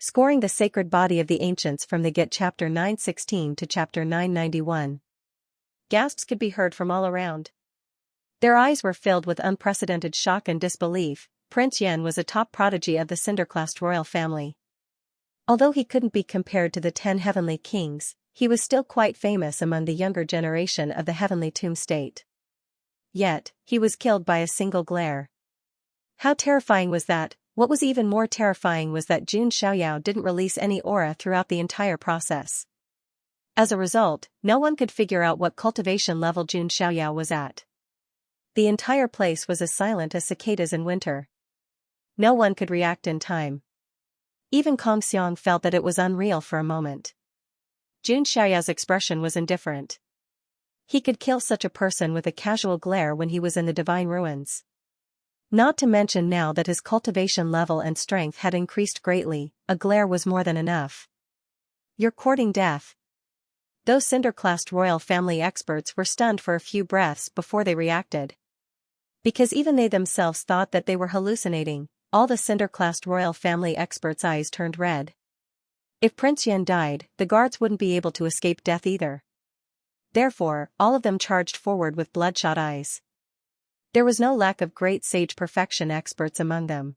Scoring the Sacred Body of the Ancients from the Get Chapter 916 to Chapter 991. Gasps could be heard from all around. Their eyes were filled with unprecedented shock and disbelief. Prince Yan was a top prodigy of the cinder-classed royal family. Although he couldn't be compared to the 10 heavenly kings, he was still quite famous among the younger generation of the heavenly tomb state. Yet, he was killed by a single glare. How terrifying was that? What was even more terrifying was that Xianxia didn't release any aura throughout the entire process. As a result, no one could figure out what cultivation level Xianxia was at. The entire place was as silent as cicadas in winter. No one could react in time. Even Xianxia felt that it was unreal for a moment. Xianxia's expression was indifferent. He could kill such a person with a casual glare when he was in the divine ruins. Not to mention now that his cultivation level and strength had increased greatly, a glare was more than enough. You're courting death. Those cinder-classed royal family experts were stunned for a few breaths before they reacted. Because even they themselves thought that they were hallucinating, all the cinder-classed royal family experts' eyes turned red. If Prince Yan died, the guards wouldn't be able to escape death either. Therefore, all of them charged forward with bloodshot eyes. There was no lack of great sage perfection experts among them.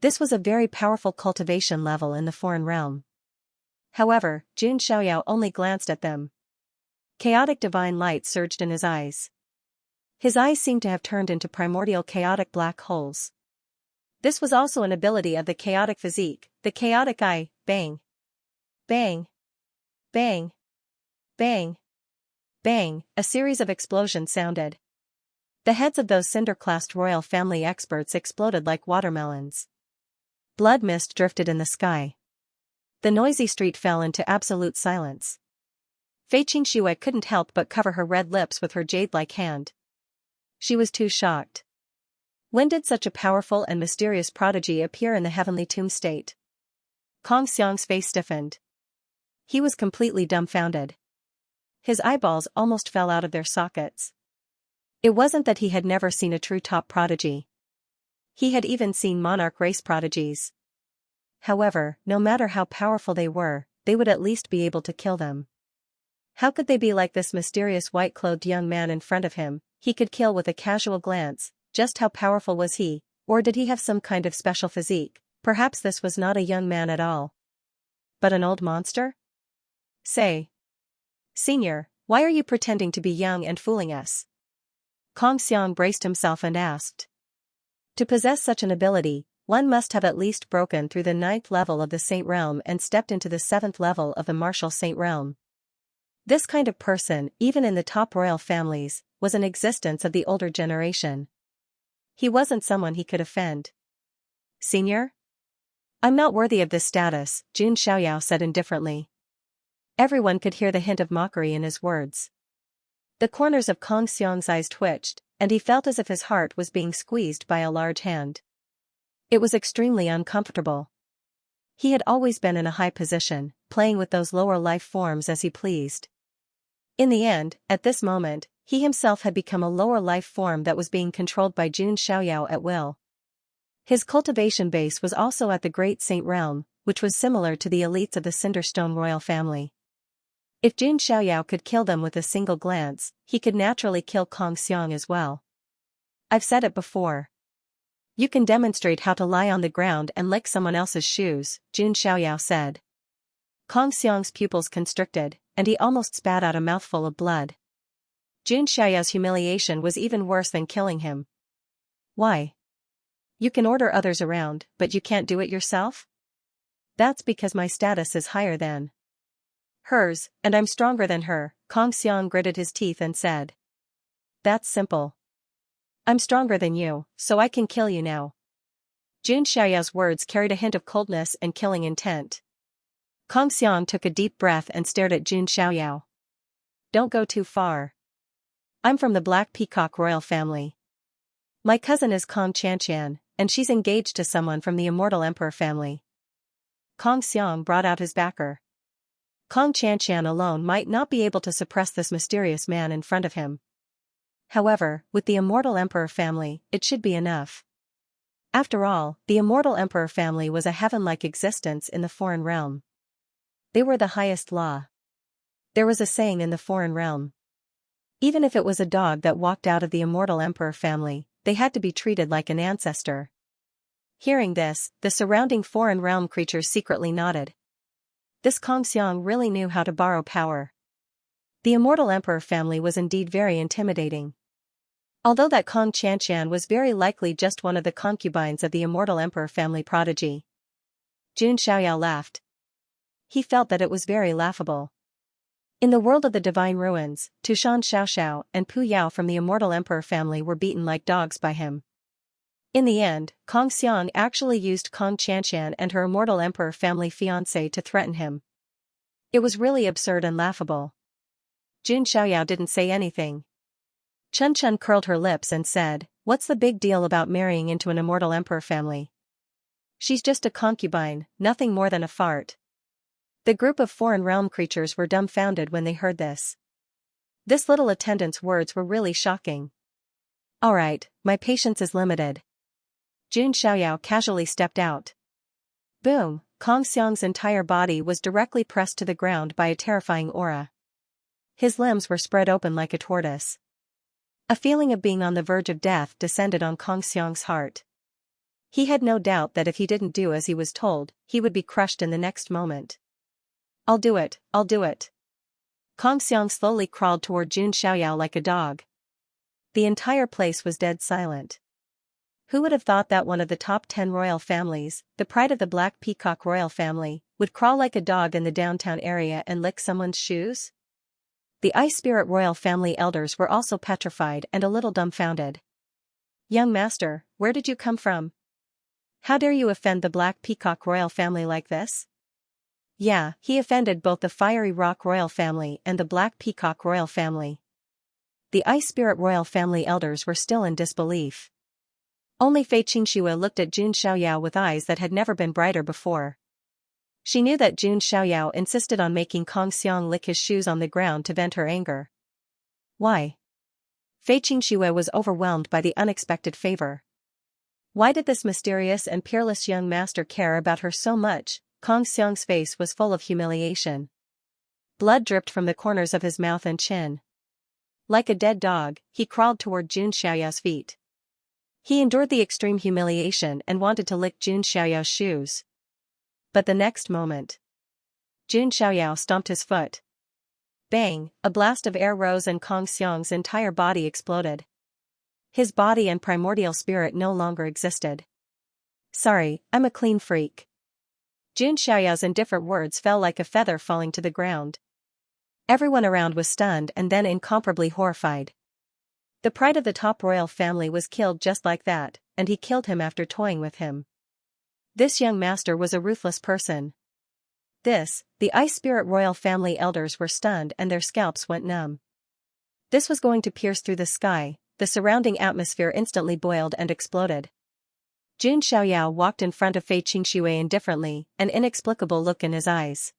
This was a very powerful cultivation level in the foreign realm. However, Xianxia only glanced at them. Chaotic divine light surged in his eyes. His eyes seemed to have turned into primordial chaotic black holes. This was also an ability of the chaotic physique, the chaotic eye. Bang. Bang. Bang. Bang. Bang, a series of explosions sounded. The heads of those cinder-classed royal family experts exploded like watermelons. Blood mist drifted in the sky. The noisy street fell into absolute silence. Fei Xianxia couldn't help but cover her red lips with her jade-like hand. She was too shocked. When did such a powerful and mysterious prodigy appear in the heavenly tomb state? Xiang's face stiffened. He was completely dumbfounded. His eyeballs almost fell out of their sockets. It wasn't that he had never seen a true top prodigy. He had even seen monarch race prodigies. However, no matter how powerful they were, they would at least be able to kill them. How could they be like this mysterious white-clothed young man in front of him? He could kill with a casual glance. Just how powerful was he? Or did he have some kind of special physique? Perhaps this was not a young man at all, but an old monster? Say, Senior, why are you pretending to be young and fooling us? Xiang braced himself and asked. To possess such an ability, one must have at least broken through the 9th level of the Saint Realm and stepped into the 7th level of the Martial Saint Realm. This kind of person, even in the top royal families, was in existence of the older generation. He wasn't someone he could offend. Senior? I'm not worthy of this status, Xianxia said indifferently. Everyone could hear the hint of mockery in his words. The corners of Xiang's eyes twitched, and he felt as if his heart was being squeezed by a large hand. It was extremely uncomfortable. He had always been in a high position, playing with those lower life forms as he pleased. In the end, at this moment, he himself had become a lower life form that was being controlled by Xianxia at will. His cultivation base was also at the Great Saint Realm, which was similar to the elites of the Cinderstone royal family. If Xianxia could kill them with a single glance, he could naturally kill Xiang as well. I've said it before. You can demonstrate how to lie on the ground and lick someone else's shoes, Xianxia said. Xiang's pupils constricted, and he almost spat out a mouthful of blood. Xianxia's humiliation was even worse than killing him. Why? You can order others around, but you can't do it yourself? That's because my status is higher than hers, and I'm stronger than her, Xiang gritted his teeth and said. That's simple. I'm stronger than you, so I can kill you now. Xianxia's words carried a hint of coldness and killing intent. Xiang took a deep breath and stared at Xianxia. Don't go too far. I'm from the Black Peacock royal family. My cousin is Xianxian, and she's engaged to someone from the Immortal Emperor family. Xiang brought out his backer. Xianxian alone might not be able to suppress this mysterious man in front of him. However, with the Immortal Emperor family, it should be enough. After all, the immortal emperor family was a heaven-like existence in the foreign realm. They were the highest law. There was a saying in the foreign realm. Even if it was a dog that walked out of the immortal emperor family, they had to be treated like an ancestor. Hearing this, the surrounding foreign realm creatures secretly nodded. This Xiang really knew how to borrow power. The immortal emperor family was indeed very intimidating. Although that Xianxia was very likely just one of the concubines of the immortal emperor family prodigy. Jun Xiaoyao laughed. He felt that it was very laughable. In the world of the divine ruins, Tushan Xiaoxiao and Pu Yao from the immortal emperor family were beaten like dogs by him. In the end, Xiang actually used Xianxia and her immortal emperor family fiancé to threaten him. It was really absurd and laughable. Jun Xiaoyao didn't say anything. Chun curled her lips and said, "What's the big deal about marrying into an immortal emperor family? She's just a concubine, nothing more than a fart." The group of foreign realm creatures were dumbfounded when they heard this. This little attendant's words were really shocking. "Alright, my patience is limited." Jun Xiaoyao casually stepped out. Boom, Xiang's entire body was directly pressed to the ground by a terrifying aura. His limbs were spread open like a tortoise. A feeling of being on the verge of death descended on Xiang's heart. He had no doubt that if he didn't do as he was told, he would be crushed in the next moment. I'll do it. Xiang slowly crawled toward Jun Xiaoyao like a dog. The entire place was dead silent. Who would have thought that one of the top 10 royal families, the pride of the Black Peacock royal family, would crawl like a dog in the downtown area and lick someone's shoes? The Ice Spirit royal family elders were also petrified and a little dumbfounded. "Young master, where did you come from? How dare you offend the Black Peacock royal family like this?" Yeah, he offended both the Fiery Rock royal family and the Black Peacock royal family. The Ice Spirit royal family elders were still in disbelief. Only Fei Xianxia looked at Jun Xiaoyao with eyes that had never been brighter before. She knew that Jun Xiaoyao insisted on making Xiang lick his shoes on the ground to vent her anger. Why? Fei Xianxia was overwhelmed by the unexpected favor. Why did this mysterious and peerless young master care about her so much? Xiang's face was full of humiliation. Blood dripped from the corners of his mouth and chin. Like a dead dog, he crawled toward Jun Xiaoyao's feet. He endured the extreme humiliation and wanted to lick Jun Xiaoyao's shoes. But the next moment, Jun Xiaoyao stomped his foot. Bang, a blast of air rose and Xiang's entire body exploded. His body and primordial spirit no longer existed. "Sorry, I'm a clean freak." Jun Xiaoyao's indifferent words fell like a feather falling to the ground. Everyone around was stunned and then incomparably horrified. The pride of the top royal family was killed just like that, and he killed him after toying with him. This young master was a ruthless person. The Ice Spirit royal family elders were stunned and their scalps went numb. This was going to pierce through the sky. The surrounding atmosphere instantly boiled and exploded. Jun Xiaoyao walked in front of Fei Xianxia indifferently, an inexplicable look in his eyes.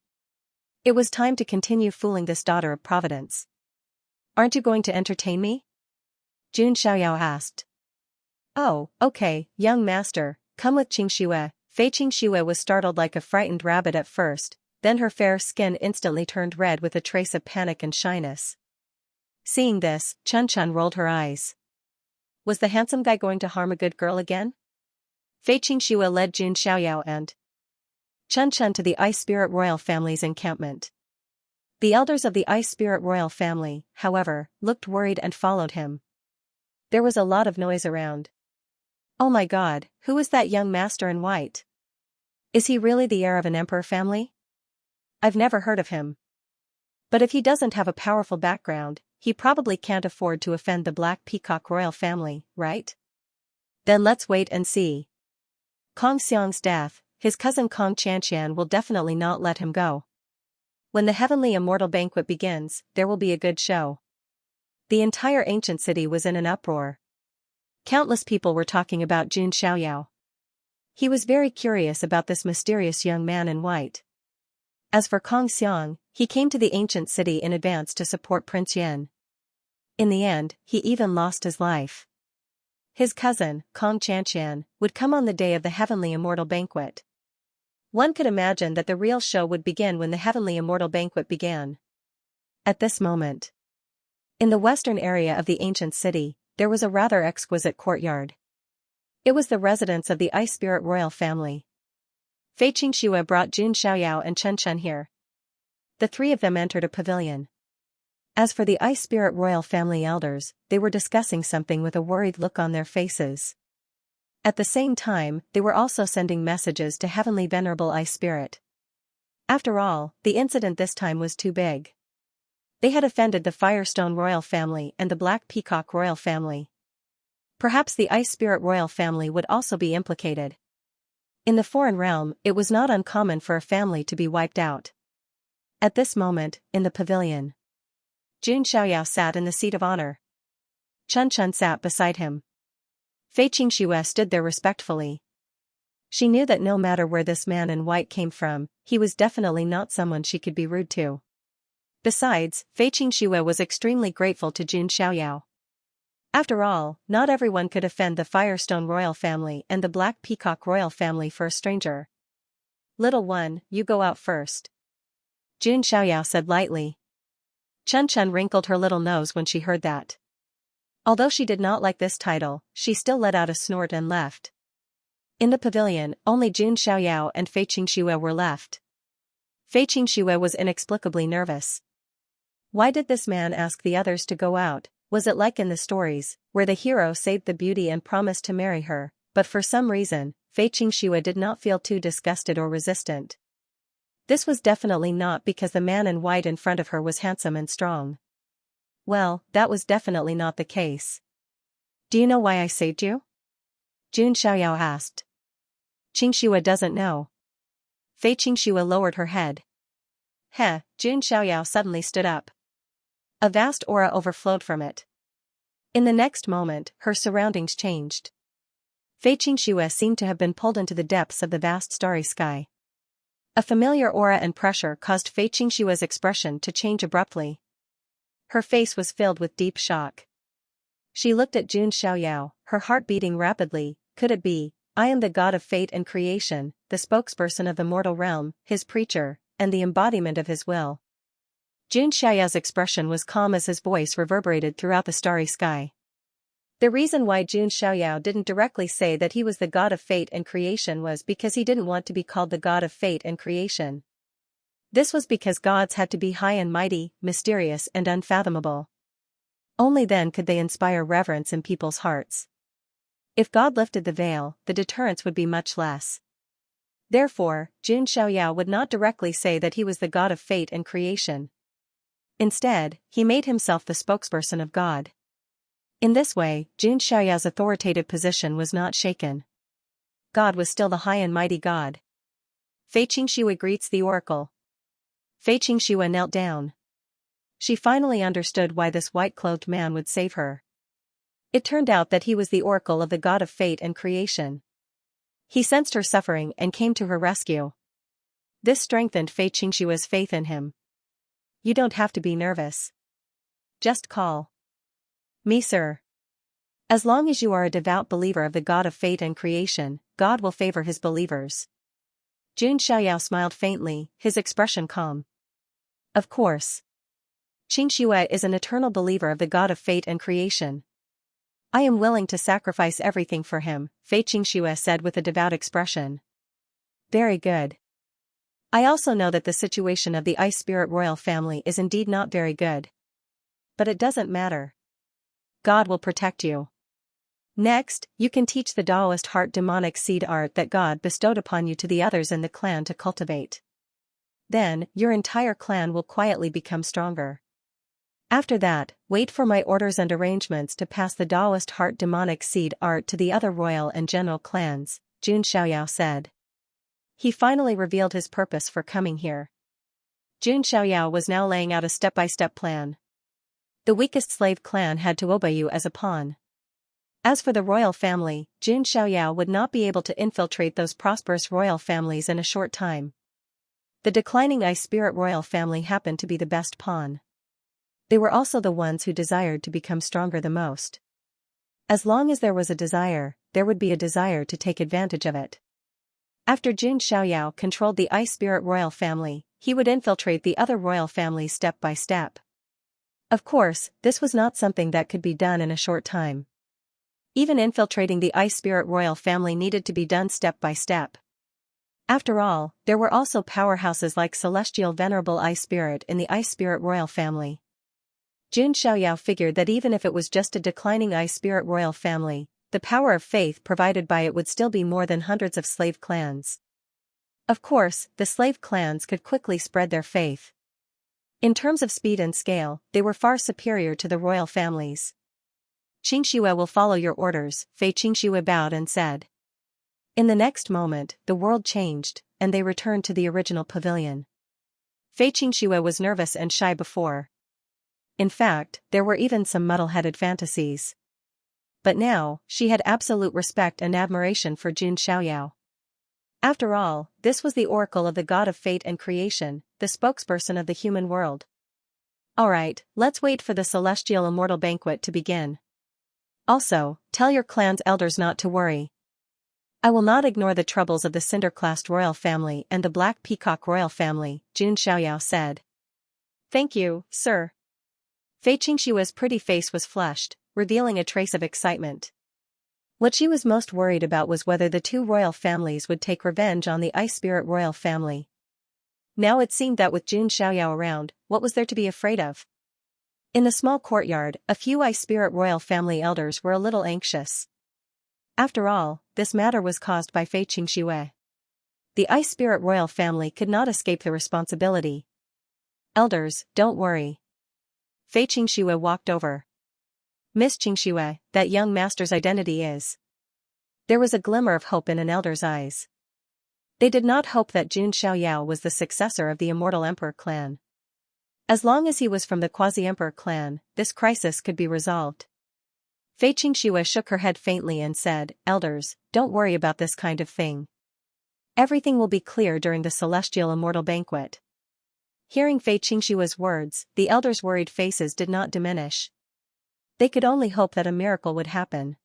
It was time to continue fooling this daughter of Providence. "Aren't you going to entertain me?" Jun Xiaoyao asked. "Oh, okay, young master, come with Xianxia." Fei Xianxia was startled like a frightened rabbit at first, then her fair skin instantly turned red with a trace of panic and shyness. Seeing this, Chun rolled her eyes. Was the handsome guy going to harm a good girl again? Fei Xianxia led Jun Xiaoyao and Chun to the Ice Spirit royal family's encampment. The elders of the Ice Spirit royal family, however, looked worried and followed him. There was a lot of noise around. Oh my god, who is that young master in white? Is he really the heir of an emperor family? I've never heard of him. But if he doesn't have a powerful background, he probably can't afford to offend the Black Peacock royal family, right? Then let's wait and see. Xiang's death, his cousin Xianxia will definitely not let him go. When the heavenly immortal banquet begins, there will be a good show. The entire ancient city was in an uproar. Countless people were talking about Jun Xiaoyao. He was very curious about this mysterious young man in white. As for Xiang, he came to the ancient city in advance to support Prince Yin. In the end, he even lost his life. his cousin, Kong Xianxia, would come on the day of the Heavenly Immortal Banquet. One could imagine that the real show would begin when the Heavenly Immortal Banquet began. At this moment, in the western area of the ancient city, there was a rather exquisite courtyard. It was the residence of the Ice Spirit royal family. Fei Xianxia brought Jun Xiaoyao and Chen Chen here. The three of them entered a pavilion. As for the Ice Spirit royal family elders, they were discussing something with a worried look on their faces. At the same time, they were also sending messages to Heavenly Venerable Ice Spirit. After all, the incident this time was too big. They had offended the Firestone royal family and the Black Peacock royal family. Perhaps the Ice Spirit royal family would also be implicated. In the foreign realm, it was not uncommon for a family to be wiped out. At this moment, in the pavilion, Jun Xiaoyao sat in the seat of honor. Chen Chen sat beside him. Fei Xianxia stood there respectfully. She knew that no matter where this man in white came from, he was definitely not someone she could be rude to. Besides, Fei Xianxia was extremely grateful to Jun Xiaoyao. After all, not everyone could offend the Firestone royal family and the Black Peacock royal family for a stranger. "Little one, you go out first," Jun Xiaoyao said lightly. Chen Chen wrinkled her little nose when she heard that. Although she did not like this title, she still let out a snort and left. In the pavilion, only Jun Xiaoyao and Fei Xianxia were left. Fei Xianxia was inexplicably nervous. Why did this man ask the others to go out? Was it like in the stories, where the hero saved the beauty and promised to marry her, but for some reason, Fei Xianxia did not feel too disgusted or resistant. This was definitely not because the man in white in front of her was handsome and strong. Well, that was definitely not the case. "Do you know why I saved you?" Jun Xiaoyao asked. Xianxia doesn't know. Fei Xianxia lowered her head. Heh, Jun Xiaoyao suddenly stood up. A vast aura overflowed from it. In the next moment, her surroundings changed. Fei Xianxia seemed to have been pulled into the depths of the vast starry sky. A familiar aura and pressure caused Fei Xianxia's expression to change abruptly. Her face was filled with deep shock. She looked at Jun Xiaoyao, her heart beating rapidly. Could it be? I am the god of fate and creation, the spokesperson of the mortal realm, his preacher, and the embodiment of his will. Jun Xiaoyao's expression was calm as his voice reverberated throughout the starry sky. The reason why Jun Xiaoyao didn't directly say that he was the god of fate and creation was because he didn't want to be called the god of fate and creation. This was because gods had to be high and mighty, mysterious and unfathomable. Only then could they inspire reverence in people's hearts. If God lifted the veil, the deterrence would be much less. Therefore, Jun Xiaoyao would not directly say that he was the god of fate and creation. Instead, he made himself the spokesperson of God. In this way, Jun Xiaoyao's authoritative position was not shaken. God was still the high and mighty God. Fei Xianxia greets the oracle. Fei Xianxia knelt down. She finally understood why this white-clothed man would save her. It turned out that he was the oracle of the god of fate and creation. He sensed her suffering and came to her rescue. This strengthened Fei Xianxia's faith in him. "You don't have to be nervous. Just call me sir. As long as you are a devout believer of the god of fate and creation, God will favor his believers." Jun Xiaoyao smiled faintly, his expression calm. Of course. Xianxia is an eternal believer of the god of fate and creation. I am willing to sacrifice everything for him, Fei Xianxia said with a devout expression. Very good. I also know that the situation of the Ice Spirit royal family is indeed not very good. But it doesn't matter. God will protect you. Next, you can teach the Taoist heart demonic seed art that God bestowed upon you to the others in the clan to cultivate. Then, your entire clan will quietly become stronger. After that, wait for my orders and arrangements to pass the Taoist heart demonic seed art to the other royal and general clans, Jun Xiaoyao said. He finally revealed his purpose for coming here. Jun Xiaoyao was now laying out a step-by-step plan. The weakest slave clan had to obey you as a pawn. As for the royal family, Jun Xiaoyao would not be able to infiltrate those prosperous royal families in a short time. The declining Ice Spirit royal family happened to be the best pawn. They were also the ones who desired to become stronger the most. As long as there was a desire, there would be a desire to take advantage of it. After Jun Xiaoyao controlled the Ice Spirit royal family, he would infiltrate the other royal families step by step. Of course, this was not something that could be done in a short time. Even infiltrating the Ice Spirit royal family needed to be done step by step. After all, there were also powerhouses like Celestial Venerable Ice Spirit in the Ice Spirit royal family. Jun Xiaoyao figured that even if it was just a declining Ice Spirit royal family, the power of faith provided by it would still be more than hundreds of slave clans. Of course, the slave clans could quickly spread their faith. In terms of speed and scale, they were far superior to the royal families. Xianxia will follow your orders, Fei Xianxia bowed and said. In the next moment, the world changed, and they returned to the original pavilion. Fei Xianxia was nervous and shy before. In fact, there were even some muddle-headed fantasies. But now, she had absolute respect and admiration for Jun Xiaoyao. After all, this was the oracle of the god of fate and creation, the spokesperson of the human world. Alright, let's wait for the celestial immortal banquet to begin. Also, tell your clan's elders not to worry. I will not ignore the troubles of the Cinder-classed royal family and the Black Peacock royal family, Jun Xiaoyao said. Thank you, sir. Fei Xianxia's pretty face was flushed, revealing a trace of excitement. What she was most worried about was whether the two royal families would take revenge on the Ice Spirit royal family. Now it seemed that with Jun Xiaoyao around, what was there to be afraid of? In the small courtyard, a few Ice Spirit royal family elders were a little anxious. After all, this matter was caused by Fei Xianxia. The Ice Spirit royal family could not escape the responsibility. Elders, don't worry. Fei Xianxia walked over. Miss Xianxia, that young master's identity is. There was a glimmer of hope in an elder's eyes. They did not hope that Jun Xiaoyao was the successor of the Immortal Emperor clan. As long as he was from the Quasi-Emperor clan, this crisis could be resolved. Fei Xianxia shook her head faintly and said, Elders, don't worry about this kind of thing. Everything will be clear during the celestial immortal banquet. Hearing Fei Xianxia's words, the elders' worried faces did not diminish. They could only hope that a miracle would happen.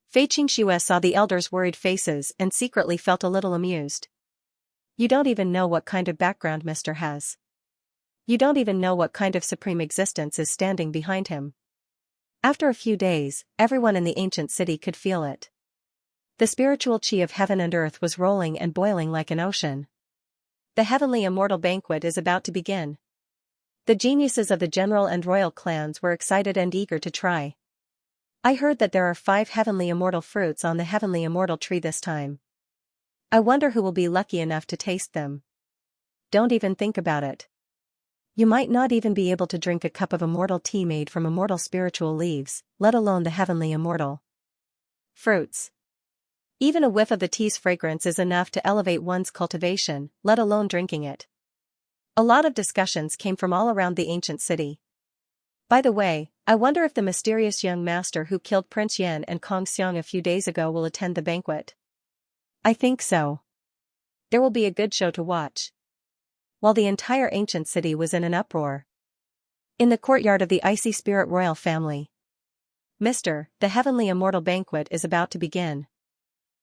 Fei Xianxia saw the elders' worried faces and secretly felt a little amused. You don't even know what kind of background Mr. has. You don't even know what kind of supreme existence is standing behind him. After a few days, everyone in the ancient city could feel it. The spiritual chi of heaven and earth was rolling and boiling like an ocean. The heavenly immortal banquet is about to begin. The geniuses of the general and royal clans were excited and eager to try. I heard that there are 5 heavenly immortal fruits on the heavenly immortal tree this time. I wonder who will be lucky enough to taste them. Don't even think about it. You might not even be able to drink a cup of immortal tea made from immortal spiritual leaves, let alone the heavenly immortal fruits. Even a whiff of the tea's fragrance is enough to elevate one's cultivation, let alone drinking it. A lot of discussions came from all around the ancient city. By the way, I wonder if the mysterious young master who killed Prince Yan and Kong Xiang a few days ago will attend the banquet. I think so. There will be a good show to watch. While the entire ancient city was in an uproar. In the courtyard of the Icy Spirit royal family. Mister, the heavenly immortal banquet is about to begin.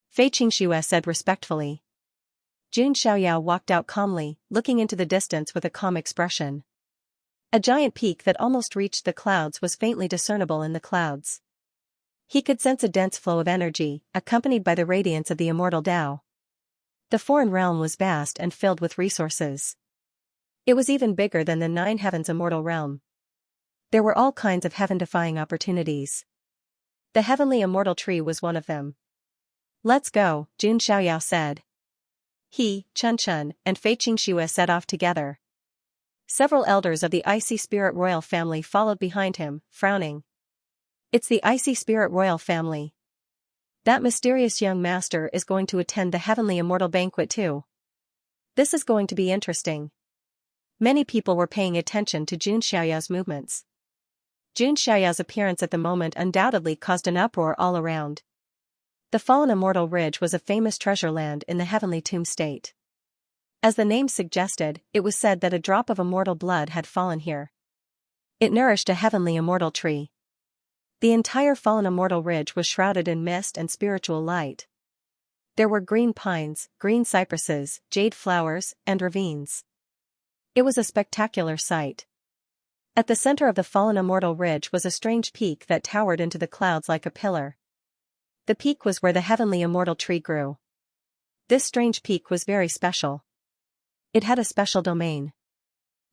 Fei Xianxia said respectfully. Jun Xiaoyao walked out calmly, looking into the distance with a calm expression. A giant peak that almost reached the clouds was faintly discernible in the clouds. He could sense a dense flow of energy, accompanied by the radiance of the immortal Tao. The foreign realm was vast and filled with resources. It was even bigger than the 9 heavens immortal realm. There were all kinds of heaven-defying opportunities. The heavenly immortal tree was one of them. Let's go, Jun Xiaoyao said. He, Chun Chun, and Fei Xianxia set off together. Several elders of the Icy Spirit royal family followed behind him, frowning. It's the Icy Spirit royal family. That mysterious young master is going to attend the heavenly immortal banquet too. This is going to be interesting. Many people were paying attention to Jun Xiaoyao's movements. Jun Xiaoyao's appearance at the moment undoubtedly caused an uproar all around. The fallen immortal ridge was a famous treasure land in the heavenly tomb state. As the name suggested, it was said that a drop of immortal blood had fallen here. It nourished a heavenly immortal tree. The entire fallen immortal ridge was shrouded in mist and spiritual light. There were green pines, green cypresses, jade flowers, and ravines. It was a spectacular sight. At the center of the fallen immortal ridge was a strange peak that towered into the clouds like a pillar. The peak was where the heavenly immortal tree grew. This strange peak was very special. It had a special domain.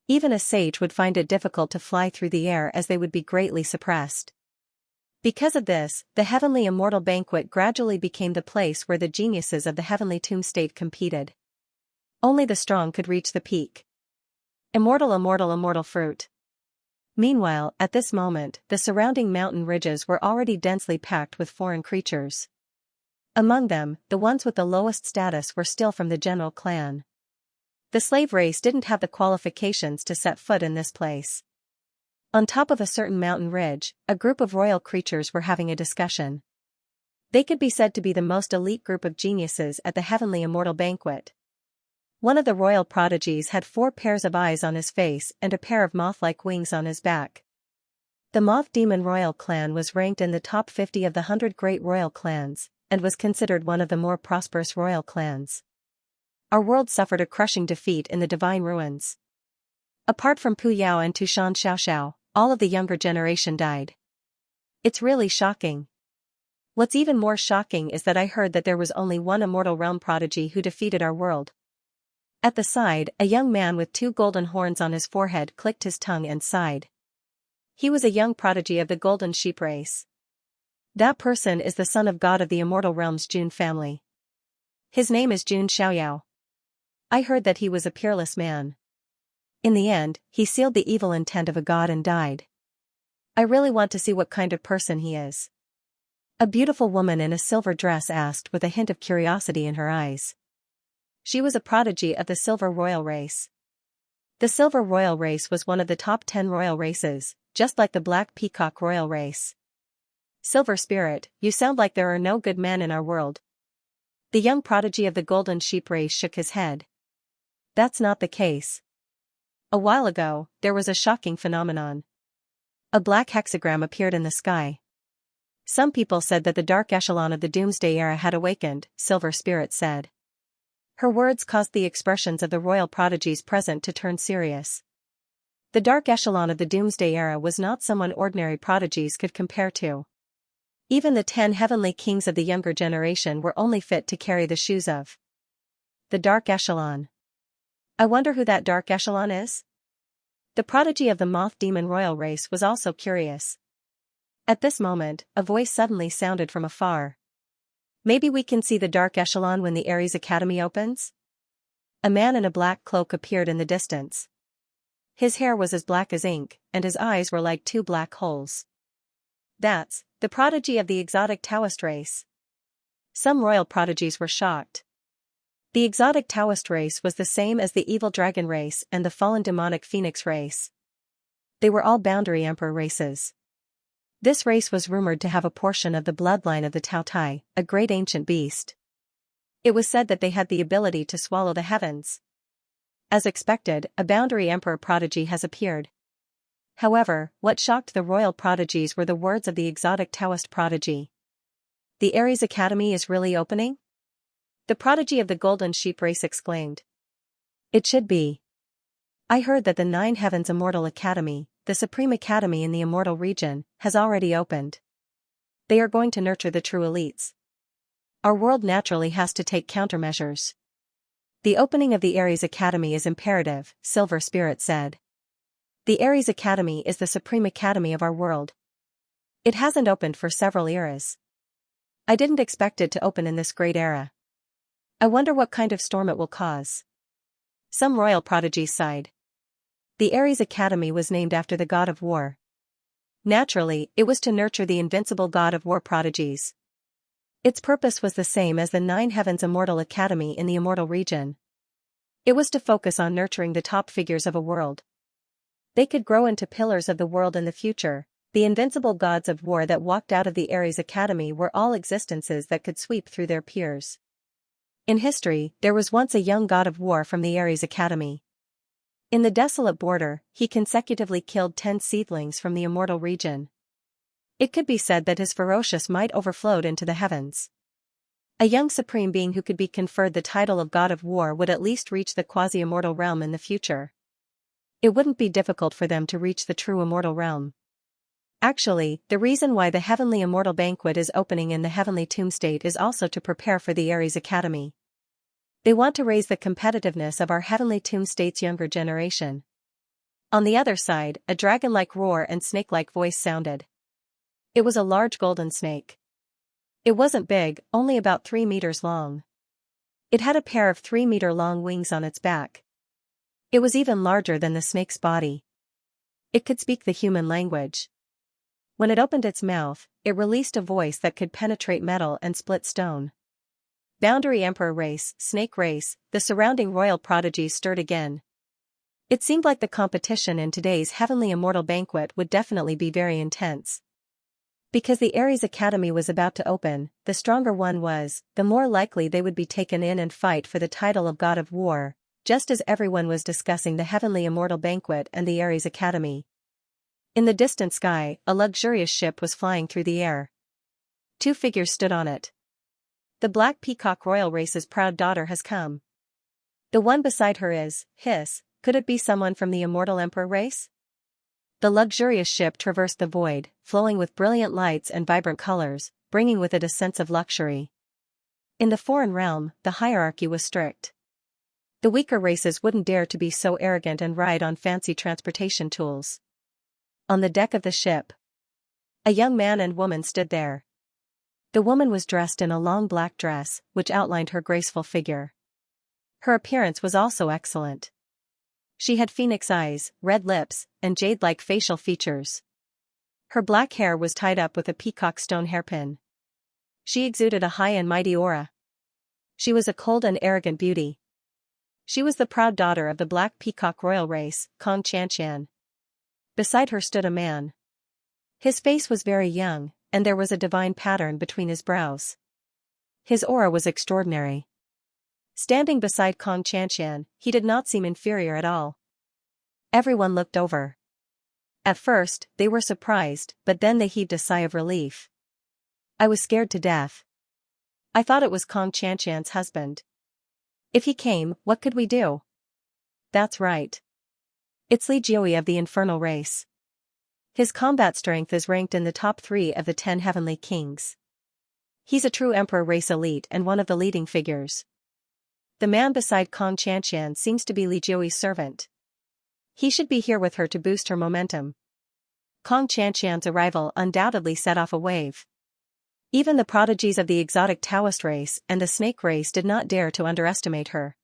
Even a sage would find it difficult to fly through the air, as they would be greatly suppressed. Because of this, the heavenly immortal banquet gradually became the place where the geniuses of the heavenly tomb state competed. Only the strong could reach the peak. Immortal, immortal, immortal fruit. Meanwhile, at this moment, the surrounding mountain ridges were already densely packed with foreign creatures. Among them, the ones with the lowest status were still from the general clan. The slave race didn't have the qualifications to set foot in this place. On top of a certain mountain ridge, a group of royal creatures were having a discussion. They could be said to be the most elite group of geniuses at the heavenly immortal banquet. One of the royal prodigies had 4 pairs of eyes on his face and a pair of moth-like wings on his back. The Moth Demon royal clan was ranked in the top 50 of the 100 great royal clans, and was considered one of the more prosperous royal clans. Our world suffered a crushing defeat in the divine ruins. Apart from Pu Yao and Tushan Xiaoxiao, all of the younger generation died. It's really shocking. What's even more shocking is that I heard that there was only one immortal realm prodigy who defeated our world. At the side, a young man with 2 golden horns on his forehead clicked his tongue and sighed. He was a young prodigy of the golden sheep race. That person is the son of God of the immortal realm's Jun family. His name is Jun Xiaoyao. I heard that he was a peerless man. In the end, he sealed the evil intent of a god and died. I really want to see what kind of person he is. A beautiful woman in a silver dress asked with a hint of curiosity in her eyes. She was a prodigy of the silver royal race. The silver royal race was one of the top 10 royal races, just like the black peacock royal race. Silver spirit, you sound like there are no good men in our world. The young prodigy of the golden sheep race shook his head. That's not the case. A while ago, there was a shocking phenomenon. A black hexagram appeared in the sky. Some people said that the dark echelon of the doomsday era had awakened, Silver Spirit said. Her words caused the expressions of the royal prodigies present to turn serious. The dark echelon of the doomsday era was not someone ordinary prodigies could compare to. Even the 10 heavenly kings of the younger generation were only fit to carry the shoes of the dark echelon. I wonder who that dark echelon is? The prodigy of the Moth Demon royal race was also curious. At this moment, a voice suddenly sounded from afar. Maybe we can see the dark echelon when the Ares Academy opens? A man in a black cloak appeared in the distance. His hair was as black as ink, and his eyes were like 2 black holes. That's the prodigy of the exotic Taoist race. Some royal prodigies were shocked. The exotic Taoist race was the same as the evil dragon race and the fallen demonic phoenix race. They were all boundary emperor races. This race was rumored to have a portion of the bloodline of the Tao Tai, a great ancient beast. It was said that they had the ability to swallow the heavens. As expected, a boundary emperor prodigy has appeared. However, what shocked the royal prodigies were the words of the exotic Taoist prodigy. The Ares Academy is really opening? The prodigy of the golden sheep race exclaimed. It should be. I heard that the 9 Heavens Immortal Academy, the supreme academy in the immortal region, has already opened. They are going to nurture the true elites. Our world naturally has to take countermeasures. The opening of the Ares Academy is imperative, Silver Spirit said. The Ares Academy is the supreme academy of our world. It hasn't opened for several eras. I didn't expect it to open in this great era. I wonder what kind of storm it will cause. Some royal prodigies sighed. The Ares Academy was named after the god of war. Naturally, it was to nurture the invincible god of war prodigies. Its purpose was the same as the 9 Heavens Immortal Academy in the immortal region. It was to focus on nurturing the top figures of a world. They could grow into pillars of the world in the future. The invincible gods of war that walked out of the Ares Academy were all existences that could sweep through their peers. In history, there was once a young god of war from the Ares Academy. In the desolate border, he consecutively killed 10 seedlings from the immortal region. It could be said that his ferocious might overflowed into the heavens. A young supreme being who could be conferred the title of God of War would at least reach the quasi-immortal realm in the future. It wouldn't be difficult for them to reach the true immortal realm. Actually, the reason why the Heavenly Immortal Banquet is opening in the Heavenly Tomb State is also to prepare for the Ares Academy. They want to raise the competitiveness of our Heavenly Tomb State's younger generation. On the other side, a dragon-like roar and snake-like voice sounded. It was a large golden snake. It wasn't big, only about 3 meters long. It had a pair of 3-meter-long wings on its back. It was even larger than the snake's body. It could speak the human language. When it opened its mouth, it released a voice that could penetrate metal and split stone. Boundary Emperor race, Snake race, the surrounding royal prodigies stirred again. It seemed like the competition in today's Heavenly Immortal Banquet would definitely be very intense. Because the Ares Academy was about to open, the stronger one was, the more likely they would be taken in and fight for the title of God of War, just as everyone was discussing the Heavenly Immortal Banquet and the Ares Academy. In the distant sky, a luxurious ship was flying through the air. 2 figures stood on it. The Black Peacock Royal Race's proud daughter has come. The one beside her is, could it be someone from the Immortal Emperor race? The luxurious ship traversed the void, flowing with brilliant lights and vibrant colors, bringing with it a sense of luxury. In the foreign realm, the hierarchy was strict. The weaker races wouldn't dare to be so arrogant and ride on fancy transportation tools. On the deck of the ship, a young man and woman stood there. The woman was dressed in a long black dress, which outlined her graceful figure. Her appearance was also excellent. She had phoenix eyes, red lips, and jade-like facial features. Her black hair was tied up with a peacock stone hairpin. She exuded a high and mighty aura. She was a cold and arrogant beauty. She was the proud daughter of the Black Peacock Royal Race, Xianxia. Beside her stood a man. His face was very young, and there was a divine pattern between his brows. His aura was extraordinary. Standing beside Xianxia, he did not seem inferior at all. Everyone looked over. At first, they were surprised, but then they heaved a sigh of relief. I was scared to death. I thought it was Xianxia's husband. If he came, what could we do? That's right. It's Li Jiui of the Infernal race. His combat strength is ranked in the top 3 of the 10 heavenly kings. He's a true Emperor race elite and one of the leading figures. The man beside Xianxia seems to be Li Jiui's servant. He should be here with her to boost her momentum. Xianxia's arrival undoubtedly set off a wave. Even the prodigies of the exotic Taoist race and the Snake race did not dare to underestimate her.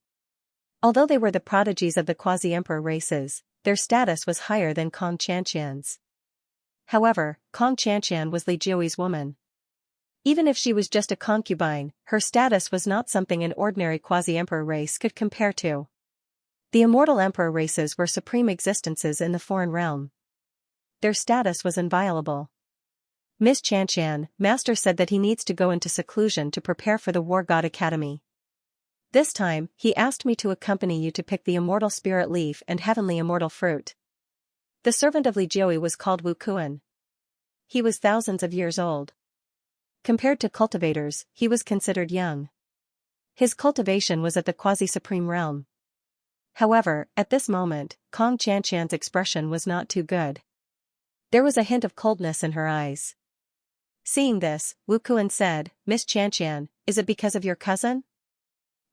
Although they were the prodigies of the quasi-emperor races, their status was higher than Xianxia's. However, Xianxia was Li Jiui's woman. Even if she was just a concubine, her status was not something an ordinary quasi-emperor race could compare to. The immortal emperor races were supreme existences in the foreign realm. Their status was inviolable. Miss Xianxia, Master said that he needs to go into seclusion to prepare for the War God Academy. This time, he asked me to accompany you to pick the immortal spirit leaf and heavenly immortal fruit. The servant of Li Jiui was called Wu Kuan. He was thousands of years old. Compared to cultivators, he was considered young. His cultivation was at the quasi-supreme realm. However, at this moment, Xianxia's expression was not too good. There was a hint of coldness in her eyes. Seeing this, Wu Kuan said, Miss Xianxia, is it because of your cousin?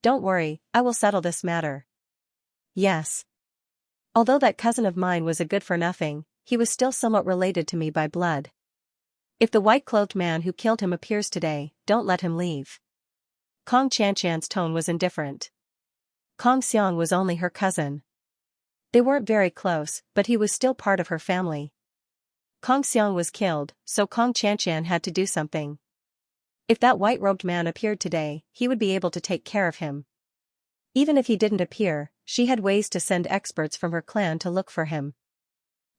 Don't worry, I will settle this matter. Yes. Although that cousin of mine was a good-for-nothing, he was still somewhat related to me by blood. If the white-clothed man who killed him appears today, don't let him leave. Xianxia's tone was indifferent. Xiang was only her cousin. They weren't very close, but he was still part of her family. Xiang was killed, so Xianxia had to do something. If that white-robed man appeared today, he would be able to take care of him. Even if he didn't appear, she had ways to send experts from her clan to look for him.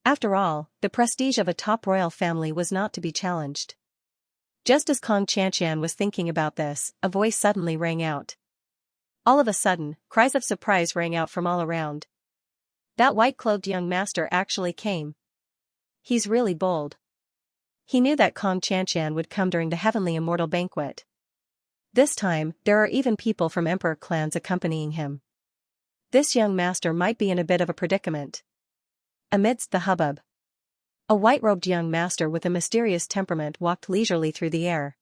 After all, the prestige of a top royal family was not to be challenged. Just as Xianxia was thinking about this, a voice suddenly rang out. All of a sudden, cries of surprise rang out from all around. That white-clothed young master actually came. He's really bold. He knew that Kong Xianxia would come during the heavenly immortal banquet. This time, there are even people from emperor clans accompanying him. This young master might be in a bit of a predicament. Amidst the hubbub, a white-robed young master with a mysterious temperament walked leisurely through the air.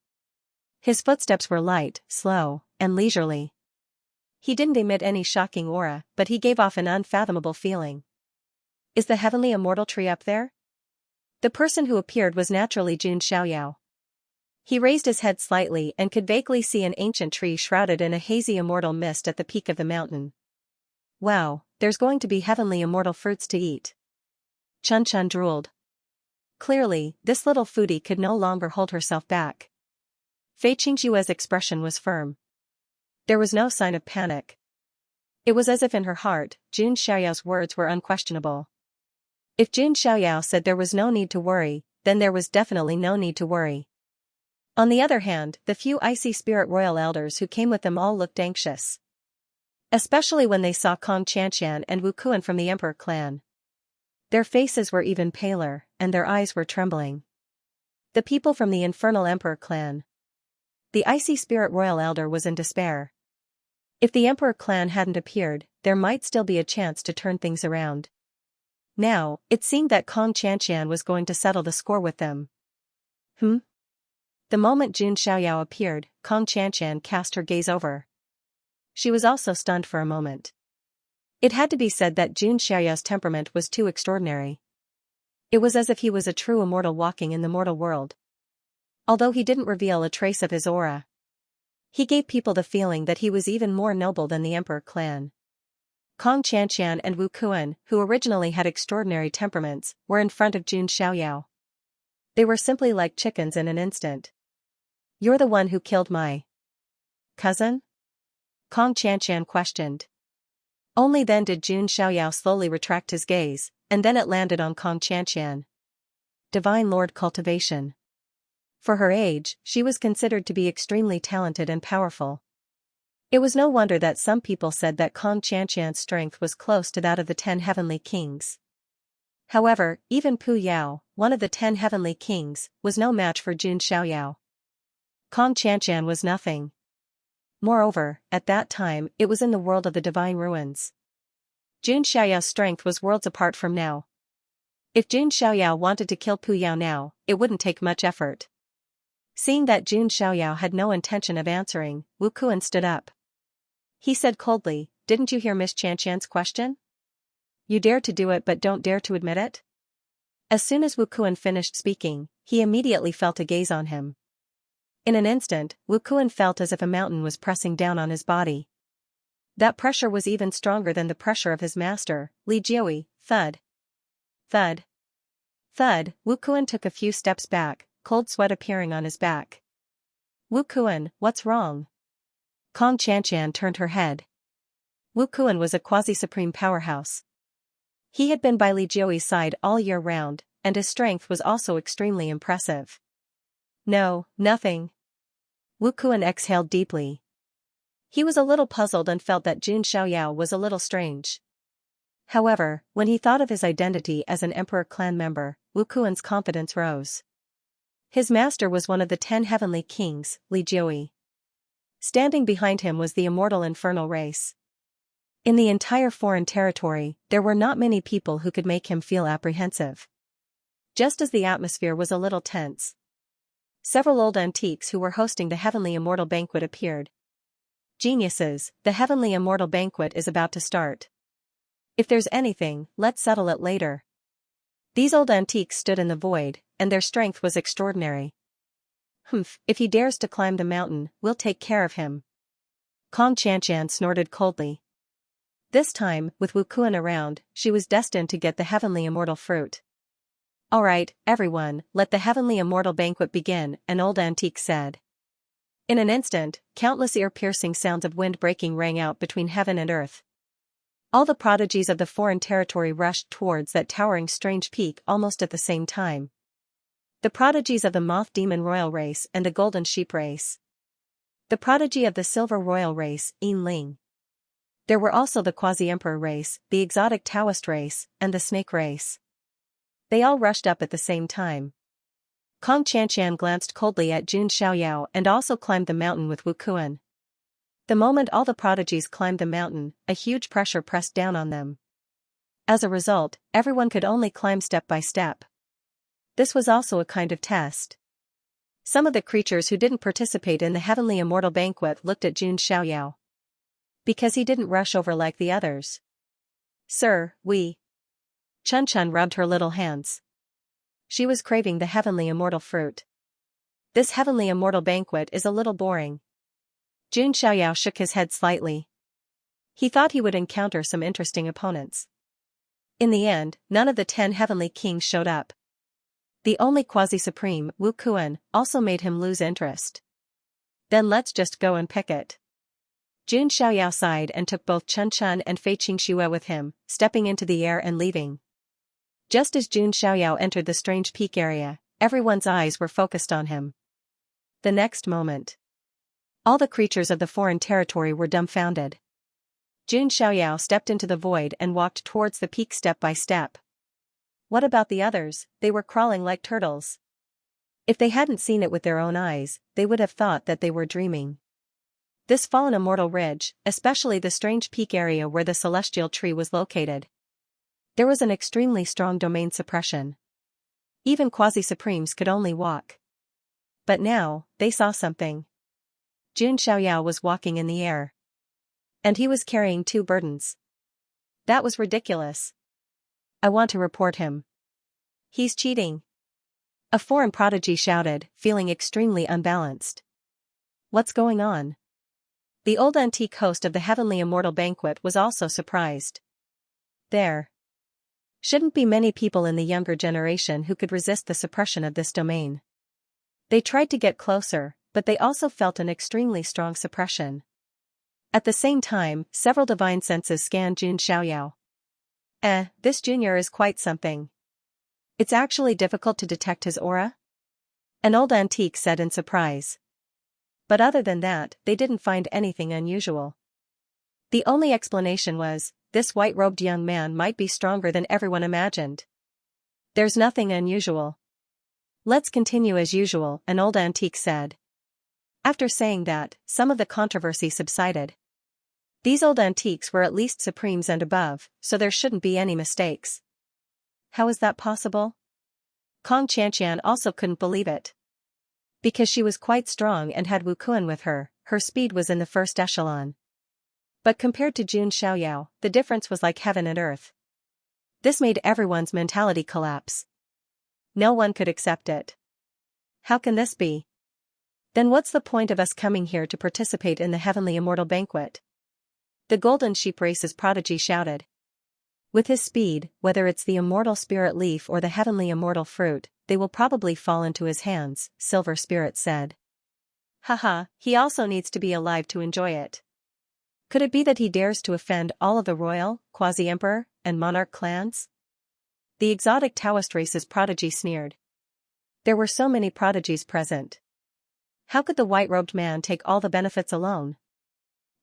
His footsteps were light, slow, and leisurely. He didn't emit any shocking aura, but he gave off an unfathomable feeling. Is the heavenly immortal tree up there? The person who appeared was naturally Xianxia. He raised his head slightly and could vaguely see an ancient tree shrouded in a hazy immortal mist at the peak of the mountain. Wow, there's going to be heavenly immortal fruits to eat. Chun Chun drooled. Clearly, this little foodie could no longer hold herself back. Fei Qingxue's expression was firm. There was no sign of panic. It was as if in her heart, Jun Xiaoyao's words were unquestionable. If Jun Xiaoyao said there was no need to worry, then there was definitely no need to worry. On the other hand, the few icy spirit royal elders who came with them all looked anxious. Especially when they saw Kong Xianxia and Wu Kuan from the emperor clan. Their faces were even paler, and their eyes were trembling. The people from the infernal emperor clan. The icy spirit royal elder was in despair. If the emperor clan hadn't appeared, there might still be a chance to turn things around. Now, it seemed that Kong Xianxia was going to settle the score with them. The moment Jun Xiaoyao appeared, Kong Xianxia cast her gaze over. She was also stunned for a moment. It had to be said that Jun Xiaoyao's temperament was too extraordinary. It was as if he was a true immortal walking in the mortal world. Although he didn't reveal a trace of his aura, he gave people the feeling that he was even more noble than the emperor clan. Kong Xianxia and Wu Kuan, who originally had extraordinary temperaments, were in front of Jun Xiaoyao. They were simply like chickens in an instant. You're the one who killed my cousin? Kong Xianxia questioned. Only then did Jun Xiaoyao slowly retract his gaze, and then it landed on Kong Xianxia. Divine Lord Cultivation. For her age, she was considered to be extremely talented and powerful. It was no wonder that some people said that Kong Xianxia's strength was close to that of the 10 heavenly kings. However, even Pu Yao, one of the 10 heavenly kings, was no match for Jun Xiaoyao. Kong Xianxia was nothing. Moreover, at that time, it was in the world of the divine ruins. Jun Xiaoyao's strength was worlds apart from now. If Jun Xiaoyao wanted to kill Pu Yao now, it wouldn't take much effort. Seeing that Jun Xiaoyao had no intention of answering, Wu Kuan stood up. He said coldly, "Didn't you hear Miss Xianxia's question? You dare to do it but don't dare to admit it?" As soon as Wu Kuan finished speaking, he immediately felt a gaze on him. In an instant, Wu Kuan felt as if a mountain was pressing down on his body. That pressure was even stronger than the pressure of his master, Li Jiui. Thud. Thud. Thud. Wu Kuan took a few steps back, cold sweat appearing on his back. Wu Kuan, what's wrong? Kong Xianxia turned her head. Wu Kuan was a quasi-supreme powerhouse. He had been by Li Jiui's side all year round, and his strength was also extremely impressive. No, nothing. Wu Kuan exhaled deeply. He was a little puzzled and felt that Jun Xiaoyao was a little strange. However, when he thought of his identity as an emperor clan member, Wu Kuan's confidence rose. His master was one of the 10 heavenly kings, Li Jiui. Standing behind him was the immortal infernal race. In the entire foreign territory, there were not many people who could make him feel apprehensive. Just as the atmosphere was a little tense, several old antiques who were hosting the heavenly immortal banquet appeared. Geniuses, the heavenly immortal banquet is about to start. If there's anything, let's settle it later. These old antiques stood in the void, and their strength was extraordinary. If he dares to climb the mountain, we'll take care of him. Kong Xianxia snorted coldly. This time, with Wu Kuan around, she was destined to get the heavenly immortal fruit. Alright, everyone, let the heavenly immortal banquet begin, an old antique said. In an instant, countless ear-piercing sounds of wind breaking rang out between heaven and earth. All the prodigies of the foreign territory rushed towards that towering strange peak almost at the same time. The prodigies of the moth demon royal race and the golden sheep race. The prodigy of the silver royal race, Yin Ling. There were also the quasi-emperor race, the exotic Taoist race, and the snake race. They all rushed up at the same time. Kong Qianxian glanced coldly at Jun Xiaoyao and also climbed the mountain with Wu Kuan. The moment all the prodigies climbed the mountain, a huge pressure pressed down on them. As a result, everyone could only climb step by step. This was also a kind of test. Some of the creatures who didn't participate in the heavenly immortal banquet looked at Jun Xiaoyao. Because he didn't rush over like the others. Sir, we. Chun Chun rubbed her little hands. She was craving the heavenly immortal fruit. This heavenly immortal banquet is a little boring. Jun Xiaoyao shook his head slightly. He thought he would encounter some interesting opponents. In the end, none of the 10 heavenly kings showed up. The only quasi-supreme, Wu Kuan, also made him lose interest. Then let's just go and pick it. Jun Xiaoyao sighed and took both Chun Chun and Fei Xianxia with him, stepping into the air and leaving. Just as Jun Xiaoyao entered the strange peak area, everyone's eyes were focused on him. The next moment, all the creatures of the foreign territory were dumbfounded. Jun Xiaoyao stepped into the void and walked towards the peak step by step. What about the others? They were crawling like turtles. If they hadn't seen it with their own eyes, they would have thought that they were dreaming. This fallen immortal ridge, especially the strange peak area where the celestial tree was located. There was an extremely strong domain suppression. Even quasi-supremes could only walk. But now, they saw something. Jun Xiaoyao was walking in the air. And he was carrying 2 burdens. That was ridiculous. I want to report him. He's cheating. A foreign prodigy shouted, feeling extremely unbalanced. What's going on? The old antique host of the heavenly immortal banquet was also surprised. There shouldn't be many people in the younger generation who could resist the suppression of this domain. They tried to get closer, but they also felt an extremely strong suppression. At the same time, several divine senses scanned Jun Xiaoyao. This junior is quite something. It's actually difficult to detect his aura? An old antique said in surprise. But other than that, they didn't find anything unusual. The only explanation was, this white-robed young man might be stronger than everyone imagined. There's nothing unusual. Let's continue as usual, an old antique said. After saying that, some of the controversy subsided. These old antiques were at least supremes and above, so there shouldn't be any mistakes. How is that possible? Kong Qianxian also couldn't believe it. Because she was quite strong and had Wu Kuan with her, her speed was in the first echelon. But compared to Jun Xiaoyao, the difference was like heaven and earth. This made everyone's mentality collapse. No one could accept it. How can this be? Then what's the point of us coming here to participate in the heavenly immortal banquet? The golden sheep race's prodigy shouted. With his speed, whether it's the immortal spirit leaf or the heavenly immortal fruit, they will probably fall into his hands, Silver Spirit said. Haha, he also needs to be alive to enjoy it. Could it be that he dares to offend all of the royal, quasi-emperor, and monarch clans? The exotic Taoist race's prodigy sneered. There were so many prodigies present. How could the white-robed man take all the benefits alone?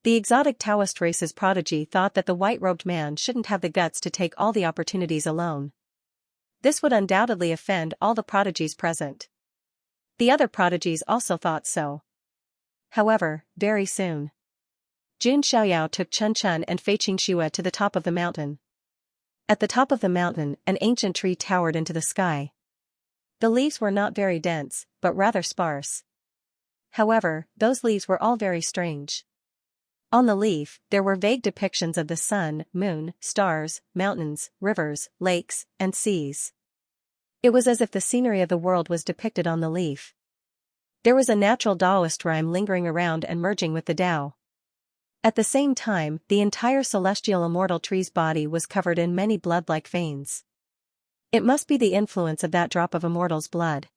The exotic Taoist race's prodigy thought that the white-robed man shouldn't have the guts to take all the opportunities alone. This would undoubtedly offend all the prodigies present. The other prodigies also thought so. However, very soon, Jun Xiaoyao took Chun Chun and Fei Xianxia to the top of the mountain. At the top of the mountain, an ancient tree towered into the sky. The leaves were not very dense, but rather sparse. However, those leaves were all very strange. On the leaf, there were vague depictions of the sun, moon, stars, mountains, rivers, lakes, and seas. It was as if the scenery of the world was depicted on the leaf. There was a natural Taoist rhyme lingering around and merging with the Tao. At the same time, the entire celestial immortal tree's body was covered in many blood-like veins. It must be the influence of that drop of immortal's blood.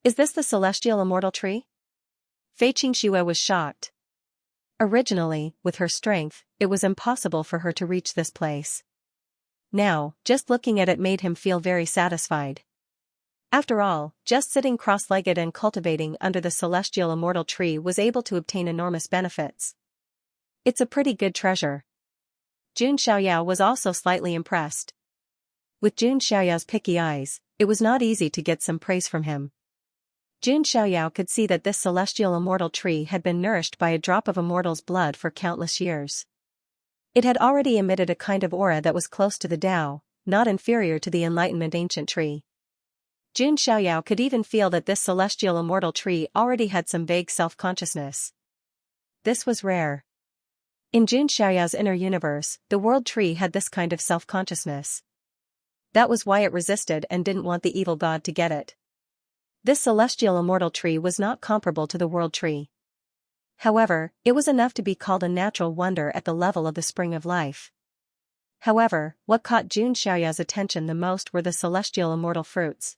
Is this the celestial immortal tree? Fei Xianxia was shocked. Originally, with her strength, it was impossible for her to reach this place. Now, just looking at it made him feel very satisfied. After all, just sitting cross-legged and cultivating under the celestial immortal tree was able to obtain enormous benefits. It's a pretty good treasure. Jun Xiaoyao was also slightly impressed. With Jun Xiaoyao's picky eyes, it was not easy to get some praise from him. Jun Xiaoyao could see that this celestial immortal tree had been nourished by a drop of immortal's blood for countless years. It had already emitted a kind of aura that was close to the Tao, not inferior to the Enlightenment ancient tree. Jun Xiaoyao could even feel that this celestial immortal tree already had some vague self-consciousness. This was rare. In Jun Xiaoyao's inner universe, the world tree had this kind of self-consciousness. That was why it resisted and didn't want the evil god to get it. This celestial immortal tree was not comparable to the world tree. However, it was enough to be called a natural wonder at the level of the spring of life. However, what caught Jun Xiaoyao's attention the most were the celestial immortal fruits.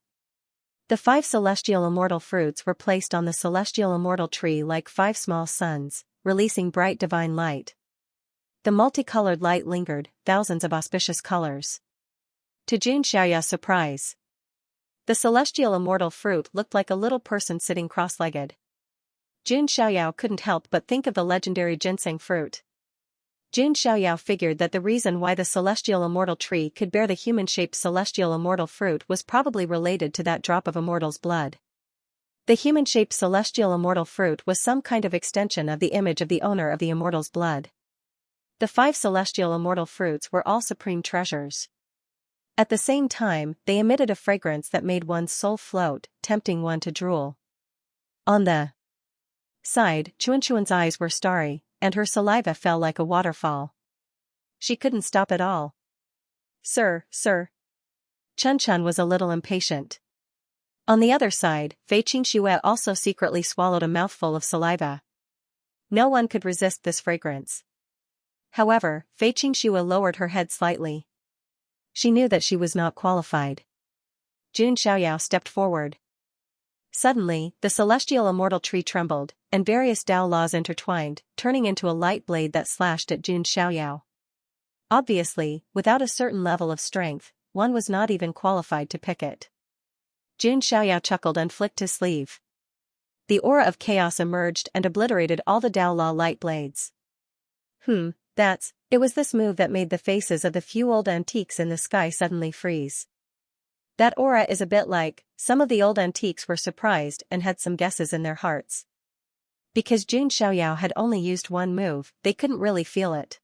The 5 celestial immortal fruits were placed on the celestial immortal tree like 5 small suns, releasing bright divine light. The multicolored light lingered, thousands of auspicious colors. To Jun Xiaoyao's surprise, the celestial immortal fruit looked like a little person sitting cross-legged. Jun Xiaoyao couldn't help but think of the legendary ginseng fruit. Jun Xiaoyao figured that the reason why the celestial immortal tree could bear the human-shaped celestial immortal fruit was probably related to that drop of immortal's blood. The human-shaped celestial immortal fruit was some kind of extension of the image of the owner of the immortal's blood. The 5 celestial immortal fruits were all supreme treasures. At the same time, they emitted a fragrance that made one's soul float, tempting one to drool. On the side, Chuanchuan's eyes were starry, and her saliva fell like a waterfall. She couldn't stop at all. Sir. Chun was a little impatient. On the other side, Fei Qingxue also secretly swallowed a mouthful of saliva. No one could resist this fragrance. However, Fei Qingxue lowered her head slightly. She knew that she was not qualified. Jun Xiaoyao stepped forward. Suddenly, the celestial immortal tree trembled, and various Tao laws intertwined, turning into a light blade that slashed at Jun Xiaoyao. Obviously, without a certain level of strength, one was not even qualified to pick it. Jun Xiaoyao chuckled and flicked his sleeve. The aura of chaos emerged and obliterated all the Tao law light blades. It was this move that made the faces of the few old antiques in the sky suddenly freeze. That aura is a bit like, some of the old antiques were surprised and had some guesses in their hearts. Because Jun Xiaoyao had only used one move, they couldn't really feel it.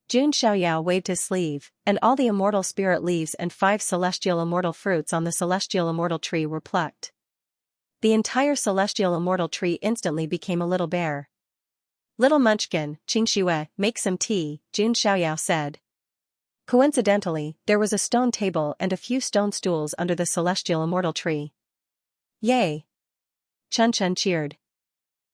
Jun Xiaoyao waved his sleeve, and all the immortal spirit leaves and 5 celestial immortal fruits on the celestial immortal tree were plucked. The entire celestial immortal tree instantly became a little bear. Little Munchkin, Qingxue, make some tea, Jun Xiaoyao said. Coincidentally, there was a stone table and a few stone stools under the celestial immortal tree. Yay! Chun cheered.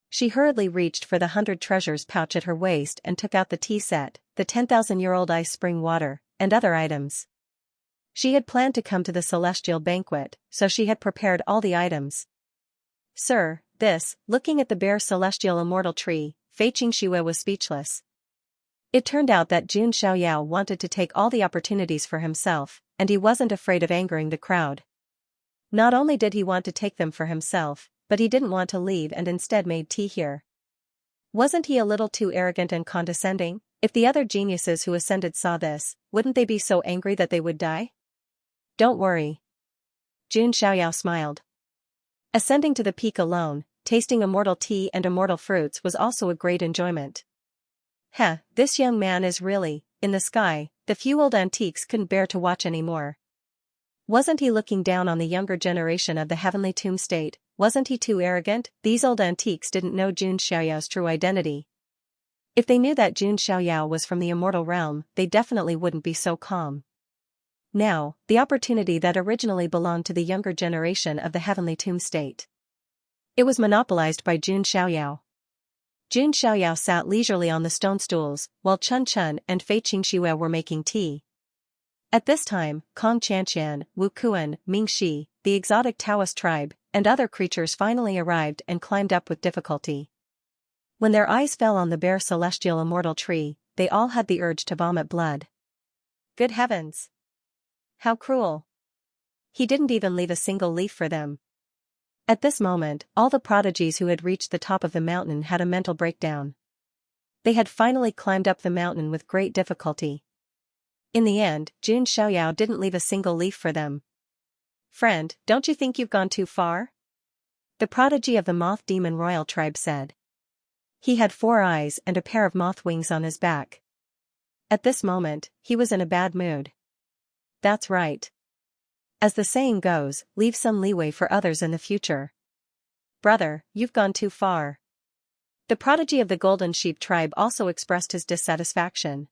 She hurriedly reached for the 100 treasures pouch at her waist and took out the tea set, the 10,000-year-old ice spring water, and other items. She had planned to come to the celestial banquet, so she had prepared all the items. Sir, looking at the bare celestial immortal tree, Fei Qingxue was speechless. It turned out that Jun Xiaoyao wanted to take all the opportunities for himself, and he wasn't afraid of angering the crowd. Not only did he want to take them for himself, but he didn't want to leave and instead made tea here. Wasn't he a little too arrogant and condescending? If the other geniuses who ascended saw this, wouldn't they be so angry that they would die? Don't worry. Jun Xiaoyao smiled. Ascending to the peak alone, tasting immortal tea and immortal fruits was also a great enjoyment. This young man is really, in the sky, the few old antiques couldn't bear to watch anymore. Wasn't he looking down on the younger generation of the heavenly tomb state? Wasn't he too arrogant? These old antiques didn't know Jun Xiaoyao's true identity. If they knew that Jun Xiaoyao was from the immortal realm, they definitely wouldn't be so calm. Now, the opportunity that originally belonged to the younger generation of the heavenly tomb state. It was monopolized by Jun Xiaoyao. Jun Xiaoyao sat leisurely on the stone stools, while Chun and Fei Qingxue were making tea. At this time, Kong Qianxian, Wu Kuan, Ming Shi, the exotic Taoist tribe, and other creatures finally arrived and climbed up with difficulty. When their eyes fell on the bare celestial immortal tree, they all had the urge to vomit blood. Good heavens! How cruel! He didn't even leave a single leaf for them. At this moment, all the prodigies who had reached the top of the mountain had a mental breakdown. They had finally climbed up the mountain with great difficulty. In the end, Jun Xiaoyao didn't leave a single leaf for them. Friend, don't you think you've gone too far? The prodigy of the moth demon royal tribe said. He had 4 eyes and a pair of moth wings on his back. At this moment, he was in a bad mood. That's right. As the saying goes, leave some leeway for others in the future. Brother, you've gone too far. The prodigy of the golden sheep tribe also expressed his dissatisfaction.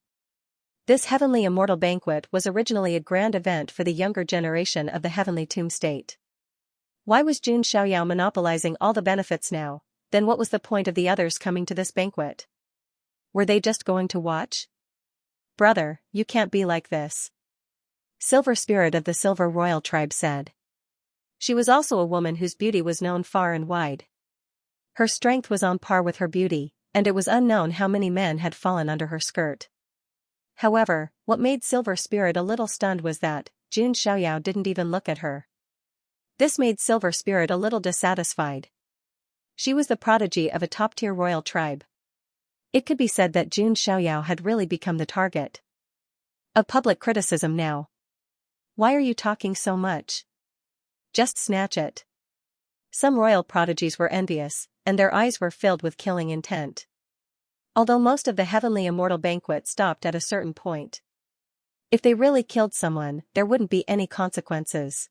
This heavenly immortal banquet was originally a grand event for the younger generation of the heavenly tomb state. Why was Xianxia monopolizing all the benefits now? Then what was the point of the others coming to this banquet? Were they just going to watch? Brother, you can't be like this. Silver Spirit of the Silver Royal Tribe said. She was also a woman whose beauty was known far and wide. Her strength was on par with her beauty, and it was unknown how many men had fallen under her skirt. However, what made Silver Spirit a little stunned was that Xianxia didn't even look at her. This made Silver Spirit a little dissatisfied. She was the prodigy of a top-tier royal tribe. It could be said that Xianxia had really become the target of public criticism now. Why are you talking so much? Just snatch it. Some royal prodigies were envious, and their eyes were filled with killing intent. Although most of the heavenly immortal banquet stopped at a certain point. If they really killed someone, there wouldn't be any consequences.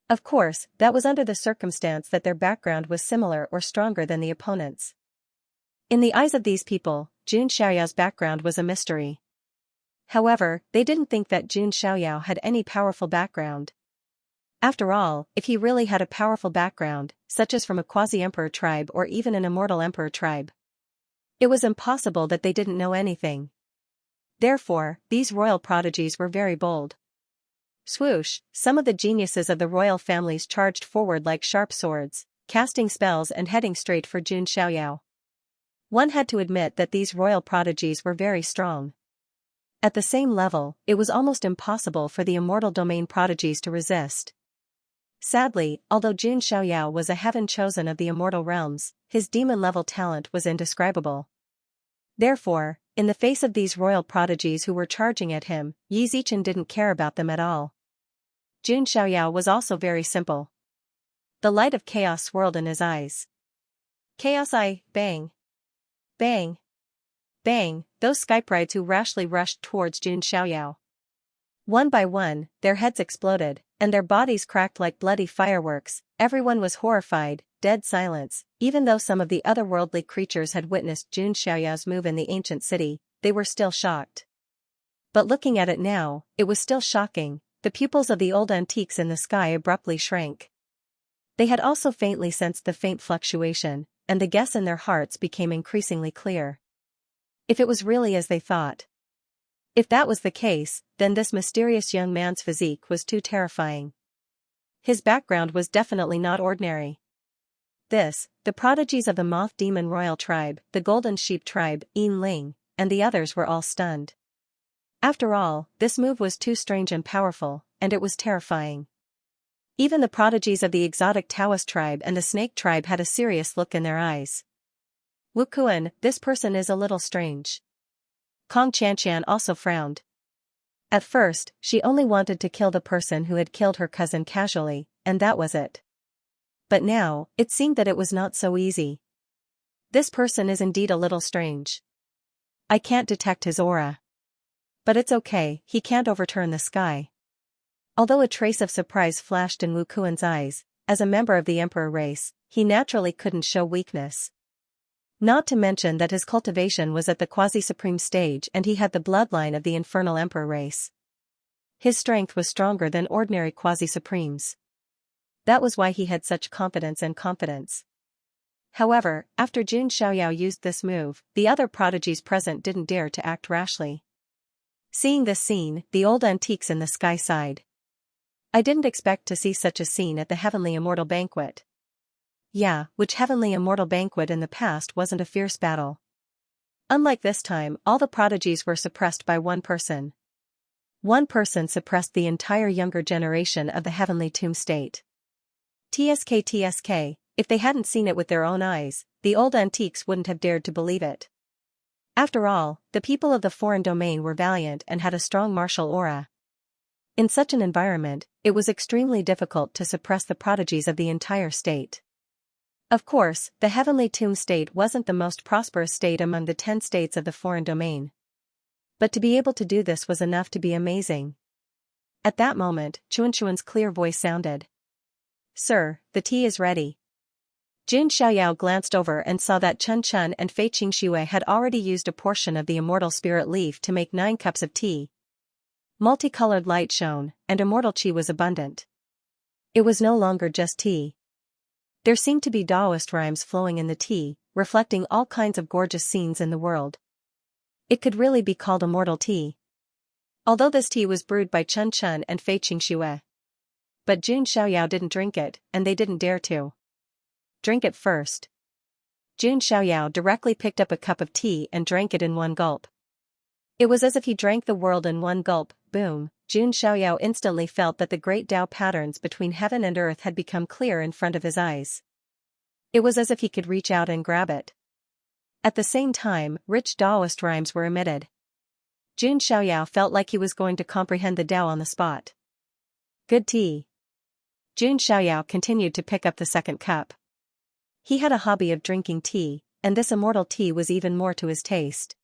Of course, that was under the circumstance that their background was similar or stronger than the opponents. In the eyes of these people, Xianxia's background was a mystery. However, they didn't think that Xianxia had any powerful background. After all, if he really had a powerful background, such as from a quasi-emperor tribe or even an immortal emperor tribe, it was impossible that they didn't know anything. Therefore, these royal prodigies were very bold. Swoosh, some of the geniuses of the royal families charged forward like sharp swords, casting spells and heading straight for Xianxia. One had to admit that these royal prodigies were very strong. At the same level, it was almost impossible for the immortal domain prodigies to resist. Sadly, although Xianxia was a heaven chosen of the immortal realms, his demon-level talent was indescribable. Therefore, in the face of these royal prodigies who were charging at him, Yi Zichen didn't care about them at all. Xianxia was also very simple. The light of chaos swirled in his eyes. Chaos eye, bang. Bang. Bang, those skyprides who rashly rushed towards Xianxia. One by one, their heads exploded, and their bodies cracked like bloody fireworks. Everyone was horrified, dead silence. Even though some of the otherworldly creatures had witnessed Xianxia's move in the ancient city, they were still shocked. But looking at it now, it was still shocking. The pupils of the old antiques in the sky abruptly shrank. They had also faintly sensed the faint fluctuation, and the guess in their hearts became increasingly clear. If it was really as they thought. If that was the case, then this mysterious young man's physique was too terrifying. His background was definitely not ordinary. The prodigies of the moth demon royal tribe, the golden sheep tribe, Yin Ling, and the others were all stunned. After all, this move was too strange and powerful, and it was terrifying. Even the prodigies of the exotic Taoist tribe and the snake tribe had a serious look in their eyes. Wu Kuan, this person is a little strange. Kong Qianshan also frowned. At first, she only wanted to kill the person who had killed her cousin casually, and that was it. But now, it seemed that it was not so easy. This person is indeed a little strange. I can't detect his aura. But it's okay, he can't overturn the sky. Although a trace of surprise flashed in Wu Kuan's eyes, as a member of the emperor race, he naturally couldn't show weakness. Not to mention that his cultivation was at the quasi-supreme stage and he had the bloodline of the infernal emperor race. His strength was stronger than ordinary quasi-supremes. That was why he had such confidence and confidence. However, after Xianxia used this move, the other prodigies present didn't dare to act rashly. Seeing this scene, the old antiques in the sky sighed. I didn't expect to see such a scene at the heavenly immortal banquet. Yeah, which heavenly immortal banquet in the past wasn't a fierce battle. Unlike this time, all the prodigies were suppressed by one person. One person suppressed the entire younger generation of the heavenly tomb state. TSK, if they hadn't seen it with their own eyes, the old antiques wouldn't have dared to believe it. After all, the people of the foreign domain were valiant and had a strong martial aura. In such an environment, it was extremely difficult to suppress the prodigies of the entire state. Of course, the heavenly tomb state wasn't the most prosperous state among the 10 states of the foreign domain. But to be able to do this was enough to be amazing. At that moment, Xianxia's clear voice sounded. "Sir, the tea is ready." Jun Xiaoyao glanced over and saw that Chun Chun and Fei Qingxue had already used a portion of the immortal spirit leaf to make 9 cups of tea. Multicolored light shone, and immortal qi was abundant. It was no longer just tea. There seemed to be Taoist rhymes flowing in the tea, reflecting all kinds of gorgeous scenes in the world. It could really be called immortal tea. Although this tea was brewed by Chun Chun and Fei Qingxue. But Jun Xiaoyao didn't drink it, and they didn't dare to. "Drink it first." Jun Xiaoyao directly picked up a cup of tea and drank it in one gulp. It was as if he drank the world in one gulp. Boom! Jun Xiaoyao instantly felt that the great Tao patterns between heaven and earth had become clear in front of his eyes. It was as if he could reach out and grab it. At the same time, rich Taoist rhymes were emitted. Jun Xiaoyao felt like he was going to comprehend the Tao on the spot. Good tea. Jun Xiaoyao continued to pick up the second cup. He had a hobby of drinking tea, and this immortal tea was even more to his taste.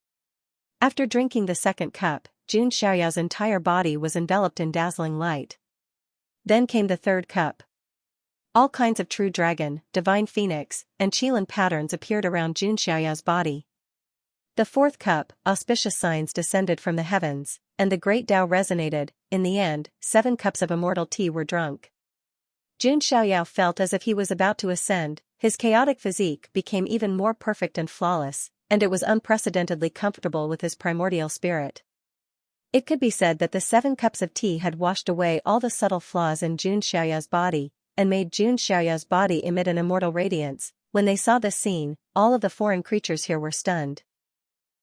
After drinking the second cup, Jun Xiaoyao's entire body was enveloped in dazzling light. Then came the third cup. All kinds of true dragon, divine phoenix, and Qilin patterns appeared around Jun Xiaoyao's body. The fourth cup, auspicious signs descended from the heavens, and the great Tao resonated. In the end, 7 cups of immortal tea were drunk. Jun Xiaoyao felt as if he was about to ascend. His chaotic physique became even more perfect and flawless, and it was unprecedentedly comfortable with his primordial spirit. It could be said that the 7 cups of tea had washed away all the subtle flaws in Jun Xiaoyao's body, and made Jun Xiaoyao's body emit an immortal radiance. When they saw this scene, all of the foreign creatures here were stunned.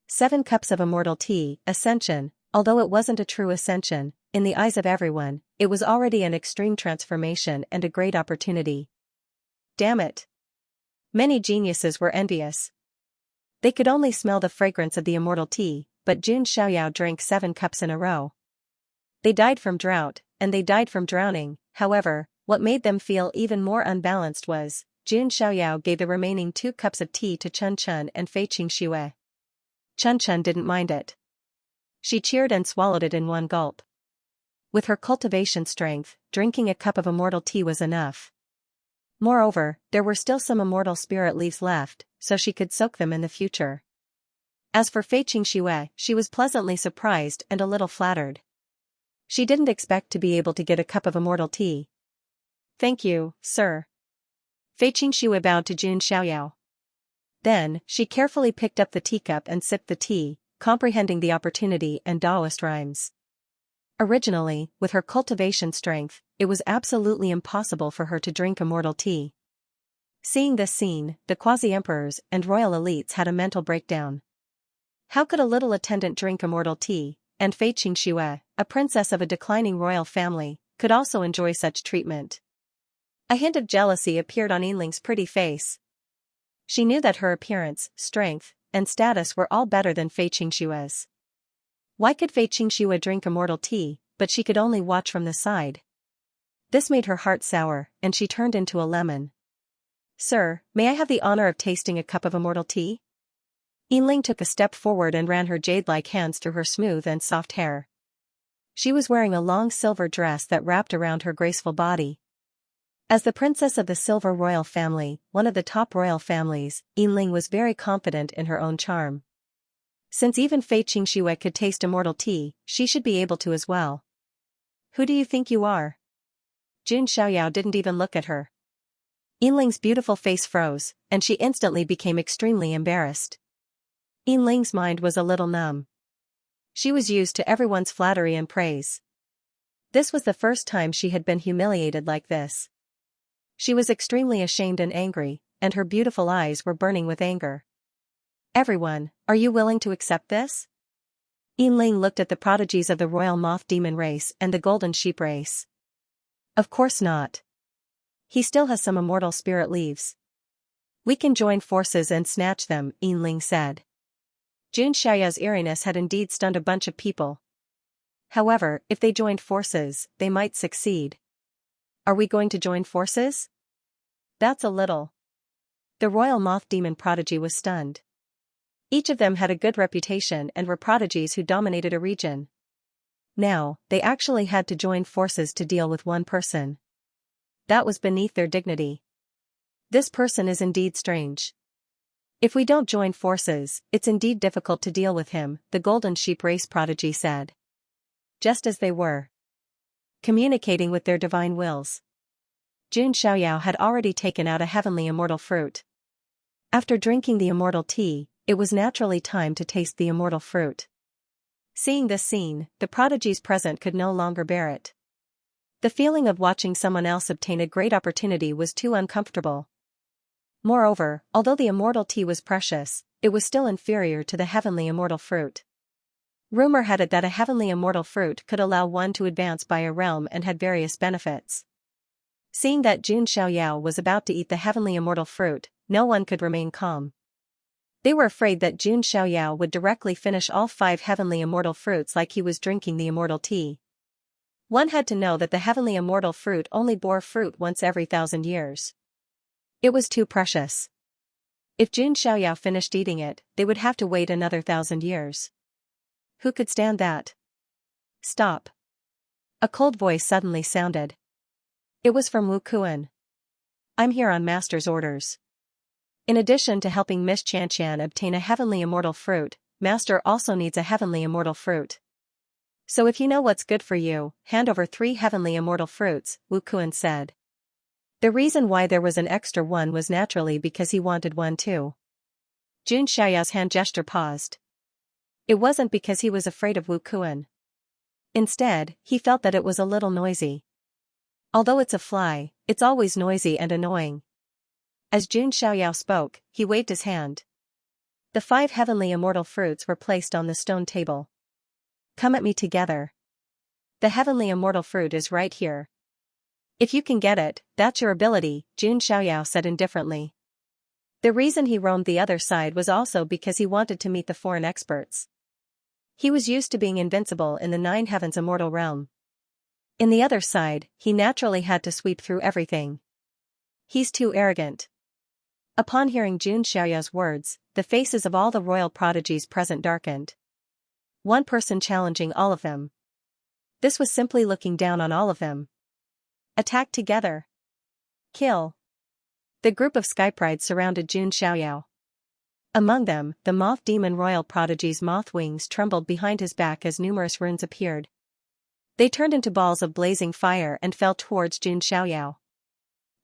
7 cups of immortal tea, ascension. Although it wasn't a true ascension, in the eyes of everyone, it was already an extreme transformation and a great opportunity. Damn it! Many geniuses were envious. They could only smell the fragrance of the immortal tea, but Jun Xiaoyao drank 7 cups in a row. They died from drought, and they died from drowning. However, what made them feel even more unbalanced was, Jun Xiaoyao gave the remaining 2 cups of tea to Chun Chun and Fei Qingxue. Chun Chun didn't mind it. She cheered and swallowed it in one gulp. With her cultivation strength, drinking a cup of immortal tea was enough. Moreover, there were still some immortal spirit leaves left, so she could soak them in the future. As for Fei Qingxue, she was pleasantly surprised and a little flattered. She didn't expect to be able to get a cup of immortal tea. "Thank you, sir." Fei Qingxue bowed to Jun Xiaoyao. Then, she carefully picked up the teacup and sipped the tea, comprehending the opportunity and Taoist rhymes. Originally, with her cultivation strength, it was absolutely impossible for her to drink immortal tea. Seeing this scene, the quasi-emperors and royal elites had a mental breakdown. How could a little attendant drink immortal tea, and Fei Qingxue, a princess of a declining royal family, could also enjoy such treatment? A hint of jealousy appeared on Yinling's pretty face. She knew that her appearance, strength, and status were all better than Fei Qingxue's. Why could Fei Qingxue drink immortal tea, but she could only watch from the side? This made her heart sour, and she turned into a lemon. "Sir, may I have the honor of tasting a cup of immortal tea?" Yinling took a step forward and ran her jade-like hands through her smooth and soft hair. She was wearing a long silver dress that wrapped around her graceful body. As the princess of the Silver Royal family, one of the top royal families, Yinling was very confident in her own charm. Since even Fei Qingxue could taste immortal tea, she should be able to as well. "Who do you think you are?" Jun Xiaoyao didn't even look at her. Yinling's beautiful face froze, and she instantly became extremely embarrassed. Yinling's mind was a little numb. She was used to everyone's flattery and praise. This was the first time she had been humiliated like this. She was extremely ashamed and angry, and her beautiful eyes were burning with anger. "Everyone, are you willing to accept this?" Yinling looked at the prodigies of the royal moth demon race and the golden sheep race. "Of course not. He still has some immortal spirit leaves. We can join forces and snatch them," Yinling said. Jun Xiaoyao's eeriness had indeed stunned a bunch of people. However, if they joined forces, they might succeed. "Are we going to join forces?" "That's a little The royal moth demon prodigy was stunned. Each of them had a good reputation and were prodigies who dominated a region. Now, they actually had to join forces to deal with one person. That was beneath their dignity. This person is indeed strange. If we don't join forces, it's indeed difficult to deal with him, the golden sheep race prodigy said. Just as they were communicating with their divine wills, Xianxia had already taken out a heavenly immortal fruit. After drinking the immortal tea, it was naturally time to taste the immortal fruit. Seeing this scene, the prodigies present could no longer bear it. The feeling of watching someone else obtain a great opportunity was too uncomfortable. Moreover, although the immortal tea was precious, it was still inferior to the heavenly immortal fruit. Rumor had it that a heavenly immortal fruit could allow one to advance by a realm and had various benefits. Seeing that Xianxia was about to eat the heavenly immortal fruit, no one could remain calm. They were afraid that Xianxia would directly finish all 5 heavenly immortal fruits like he was drinking the immortal tea. One had to know that the heavenly immortal fruit only bore fruit once every 1,000 years. It was too precious. If Xianxia finished eating it, they would have to wait another 1,000 years. Who could stand that? Stop. A cold voice suddenly sounded. It was from Wu Kuan. I'm here on Master's orders. In addition to helping Miss Xianxia obtain a heavenly immortal fruit, Master also needs a heavenly immortal fruit. So if you know what's good for you, hand over 3 heavenly immortal fruits, Wu Kuan said. The reason why there was an extra one was naturally because he wanted one too. Xianxia's hand gesture paused. It wasn't because he was afraid of Wu Kuan. Instead, he felt that it was a little noisy. Although it's a fly, it's always noisy and annoying. As Xianxia spoke, he waved his hand. The 5 heavenly immortal fruits were placed on the stone table. Come at me together. The heavenly immortal fruit is right here. If you can get it, that's your ability, Xianxia said indifferently. The reason he roamed the other side was also because he wanted to meet the foreign experts. He was used to being invincible in the 9 heavens immortal realm. In the other side, he naturally had to sweep through everything. He's too arrogant. Upon hearing Xianxia's words, the faces of all the royal prodigies present darkened. One person challenging all of them. This was simply looking down on all of them. Attack together. Kill. The group of skyprides surrounded Xianxia. Among them, the moth demon royal prodigy's moth wings trembled behind his back as numerous runes appeared. They turned into balls of blazing fire and fell towards Xianxia.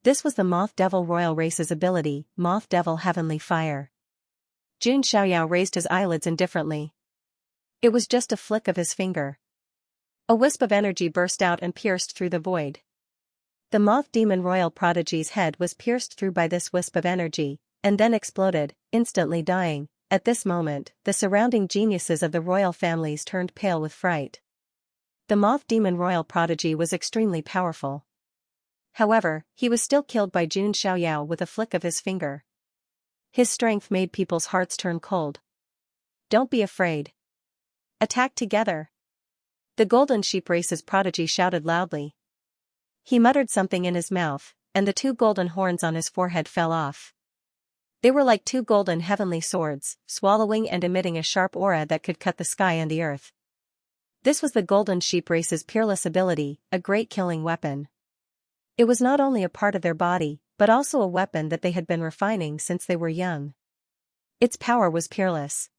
This was the Moth Devil Royal Race's ability, Moth Devil Heavenly Fire. Xianxia raised his eyelids indifferently. It was just a flick of his finger. A wisp of energy burst out and pierced through the void. The Moth Demon Royal Prodigy's head was pierced through by this wisp of energy, and then exploded, instantly dying. At this moment, the surrounding geniuses of the royal families turned pale with fright. The Moth Demon Royal Prodigy was extremely powerful. However, he was still killed by Xianxia with a flick of his finger. His strength made people's hearts turn cold. Don't be afraid. Attack together. The Golden Sheep Race's prodigy shouted loudly. He muttered something in his mouth, and the 2 golden horns on his forehead fell off. They were like 2 golden heavenly swords, swallowing and emitting a sharp aura that could cut the sky and the earth. This was the Golden Sheep Race's peerless ability, a great killing weapon. It was not only a part of their body, but also a weapon that they had been refining since they were young. Its power was peerless.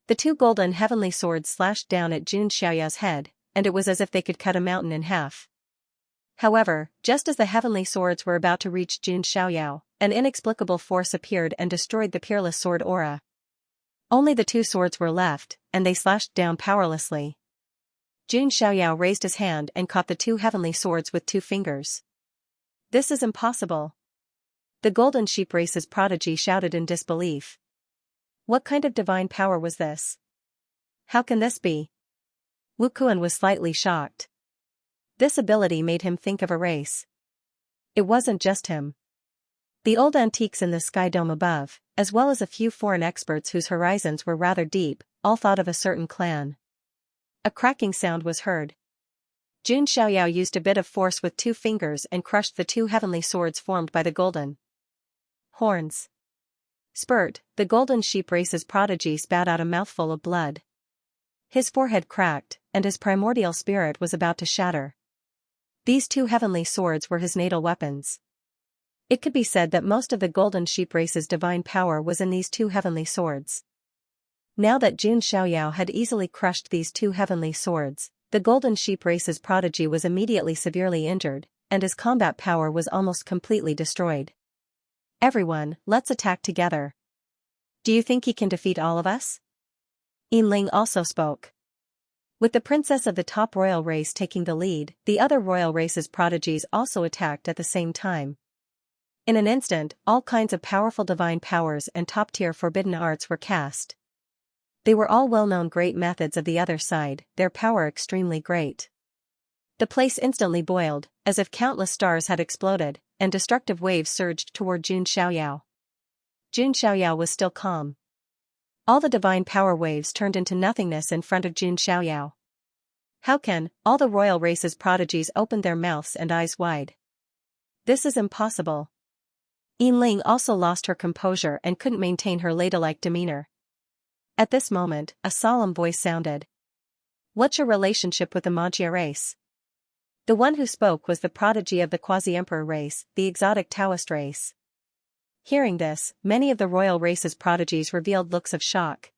The 2 golden heavenly swords slashed down at Xianxia's head, and it was as if they could cut a mountain in half. However, just as the heavenly swords were about to reach Xianxia, an inexplicable force appeared and destroyed the peerless sword aura. Only the 2 swords were left, and they slashed down powerlessly. Xianxia raised his hand and caught the 2 heavenly swords with 2 fingers. This is impossible. The Golden Sheep Race's prodigy shouted in disbelief. What kind of divine power was this? How can this be? Wu Kuan was slightly shocked. This ability made him think of a race. It wasn't just him. The old antiques in the sky dome above, as well as a few foreign experts whose horizons were rather deep, all thought of a certain clan. A cracking sound was heard. Xianxia used a bit of force with 2 fingers and crushed the 2 heavenly swords formed by the golden horns. Spurt, the golden sheep race's prodigy, spat out a mouthful of blood. His forehead cracked, and his primordial spirit was about to shatter. These two heavenly swords were his natal weapons. It could be said that most of the golden sheep race's divine power was in these two heavenly swords. Now that Jun Xiaoyao had easily crushed these two heavenly swords, the golden sheep race's prodigy was immediately severely injured, and his combat power was almost completely destroyed. Everyone, let's attack together. Do you think he can defeat all of us? Yinling also spoke. With the princess of the top royal race taking the lead, the other royal race's prodigies also attacked at the same time. In an instant, all kinds of powerful divine powers and top-tier forbidden arts were cast. They were all well-known great methods of the other side, their power extremely great. The place instantly boiled, as if countless stars had exploded, and destructive waves surged toward Jun Xiaoyao. Jun Xiaoyao was still calm. All the divine power waves turned into nothingness in front of Jun Xiaoyao. How can all the royal race's prodigies opened their mouths and eyes wide? This is impossible. Yinling also lost her composure and couldn't maintain her ladylike demeanor. At this moment, a solemn voice sounded. What's your relationship with the Magia race? The one who spoke was the prodigy of the quasi-emperor race, the exotic Taoist race. Hearing this, many of the royal race's prodigies revealed looks of shock.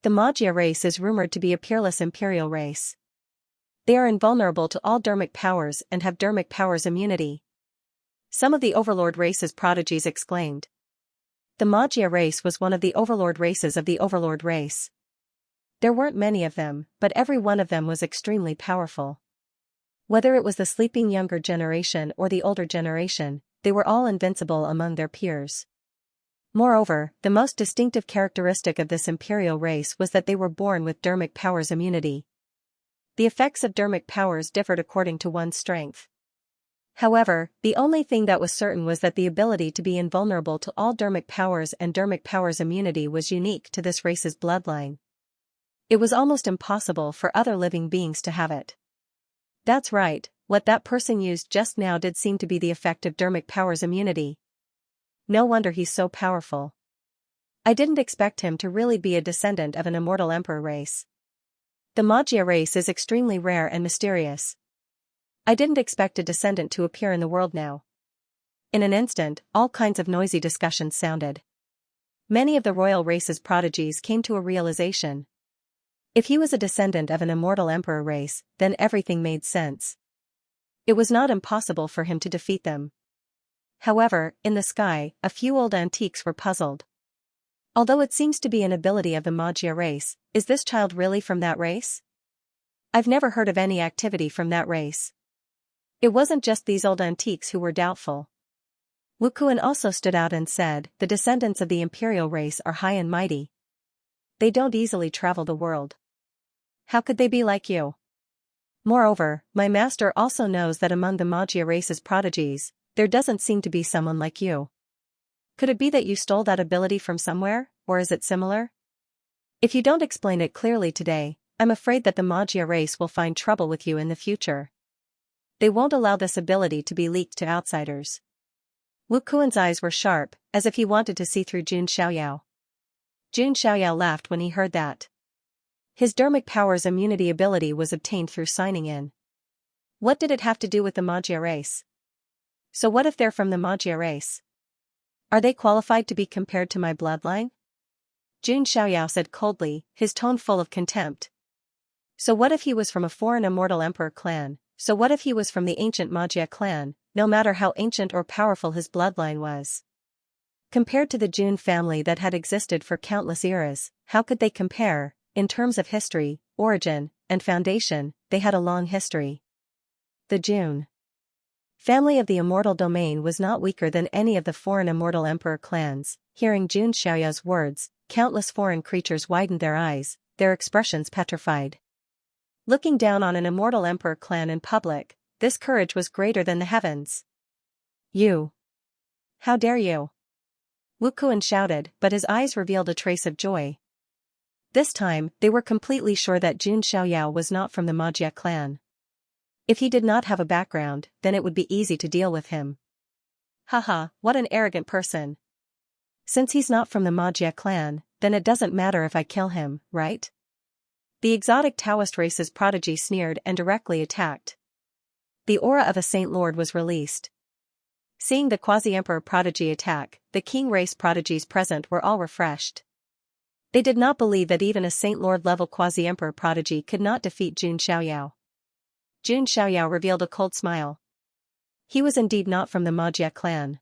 The Magia race is rumored to be a peerless imperial race. They are invulnerable to all dermic powers and have dermic powers immunity. Some of the overlord race's prodigies exclaimed. The Magia race was one of the overlord races of the overlord race. There weren't many of them, but every one of them was extremely powerful. Whether it was the sleeping younger generation or the older generation, they were all invincible among their peers. Moreover, the most distinctive characteristic of this imperial race was that they were born with dermic powers immunity. The effects of dermic powers differed according to one's strength. However, the only thing that was certain was that the ability to be invulnerable to all dermic powers and dermic powers immunity was unique to this race's bloodline. It was almost impossible for other living beings to have it. That's right, what that person used just now did seem to be the effect of dermic powers immunity. No wonder he's so powerful. I didn't expect him to really be a descendant of an immortal emperor race. The Magia race is extremely rare and mysterious. I didn't expect a descendant to appear in the world now. In an instant, all kinds of noisy discussions sounded. Many of the royal race's prodigies came to a realization. If he was a descendant of an immortal emperor race, then everything made sense. It was not impossible for him to defeat them. However, in the sky, a few old antiques were puzzled. Although it seems to be an ability of the Magia race, is this child really from that race? I've never heard of any activity from that race. It wasn't just these old antiques who were doubtful. Wu Kuan also stood out and said, the descendants of the imperial race are high and mighty. They don't easily travel the world. How could they be like you? Moreover, my master also knows that among the Magia race's prodigies, there doesn't seem to be someone like you. Could it be that you stole that ability from somewhere, or is it similar? If you don't explain it clearly today, I'm afraid that the Magia race will find trouble with you in the future. They won't allow this ability to be leaked to outsiders. Wu Kuan's eyes were sharp, as if he wanted to see through Jun Xiaoyao. Jun Xiaoyao laughed when he heard that. His dermic powers immunity ability was obtained through signing in. What did it have to do with the Magia race? So what if they're from the Magia race? Are they qualified to be compared to my bloodline? Jun Xiaoyao said coldly, his tone full of contempt. So what if he was from a foreign immortal emperor clan? So what if he was from the ancient Magia clan, no matter how ancient or powerful his bloodline was? Compared to the Jun family that had existed for countless eras, how could they compare? In terms of history, origin, and foundation, they had a long history. The Jun family of the immortal domain was not weaker than any of the foreign immortal emperor clans. Hearing Jun Xiaoyao's words, countless foreign creatures widened their eyes, their expressions petrified. Looking down on an immortal emperor clan in public, this courage was greater than the heavens. You! How dare you! Wu Kuan shouted, but his eyes revealed a trace of joy. This time, they were completely sure that Jun Xiaoyao was not from the Magia clan. If he did not have a background, then it would be easy to deal with him. Haha, what an arrogant person. Since he's not from the Magia clan, then it doesn't matter if I kill him, right? The exotic Taoist race's prodigy sneered and directly attacked. The aura of a Saint Lord was released. Seeing the quasi-emperor prodigy attack, the king race prodigies present were all refreshed. They did not believe that even a Saint Lord level quasi-emperor prodigy could not defeat Jun Xiaoyao. Jun Xiaoyao revealed a cold smile. He was indeed not from the Magia clan.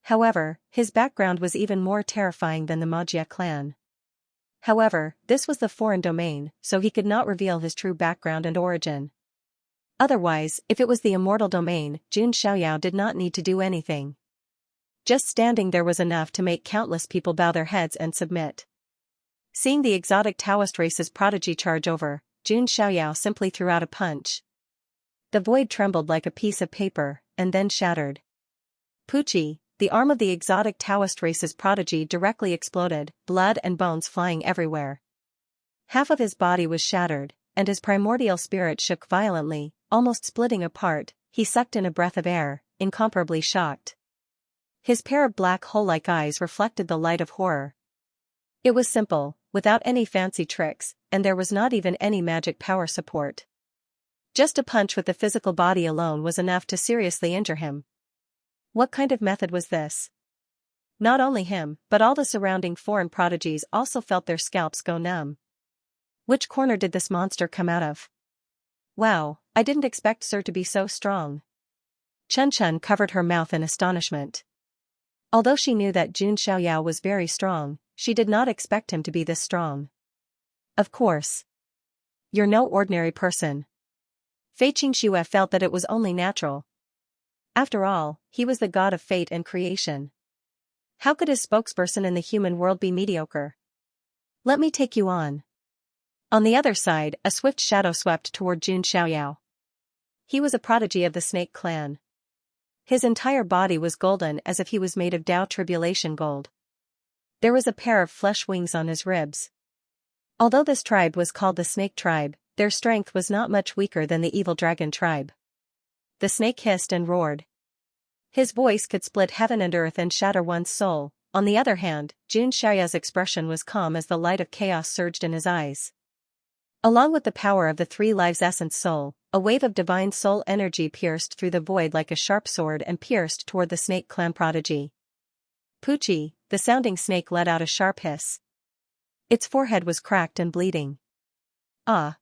However, his background was even more terrifying than the Magia clan. However, this was the foreign domain, so he could not reveal his true background and origin. Otherwise, if it was the immortal domain, Jun Xiaoyao did not need to do anything. Just standing there was enough to make countless people bow their heads and submit. Seeing the exotic Taoist race's prodigy charge over, Jun Xiaoyao simply threw out a punch. The void trembled like a piece of paper, and then shattered. Pucci, the arm of the exotic Taoist race's prodigy directly exploded, blood and bones flying everywhere. Half of his body was shattered, and his primordial spirit shook violently, almost splitting apart. He sucked in a breath of air, incomparably shocked. His pair of black hole-like eyes reflected the light of horror. It was simple, without any fancy tricks, and there was not even any magic power support. Just a punch with the physical body alone was enough to seriously injure him. What kind of method was this? Not only him, but all the surrounding foreign prodigies also felt their scalps go numb. Which corner did this monster come out of? Wow, I didn't expect Sir to be so strong. Chun covered her mouth in astonishment. Although she knew that Jun Xiaoyao was very strong, she did not expect him to be this strong. Of course. You're no ordinary person. Fei Qingxue felt that it was only natural. After all, he was the god of fate and creation. How could his spokesperson in the human world be mediocre? Let me take you on. On the other side, a swift shadow swept toward Jun Xiaoyao. He was a prodigy of the Snake clan. His entire body was golden as if he was made of Tao Tribulation gold. There was a pair of flesh wings on his ribs. Although this tribe was called the Snake tribe, their strength was not much weaker than the evil dragon tribe. The snake hissed and roared. His voice could split heaven and earth and shatter one's soul. On the other hand, Jun Xiaoyao's expression was calm as the light of chaos surged in his eyes. Along with the power of the three lives essence soul, a wave of divine soul energy pierced through the void like a sharp sword and pierced toward the snake clan prodigy. Pucci, the sounding snake, let out a sharp hiss. Its forehead was cracked and bleeding. Ah!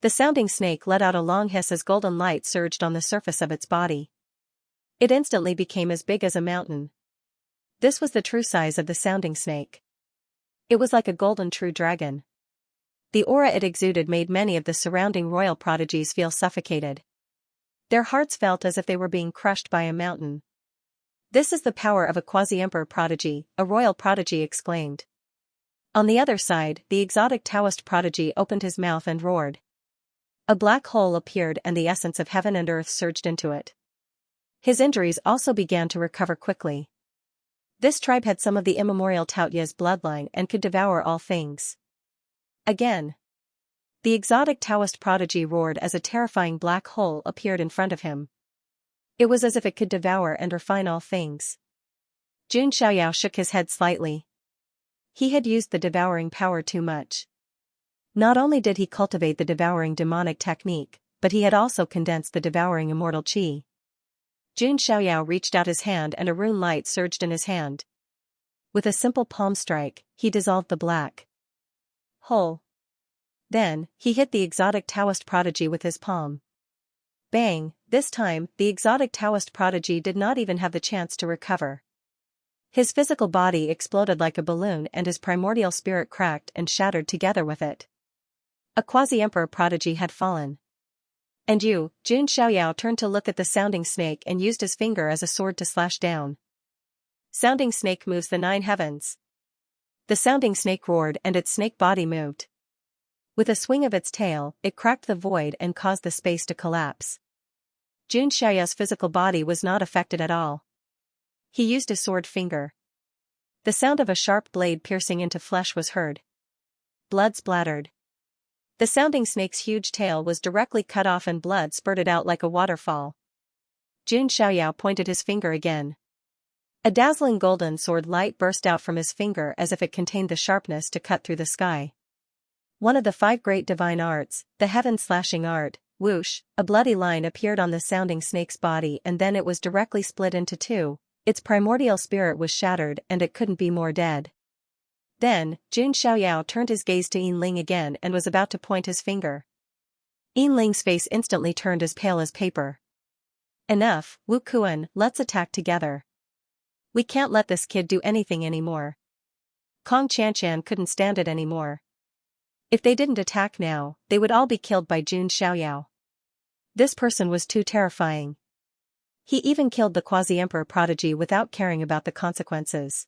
The sounding snake let out a long hiss as golden light surged on the surface of its body. It instantly became as big as a mountain. This was the true size of the sounding snake. It was like a golden true dragon. The aura it exuded made many of the surrounding royal prodigies feel suffocated. Their hearts felt as if they were being crushed by a mountain. This is the power of a quasi-emperor prodigy, a royal prodigy exclaimed. On the other side, the exotic Taoist prodigy opened his mouth and roared. A black hole appeared and the essence of heaven and earth surged into it. His injuries also began to recover quickly. This tribe had some of the immemorial Taotia's bloodline and could devour all things. Again. The exotic Taoist prodigy roared as a terrifying black hole appeared in front of him. It was as if it could devour and refine all things. Jun Xiaoyao shook his head slightly. He had used the devouring power too much. Not only did he cultivate the devouring demonic technique, but he had also condensed the devouring immortal qi. Jun Xiaoyao reached out his hand and a rune light surged in his hand. With a simple palm strike, he dissolved the black hole. Then, he hit the exotic Taoist prodigy with his palm. Bang! This time, the exotic Taoist prodigy did not even have the chance to recover. His physical body exploded like a balloon and his primordial spirit cracked and shattered together with it. A quasi-emperor prodigy had fallen. And you, Jun Xiaoyao turned to look at the sounding snake and used his finger as a sword to slash down. Sounding snake moves the 9 heavens. The sounding snake roared and its snake body moved. With a swing of its tail, it cracked the void and caused the space to collapse. Jun Xiaoyao's physical body was not affected at all. He used his sword finger. The sound of a sharp blade piercing into flesh was heard. Blood splattered. The sounding snake's huge tail was directly cut off and blood spurted out like a waterfall. Jun Xiaoyao pointed his finger again. A dazzling golden sword light burst out from his finger as if it contained the sharpness to cut through the sky. One of the 5 great divine arts, the heaven-slashing art, whoosh, a bloody line appeared on the sounding snake's body and then it was directly split into 2, its primordial spirit was shattered and it couldn't be more dead. Then, Jun Xiaoyao turned his gaze to Yin Ling again and was about to point his finger. Yin Ling's face instantly turned as pale as paper. Enough, Wu Kuan, let's attack together. We can't let this kid do anything anymore. Kong Qianshan couldn't stand it anymore. If they didn't attack now, they would all be killed by Jun Xiaoyao. This person was too terrifying. He even killed the quasi-emperor prodigy without caring about the consequences.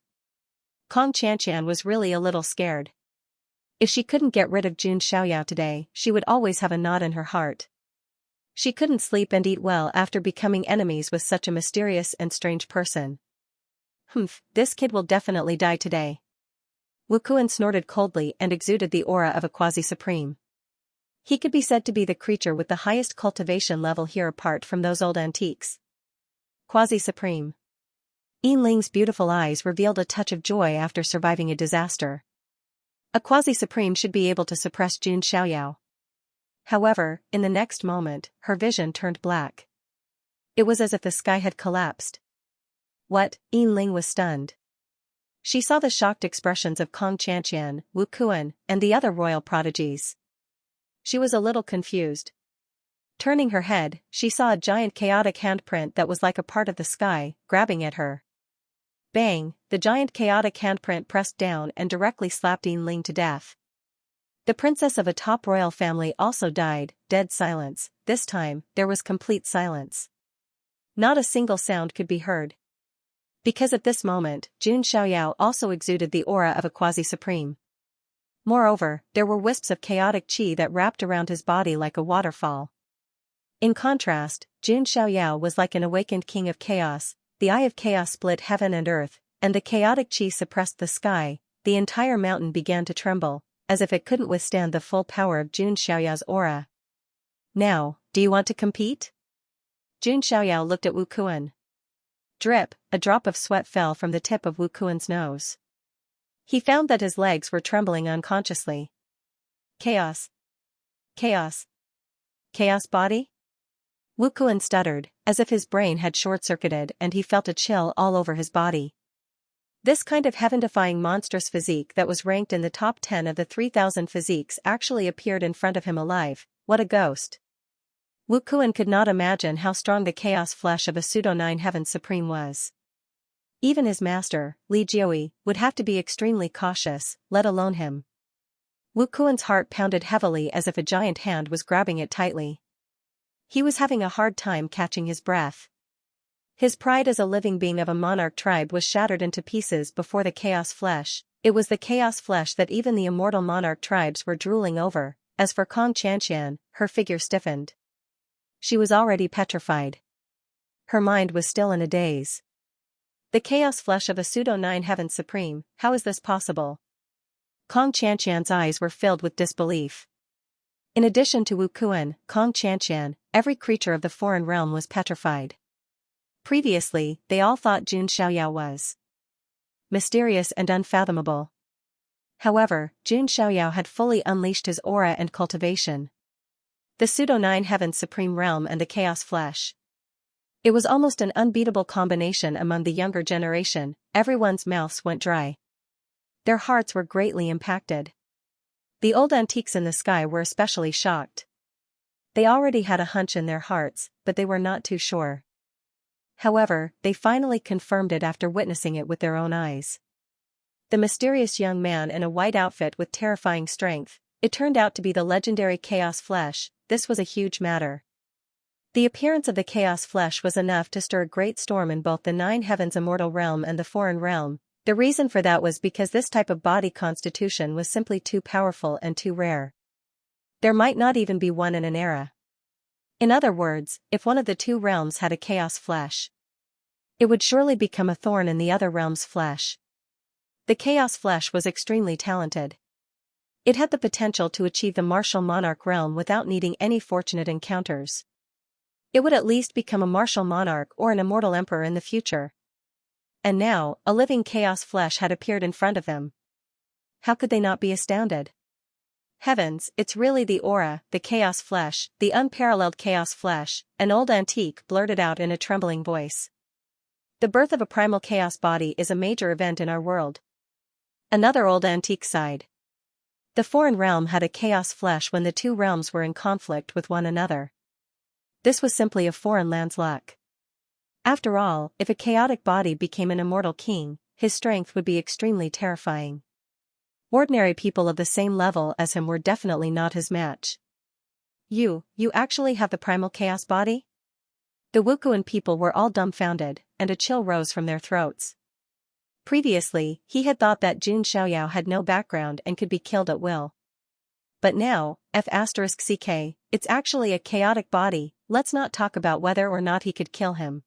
Kong Qianshan was really a little scared. If she couldn't get rid of Jun Xiaoyao today, she would always have a knot in her heart. She couldn't sleep and eat well after becoming enemies with such a mysterious and strange person. This kid will definitely die today. Wu Kuan snorted coldly and exuded the aura of a quasi-supreme. He could be said to be the creature with the highest cultivation level here apart from those old antiques. Quasi-supreme. Yin Ling's beautiful eyes revealed a touch of joy after surviving a disaster. A quasi-supreme should be able to suppress Jun Xiaoyao. However, in the next moment, her vision turned black. It was as if the sky had collapsed. What? Yin Ling was stunned. She saw the shocked expressions of Kong Qianshan, Wu Kuan, and the other royal prodigies. She was a little confused. Turning her head, she saw a giant chaotic handprint that was like a part of the sky, grabbing at her. Bang! The giant chaotic handprint pressed down and directly slapped Yin Ling to death. The princess of a top royal family also died. Dead silence. This time, there was complete silence. Not a single sound could be heard. Because at this moment, Jun Xiaoyao also exuded the aura of a quasi-supreme. Moreover, there were wisps of chaotic qi that wrapped around his body like a waterfall. In contrast, Jun Xiaoyao was like an awakened king of chaos. The eye of chaos split heaven and earth, and the chaotic qi suppressed the sky. The entire mountain began to tremble, as if it couldn't withstand the full power of Jun Xiaoyao's aura. Now, do you want to compete? Jun Xiaoyao looked at Wu Kuan. Drip, a drop of sweat fell from the tip of Wu Kuan's nose. He found that his legs were trembling unconsciously. Chaos. Chaos. Chaos body? Wu Kuan stuttered, as if his brain had short-circuited and he felt a chill all over his body. This kind of heaven-defying monstrous physique that was ranked in the top 10 of the 3,000 physiques actually appeared in front of him alive. What a ghost. Wu Kuan could not imagine how strong the chaos flesh of a pseudo-9 heaven supreme was. Even his master, Li Jiui, would have to be extremely cautious, let alone him. Wu Kuan's heart pounded heavily as if a giant hand was grabbing it tightly. He was having a hard time catching his breath. His pride as a living being of a monarch tribe was shattered into pieces before the chaos flesh. It was the chaos flesh that even the immortal monarch tribes were drooling over. As for Kong Qianshan, her figure stiffened. She was already petrified. Her mind was still in a daze. The chaos flesh of a pseudo-9 heaven supreme, how is this possible? Kong Qianshan's eyes were filled with disbelief. In addition to Wu Kuan, Kong Qianshan, every creature of the foreign realm was petrified. Previously, they all thought Jun Xiaoyao was mysterious and unfathomable. However, Jun Xiaoyao had fully unleashed his aura and cultivation. The pseudo-9 heaven supreme realm and the chaos flesh. It was almost an unbeatable combination among the younger generation. Everyone's mouths went dry. Their hearts were greatly impacted. The old antiques in the sky were especially shocked. They already had a hunch in their hearts, but they were not too sure. However, they finally confirmed it after witnessing it with their own eyes. The mysterious young man in a white outfit with terrifying strength, it turned out to be the legendary chaos flesh. This was a huge matter. The appearance of the chaos flesh was enough to stir a great storm in both the 9 heavens immortal realm and the foreign realm. The reason for that was because this type of body constitution was simply too powerful and too rare. There might not even be one in an era. In other words, if one of the 2 realms had a chaos flesh, it would surely become a thorn in the other realm's flesh. The chaos flesh was extremely talented. It had the potential to achieve the martial monarch realm without needing any fortunate encounters. It would at least become a martial monarch or an immortal emperor in the future. And now, a living chaos flesh had appeared in front of them. How could they not be astounded? Heavens, it's really the aura, the chaos flesh, the unparalleled chaos flesh, an old antique blurted out in a trembling voice. The birth of a primal chaos body is a major event in our world. Another old antique sighed. The foreign realm had a chaos flesh when the two realms were in conflict with one another. This was simply a foreign land's luck. After all, if a chaotic body became an immortal king, his strength would be extremely terrifying. Ordinary people of the same level as him were definitely not his match. You actually have the primal chaos body? The Wukuan people were all dumbfounded, and a chill rose from their throats. Previously, he had thought that Jun Xiaoyao had no background and could be killed at will. But now, F***CK, it's actually a chaotic body. Let's not talk about whether or not he could kill him.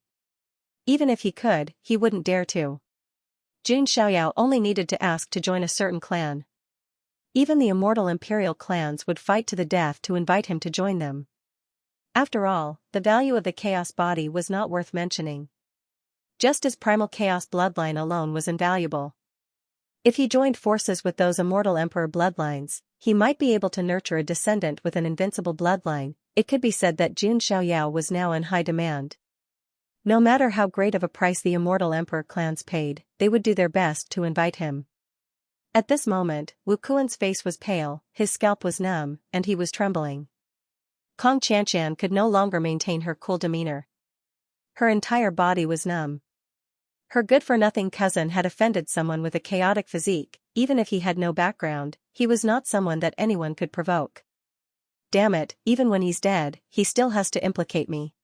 Even if he could, he wouldn't dare to. Jun Xiaoyao only needed to ask to join a certain clan. Even the immortal imperial clans would fight to the death to invite him to join them. After all, the value of the chaos body was not worth mentioning. Just as primal chaos bloodline alone was invaluable. If he joined forces with those immortal emperor bloodlines, he might be able to nurture a descendant with an invincible bloodline. It could be said that Jun Xiaoyao was now in high demand. No matter how great of a price the immortal emperor clans paid, they would do their best to invite him. At this moment, Wukuan's face was pale, his scalp was numb, and he was trembling. Kong Qianshan could no longer maintain her cool demeanor. Her entire body was numb. Her good-for-nothing cousin had offended someone with a chaotic physique. Even if he had no background, he was not someone that anyone could provoke. Damn it, even when he's dead, he still has to implicate me.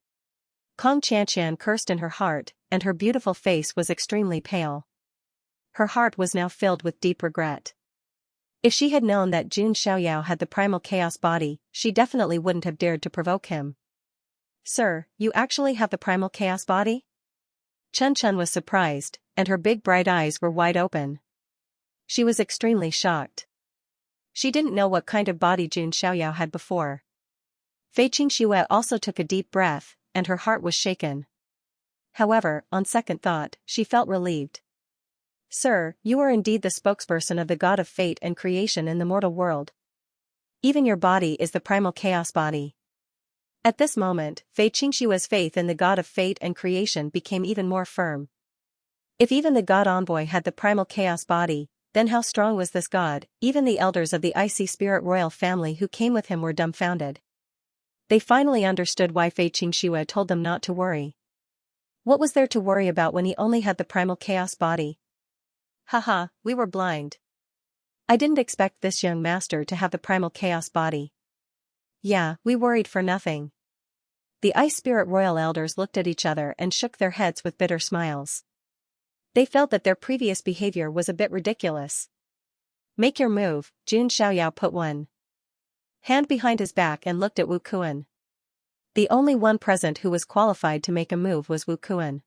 Kong Qianshan cursed in her heart, and her beautiful face was extremely pale. Her heart was now filled with deep regret. If she had known that Jun Xiaoyao had the primal chaos body, she definitely wouldn't have dared to provoke him. Sir, you actually have the primal chaos body? Chun Chun was surprised, and her big bright eyes were wide open. She was extremely shocked. She didn't know what kind of body Jun Xiaoyao had before. Fei Qingxue also took a deep breath, and her heart was shaken. However, on second thought, she felt relieved. Sir, you are indeed the spokesperson of the god of fate and creation in the mortal world. Even your body is the primal chaos body. At this moment, Fei Qingxue's faith in the god of fate and creation became even more firm. If even the god envoy had the primal chaos body, then how strong was this god? Even the elders of the icy spirit royal family who came with him were dumbfounded. They finally understood why Fei Qingxue told them not to worry. What was there to worry about when he only had the primal chaos body? Haha, we were blind. I didn't expect this young master to have the primal chaos body. Yeah, we worried for nothing. The Ice Spirit Royal elders looked at each other and shook their heads with bitter smiles. They felt that their previous behavior was a bit ridiculous. Make your move, Jun Xiaoyao put one hand behind his back and looked at Wu Kuan. The only one present who was qualified to make a move was Wu Kuan.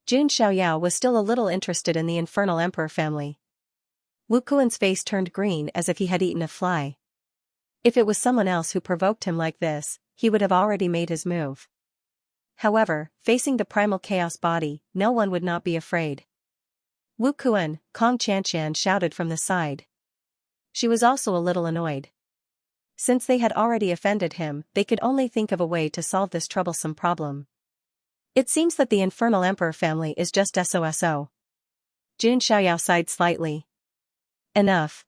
Jun Xiaoyao was still a little interested in the infernal emperor family. Wu Kuan's face turned green as if he had eaten a fly. If it was someone else who provoked him like this, he would have already made his move. However, facing the primal chaos body, no one would not be afraid. Wu Kuan, Kong Qianshan shouted from the side. She was also a little annoyed. Since they had already offended him, they could only think of a way to solve this troublesome problem. It seems that the infernal emperor family is just SOSO. Jun Xiaoyao sighed slightly. Enough.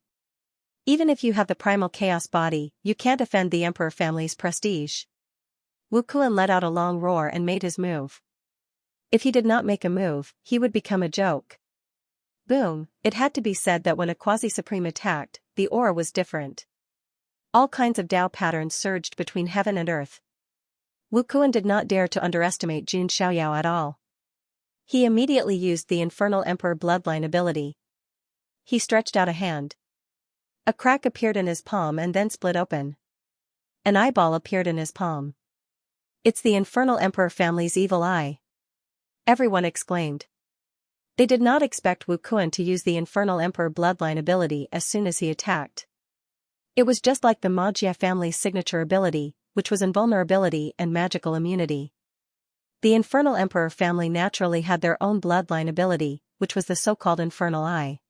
Even if you have the primal chaos body, you can't offend the emperor family's prestige. Wu Kuan let out a long roar and made his move. If he did not make a move, he would become a joke. Boom, it had to be said that when a quasi-supreme attacked, the aura was different. All kinds of Tao patterns surged between heaven and earth. Wu Kuan did not dare to underestimate Jun Xiaoyao at all. He immediately used the Infernal Emperor bloodline ability. He stretched out a hand. A crack appeared in his palm and then split open. An eyeball appeared in his palm. It's the Infernal Emperor family's evil eye. Everyone exclaimed. They did not expect Wu Kuan to use the Infernal Emperor bloodline ability as soon as he attacked. It was just like the Ma Jie family's signature ability, which was invulnerability and magical immunity. The Infernal Emperor family naturally had their own bloodline ability, which was the so-called Infernal Eye.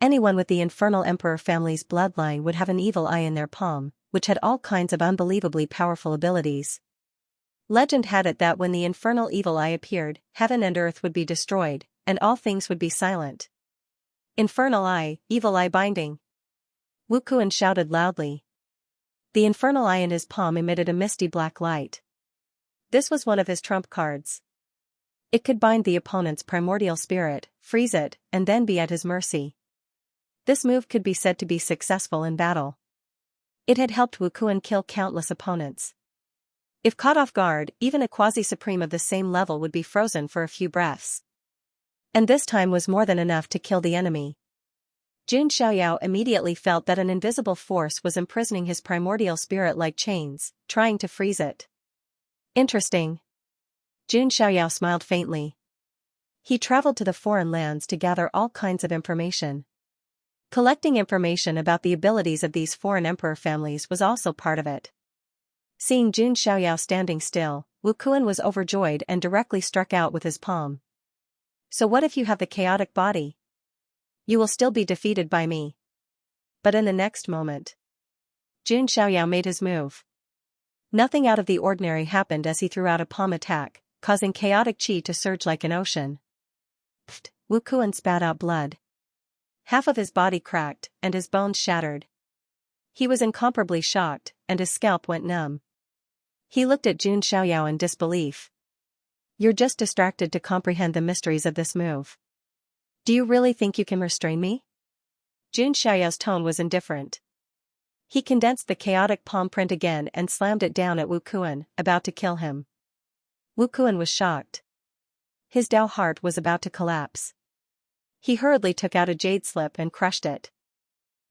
Anyone with the Infernal Emperor family's bloodline would have an evil eye in their palm, which had all kinds of unbelievably powerful abilities. Legend had it that when the infernal evil eye appeared, heaven and earth would be destroyed, and all things would be silent. Infernal Eye, Evil Eye Binding. Wu Kuan shouted loudly. The infernal eye in his palm emitted a misty black light. This was one of his trump cards. It could bind the opponent's primordial spirit, freeze it, and then be at his mercy. This move could be said to be successful in battle. It had helped Wu Kuan kill countless opponents. If caught off guard, even a quasi-supreme of the same level would be frozen for a few breaths. And this time was more than enough to kill the enemy. Jun Xiaoyao immediately felt that an invisible force was imprisoning his primordial spirit like chains, trying to freeze it. Interesting. Jun Xiaoyao smiled faintly. He traveled to the foreign lands to gather all kinds of information. Collecting information about the abilities of these foreign emperor families was also part of it. Seeing Jun Xiaoyao standing still, Wu Kuan was overjoyed and directly struck out with his palm. So what if you have the chaotic body? You will still be defeated by me. But in the next moment, Jun Xiaoyao made his move. Nothing out of the ordinary happened as he threw out a palm attack, causing chaotic chi to surge like an ocean. Pfft, Wu Kuan spat out blood. Half of his body cracked, and his bones shattered. He was incomparably shocked, and his scalp went numb. He looked at Jun Xiaoyao in disbelief. You're just distracted to comprehend the mysteries of this move. Do you really think you can restrain me? Jun Xiaoyao's tone was indifferent. He condensed the chaotic palm print again and slammed it down at Wu Kuan, about to kill him. Wu Kuan was shocked. His Dao heart was about to collapse. He hurriedly took out a jade slip and crushed it.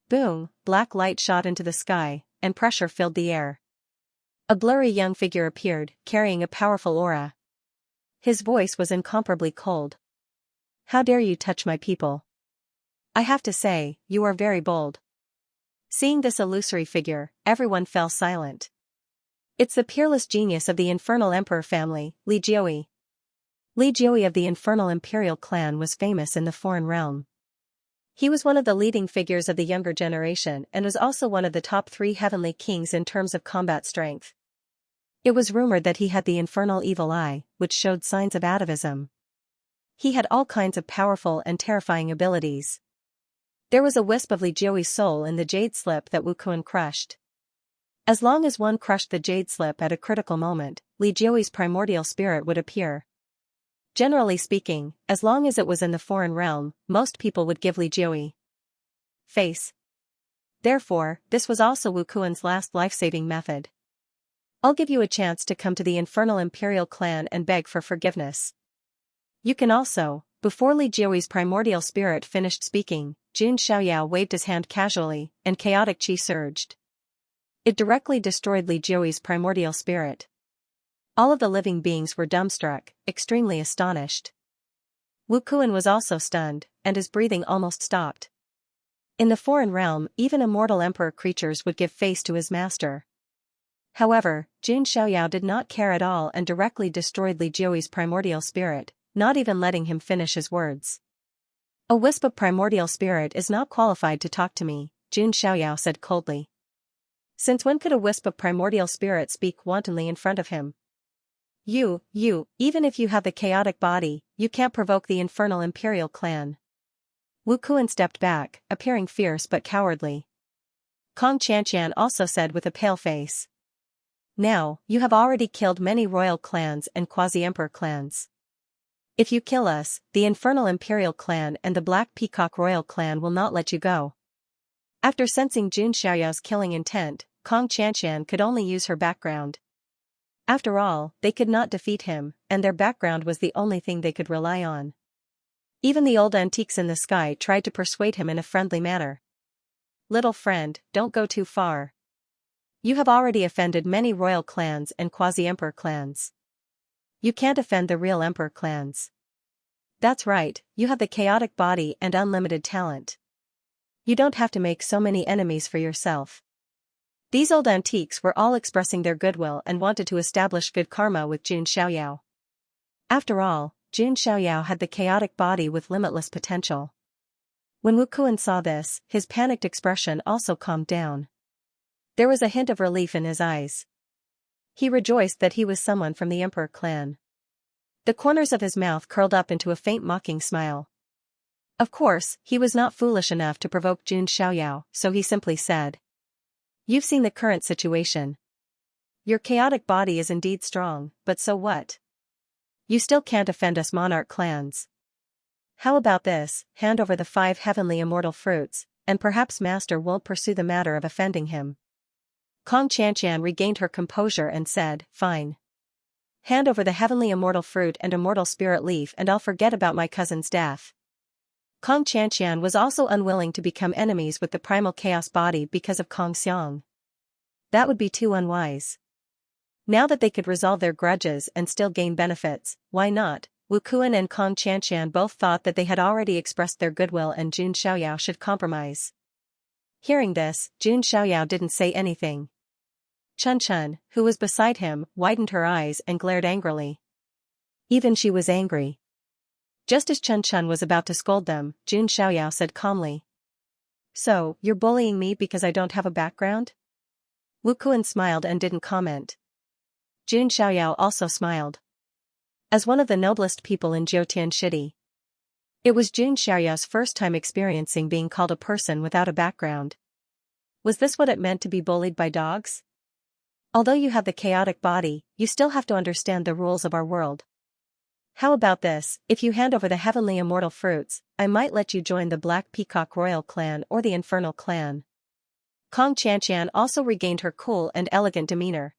Boom, black light shot into the sky, and pressure filled the air. A blurry young figure appeared, carrying a powerful aura. His voice was incomparably cold. How dare you touch my people? I have to say, you are very bold. Seeing this illusory figure, everyone fell silent. It's the peerless genius of the Infernal Emperor family, Li Jiui. Li Jiui of the Infernal Imperial clan was famous in the foreign realm. He was one of the leading figures of the younger generation and was also one of the top 3 heavenly kings in terms of combat strength. It was rumored that he had the infernal evil eye, which showed signs of atavism. He had all kinds of powerful and terrifying abilities. There was a wisp of Li Jiui's soul in the jade slip that Wu Kuan crushed. As long as one crushed the jade slip at a critical moment, Li Jiui's primordial spirit would appear. Generally speaking, as long as it was in the foreign realm, most people would give Li Jiui face. Therefore, this was also Wu Kuan's last life-saving method. I'll give you a chance to come to the Infernal Imperial clan and beg for forgiveness. You can also. Before Li Jiui's primordial spirit finished speaking, Jun Xiaoyao waved his hand casually, and chaotic chi surged. It directly destroyed Li Jiui's primordial spirit. All of the living beings were dumbstruck, extremely astonished. Wu Kuan was also stunned, and his breathing almost stopped. In the foreign realm, even immortal emperor creatures would give face to his master. However, Jun Xiaoyao did not care at all and directly destroyed Li Jiui's primordial spirit, not even letting him finish his words. A wisp of primordial spirit is not qualified to talk to me, Jun Xiaoyao said coldly. Since when could a wisp of primordial spirit speak wantonly in front of him? You, even if you have the chaotic body, you can't provoke the Infernal Imperial clan. Wu Kuan stepped back, appearing fierce but cowardly. Kong Qianqian also said with a pale face. Now, you have already killed many royal clans and quasi-emperor clans. If you kill us, the Infernal Imperial clan and the Black Peacock Royal clan will not let you go. After sensing Jun Xiaoyao's killing intent, Kong Qianqian could only use her background. After all, they could not defeat him, and their background was the only thing they could rely on. Even the old antiques in the sky tried to persuade him in a friendly manner. Little friend, don't go too far. You have already offended many royal clans and quasi-emperor clans. You can't offend the real emperor clans. That's right, you have the chaotic body and unlimited talent. You don't have to make so many enemies for yourself. These old antiques were all expressing their goodwill and wanted to establish good karma with Jun Xiaoyao. After all, Jun Xiaoyao had the chaotic body with limitless potential. When Wu Kuan saw this, his panicked expression also calmed down. There was a hint of relief in his eyes. He rejoiced that he was someone from the Emperor clan. The corners of his mouth curled up into a faint mocking smile. Of course, he was not foolish enough to provoke Jun Xiaoyao, so he simply said. You've seen the current situation. Your chaotic body is indeed strong, but so what? You still can't offend us monarch clans. How about this, hand over the 5 heavenly immortal fruits, and perhaps Master won't pursue the matter of offending him. Kong Xianxia regained her composure and said, fine. Hand over the heavenly immortal fruit and immortal spirit leaf and I'll forget about my cousin's death. Kong Xianxia was also unwilling to become enemies with the primal chaos body because of Kong Xiang. That would be too unwise. Now that they could resolve their grudges and still gain benefits, why not? Wu Kuan and Kong Xianxia both thought that they had already expressed their goodwill and Jun Xiaoyao should compromise. Hearing this, Jun Xiaoyao didn't say anything. Chun Chun, who was beside him, widened her eyes and glared angrily. Even she was angry. Just as Chun Chun was about to scold them, Jun Xiaoyao said calmly. So, you're bullying me because I don't have a background? Wu Kuan smiled and didn't comment. Jun Xiaoyao also smiled. As one of the noblest people in Jiutian City, it was Jun Xiaoyao's first time experiencing being called a person without a background. Was this what it meant to be bullied by dogs? Although you have the chaotic body, you still have to understand the rules of our world. How about this, if you hand over the heavenly immortal fruits, I might let you join the Black Peacock Royal Clan or the Infernal Clan. Kong Xianxian also regained her cool and elegant demeanor.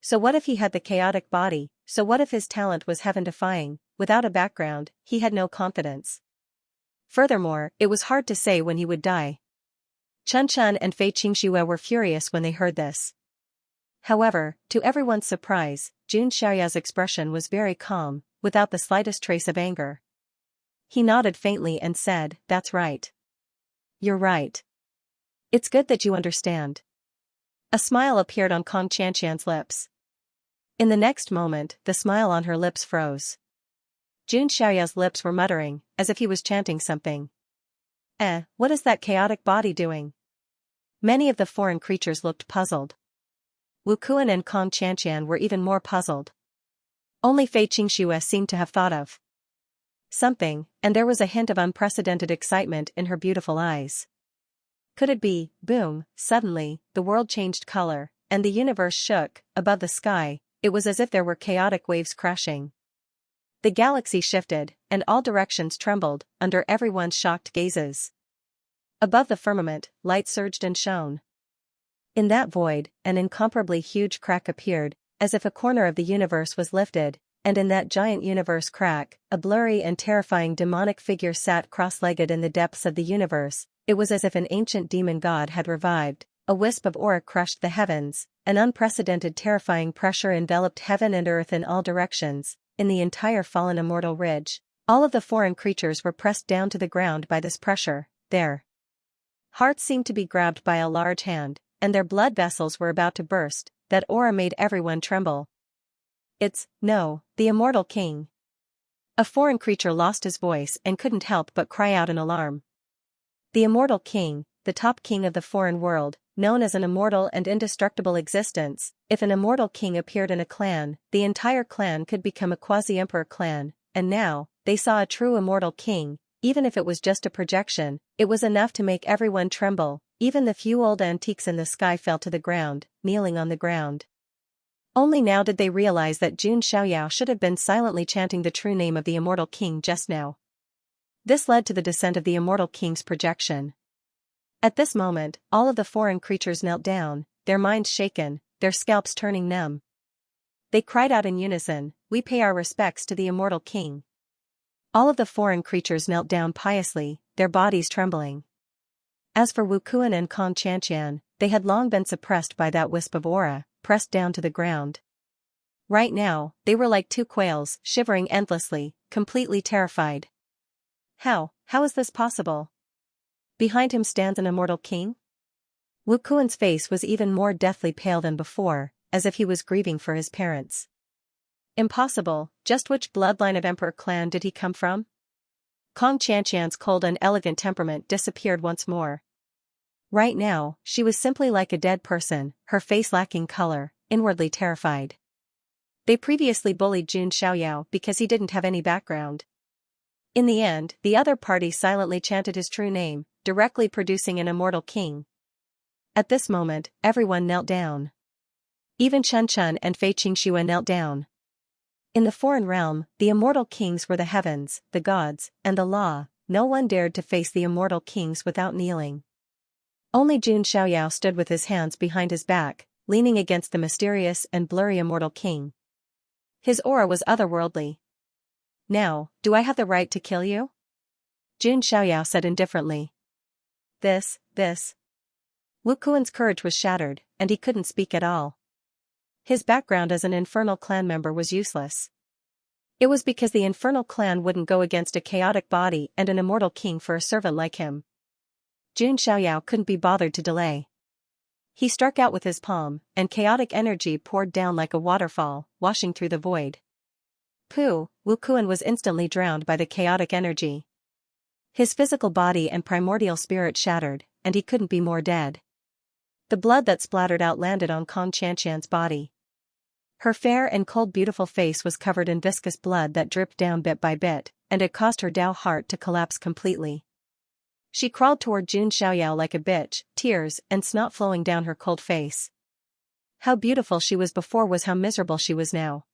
So what if he had the chaotic body? So what if his talent was heaven-defying? Without a background, he had no confidence. Furthermore, it was hard to say when he would die. Chun Chun and Fei Qingxue were furious when they heard this. However, to everyone's surprise, Jun Xiaoyao's expression was very calm, without the slightest trace of anger. He nodded faintly and said, that's right. You're right. It's good that you understand. A smile appeared on Kong Xianxian's lips. In the next moment, the smile on her lips froze. Jun Xiaoyao's lips were muttering, as if he was chanting something. What is that chaotic body doing? Many of the foreign creatures looked puzzled. Wu Kuan and Kong Xianxian were even more puzzled. Only Fei Qingxue seemed to have thought of something, and there was a hint of unprecedented excitement in her beautiful eyes. Could it be? Boom, suddenly, the world changed color, and the universe shook. Above the sky, it was as if there were chaotic waves crashing. The galaxy shifted, and all directions trembled, under everyone's shocked gazes. Above the firmament, light surged and shone. In that void, an incomparably huge crack appeared, as if a corner of the universe was lifted, and in that giant universe crack, a blurry and terrifying demonic figure sat cross-legged in the depths of the universe. It was as if an ancient demon god had revived. A wisp of aura crushed the heavens, an unprecedented terrifying pressure enveloped heaven and earth in all directions. In the entire fallen immortal ridge, all of the foreign creatures were pressed down to the ground by this pressure. Their hearts seemed to be grabbed by a large hand, and their blood vessels were about to burst. That aura made everyone tremble. The immortal king. A foreign creature lost his voice and couldn't help but cry out in alarm. The immortal king, the top king of the foreign world, known as an immortal and indestructible existence. If an immortal king appeared in a clan, the entire clan could become a quasi-emperor clan, and now, they saw a true immortal king. Even if it was just a projection, it was enough to make everyone tremble. Even the few old antiques in the sky fell to the ground, kneeling on the ground. Only now did they realize that Jun Xiaoyao should have been silently chanting the true name of the immortal king just now. This led to the descent of the immortal king's projection. At this moment, all of the foreign creatures knelt down, their minds shaken, their scalps turning numb. They cried out in unison, "We pay our respects to the immortal king." All of the foreign creatures knelt down piously, their bodies trembling. As for Wu Kuan and Kong Xianxian, they had long been suppressed by that wisp of aura, pressed down to the ground. Right now, they were like two quails, shivering endlessly, completely terrified. How is this possible? Behind him stands an immortal king? Wu Kuan's face was even more deathly pale than before, as if he was grieving for his parents. Impossible, just which bloodline of emperor clan did he come from? Kong Xianxia's cold and elegant temperament disappeared once more. Right now, she was simply like a dead person, her face lacking color, inwardly terrified. They previously bullied Jun Xiaoyao because he didn't have any background. In the end, the other party silently chanted his true name, directly producing an immortal king. At this moment, everyone knelt down. Even Chun Chun and Fei Qingxue knelt down. In the foreign realm, the immortal kings were the heavens, the gods, and the law. No one dared to face the immortal kings without kneeling. Only Jun Xiaoyao stood with his hands behind his back, leaning against the mysterious and blurry immortal king. His aura was otherworldly. "Now, do I have the right to kill you?" Jun Xiaoyao said indifferently. This. Wu Kuan's courage was shattered, and he couldn't speak at all. His background as an infernal clan member was useless. It was because the infernal clan wouldn't go against a chaotic body and an immortal king for a servant like him. Jun Xiaoyao couldn't be bothered to delay. He struck out with his palm, and chaotic energy poured down like a waterfall, washing through the void. Pooh! Wu Kuan was instantly drowned by the chaotic energy. His physical body and primordial spirit shattered, and he couldn't be more dead. The blood that splattered out landed on Kong Xianxian's body. Her fair and cold beautiful face was covered in viscous blood that dripped down bit by bit, and it caused her Dao heart to collapse completely. She crawled toward Jun Xiaoyao like a bitch, tears and snot flowing down her cold face. How beautiful she was before was how miserable she was now.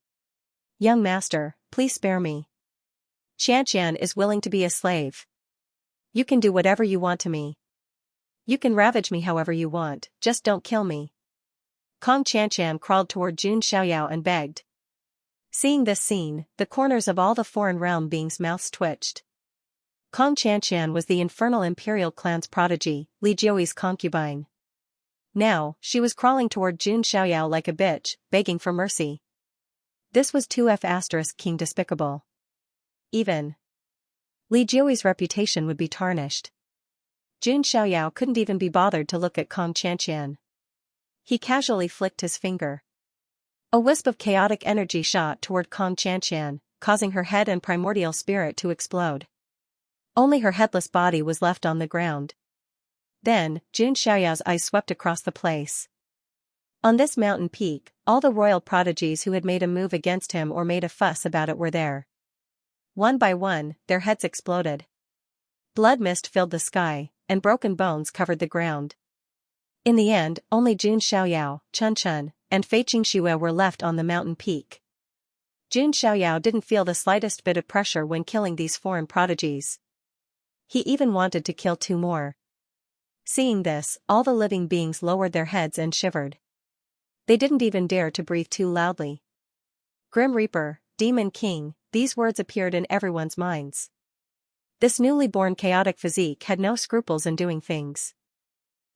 "Young master, please spare me. Xianxian is willing to be a slave. You can do whatever you want to me. You can ravage me however you want, just don't kill me." Kong Xianxian crawled toward Jun Xiaoyao and begged. Seeing this scene, the corners of all the foreign realm beings' mouths twitched. Kong Xianxian was the infernal imperial clan's prodigy, Li Jiuyi's concubine. Now, she was crawling toward Jun Xiaoyao like a bitch, begging for mercy. This was 2F** king despicable. Even Li Jiuyi's reputation would be tarnished. Jun Xiaoyao couldn't even be bothered to look at Kong Xianxian. He casually flicked his finger. A wisp of chaotic energy shot toward Kong Xianxian, causing her head and primordial spirit to explode. Only her headless body was left on the ground. Then, Jun Xiaoyao's eyes swept across the place. On this mountain peak, all the royal prodigies who had made a move against him or made a fuss about it were there. One by one, their heads exploded. Blood mist filled the sky, and broken bones covered the ground. In the end, only Jun Xiaoyao, Chun Chun, and Fei Qingxue were left on the mountain peak. Jun Xiaoyao didn't feel the slightest bit of pressure when killing these foreign prodigies. He even wanted to kill 2 more. Seeing this, all the living beings lowered their heads and shivered. They didn't even dare to breathe too loudly. Grim Reaper, Demon King, these words appeared in everyone's minds. This newly born chaotic physique had no scruples in doing things.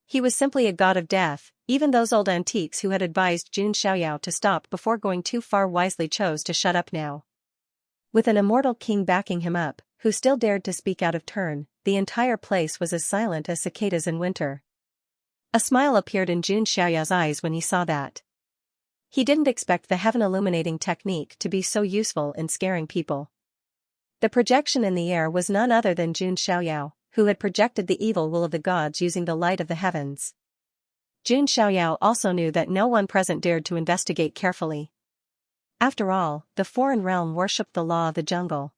He was simply a god of death. Even those old antiques who had advised Jun Xiaoyao to stop before going too far wisely chose to shut up now. With an immortal king backing him up, who still dared to speak out of turn, the entire place was as silent as cicadas in winter. A smile appeared in Jun Xiaoyao's eyes when he saw that. He didn't expect the heaven-illuminating technique to be so useful in scaring people. The projection in the air was none other than Jun Xiaoyao, who had projected the evil will of the gods using the light of the heavens. Jun Xiaoyao also knew that no one present dared to investigate carefully. After all, the foreign realm worshipped the law of the jungle.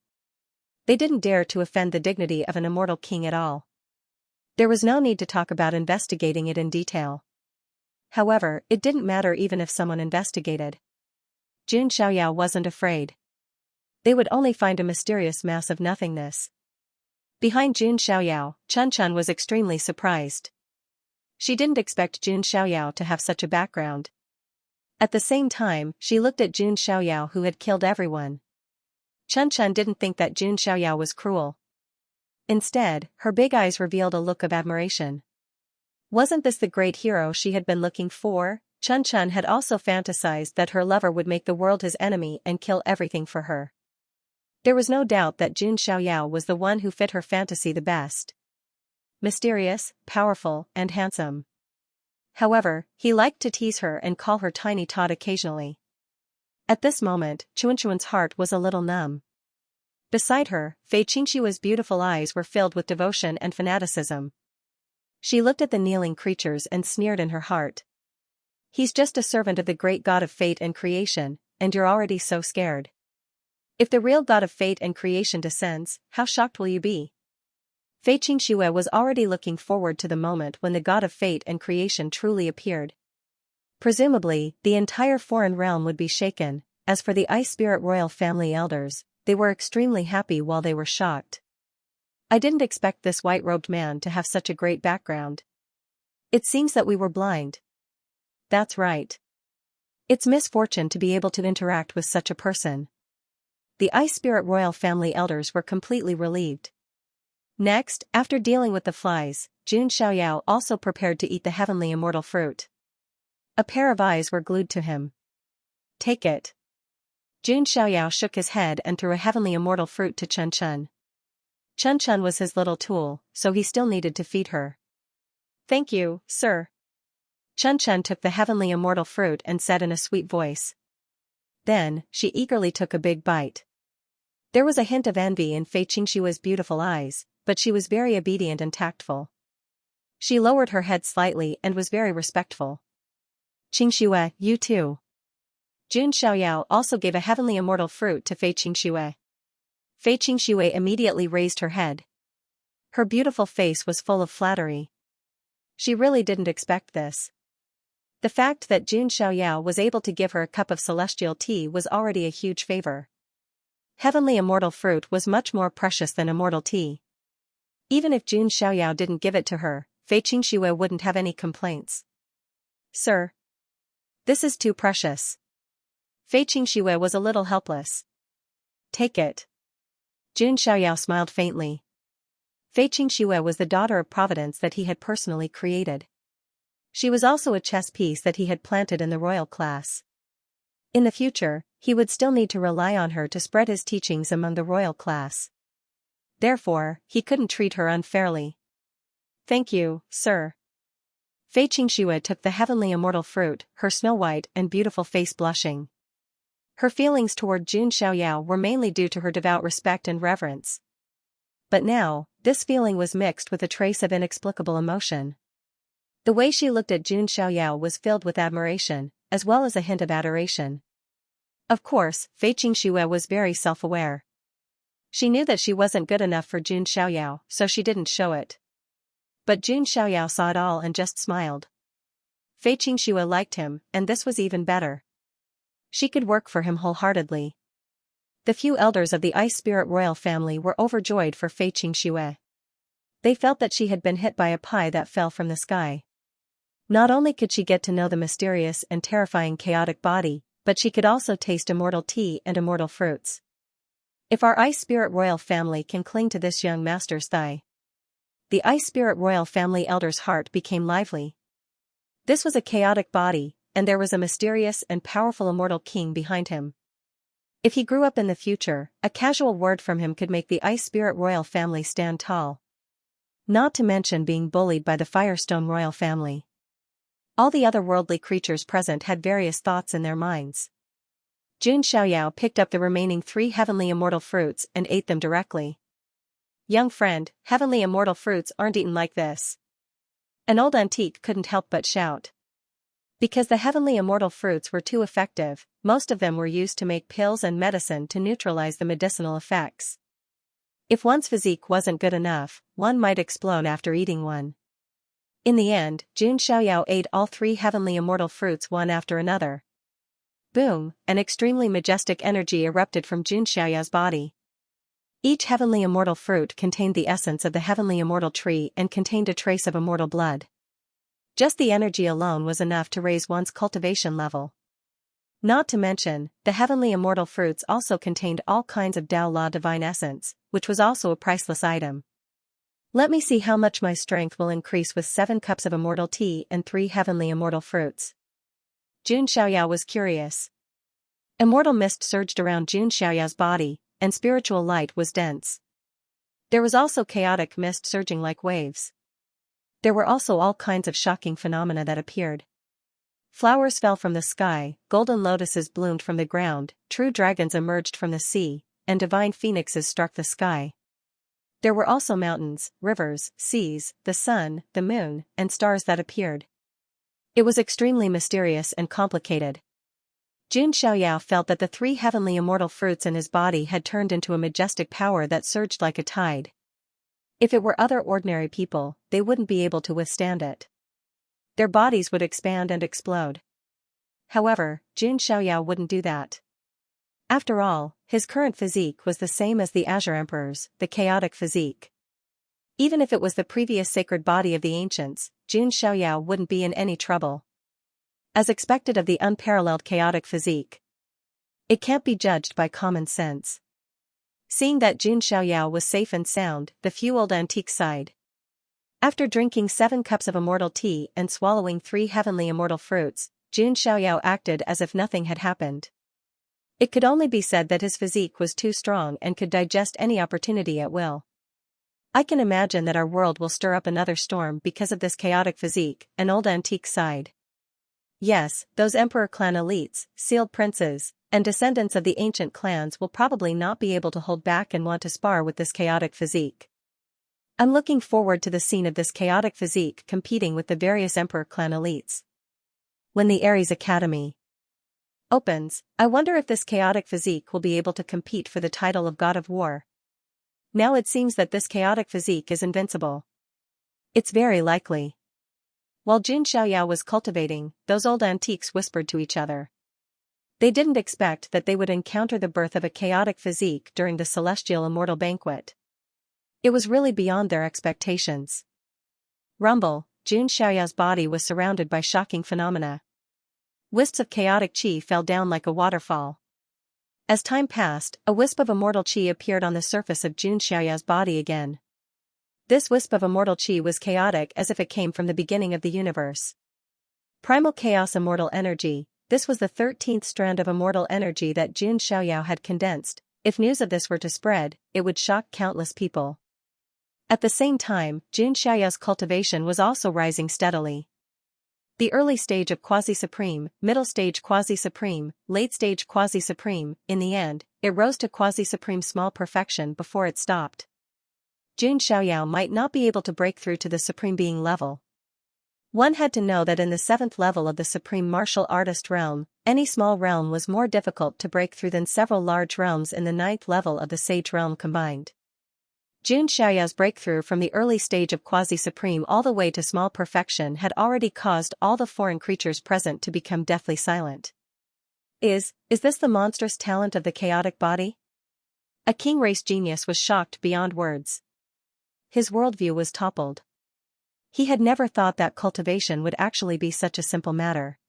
They didn't dare to offend the dignity of an immortal king at all. There was no need to talk about investigating it in detail. However, it didn't matter even if someone investigated. Jun Xiaoyao wasn't afraid. They would only find a mysterious mass of nothingness. Behind Jun Xiaoyao, Chun Chun was extremely surprised. She didn't expect Jun Xiaoyao to have such a background. At the same time, she looked at Jun Xiaoyao who had killed everyone. Chun Chun didn't think that Jun Xiaoyao was cruel. Instead, her big eyes revealed a look of admiration. Wasn't this the great hero she had been looking for? Chun Chun had also fantasized that her lover would make the world his enemy and kill everything for her. There was no doubt that Jun Xiaoyao was the one who fit her fantasy the best. Mysterious, powerful, and handsome. However, he liked to tease her and call her Tiny Tot occasionally. At this moment, Xianxia's heart was a little numb. Beside her, Xianxia's beautiful eyes were filled with devotion and fanaticism. She looked at the kneeling creatures and sneered in her heart. He's just a servant of the great god of fate and creation, and you're already so scared. If the real god of fate and creation descends, how shocked will you be? Xianxia was already looking forward to the moment when the god of fate and creation truly appeared. Presumably, the entire foreign realm would be shaken. As for the Ice Spirit royal family elders, they were extremely happy while they were shocked. I didn't expect this white-robed man to have such a great background. It seems that we were blind. That's right. It's misfortune to be able to interact with such a person. The Ice Spirit royal family elders were completely relieved. Next, after dealing with the flies, Xianxia also prepared to eat the heavenly immortal fruit. A pair of eyes were glued to him. Take it. Xianxia shook his head and threw a heavenly immortal fruit to Chen. Chen was his little tool, so he still needed to feed her. Thank you, sir. Chen took the heavenly immortal fruit and said in a sweet voice. Then, she eagerly took a big bite. There was a hint of envy in Xianxia's beautiful eyes, but she was very obedient and tactful. She lowered her head slightly and was very respectful. Xianxia, you too. Xianxia also gave a heavenly immortal fruit to Xianxia. Xianxia immediately raised her head. Her beautiful face was full of flattery. She really didn't expect this. The fact that Xianxia was able to give her a cup of celestial tea was already a huge favor. Heavenly immortal fruit was much more precious than immortal tea. Even if Xianxia didn't give it to her, Xianxia wouldn't have any complaints. Sir. This is too precious. Xianxia was a little helpless. Take it. Xianxia smiled faintly. Xianxia was the daughter of Providence that he had personally created. She was also a chess piece that he had planted in the royal class. In the future, he would still need to rely on her to spread his teachings among the royal class. Therefore, he couldn't treat her unfairly. Thank you, sir. Xianxia took the heavenly immortal fruit, her snow-white and beautiful face blushing. Her feelings toward Xianxia were mainly due to her devout respect and reverence. But now, this feeling was mixed with a trace of inexplicable emotion. The way she looked at Xianxia was filled with admiration, as well as a hint of adoration. Of course, Xianxia was very self-aware. She knew that she wasn't good enough for Xianxia, so she didn't show it. But Xianxia saw it all and just smiled. Xianxia liked him, and this was even better. She could work for him wholeheartedly. The few elders of the Ice Spirit royal family were overjoyed for Xianxia. They felt that she had been hit by a pie that fell from the sky. Not only could she get to know the mysterious and terrifying chaotic body, but she could also taste immortal tea and immortal fruits. If our Ice Spirit royal family can cling to this young master's thigh. The Ice Spirit royal family elder's heart became lively. This was a chaotic body, and there was a mysterious and powerful immortal king behind him. If he grew up in the future, a casual word from him could make the Ice Spirit royal family stand tall. Not to mention being bullied by the Firestone royal family. All the other worldly creatures present had various thoughts in their minds. Xianxia picked up the remaining 3 heavenly immortal fruits and ate them directly. Young friend, heavenly immortal fruits aren't eaten like this. An old antique couldn't help but shout. Because the heavenly immortal fruits were too effective, most of them were used to make pills and medicine to neutralize the medicinal effects. If one's physique wasn't good enough, one might explode after eating one. In the end, Xianxia ate all 3 heavenly immortal fruits one after another. Boom, an extremely majestic energy erupted from Xianxia's body. Each heavenly immortal fruit contained the essence of the heavenly immortal tree and contained a trace of immortal blood. Just the energy alone was enough to raise one's cultivation level. Not to mention, the heavenly immortal fruits also contained all kinds of Tao Law divine essence, which was also a priceless item. Let me see how much my strength will increase with 7 cups of immortal tea and 3 heavenly immortal fruits. Xianxia was curious. Immortal mist surged around Xianxia's body, and spiritual light was dense. There was also chaotic mist surging like waves. There were also all kinds of shocking phenomena that appeared. Flowers fell from the sky, golden lotuses bloomed from the ground, true dragons emerged from the sea, and divine phoenixes struck the sky. There were also mountains, rivers, seas, the sun, the moon, and stars that appeared. It was extremely mysterious and complicated. Jun Xiaoyao felt that the three heavenly immortal fruits in his body had turned into a majestic power that surged like a tide. If it were other ordinary people, they wouldn't be able to withstand it. Their bodies would expand and explode. However, Jun Xiaoyao wouldn't do that. After all, his current physique was the same as the Azure Emperor's, the chaotic physique. Even if it was the previous sacred body of the ancients, Jun Xiaoyao wouldn't be in any trouble. As expected of the unparalleled chaotic physique. It can't be judged by common sense. Seeing that Jun Xiaoyao was safe and sound, the few old antiques sighed. After drinking 7 cups of immortal tea and swallowing 3 heavenly immortal fruits, Jun Xiaoyao acted as if nothing had happened. It could only be said that his physique was too strong and could digest any opportunity at will. I can imagine that our world will stir up another storm because of this chaotic physique, an old antique sighed. Yes, those emperor clan elites, sealed princes, and descendants of the ancient clans will probably not be able to hold back and want to spar with this chaotic physique. I'm looking forward to the scene of this chaotic physique competing with the various emperor clan elites. When the Ares Academy opens, I wonder if this chaotic physique will be able to compete for the title of God of War. Now it seems that this chaotic physique is invincible. It's very likely. While Jun Xiaoyao was cultivating, those old antiques whispered to each other. They didn't expect that they would encounter the birth of a chaotic physique during the celestial immortal banquet. It was really beyond their expectations. Rumble, Jun Xiaoyao's body was surrounded by shocking phenomena. Wisps of chaotic qi fell down like a waterfall. As time passed, a wisp of immortal qi appeared on the surface of Jun Xiaoyao's body again. This wisp of immortal qi was chaotic as if it came from the beginning of the universe. Primal chaos immortal energy, this was the 13th strand of immortal energy that Jun Xiaoyao had condensed. If news of this were to spread, it would shock countless people. At the same time, Jun Xiaoyao's cultivation was also rising steadily. The early stage of quasi-supreme, middle stage quasi-supreme, late stage quasi-supreme, in the end, it rose to quasi-supreme small perfection before it stopped. Jun Xiaoyao might not be able to break through to the Supreme Being level. One had to know that in the 7th level of the Supreme Martial Artist realm, any small realm was more difficult to break through than several large realms in the 9th level of the Sage realm combined. Jun Xiaoyao's breakthrough from the early stage of quasi-supreme all the way to small perfection had already caused all the foreign creatures present to become deathly silent. Is this the monstrous talent of the chaotic body? A king race genius was shocked beyond words. His worldview was toppled. He had never thought that cultivation would actually be such a simple matter.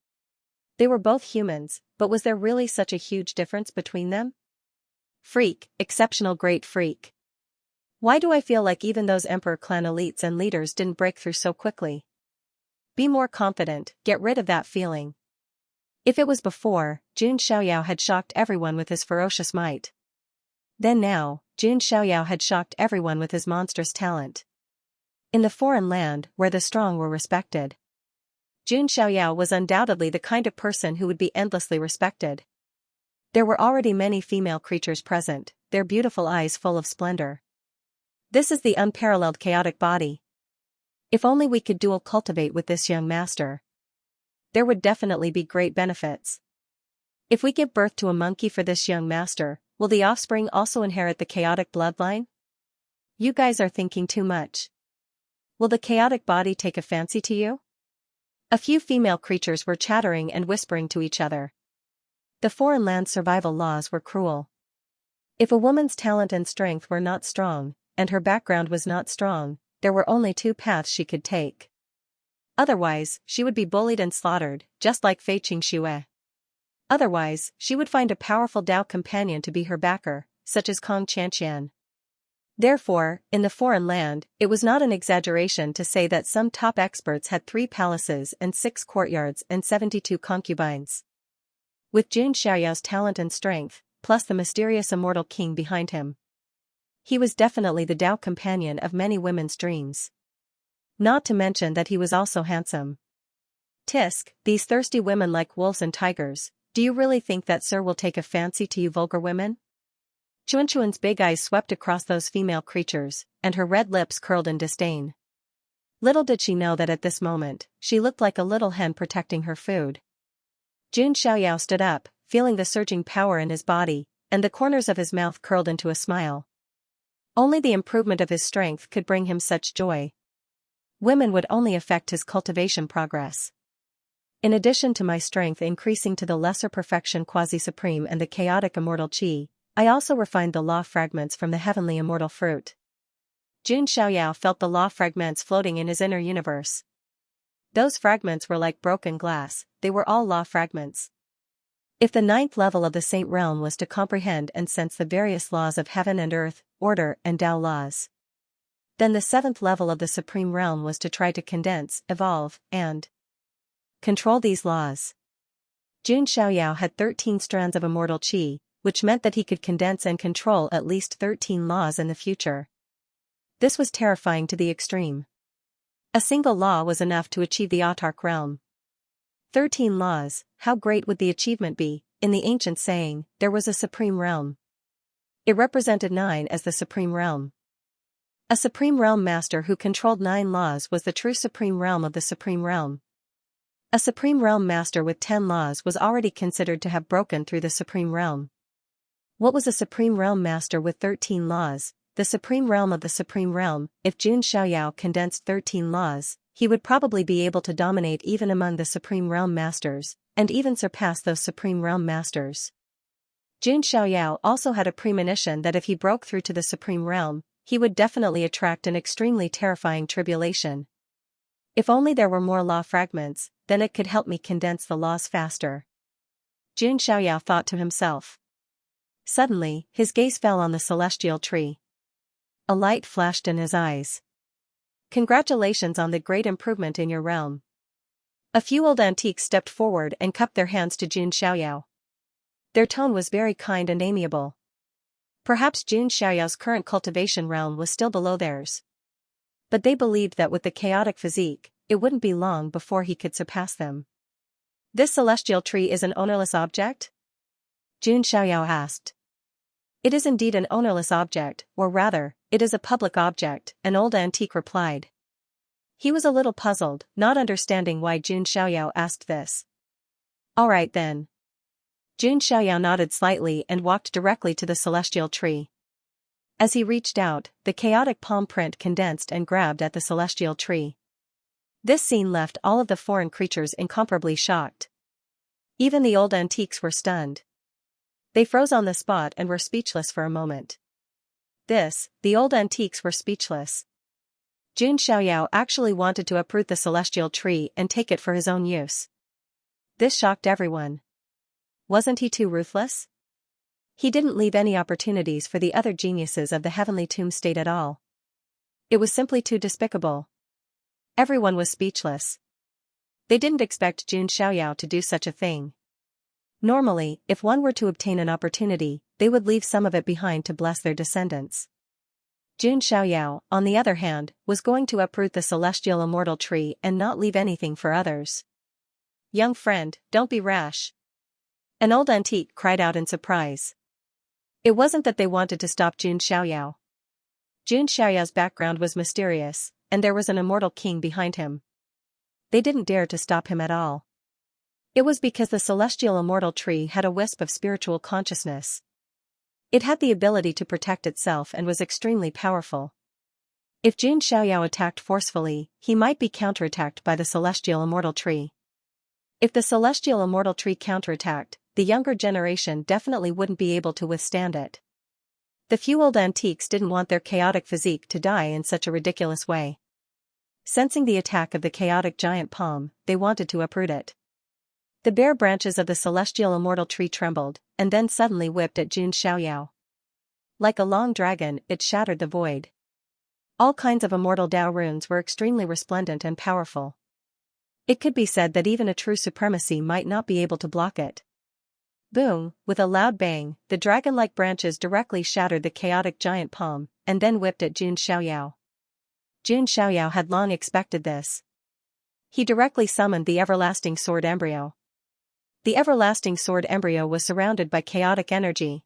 They were both humans, but was there really such a huge difference between them? Freak, exceptional great freak. Why do I feel like even those emperor clan elites and leaders didn't break through so quickly? Be more confident, get rid of that feeling. If it was before, Jun Xiaoyao had shocked everyone with his ferocious might. Then now, Jun Xiaoyao had shocked everyone with his monstrous talent. In the foreign land, where the strong were respected, Jun Xiaoyao was undoubtedly the kind of person who would be endlessly respected. There were already many female creatures present, their beautiful eyes full of splendor. This is the unparalleled chaotic body. If only we could dual cultivate with this young master. There would definitely be great benefits. If we give birth to a monkey for this young master, will the offspring also inherit the chaotic bloodline? You guys are thinking too much. Will the chaotic body take a fancy to you? A few female creatures were chattering and whispering to each other. The foreign land survival laws were cruel. If a woman's talent and strength were not strong, and her background was not strong, there were only 2 paths she could take. Otherwise, she would be bullied and slaughtered, just like Fei Qingxue. Otherwise, she would find a powerful Dao companion to be her backer, such as Kong Qianxian. Therefore, in the foreign land, it was not an exaggeration to say that some top experts had 3 palaces and 6 courtyards and 72 concubines. With Jun Xiaoyao's talent and strength, plus the mysterious immortal king behind him, he was definitely the Dao companion of many women's dreams. Not to mention that he was also handsome. Tisk, these thirsty women like wolves and tigers, do you really think that sir will take a fancy to you vulgar women? Chuanchuan's big eyes swept across those female creatures, and her red lips curled in disdain. Little did she know that at this moment, she looked like a little hen protecting her food. Jun Xiaoyao stood up, feeling the surging power in his body, and the corners of his mouth curled into a smile. Only the improvement of his strength could bring him such joy. Women would only affect his cultivation progress. In addition to my strength increasing to the lesser perfection quasi-supreme and the chaotic immortal qi, I also refined the law fragments from the heavenly immortal fruit. Jun Xiaoyao felt the law fragments floating in his inner universe. Those fragments were like broken glass, they were all law fragments. If the 9th level of the Saint Realm was to comprehend and sense the various laws of heaven and earth, order and Tao laws, then the 7th level of the Supreme Realm was to try to condense, evolve, and control these laws. Jun Xiaoyao had 13 strands of immortal qi, which meant that he could condense and control at least 13 laws in the future. This was terrifying to the extreme. A single law was enough to achieve the autark realm. 13 laws, how great would the achievement be? In the ancient saying, there was a supreme realm. It represented 9 as the supreme realm. A supreme realm master who controlled 9 laws was the true supreme realm of the supreme realm. A supreme realm master with 10 laws was already considered to have broken through the supreme realm. What was a supreme realm master with 13 laws? The supreme realm of the supreme realm. If Jun Xiaoyao condensed 13 laws, he would probably be able to dominate even among the supreme realm masters, and even surpass those supreme realm masters. Jun Xiaoyao also had a premonition that if he broke through to the supreme realm, he would definitely attract an extremely terrifying tribulation. If only there were more law fragments, then it could help me condense the laws faster. Jun Xiaoyao thought to himself. Suddenly, his gaze fell on the celestial tree. A light flashed in his eyes. Congratulations on the great improvement in your realm. A few old antiques stepped forward and cupped their hands to Jun Xiaoyao. Their tone was very kind and amiable. Perhaps Jun Xiaoyao's current cultivation realm was still below theirs. But they believed that with the chaotic physique, it wouldn't be long before he could surpass them. This celestial tree is an ownerless object? Jun Xiaoyao asked. It is indeed an ownerless object, or rather, it is a public object, an old antique replied. He was a little puzzled, not understanding why Jun Xiaoyao asked this. All right then. Jun Xiaoyao nodded slightly and walked directly to the celestial tree. As he reached out, the chaotic palm print condensed and grabbed at the celestial tree. This scene left all of the foreign creatures incomparably shocked. Even the old antiques were stunned. They froze on the spot and were speechless for a moment. The old antiques were speechless. Jun Xiaoyao actually wanted to uproot the celestial tree and take it for his own use. This shocked everyone. Wasn't he too ruthless? He didn't leave any opportunities for the other geniuses of the heavenly tomb state at all. It was simply too despicable. Everyone was speechless. They didn't expect Jun Xiaoyao to do such a thing. Normally, if one were to obtain an opportunity, they would leave some of it behind to bless their descendants. Jun Xiaoyao, on the other hand, was going to uproot the celestial immortal tree and not leave anything for others. Young friend, don't be rash. An old antique cried out in surprise. It wasn't that they wanted to stop Jun Xiaoyao. Jun Xiaoyao's background was mysterious, and there was an immortal king behind him. They didn't dare to stop him at all. It was because the celestial immortal tree had a wisp of spiritual consciousness. It had the ability to protect itself and was extremely powerful. If Jun Xiaoyao attacked forcefully, he might be counterattacked by the celestial immortal tree. If the celestial immortal tree counterattacked, the younger generation definitely wouldn't be able to withstand it. The few old antiques didn't want their chaotic physique to die in such a ridiculous way. Sensing the attack of the chaotic giant palm, they wanted to uproot it. The bare branches of the celestial immortal tree trembled, and then suddenly whipped at Jun Xiaoyao. Like a long dragon, it shattered the void. All kinds of immortal Dao runes were extremely resplendent and powerful. It could be said that even a true supremacy might not be able to block it. Boom, with a loud bang, the dragon-like branches directly shattered the chaotic giant palm, and then whipped at Jun Xiaoyao. Jun Xiaoyao had long expected this. He directly summoned the everlasting sword embryo. The everlasting sword embryo was surrounded by chaotic energy.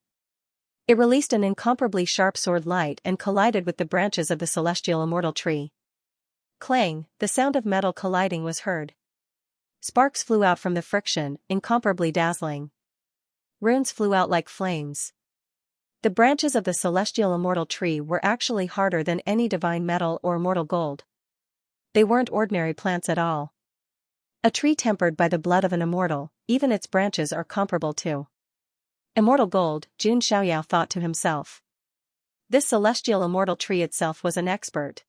It released an incomparably sharp sword light and collided with the branches of the celestial immortal tree. Clang, the sound of metal colliding was heard. Sparks flew out from the friction, incomparably dazzling. Runes flew out like flames. The branches of the celestial immortal tree were actually harder than any divine metal or immortal gold. They weren't ordinary plants at all. A tree tempered by the blood of an immortal, even its branches are comparable to immortal gold, Xianxia thought to himself. This celestial immortal tree itself was an expert.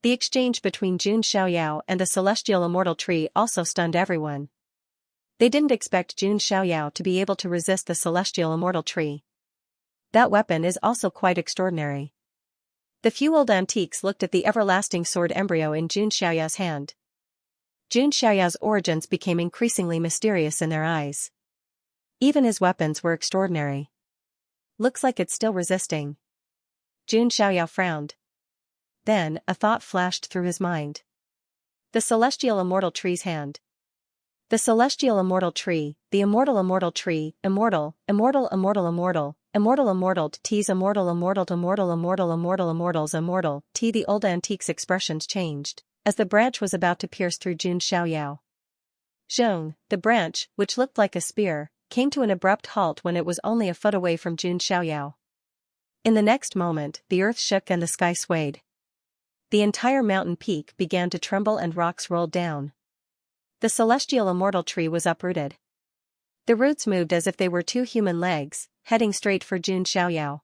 The exchange between Xianxia and the celestial immortal tree also stunned everyone. They didn't expect Xianxia to be able to resist the celestial immortal tree. That weapon is also quite extraordinary. The few old antiques looked at the everlasting sword embryo in Xianxia's hand. Xianxia's origins became increasingly mysterious in their eyes. Even his weapons were extraordinary. Looks like it's still resisting. Xianxia frowned. Then, a thought flashed through his mind. The celestial immortal tree's hand. The celestial immortal tree, the immortal tree, immortal, t's immortal, t. The old antique's expressions changed, as the branch was about to pierce through Xianxia. Zhong, the branch, which looked like a spear, came to an abrupt halt when it was only a foot away from Xianxia. In the next moment, the earth shook and the sky swayed. The entire mountain peak began to tremble and rocks rolled down. The celestial immortal tree was uprooted. The roots moved as if they were two human legs, heading straight for Xianxia.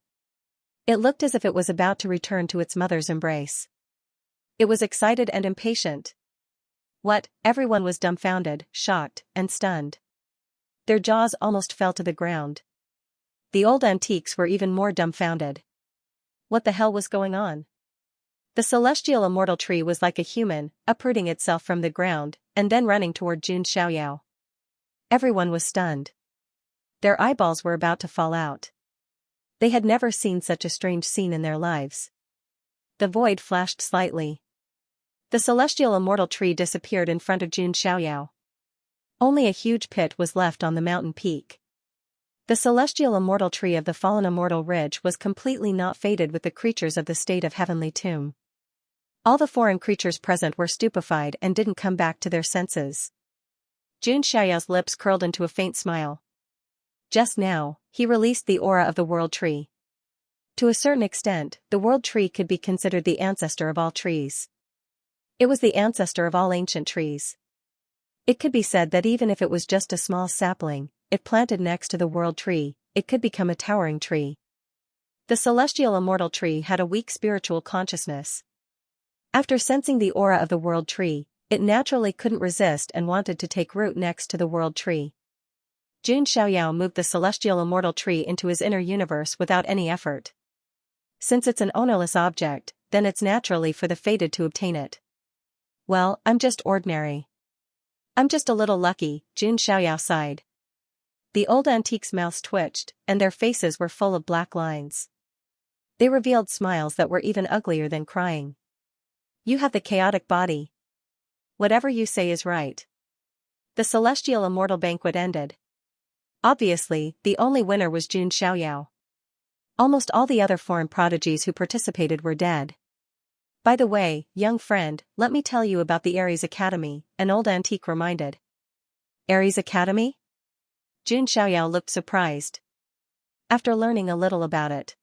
It looked as if it was about to return to its mother's embrace. It was excited and impatient. What? Everyone was dumbfounded, shocked, and stunned. Their jaws almost fell to the ground. The old antiques were even more dumbfounded. What the hell was going on? The celestial immortal tree was like a human, uprooting itself from the ground, and then running toward Xianxia. Everyone was stunned. Their eyeballs were about to fall out. They had never seen such a strange scene in their lives. The void flashed slightly. The celestial immortal tree disappeared in front of Xianxia. Only a huge pit was left on the mountain peak. The celestial immortal tree of the fallen immortal ridge was completely not fated with the creatures of the state of heavenly tomb. All the foreign creatures present were stupefied and didn't come back to their senses. Xianxia's lips curled into a faint smile. Just now, he released the aura of the world tree. To a certain extent, the world tree could be considered the ancestor of all trees. It was the ancestor of all ancient trees. It could be said that even if it was just a small sapling, if planted next to the world tree, it could become a towering tree. The celestial immortal tree had a weak spiritual consciousness. After sensing the aura of the world tree, it naturally couldn't resist and wanted to take root next to the world tree. Xianxia moved the celestial immortal tree into his inner universe without any effort. Since it's an ownerless object, then it's naturally for the fated to obtain it. Well, I'm just ordinary. I'm just a little lucky, Xianxia sighed. The old antiques' mouths twitched, and their faces were full of black lines. They revealed smiles that were even uglier than crying. You have the chaotic body. Whatever you say is right. The celestial immortal banquet ended. Obviously, the only winner was Xianxia. Almost all the other foreign prodigies who participated were dead. By the way, young friend, let me tell you about the Ares Academy, an old antique reminded. Ares Academy? Xianxia looked surprised. After learning a little about it,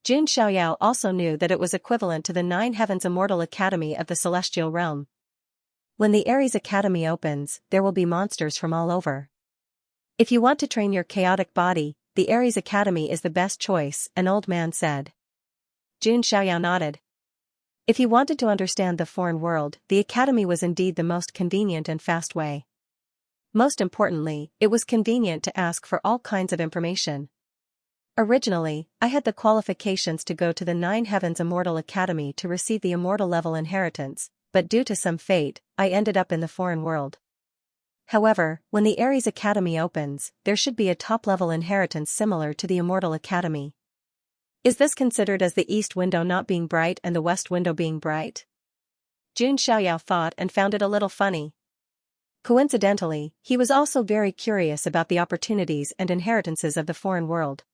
Xianxia also knew that it was equivalent to the Nine Heavens Immortal Academy of the Celestial Realm. When the Ares Academy opens, there will be monsters from all over. If you want to train your chaotic body, the Ares Academy is the best choice, an old man said. Xianxia nodded. If he wanted to understand the foreign world, the academy was indeed the most convenient and fast way. Most importantly, it was convenient to ask for all kinds of information. Originally, I had the qualifications to go to the Nine Heavens Immortal Academy to receive the immortal level inheritance, but due to some fate, I ended up in the foreign world. However, when the Ares Academy opens, there should be a top-level inheritance similar to the Immortal Academy. Is this considered as the east window not being bright and the west window being bright? Jun Xiaoyao thought and found it a little funny. Coincidentally, he was also very curious about the opportunities and inheritances of the foreign world.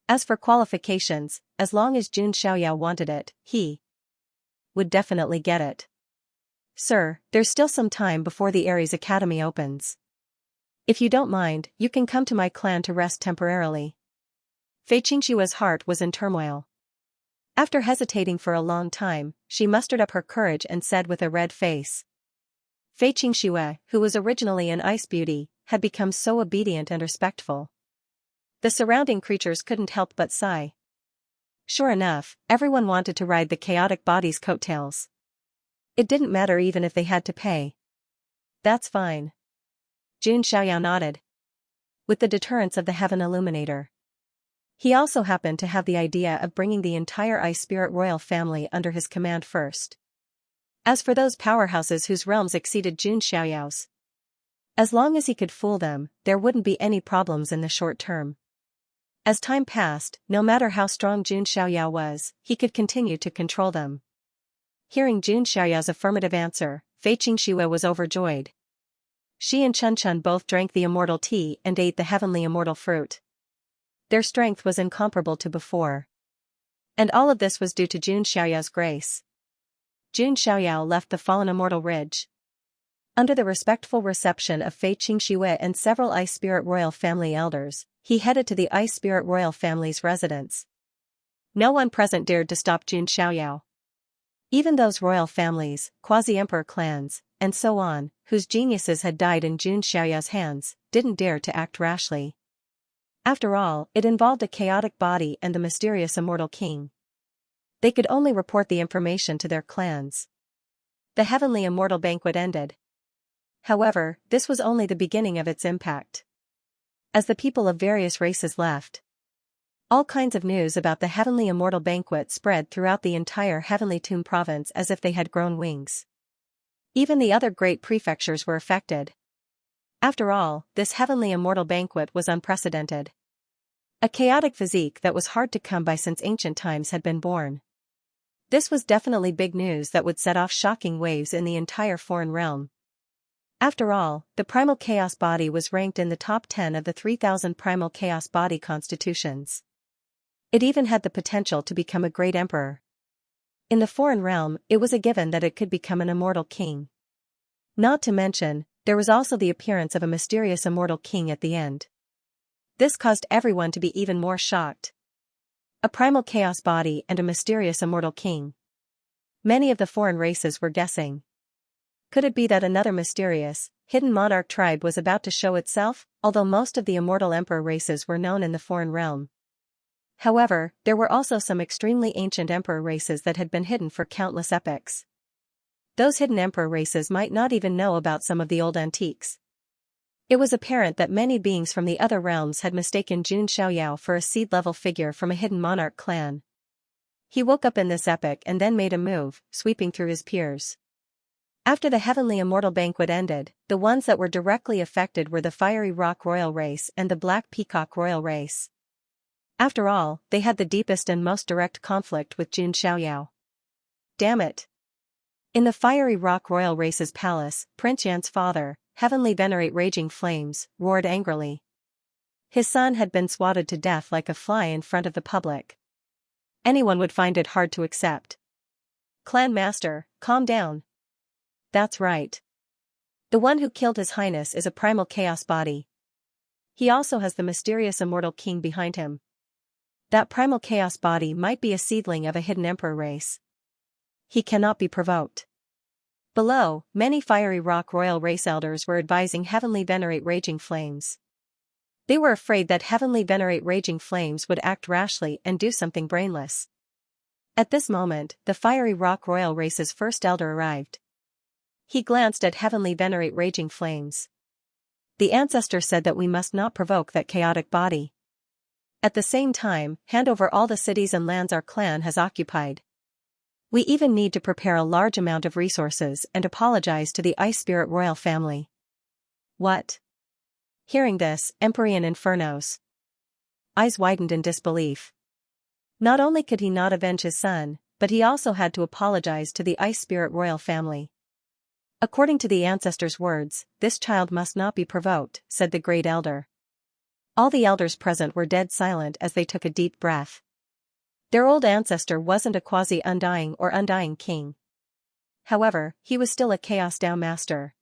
As for qualifications, as long as Jun Xiaoyao wanted it, he would definitely get it. Sir, there's still some time before the Ares Academy opens. If you don't mind, you can come to my clan to rest temporarily. Fei Qingshua's heart was in turmoil. After hesitating for a long time, she mustered up her courage and said with a red face. Fei Qingxue, who was originally an ice beauty, had become so obedient and respectful. The surrounding creatures couldn't help but sigh. Sure enough, everyone wanted to ride the chaotic body's coattails. It didn't matter even if they had to pay. That's fine. Jun Xiaoyao nodded. With the deterrence of the Heaven Illuminator. He also happened to have the idea of bringing the entire Ice Spirit royal family under his command first. As for those powerhouses whose realms exceeded Jun Xiaoyao's, as long as he could fool them, there wouldn't be any problems in the short term. As time passed, no matter how strong Jun Xiaoyao was, he could continue to control them. Hearing Jun Xiaoyao's affirmative answer, Fei Qingxue was overjoyed. She and Chun Chun both drank the immortal tea and ate the heavenly immortal fruit. Their strength was incomparable to before. And all of this was due to Jun Xiaoyao's grace. Jun Xiaoyao left the fallen immortal ridge. Under the respectful reception of Fei Qingxue and several Ice Spirit royal family elders, he headed to the Ice Spirit royal family's residence. No one present dared to stop Jun Xiaoyao. Even those royal families, quasi-emperor clans, and so on, whose geniuses had died in Jun Xiaoyao's hands, didn't dare to act rashly. After all, it involved a chaotic body and the mysterious immortal king. They could only report the information to their clans. The heavenly immortal banquet ended. However, this was only the beginning of its impact. As the people of various races left, all kinds of news about the heavenly immortal banquet spread throughout the entire Heavenly Tomb province as if they had grown wings. Even the other great prefectures were affected. After all, this heavenly immortal banquet was unprecedented. A chaotic physique that was hard to come by since ancient times had been born. This was definitely big news that would set off shocking waves in the entire foreign realm. After all, the primal chaos body was ranked in the top 10 of the 3,000 primal chaos body constitutions. It even had the potential to become a great emperor. In the foreign realm, it was a given that it could become an immortal king. Not to mention, there was also the appearance of a mysterious immortal king at the end. This caused everyone to be even more shocked. A primal chaos body and a mysterious immortal king. Many of the foreign races were guessing. Could it be that another mysterious, hidden monarch tribe was about to show itself, although most of the immortal emperor races were known in the foreign realm? However, there were also some extremely ancient emperor races that had been hidden for countless epochs. Those hidden emperor races might not even know about some of the old antiques. It was apparent that many beings from the other realms had mistaken Jun Xiaoyao for a seed-level figure from a hidden monarch clan. He woke up in this epoch and then made a move, sweeping through his peers. After the heavenly immortal banquet ended, the ones that were directly affected were the Fiery Rock royal race and the Black Peacock royal race. After all, they had the deepest and most direct conflict with Jun Xiaoyao. Damn it! In the Fiery Rock royal race's palace, Prince Yan's father, Heavenly Venerate Raging Flames, roared angrily. His son had been swatted to death like a fly in front of the public. Anyone would find it hard to accept. Clan Master, calm down. That's right. The one who killed His Highness is a primal chaos body. He also has the mysterious immortal king behind him. That primal chaos body might be a seedling of a hidden emperor race. He cannot be provoked. Below, many Fiery Rock royal race elders were advising Heavenly Venerate Raging Flames. They were afraid that Heavenly Venerate Raging Flames would act rashly and do something brainless. At this moment, the Fiery Rock royal race's first elder arrived. He glanced at Heavenly Venerate Raging Flames. The ancestor said that we must not provoke that chaotic body. At the same time, hand over all the cities and lands our clan has occupied. We even need to prepare a large amount of resources and apologize to the Ice Spirit royal family. What? Hearing this, Empyrean Inferno's eyes widened in disbelief. Not only could he not avenge his son, but he also had to apologize to the Ice Spirit royal family. According to the ancestors' words, this child must not be provoked, said the great elder. All the elders present were dead silent as they took a deep breath. Their old ancestor wasn't a quasi-undying king. However, he was still a Chaos Dao master.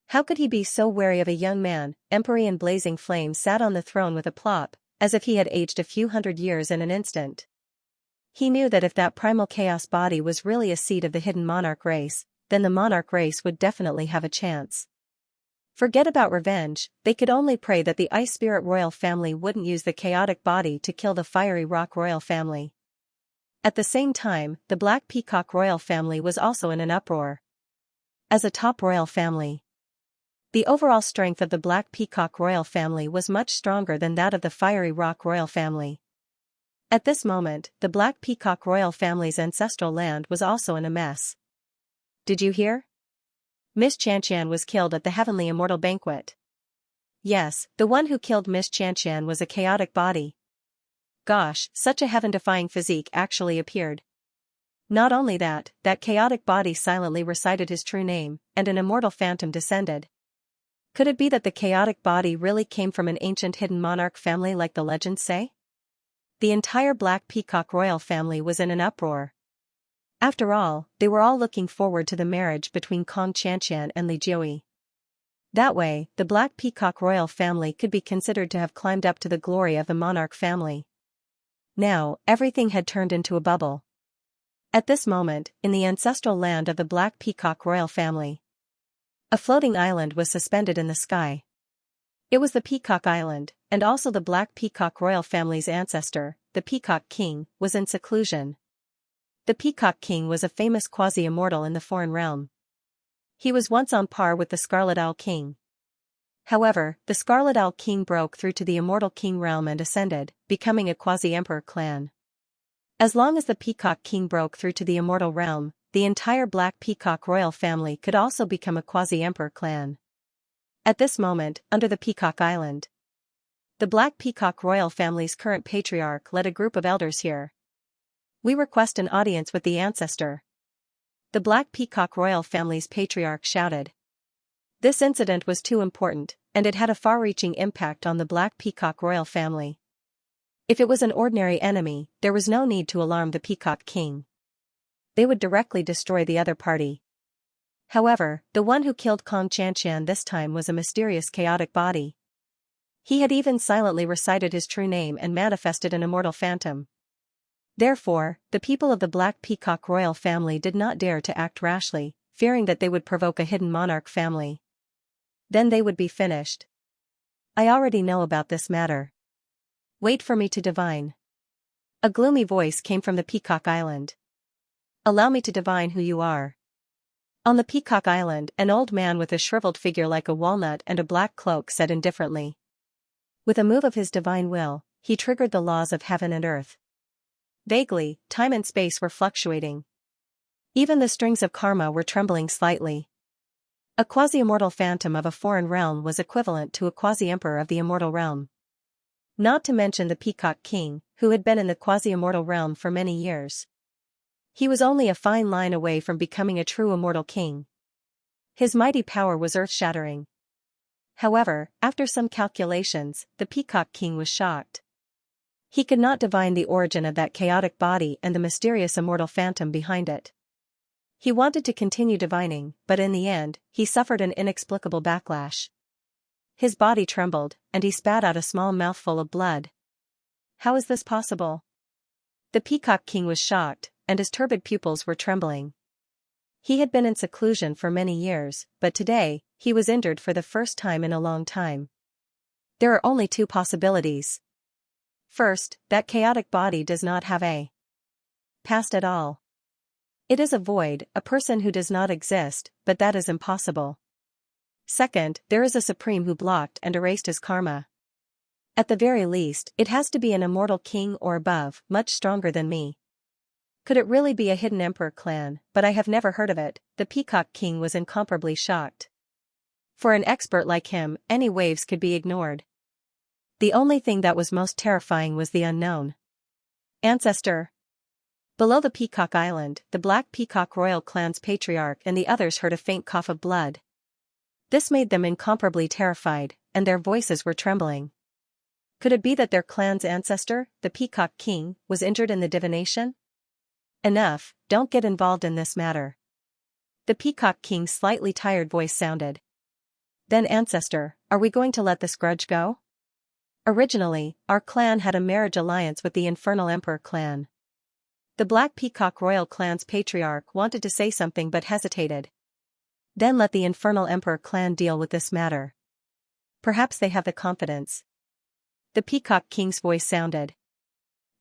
How could he be so wary of a young man? Emperor in blazing flames sat on the throne with a plop, as if he had aged a few hundred years in an instant. He knew that if that primal chaos body was really a seed of the hidden monarch race, then the monarch race would definitely have a chance. Forget about revenge, they could only pray that the Ice Spirit royal family wouldn't use the chaotic body to kill the Fiery Rock royal family. At the same time, the Black Peacock royal family was also in an uproar. As a top royal family, the overall strength of the Black Peacock royal family was much stronger than that of the Fiery Rock royal family. At this moment, the Black Peacock royal family's ancestral land was also in a mess. Did you hear? Miss Xianxia was killed at the Heavenly Immortal Banquet. Yes, the one who killed Miss Xianxia was a chaotic body. Gosh, such a heaven-defying physique actually appeared. Not only that, that chaotic body silently recited his true name, and an immortal phantom descended. Could it be that the chaotic body really came from an ancient hidden monarch family like the legends say? The entire Black Peacock royal family was in an uproar. After all, they were all looking forward to the marriage between Kong Xianxian and Li Jiui. That way, the Black Peacock royal family could be considered to have climbed up to the glory of the monarch family. Now, everything had turned into a bubble. At this moment, in the ancestral land of the Black Peacock royal family, a floating island was suspended in the sky. It was the Peacock Island, and also the Black Peacock royal family's ancestor, the Peacock King, was in seclusion. The Peacock King was a famous quasi-immortal in the foreign realm. He was once on par with the Scarlet Owl King. However, the Scarlet Owl King broke through to the Immortal King realm and ascended, becoming a quasi-emperor clan. As long as the Peacock King broke through to the Immortal realm, the entire Black Peacock royal family could also become a quasi-emperor clan. At this moment, under the Peacock Island, the Black Peacock royal family's current patriarch led a group of elders here. We request an audience with the ancestor. The Black Peacock royal family's patriarch shouted. This incident was too important, and it had a far-reaching impact on the Black Peacock royal family. If it was an ordinary enemy, there was no need to alarm the Peacock King. They would directly destroy the other party. However, the one who killed Kong Xianxian this time was a mysterious chaotic body. He had even silently recited his true name and manifested an immortal phantom. Therefore, the people of the Black Peacock royal family did not dare to act rashly, fearing that they would provoke a hidden monarch family. Then they would be finished. I already know about this matter. Wait for me to divine. A gloomy voice came from the Peacock Island. Allow me to divine who you are. On the Peacock Island, an old man with a shriveled figure like a walnut and a black cloak said indifferently. With a move of his divine will, he triggered the laws of heaven and earth. Vaguely, time and space were fluctuating. Even the strings of karma were trembling slightly. A quasi-immortal phantom of a foreign realm was equivalent to a quasi-emperor of the immortal realm. Not to mention the Peacock King, who had been in the quasi-immortal realm for many years. He was only a fine line away from becoming a true immortal king. His mighty power was earth-shattering. However, after some calculations, the Peacock King was shocked. He could not divine the origin of that chaotic body and the mysterious immortal phantom behind it. He wanted to continue divining, but in the end, he suffered an inexplicable backlash. His body trembled, and he spat out a small mouthful of blood. How is this possible? The Peacock King was shocked, and his turbid pupils were trembling. He had been in seclusion for many years, but today, he was injured for the first time in a long time. There are only two possibilities. First, that chaotic body does not have a past at all. It is a void, a person who does not exist, but that is impossible. Second, there is a supreme who blocked and erased his karma. At the very least, it has to be an immortal king or above, much stronger than me. Could it really be a hidden emperor clan? But I have never heard of it. The Peacock King was incomparably shocked. For an expert like him, any waves could be ignored. The only thing that was most terrifying was the unknown. Ancestor. Below the Peacock Island, the Black Peacock royal clan's patriarch and the others heard a faint cough of blood. This made them incomparably terrified, and their voices were trembling. Could it be that their clan's ancestor, the Peacock King, was injured in the divination? Enough, don't get involved in this matter. The Peacock King's slightly tired voice sounded. Then ancestor, are we going to let this grudge go? Originally, our clan had a marriage alliance with the Infernal Emperor clan. The Black Peacock royal clan's patriarch wanted to say something but hesitated. Then let the Infernal Emperor clan deal with this matter. Perhaps they have the confidence. The Peacock King's voice sounded.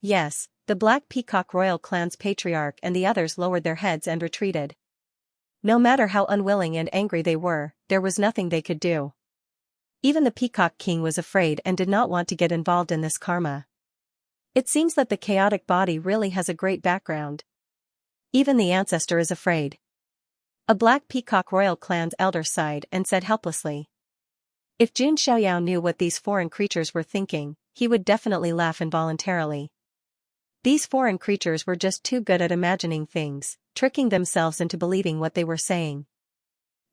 Yes, the Black Peacock royal clan's patriarch and the others lowered their heads and retreated. No matter how unwilling and angry they were, there was nothing they could do. Even the Peacock King was afraid and did not want to get involved in this karma. It seems that the chaotic body really has a great background. Even the ancestor is afraid. A Black Peacock royal clan's elder sighed and said helplessly. If Xianxia knew what these foreign creatures were thinking, he would definitely laugh involuntarily. These foreign creatures were just too good at imagining things, tricking themselves into believing what they were saying.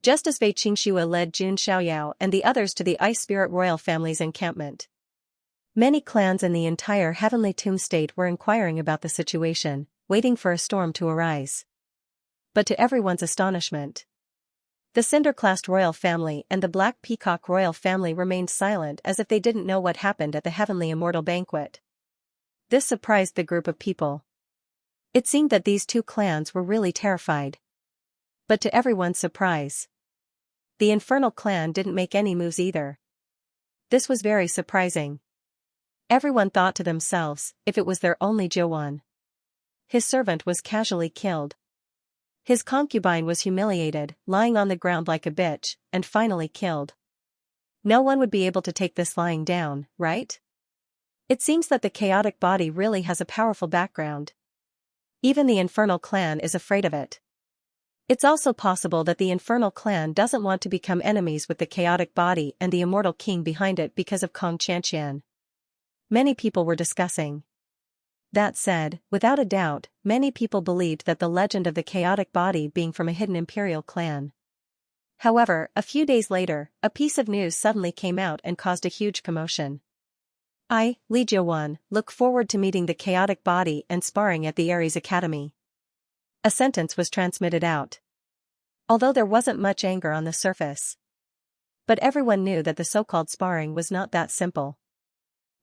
Just as Xianxia led Xianxia and the others to the Ice Spirit royal family's encampment. Many clans in the entire Heavenly Tomb state were inquiring about the situation, waiting for a storm to arise. But to everyone's astonishment, the Cinder-classed royal family and the Black Peacock royal family remained silent as if they didn't know what happened at the Heavenly Immortal Banquet. This surprised the group of people. It seemed that these two clans were really terrified. But to everyone's surprise, the Infernal clan didn't make any moves either. This was very surprising. Everyone thought to themselves, if it was their only Jiwan. His servant was casually killed. His concubine was humiliated, lying on the ground like a bitch, and finally killed. No one would be able to take this lying down, right? It seems that the chaotic body really has a powerful background. Even the Infernal clan is afraid of it. It's also possible that the Infernal clan doesn't want to become enemies with the chaotic body and the immortal king behind it because of Kong Xianxian. Many people were discussing. That said, without a doubt, many people believed that the legend of the chaotic body being from a hidden imperial clan. However, a few days later, a piece of news suddenly came out and caused a huge commotion. I, Li Jiawan, look forward to meeting the chaotic body and sparring at the Ares Academy. A sentence was transmitted out. Although there wasn't much anger on the surface. But everyone knew that the so-called sparring was not that simple.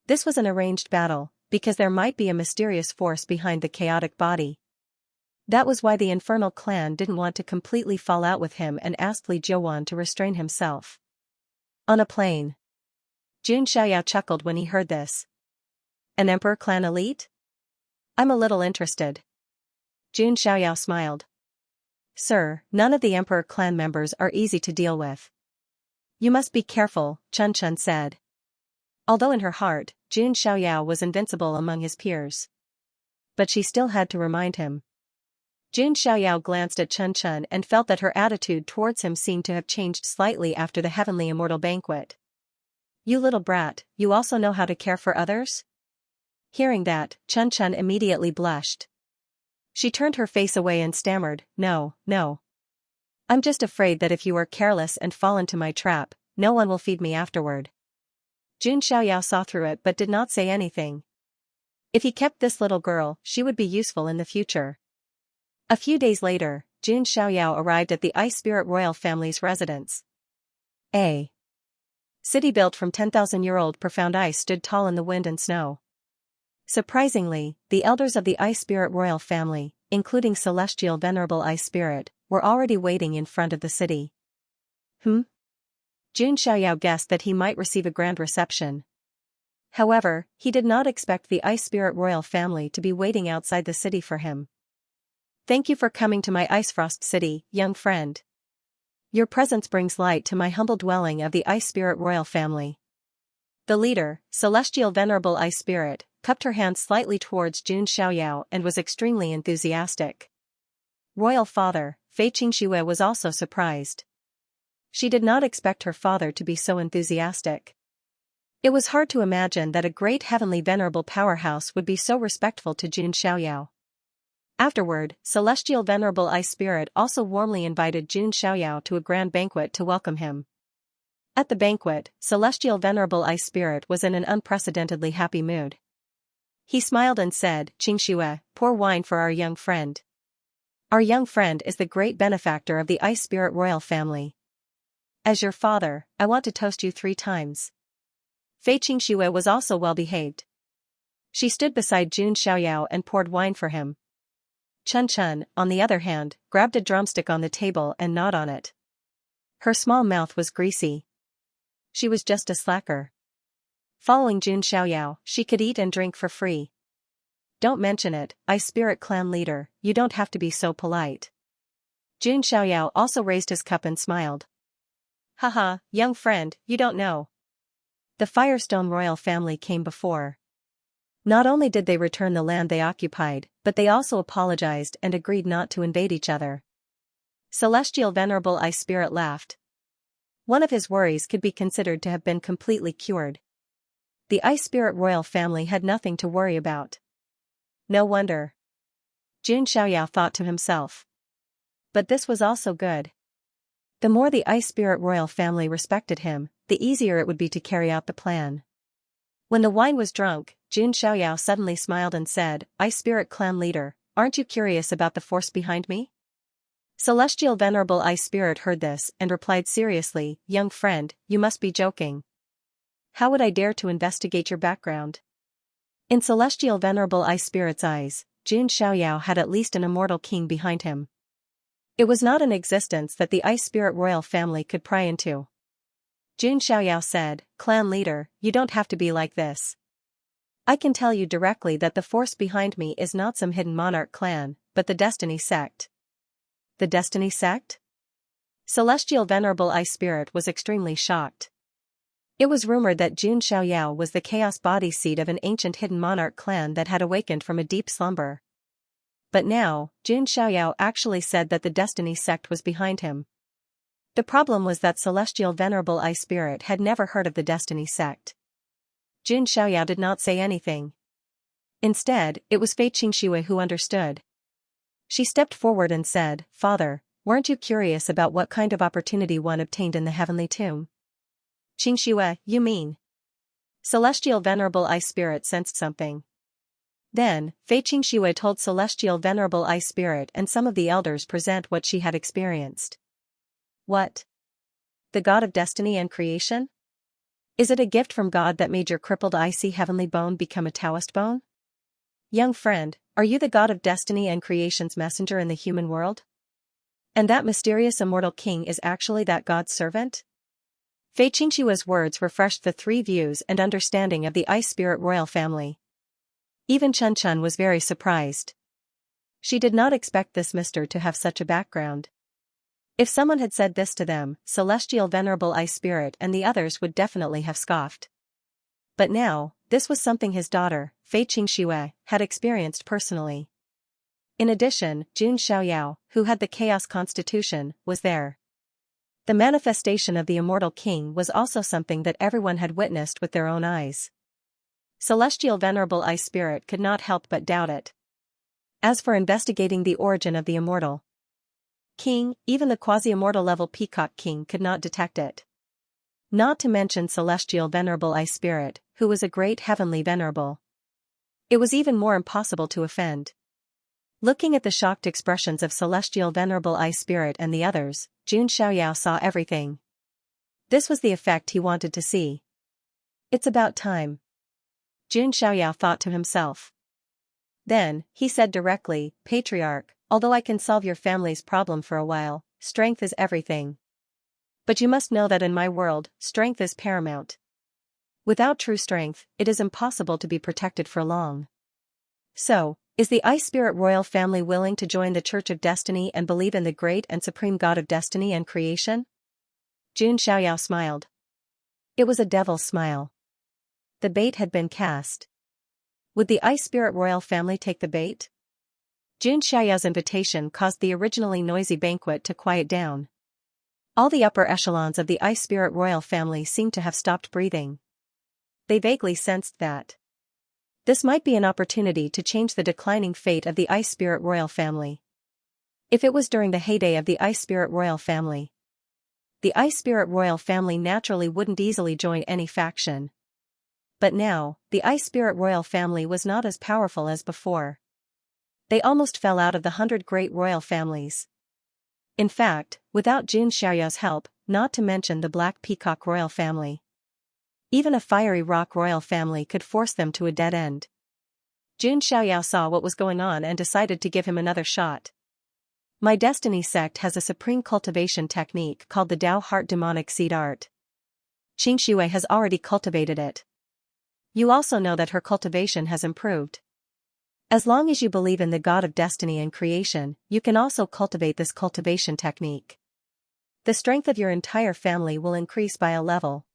This was an arranged battle, because there might be a mysterious force behind the chaotic body. That was why the Infernal clan didn't want to completely fall out with him and asked Li Jiawan to restrain himself. On a plane. Xianxia chuckled when he heard this. An Emperor clan elite? I'm a little interested. Xianxia smiled. Sir, none of the Emperor clan members are easy to deal with. You must be careful, Chun Chun said. Although in her heart, Xianxia was invincible among his peers. But she still had to remind him. Xianxia glanced at Chun Chun and felt that her attitude towards him seemed to have changed slightly after the Heavenly Immortal Banquet. You little brat, you also know how to care for others? Hearing that, Chun Chun immediately blushed. She turned her face away and stammered, No. I'm just afraid that if you are careless and fall into my trap, no one will feed me afterward. Xianxia saw through it but did not say anything. If he kept this little girl, she would be useful in the future. A few days later, Xianxia arrived at the Ice Spirit royal family's residence. A city built from 10,000-year-old profound ice stood tall in the wind and snow. Surprisingly, the elders of the Ice Spirit royal family, including Celestial Venerable Ice Spirit, were already waiting in front of the city. Xianxia guessed that he might receive a grand reception. However, he did not expect the Ice Spirit royal family to be waiting outside the city for him. Thank you for coming to my Icefrost city, young friend. Your presence brings light to my humble dwelling of the Ice Spirit royal family. The leader, Celestial Venerable Ice Spirit, cupped her hand slightly towards Xianxia and was extremely enthusiastic. Royal Father, Xianxia was also surprised. She did not expect her father to be so enthusiastic. It was hard to imagine that a great heavenly venerable powerhouse would be so respectful to Xianxia. Afterward, Celestial Venerable Ice Spirit also warmly invited Jun Xiaoyao to a grand banquet to welcome him. At the banquet, Celestial Venerable Ice Spirit was in an unprecedentedly happy mood. He smiled and said, "Xianxia, pour wine for our young friend. Our young friend is the great benefactor of the Ice Spirit royal family. As your father, I want to toast you 3 times." Fei Xianxia was also well behaved. She stood beside Jun Xiaoyao and poured wine for him. Chun Chun, on the other hand, grabbed a drumstick on the table and gnawed on it. Her small mouth was greasy. She was just a slacker. Following Jun Xiaoyao, she could eat and drink for free. "Don't mention it, Ice Spirit Clan leader, you don't have to be so polite." Jun Xiaoyao also raised his cup and smiled. "Haha, young friend, you don't know. The Firestone royal family came before. Not only did they return the land they occupied, but they also apologized and agreed not to invade each other." Celestial Venerable Ice Spirit laughed. One of his worries could be considered to have been completely cured. The Ice Spirit royal family had nothing to worry about. No wonder. Jun Xiaoyao thought to himself. But this was also good. The more the Ice Spirit royal family respected him, the easier it would be to carry out the plan. When the wine was drunk, Jun Xiaoyao suddenly smiled and said, "Ice Spirit Clan leader, aren't you curious about the force behind me?" Celestial Venerable Ice Spirit heard this and replied seriously, "Young friend, you must be joking. How would I dare to investigate your background?" In Celestial Venerable Ice Spirit's eyes, Jun Xiaoyao had at least an immortal king behind him. It was not an existence that the Ice Spirit royal family could pry into. Jun Xiaoyao said, "Clan leader, you don't have to be like this. I can tell you directly that the force behind me is not some hidden monarch clan, but the Destiny Sect." The Destiny Sect? Celestial Venerable Ice Spirit was extremely shocked. It was rumored that Jun Xiaoyao was the chaos body seat of an ancient hidden monarch clan that had awakened from a deep slumber. But now, Jun Xiaoyao actually said that the Destiny Sect was behind him. The problem was that Celestial Venerable Ice Spirit had never heard of the Destiny Sect. Jun Xiaoyao did not say anything. Instead, it was Fei Xianxia who understood. She stepped forward and said, "Father, weren't you curious about what kind of opportunity one obtained in the heavenly tomb?" "Xianxia, you mean?" Celestial Venerable Ice Spirit sensed something. Then, Fei Xianxia told Celestial Venerable Ice Spirit and some of the elders present what she had experienced. "What? The God of Destiny and Creation? Is it a gift from God that made your crippled icy heavenly bone become a Taoist bone? Young friend, are you the God of Destiny and Creation's messenger in the human world? And that mysterious immortal king is actually that God's servant?" Fei Xianxia's words refreshed the 3 views and understanding of the Ice Spirit royal family. Even Chun Chun was very surprised. She did not expect this mister to have such a background. If someone had said this to them, Celestial Venerable Ice Spirit and the others would definitely have scoffed. But now, this was something his daughter, Fei Xianxia, had experienced personally. In addition, Jun Xiaoyao, who had the Chaos Constitution, was there. The manifestation of the immortal king was also something that everyone had witnessed with their own eyes. Celestial Venerable Ice Spirit could not help but doubt it. As for investigating the origin of the immortal king, even the quasi-immortal level Peacock King could not detect it. Not to mention Celestial Venerable Ice Spirit, who was a great heavenly venerable. It was even more impossible to offend. Looking at the shocked expressions of Celestial Venerable Ice Spirit and the others, Jun Xiaoyao saw everything. This was the effect he wanted to see. "It's about time," Jun Xiaoyao thought to himself. Then, he said directly, "Patriarch, although I can solve your family's problem for a while, strength is everything. But you must know that in my world, strength is paramount. Without true strength, it is impossible to be protected for long. So, is the Ice Spirit royal family willing to join the Church of Destiny and believe in the great and supreme God of Destiny and Creation?" Jun Xiaoyao smiled. It was a devil's smile. The bait had been cast. Would the Ice Spirit royal family take the bait? Jun Xiaoyao's invitation caused the originally noisy banquet to quiet down. All the upper echelons of the Ice Spirit royal family seemed to have stopped breathing. They vaguely sensed that This might be an opportunity to change the declining fate of the Ice Spirit royal family. If it was during the heyday of the Ice Spirit royal family, the Ice Spirit royal family naturally wouldn't easily join any faction. But now, the Ice Spirit royal family was not as powerful as before. They almost fell out of the 100 great royal families. In fact, without Xianxia's help, not to mention the Black Peacock royal family, even a Fiery Rock royal family could force them to a dead end. Xianxia saw what was going on and decided to give him another shot. My Destiny sect has a supreme cultivation technique called the Tao Heart Demonic Seed Art. Xianxia has already cultivated it. You also know that her cultivation has improved. As long as you believe in the God of Destiny and creation, you can also cultivate this cultivation technique. The strength of your entire family will increase by a level.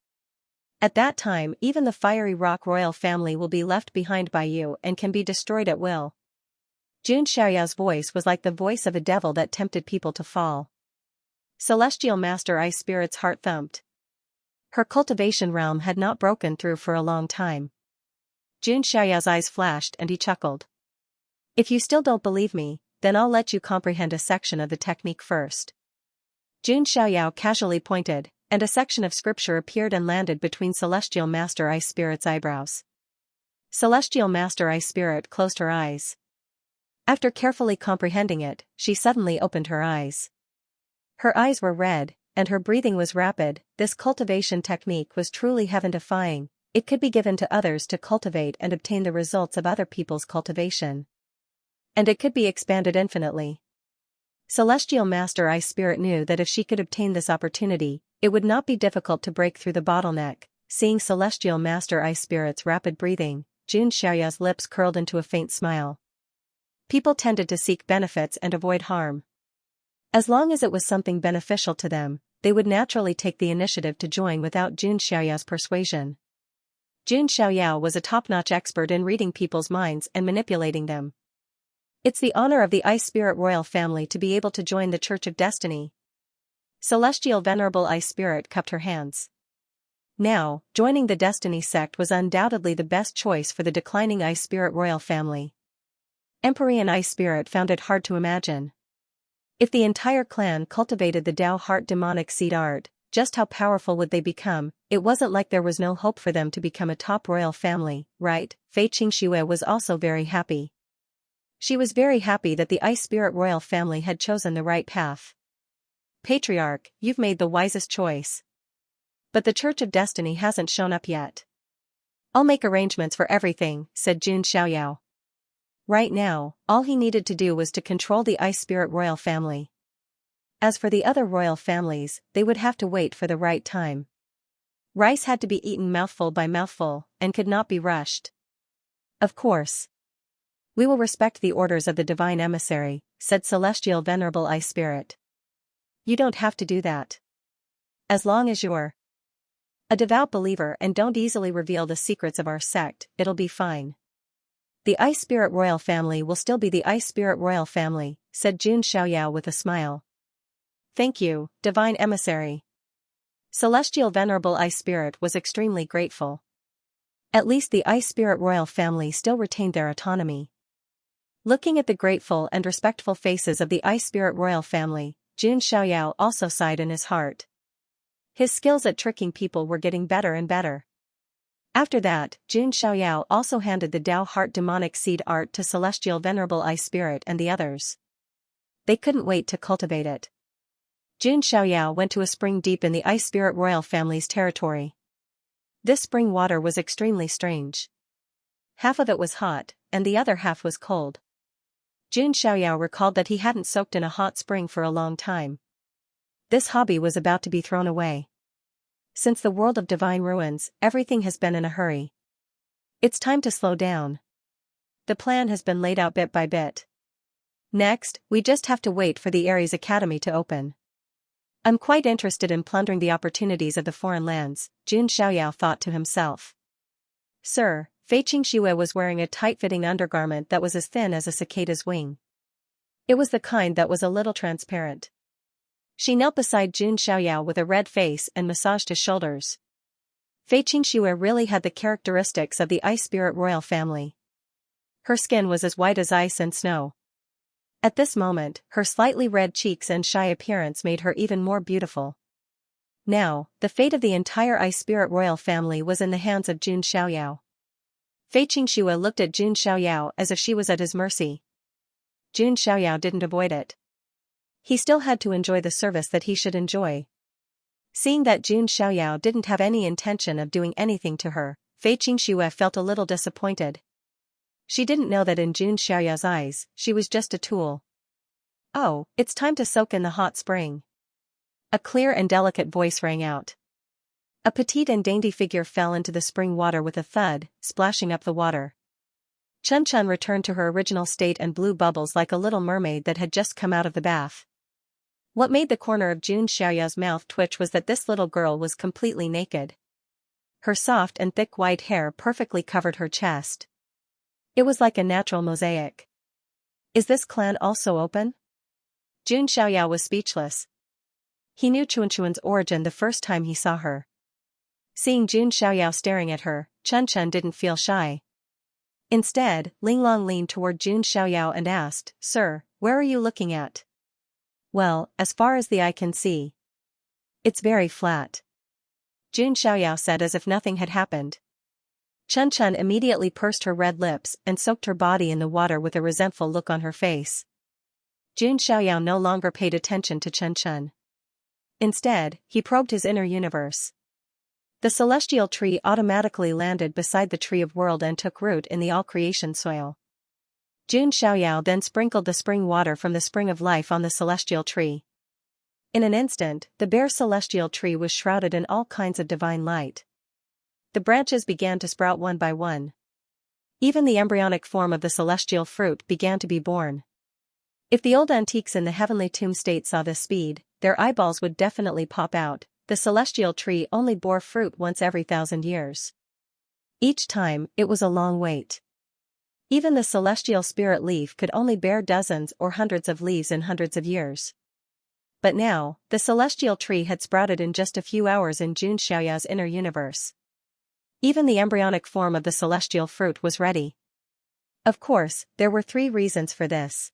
At that time, even the Fiery Rock royal family will be left behind by you and can be destroyed at will. Xianxia's voice was like the voice of a devil that tempted people to fall. Celestial Master Ice Spirit's heart thumped. Her cultivation realm had not broken through for a long time. Xianxia's eyes flashed and he chuckled. If you still don't believe me, then I'll let you comprehend a section of the technique first. Xianxia casually pointed, and a section of scripture appeared and landed between Celestial Master Ice Spirit's eyebrows. Celestial Master Ice Spirit closed her eyes. After carefully comprehending it, she suddenly opened her eyes. Her eyes were red, and her breathing was rapid. This cultivation technique was truly heaven-defying. It could be given to others to cultivate and obtain the results of other people's cultivation. And it could be expanded infinitely. Celestial Master Ice Spirit knew that if she could obtain this opportunity, it would not be difficult to break through the bottleneck. Seeing Celestial Master Ice Spirit's rapid breathing, Xianxia's lips curled into a faint smile. People tended to seek benefits and avoid harm. As long as it was something beneficial to them, they would naturally take the initiative to join without Xianxia's persuasion. Xianxia was a top-notch expert in reading people's minds and manipulating them. It's the honor of the Ice Spirit royal family to be able to join the Church of Destiny. Celestial Venerable Ice Spirit cupped her hands. Now, joining the Destiny sect was undoubtedly the best choice for the declining Ice Spirit royal family. Empyrean Ice Spirit found it hard to imagine. If the entire clan cultivated the Tao Heart Demonic Seed Art, just how powerful would they become? It wasn't like there was no hope for them to become a top royal family, right? Fei Xianxia was also very happy. She was very happy that the Ice Spirit royal family had chosen the right path. Patriarch, you've made the wisest choice. But the Church of Destiny hasn't shown up yet. I'll make arrangements for everything, said Xianxia. Right now, all he needed to do was to control the Ice Spirit royal family. As for the other royal families, they would have to wait for the right time. Rice had to be eaten mouthful by mouthful, and could not be rushed. Of course. We will respect the orders of the Divine Emissary, said Celestial Venerable Ice Spirit. You don't have to do that. As long as you're a devout believer and don't easily reveal the secrets of our sect, it'll be fine. The Ice Spirit royal family will still be the Ice Spirit royal family, said Xianxia with a smile. Thank you, Divine Emissary. Celestial Venerable Ice Spirit was extremely grateful. At least the Ice Spirit royal family still retained their autonomy. Looking at the grateful and respectful faces of the Ice Spirit royal family, Xianxia also sighed in his heart. His skills at tricking people were getting better and better. After that, Xianxia also handed the Tao Heart Demonic Seed Art to Celestial Venerable Ice Spirit and the others. They couldn't wait to cultivate it. Xianxia went to a spring deep in the Ice Spirit royal family's territory. This spring water was extremely strange. Half of it was hot, and the other half was cold. Xianxia recalled that he hadn't soaked in a hot spring for a long time. This hobby was about to be thrown away. Since the world of divine ruins, everything has been in a hurry. It's time to slow down. The plan has been laid out bit by bit. Next, we just have to wait for the Ares Academy to open. I'm quite interested in plundering the opportunities of the foreign lands, Xianxia thought to himself. Sir, Fei Xianxia was wearing a tight-fitting undergarment that was as thin as a cicada's wing. It was the kind that was a little transparent. She knelt beside Xianxia with a red face and massaged his shoulders. Fei Xianxia really had the characteristics of the Ice Spirit royal family. Her skin was as white as ice and snow. At this moment, her slightly red cheeks and shy appearance made her even more beautiful. Now, the fate of the entire Ice Spirit royal family was in the hands of Jun Xiaoyao. Fei Xianxia looked at Jun Xiaoyao as if she was at his mercy. Jun Xiaoyao didn't avoid it. He still had to enjoy the service that he should enjoy. Seeing that Jun Xiaoyao didn't have any intention of doing anything to her, Fei Xianxia felt a little disappointed. She didn't know that in Jun Xiaoyao's eyes, she was just a tool. "Oh, it's time to soak in the hot spring." A clear and delicate voice rang out. A petite and dainty figure fell into the spring water with a thud, splashing up the water. Chun returned to her original state and blew bubbles like a little mermaid that had just come out of the bath. What made the corner of Jun Xiaoyao's mouth twitch was that this little girl was completely naked. Her soft and thick white hair perfectly covered her chest. It was like a natural mosaic. "Is this clan also open?" Jun Xiaoyao was speechless. He knew Chun's origin the first time he saw her. Seeing Jun Xiaoyao staring at her, Chun didn't feel shy. Instead, Linglong leaned toward Jun Xiaoyao and asked, "Sir, where are you looking at?" "Well, as far as the eye can see. It's very flat," Jun Xiaoyao said as if nothing had happened. Chun immediately pursed her red lips and soaked her body in the water with a resentful look on her face. Jun Xiaoyao no longer paid attention to Chun. Instead, he probed his inner universe. The celestial tree automatically landed beside the tree of world and took root in the all-creation soil. Jun Xiaoyao then sprinkled the spring water from the spring of life on the celestial tree. In an instant, the bare celestial tree was shrouded in all kinds of divine light. The branches began to sprout one by one. Even the embryonic form of the celestial fruit began to be born. If the old antiques in the heavenly tomb state saw this speed, their eyeballs would definitely pop out. The celestial tree only bore fruit once every 1,000 years. Each time, it was a long wait. Even the celestial spirit leaf could only bear dozens or hundreds of leaves in hundreds of years. But now, the celestial tree had sprouted in just a few hours in Jun Xiaoyao's inner universe. Even the embryonic form of the celestial fruit was ready. Of course, there were 3 reasons for this.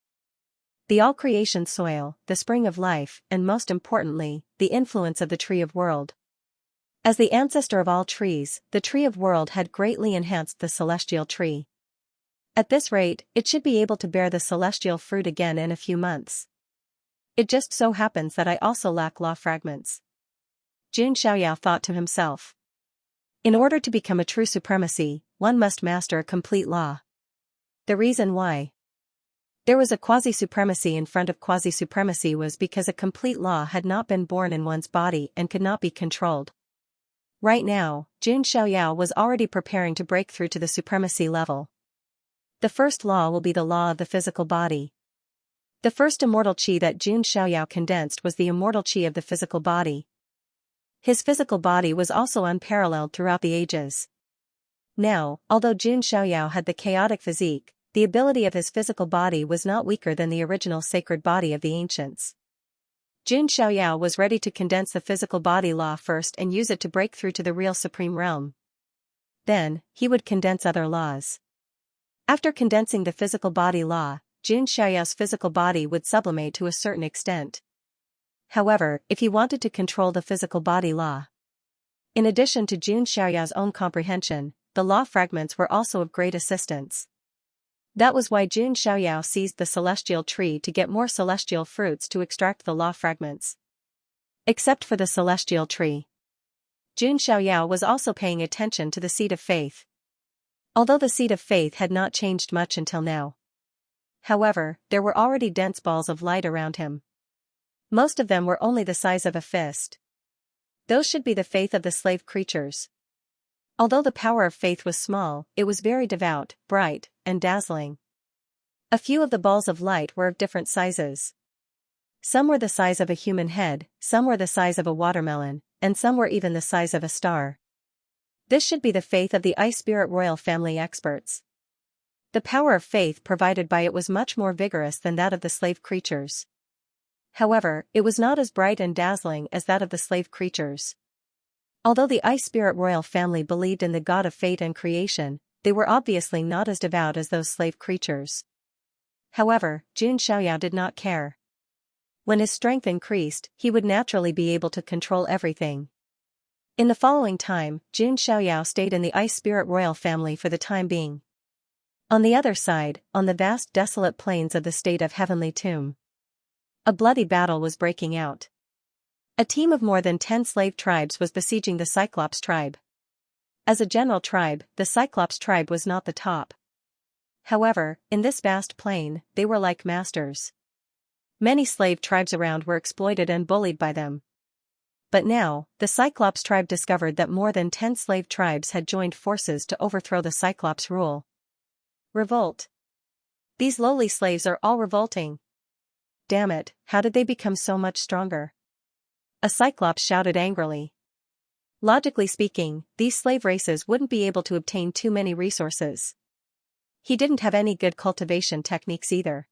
The all-creation soil, the spring of life, and most importantly, the influence of the tree of world. As the ancestor of all trees, the tree of world had greatly enhanced the celestial tree. At this rate, it should be able to bear the celestial fruit again in a few months. It just so happens that I also lack law fragments. Jun Xiaoyao thought to himself. In order to become a true supremacy, one must master a complete law. The reason why there was a quasi-supremacy in front of quasi-supremacy was because a complete law had not been born in one's body and could not be controlled. Right now, Jun Xiaoyao was already preparing to break through to the supremacy level. The first law will be the law of the physical body. The first immortal qi that Jun Xiaoyao condensed was the immortal qi of the physical body. His physical body was also unparalleled throughout the ages. Now, although Jun Xiaoyao had the chaotic physique, the ability of his physical body was not weaker than the original sacred body of the ancients. Jun Xiaoyao was ready to condense the physical body law first and use it to break through to the real supreme realm. Then, he would condense other laws. After condensing the physical body law, Jun Xiaoyao's physical body would sublimate to a certain extent. However, if he wanted to control the physical body law, in addition to Jun Xiaoyao's own comprehension, the law fragments were also of great assistance. That was why Jun Xiaoyao seized the celestial tree to get more celestial fruits to extract the law fragments. Except for the celestial tree, Jun Xiaoyao was also paying attention to the seed of faith. Although the seed of faith had not changed much until now. However, there were already dense balls of light around him. Most of them were only the size of a fist. Those should be the faith of the slave creatures. Although the power of faith was small, it was very devout, bright, and dazzling. A few of the balls of light were of different sizes. Some were the size of a human head, some were the size of a watermelon, and some were even the size of a star. This should be the faith of the Ice Spirit royal family experts. The power of faith provided by it was much more vigorous than that of the slave creatures. However, it was not as bright and dazzling as that of the slave creatures. Although the Ice Spirit royal family believed in the god of fate and creation, they were obviously not as devout as those slave creatures. However, Xianxia did not care. When his strength increased, he would naturally be able to control everything. In the following time, Xianxia stayed in the Ice Spirit royal family for the time being. On the other side, on the vast desolate plains of the state of Heavenly Tomb, a bloody battle was breaking out. A team of more than 10 slave tribes was besieging the Cyclops tribe. As a general tribe, the Cyclops tribe was not the top. However, in this vast plain, they were like masters. Many slave tribes around were exploited and bullied by them. But now, the Cyclops tribe discovered that more than 10 slave tribes had joined forces to overthrow the Cyclops rule. Revolt. These lowly slaves are all revolting. Damn it, how did they become so much stronger? A Cyclops shouted angrily. Logically speaking, these slave races wouldn't be able to obtain too many resources. He didn't have any good cultivation techniques either.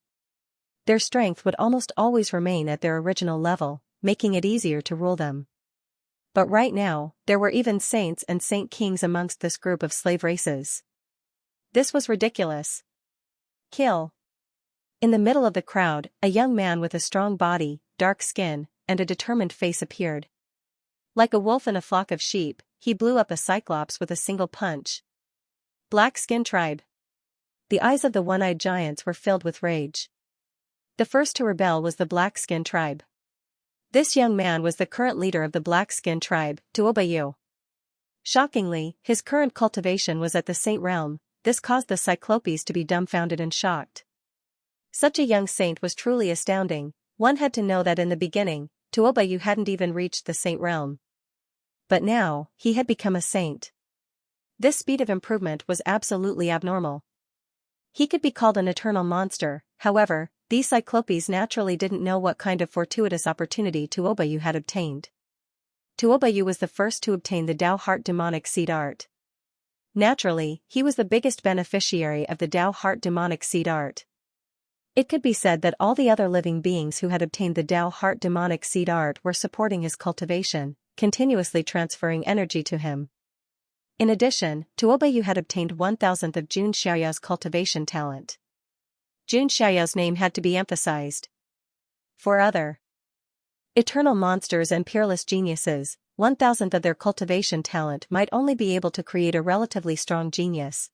Their strength would almost always remain at their original level, making it easier to rule them. But right now, there were even saints and saint kings amongst this group of slave races. This was ridiculous. Kill. In the middle of the crowd, a young man with a strong body, dark skin, and a determined face appeared. Like a wolf in a flock of sheep, he blew up a Cyclops with a single punch. Black Skin Tribe. The eyes of the one-eyed giants were filled with rage. The first to rebel was the Black Skin Tribe. This young man was the current leader of the Black Skin Tribe, Tuobayu. Shockingly, his current cultivation was at the Saint Realm. This caused the Cyclopes to be dumbfounded and shocked. Such a young saint was truly astounding. One had to know that in the beginning, Tuobayu hadn't even reached the Saint Realm. But now, he had become a saint. This speed of improvement was absolutely abnormal. He could be called an eternal monster. However, these Cyclopes naturally didn't know what kind of fortuitous opportunity Tuobayu had obtained. Tuobayu was the first to obtain the Dao Heart demonic seed art. Naturally, he was the biggest beneficiary of the Dao Heart demonic seed art. It could be said that all the other living beings who had obtained the Dao Heart demonic seed art were supporting his cultivation, continuously transferring energy to him. In addition, Tuobayu had obtained 1,000th of Xianxia's cultivation talent. Xianxia's name had to be emphasized. For other eternal monsters and peerless geniuses, 1,000th of their cultivation talent might only be able to create a relatively strong genius.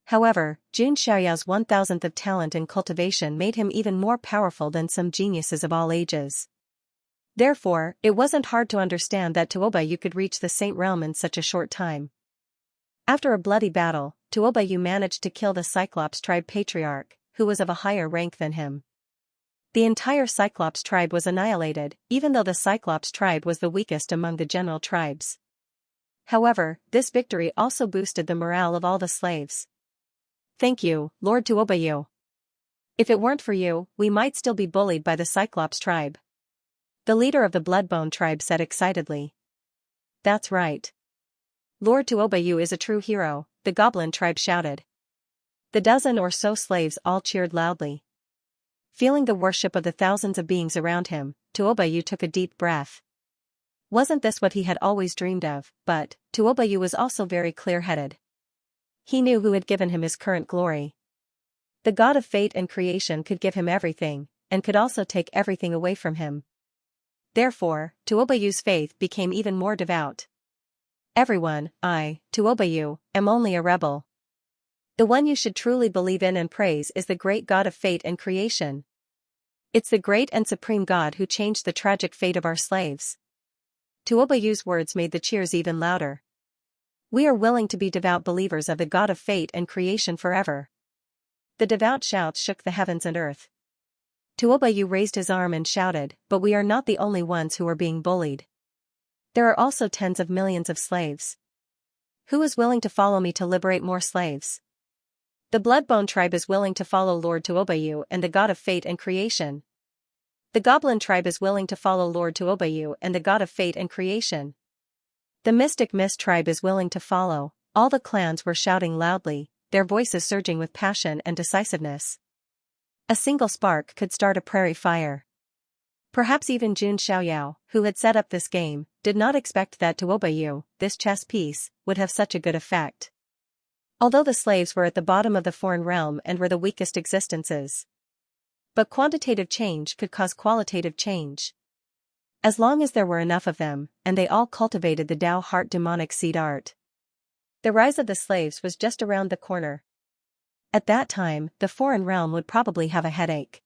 However, Xianxia's 1,000th of talent in cultivation made him even more powerful than some geniuses of all ages. Therefore, it wasn't hard to understand that Tuobayu could reach the Saint Realm in such a short time. After a bloody battle, Tuobayu managed to kill the Cyclops tribe patriarch, who was of a higher rank than him. The entire Cyclops tribe was annihilated, even though the Cyclops tribe was the weakest among the general tribes. However, this victory also boosted the morale of all the slaves. Thank you, Lord Tuobayu. If it weren't for you, we might still be bullied by the Cyclops tribe. The leader of the Bloodbone tribe said excitedly. That's right. Lord Tuobayu is a true hero, the Goblin tribe shouted. The dozen or so slaves all cheered loudly. Feeling the worship of the thousands of beings around him, Tuobayu took a deep breath. Wasn't this what he had always dreamed of? But Tuobayu was also very clear-headed. He knew who had given him his current glory. The god of fate and creation could give him everything, and could also take everything away from him. Therefore, Tuobayu's faith became even more devout. Everyone, I, Tuobayu, am only a rebel. The one you should truly believe in and praise is the great god of fate and creation. It's the great and supreme God who changed the tragic fate of our slaves. Tuobayu's words made the cheers even louder. We are willing to be devout believers of the God of fate and creation forever. The devout shouts shook the heavens and earth. Tuobayu raised his arm and shouted, but we are not the only ones who are being bullied. There are also tens of millions of slaves. Who is willing to follow me to liberate more slaves? The Bloodbone tribe is willing to follow Lord Tuobayu and the God of fate and creation. The Goblin tribe is willing to follow Lord Tuobayu and the God of fate and creation. The Mystic Mist tribe is willing to follow. All the clans were shouting loudly, their voices surging with passion and decisiveness. A single spark could start a prairie fire. Perhaps even Xianxia, who had set up this game, did not expect that Tuobayu, this chess piece, would have such a good effect. Although the slaves were at the bottom of the foreign realm and were the weakest existences. But quantitative change could cause qualitative change. As long as there were enough of them, and they all cultivated the Tao heart demonic seed art. The rise of the slaves was just around the corner. At that time, the foreign realm would probably have a headache.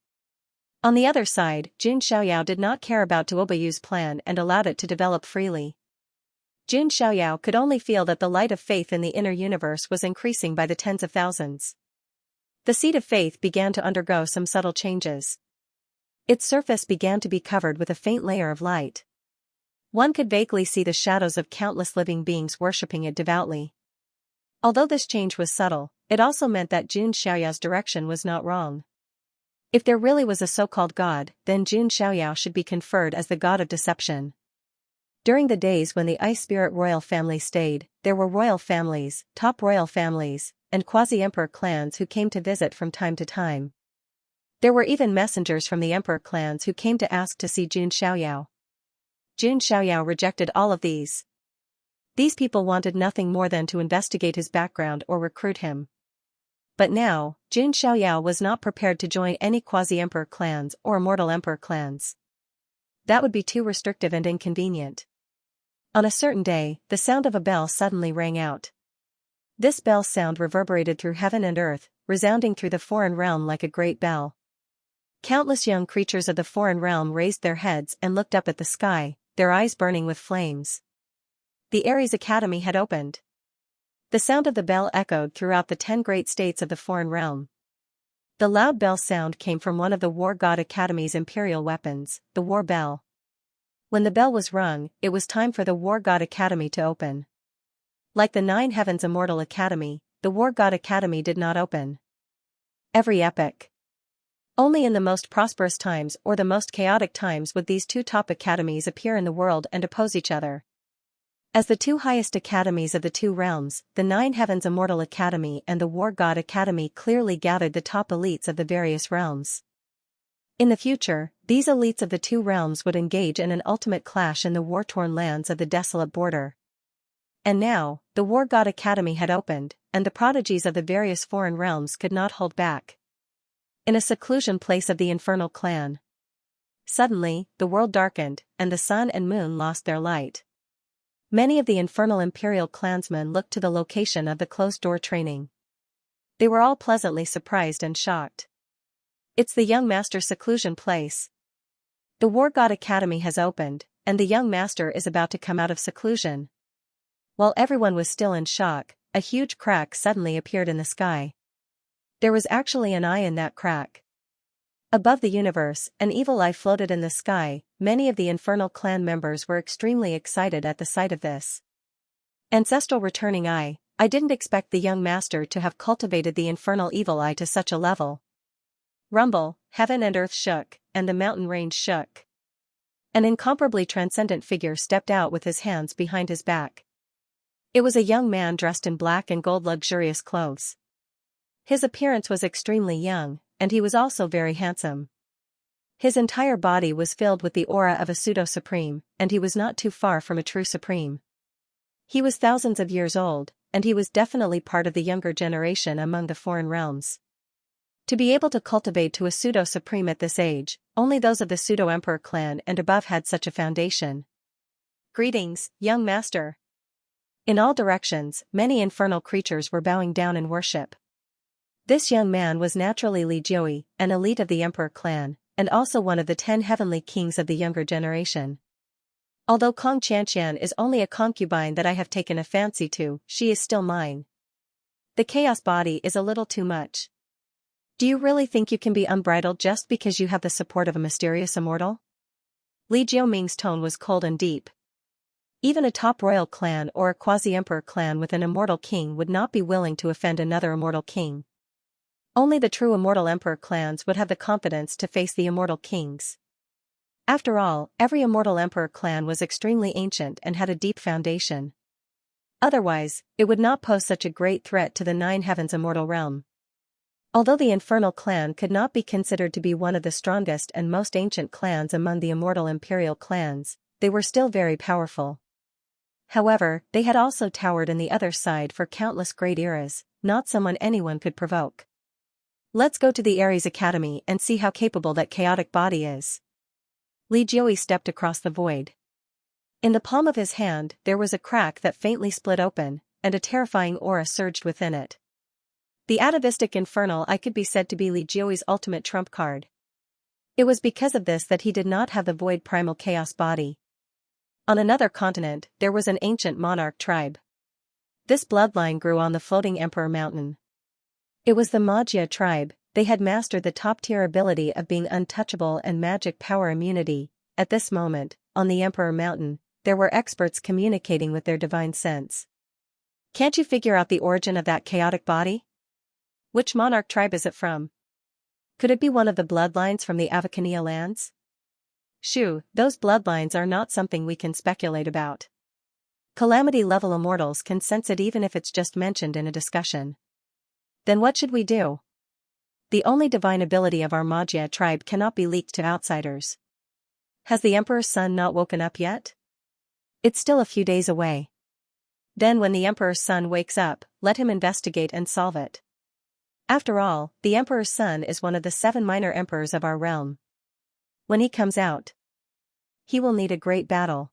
On the other side, Jun Xiaoyao did not care about Tuobayu's plan and allowed it to develop freely. Jun Xiaoyao could only feel that the light of faith in the inner universe was increasing by the tens of thousands. The seed of faith began to undergo some subtle changes. Its surface began to be covered with a faint layer of light. One could vaguely see the shadows of countless living beings worshipping it devoutly. Although this change was subtle, it also meant that Jun Xiaoyao's direction was not wrong. If there really was a so-called god, then Jun Xiaoyao should be conferred as the god of deception. During the days when the Ice Spirit royal family stayed, there were royal families, top royal families, and quasi-emperor clans who came to visit from time to time. There were even messengers from the emperor clans who came to ask to see Jun Xiaoyao. Jun Xiaoyao rejected all of these. These people wanted nothing more than to investigate his background or recruit him. But now, Jun Xiaoyao was not prepared to join any quasi-emperor clans or mortal emperor clans. That would be too restrictive and inconvenient. On a certain day, the sound of a bell suddenly rang out. This bell sound reverberated through heaven and earth, resounding through the foreign realm like a great bell. Countless young creatures of the foreign realm raised their heads and looked up at the sky, their eyes burning with flames. The Ares Academy had opened. The sound of the bell echoed throughout the 10 great states of the foreign realm. The loud bell sound came from one of the War God Academy's imperial weapons, the war bell. When the bell was rung, it was time for the War God Academy to open. Like the 9 Heavens Immortal Academy, the War God Academy did not open every epoch. Only in the most prosperous times or the most chaotic times would these two top academies appear in the world and oppose each other. As the two highest academies of the two realms, the 9 Heavens Immortal Academy and the War God Academy clearly gathered the top elites of the various realms. In the future, these elites of the two realms would engage in an ultimate clash in the war-torn lands of the desolate border. And now, the War God Academy had opened, and the prodigies of the various foreign realms could not hold back. In a seclusion place of the infernal clan. Suddenly, the world darkened, and the sun and moon lost their light. Many of the infernal imperial clansmen looked to the location of the closed-door training. They were all pleasantly surprised and shocked. It's the young master's seclusion place. The War God Academy has opened, and the young master is about to come out of seclusion. While everyone was still in shock, a huge crack suddenly appeared in the sky. There was actually an eye in that crack. Above the universe, an evil eye floated in the sky. Many of the infernal clan members were extremely excited at the sight of this ancestral returning eye. I didn't expect the young master to have cultivated the infernal evil eye to such a level. Rumble, heaven and earth shook, and the mountain range shook. An incomparably transcendent figure stepped out with his hands behind his back. It was a young man dressed in black and gold luxurious clothes. His appearance was extremely young, and he was also very handsome. His entire body was filled with the aura of a pseudo-supreme, and he was not too far from a true supreme. He was thousands of years old, and he was definitely part of the younger generation among the foreign realms. To be able to cultivate to a pseudo-supreme at this age, only those of the pseudo-emperor clan and above had such a foundation. Greetings, young master. In all directions, many infernal creatures were bowing down in worship. This young man was naturally Li Jiui, an elite of the emperor clan, and also one of the 10 heavenly kings of the younger generation. Although Kong Xianxia is only a concubine that I have taken a fancy to, she is still mine. The chaos body is a little too much. Do you really think you can be unbridled just because you have the support of a mysterious immortal? Li Jiuming's tone was cold and deep. Even a top royal clan or a quasi-emperor clan with an immortal king would not be willing to offend another immortal king. Only the true immortal emperor clans would have the confidence to face the immortal kings. After all, every immortal emperor clan was extremely ancient and had a deep foundation. Otherwise, it would not pose such a great threat to the 9 Heavens immortal realm. Although the infernal clan could not be considered to be one of the strongest and most ancient clans among the immortal imperial clans, they were still very powerful. However, they had also towered in the other side for countless great eras, not someone anyone could provoke. Let's go to the Ares Academy and see how capable that chaotic body is. Li Jiui stepped across the void. In the palm of his hand there was a crack that faintly split open, and a terrifying aura surged within it. The atavistic infernal eye could be said to be Li Jiui's ultimate trump card. It was because of this that he did not have the void primal chaos body. On another continent there was an ancient monarch tribe. This bloodline grew on the floating Emperor Mountain. It was the Magia tribe. They had mastered the top-tier ability of being untouchable and magic power immunity. At this moment, on the Emperor Mountain, there were experts communicating with their divine sense. Can't you figure out the origin of that chaotic body? Which monarch tribe is it from? Could it be one of the bloodlines from the Avacania lands? Shoo, those bloodlines are not something we can speculate about. Calamity-level immortals can sense it even if it's just mentioned in a discussion. Then what should we do? The only divine ability of our Magia tribe cannot be leaked to outsiders. Has the Emperor's son not woken up yet? It's still a few days away. Then when the Emperor's son wakes up, let him investigate and solve it. After all, the Emperor's son is one of the 7 minor emperors of our realm. When he comes out, he will need a great battle.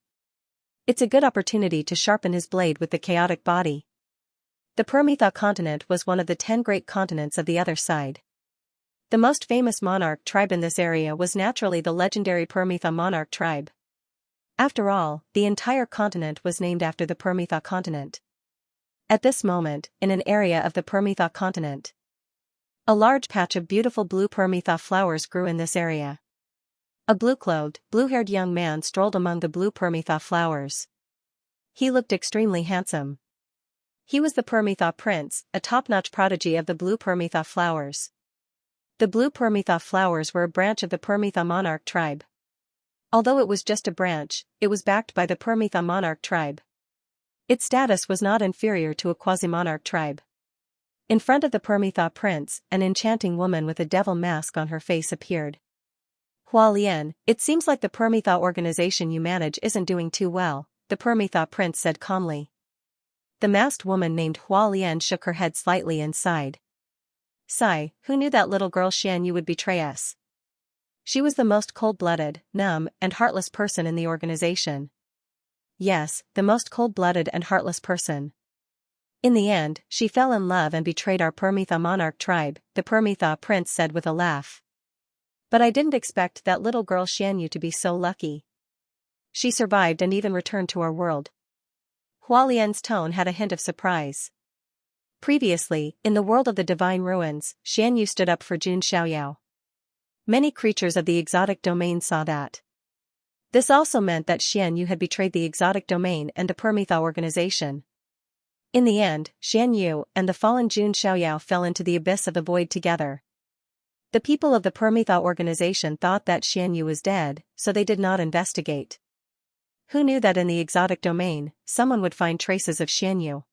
It's a good opportunity to sharpen his blade with the chaotic body. The Permetha continent was one of the 10 great continents of the other side. The most famous monarch tribe in this area was naturally the legendary Permetha monarch tribe. After all, the entire continent was named after the Permetha continent. At this moment, in an area of the Permetha continent, a large patch of beautiful blue Permetha flowers grew in this area. A blue-clothed, blue-haired young man strolled among the blue Permetha flowers. He looked extremely handsome. He was the Permetha prince, a top-notch prodigy of the blue Permetha flowers. The blue Permetha flowers were a branch of the Permetha monarch tribe. Although it was just a branch, it was backed by the Permetha monarch tribe. Its status was not inferior to a quasi-monarch tribe. In front of the Permetha prince, an enchanting woman with a devil mask on her face appeared. Hua Lian, it seems like the Permetha organization you manage isn't doing too well, the Permetha prince said calmly. The masked woman named Hua Lian shook her head slightly and sighed. Sigh, who knew that little girl Xianxia would betray us? She was the most cold-blooded, numb, and heartless person in the organization. Yes, the most cold-blooded and heartless person. In the end, she fell in love and betrayed our Permetha monarch tribe, the Permetha prince said with a laugh. But I didn't expect that little girl Xianxia to be so lucky. She survived and even returned to our world. Hua Lian's tone had a hint of surprise. Previously, in the world of the divine ruins, Xianxia stood up for Jun Xiaoyao. Many creatures of the exotic domain saw that. This also meant that Xianxia had betrayed the exotic domain and the Permetha organization. In the end, Xianxia and the fallen Jun Xiaoyao fell into the abyss of the void together. The people of the Permetha organization thought that Xianxia was dead, so they did not investigate. Who knew that in the exotic domain, someone would find traces of Xianxia?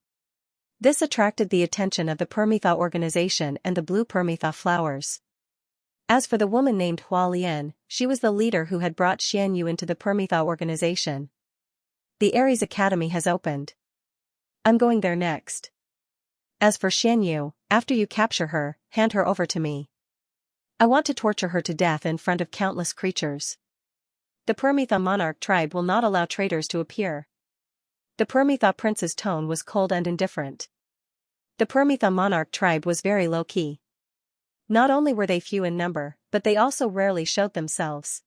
This attracted the attention of the Permetha organization and the blue Permetha flowers. As for the woman named Hua Lian, she was the leader who had brought Xianxia into the Permetha organization. The Ares Academy has opened. I'm going there next. As for Xianxia, after you capture her, hand her over to me. I want to torture her to death in front of countless creatures. The Permetha monarch tribe will not allow traitors to appear. The Permetha prince's tone was cold and indifferent. The Permetha monarch tribe was very low-key. Not only were they few in number, but they also rarely showed themselves.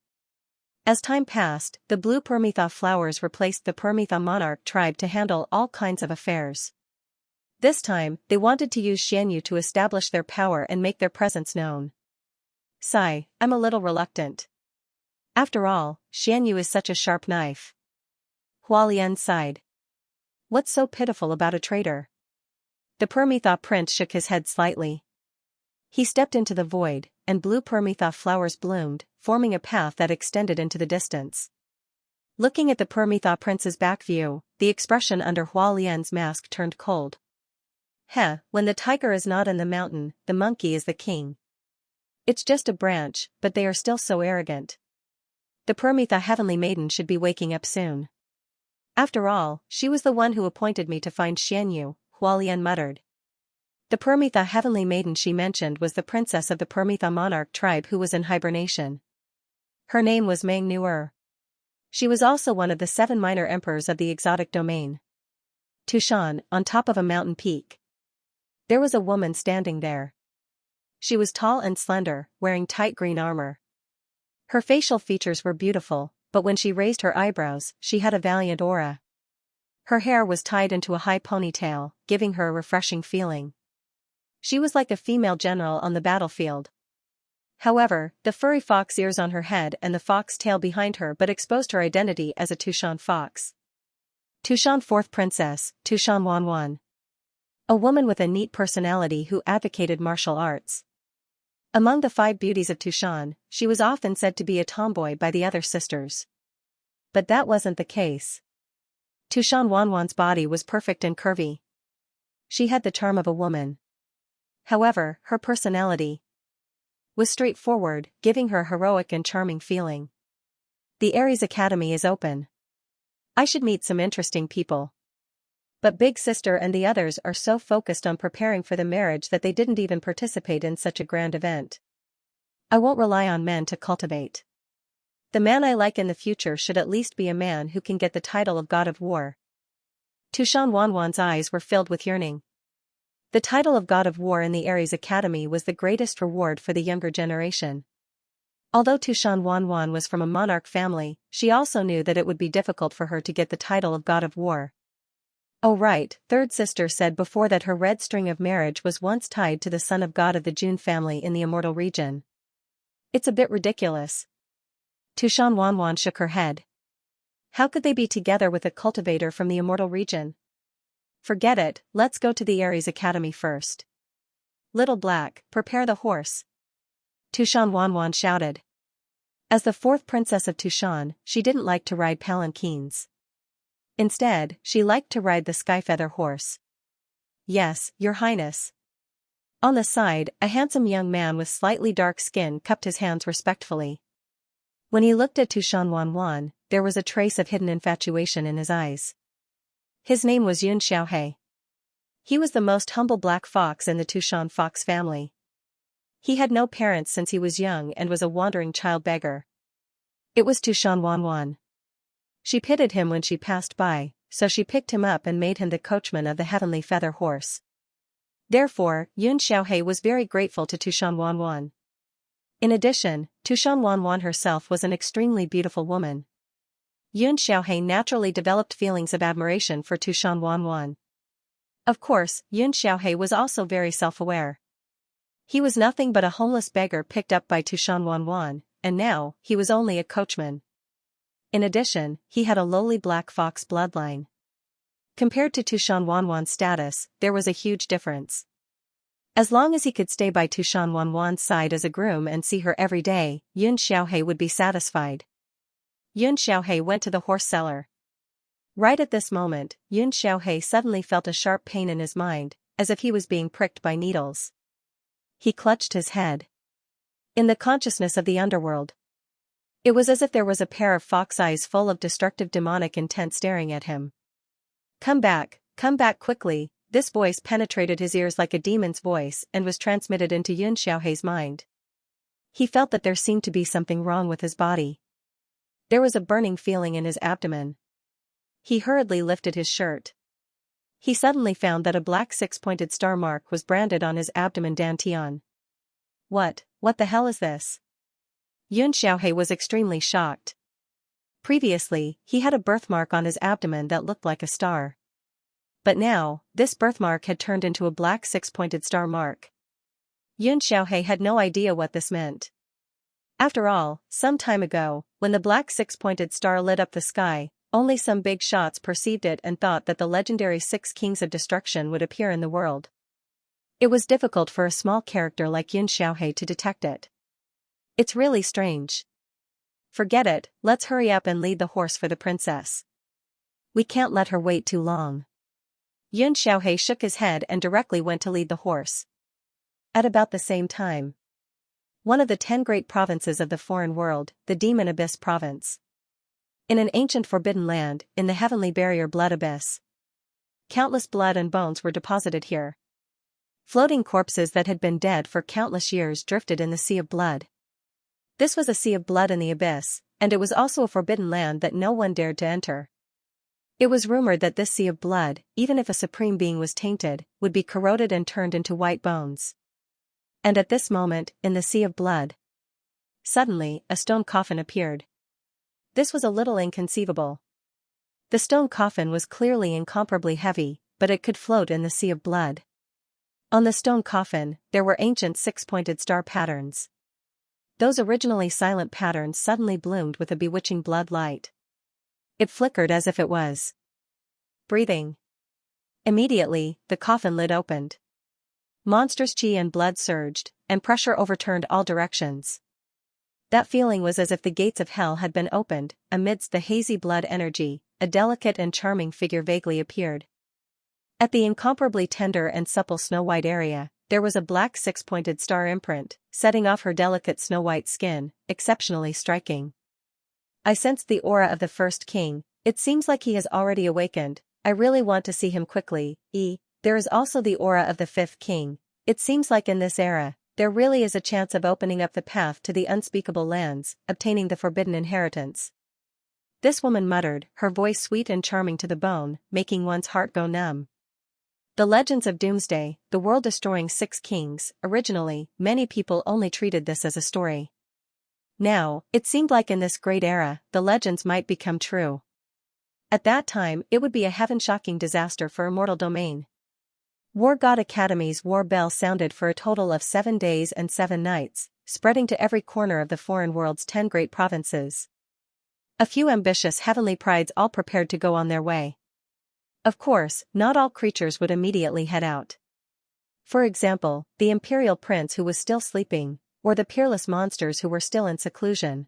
As time passed, the blue Permetha flowers replaced the Permetha monarch tribe to handle all kinds of affairs. This time, they wanted to use Xianxia to establish their power and make their presence known. Sigh, I'm a little reluctant. After all, Xianxia is such a sharp knife. Hua Lian sighed. What's so pitiful about a traitor? The Permetha prince shook his head slightly. He stepped into the void, and blue Permetha flowers bloomed, forming a path that extended into the distance. Looking at the Permetha prince's back view, the expression under Hua Lian's mask turned cold. When the tiger is not in the mountain, the monkey is the king. It's just a branch, but they are still so arrogant. The Permetha heavenly maiden should be waking up soon. After all, she was the one who appointed me to find Xianxia, Hua Lian muttered. The Permitha heavenly maiden she mentioned was the princess of the Permitha monarch tribe who was in hibernation. Her name was Mang Nuer. She was also one of the 7 minor emperors of the exotic domain. Tushan, on top of a mountain peak. There was a woman standing there. She was tall and slender, wearing tight green armor. Her facial features were beautiful, but when she raised her eyebrows, she had a valiant aura. Her hair was tied into a high ponytail, giving her a refreshing feeling. She was like a female general on the battlefield. However, the furry fox ears on her head and the fox tail behind her but exposed her identity as a Tushan fox. Tushan 4th Princess, Tushan Wanwan. A woman with a neat personality who advocated martial arts. Among the 5 beauties of Tushan, she was often said to be a tomboy by the other sisters. But that wasn't the case. Tushan Wanwan's body was perfect and curvy. She had the charm of a woman. However, her personality was straightforward, giving her a heroic and charming feeling. The Aries Academy is open. I should meet some interesting people. But Big Sister and the others are so focused on preparing for the marriage that they didn't even participate in such a grand event. I won't rely on men to cultivate. The man I like in the future should at least be a man who can get the title of God of War. Tushan Wanwan's eyes were filled with yearning. The title of God of War in the Aries Academy was the greatest reward for the younger generation. Although Tushan Wanwan was from a monarch family, she also knew that it would be difficult for her to get the title of God of War. Oh right, 3rd sister said before that her red string of marriage was once tied to the son of God of the June family in the immortal region. It's a bit ridiculous. Tushan Wanwan shook her head. How could they be together with a cultivator from the immortal region? Forget it, let's go to the Aries Academy first. Little Black, prepare the horse. Tushan Wanwan shouted. As the 4th princess of Tushan, she didn't like to ride palanquins. Instead, she liked to ride the skyfeather horse. Yes, Your Highness. On the side, a handsome young man with slightly dark skin cupped his hands respectfully. When he looked at Tushan Wanwan, there was a trace of hidden infatuation in his eyes. His name was Xianxia. He was the most humble black fox in the Tushan fox family. He had no parents since he was young and was a wandering child beggar. It was Tushan Wanwan. She pitied him when she passed by, so she picked him up and made him the coachman of the heavenly feather horse. Therefore, Yun Xiaohe was very grateful to Tushan Wanwan. In addition, Tushan Wanwan herself was an extremely beautiful woman. Yun Xiaohe naturally developed feelings of admiration for Tushan Wanwan. Of course, Yun Xiaohe was also very self-aware. He was nothing but a homeless beggar picked up by Tushan Wanwan, and now, he was only a coachman. In addition, he had a lowly black fox bloodline. Compared to Tushan Wanwan's status, there was a huge difference. As long as he could stay by Tushan Wanwan's side as a groom and see her every day, Yun Xiaohe would be satisfied. Yun Xiaohe went to the horse seller. Right at this moment, Yun Xiaohe suddenly felt a sharp pain in his mind, as if he was being pricked by needles. He clutched his head. In the consciousness of the underworld, it was as if there was a pair of fox eyes full of destructive demonic intent staring at him. Come back quickly. This voice penetrated his ears like a demon's voice and was transmitted into Yun Xiaohe's mind. He felt that there seemed to be something wrong with his body. There was a burning feeling in his abdomen. He hurriedly lifted his shirt. He suddenly found that a black 6-pointed star mark was branded on his abdomen dantian. What the hell is this? Yun Xiaohe was extremely shocked. Previously, he had a birthmark on his abdomen that looked like a star. But now, this birthmark had turned into a black 6-pointed star mark. Yun Xiaohe had no idea what this meant. After all, some time ago, when the black 6-pointed star lit up the sky, only some big shots perceived it and thought that the legendary 6 kings of destruction would appear in the world. It was difficult for a small character like Yun Xiaohe to detect it. It's really strange. Forget it, let's hurry up and lead the horse for the princess. We can't let her wait too long. Yun Xiaohe shook his head and directly went to lead the horse. At about the same time, one of the 10 great provinces of the foreign world, the Demon Abyss province. In an ancient forbidden land, in the heavenly barrier blood abyss. Countless blood and bones were deposited here. Floating corpses that had been dead for countless years drifted in the sea of blood. This was a sea of blood in the abyss, and it was also a forbidden land that no one dared to enter. It was rumored that this sea of blood, even if a supreme being was tainted, would be corroded and turned into white bones. And at this moment, in the sea of blood, suddenly, a stone coffin appeared. This was a little inconceivable. The stone coffin was clearly incomparably heavy, but it could float in the sea of blood. On the stone coffin, there were ancient six-pointed star patterns. Those originally silent patterns suddenly bloomed with a bewitching blood light. It flickered as if it was breathing. Immediately, the coffin lid opened. Monstrous chi and blood surged, and pressure overturned all directions. That feeling was as if the gates of hell had been opened. Amidst the hazy blood energy, a delicate and charming figure vaguely appeared. At the incomparably tender and supple snow-white area, there was a black six-pointed star imprint, setting off her delicate snow-white skin, exceptionally striking. I sensed the aura of the first king. It seems like he has already awakened. I really want to see him quickly. There is also the aura of the fifth king. It seems like in this era, there really is a chance of opening up the path to the unspeakable lands, obtaining the forbidden inheritance. This woman muttered, her voice sweet and charming to the bone, making one's heart go numb. The legends of Doomsday, the world-destroying six kings. Originally, many people only treated this as a story. Now, it seemed like in this great era, the legends might become true. At that time, it would be a heaven-shocking disaster for immortal domain. War God Academy's war bell sounded for a total of 7 days and 7 nights, spreading to every corner of the foreign world's 10 great provinces. A few ambitious heavenly prides all prepared to go on their way. Of course, not all creatures would immediately head out. For example, the imperial prince who was still sleeping, or the peerless monsters who were still in seclusion.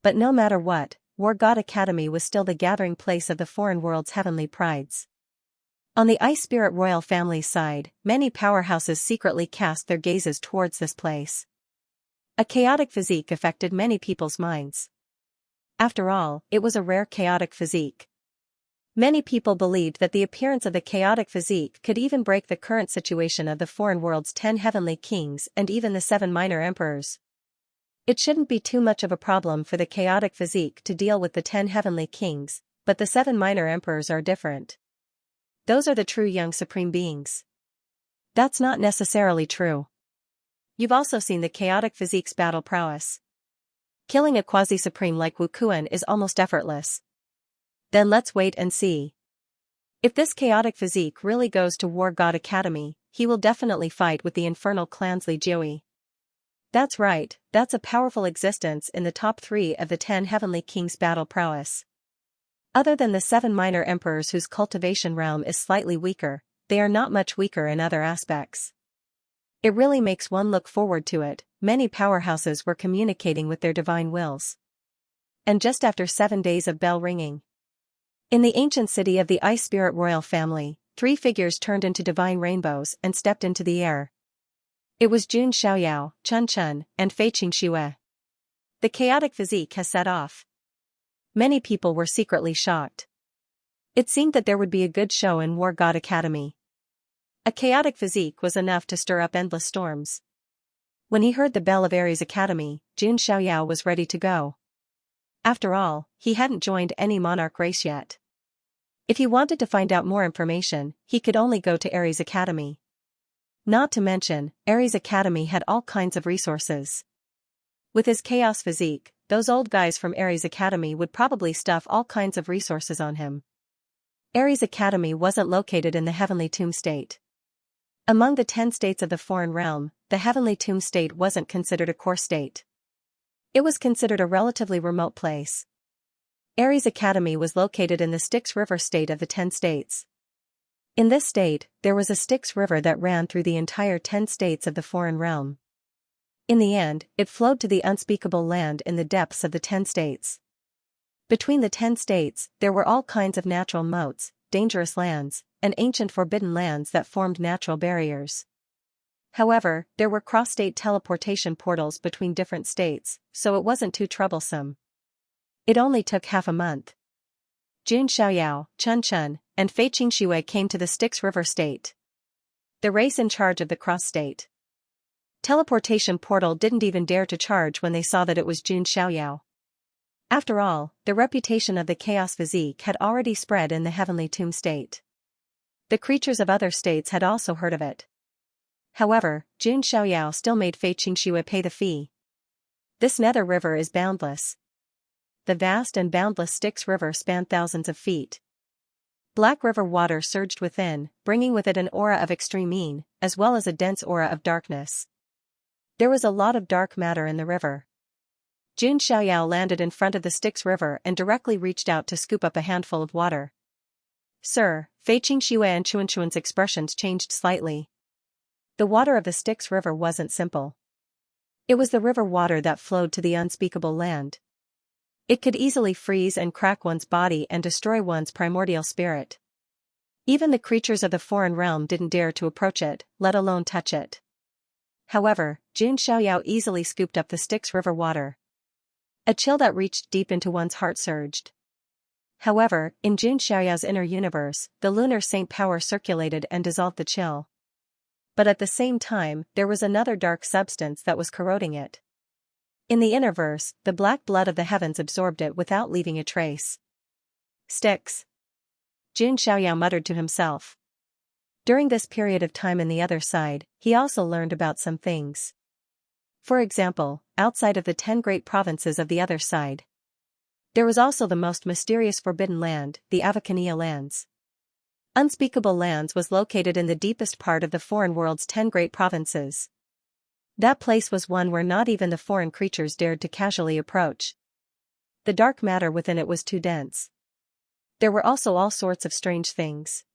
But no matter what, War God Academy was still the gathering place of the foreign world's heavenly prides. On the Ice Spirit royal family's side, many powerhouses secretly cast their gazes towards this place. A chaotic physique affected many people's minds. After all, it was a rare chaotic physique. Many people believed that the appearance of the chaotic physique could even break the current situation of the foreign world's 10 heavenly kings and even the 7 minor emperors. It shouldn't be too much of a problem for the chaotic physique to deal with the 10 heavenly kings, but the 7 minor emperors are different. Those are the true young supreme beings. That's not necessarily true. You've also seen the chaotic physique's battle prowess. Killing a quasi-supreme like Wu Kuan is almost effortless. Then let's wait and see. If this chaotic physique really goes to War God Academy, he will definitely fight with the infernal clans Li Jiui. That's right, that's a powerful existence in the top 3 of the 10 heavenly kings' battle prowess. Other than the 7 minor emperors whose cultivation realm is slightly weaker, they are not much weaker in other aspects. It really makes one look forward to it. Many powerhouses were communicating with their divine wills. And just after 7 days of bell ringing, in the ancient city of the Ice Spirit royal family, 3 figures turned into divine rainbows and stepped into the air. It was Jun Xiaoyao, Chun Chun, and Fei Qingxue. The chaotic physique has set off. Many people were secretly shocked. It seemed that there would be a good show in War God Academy. A chaotic physique was enough to stir up endless storms. When he heard the bell of Ares Academy, Jun Xiaoyao was ready to go. After all, he hadn't joined any monarch race yet. If he wanted to find out more information, he could only go to Ares Academy. Not to mention, Ares Academy had all kinds of resources. With his chaos physique, those old guys from Ares Academy would probably stuff all kinds of resources on him. Ares Academy wasn't located in the Heavenly Tomb State. Among the 10 states of the foreign realm, the Heavenly Tomb State wasn't considered a core state. It was considered a relatively remote place. Ares Academy was located in the Styx River state of the 10 states. In this state, there was a Styx River that ran through the entire 10 states of the foreign realm. In the end, it flowed to the unspeakable land in the depths of the 10 states. Between the 10 states, there were all kinds of natural moats, dangerous lands, and ancient forbidden lands that formed natural barriers. However, there were cross-state teleportation portals between different states, so it wasn't too troublesome. It only took half a month. Jun Xiaoyao, Chun Chun, and Fei Qingxue came to the Styx River state. the race in charge of the cross-state teleportation portal didn't even dare to charge when they saw that it was Jun Xiaoyao. After all, the reputation of the chaos physique had already spread in the heavenly tomb state. The creatures of other states had also heard of it. However, Jun Xiaoyao still made Fei Qingxue pay the fee. This nether river is boundless. The vast and boundless Styx River spanned thousands of feet. Black river water surged within, bringing with it an aura of extreme mean, as well as a dense aura of darkness. There was a lot of dark matter in the river. Jun Xiaoyao landed in front of the Styx River and directly reached out to scoop up a handful of water. Sir, Fei Qingxue and Chuanchuan's expressions changed slightly. The water of the Styx River wasn't simple. It was the river water that flowed to the unspeakable land. It could easily freeze and crack one's body and destroy one's primordial spirit. Even the creatures of the foreign realm didn't dare to approach it, let alone touch it. However, Jun Xiaoyao easily scooped up the Styx River water. A chill that reached deep into one's heart surged. However, in Jun Xiaoyao's inner universe, the lunar saint power circulated and dissolved the chill. But at the same time, there was another dark substance that was corroding it. In the inner verse, the black blood of the heavens absorbed it without leaving a trace. Styx. Jun Xiaoyao muttered to himself. During this period of time in the other side, he also learned about some things. For example, outside of the 10 great provinces of the other side, there was also the most mysterious forbidden land, the Avacania lands. Unspeakable Lands was located in the deepest part of the foreign world's 10 great provinces. That place was one where not even the foreign creatures dared to casually approach. The dark matter within it was too dense. There were also all sorts of strange things.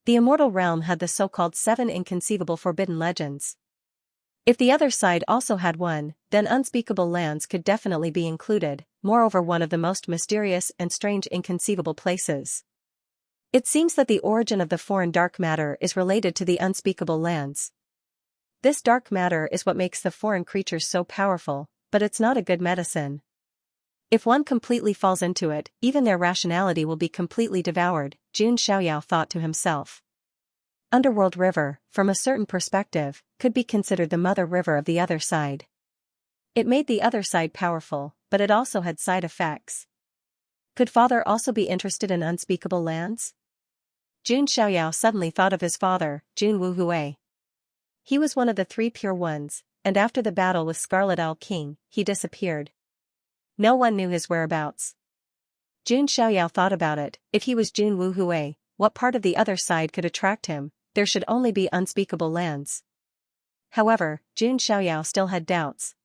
The immortal realm had the so-called 7 inconceivable forbidden legends. If the other side also had one, then Unspeakable Lands could definitely be included, moreover one of the most mysterious and strange inconceivable places. It seems that the origin of the foreign dark matter is related to the Unspeakable Lands. This dark matter is what makes the foreign creatures so powerful, but it's not a good medicine. If one completely falls into it, even their rationality will be completely devoured, Jun Xiaoyao thought to himself. Underworld River, from a certain perspective, could be considered the mother river of the other side. It made the other side powerful, but it also had side effects. Could father also be interested in Unspeakable Lands? Jun Xiaoyao suddenly thought of his father, Jun Wuhui. He was one of the 3 pure ones, and after the battle with Scarlet Owl King, he disappeared. No one knew his whereabouts. Jun Xiaoyao thought about it. If he was Jun Wuhui, what part of the other side could attract him? There should only be Unspeakable Lands. However, Jun Xiaoyao still had doubts.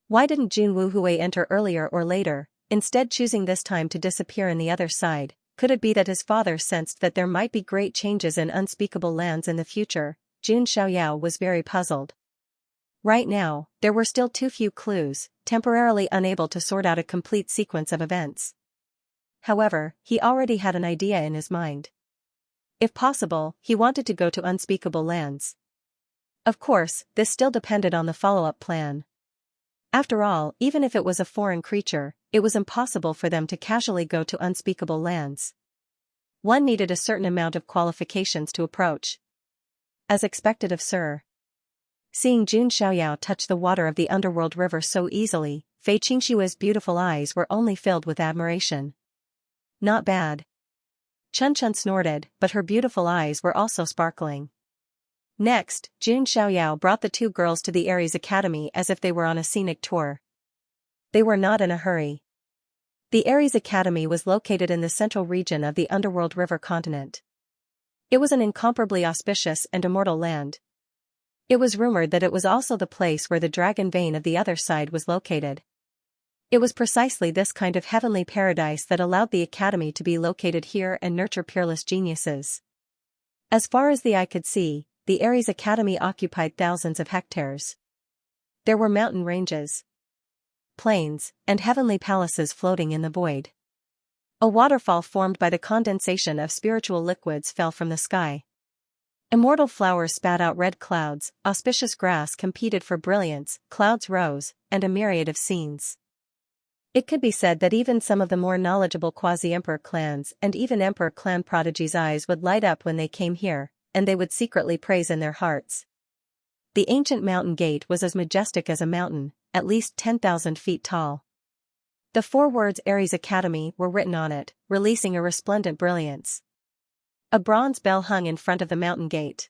Why didn't Jun Wuhui enter earlier or later, instead choosing this time to disappear in the other side? Could it be that his father sensed that there might be great changes in Unspeakable Lands in the future? Jun Xiaoyao was very puzzled. Right now, there were still too few clues, temporarily unable to sort out a complete sequence of events. However, he already had an idea in his mind. If possible, he wanted to go to Unspeakable Lands. Of course, this still depended on the follow-up plan. After all, even if it was a foreign creature, it was impossible for them to casually go to Unspeakable Lands. One needed a certain amount of qualifications to approach. As expected of Sir. Seeing Jun Xiaoyao touch the water of the underworld river so easily, Fei Qingxue's beautiful eyes were only filled with admiration. Not bad. Chun Chun snorted, but her beautiful eyes were also sparkling. Next, Jun Xiaoyao brought the 2 girls to the Ares Academy as if they were on a scenic tour. They were not in a hurry. The Ares Academy was located in the central region of the underworld river continent. It was an incomparably auspicious and immortal land. It was rumored that it was also the place where the dragon vein of the other side was located. It was precisely this kind of heavenly paradise that allowed the academy to be located here and nurture peerless geniuses. As far as the eye could see, the Ares Academy occupied thousands of hectares. There were mountain ranges, plains, and heavenly palaces floating in the void. A waterfall formed by the condensation of spiritual liquids fell from the sky. Immortal flowers spat out red clouds, auspicious grass competed for brilliance, clouds rose, and a myriad of scenes. It could be said that even some of the more knowledgeable quasi-emperor clans and even emperor clan prodigies' eyes would light up when they came here, and they would secretly praise in their hearts. The ancient mountain gate was as majestic as a mountain, at least 10,000 feet tall. The 4 words Ares Academy were written on it, releasing a resplendent brilliance. A bronze bell hung in front of the mountain gate.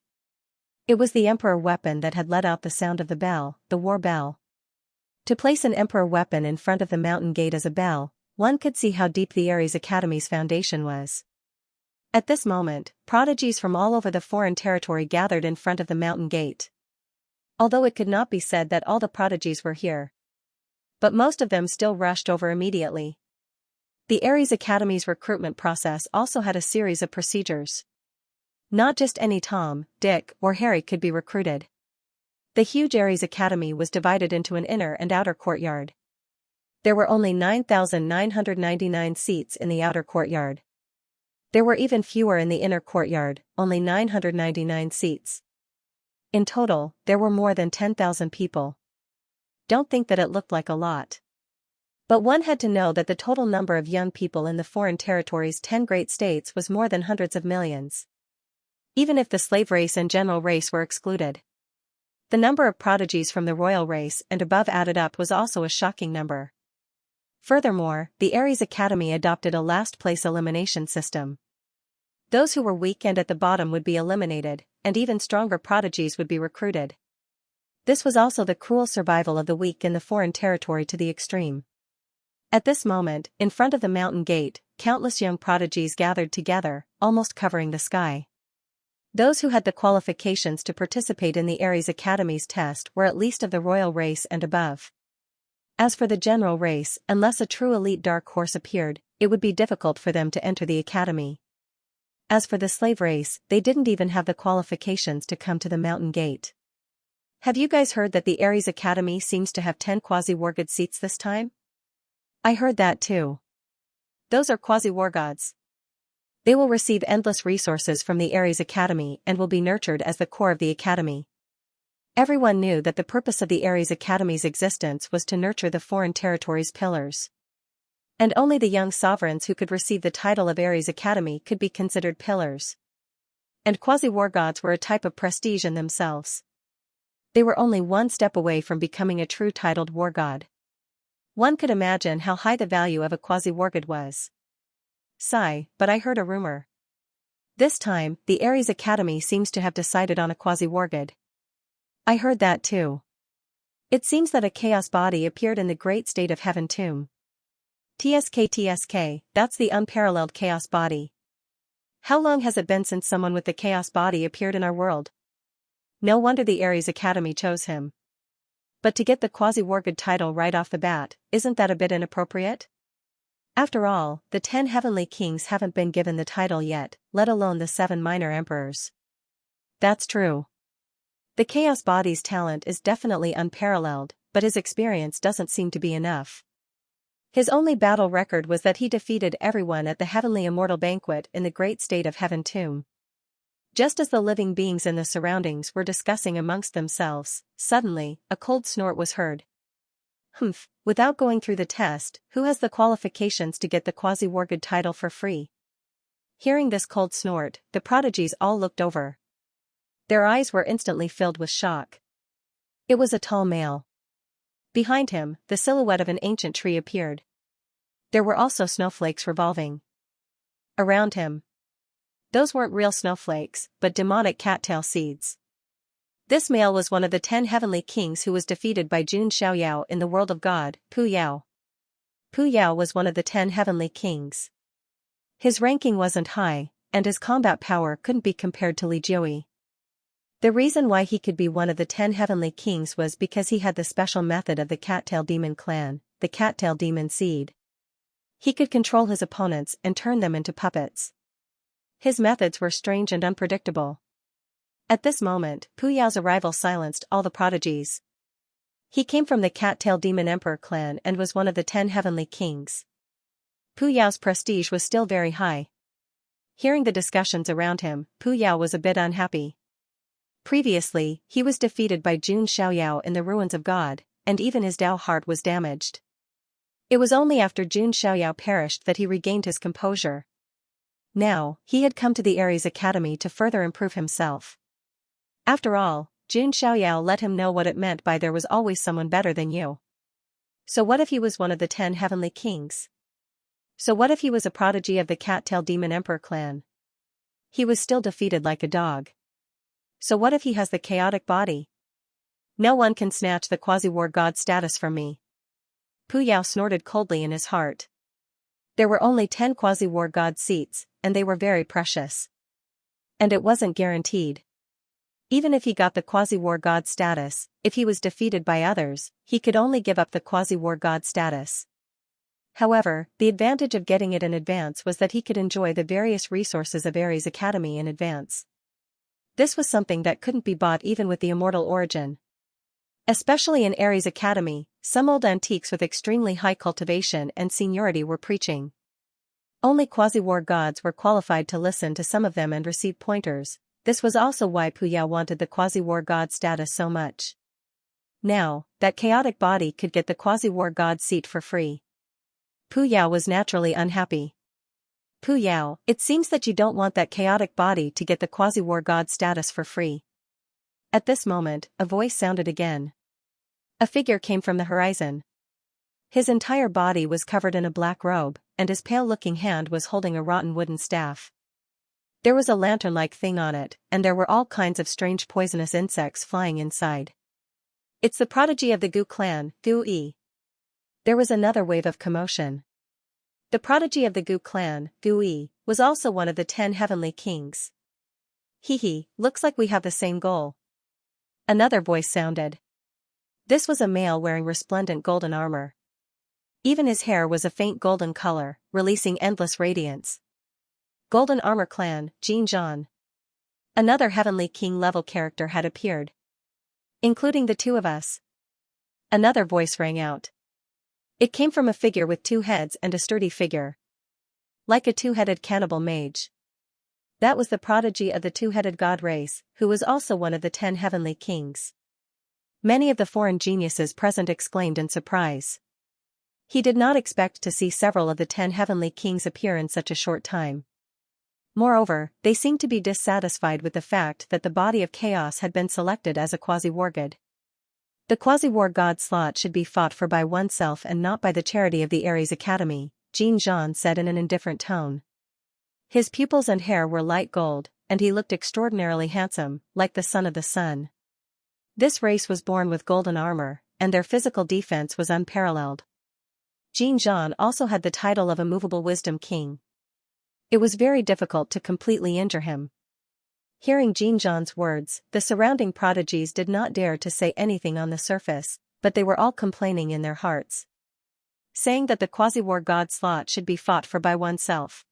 It was the emperor weapon that had let out the sound of the bell, the war bell. To place an emperor weapon in front of the mountain gate as a bell, one could see how deep the Ares Academy's foundation was. At this moment, prodigies from all over the foreign territory gathered in front of the mountain gate. Although it could not be said that all the prodigies were here, but most of them still rushed over immediately. The Ares Academy's recruitment process also had a series of procedures. Not just any Tom, Dick, or Harry could be recruited. The huge Ares Academy was divided into an inner and outer courtyard. There were only 9,999 seats in the outer courtyard. There were even fewer in the inner courtyard, only 999 seats. In total, there were more than 10,000 people. Don't think that it looked like a lot. But one had to know that the total number of young people in the foreign territory's 10 great states was more than hundreds of millions. Even if the slave race and general race were excluded. The number of prodigies from the royal race and above added up was also a shocking number. Furthermore, the Ares Academy adopted a last-place elimination system. Those who were weak and at the bottom would be eliminated, and even stronger prodigies would be recruited. This was also the cruel survival of the weak in the foreign territory to the extreme. At this moment, in front of the mountain gate, countless young prodigies gathered together, almost covering the sky. Those who had the qualifications to participate in the Ares Academy's test were at least of the royal race and above. As for the general race, unless a true elite dark horse appeared, it would be difficult for them to enter the academy. As for the slave race, they didn't even have the qualifications to come to the mountain gate. Have you guys heard that the Ares Academy seems to have 10 quasi-war god seats this time? I heard that too. Those are quasi-war gods. They will receive endless resources from the Ares Academy and will be nurtured as the core of the academy. Everyone knew that the purpose of the Ares Academy's existence was to nurture the foreign territory's pillars. And only the young sovereigns who could receive the title of Ares Academy could be considered pillars. And quasi-war gods were a type of prestige in themselves. They were only one step away from becoming a true titled war god. One could imagine how high the value of a quasi-war god was. Sigh, but I heard a rumor. This time, the Ares Academy seems to have decided on a quasi-war god. I heard that too. It seems that a chaos body appeared in the great state of Heaven Tomb. TSK, that's the unparalleled chaos body. How long has it been since someone with the chaos body appeared in our world? No wonder the Ares Academy chose him. But to get the quasi-war god title right off the bat, isn't that a bit inappropriate? After all, the 10 heavenly kings haven't been given the title yet, let alone the 7 minor emperors. That's true. The chaos body's talent is definitely unparalleled, but his experience doesn't seem to be enough. His only battle record was that he defeated everyone at the heavenly immortal banquet in the great state of Heaven Tomb. Just as the living beings in the surroundings were discussing amongst themselves, suddenly, a cold snort was heard. Humph, without going through the test, who has the qualifications to get the quasi-war god title for free? Hearing this cold snort, the prodigies all looked over. Their eyes were instantly filled with shock. It was a tall male. Behind him, the silhouette of an ancient tree appeared. There were also snowflakes revolving around him. Those weren't real snowflakes, but demonic cattail seeds. This male was one of the 10 heavenly kings who was defeated by Jun Xiaoyao in the world of God, Pu Yao. Pu Yao was one of the 10 heavenly kings. His ranking wasn't high, and his combat power couldn't be compared to Li Jiui. The reason why he could be one of the 10 heavenly kings was because he had the special method of the cattail demon clan, the cattail demon seed. He could control his opponents and turn them into puppets. His methods were strange and unpredictable. At this moment, Pu Yao's arrival silenced all the prodigies. He came from the cattail demon emperor clan and was one of the 10 heavenly kings. Pu Yao's prestige was still very high. Hearing the discussions around him, Pu Yao was a bit unhappy. Previously, he was defeated by Jun Xiaoyao in the ruins of God, and even his Dao heart was damaged. It was only after Jun Xiaoyao perished that he regained his composure. Now, he had come to the Aries Academy to further improve himself. After all, Jun Xiaoyao let him know what it meant by there was always someone better than you. So what if he was one of the 10 heavenly kings? So what if he was a prodigy of the cat-tailed demon emperor clan? He was still defeated like a dog. So what if he has the chaotic body? No one can snatch the quasi-war god status from me. Pu Yao snorted coldly in his heart. There were only 10 quasi-war god seats, and they were very precious. And it wasn't guaranteed. Even if he got the quasi-war god status, if he was defeated by others, he could only give up the quasi-war god status. However, the advantage of getting it in advance was that he could enjoy the various resources of Aries Academy in advance. This was something that couldn't be bought even with the immortal origin. Especially in Aries Academy, some old antiques with extremely high cultivation and seniority were preaching. Only quasi-war gods were qualified to listen to some of them and receive pointers. This was also why Pu Yao wanted the quasi-war god status so much. Now, that chaotic body could get the quasi-war god seat for free. Pu Yao was naturally unhappy. Pu Yao, it seems that you don't want that chaotic body to get the quasi-war god status for free. At this moment, a voice sounded again. A figure came from the horizon. His entire body was covered in a black robe, and his pale-looking hand was holding a rotten wooden staff. There was a lantern-like thing on it, and there were all kinds of strange poisonous insects flying inside. It's the prodigy of the Gu clan, Gu Yi. There was another wave of commotion. The prodigy of the Gu clan, Gu Yi, was also one of the 10 heavenly kings. Hee, looks like we have the same goal. Another voice sounded. This was a male wearing resplendent golden armor. Even his hair was a faint golden color, releasing endless radiance. Golden Armor Clan, Jin Zhan. Another heavenly king-level character had appeared. Including the two of us. Another voice rang out. It came from a figure with 2 heads and a sturdy figure. Like a 2-headed cannibal mage. That was the prodigy of the 2-headed god race, who was also one of the 10 heavenly kings. Many of the foreign geniuses present exclaimed in surprise. He did not expect to see several of the 10 heavenly kings appear in such a short time. Moreover, they seemed to be dissatisfied with the fact that the body of chaos had been selected as a quasi-war god. The quasi-war god slot should be fought for by oneself and not by the charity of the Aries Academy, Jin Zhan said in an indifferent tone. His pupils and hair were light gold, and he looked extraordinarily handsome, like the son of the sun. This race was born with golden armor, and their physical defense was unparalleled. Jin Zhan also had the title of a movable wisdom king. It was very difficult to completely injure him. Hearing Jin Zhan's words, the surrounding prodigies did not dare to say anything on the surface, but they were all complaining in their hearts. Saying that the quasi-war god slot should be fought for by oneself.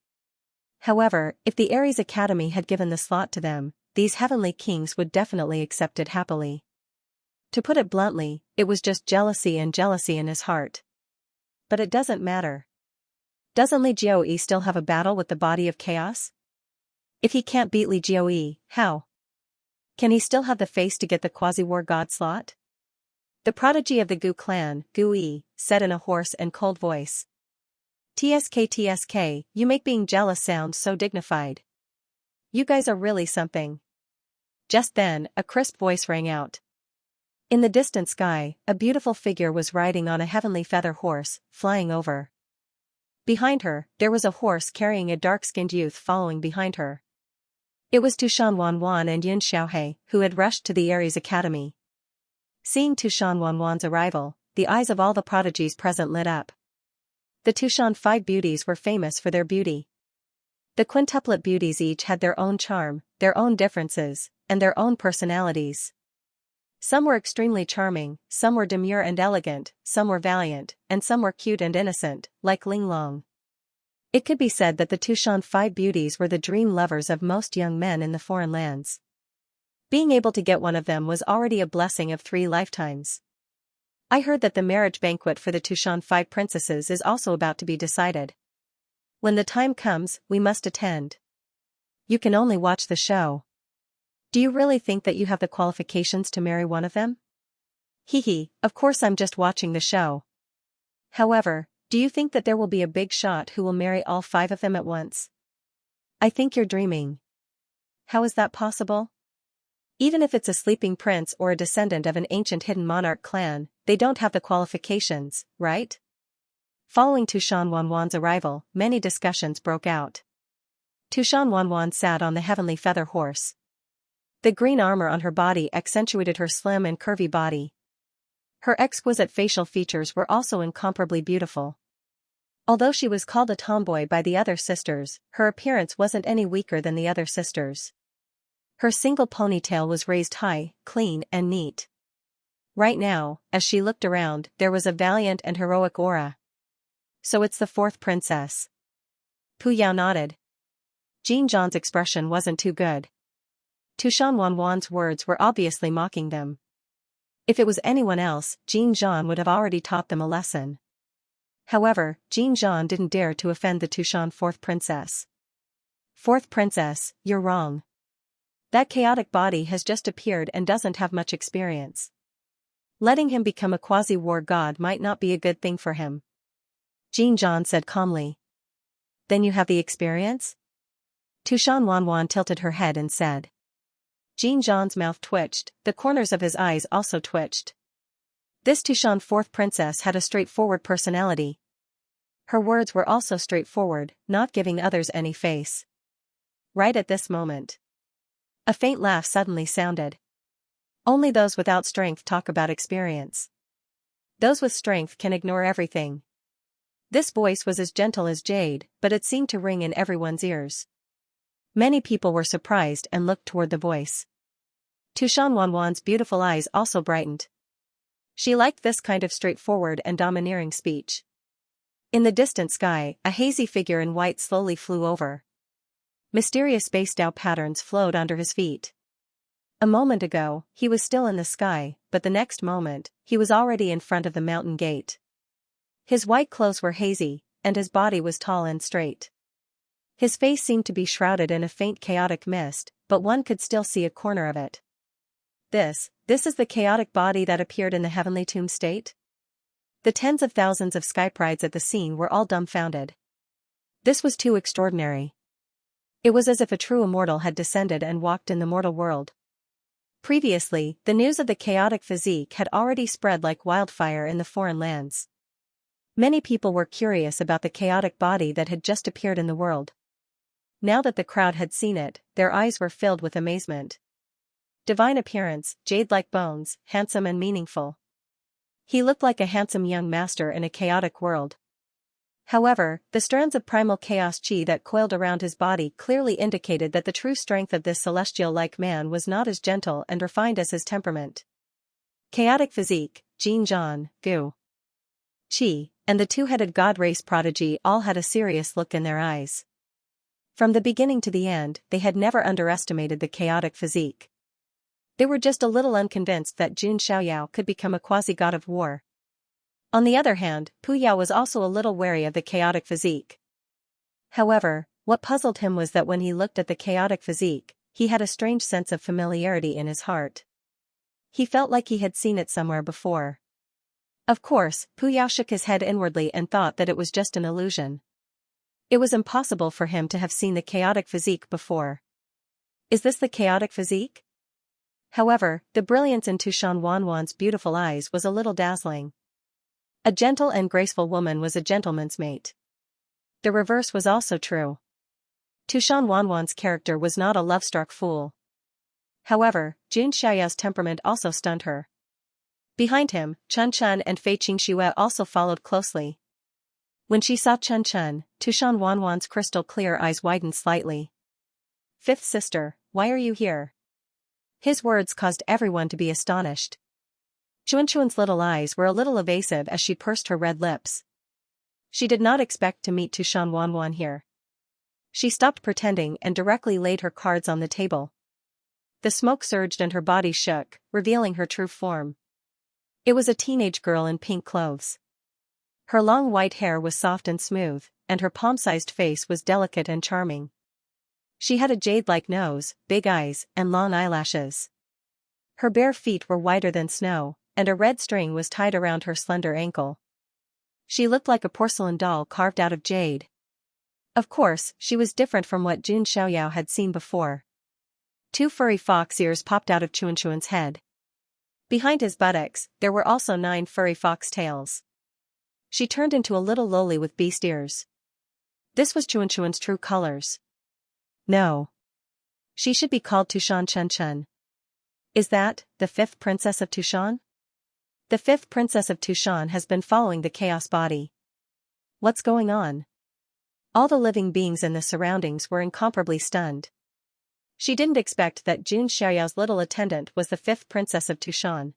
However, if the Aries Academy had given the slot to them, these heavenly kings would definitely accept it happily. To put it bluntly, it was just jealousy and jealousy in his heart. But it doesn't matter. Doesn't Li Jiaoyi still have a battle with the body of chaos? If he can't beat Li Jiaoyi, how? Can he still have the face to get the quasi-war god slot? The prodigy of the Gu clan, Gu Yi, said in a hoarse and cold voice. TSK, you make being jealous sound so dignified. You guys are really something. Just then, a crisp voice rang out. In the distant sky, a beautiful figure was riding on a heavenly feather horse, flying over. Behind her, there was a horse carrying a dark-skinned youth following behind her. It was Tushan Wanwan and Yun Xiaohe, who had rushed to the Aries Academy. Seeing Tushan Wanwan's arrival, the eyes of all the prodigies present lit up. The Tushan 5 beauties were famous for their beauty. The quintuplet beauties each had their own charm, their own differences, and their own personalities. Some were extremely charming, some were demure and elegant, some were valiant, and some were cute and innocent, like Ling Long. It could be said that the Tushan 5 beauties were the dream lovers of most young men in the foreign lands. Being able to get one of them was already a blessing of 3 lifetimes. I heard that the marriage banquet for the Tushan 5 princesses is also about to be decided. When the time comes, we must attend. You can only watch the show. Do you really think that you have the qualifications to marry one of them? Of course I'm just watching the show. However, do you think that there will be a big shot who will marry all 5 of them at once? I think you're dreaming. How is that possible? Even if it's a sleeping prince or a descendant of an ancient hidden monarch clan, they don't have the qualifications, right? Following Tushan Wanwan's arrival, many discussions broke out. Tushan Wanwan sat on the heavenly feather horse. The green armor on her body accentuated her slim and curvy body. Her exquisite facial features were also incomparably beautiful. Although she was called a tomboy by the other sisters, her appearance wasn't any weaker than the other sisters. Her single ponytail was raised high, clean and neat. Right now, as she looked around, there was a valiant and heroic aura. So it's the fourth princess. Pu Yao nodded. Jin Zhan's expression wasn't too good. Tushan Wanwan's words were obviously mocking them. If it was anyone else, Jin Zhan would have already taught them a lesson. However, Jin Zhan didn't dare to offend the Tushan fourth princess. Fourth princess, you're wrong. That chaotic body has just appeared and doesn't have much experience. Letting him become a quasi-war god might not be a good thing for him. Jin Zhan said calmly. Then you have the experience? Tushan Wanwan tilted her head and said. Jin Zhan's mouth twitched, the corners of his eyes also twitched. This Tushan fourth princess had a straightforward personality. Her words were also straightforward, not giving others any face. Right at this moment, a faint laugh suddenly sounded. Only those without strength talk about experience. Those with strength can ignore everything. This voice was as gentle as jade, but it seemed to ring in everyone's ears. Many people were surprised and looked toward the voice. Tushan Wanwan's beautiful eyes also brightened. She liked this kind of straightforward and domineering speech. In the distant sky, a hazy figure in white slowly flew over. Mysterious spaced-out patterns flowed under his feet. A moment ago, he was still in the sky, but the next moment, he was already in front of the mountain gate. His white clothes were hazy, and his body was tall and straight. His face seemed to be shrouded in a faint chaotic mist, but one could still see a corner of it. This is the chaotic body that appeared in the heavenly tomb state? The tens of thousands of skyprides at the scene were all dumbfounded. This was too extraordinary. It was as if a true immortal had descended and walked in the mortal world. Previously, the news of the chaotic physique had already spread like wildfire in the foreign lands. Many people were curious about the chaotic body that had just appeared in the world. Now that the crowd had seen it, their eyes were filled with amazement. Divine appearance, jade-like bones, handsome and meaningful. He looked like a handsome young master in a chaotic world. However, the strands of primal chaos chi that coiled around his body clearly indicated that the true strength of this celestial-like man was not as gentle and refined as his temperament. Chaotic physique, Jin Zhan, Gu Qi, and the two-headed god race prodigy all had a serious look in their eyes. From the beginning to the end, they had never underestimated the chaotic physique. They were just a little unconvinced that Jun Xiaoyao could become a quasi-god of war. On the other hand, Pu Yao was also a little wary of the chaotic physique. However, what puzzled him was that when he looked at the chaotic physique, he had a strange sense of familiarity in his heart. He felt like he had seen it somewhere before. Of course, Pu Yao shook his head inwardly and thought that it was just an illusion. It was impossible for him to have seen the chaotic physique before. Is this the chaotic physique? However, the brilliance in Tushan Wanwan's beautiful eyes was a little dazzling. A gentle and graceful woman was a gentleman's mate. The reverse was also true. Tushan Wanwan's character was not a love-struck fool. However, Jun Xiaoyao's temperament also stunned her. Behind him, Chun Chun and Fei Qingxue also followed closely. When she saw Chun Chun, Tushan Wanwan's crystal-clear eyes widened slightly. Fifth sister, why are you here? His words caused everyone to be astonished. Chun Chun's little eyes were a little evasive as she pursed her red lips. She did not expect to meet Tushan Wanwan here. She stopped pretending and directly laid her cards on the table. The smoke surged and her body shook, revealing her true form. It was a teenage girl in pink clothes. Her long white hair was soft and smooth, and her palm-sized face was delicate and charming. She had a jade-like nose, big eyes, and long eyelashes. Her bare feet were whiter than snow, and a red string was tied around her slender ankle. She looked like a porcelain doll carved out of jade. Of course, she was different from what Jun Xiaoyao had seen before. Two furry fox ears popped out of Chuanchuan's head. Behind his buttocks, there were also 9 furry fox tails. She turned into a little loli with beast ears. This was Chuanchuan's true colors. No. She should be called Tushan Chen. Is that, the 5th princess of Tushan? The 5th princess of Tushan has been following the chaos body. What's going on? All the living beings in the surroundings were incomparably stunned. She didn't expect that Jun Xiaoyao's little attendant was the 5th princess of Tushan.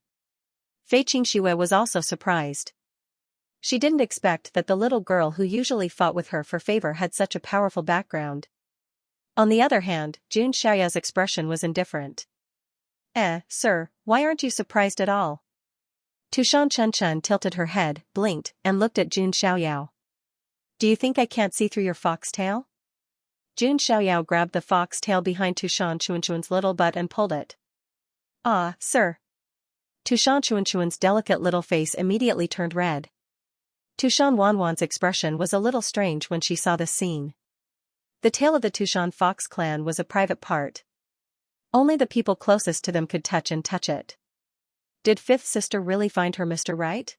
Fei Qingxue was also surprised. She didn't expect that the little girl who usually fought with her for favor had such a powerful background. On the other hand, Jun Xiaoyao's expression was indifferent. Sir, why aren't you surprised at all? Tushan Chen tilted her head, blinked, and looked at Jun Xiaoyao. Do you think I can't see through your foxtail? Jun Xiaoyao grabbed the foxtail behind Tushan Chuanchuan's little butt and pulled it. Ah, sir. Tushan Chuanchuan's delicate little face immediately turned red. Tushan Wanwan's expression was a little strange when she saw this scene. The tail of the Tushan fox clan was a private part. Only the people closest to them could touch it. Did 5th sister really find her Mr. Right?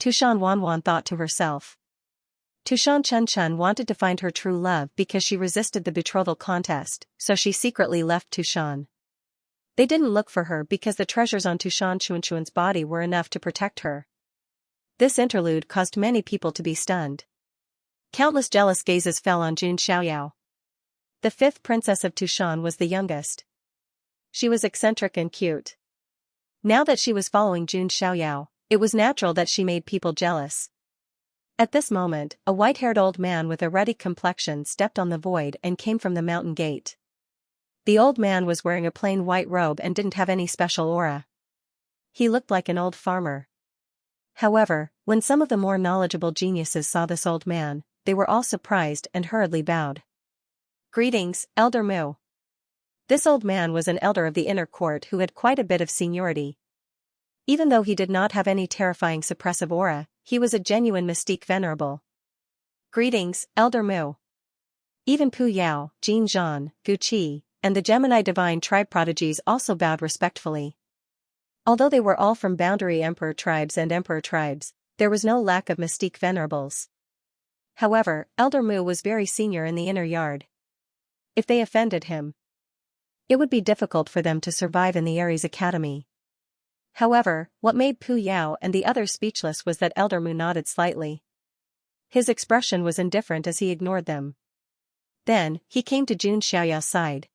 Tushan Wanwan thought to herself. Tushan Chen wanted to find her true love because she resisted the betrothal contest, so she secretly left Tushan. They didn't look for her because the treasures on Tushan Chuanchuan's body were enough to protect her. This interlude caused many people to be stunned. Countless jealous gazes fell on Jun Xiaoyao. The 5th princess of Tushan was the youngest. She was eccentric and cute. Now that she was following Jun Xiaoyao, it was natural that she made people jealous. At this moment, a white-haired old man with a ruddy complexion stepped on the void and came from the mountain gate. The old man was wearing a plain white robe and didn't have any special aura. He looked like an old farmer. However, when some of the more knowledgeable geniuses saw this old man, they were all surprised and hurriedly bowed. Greetings, Elder Mu. This old man was an elder of the inner court who had quite a bit of seniority. Even though he did not have any terrifying suppressive aura, he was a genuine mystique venerable. Greetings, Elder Mu. Even Pu Yao, Jin Zhan, Gu Qi, and the Gemini divine tribe prodigies also bowed respectfully. Although they were all from boundary emperor tribes and emperor tribes, there was no lack of mystique venerables. However, Elder Mu was very senior in the inner yard. If they offended him, it would be difficult for them to survive in the Ares Academy. However, what made Pu Yao and the others speechless was that Elder Mu nodded slightly. His expression was indifferent as he ignored them. Then, he came to Jun Xiaoyao's side.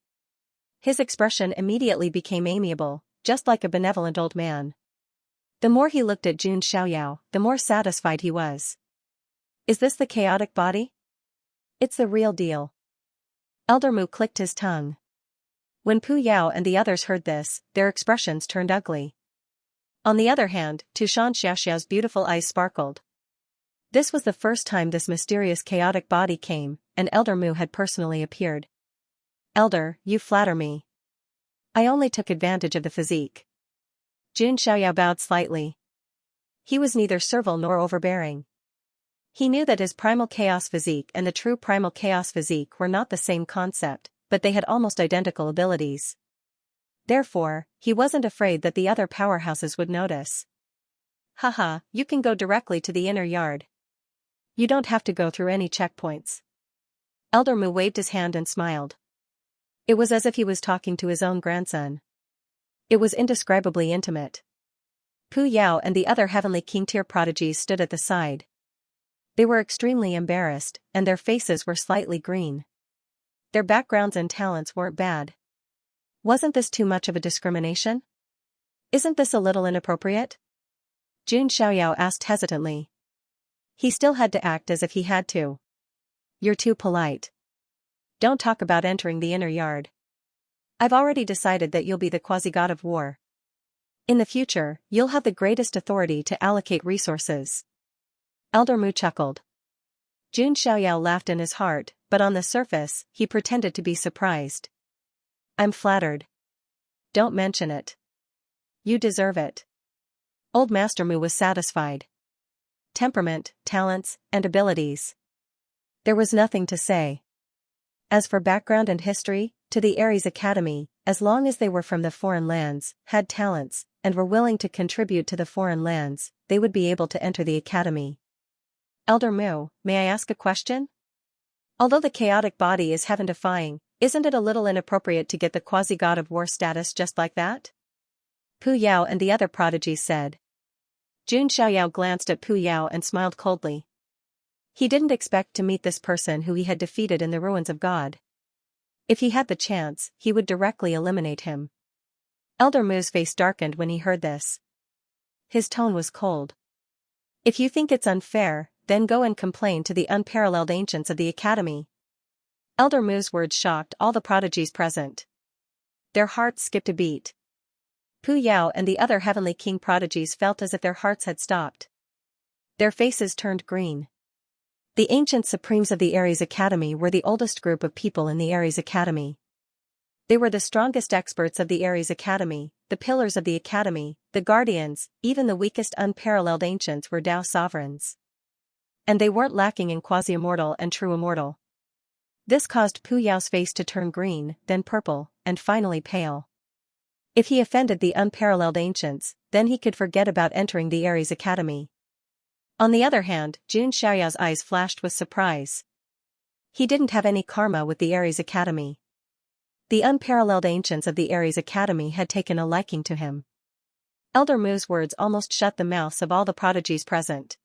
His expression immediately became amiable, just like a benevolent old man. The more he looked at Jun Xiaoyao, the more satisfied he was. Is this the chaotic body? It's the real deal. Elder Mu clicked his tongue. When Pu Yao and the others heard this, their expressions turned ugly. On the other hand, Tushan Xiaoxiao's beautiful eyes sparkled. This was the first time this mysterious chaotic body came, and Elder Mu had personally appeared. Elder, you flatter me. I only took advantage of the physique. Jun Xiaoyao bowed slightly. He was neither servile nor overbearing. He knew that his primal chaos physique and the true primal chaos physique were not the same concept, but they had almost identical abilities. Therefore, he wasn't afraid that the other powerhouses would notice. Haha, you can go directly to the inner yard. You don't have to go through any checkpoints. Elder Mu waved his hand and smiled. It was as if he was talking to his own grandson. It was indescribably intimate. Pu Yao and the other heavenly king-tier prodigies stood at the side. They were extremely embarrassed, and their faces were slightly green. Their backgrounds and talents weren't bad. Wasn't this too much of a discrimination? Isn't this a little inappropriate? Jun Xiaoyao asked hesitantly. He still had to act as if he had to. You're too polite. Don't talk about entering the inner yard. I've already decided that you'll be the quasi-god of war. In the future, you'll have the greatest authority to allocate resources. Elder Mu chuckled. Jun Xiaoyao laughed in his heart, but on the surface, he pretended to be surprised. I'm flattered. Don't mention it. You deserve it. Old Master Mu was satisfied. Temperament, talents, and abilities. There was nothing to say. As for background and history, to the Ares Academy, as long as they were from the foreign lands, had talents, and were willing to contribute to the foreign lands, they would be able to enter the academy. Elder Mu, may I ask a question? Although the chaotic body is heaven-defying, isn't it a little inappropriate to get the quasi-god of war status just like that? Pu Yao and the other prodigies said. Jun Xiaoyao glanced at Pu Yao and smiled coldly. He didn't expect to meet this person who he had defeated in the ruins of God. If he had the chance, he would directly eliminate him. Elder Mu's face darkened when he heard this. His tone was cold. If you think it's unfair, then go and complain to the unparalleled ancients of the academy. Elder Mu's words shocked all the prodigies present. Their hearts skipped a beat. Pu Yao and the other heavenly king prodigies felt as if their hearts had stopped. Their faces turned green. The ancient supremes of the Ares Academy were the oldest group of people in the Ares Academy. They were the strongest experts of the Ares Academy, the pillars of the academy, the guardians, even the weakest unparalleled ancients were Tao sovereigns. And they weren't lacking in quasi-immortal and true immortal. This caused Pu Yao's face to turn green, then purple, and finally pale. If he offended the unparalleled ancients, then he could forget about entering the Ares Academy. On the other hand, Jun Xiaoyao's eyes flashed with surprise. He didn't have any karma with the Ares Academy. The unparalleled ancients of the Ares Academy had taken a liking to him. Elder Mu's words almost shut the mouths of all the prodigies present.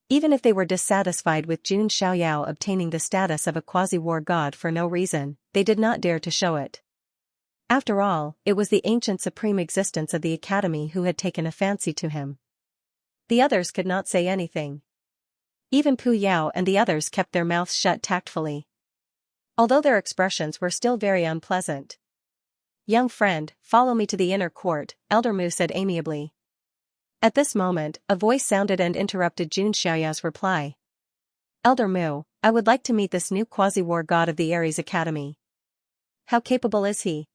Even if they were dissatisfied with Jun Xiaoyao obtaining the status of a quasi-war god for no reason, they did not dare to show it. After all, it was the ancient supreme existence of the academy who had taken a fancy to him. The others could not say anything. Even Pu Yao and the others kept their mouths shut tactfully. Although their expressions were still very unpleasant. "Young friend, follow me to the inner court," Elder Mu said amiably. At this moment, a voice sounded and interrupted Jun Xiaoyao's reply. "Elder Mu, I would like to meet this new quasi-war god of the Ares Academy. How capable is he?"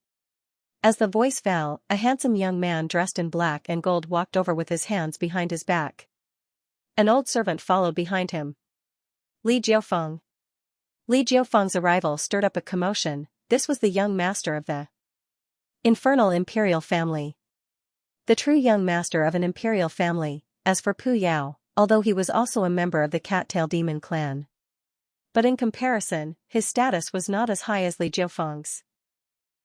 As the voice fell, a handsome young man dressed in black and gold walked over with his hands behind his back. An old servant followed behind him. Li Jiufeng. Li Jiufeng's arrival stirred up a commotion. This was the young master of the infernal imperial family. The true young master of an imperial family, as for Pu Yao, although he was also a member of the Cat-tail Demon clan. But in comparison, his status was not as high as Li Jiufeng's.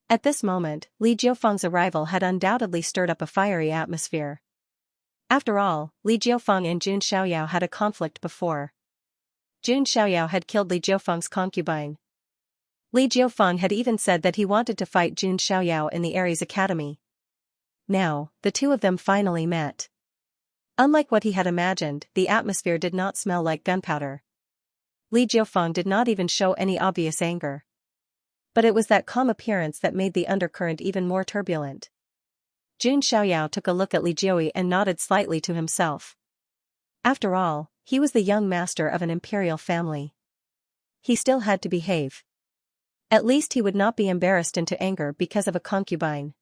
At this moment, Li Jiufeng's arrival had undoubtedly stirred up a fiery atmosphere. After all, Li Jiufeng and Jun Xiaoyao had a conflict before. Jun Xiaoyao had killed Li Jiufeng's concubine. Li Jiufeng had even said that he wanted to fight Jun Xiaoyao in the Ares Academy. Now, the two of them finally met. Unlike what he had imagined, the atmosphere did not smell like gunpowder. Li Jiufeng did not even show any obvious anger. But it was that calm appearance that made the undercurrent even more turbulent. Jun Xiaoyao took a look at Li Jiui and nodded slightly to himself. After all, he was the young master of an imperial family. He still had to behave. At least he would not be embarrassed into anger because of a concubine.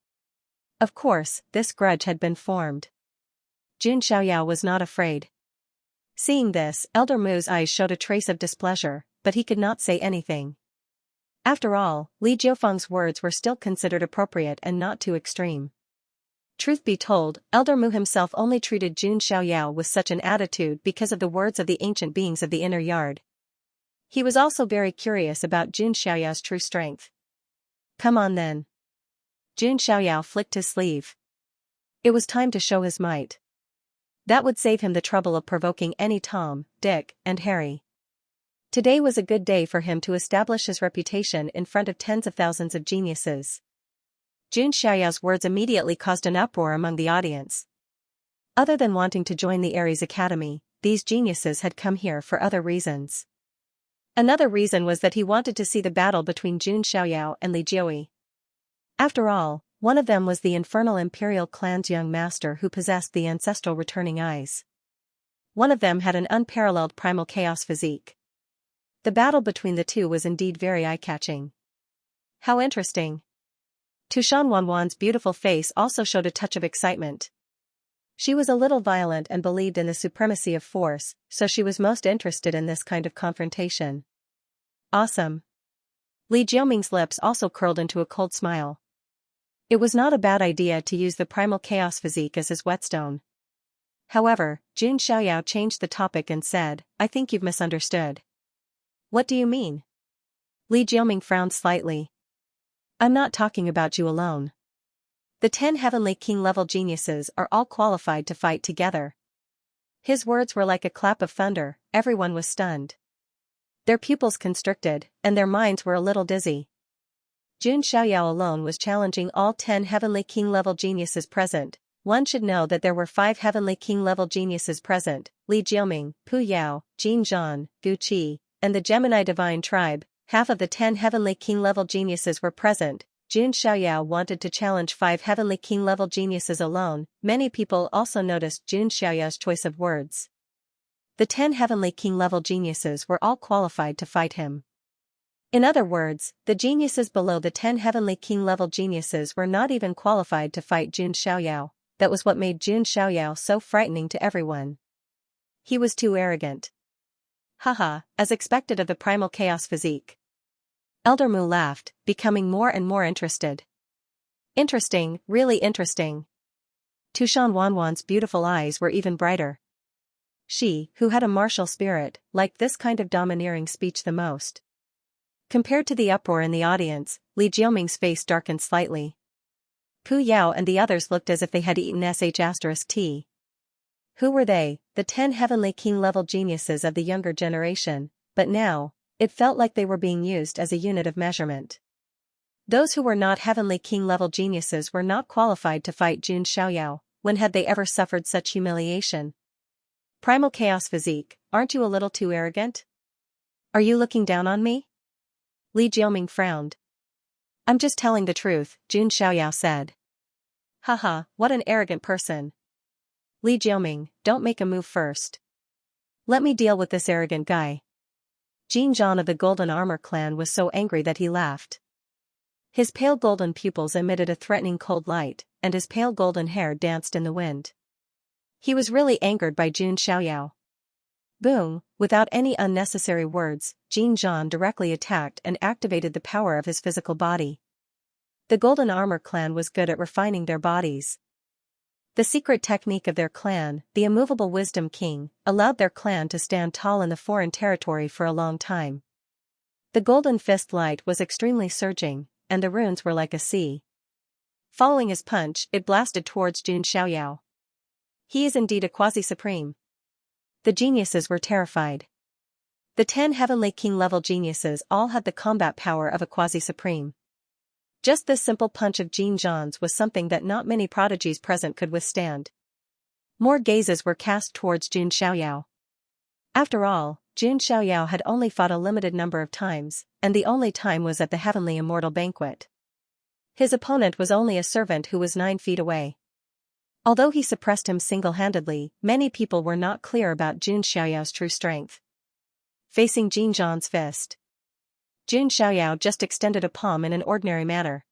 Of course, this grudge had been formed. Jun Xiaoyao was not afraid. Seeing this, Elder Mu's eyes showed a trace of displeasure, but he could not say anything. After all, Li Jiufeng's words were still considered appropriate and not too extreme. Truth be told, Elder Mu himself only treated Jun Xiaoyao with such an attitude because of the words of the ancient beings of the inner yard. He was also very curious about Jun Xiaoyao's true strength. "Come on then." Jun Xiaoyao flicked his sleeve. It was time to show his might. That would save him the trouble of provoking any Tom, Dick, and Harry. Today was a good day for him to establish his reputation in front of tens of thousands of geniuses. Jun Xiaoyao's words immediately caused an uproar among the audience. Other than wanting to join the Ares Academy, these geniuses had come here for other reasons. Another reason was that he wanted to see the battle between Jun Xiaoyao and Li Jiui. After all, one of them was the infernal imperial clan's young master who possessed the ancestral returning eyes. One of them had an unparalleled primal chaos physique. The battle between the two was indeed very eye-catching. How interesting. Tushan Wanwan's beautiful face also showed a touch of excitement. She was a little violent and believed in the supremacy of force, so she was most interested in this kind of confrontation. Awesome. Li Jiuming's lips also curled into a cold smile. It was not a bad idea to use the primal chaos physique as his whetstone. However, Jun Xiaoyao changed the topic and said, I think you've misunderstood. What do you mean? Li Jiuming frowned slightly. I'm not talking about you alone. The 10 heavenly king-level geniuses are all qualified to fight together. His words were like a clap of thunder, everyone was stunned. Their pupils constricted, and their minds were a little dizzy. Jun Xiaoyao alone was challenging all 10 heavenly king-level geniuses present. One should know that there were 5 heavenly king-level geniuses present, Li Jiuming, Pu Yao, Jin Zhan, Gu Qi, and the Gemini divine tribe. Half of the 10 heavenly king-level geniuses were present. Jun Xiaoyao wanted to challenge 5 heavenly king-level geniuses alone. Many people also noticed Jun Xiaoyao's choice of words. The 10 heavenly king-level geniuses were all qualified to fight him. In other words, the geniuses below the 10 heavenly king-level geniuses were not even qualified to fight Jun Xiaoyao. That was what made Jun Xiaoyao so frightening to everyone. He was too arrogant. Haha, as expected of the primal chaos physique. Elder Mu laughed, becoming more and more interested. Interesting, really interesting. Tushan Wanwan's beautiful eyes were even brighter. She, who had a martial spirit, liked this kind of domineering speech the most. Compared to the uproar in the audience, Li Jiuming's face darkened slightly. Pu Yao and the others looked as if they had eaten *T. Who were they? The 10 heavenly king-level geniuses of the younger generation, but now, it felt like they were being used as a unit of measurement. Those who were not heavenly king-level geniuses were not qualified to fight Jun Xiaoyao. When had they ever suffered such humiliation? Primal chaos physique, aren't you a little too arrogant? Are you looking down on me? Li Jiuming frowned. I'm just telling the truth, Jun Xiaoyao said. Haha, what an arrogant person. Li Jiuming, don't make a move first. Let me deal with this arrogant guy. Jin Zhan of the Golden Armor clan was so angry that he laughed. His pale golden pupils emitted a threatening cold light, and his pale golden hair danced in the wind. He was really angered by Jun Xiaoyao. Boom, without any unnecessary words, Jin Zhan directly attacked and activated the power of his physical body. The Golden Armor clan was good at refining their bodies. The secret technique of their clan, the immovable Wisdom King, allowed their clan to stand tall in the foreign territory for a long time. The golden fist light was extremely surging, and the runes were like a sea. Following his punch, it blasted towards Jun Xiaoyao. He is indeed a quasi-supreme. The geniuses were terrified. The 10 heavenly king-level geniuses all had the combat power of a quasi-supreme. Just this simple punch of Jin Zhan's was something that not many prodigies present could withstand. More gazes were cast towards Jun Xiaoyao. After all, Jun Xiaoyao had only fought a limited number of times, and the only time was at the Heavenly Immortal Banquet. His opponent was only a servant who was 9 feet away. Although he suppressed him single-handedly, many people were not clear about Jun Xiaoyao's true strength. Facing Jin Zhan's fist, Jun Xiaoyao just extended a palm in an ordinary manner.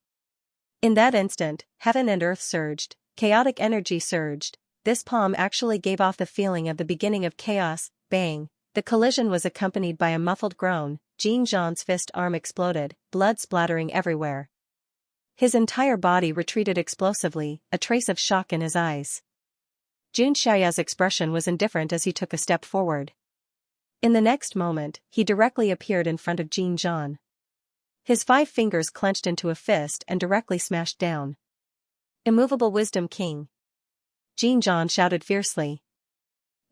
In that instant, heaven and earth surged, chaotic energy surged. This palm actually gave off the feeling of the beginning of chaos. Bang! The collision was accompanied by a muffled groan. Jin Zhan's fist arm exploded, blood splattering everywhere. His entire body retreated explosively, a trace of shock in his eyes. Jun Xiaoyao's expression was indifferent as he took a step forward. In the next moment, he directly appeared in front of Jin Zhan. His 5 fingers clenched into a fist and directly smashed down. Immovable Wisdom King! Jin Zhan shouted fiercely.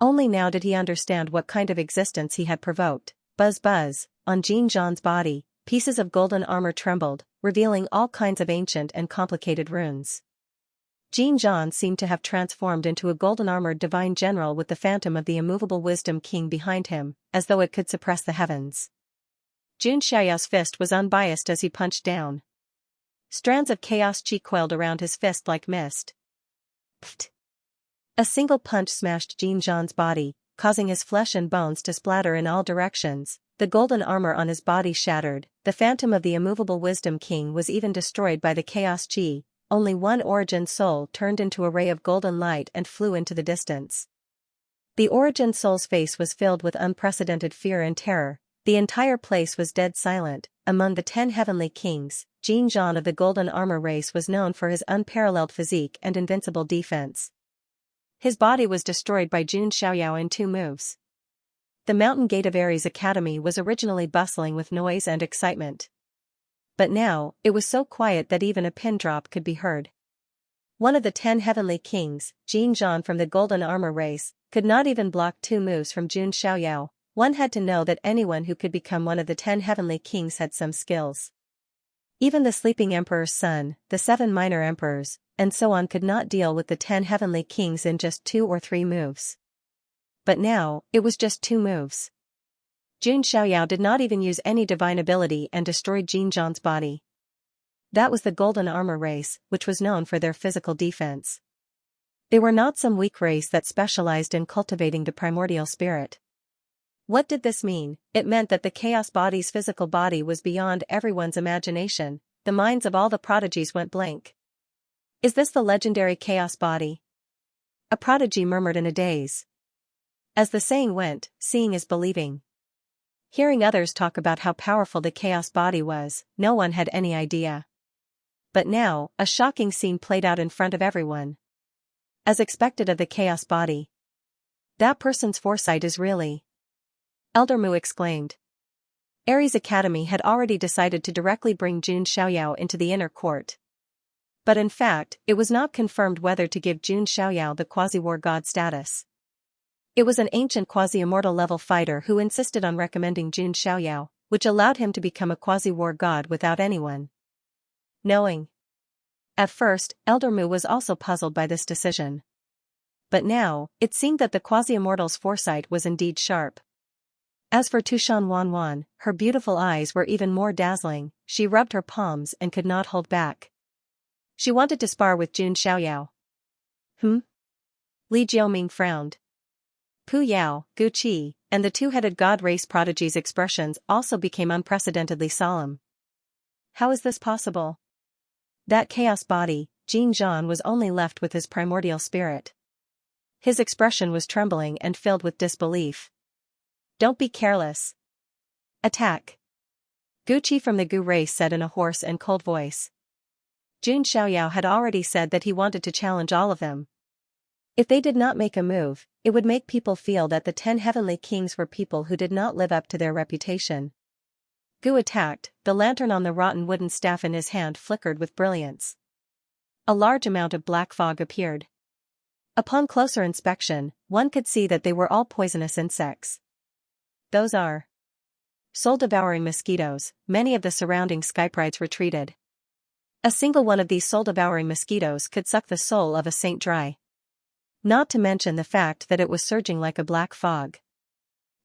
Only now did he understand what kind of existence he had provoked. Buzz buzz, on Jin Zhan's body, pieces of golden armor trembled, revealing all kinds of ancient and complicated runes. Jin Zhan seemed to have transformed into a golden-armored divine general with the phantom of the immovable Wisdom King behind him, as though it could suppress the heavens. Jun Xiaoyao's fist was unbiased as he punched down. Strands of chaos chi coiled around his fist like mist. Pfft! A single punch smashed Jin Zhan's body, causing his flesh and bones to splatter in all directions. The golden armor on his body shattered. The phantom of the immovable Wisdom King was even destroyed by the chaos chi. Only one origin soul turned into a ray of golden light and flew into the distance. The origin soul's face was filled with unprecedented fear and terror. The entire place was dead silent. Among the 10 heavenly kings, Xianxia of the golden armor race was known for his unparalleled physique and invincible defense. His body was destroyed by Jun Xiaoyao in 2 moves. The mountain gate of Ares Academy was originally bustling with noise and excitement. But now, it was so quiet that even a pin drop could be heard. One of the 10 heavenly kings, Xianxia from the golden armor race, could not even block 2 moves from Jun Xiaoyao. One had to know that anyone who could become one of the 10 heavenly kings had some skills. Even the sleeping emperor's son, the 7 minor emperors, and so on could not deal with the 10 heavenly kings in just 2 or 3 moves. But now, it was just 2 moves. Jun Xiaoyao did not even use any divine ability and destroyed Xianxia's body. That was the golden armor race, which was known for their physical defense. They were not some weak race that specialized in cultivating the primordial spirit. What did this mean? It meant that the chaos body's physical body was beyond everyone's imagination. The minds of all the prodigies went blank. Is this the legendary chaos body? A prodigy murmured in a daze. As the saying went, seeing is believing. Hearing others talk about how powerful the chaos body was, no one had any idea. But now, a shocking scene played out in front of everyone. As expected of the chaos body. That person's foresight is really. Elder Mu exclaimed. Ares Academy had already decided to directly bring Jun Xiaoyao into the inner court. But in fact, it was not confirmed whether to give Jun Xiaoyao the quasi-war god status. It was an ancient quasi-immortal level fighter who insisted on recommending Jun Xiaoyao, which allowed him to become a quasi-war god without anyone knowing. At first, Elder Mu was also puzzled by this decision. But now, it seemed that the quasi-immortal's foresight was indeed sharp. As for Tushan Wanwan, her beautiful eyes were even more dazzling. She rubbed her palms and could not hold back. She wanted to spar with Jun Xiaoyao. Li Jioming frowned. Pu Yao, Gu Qi, and the 2-headed god race prodigy's expressions also became unprecedentedly solemn. How is this possible? That chaos body, Xianxia, was only left with his primordial spirit. His expression was trembling and filled with disbelief. Don't be careless. Attack. Gu Qi from the Gu race said in a hoarse and cold voice. Jun Xiaoyao had already said that he wanted to challenge all of them. If they did not make a move, it would make people feel that the 10 heavenly kings were people who did not live up to their reputation. Gu attacked. The lantern on the rotten wooden staff in his hand flickered with brilliance. A large amount of black fog appeared. Upon closer inspection, one could see that they were all poisonous insects. Those are soul-devouring mosquitoes. Many of the surrounding skyprites retreated. A single one of these soul-devouring mosquitoes could suck the soul of a saint dry. Not to mention the fact that it was surging like a black fog.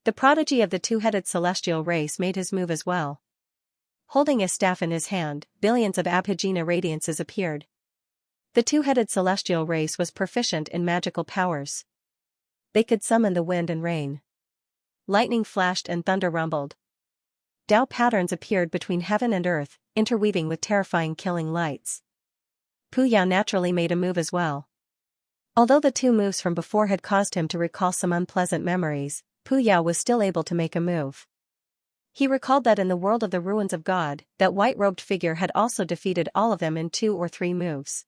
The prodigy of the 2-headed celestial race made his move as well. Holding a staff in his hand, billions of Abhijna radiances appeared. The 2-headed celestial race was proficient in magical powers. They could summon the wind and rain. Lightning flashed and thunder rumbled. Tao patterns appeared between heaven and earth, interweaving with terrifying killing lights. Pu Yao naturally made a move as well. Although the 2 moves from before had caused him to recall some unpleasant memories, Pu Yao was still able to make a move. He recalled that in the world of the ruins of God, that white-robed figure had also defeated all of them in 2 or 3 moves.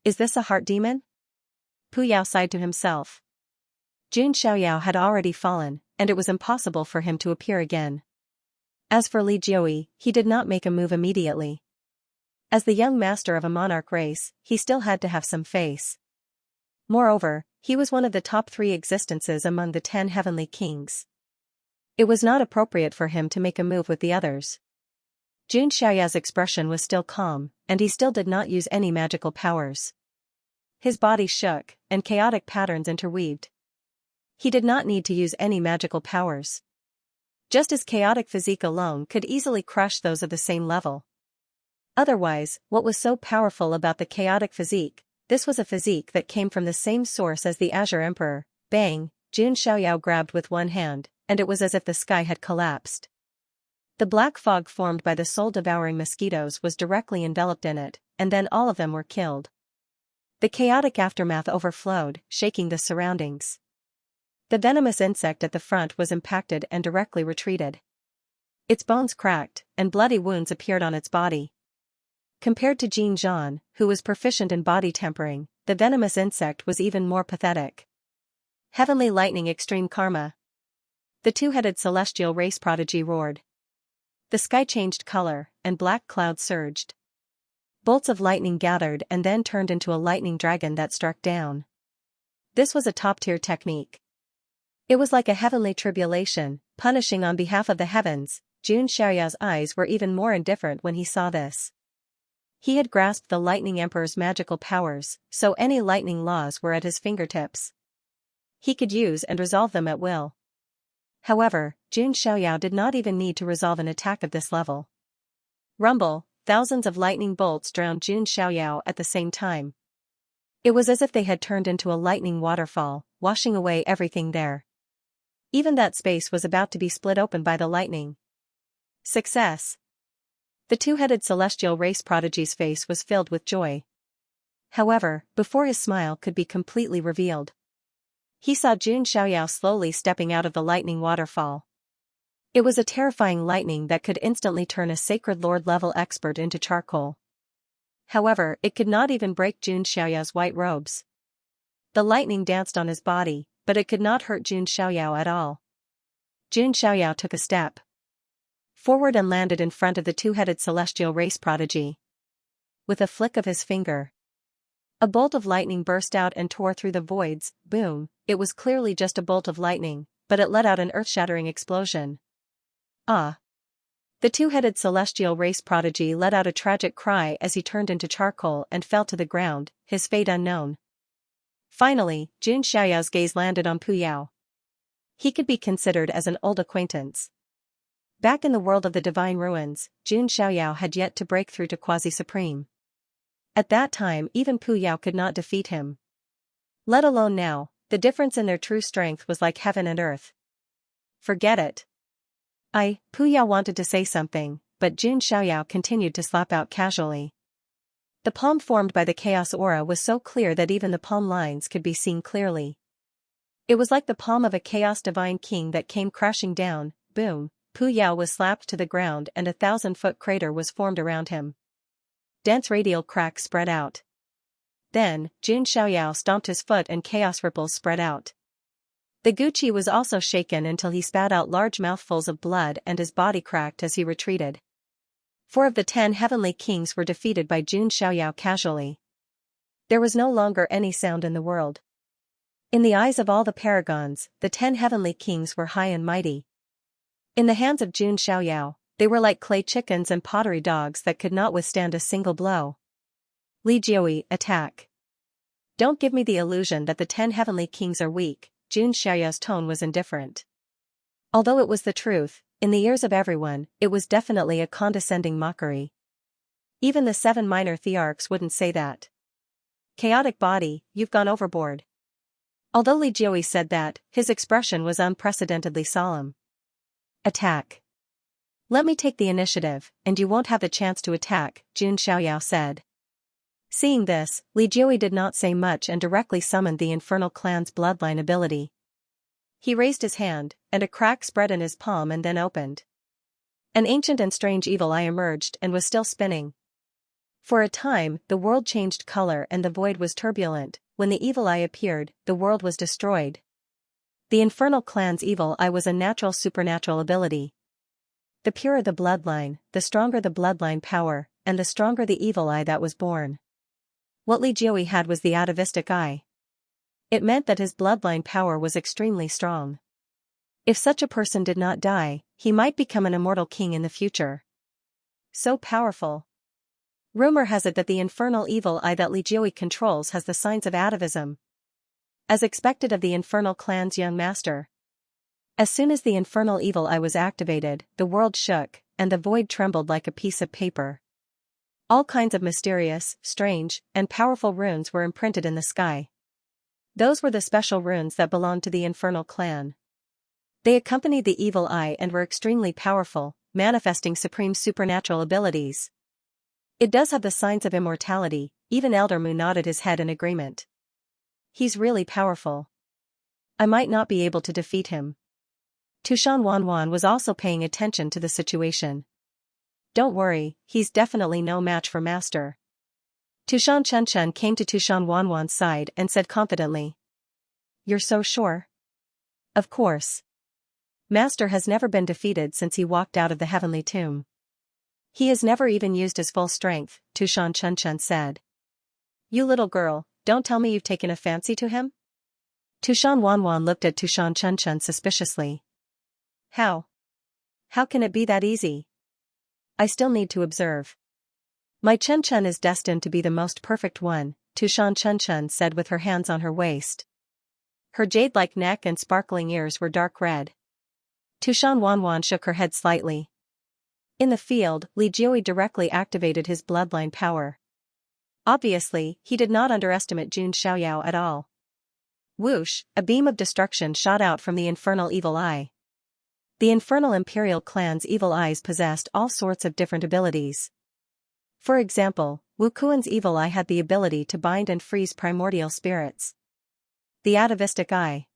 Is this a heart demon? Pu Yao sighed to himself. Jun Xiaoyao had already fallen, and it was impossible for him to appear again. As for Li Jioi, he did not make a move immediately. As the young master of a monarch race, he still had to have some face. Moreover, he was one of the top 3 existences among the 10 heavenly kings. It was not appropriate for him to make a move with the others. Jun Xiaoyao's expression was still calm, and he still did not use any magical powers. His body shook, and chaotic patterns interweaved. He did not need to use any magical powers. Just as chaotic physique alone could easily crush those of the same level. Otherwise, what was so powerful about the chaotic physique? This was a physique that came from the same source as the Azure Emperor. Bang! Jun Xiaoyao grabbed with one hand, and it was as if the sky had collapsed. The black fog formed by the soul-devouring mosquitoes was directly enveloped in it, and then all of them were killed. The chaotic aftermath overflowed, shaking the surroundings. The venomous insect at the front was impacted and directly retreated. Its bones cracked, and bloody wounds appeared on its body. Compared to Jean Jean, who was proficient in body tempering, the venomous insect was even more pathetic. Heavenly lightning, extreme karma. The two-headed celestial race prodigy roared. The sky changed color, and black clouds surged. Bolts of lightning gathered and then turned into a lightning dragon that struck down. This was a top-tier technique. It was like a heavenly tribulation, punishing on behalf of the heavens. Xianxia's eyes were even more indifferent when he saw this. He had grasped the Lightning Emperor's magical powers, so any lightning laws were at his fingertips. He could use and resolve them at will. However, Xianxia did not even need to resolve an attack of this level. Rumble, thousands of lightning bolts drowned Xianxia at the same time. It was as if they had turned into a lightning waterfall, washing away everything there. Even that space was about to be split open by the lightning. Success! The two-headed celestial race prodigy's face was filled with joy. However, before his smile could be completely revealed, he saw Xianxia slowly stepping out of the lightning waterfall. It was a terrifying lightning that could instantly turn a sacred lord-level expert into charcoal. However, it could not even break Xianxia's white robes. The lightning danced on his body, but it could not hurt Xianxia at all. Xianxia took a step forward and landed in front of the two-headed celestial race prodigy. With a flick of his finger, a bolt of lightning burst out and tore through the voids. Boom! It was clearly just a bolt of lightning, but it let out an earth-shattering explosion. Ah! The two-headed celestial race prodigy let out a tragic cry as he turned into charcoal and fell to the ground, his fate unknown. Finally, Xianxia's gaze landed on Puyao. He could be considered as an old acquaintance. Back in the world of the divine ruins, Xianxia had yet to break through to quasi-supreme. At that time even Puyao could not defeat him. Let alone now, the difference in their true strength was like heaven and earth. Forget it. Puyao wanted to say something, but Xianxia continued to slap out casually. The palm formed by the chaos aura was so clear that even the palm lines could be seen clearly. It was like the palm of a chaos divine king that came crashing down. Boom! Puyao was slapped to the ground and a 1,000-foot crater was formed around him. Dense radial cracks spread out. Then, Xianxia stomped his foot and chaos ripples spread out. The Gucci was also shaken until he spat out large mouthfuls of blood and his body cracked as he retreated. 4 of the 10 heavenly kings were defeated by Xianxia casually. There was no longer any sound in the world. In the eyes of all the paragons, the 10 heavenly kings were high and mighty. In the hands of Xianxia, they were like clay chickens and pottery dogs that could not withstand a single blow. Li Jiui, attack. Don't give me the illusion that the 10 heavenly kings are weak. Xianxia's tone was indifferent. Although it was the truth, in the ears of everyone, it was definitely a condescending mockery. Even the 7 minor thearchs wouldn't say that. Chaotic body, you've gone overboard. Although Li Jiui said that, his expression was unprecedentedly solemn. Attack. Let me take the initiative, and you won't have the chance to attack, Xianxia said. Seeing this, Li Jiui did not say much and directly summoned the Infernal Clan's bloodline ability. He raised his hand, and a crack spread in his palm and then opened. An ancient and strange evil eye emerged and was still spinning. For a time, the world changed color and the void was turbulent. When the evil eye appeared, the world was destroyed. The Infernal Clan's evil eye was a natural supernatural ability. The purer the bloodline, the stronger the bloodline power, and the stronger the evil eye that was born. What Li Jiui had was the atavistic eye. It meant that his bloodline power was extremely strong. If such a person did not die, he might become an immortal king in the future. So powerful. Rumor has it that the infernal evil eye that Li Jiui controls has the signs of atavism. As expected of the Infernal Clan's young master. As soon as the infernal evil eye was activated, the world shook, and the void trembled like a piece of paper. All kinds of mysterious, strange, and powerful runes were imprinted in the sky. Those were the special runes that belonged to the Infernal Clan. They accompanied the evil eye and were extremely powerful, manifesting supreme supernatural abilities. It does have the signs of immortality. Even Elder Mu nodded his head in agreement. He's really powerful. I might not be able to defeat him. Tushan Wanwan was also paying attention to the situation. Don't worry, he's definitely no match for Master. Tushan Chunchun came to Tushan Wanwan's side and said confidently. You're so sure? Of course. Master has never been defeated since he walked out of the heavenly tomb. He has never even used his full strength, Tushan Chunchun said. You little girl, don't tell me you've taken a fancy to him? Tushan Wanwan looked at Tushan Chunchun suspiciously. How? How can it be that easy? I still need to observe. My Chunchun is destined to be the most perfect one, Tushan Chunchun said with her hands on her waist. Her jade-like neck and sparkling ears were dark red. Tushan Wanwan shook her head slightly. In the field, Li Jiui directly activated his bloodline power. Obviously, he did not underestimate Jun Xiaoyao at all. Whoosh, a beam of destruction shot out from the infernal evil eye. The infernal imperial clan's evil eyes possessed all sorts of different abilities. For example, Wu Kuan's evil eye had the ability to bind and freeze primordial spirits. The atavistic eye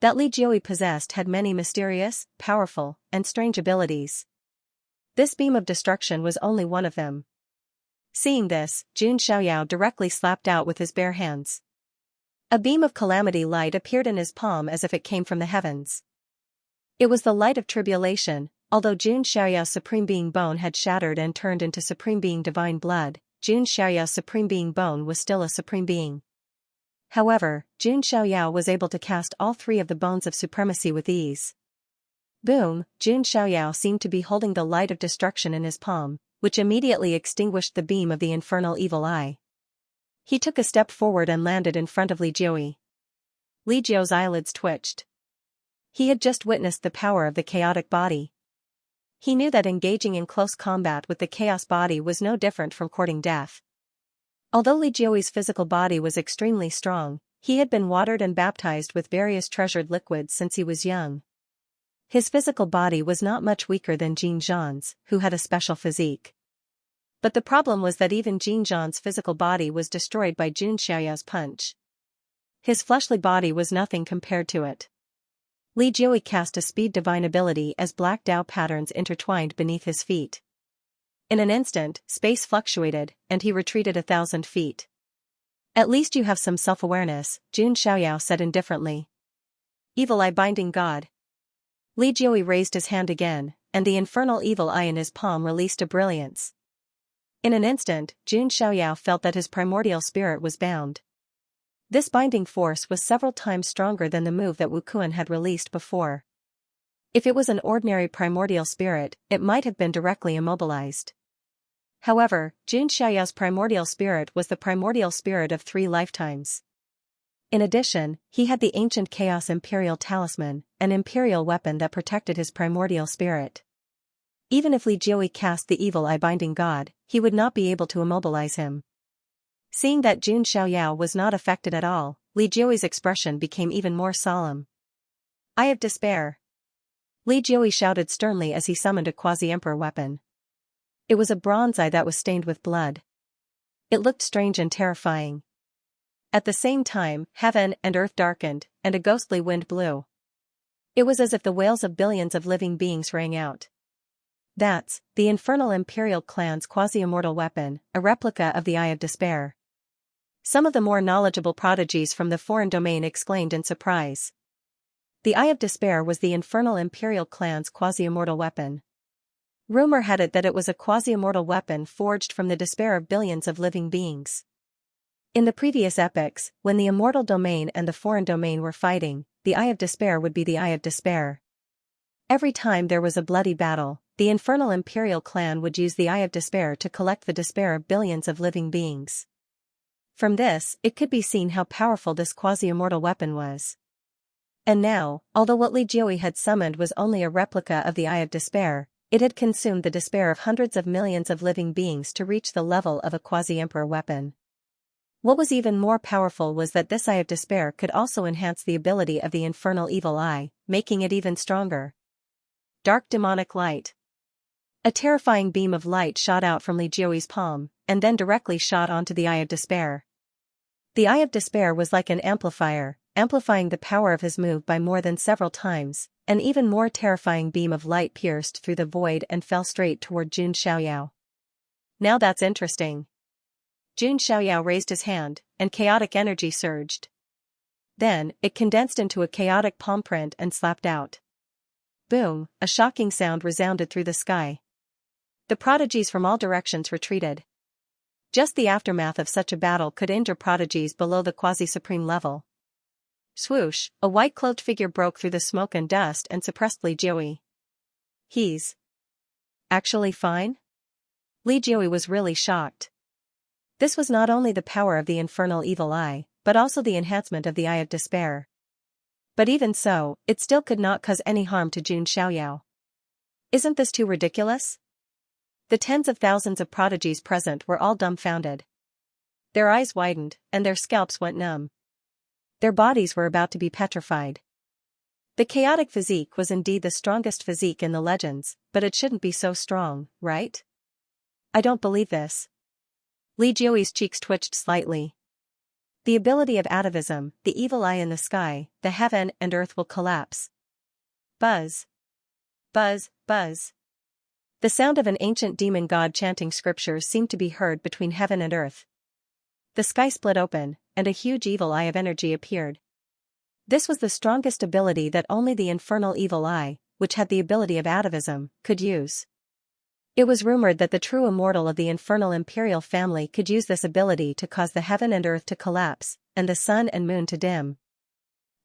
that Li Jiui possessed had many mysterious, powerful, and strange abilities. This beam of destruction was only one of them. Seeing this, Jun Xiaoyao directly slapped out with his bare hands. A beam of calamity light appeared in his palm as if it came from the heavens. It was the light of tribulation. Although Jun Xiaoyao's Supreme Being Bone had shattered and turned into Supreme Being Divine Blood, Jun Xiaoyao's Supreme Being Bone was still a Supreme Being. However, Jun Xiaoyao was able to cast all three of the bones of supremacy with ease. Boom, Jun Xiaoyao seemed to be holding the light of destruction in his palm, which immediately extinguished the beam of the infernal evil eye. He took a step forward and landed in front of Li Jiui. Li Jiu's eyelids twitched. He had just witnessed the power of the chaotic body. He knew that engaging in close combat with the chaos body was no different from courting death. Although Li Jiui's physical body was extremely strong, he had been watered and baptized with various treasured liquids since he was young. His physical body was not much weaker than Jin Zhan's, who had a special physique. But the problem was that even Jin Zhan's physical body was destroyed by Jun Xiaoyao's punch. His fleshly body was nothing compared to it. Li Jiui cast a speed divine ability as black Dao patterns intertwined beneath his feet. In an instant, space fluctuated, and he retreated 1,000 feet. At least you have some self-awareness, Jun Xiaoyao said indifferently. Evil eye binding God. Li Jiui raised his hand again, and the infernal evil eye in his palm released a brilliance. In an instant, Jun Xiaoyao felt that his primordial spirit was bound. This binding force was several times stronger than the move that Wu Kuan had released before. If it was an ordinary primordial spirit, it might have been directly immobilized. However, Jun Xiaoyao's primordial spirit was the primordial spirit of 3 lifetimes. In addition, he had the ancient Chaos Imperial Talisman, an imperial weapon that protected his primordial spirit. Even if Li Jiui cast the evil eye binding God, he would not be able to immobilize him. Seeing that Jun Xiaoyao was not affected at all, Li Jiui's expression became even more solemn. Eye of Despair. Li Jiui shouted sternly as he summoned a quasi-emperor weapon. It was a bronze eye that was stained with blood. It looked strange and terrifying. At the same time, heaven and earth darkened, and a ghostly wind blew. It was as if the wails of billions of living beings rang out. That's the infernal imperial clan's quasi-immortal weapon, a replica of the Eye of Despair. Some of the more knowledgeable prodigies from the foreign domain exclaimed in surprise. The Eye of Despair was the infernal imperial clan's quasi-immortal weapon. Rumor had it that it was a quasi-immortal weapon forged from the despair of billions of living beings. In the previous epochs, when the immortal domain and the foreign domain were fighting, the Eye of Despair would be the Eye of Despair. Every time there was a bloody battle, the infernal imperial clan would use the Eye of Despair to collect the despair of billions of living beings. From this, it could be seen how powerful this quasi-immortal weapon was. And now, although what Li Jiui had summoned was only a replica of the Eye of Despair, it had consumed the despair of hundreds of millions of living beings to reach the level of a quasi-emperor weapon. What was even more powerful was that this Eye of Despair could also enhance the ability of the infernal evil eye, making it even stronger. Dark demonic light. A terrifying beam of light shot out from Li Jiui's palm, and then directly shot onto the Eye of Despair. The Eye of Despair was like an amplifier, amplifying the power of his move by more than several times, An even more terrifying beam of light pierced through the void and fell straight toward Jun Xiaoyao. Now that's interesting. Jun Xiaoyao raised his hand, and chaotic energy surged. Then, it condensed into a chaotic palm print and slapped out. Boom, a shocking sound resounded through the sky. The prodigies from all directions retreated. Just the aftermath of such a battle could injure prodigies below the quasi-supreme level. Swoosh, a white-cloaked figure broke through the smoke and dust and suppressed Li Jiui. He's actually fine? Li Jiui was really shocked. This was not only the power of the infernal evil eye, but also the enhancement of the Eye of Despair. But even so, it still could not cause any harm to Jun Xiaoyao. Isn't this too ridiculous? The tens of thousands of prodigies present were all dumbfounded. Their eyes widened, and their scalps went numb. Their bodies were about to be petrified. The chaotic physique was indeed the strongest physique in the legends, but it shouldn't be so strong, right? I don't believe this. Li Jiui's cheeks twitched slightly. The ability of atavism, the evil eye in the sky, the heaven and earth will collapse. Buzz. Buzz, buzz. The sound of an ancient demon god chanting scriptures seemed to be heard between heaven and earth. The sky split open, and a huge evil eye of energy appeared. This was the strongest ability that only the infernal evil eye, which had the ability of atavism, could use. It was rumored that the true immortal of the infernal imperial family could use this ability to cause the heaven and earth to collapse, and the sun and moon to dim.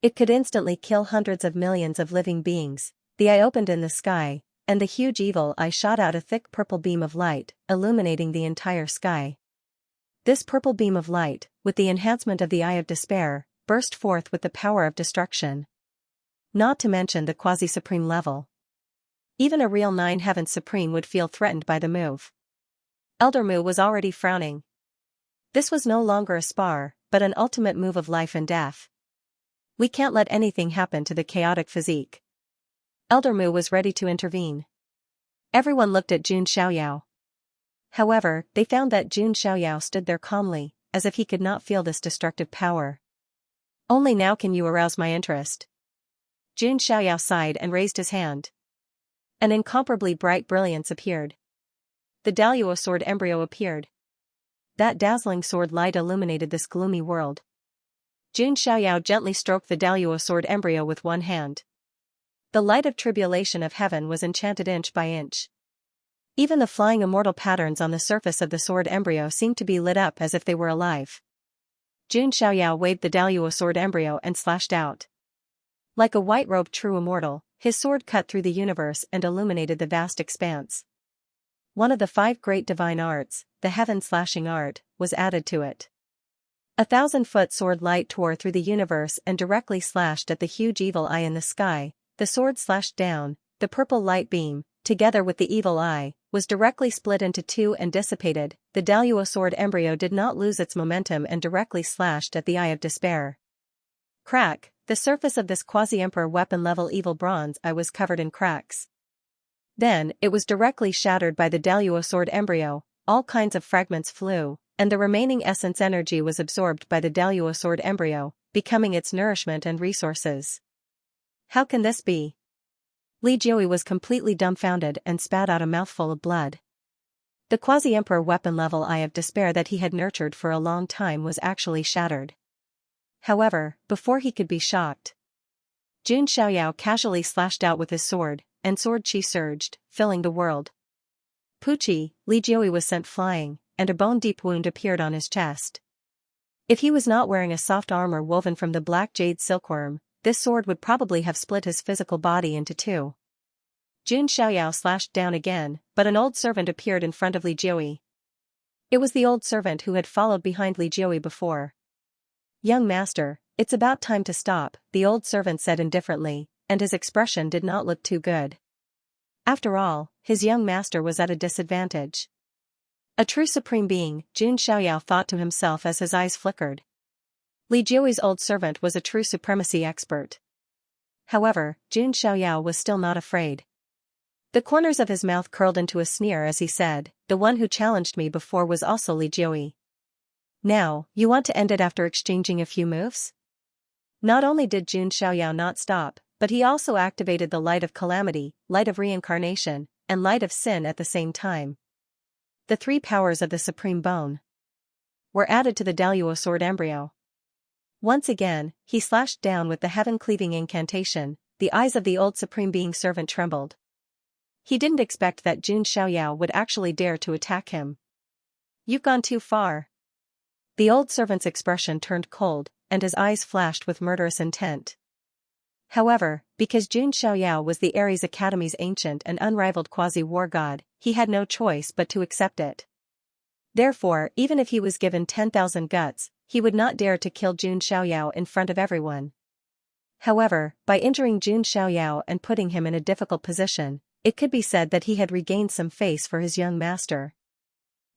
It could instantly kill hundreds of millions of living beings. The eye opened in the sky, and the huge evil eye shot out a thick purple beam of light, illuminating the entire sky. This purple beam of light, with the enhancement of the Eye of Despair, burst forth with the power of destruction. Not to mention the quasi-supreme level. Even a real Nine Heavens Supreme would feel threatened by the move. Elder Mu was already frowning. This was no longer a spar, but an ultimate move of life and death. We can't let anything happen to the chaotic physique. Elder Mu was ready to intervene. Everyone looked at Jun Xiaoyao. However, they found that Jun Xiaoyao stood there calmly, as if he could not feel this destructive power. Only now can you arouse my interest. Jun Xiaoyao sighed and raised his hand. An incomparably bright brilliance appeared. The Daluo sword embryo appeared. That dazzling sword light illuminated this gloomy world. Jun Xiaoyao gently stroked the Daluo sword embryo with one hand. The light of tribulation of heaven was enchanted inch by inch. Even the flying immortal patterns on the surface of the sword embryo seemed to be lit up as if they were alive. Jun Xiaoyao waved the Daluo sword embryo and slashed out. Like a white-robed true immortal, his sword cut through the universe and illuminated the vast expanse. One of the 5 great divine arts, the heaven-slashing art, was added to it. 1,000-foot sword light tore through the universe and directly slashed at the huge evil eye in the sky. The sword slashed down, the purple light beam, together with the evil eye, was directly split into 2 and dissipated. The Daluo sword embryo did not lose its momentum and directly slashed at the Eye of Despair. Crack, the surface of this quasi-emperor weapon-level evil bronze eye was covered in cracks. Then, it was directly shattered by the Daluo sword embryo, all kinds of fragments flew, and the remaining essence energy was absorbed by the Daluo sword embryo, becoming its nourishment and resources. How can this be? Li Jiui was completely dumbfounded and spat out a mouthful of blood. The quasi-emperor weapon-level Eye of Despair that he had nurtured for a long time was actually shattered. However, before he could be shocked, Jun Xiaoyao casually slashed out with his sword, and sword chi surged, filling the world. Pucci, Li Jiui was sent flying, and a bone-deep wound appeared on his chest. If he was not wearing a soft armor woven from the black jade silkworm, this sword would probably have split his physical body into 2. Jun Xiaoyao slashed down again, but an old servant appeared in front of Li Jiui. It was the old servant who had followed behind Li Jiui before. "Young master, it's about time to stop," the old servant said indifferently, and his expression did not look too good. After all, his young master was at a disadvantage. A true supreme being, Jun Xiaoyao thought to himself as his eyes flickered. Li Jiui's old servant was a true supremacy expert. However, Jun Xiaoyao was still not afraid. The corners of his mouth curled into a sneer as he said, "The one who challenged me before was also Li Jiui. Now, you want to end it after exchanging a few moves?" Not only did Jun Xiaoyao not stop, But he also activated the light of calamity, light of reincarnation, and light of sin at the same time. The three powers of the supreme bone were added to the Daluo sword embryo. Once again, he slashed down with the heaven-cleaving incantation. The eyes of the old supreme being servant trembled. He didn't expect that Jun Xiaoyao would actually dare to attack him. "You've gone too far." The old servant's expression turned cold, and his eyes flashed with murderous intent. However, because Jun Xiaoyao was the Ares Academy's ancient and unrivaled quasi-war god, he had no choice but to accept it. Therefore, even if he was given 10,000 guts, he would not dare to kill Jun Xiaoyao in front of everyone. However, by injuring Jun Xiaoyao and putting him in a difficult position, it could be said that he had regained some face for his young master.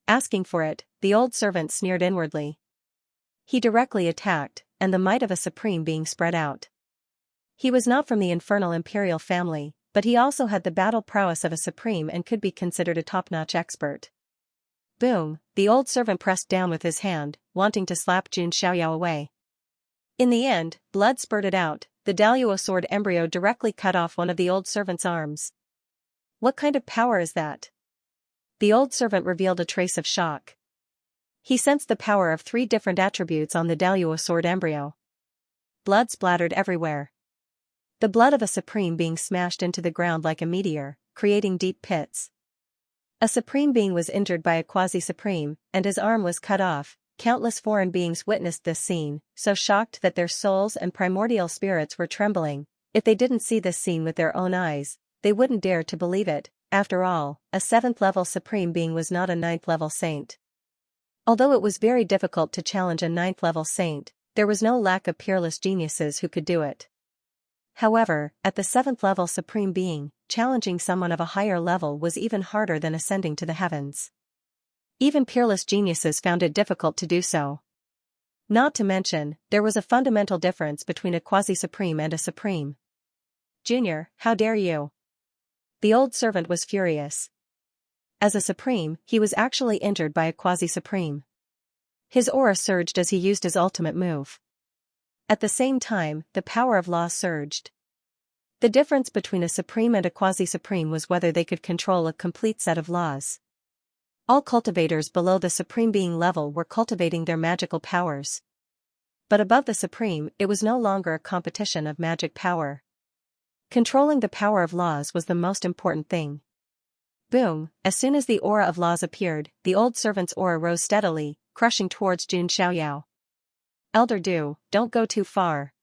Asking for it, the old servant sneered inwardly. He directly attacked, and the might of a supreme being spread out. He was not from the infernal imperial family, but he also had the battle prowess of a supreme and could be considered a top-notch expert. Boom, the old servant pressed down with his hand, wanting to slap Jun Xiaoyao away. In the end, blood spurted out. The Daluo sword embryo directly cut off one of the old servant's arms. "What kind of power is that?" The old servant revealed a trace of shock. He sensed the power of 3 different attributes on the Daluo sword embryo. Blood splattered everywhere. The blood of a supreme being smashed into the ground like a meteor, creating deep pits. A supreme being was injured by a quasi-supreme, and his arm was cut off. Countless foreign beings witnessed this scene, so shocked that their souls and primordial spirits were trembling. If they didn't see this scene with their own eyes, they wouldn't dare to believe it. After all, a 7th-level supreme being was not a 9th-level saint. Although it was very difficult to challenge a 9th-level saint, there was no lack of peerless geniuses who could do it. However, at the 7th-level supreme being, challenging someone of a higher level was even harder than ascending to the heavens. Even peerless geniuses found it difficult to do so. Not to mention, there was a fundamental difference between a quasi-supreme and a supreme. "Junior, how dare you?" The old servant was furious. As a supreme, he was actually injured by a quasi-supreme. His aura surged as he used his ultimate move. At the same time, the power of law surged. The difference between a supreme and a quasi-supreme was whether they could control a complete set of laws. All cultivators below the supreme being level were cultivating their magical powers. But above the supreme, it was no longer a competition of magic power. Controlling the power of laws was the most important thing. Boom, as soon as the aura of laws appeared, the old servant's aura rose steadily, crushing towards Jun Xiaoyao. "Elder Du, don't go too far."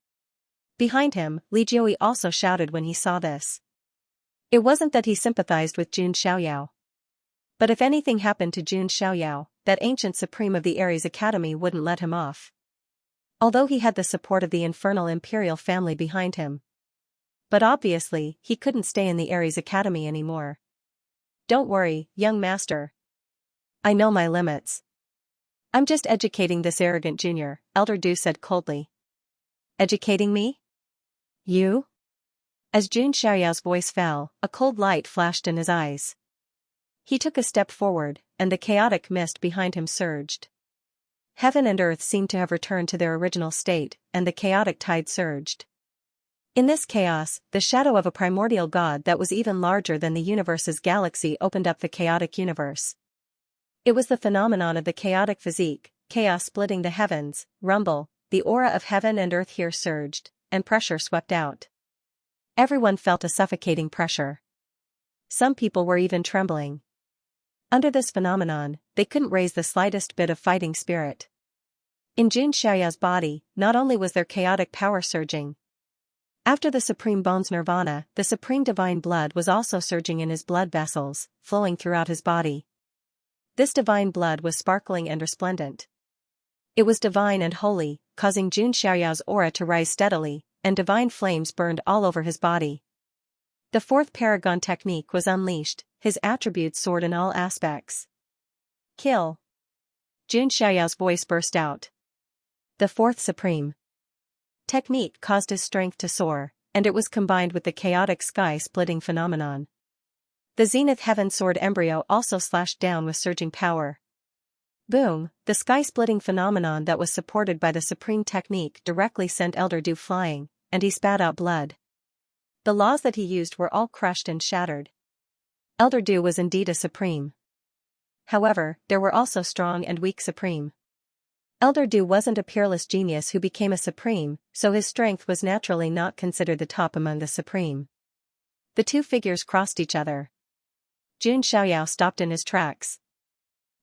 Behind him, Li Jiui also shouted when he saw this. It wasn't that he sympathized with Jun Xiaoyao. But if anything happened to Jun Xiaoyao, that ancient supreme of the Ares Academy wouldn't let him off. Although he had the support of the infernal imperial family behind him. But obviously, he couldn't stay in the Ares Academy anymore. "Don't worry, young master. I know my limits. I'm just educating this arrogant junior," Elder Du said coldly. "Educating me? You?" As Jun Xiaoyao's voice fell, a cold light flashed in his eyes. He took a step forward, and the chaotic mist behind him surged. Heaven and earth seemed to have returned to their original state, and the chaotic tide surged. In this chaos, the shadow of a primordial god that was even larger than the universe's galaxy opened up the chaotic universe. It was the phenomenon of the chaotic physique, chaos splitting the heavens, rumble, the aura of heaven and earth here surged, and pressure swept out. Everyone felt a suffocating pressure. Some people were even trembling. Under this phenomenon, they couldn't raise the slightest bit of fighting spirit. In Jun Xiaoyao's body, not only was there chaotic power surging. After the supreme bone's nirvana, the supreme divine blood was also surging in his blood vessels, flowing throughout his body. This divine blood was sparkling and resplendent. It was divine and holy, causing Jun Xiaoyao's aura to rise steadily, and divine flames burned all over his body. The 4th Paragon technique was unleashed, his attributes soared in all aspects. "Kill!" Jun Xiaoyao's voice burst out. The 4th Supreme technique caused his strength to soar, and it was combined with the chaotic sky-splitting phenomenon. The Zenith Heaven Sword embryo also slashed down with surging power. Boom, the sky-splitting phenomenon that was supported by the supreme technique directly sent Elder Du flying, and he spat out blood. The laws that he used were all crushed and shattered. Elder Du was indeed a supreme. However, there were also strong and weak supreme. Elder Du wasn't a peerless genius who became a supreme, so his strength was naturally not considered the top among the supreme. The two figures crossed each other. Jun Xiaoyao stopped in his tracks.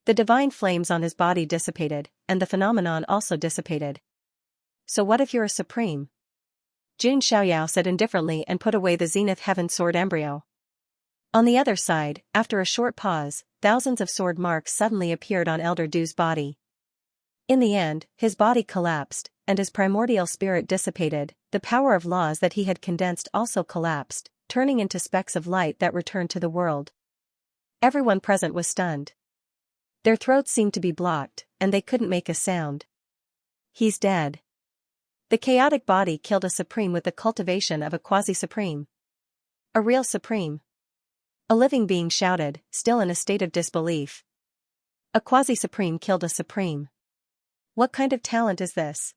The divine flames on his body dissipated, and the phenomenon also dissipated. So what if you're a supreme? Jun Xiaoyao said indifferently and put away the Zenith Heaven sword embryo. On the other side, after a short pause, thousands of sword marks suddenly appeared on Elder Du's body. In the end, his body collapsed, and his primordial spirit dissipated. The power of laws that he had condensed also collapsed, turning into specks of light that returned to the world. Everyone present was stunned. Their throats seemed to be blocked, and they couldn't make a sound. He's dead. The chaotic body killed a supreme with the cultivation of a quasi-supreme. A real supreme. A living being shouted, still in a state of disbelief. A quasi-supreme killed a supreme. What kind of talent is this?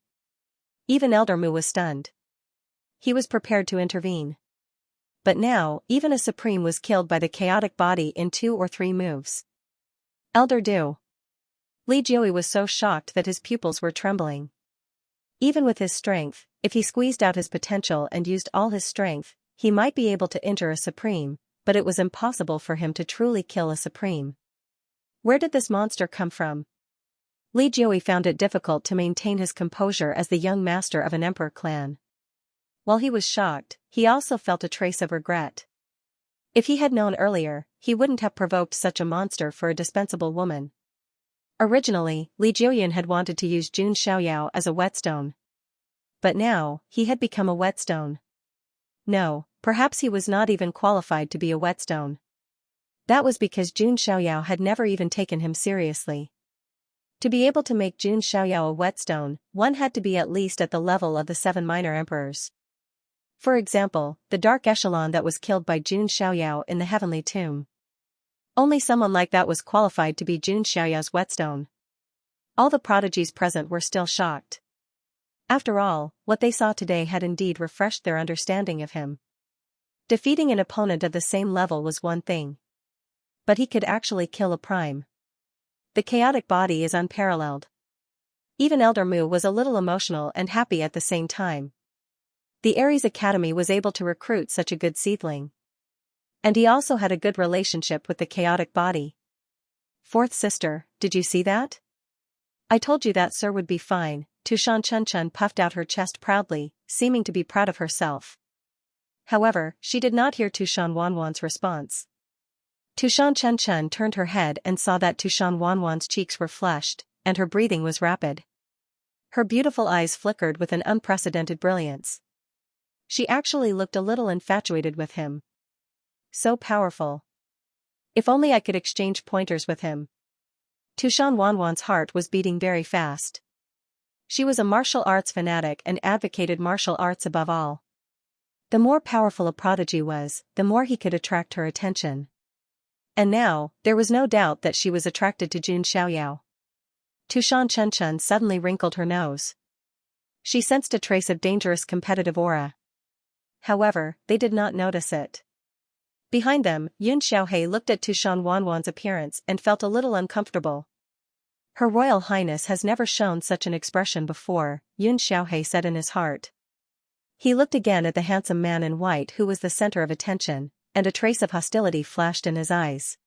Even Elder Mu was stunned. He was prepared to intervene. But now, even a supreme was killed by the chaotic body in 2 or 3 moves. Elder Du. Li Jiui was so shocked that his pupils were trembling. Even with his strength, if he squeezed out his potential and used all his strength, he might be able to injure a supreme, but it was impossible for him to truly kill a supreme. Where did this monster come from? Li Jiui found it difficult to maintain his composure as the young master of an emperor clan. While he was shocked, he also felt a trace of regret. If he had known earlier, he wouldn't have provoked such a monster for a dispensable woman. Originally, Li Jiuyan had wanted to use Jun Xiaoyao as a whetstone. But now, he had become a whetstone. No, perhaps he was not even qualified to be a whetstone. That was because Jun Xiaoyao had never even taken him seriously. To be able to make Jun Xiaoyao a whetstone, one had to be at least at the level of the 7 minor emperors. For example, the dark echelon that was killed by Jun Xiaoyao in the heavenly tomb. Only someone like that was qualified to be Jun Xiaoyao's whetstone. All the prodigies present were still shocked. After all, what they saw today had indeed refreshed their understanding of him. Defeating an opponent of the same level was one thing. But he could actually kill a prime. The chaotic body is unparalleled. Even Elder Mu was a little emotional and happy at the same time. The Ares Academy was able to recruit such a good seedling. And he also had a good relationship with the chaotic body. Fourth sister, did you see that? I told you that sir would be fine. Tushan Chun puffed out her chest proudly, seeming to be proud of herself. However, she did not hear Tushan Wanwan's response. Tushan Chun turned her head and saw that Tushan Wanwan's cheeks were flushed, and her breathing was rapid. Her beautiful eyes flickered with an unprecedented brilliance. She actually looked a little infatuated with him. So powerful. If only I could exchange pointers with him. Tushan Wanwan's heart was beating very fast. She was a martial arts fanatic and advocated martial arts above all. The more powerful a prodigy was, the more he could attract her attention. And now, there was no doubt that she was attracted to Jun Xiaoyao. Tushan Chun suddenly wrinkled her nose. She sensed a trace of dangerous competitive aura. However, they did not notice it. Behind them, Yun Xiaohei looked at Tushan Wanwan's appearance and felt a little uncomfortable. Her Royal Highness has never shown such an expression before, Yun Xiaohei said in his heart. He looked again at the handsome man in white who was the center of attention, and a trace of hostility flashed in his eyes.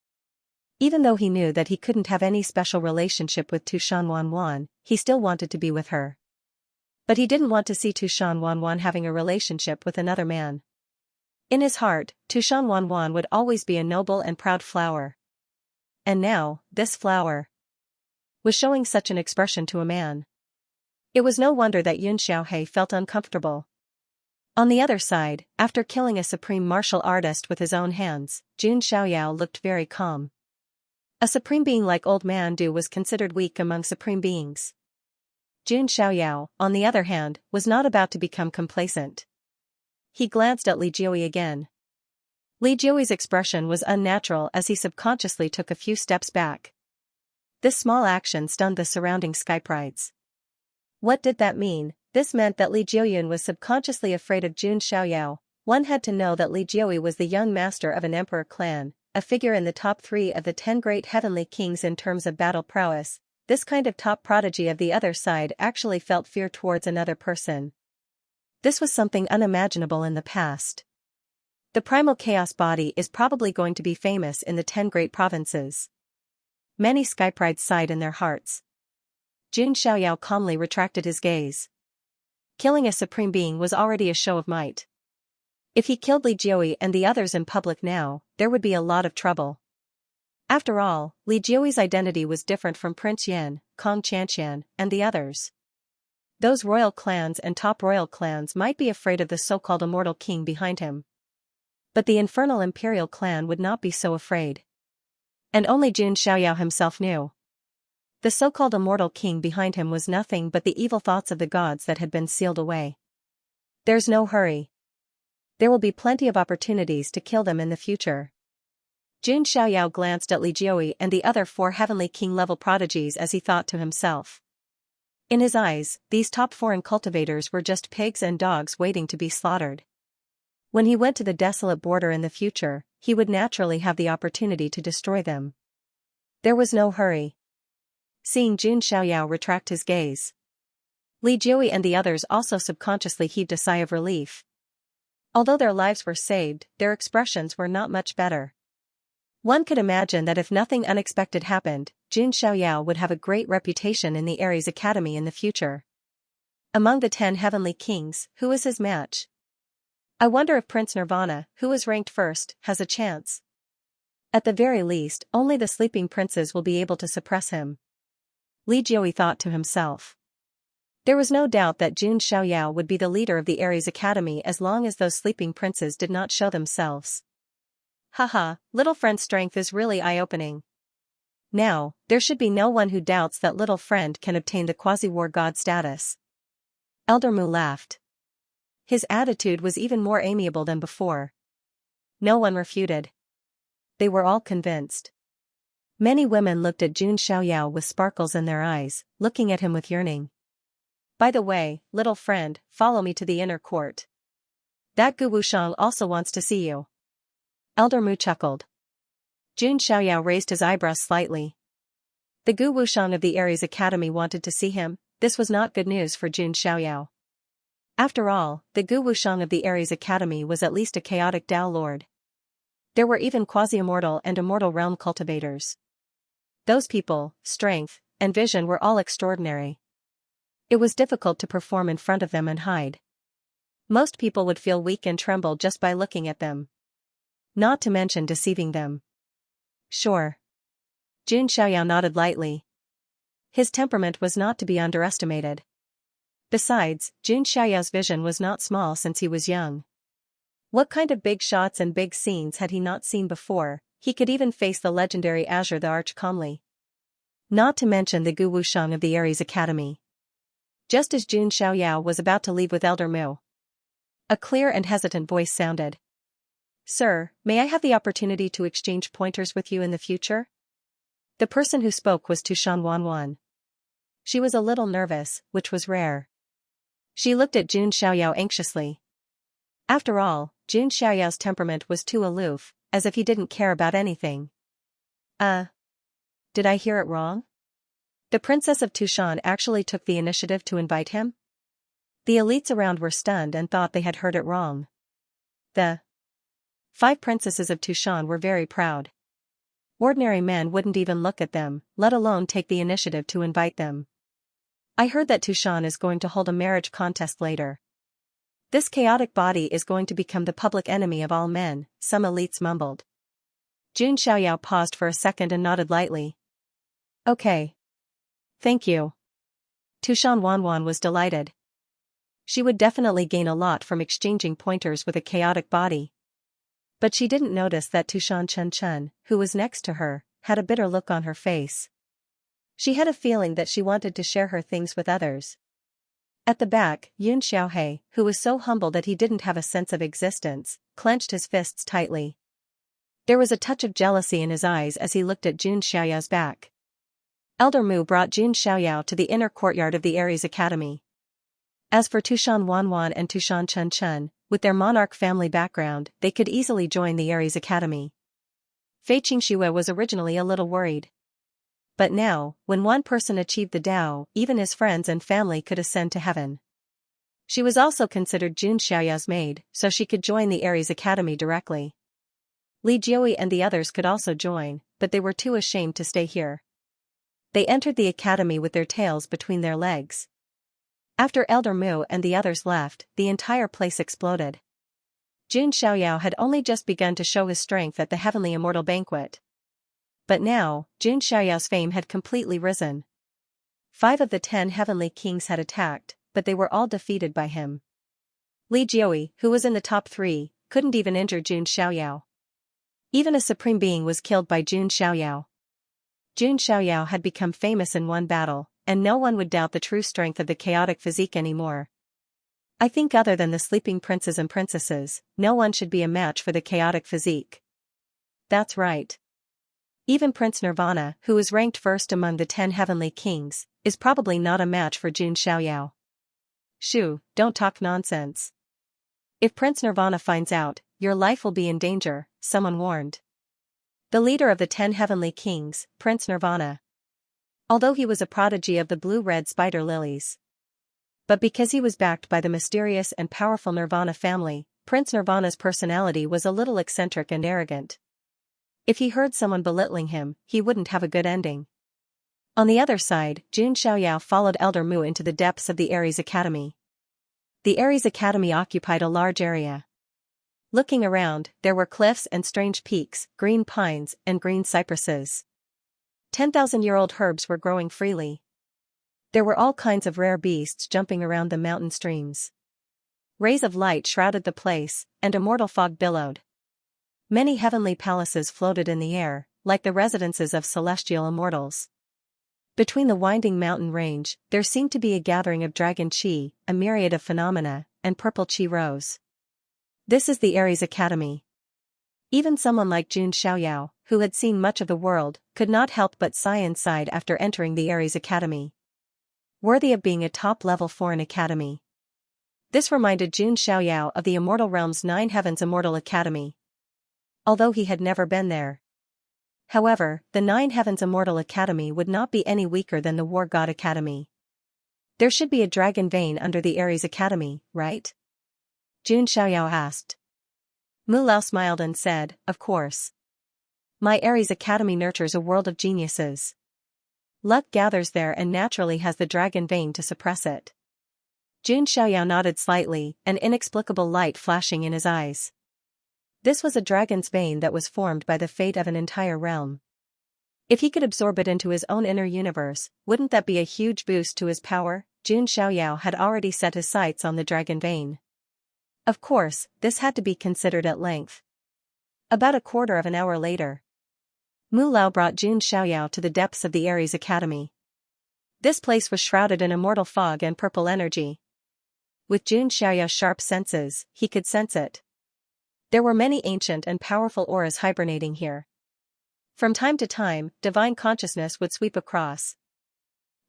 Even though he knew that he couldn't have any special relationship with Tushan Wanwan, he still wanted to be with her. But he didn't want to see Tushan Wanwan having a relationship with another man. In his heart, Tushan Wanwan would always be a noble and proud flower. And now, this flower was showing such an expression to a man. It was no wonder that Yun Xiaohei felt uncomfortable. On the other side, after killing a supreme martial artist with his own hands, Jun Xiaoyao looked very calm. A supreme being like Old Man Du was considered weak among supreme beings. Jun Xiaoyao, on the other hand, was not about to become complacent. He glanced at Li Jiui again. Li Jiui's expression was unnatural as he subconsciously took a few steps back. This small action stunned the surrounding skyprides. What did that mean? This meant that Li Jiuyan was subconsciously afraid of Jun Xiaoyao, One had to know that Li Jiui was the young master of an emperor clan, a figure in the top 3 of the 10 great heavenly kings in terms of battle prowess. This kind of top prodigy of the other side actually felt fear towards another person. This was something unimaginable in the past. The primal chaos body is probably going to be famous in the 10 great provinces. Many skyprides sighed in their hearts. Jun Xiaoyao calmly retracted his gaze. Killing a supreme being was already a show of might. If he killed Li Jiui and the others in public now, there would be a lot of trouble. After all, Li Jiui's identity was different from Prince Yan, Kong Xianxia, and the others. Those royal clans and top royal clans might be afraid of the so-called immortal king behind him. But the infernal imperial clan would not be so afraid. And only Jun Xiaoyao himself knew. The so-called immortal king behind him was nothing but the evil thoughts of the gods that had been sealed away. There's no hurry. There will be plenty of opportunities to kill them in the future. Jun Xiaoyao glanced at Li Jiui and the other 4 heavenly king-level prodigies as he thought to himself. In his eyes, these top foreign cultivators were just pigs and dogs waiting to be slaughtered. When he went to the desolate border in the future, he would naturally have the opportunity to destroy them. There was no hurry. Seeing Jun Xiaoyao retract his gaze, Li Jiui and the others also subconsciously heaved a sigh of relief. Although their lives were saved, their expressions were not much better. One could imagine that if nothing unexpected happened, Jun Xiaoyao would have a great reputation in the Ares Academy in the future. Among the 10 heavenly kings, who is his match? I wonder if Prince Nirvana, who was ranked first, has a chance. At the very least, only the sleeping princes will be able to suppress him. Li Jiui thought to himself. There was no doubt that Jun Xiaoyao would be the leader of the Ares Academy as long as those sleeping princes did not show themselves. Haha, little friend's strength is really eye-opening. Now, there should be no one who doubts that little friend can obtain the quasi-war god status. Elder Mu laughed. His attitude was even more amiable than before. No one refuted. They were all convinced. Many women looked at Jun Xiaoyao with sparkles in their eyes, looking at him with yearning. By the way, little friend, follow me to the inner court. That Gu Wushang also wants to see you. Elder Mu chuckled. Jun Xiaoyao raised his eyebrows slightly. The Gu Wushang of the Ares Academy wanted to see him. This was not good news for Jun Xiaoyao. After all, the Gu Wushang of the Ares Academy was at least a chaotic Tao lord. There were even quasi-immortal and immortal realm cultivators. Those people, strength, and vision were all extraordinary. It was difficult to perform in front of them and hide. Most people would feel weak and tremble just by looking at them. Not to mention deceiving them. Sure. Jun Xiaoyao nodded lightly. His temperament was not to be underestimated. Besides, Jun Xiaoyao's vision was not small since he was young. What kind of big shots and big scenes had he not seen before? He could even face the legendary Azure the Arch calmly. Not to mention the Gu Wushang of the Ares Academy. Just as Jun Xiaoyao was about to leave with Elder Mu, a clear and hesitant voice sounded. Sir, may I have the opportunity to exchange pointers with you in the future? The person who spoke was Tushan Wanwan. She was a little nervous, which was rare. She looked at Jun Xiaoyao anxiously. After all, Jun Xiaoyao's temperament was too aloof, as if he didn't care about anything. Did I hear it wrong? The Princess of Tushan actually took the initiative to invite him? The elites around were stunned and thought they had heard it wrong. The 5 princesses of Tushan were very proud. Ordinary men wouldn't even look at them, let alone take the initiative to invite them. I heard that Tushan is going to hold a marriage contest later. This chaotic body is going to become the public enemy of all men, some elites mumbled. Jun Xiaoyao paused for a second and nodded lightly. Okay. Thank you. Tushan Wanwan was delighted. She would definitely gain a lot from exchanging pointers with a chaotic body. But she didn't notice that Tushan Chen, who was next to her, had a bitter look on her face. She had a feeling that she wanted to share her things with others. At the back, Yun Xiaohe, who was so humble that he didn't have a sense of existence, clenched his fists tightly. There was a touch of jealousy in his eyes as he looked at Jun Xiaoyao's back. Elder Mu brought Jun Xiaoyao to the inner courtyard of the Ares Academy. As for Tushan Wanwan and Tushan Chen, with their monarch family background, they could easily join the Aries Academy. Fei Xianxia was originally a little worried. But now, when one person achieved the Tao, even his friends and family could ascend to heaven. She was also considered Jun Xiaoyao's maid, so she could join the Aries Academy directly. Li Jiui and the others could also join, but they were too ashamed to stay here. They entered the academy with their tails between their legs. After Elder Mu and the others left, the entire place exploded. Jun Xiaoyao had only just begun to show his strength at the Heavenly Immortal Banquet. But now, Jun Xiaoyao's fame had completely risen. 5 of the 10 heavenly kings had attacked, but they were all defeated by him. Li Jiui, who was in the top 3, couldn't even injure Jun Xiaoyao. Even a supreme being was killed by Jun Xiaoyao. Jun Xiaoyao had become famous in one battle, and no one would doubt the true strength of the chaotic physique anymore. I think other than the sleeping princes and princesses, no one should be a match for the chaotic physique. That's right. Even Prince Nirvana, who is ranked first among the 10 heavenly kings, is probably not a match for Jun Xiaoyao. Shoo, don't talk nonsense. If Prince Nirvana finds out, your life will be in danger, someone warned. The leader of the 10 heavenly kings, Prince Nirvana. Although he was a prodigy of the blue-red spider lilies. But because he was backed by the mysterious and powerful Nirvana family, Prince Nirvana's personality was a little eccentric and arrogant. If he heard someone belittling him, he wouldn't have a good ending. On the other side, Jun Xiaoyao followed Elder Mu into the depths of the Aries Academy. The Aries Academy occupied a large area. Looking around, there were cliffs and strange peaks, green pines and green cypresses. 10,000-year-old herbs were growing freely. There were all kinds of rare beasts jumping around the mountain streams. Rays of light shrouded the place, and immortal fog billowed. Many heavenly palaces floated in the air, like the residences of celestial immortals. Between the winding mountain range, there seemed to be a gathering of dragon chi, a myriad of phenomena, and purple chi rose. This is the Aries Academy. Even someone like Jun Xiaoyao, who had seen much of the world, could not help but sigh inside after entering the Aries Academy. Worthy of being a top-level foreign academy. This reminded Jun Xiaoyao of the Immortal Realm's 9 Heavens Immortal Academy. Although he had never been there. However, the 9 Heavens Immortal Academy would not be any weaker than the War God Academy. There should be a dragon vein under the Aries Academy, right? Jun Xiaoyao asked. Mu Lao smiled and said, of course. My Aries Academy nurtures a world of geniuses. Luck gathers there and naturally has the dragon vein to suppress it. Jun Xiaoyao nodded slightly, an inexplicable light flashing in his eyes. This was a dragon's vein that was formed by the fate of an entire realm. If he could absorb it into his own inner universe, wouldn't that be a huge boost to his power? Jun Xiaoyao had already set his sights on the dragon vein. Of course, this had to be considered at length. About a quarter of an hour later, Mu Lao brought Jun Xiaoyao to the depths of the Aries Academy. This place was shrouded in immortal fog and purple energy. With Jun Xiaoyao's sharp senses, he could sense it. There were many ancient and powerful auras hibernating here. From time to time, divine consciousness would sweep across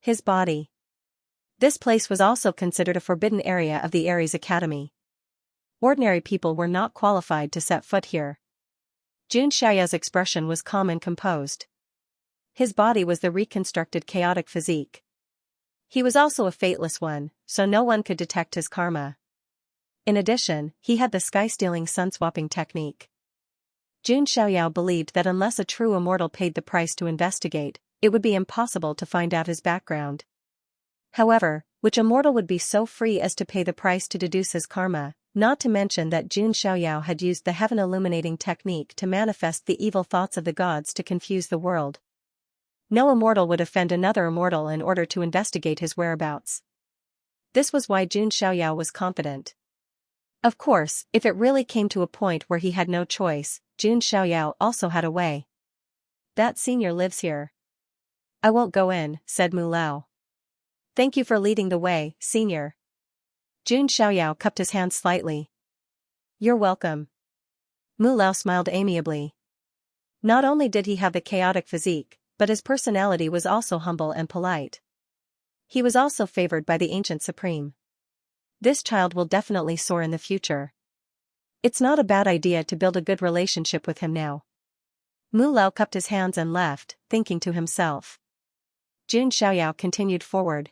his body. This place was also considered a forbidden area of the Aries Academy. Ordinary people were not qualified to set foot here. Jun Xiaoyao's expression was calm and composed. His body was the reconstructed chaotic physique. He was also a fateless one, so no one could detect his karma. In addition, he had the sky-stealing sun-swapping technique. Jun Xiaoyao believed that unless a true immortal paid the price to investigate, it would be impossible to find out his background. However, which immortal would be so free as to pay the price to deduce his karma, not to mention that Jun Xiaoyao had used the heaven-illuminating technique to manifest the evil thoughts of the gods to confuse the world. No immortal would offend another immortal in order to investigate his whereabouts. This was why Jun Xiaoyao was confident. Of course, if it really came to a point where he had no choice, Jun Xiaoyao also had a way. That senior lives here. I won't go in, said Mu Lao. Thank you for leading the way, senior. Jun Xiaoyao cupped his hands slightly. You're welcome. Mu Lao smiled amiably. Not only did he have the chaotic physique, but his personality was also humble and polite. He was also favored by the ancient supreme. This child will definitely soar in the future. It's not a bad idea to build a good relationship with him now. Mu Lao cupped his hands and left, thinking to himself. Jun Xiaoyao continued forward.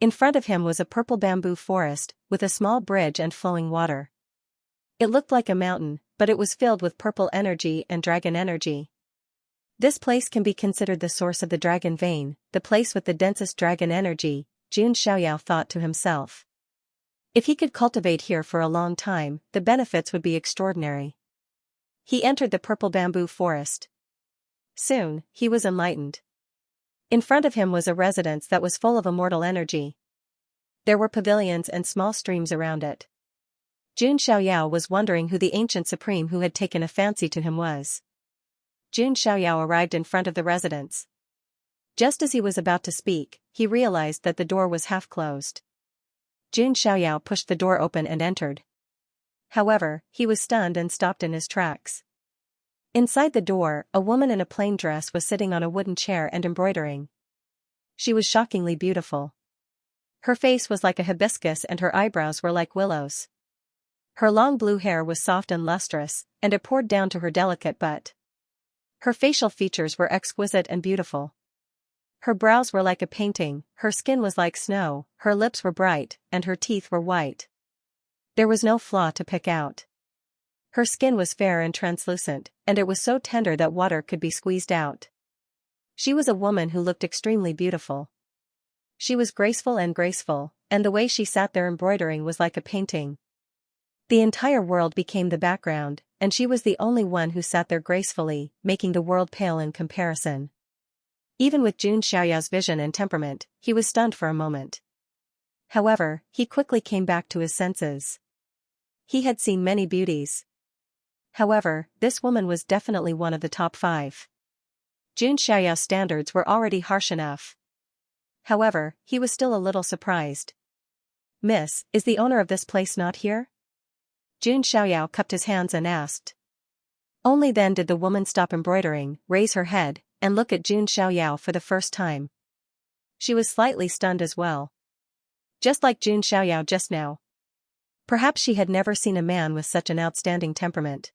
In front of him was a purple bamboo forest, with a small bridge and flowing water. It looked like a mountain, but it was filled with purple energy and dragon energy. This place can be considered the source of the dragon vein, the place with the densest dragon energy, Jun Xiaoyao thought to himself. If he could cultivate here for a long time, the benefits would be extraordinary. He entered the purple bamboo forest. Soon, he was enlightened. In front of him was a residence that was full of immortal energy. There were pavilions and small streams around it. Jun Xiaoyao was wondering who the ancient supreme who had taken a fancy to him was. Jun Xiaoyao arrived in front of the residence. Just as he was about to speak, he realized that the door was half closed. Jun Xiaoyao pushed the door open and entered. However, he was stunned and stopped in his tracks. Inside the door, a woman in a plain dress was sitting on a wooden chair and embroidering. She was shockingly beautiful. Her face was like a hibiscus and her eyebrows were like willows. Her long blue hair was soft and lustrous, and it poured down to her delicate butt. Her facial features were exquisite and beautiful. Her brows were like a painting, her skin was like snow, her lips were bright, and her teeth were white. There was no flaw to pick out. Her skin was fair and translucent, and it was so tender that water could be squeezed out. She was a woman who looked extremely beautiful. She was graceful, and the way she sat there embroidering was like a painting. The entire world became the background, and she was the only one who sat there gracefully, making the world pale in comparison. Even with Jun Xiaoyao's vision and temperament, he was stunned for a moment. However, he quickly came back to his senses. He had seen many beauties. However, this woman was definitely one of the top 5. Jun Xiaoyao's standards were already harsh enough. However, he was still a little surprised. "Miss, is the owner of this place not here?" Jun Xiaoyao cupped his hands and asked. Only then did the woman stop embroidering, raise her head, and look at Jun Xiaoyao for the first time. She was slightly stunned as well. Just like Jun Xiaoyao just now. Perhaps she had never seen a man with such an outstanding temperament.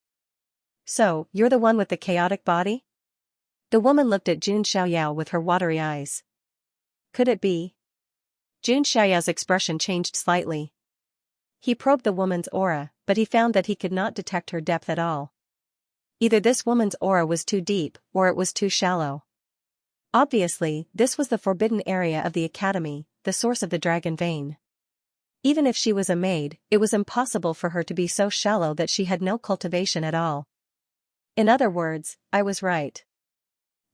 "So, you're the one with the chaotic body?" The woman looked at Jun Xiaoyao with her watery eyes. Could it be? Jun Xiaoyao's expression changed slightly. He probed the woman's aura, but he found that he could not detect her depth at all. Either this woman's aura was too deep, or it was too shallow. Obviously, this was the forbidden area of the academy, the source of the dragon vein. Even if she was a maid, it was impossible for her to be so shallow that she had no cultivation at all. In other words, I was right.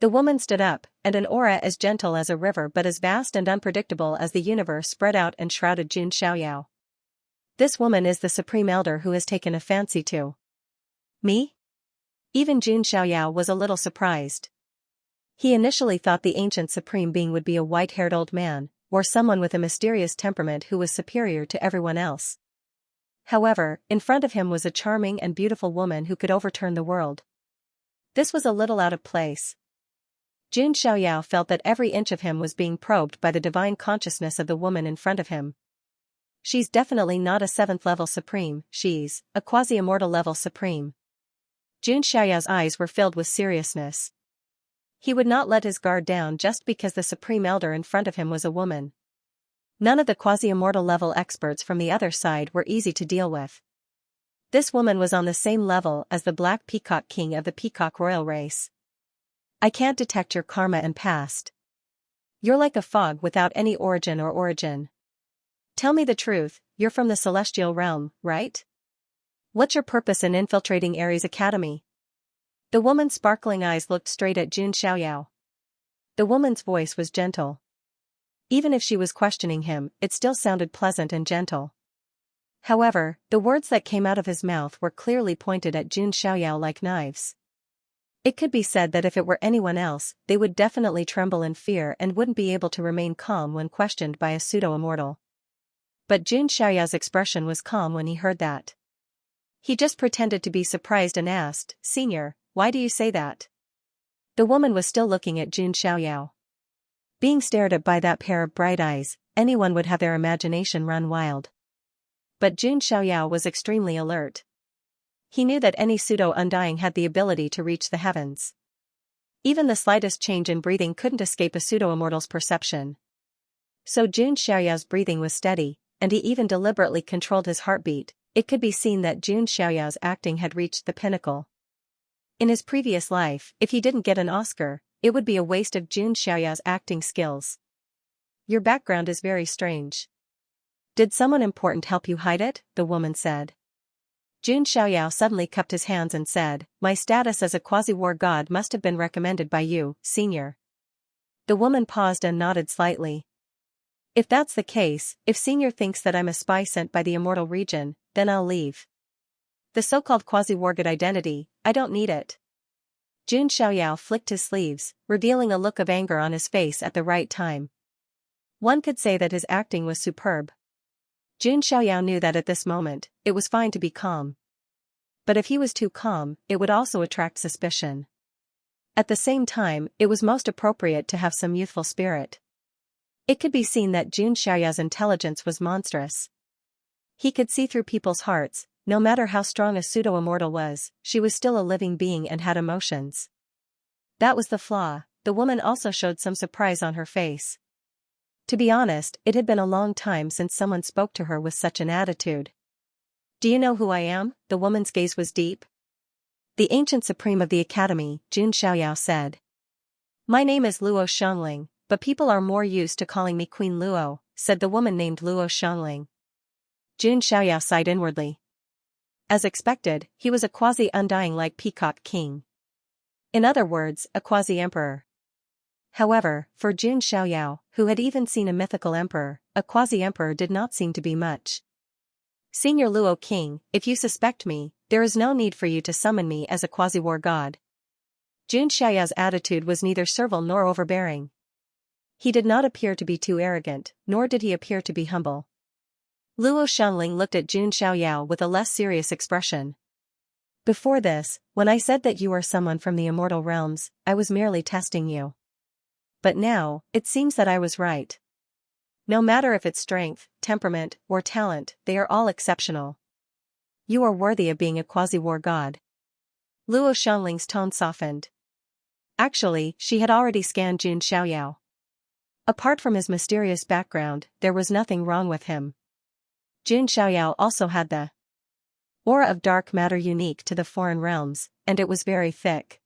The woman stood up, and an aura as gentle as a river but as vast and unpredictable as the universe spread out and shrouded Jun Xiaoyao. This woman is the supreme elder who has taken a fancy to me? Even Jun Xiaoyao was a little surprised. He initially thought the ancient supreme being would be a white-haired old man, or someone with a mysterious temperament who was superior to everyone else. However, in front of him was a charming and beautiful woman who could overturn the world. This was a little out of place. Jun Xiaoyao felt that every inch of him was being probed by the divine consciousness of the woman in front of him. She's definitely not a 7th level supreme, she's a quasi-immortal level supreme. Jun Xiaoyao's eyes were filled with seriousness. He would not let his guard down just because the supreme elder in front of him was a woman. None of the quasi-immortal level experts from the other side were easy to deal with. This woman was on the same level as the Black Peacock King of the Peacock Royal race. I can't detect your karma and past. You're like a fog without any origin or origin. Tell me the truth, you're from the celestial realm, right? What's your purpose in infiltrating Ares Academy? The woman's sparkling eyes looked straight at Jun Xiaoyao. The woman's voice was gentle. Even if she was questioning him, it still sounded pleasant and gentle. However, the words that came out of his mouth were clearly pointed at Jun Xiaoyao like knives. It could be said that if it were anyone else, they would definitely tremble in fear and wouldn't be able to remain calm when questioned by a pseudo-immortal. But Jun Xiaoyao's expression was calm when he heard that. He just pretended to be surprised and asked, "Senior, why do you say that?" The woman was still looking at Jun Xiaoyao. Being stared at by that pair of bright eyes, anyone would have their imagination run wild. But Jun Xiaoyao was extremely alert. He knew that any pseudo-undying had the ability to reach the heavens. Even the slightest change in breathing couldn't escape a pseudo-immortal's perception. So Xianxia's breathing was steady, and he even deliberately controlled his heartbeat. It could be seen that Xianxia's acting had reached the pinnacle. In his previous life, if he didn't get an Oscar, it would be a waste of Xianxia's acting skills. Your background is very strange. Did someone important help you hide it? The woman said. Xianxia suddenly cupped his hands and said, my status as a quasi-war god must have been recommended by you, senior. The woman paused and nodded slightly. If that's the case, if senior thinks that I'm a spy sent by the immortal region, then I'll leave. The so-called quasi-war god identity, I don't need it. Xianxia flicked his sleeves, revealing a look of anger on his face at the right time. One could say that his acting was superb. Xianxia knew that at this moment, it was fine to be calm. But if he was too calm, it would also attract suspicion. At the same time, it was most appropriate to have some youthful spirit. It could be seen that Xianxia's intelligence was monstrous. He could see through people's hearts. No matter how strong a pseudo-immortal was, she was still a living being and had emotions. That was the flaw. The woman also showed some surprise on her face. To be honest, it had been a long time since someone spoke to her with such an attitude. Do you know who I am? The woman's gaze was deep. The ancient supreme of the academy, Xianxia said. My name is Luo Xiangling, but people are more used to calling me Queen Luo, said the woman named Luo Xiangling. Xianxia sighed inwardly. As expected, he was a quasi-undying like Peacock King. In other words, a quasi-emperor. However, for Xianxia, who had even seen a mythical emperor, a quasi-emperor did not seem to be much. Senior Luo King, if you suspect me, there is no need for you to summon me as a quasi-war god. Xianxia's attitude was neither servile nor overbearing. He did not appear to be too arrogant, nor did he appear to be humble. Luo Xiangling looked at Xianxia with a less serious expression. Before this, when I said that you are someone from the immortal realms, I was merely testing you. But now, it seems that I was right. No matter if it's strength, temperament, or talent, they are all exceptional. You are worthy of being a quasi-war god. Luo Xiangling's tone softened. Actually, she had already scanned Xianxia. Apart from his mysterious background, there was nothing wrong with him. Xianxia also had the aura of dark matter unique to the foreign realms, and it was very thick.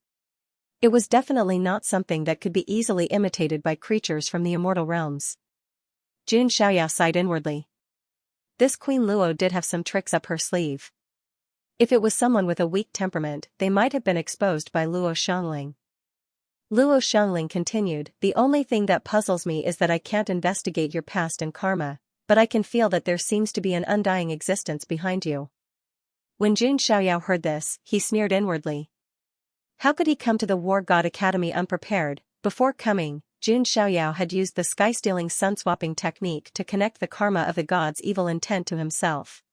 It was definitely not something that could be easily imitated by creatures from the immortal realms. Xianxia sighed inwardly. This Queen Luo did have some tricks up her sleeve. If it was someone with a weak temperament, they might have been exposed by Luo Xiangling. Luo Xiangling continued, the only thing that puzzles me is that I can't investigate your past and karma, but I can feel that there seems to be an undying existence behind you. When Xianxia heard this, he sneered inwardly. How could he come to the War God Academy unprepared? Before coming, Xianxia had used the sky-stealing sun-swapping technique to connect the karma of the god's evil intent to himself.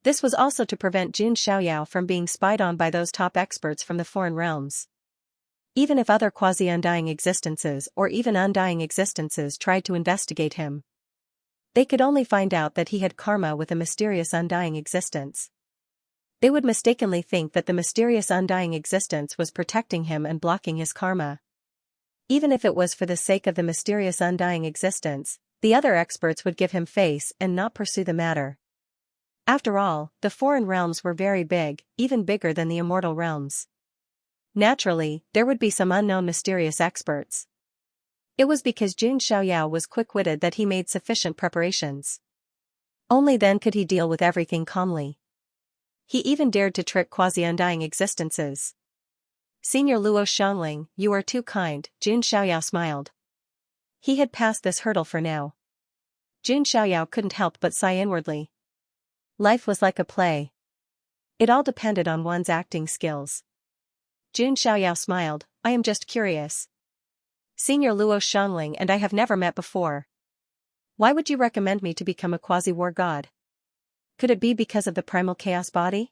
This was also to prevent Xianxia from being spied on by those top experts from the foreign realms. Even if other quasi-undying existences or even undying existences tried to investigate him, they could only find out that he had karma with a mysterious undying existence. They would mistakenly think that the mysterious undying existence was protecting him and blocking his karma. Even if it was for the sake of the mysterious undying existence, the other experts would give him face and not pursue the matter. After all, the foreign realms were very big, even bigger than the immortal realms. Naturally, there would be some unknown mysterious experts. It was because Xianxia was quick-witted that he made sufficient preparations. Only then could he deal with everything calmly. He even dared to trick quasi-undying existences. Senior Luo Xiangling, you are too kind, Xianxia smiled. He had passed this hurdle for now. Xianxia couldn't help but sigh inwardly. Life was like a play. It all depended on one's acting skills. Xianxia smiled, I am just curious. Senior Luo Xiangling and I have never met before. Why would you recommend me to become a quasi-war god? Could it be because of the primal chaos body?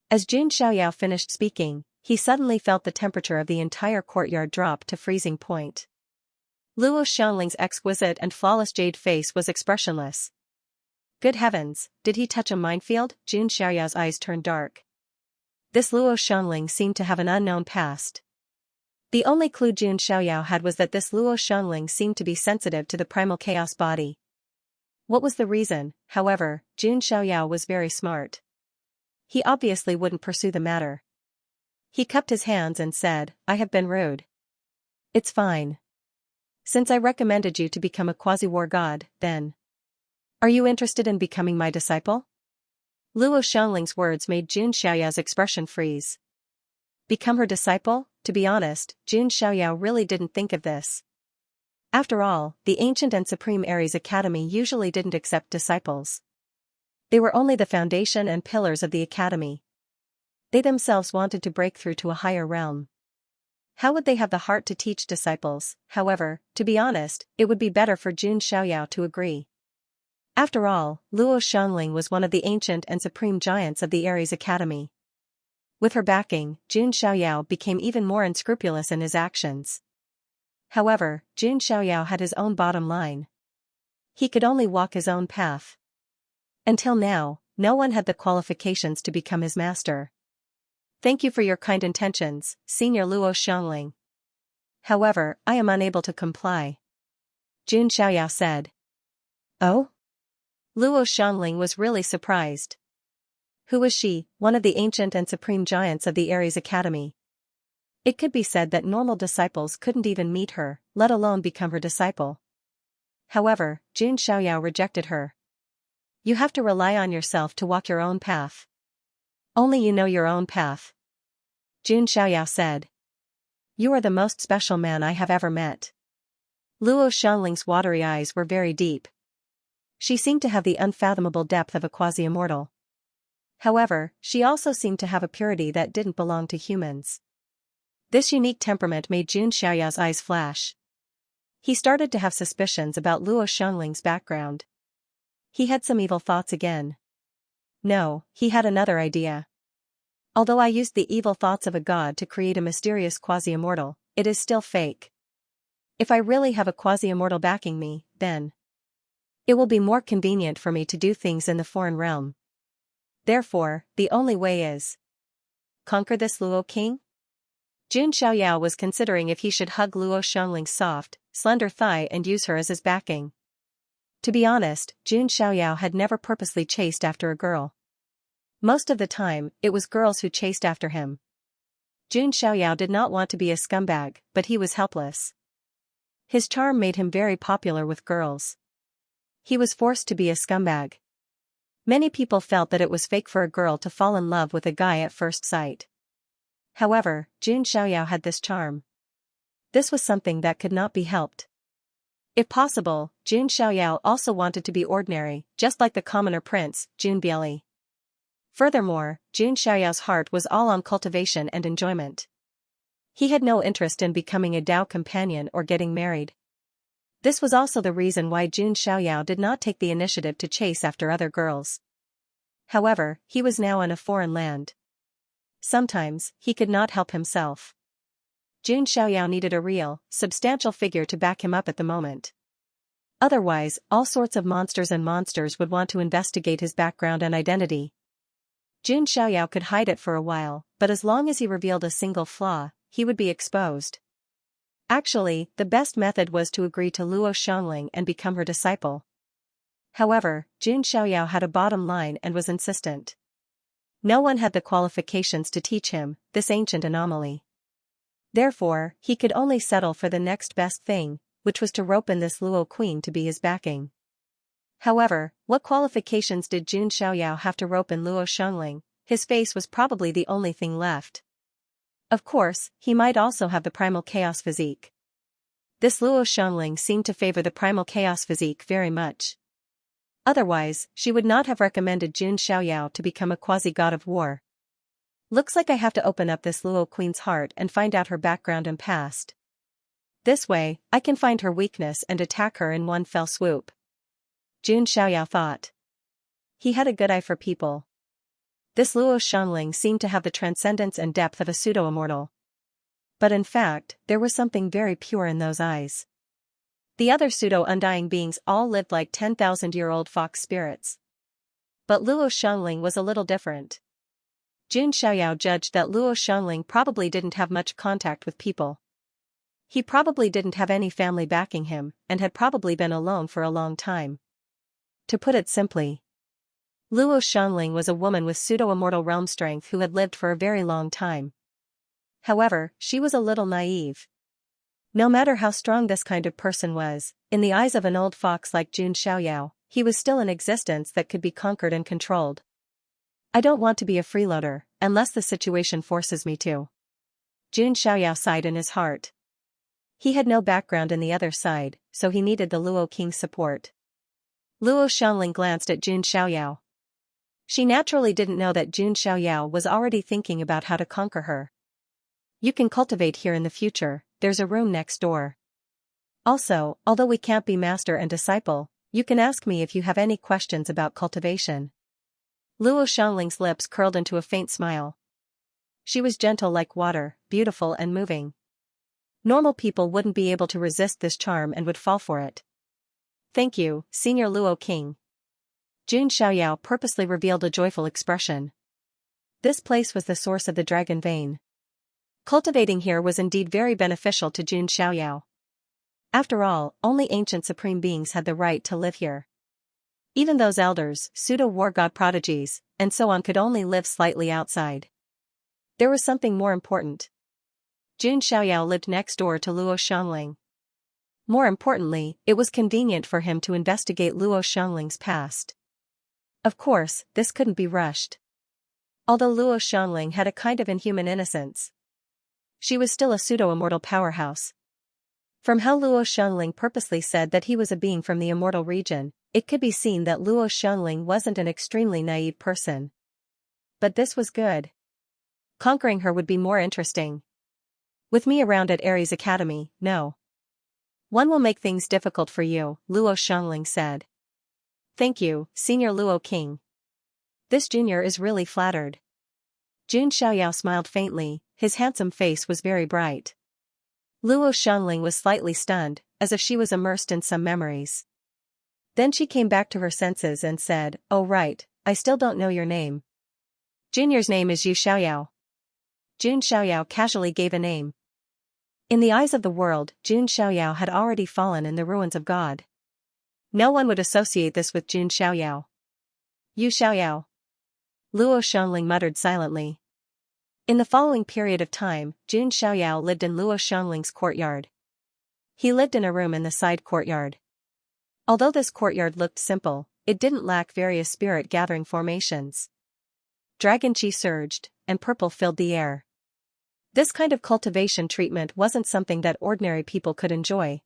As Xianxia finished speaking, he suddenly felt the temperature of the entire courtyard drop to freezing point. Luo Xiangling's exquisite and flawless jade face was expressionless. Good heavens, did he touch a minefield? Xianxia's eyes turned dark. This Luo Xiangling seemed to have an unknown past. The only clue Jun Xiaoyao had was that this Luo Xiangling seemed to be sensitive to the primal chaos body. What was the reason? However, Jun Xiaoyao was very smart. He obviously wouldn't pursue the matter. He cupped his hands and said, "I have been rude. It's fine. Since I recommended you to become a quasi-war god, then. Are you interested in becoming my disciple?" Luo Xiangling's words made Jun Xiaoyao's expression freeze. Become her disciple? To be honest, Jun Xiaoyao really didn't think of this. After all, the ancient and supreme Ares Academy usually didn't accept disciples. They were only the foundation and pillars of the academy. They themselves wanted to break through to a higher realm. How would they have the heart to teach disciples? However, to be honest, it would be better for Jun Xiaoyao to agree. After all, Luo Xiangling was one of the ancient and supreme giants of the Ares Academy. With her backing, Jun Xiaoyao became even more unscrupulous in his actions. However, Jun Xiaoyao had his own bottom line. He could only walk his own path. Until now, no one had the qualifications to become his master. Thank you for your kind intentions, Senior Luo Xiangling. However, I am unable to comply. Jun Xiaoyao said. Oh? Luo Xiangling was really surprised. Who was she? One of the ancient and supreme giants of the Ares Academy. It could be said that normal disciples couldn't even meet her, let alone become her disciple. However, Jun Xiaoyao rejected her. You have to rely on yourself to walk your own path. Only you know your own path. Jun Xiaoyao said. You are the most special man I have ever met. Luo Xiangling's watery eyes were very deep. She seemed to have the unfathomable depth of a quasi-immortal. However, she also seemed to have a purity that didn't belong to humans. This unique temperament made Jun Xiaoyao's eyes flash. He started to have suspicions about Luo Xiangling's background. He had some evil thoughts again. No, he had another idea. Although I used the evil thoughts of a god to create a mysterious quasi-immortal, it is still fake. If I really have a quasi-immortal backing me, then it will be more convenient for me to do things in the foreign realm. Therefore, the only way is conquer this Luo king? Jun Xiaoyao was considering if he should hug Luo Xiangling's soft, slender thigh and use her as his backing. To be honest, Jun Xiaoyao had never purposely chased after a girl. Most of the time, it was girls who chased after him. Jun Xiaoyao did not want to be a scumbag, but he was helpless. His charm made him very popular with girls. He was forced to be a scumbag. Many people felt that it was fake for a girl to fall in love with a guy at first sight. However, Jun Xiaoyao had this charm. This was something that could not be helped. If possible, Jun Xiaoyao also wanted to be ordinary, just like the commoner prince, Jun Bieli. Furthermore, Jun Xiaoyao's heart was all on cultivation and enjoyment. He had no interest in becoming a Dao companion or getting married. This was also the reason why Jun Xiaoyao did not take the initiative to chase after other girls. However, he was now in a foreign land. Sometimes, he could not help himself. Jun Xiaoyao needed a real, substantial figure to back him up at the moment. Otherwise, all sorts of monsters would want to investigate his background and identity. Jun Xiaoyao could hide it for a while, but as long as he revealed a single flaw, he would be exposed. Actually, the best method was to agree to Luo Xiangling and become her disciple. However, Jun Xiaoyao had a bottom line and was insistent. No one had the qualifications to teach him this ancient anomaly. Therefore, he could only settle for the next best thing, which was to rope in this Luo queen to be his backing. However, what qualifications did Jun Xiaoyao have to rope in Luo Xiangling? His face was probably the only thing left. Of course, he might also have the primal chaos physique. This Luo Xiangling seemed to favor the primal chaos physique very much. Otherwise, she would not have recommended Jun Xiaoyao to become a quasi-god of war. Looks like I have to open up this Luo queen's heart and find out her background and past. This way, I can find her weakness and attack her in one fell swoop. Jun Xiaoyao thought. He had a good eye for people. This Luo Xiangling seemed to have the transcendence and depth of a pseudo-immortal. But in fact, there was something very pure in those eyes. The other pseudo-undying beings all lived like 10,000-year-old fox spirits. But Luo Xiangling was a little different. Jun Xiaoyao judged that Luo Xiangling probably didn't have much contact with people. He probably didn't have any family backing him, and had probably been alone for a long time. To put it simply, Luo Xiangling was a woman with pseudo-immortal realm strength who had lived for a very long time. However, she was a little naive. No matter how strong this kind of person was, in the eyes of an old fox like Jun Xiaoyao, he was still an existence that could be conquered and controlled. I don't want to be a freeloader, unless the situation forces me to. Jun Xiaoyao sighed in his heart. He had no background in the other side, so he needed the Luo King's support. Luo Xiangling glanced at Jun Xiaoyao. She naturally didn't know that Jun Xiaoyao was already thinking about how to conquer her. You can cultivate here in the future, there's a room next door. Also, although we can't be master and disciple, you can ask me if you have any questions about cultivation. Luo Xiangling's lips curled into a faint smile. She was gentle like water, beautiful and moving. Normal people wouldn't be able to resist this charm and would fall for it. Thank you, Senior Luo King. Jun Xiaoyao purposely revealed a joyful expression. This place was the source of the dragon vein. Cultivating here was indeed very beneficial to Jun Xiaoyao. After all, only ancient supreme beings had the right to live here. Even those elders, pseudo-war god prodigies, and so on could only live slightly outside. There was something more important. Jun Xiaoyao lived next door to Luo Xiangling. More importantly, it was convenient for him to investigate Luo Xiangling's past. Of course, this couldn't be rushed. Although Luo Xiangling had a kind of inhuman innocence, she was still a pseudo-immortal powerhouse. From how Luo Xiangling purposely said that he was a being from the immortal region, it could be seen that Luo Xiangling wasn't an extremely naive person. But this was good. Conquering her would be more interesting. With me around at Ares Academy, no. One will make things difficult for you, Luo Xiangling said. Thank you, Senior Luo King. This junior is really flattered. Jun Xiaoyao smiled faintly, his handsome face was very bright. Luo Xiangling was slightly stunned, as if she was immersed in some memories. Then she came back to her senses and said, "Oh right, I still don't know your name." Junior's name is Yu Xiaoyao. Jun Xiaoyao casually gave a name. In the eyes of the world, Jun Xiaoyao had already fallen in the ruins of God. No one would associate this with Jun Xiaoyao. Yu Xiaoyao. Luo Xiangling muttered silently. In the following period of time, Jun Xiaoyao lived in Luo Xiangling's courtyard. He lived in a room in the side courtyard. Although this courtyard looked simple, it didn't lack various spirit-gathering formations. Dragon chi surged, and purple filled the air. This kind of cultivation treatment wasn't something that ordinary people could enjoy.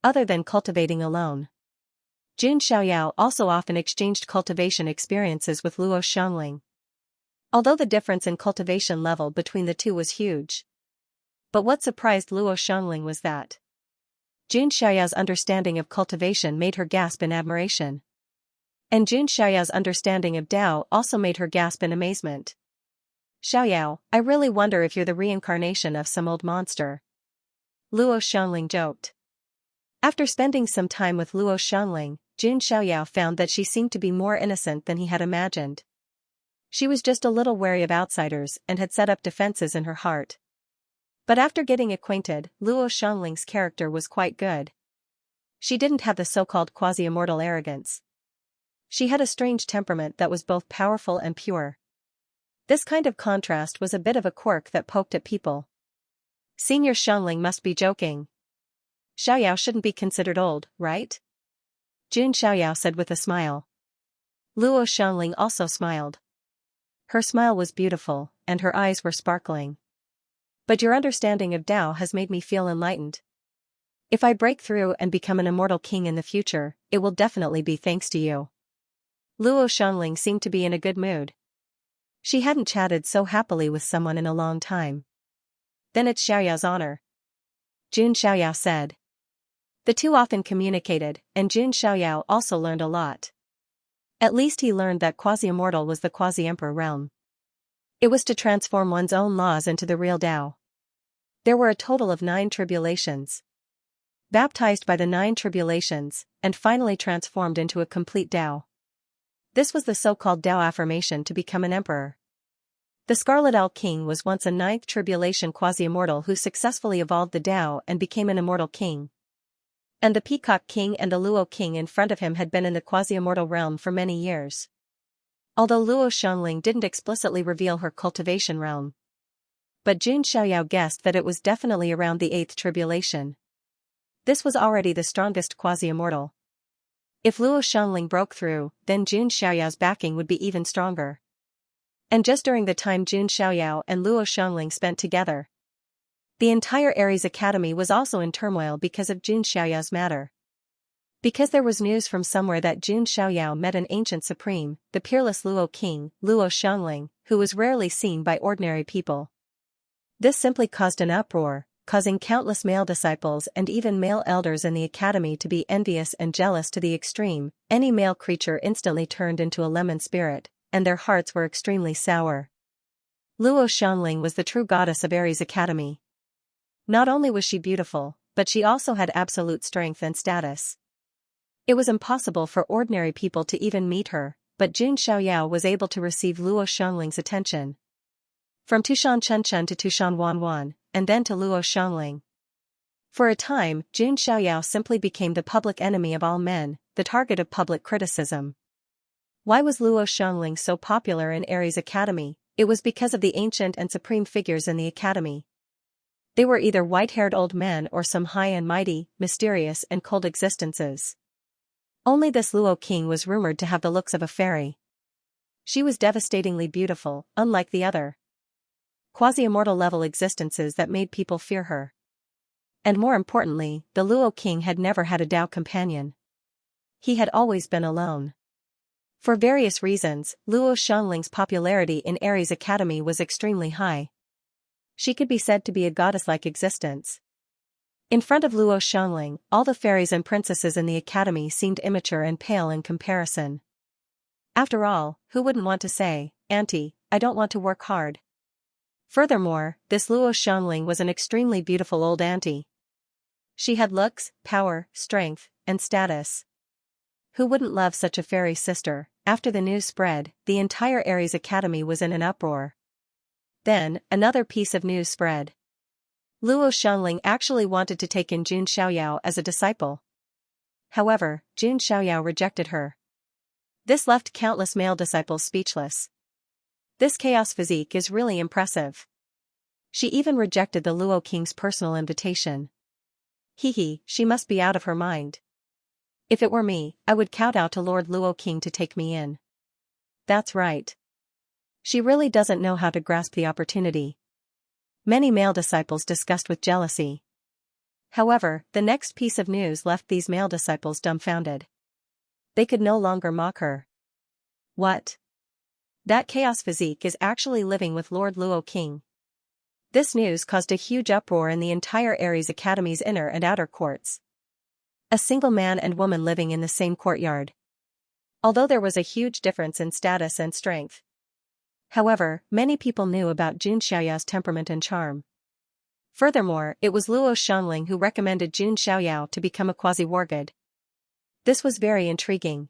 Other than cultivating alone. Jun Xiaoyao also often exchanged cultivation experiences with Luo Xiangling. Although the difference in cultivation level between the two was huge. But what surprised Luo Xiangling was that Jun Xiaoyao's understanding of cultivation made her gasp in admiration. And Jun Xiaoyao's understanding of Tao also made her gasp in amazement. Xiaoyao, I really wonder if you're the reincarnation of some old monster. Luo Xiangling joked. After spending some time with Luo Xiangling, Jun Xiaoyao found that she seemed to be more innocent than he had imagined. She was just a little wary of outsiders and had set up defenses in her heart. But after getting acquainted, Luo Xiangling's character was quite good. She didn't have the so-called quasi-immortal arrogance. She had a strange temperament that was both powerful and pure. This kind of contrast was a bit of a quirk that poked at people. Senior Xiangling must be joking. Xiaoyao shouldn't be considered old, right? Jun Xiaoyao said with a smile. Luo Xiangling also smiled. Her smile was beautiful, and her eyes were sparkling. But your understanding of Tao has made me feel enlightened. If I break through and become an immortal king in the future, it will definitely be thanks to you. Luo Xiangling seemed to be in a good mood. She hadn't chatted so happily with someone in a long time. Then it's Xiaoyao's honor. Jun Xiaoyao said. The two often communicated, and Jun Xiaoyao also learned a lot. At least he learned that quasi-immortal was the quasi-emperor realm. It was to transform one's own laws into the real Tao. There were a total of 9 tribulations. Baptized by the 9 tribulations, and finally transformed into a complete Tao. This was the so-called Tao affirmation to become an emperor. The Scarlet Owl King was once a ninth tribulation quasi-immortal who successfully evolved the Tao and became an immortal king. And the Peacock King and the Luo King in front of him had been in the quasi-immortal realm for many years. Although Luo Xiangling didn't explicitly reveal her cultivation realm. But Jun Xiaoyao guessed that it was definitely around the 8th tribulation. This was already the strongest quasi-immortal. If Luo Xiangling broke through, then Jun Xiaoyao's backing would be even stronger. And just during the time Jun Xiaoyao and Luo Xiangling spent together, the entire Ares Academy was also in turmoil because of Jun Xiaoyao's matter. Because there was news from somewhere that Jun Xiaoyao met an ancient supreme, the peerless Luo King, Luo Xiangling, who was rarely seen by ordinary people. This simply caused an uproar, causing countless male disciples and even male elders in the academy to be envious and jealous to the extreme. Any male creature instantly turned into a lemon spirit, and their hearts were extremely sour. Luo Xiangling was the true goddess of Ares Academy. Not only was she beautiful, but she also had absolute strength and status. It was impossible for ordinary people to even meet her, but Jun Xiaoyao was able to receive Luo Xiangling's attention. From Tushan Chunchun to Tushan Wanwan, and then to Luo Xiangling. For a time, Jun Xiaoyao simply became the public enemy of all men, the target of public criticism. Why was Luo Xiangling so popular in Ares Academy? It was because of the ancient and supreme figures in the academy. They were either white-haired old men or some high and mighty, mysterious and cold existences. Only this Luo King was rumored to have the looks of a fairy. She was devastatingly beautiful, unlike the other quasi-immortal level existences that made people fear her. And more importantly, the Luo King had never had a Tao companion. He had always been alone. For various reasons, Luo Xiangling's popularity in Ares Academy was extremely high. She could be said to be a goddess-like existence. In front of Luo Xiangling, all the fairies and princesses in the academy seemed immature and pale in comparison. After all, who wouldn't want to say, "Auntie, I don't want to work hard." Furthermore, this Luo Xiangling was an extremely beautiful old auntie. She had looks, power, strength, and status. Who wouldn't love such a fairy sister? After the news spread, the entire Ares Academy was in an uproar. Then, another piece of news spread. Luo Xiangling actually wanted to take in Jun Xiaoyao as a disciple. However, Jun Xiaoyao rejected her. This left countless male disciples speechless. This chaos physique is really impressive. She even rejected the Luo King's personal invitation. She must be out of her mind. If it were me, I would kowtow to Lord Luo King to take me in. That's right. She really doesn't know how to grasp the opportunity. Many male disciples discussed with jealousy. However, the next piece of news left these male disciples dumbfounded. They could no longer mock her. What? That chaos physique is actually living with Lord Luo King. This news caused a huge uproar in the entire Ares Academy's inner and outer courts. A single man and woman living in the same courtyard. Although there was a huge difference in status and strength. However, many people knew about Jun Xiaoyao's temperament and charm. Furthermore, it was Luo Xiangling who recommended Jun Xiaoyao to become a quasi-war god. This was very intriguing.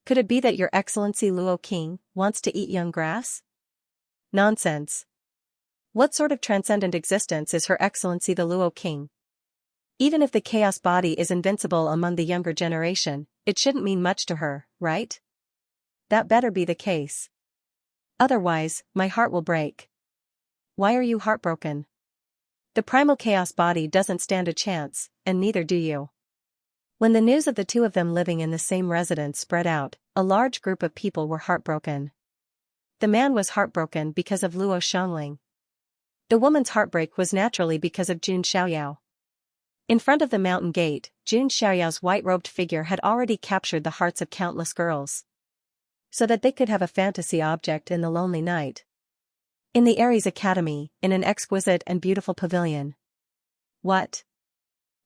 Could it be that Your Excellency Luo King wants to eat young grass? Nonsense. What sort of transcendent existence is Her Excellency the Luo King? Even if the chaos body is invincible among the younger generation, it shouldn't mean much to her, right? That better be the case. Otherwise, my heart will break. Why are you heartbroken? The primal chaos body doesn't stand a chance, and neither do you. When the news of the two of them living in the same residence spread out, a large group of people were heartbroken. The man was heartbroken because of Luo Xiangling. The woman's heartbreak was naturally because of Jun Xiaoyao. In front of the mountain gate, Jun Xiaoyao's white-robed figure had already captured the hearts of countless girls. So that they could have a fantasy object in the lonely night. In the Ares Academy, in an exquisite and beautiful pavilion. What?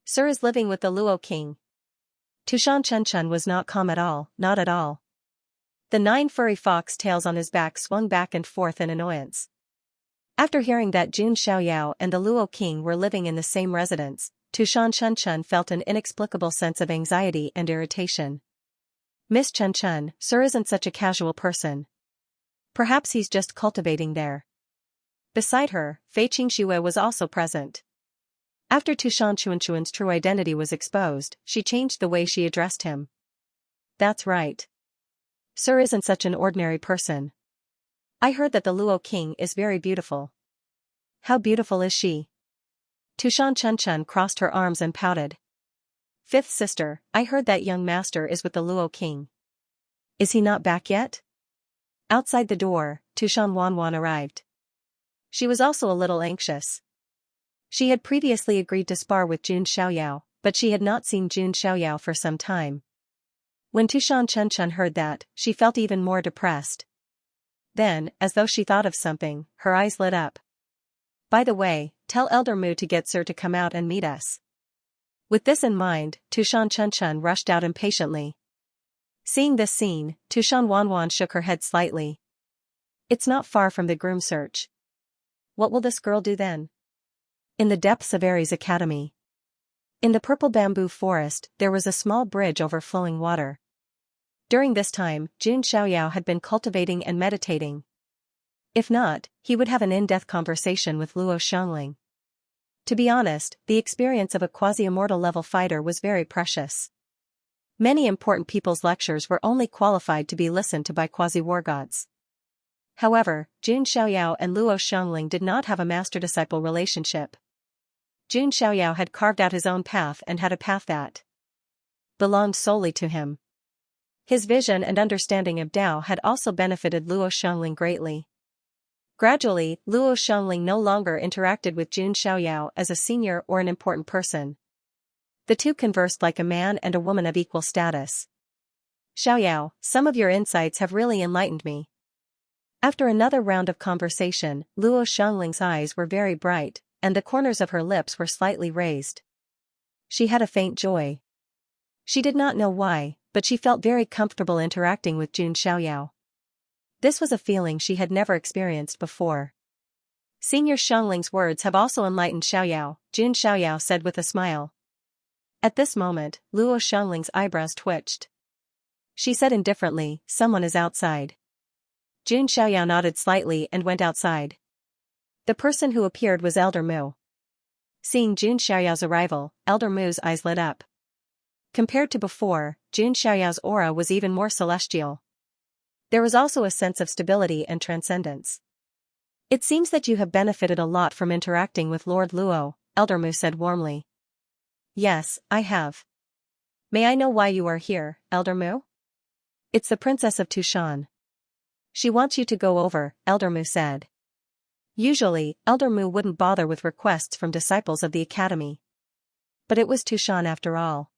Sir is living with the Luo King. Tushan Chunchun was not calm at all, not at all. The 9 furry fox tails on his back swung back and forth in annoyance. After hearing that Jun Xiaoyao and the Luo King were living in the same residence, Tushan Chunchun felt an inexplicable sense of anxiety and irritation. Miss Chunchun, Sir isn't such a casual person. Perhaps he's just cultivating there. Beside her, Fei Qingxue was also present. After Tushan Chuanchuan's true identity was exposed, she changed the way she addressed him. That's right. Sir isn't such an ordinary person. I heard that the Luo King is very beautiful. How beautiful is she? Tushan Chunchun crossed her arms and pouted. Fifth sister, I heard that young master is with the Luo King. Is he not back yet? Outside the door, Tushan Wanwan arrived. She was also a little anxious. She had previously agreed to spar with Jun Xiaoyao, but she had not seen Jun Xiaoyao for some time. When Tushan Chunchun heard that, she felt even more depressed. Then, as though she thought of something, her eyes lit up. By the way, tell Elder Mu to get Sir to come out and meet us. With this in mind, Tushan Chunchun rushed out impatiently. Seeing this scene, Tushan Wanwan shook her head slightly. It's not far from the groom search. What will this girl do then? In the depths of Ares Academy. In the purple bamboo forest, there was a small bridge over flowing water. During this time, Jun Xiaoyao had been cultivating and meditating. If not, he would have an in-depth conversation with Luo Xiangling. To be honest, the experience of a quasi-immortal level fighter was very precious. Many important people's lectures were only qualified to be listened to by quasi-war gods. However, Jun Xiaoyao and Luo Xiangling did not have a master-disciple relationship. Jun Xiaoyao had carved out his own path and had a path that belonged solely to him. His vision and understanding of Tao had also benefited Luo Xiangling greatly. Gradually, Luo Xiangling no longer interacted with Jun Xiaoyao as a senior or an important person. The two conversed like a man and a woman of equal status. Xiaoyao, some of your insights have really enlightened me. After another round of conversation, Luo Xiangling's eyes were very bright, and the corners of her lips were slightly raised. She had a faint joy. She did not know why, but she felt very comfortable interacting with Jun Xiaoyao. This was a feeling she had never experienced before. Senior Xiangling's words have also enlightened Xiaoyao, Jun Xiaoyao said with a smile. At this moment, Luo Xiangling's eyebrows twitched. She said indifferently, someone is outside. Jun Xiaoyao nodded slightly and went outside. The person who appeared was Elder Mu. Seeing Jun Xiaoyao's arrival, Elder Mu's eyes lit up. Compared to before, Jun Xiaoyao's aura was even more celestial. There was also a sense of stability and transcendence. It seems that you have benefited a lot from interacting with Lord Luo, Elder Mu said warmly. Yes, I have. May I know why you are here, Elder Mu? It's the Princess of Tushan. She wants you to go over, Elder Mu said. Usually, Elder Mu wouldn't bother with requests from disciples of the academy. But it was Tushan after all.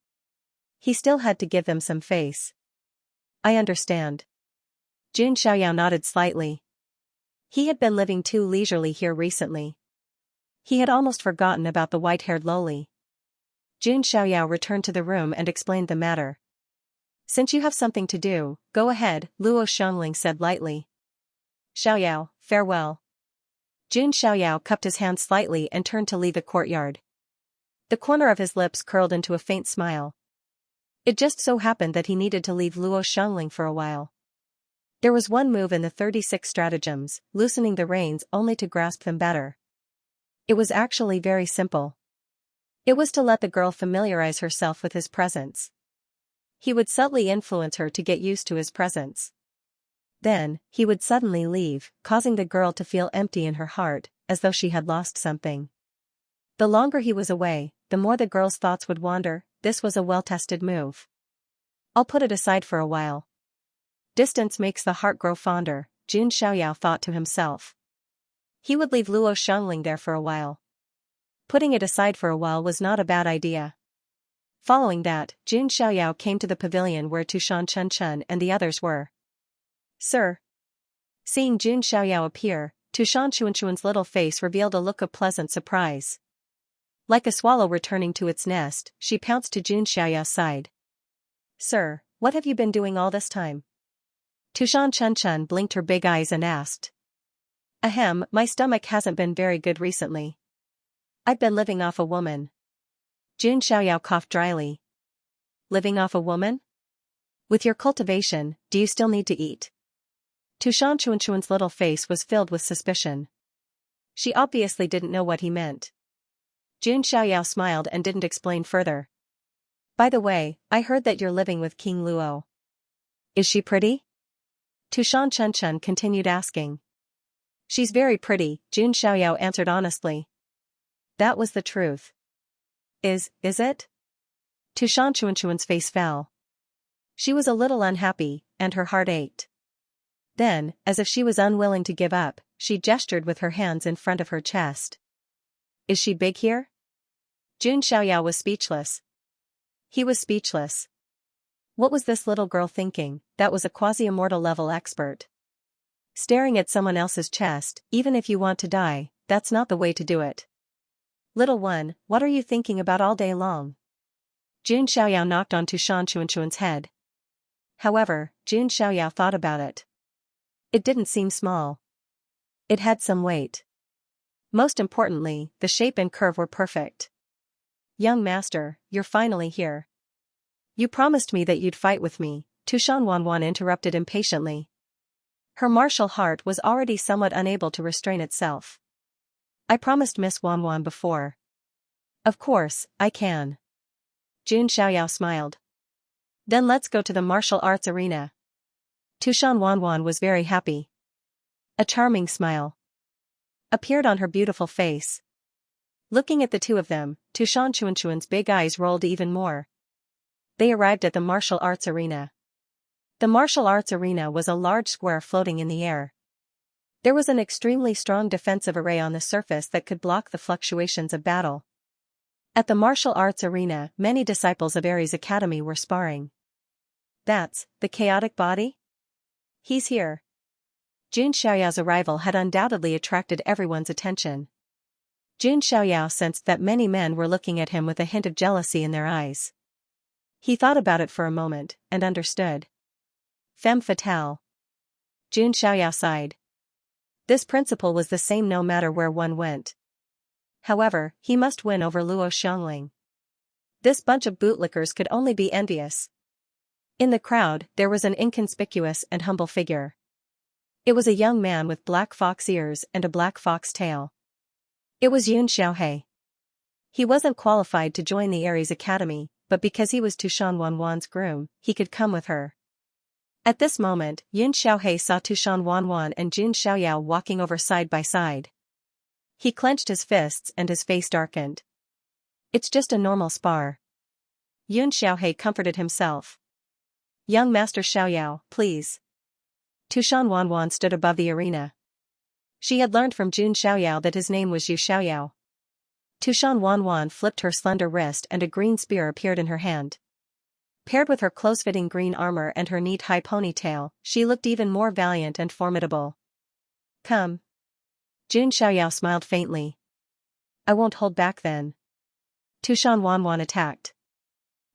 He still had to give them some face. I understand. Jun Xiaoyao nodded slightly. He had been living too leisurely here recently. He had almost forgotten about the white-haired lowly. Jun Xiaoyao returned to the room and explained the matter. Since you have something to do, go ahead, Luo Xiangling said lightly. Xiaoyao, farewell. Jun Xiaoyao cupped his hand slightly and turned to leave the courtyard. The corner of his lips curled into a faint smile. It just so happened that he needed to leave Luo Xiangling for a while. There was one move in the 36 stratagems, loosening the reins only to grasp them better. It was actually very simple. It was to let the girl familiarize herself with his presence. He would subtly influence her to get used to his presence. Then, he would suddenly leave, causing the girl to feel empty in her heart, as though she had lost something. The longer he was away, the more the girl's thoughts would wander. This was a well-tested move. I'll put it aside for a while. Distance makes the heart grow fonder, Jun Xiaoyao thought to himself. He would leave Luo Xiangling there for a while. Putting it aside for a while was not a bad idea. Following that, Jun Xiaoyao came to the pavilion where Tushan Chunchun and the others were. Sir. Seeing Jun Xiaoyao appear, Tushan Chuanchuan's little face revealed a look of pleasant surprise. Like a swallow returning to its nest, she pounced to Jun Xiaoyao's side. Sir, what have you been doing all this time? Tushan Chunchun blinked her big eyes and asked. Ahem, my stomach hasn't been very good recently. I've been living off a woman. Jun Xiaoyao coughed dryly. Living off a woman? With your cultivation, do you still need to eat? Tushan Chuanchuan's little face was filled with suspicion. She obviously didn't know what he meant. Jun Xiaoyao smiled and didn't explain further. By the way, I heard that you're living with King Luo. Is she pretty? Tushan Chunchun continued asking. She's very pretty, Jun Xiaoyao answered honestly. That was the truth. Is it? Tushan Chuanchuan's face fell. She was a little unhappy, and her heart ached. Then, as if she was unwilling to give up, she gestured with her hands in front of her chest. Is she big here? Jun Xiaoyao was speechless. He was speechless. What was this little girl thinking, that was a quasi-immortal level expert? Staring at someone else's chest, even if you want to die, that's not the way to do it. Little one, what are you thinking about all day long? Jun Xiaoyao knocked on Tushan Chuanchuan's head. However, Jun Xiaoyao thought about it. It didn't seem small. It had some weight. Most importantly, the shape and curve were perfect. Young master, you're finally here. You promised me that you'd fight with me, Tushan Wanwan interrupted impatiently. Her martial heart was already somewhat unable to restrain itself. I promised Miss Wanwan before. Of course, I can. Jun Xiaoyao smiled. Then let's go to the martial arts arena. Tushan Wanwan was very happy. A charming smile appeared on her beautiful face. Looking at the two of them, Tushan Chuanchuan's big eyes rolled even more. They arrived at the martial arts arena. The martial arts arena was a large square floating in the air. There was an extremely strong defensive array on the surface that could block the fluctuations of battle. At the martial arts arena, many disciples of Ares Academy were sparring. That's the chaotic body? He's here. Jun Xiaoyao's arrival had undoubtedly attracted everyone's attention. Jun Xiaoyao sensed that many men were looking at him with a hint of jealousy in their eyes. He thought about it for a moment, and understood. Femme fatale. Jun Xiaoyao sighed. This principle was the same no matter where one went. However, he must win over Luo Xiangling. This bunch of bootlickers could only be envious. In the crowd, there was an inconspicuous and humble figure. It was a young man with black fox ears and a black fox tail. It was Yun Xiaohei. He wasn't qualified to join the Ares Academy, but because he was Tushan Wanwan's groom, he could come with her. At this moment, Yun Xiaohei saw Tushan Wanwan and Jun Xiaoyao walking over side by side. He clenched his fists and his face darkened. It's just a normal spar. Yun Xiaohei comforted himself. Young Master Xiaoyao, please. Tushan Wanwan stood above the arena. She had learned from Jun Xiaoyao that his name was Yu Xiaoyao. Tushan Wanwan flipped her slender wrist and a green spear appeared in her hand. Paired with her close-fitting green armor and her neat high ponytail, she looked even more valiant and formidable. Come. Jun Xiaoyao smiled faintly. I won't hold back then. Tushan Wanwan attacked.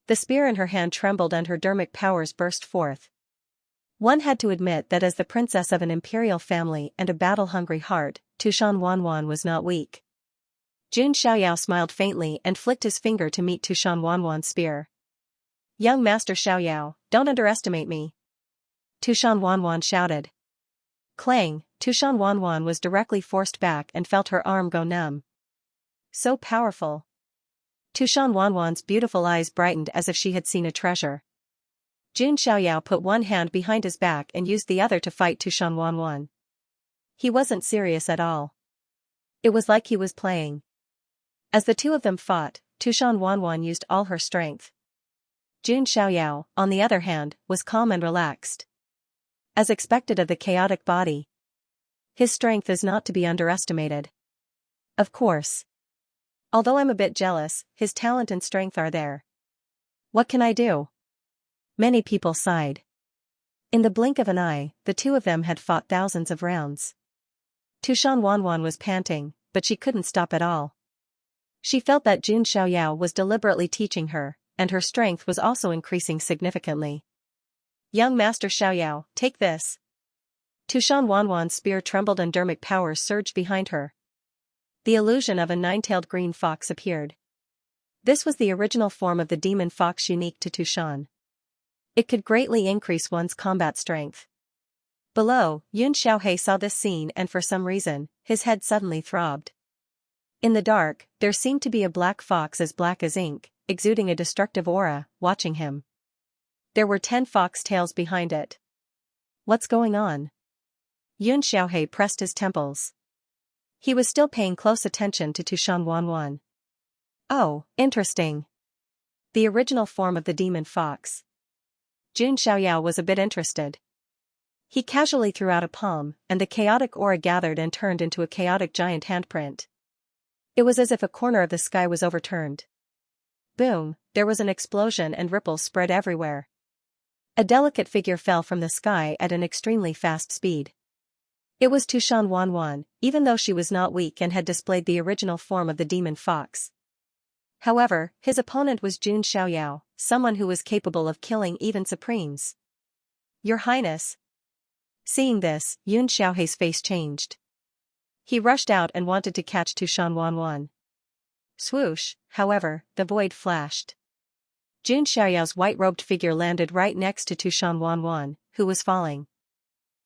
The spear in her hand trembled and her dermic powers burst forth. One had to admit that as the princess of an imperial family and a battle-hungry heart, Tushan Wanwan was not weak. Jun Xiaoyao smiled faintly and flicked his finger to meet Tushan Wanwan's spear. Young Master Xiaoyao, don't underestimate me. Tushan Wanwan shouted. Clang, Tushan Wanwan was directly forced back and felt her arm go numb. So powerful. Tushan Wanwan's beautiful eyes brightened as if she had seen a treasure. Jun Xiaoyao put one hand behind his back and used the other to fight Tushan Wanwan. He wasn't serious at all. It was like he was playing. As the two of them fought, Tushan Wanwan used all her strength. Jun Xiaoyao, on the other hand, was calm and relaxed. As expected of the chaotic body. His strength is not to be underestimated. Of course. Although I'm a bit jealous, his talent and strength are there. What can I do? Many people sighed. In the blink of an eye, the two of them had fought thousands of rounds. Tushan Wanwan was panting, but she couldn't stop at all. She felt that Jun Xiaoyao was deliberately teaching her, and her strength was also increasing significantly. Young Master Xiaoyao, take this. Tushan Wanwan's spear trembled and dermic powers surged behind her. The illusion of a nine-tailed green fox appeared. This was the original form of the demon fox unique to Tushan. It could greatly increase one's combat strength. Below, Yun Xiaohe saw this scene and for some reason, his head suddenly throbbed. In the dark, there seemed to be a black fox as black as ink, exuding a destructive aura, watching him. There were 10 fox tails behind it. What's going on? Yun Xiaohe pressed his temples. He was still paying close attention to Tushan Wanwan. Oh, interesting. The original form of the demon fox. Jun Xiaoyao was a bit interested. He casually threw out a palm, and the chaotic aura gathered and turned into a chaotic giant handprint. It was as if a corner of the sky was overturned. Boom, there was an explosion and ripples spread everywhere. A delicate figure fell from the sky at an extremely fast speed. It was Tushan Wanwan, even though she was not weak and had displayed the original form of the demon fox. However, his opponent was Jun Xiaoyao, someone who was capable of killing even supremes. Your Highness. Seeing this, Yun Xiaohe's face changed. He rushed out and wanted to catch Tushan Wanwan. Swoosh, however, the void flashed. Jun Xiaoyao's white-robed figure landed right next to Tushan Wanwan, who was falling.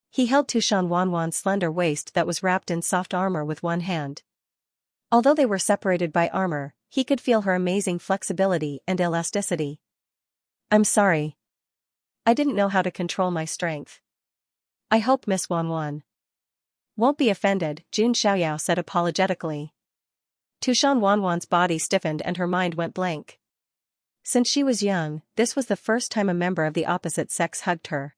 He held Tushan Wanwan's slender waist that was wrapped in soft armor with one hand. Although they were separated by armor, he could feel her amazing flexibility and elasticity. I'm sorry. I didn't know how to control my strength. I hope Miss Wanwan won't be offended, Jun Xiaoyao said apologetically. Tushan Wanwan's body stiffened and her mind went blank. Since she was young, this was the first time a member of the opposite sex hugged her.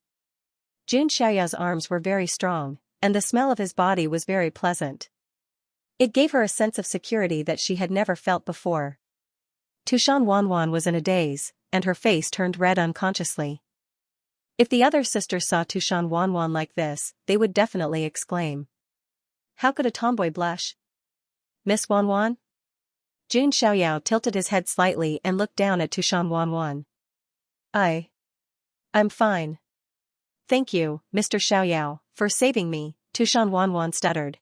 Jun Xiaoyao's arms were very strong, and the smell of his body was very pleasant. It gave her a sense of security that she had never felt before. Tushan Wanwan was in a daze, and her face turned red unconsciously. If the other sisters saw Tushan Wanwan like this, they would definitely exclaim. How could a tomboy blush? Miss Wanwan? Jun Xiaoyao tilted his head slightly and looked down at Tushan Wanwan. I'm fine. Thank you, Mr. Xiaoyao, for saving me, Tushan Wanwan stuttered.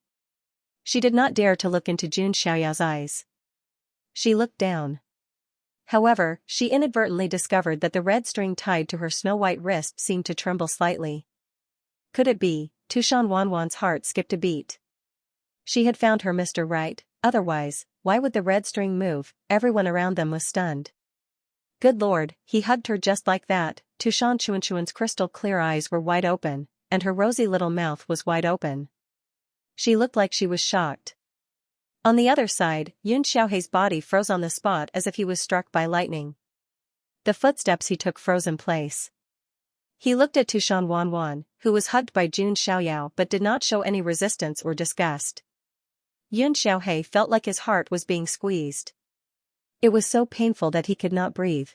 She did not dare to look into Jun Xiaoyao's eyes. She looked down. However, she inadvertently discovered that the red string tied to her snow-white wrist seemed to tremble slightly. Could it be? Tushan Wanwan's heart skipped a beat. She had found her Mr. Right, otherwise, why would the red string move? Everyone around them was stunned. Good lord, he hugged her just like that. Tushan Chuanchuan's crystal clear eyes were wide open, and her rosy little mouth was wide open. She looked like she was shocked. On the other side, Yun Xiaohe's body froze on the spot as if he was struck by lightning. The footsteps he took froze in place. He looked at Tushan Wanwan, who was hugged by Jun Xiaoyao but did not show any resistance or disgust. Yun Xiaohe felt like his heart was being squeezed. It was so painful that he could not breathe.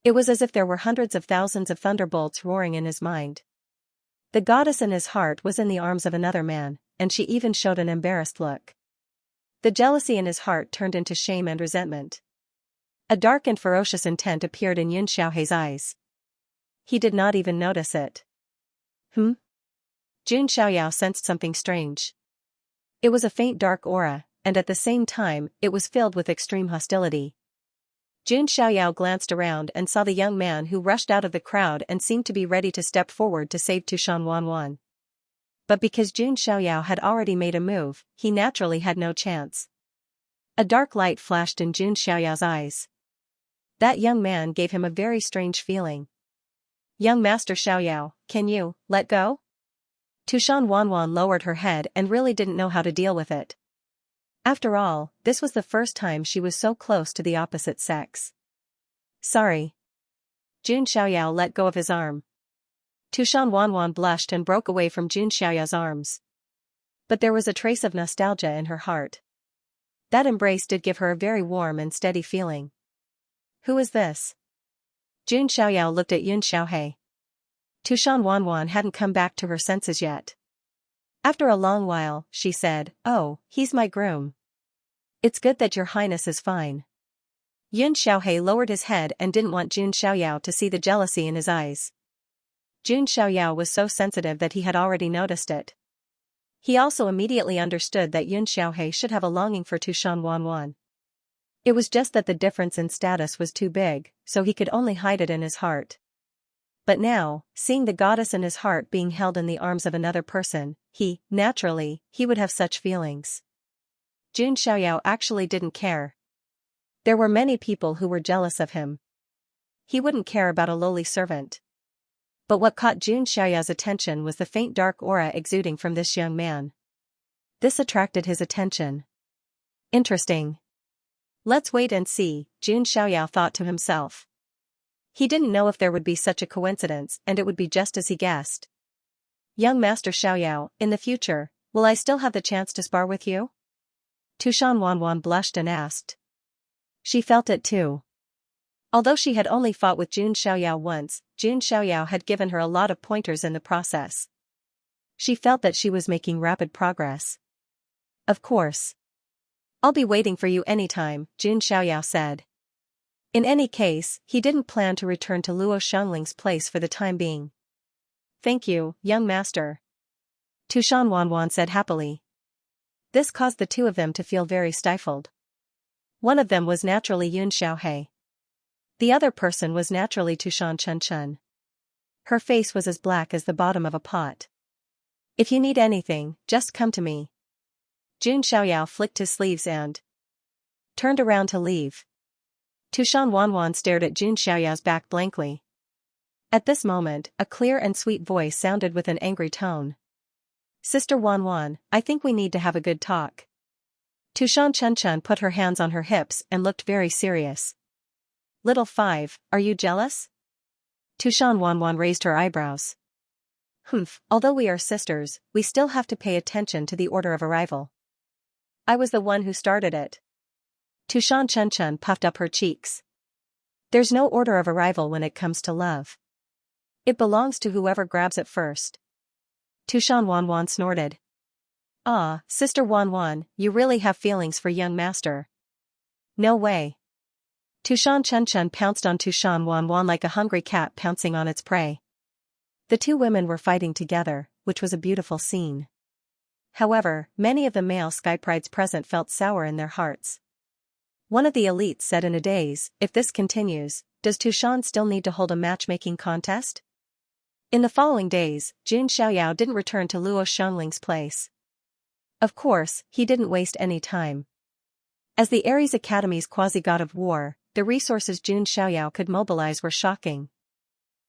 It was as if there were hundreds of thousands of thunderbolts roaring in his mind. The goddess in his heart was in the arms of another man, and she even showed an embarrassed look. The jealousy in his heart turned into shame and resentment. A dark and ferocious intent appeared in Yun Xiaohe's eyes. He did not even notice it. Jun Xiaoyao sensed something strange. It was a faint dark aura, and at the same time, it was filled with extreme hostility. Jun Xiaoyao glanced around and saw the young man who rushed out of the crowd and seemed to be ready to step forward to save Tushan Wanwan. But because Jun Xiaoyao had already made a move, he naturally had no chance. A dark light flashed in Jun Xiaoyao's eyes. That young man gave him a very strange feeling. Young Master Xiaoyao, can you let go? Tushan Wanwan lowered her head and really didn't know how to deal with it. After all, this was the first time she was so close to the opposite sex. Sorry. Jun Xiaoyao let go of his arm. Tushan Wanwan blushed and broke away from Jun Xiaoyao's arms. But there was a trace of nostalgia in her heart. That embrace did give her a very warm and steady feeling. Who is this? Jun Xiaoyao looked at Yun Xiaohe. Tushan Wanwan hadn't come back to her senses yet. After a long while, she said, "Oh, he's my groom. It's good that your highness is fine." Yun Xiaohe lowered his head and didn't want Jun Xiaoyao to see the jealousy in his eyes. Jun Xiaoyao was so sensitive that he had already noticed it. He also immediately understood that Yun Xiaohe should have a longing for Tushan Wanwan. It was just that the difference in status was too big, so he could only hide it in his heart. But now, seeing the goddess in his heart being held in the arms of another person, naturally, he would have such feelings. Jun Xiaoyao actually didn't care. There were many people who were jealous of him. He wouldn't care about a lowly servant. But what caught Jun Xiaoyao's attention was the faint dark aura exuding from this young man. This attracted his attention. Interesting. Let's wait and see, Jun Xiaoyao thought to himself. He didn't know if there would be such a coincidence, and it would be just as he guessed. Young Master Xiaoyao, in the future, will I still have the chance to spar with you? Tushan Wanwan blushed and asked. She felt it too. Although she had only fought with Jun Xiaoyao once, Jun Xiaoyao had given her a lot of pointers in the process. She felt that she was making rapid progress. Of course. I'll be waiting for you anytime, Jun Xiaoyao said. In any case, he didn't plan to return to Luo Xiangling's place for the time being. Thank you, young master. Tushan Wanwan said happily. This caused the two of them to feel very stifled. One of them was naturally Yun Xiaohei. The other person was naturally Tushan Chunchun. Her face was as black as the bottom of a pot. If you need anything, just come to me. Jun Xiaoyao flicked his sleeves and turned around to leave. Tushan Wanwan stared at Jun Xiaoyao's back blankly. At this moment, a clear and sweet voice sounded with an angry tone. Sister Wanwan, I think we need to have a good talk. Tushan Chunchun put her hands on her hips and looked very serious. Little Five, are you jealous? Tushan Wanwan raised her eyebrows. Humph, although we are sisters, we still have to pay attention to the order of arrival. I was the one who started it. Tushan Chunchun puffed up her cheeks. There's no order of arrival when it comes to love. It belongs to whoever grabs it first. Tushan Wanwan snorted. Ah, Sister Wanwan, you really have feelings for young master. No way. Tushan Chunchun pounced on Tushan Wanwan like a hungry cat pouncing on its prey. The two women were fighting together, which was a beautiful scene. However, many of the male sky prides present felt sour in their hearts. One of the elites said in a daze, if this continues, does Tushan still need to hold a matchmaking contest? In the following days, Jun Xiaoyao didn't return to Luo Xiangling's place. Of course, he didn't waste any time. As the Ares Academy's quasi-god of war, the resources Jun Xiaoyao could mobilize were shocking.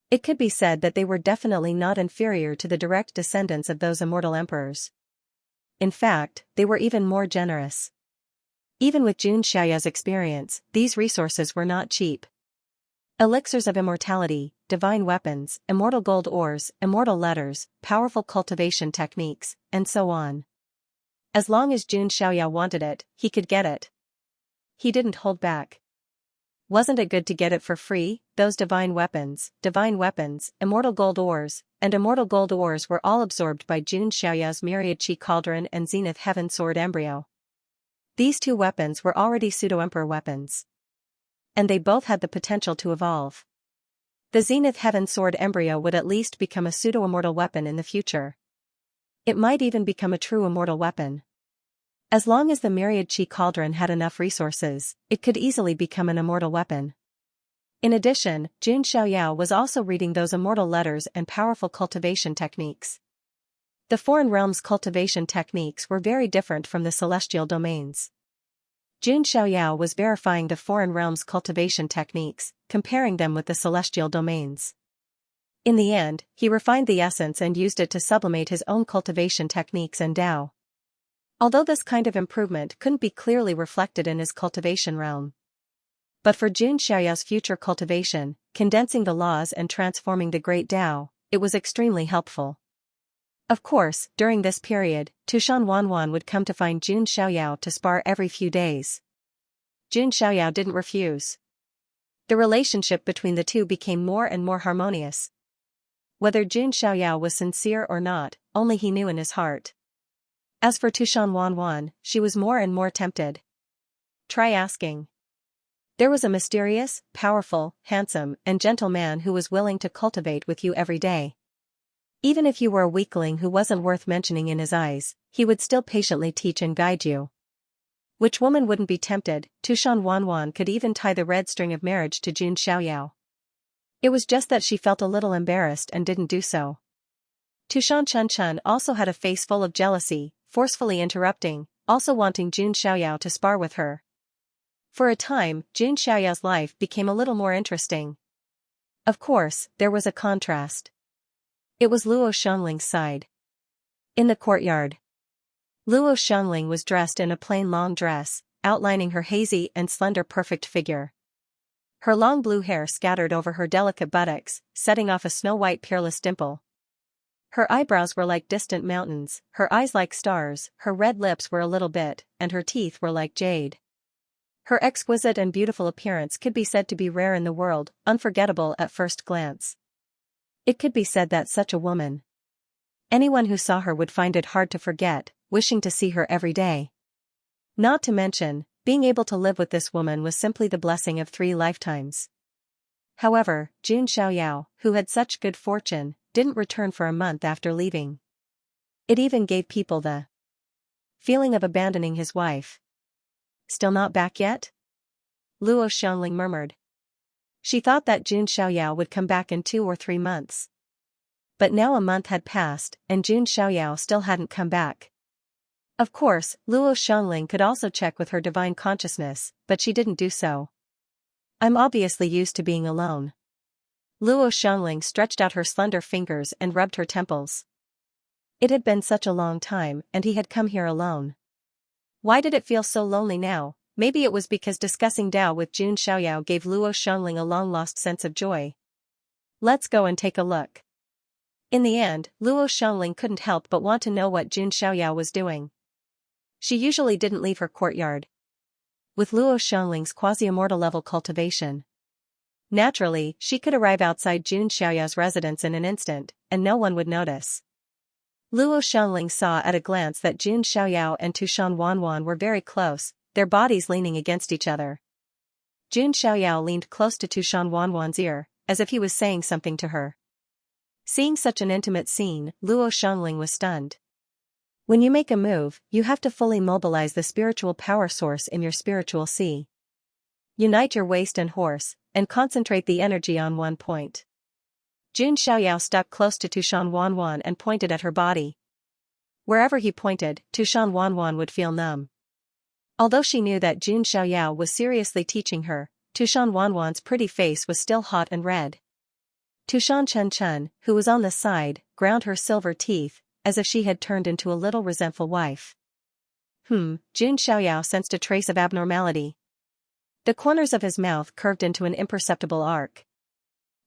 It could be said that they were definitely not inferior to the direct descendants of those immortal emperors. In fact, they were even more generous. Even with Jun Xiaoyao's experience, these resources were not cheap. Elixirs of immortality, divine weapons, immortal gold ores, immortal letters, powerful cultivation techniques, and so on. As long as Jun Xiaoyao wanted it, he could get it. He didn't hold back. Wasn't it good to get it for free? Those divine weapons, immortal gold ores were all absorbed by Jun Xiaoyao's myriad chi cauldron and zenith heaven sword embryo. These two weapons were already pseudo-emperor weapons. And they both had the potential to evolve. The zenith heaven sword embryo would at least become a pseudo-immortal weapon in the future. It might even become a true immortal weapon. As long as the myriad chi cauldron had enough resources, it could easily become an immortal weapon. In addition, Jun Xiaoyao was also reading those immortal letters and powerful cultivation techniques. The foreign realms' cultivation techniques were very different from the celestial domains. Jun Xiaoyao was verifying the foreign realms' cultivation techniques, comparing them with the celestial domains. In the end, he refined the essence and used it to sublimate his own cultivation techniques and Tao. Although this kind of improvement couldn't be clearly reflected in his cultivation realm. But for Jun Xiaoyao's future cultivation, condensing the laws and transforming the great Tao, it was extremely helpful. Of course, during this period, Tushan Wanwan would come to find Jun Xiaoyao to spar every few days. Jun Xiaoyao didn't refuse. The relationship between the two became more and more harmonious. Whether Jun Xiaoyao was sincere or not, only he knew in his heart. As for Tushan Wanwan, she was more and more tempted. Try asking. There was a mysterious, powerful, handsome, and gentle man who was willing to cultivate with you every day. Even if you were a weakling who wasn't worth mentioning in his eyes, he would still patiently teach and guide you. Which woman wouldn't be tempted? Tushan Wanwan could even tie the red string of marriage to Jun Xiaoyao. It was just that she felt a little embarrassed and didn't do so. Tushan Chun also had a face full of jealousy, forcefully interrupting, also wanting Jun Xiaoyao to spar with her. For a time, Jun Xiaoyao's life became a little more interesting. Of course, there was a contrast. It was Luo Xiangling's side. In the courtyard, Luo Xiangling was dressed in a plain long dress, outlining her hazy and slender perfect figure. Her long blue hair scattered over her delicate buttocks, setting off a snow-white peerless dimple. Her eyebrows were like distant mountains, her eyes like stars, her red lips were a little bit, and her teeth were like jade. Her exquisite and beautiful appearance could be said to be rare in the world, unforgettable at first glance. It could be said that such a woman, anyone who saw her would find it hard to forget, wishing to see her every day. Not to mention, being able to live with this woman was simply the blessing of 3 lifetimes. However, Jun Xiaoyao, who had such good fortune, didn't return for a month after leaving. It even gave people the feeling of abandoning his wife. Still not back yet? Luo Xiangling murmured. She thought that Jun Xiaoyao would come back in 2 or 3 months. But now a month had passed, and Jun Xiaoyao still hadn't come back. Of course, Luo Xiangling could also check with her divine consciousness, but she didn't do so. I'm obviously used to being alone. Luo Xiangling stretched out her slender fingers and rubbed her temples. It had been such a long time, and he had come here alone. Why did it feel so lonely now? Maybe it was because discussing Dao with Jun Xiaoyao gave Luo Xiangling a long-lost sense of joy. Let's go and take a look. In the end, Luo Xiangling couldn't help but want to know what Jun Xiaoyao was doing. She usually didn't leave her courtyard. With Luo Xiangling's quasi-immortal level cultivation, naturally, she could arrive outside Jun Xiaoyao's residence in an instant, and no one would notice. Luo Xiangling saw at a glance that Jun Xiaoyao and Tushan Wanwan were very close, their bodies leaning against each other. Jun Xiaoyao leaned close to Tushan Wanwan's ear, as if he was saying something to her. Seeing such an intimate scene, Luo Xiangling was stunned. When you make a move, you have to fully mobilize the spiritual power source in your spiritual sea. Unite your waist and horse, and concentrate the energy on one point. Jun Xiaoyao stuck close to Tushan Wanwan and pointed at her body. Wherever he pointed, Tushan Wanwan would feel numb. Although she knew that Jun Xiaoyao was seriously teaching her, Tushan Wanwan's pretty face was still hot and red. Tushan Chun, who was on the side, ground her silver teeth, as if she had turned into a little resentful wife. Jun Xiaoyao sensed a trace of abnormality. The corners of his mouth curved into an imperceptible arc.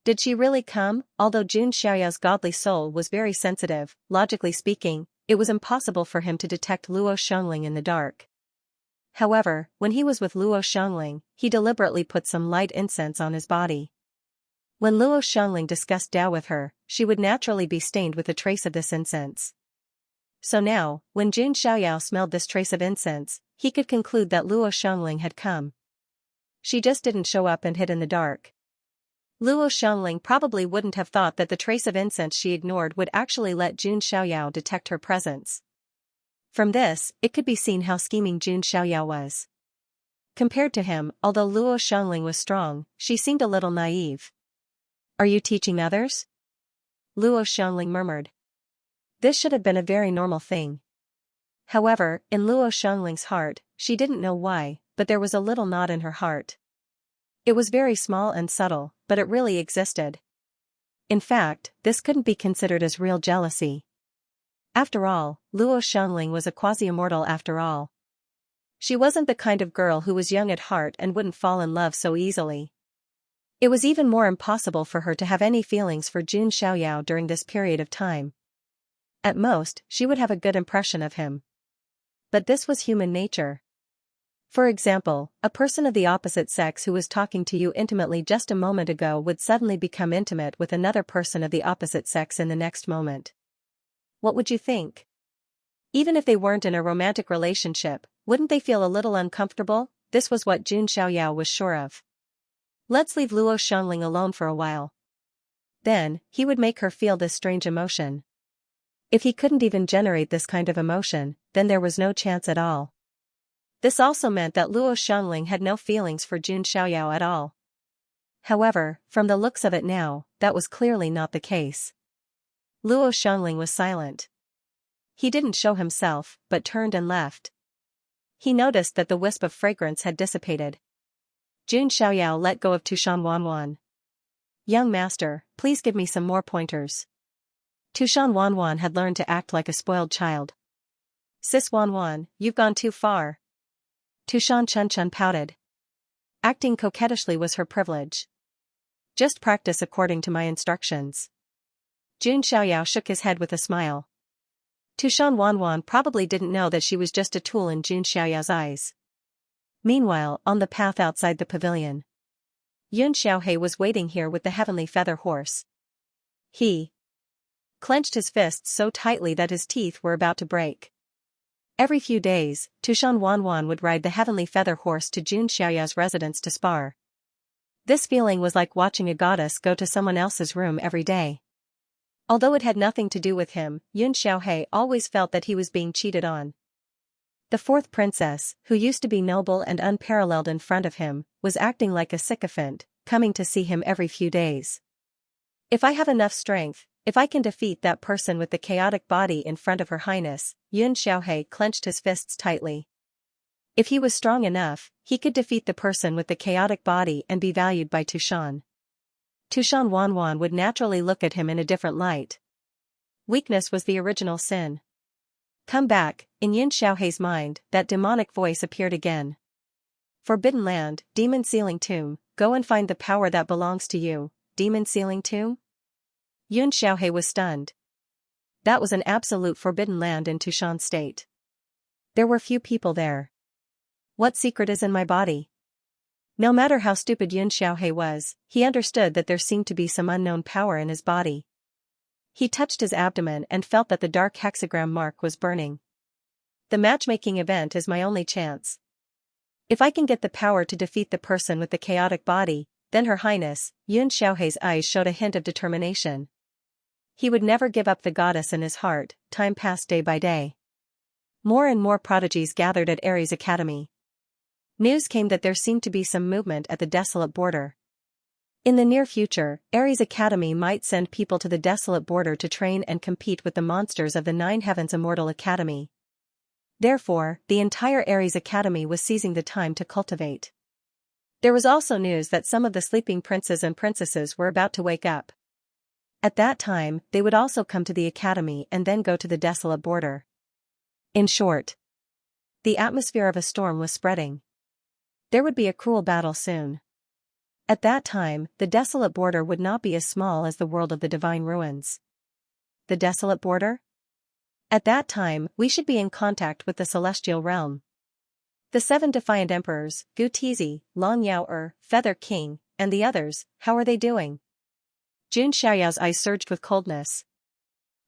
Did she really come? Although Jun Xiaoyao's godly soul was very sensitive, logically speaking, it was impossible for him to detect Luo Xiangling in the dark. However, when he was with Luo Xiangling, he deliberately put some light incense on his body. When Luo Xiangling discussed Dao with her, she would naturally be stained with a trace of this incense. So now, when Jun Xiaoyao smelled this trace of incense, he could conclude that Luo Xiangling had come. She just didn't show up and hid in the dark. Luo Xiangling probably wouldn't have thought that the trace of incense she ignored would actually let Jun Xiaoyao detect her presence. From this, it could be seen how scheming Jun Xiaoyao was. Compared to him, although Luo Xiangling was strong, she seemed a little naive. Are you teaching others? Luo Xiangling murmured. This should have been a very normal thing. However, in Luo Xiangling's heart, she didn't know why, but there was a little knot in her heart. It was very small and subtle, but it really existed. In fact, this couldn't be considered as real jealousy. After all, Luo Xiangling was a quasi-immortal after all. She wasn't the kind of girl who was young at heart and wouldn't fall in love so easily. It was even more impossible for her to have any feelings for Jun Xiaoyao during this period of time. At most, she would have a good impression of him. But this was human nature. For example, a person of the opposite sex who was talking to you intimately just a moment ago would suddenly become intimate with another person of the opposite sex in the next moment. What would you think? Even if they weren't in a romantic relationship, wouldn't they feel a little uncomfortable? This was what Jun Xiaoyao was sure of. Let's leave Luo Xiangling alone for a while. Then, he would make her feel this strange emotion. If he couldn't even generate this kind of emotion, then there was no chance at all. This also meant that Luo Xiangling had no feelings for Jun Xiaoyao at all. However, from the looks of it now, that was clearly not the case. Luo Xiangling was silent. He didn't show himself, but turned and left. He noticed that the wisp of fragrance had dissipated. Jun Xiaoyao let go of Tushan Wanwan. "Young master, please give me some more pointers." Tushan Wanwan had learned to act like a spoiled child. "Sis Wanwan, you've gone too far." Tushan Chun pouted. Acting coquettishly was her privilege. "Just practice according to my instructions." Jun Xiaoyao shook his head with a smile. Tushan Wanwan probably didn't know that she was just a tool in Jun Xiaoyao's eyes. Meanwhile, on the path outside the pavilion, Yun Xiaohei was waiting here with the heavenly feather horse. He clenched his fists so tightly that his teeth were about to break. Every few days, Tushan Wanwan would ride the heavenly feather horse to Jun Xiaoyao's residence to spar. This feeling was like watching a goddess go to someone else's room every day. Although it had nothing to do with him, Yun Xiaohei always felt that he was being cheated on. The fourth princess, who used to be noble and unparalleled in front of him, was acting like a sycophant, coming to see him every few days. If I have enough strength, if I can defeat that person with the chaotic body in front of Her Highness, Yun Xiaohei clenched his fists tightly. If he was strong enough, he could defeat the person with the chaotic body and be valued by Tushan. Tushan Wanwan would naturally look at him in a different light. Weakness was the original sin. Come back, in Yun Xiaohei's mind, that demonic voice appeared again. Forbidden Land, Demon Sealing Tomb, go and find the power that belongs to you, Demon Sealing Tomb? Yun Xiaohei was stunned. That was an absolute forbidden land in Tushan State. There were few people there. What secret is in my body? No matter how stupid Yun Xiaohei was, he understood that there seemed to be some unknown power in his body. He touched his abdomen and felt that the dark hexagram mark was burning. The matchmaking event is my only chance. If I can get the power to defeat the person with the chaotic body, then Her Highness, Yun Xiaohei's eyes showed a hint of determination. He would never give up the goddess in his heart. Time passed day by day. More and more prodigies gathered at Ares Academy. News came that there seemed to be some movement at the desolate border. In the near future, Ares Academy might send people to the desolate border to train and compete with the monsters of the Nine Heavens Immortal Academy. Therefore, the entire Ares Academy was seizing the time to cultivate. There was also news that some of the sleeping princes and princesses were about to wake up. At that time, they would also come to the academy and then go to the desolate border. In short, the atmosphere of a storm was spreading. There would be a cruel battle soon. At that time, the desolate border would not be as small as the world of the divine ruins. The desolate border? At that time, we should be in contact with the celestial realm. The 7 defiant emperors, Gu Tizi, Long Yao Feather King, and the others, how are they doing? Jun Xiaoyao's eyes surged with coldness.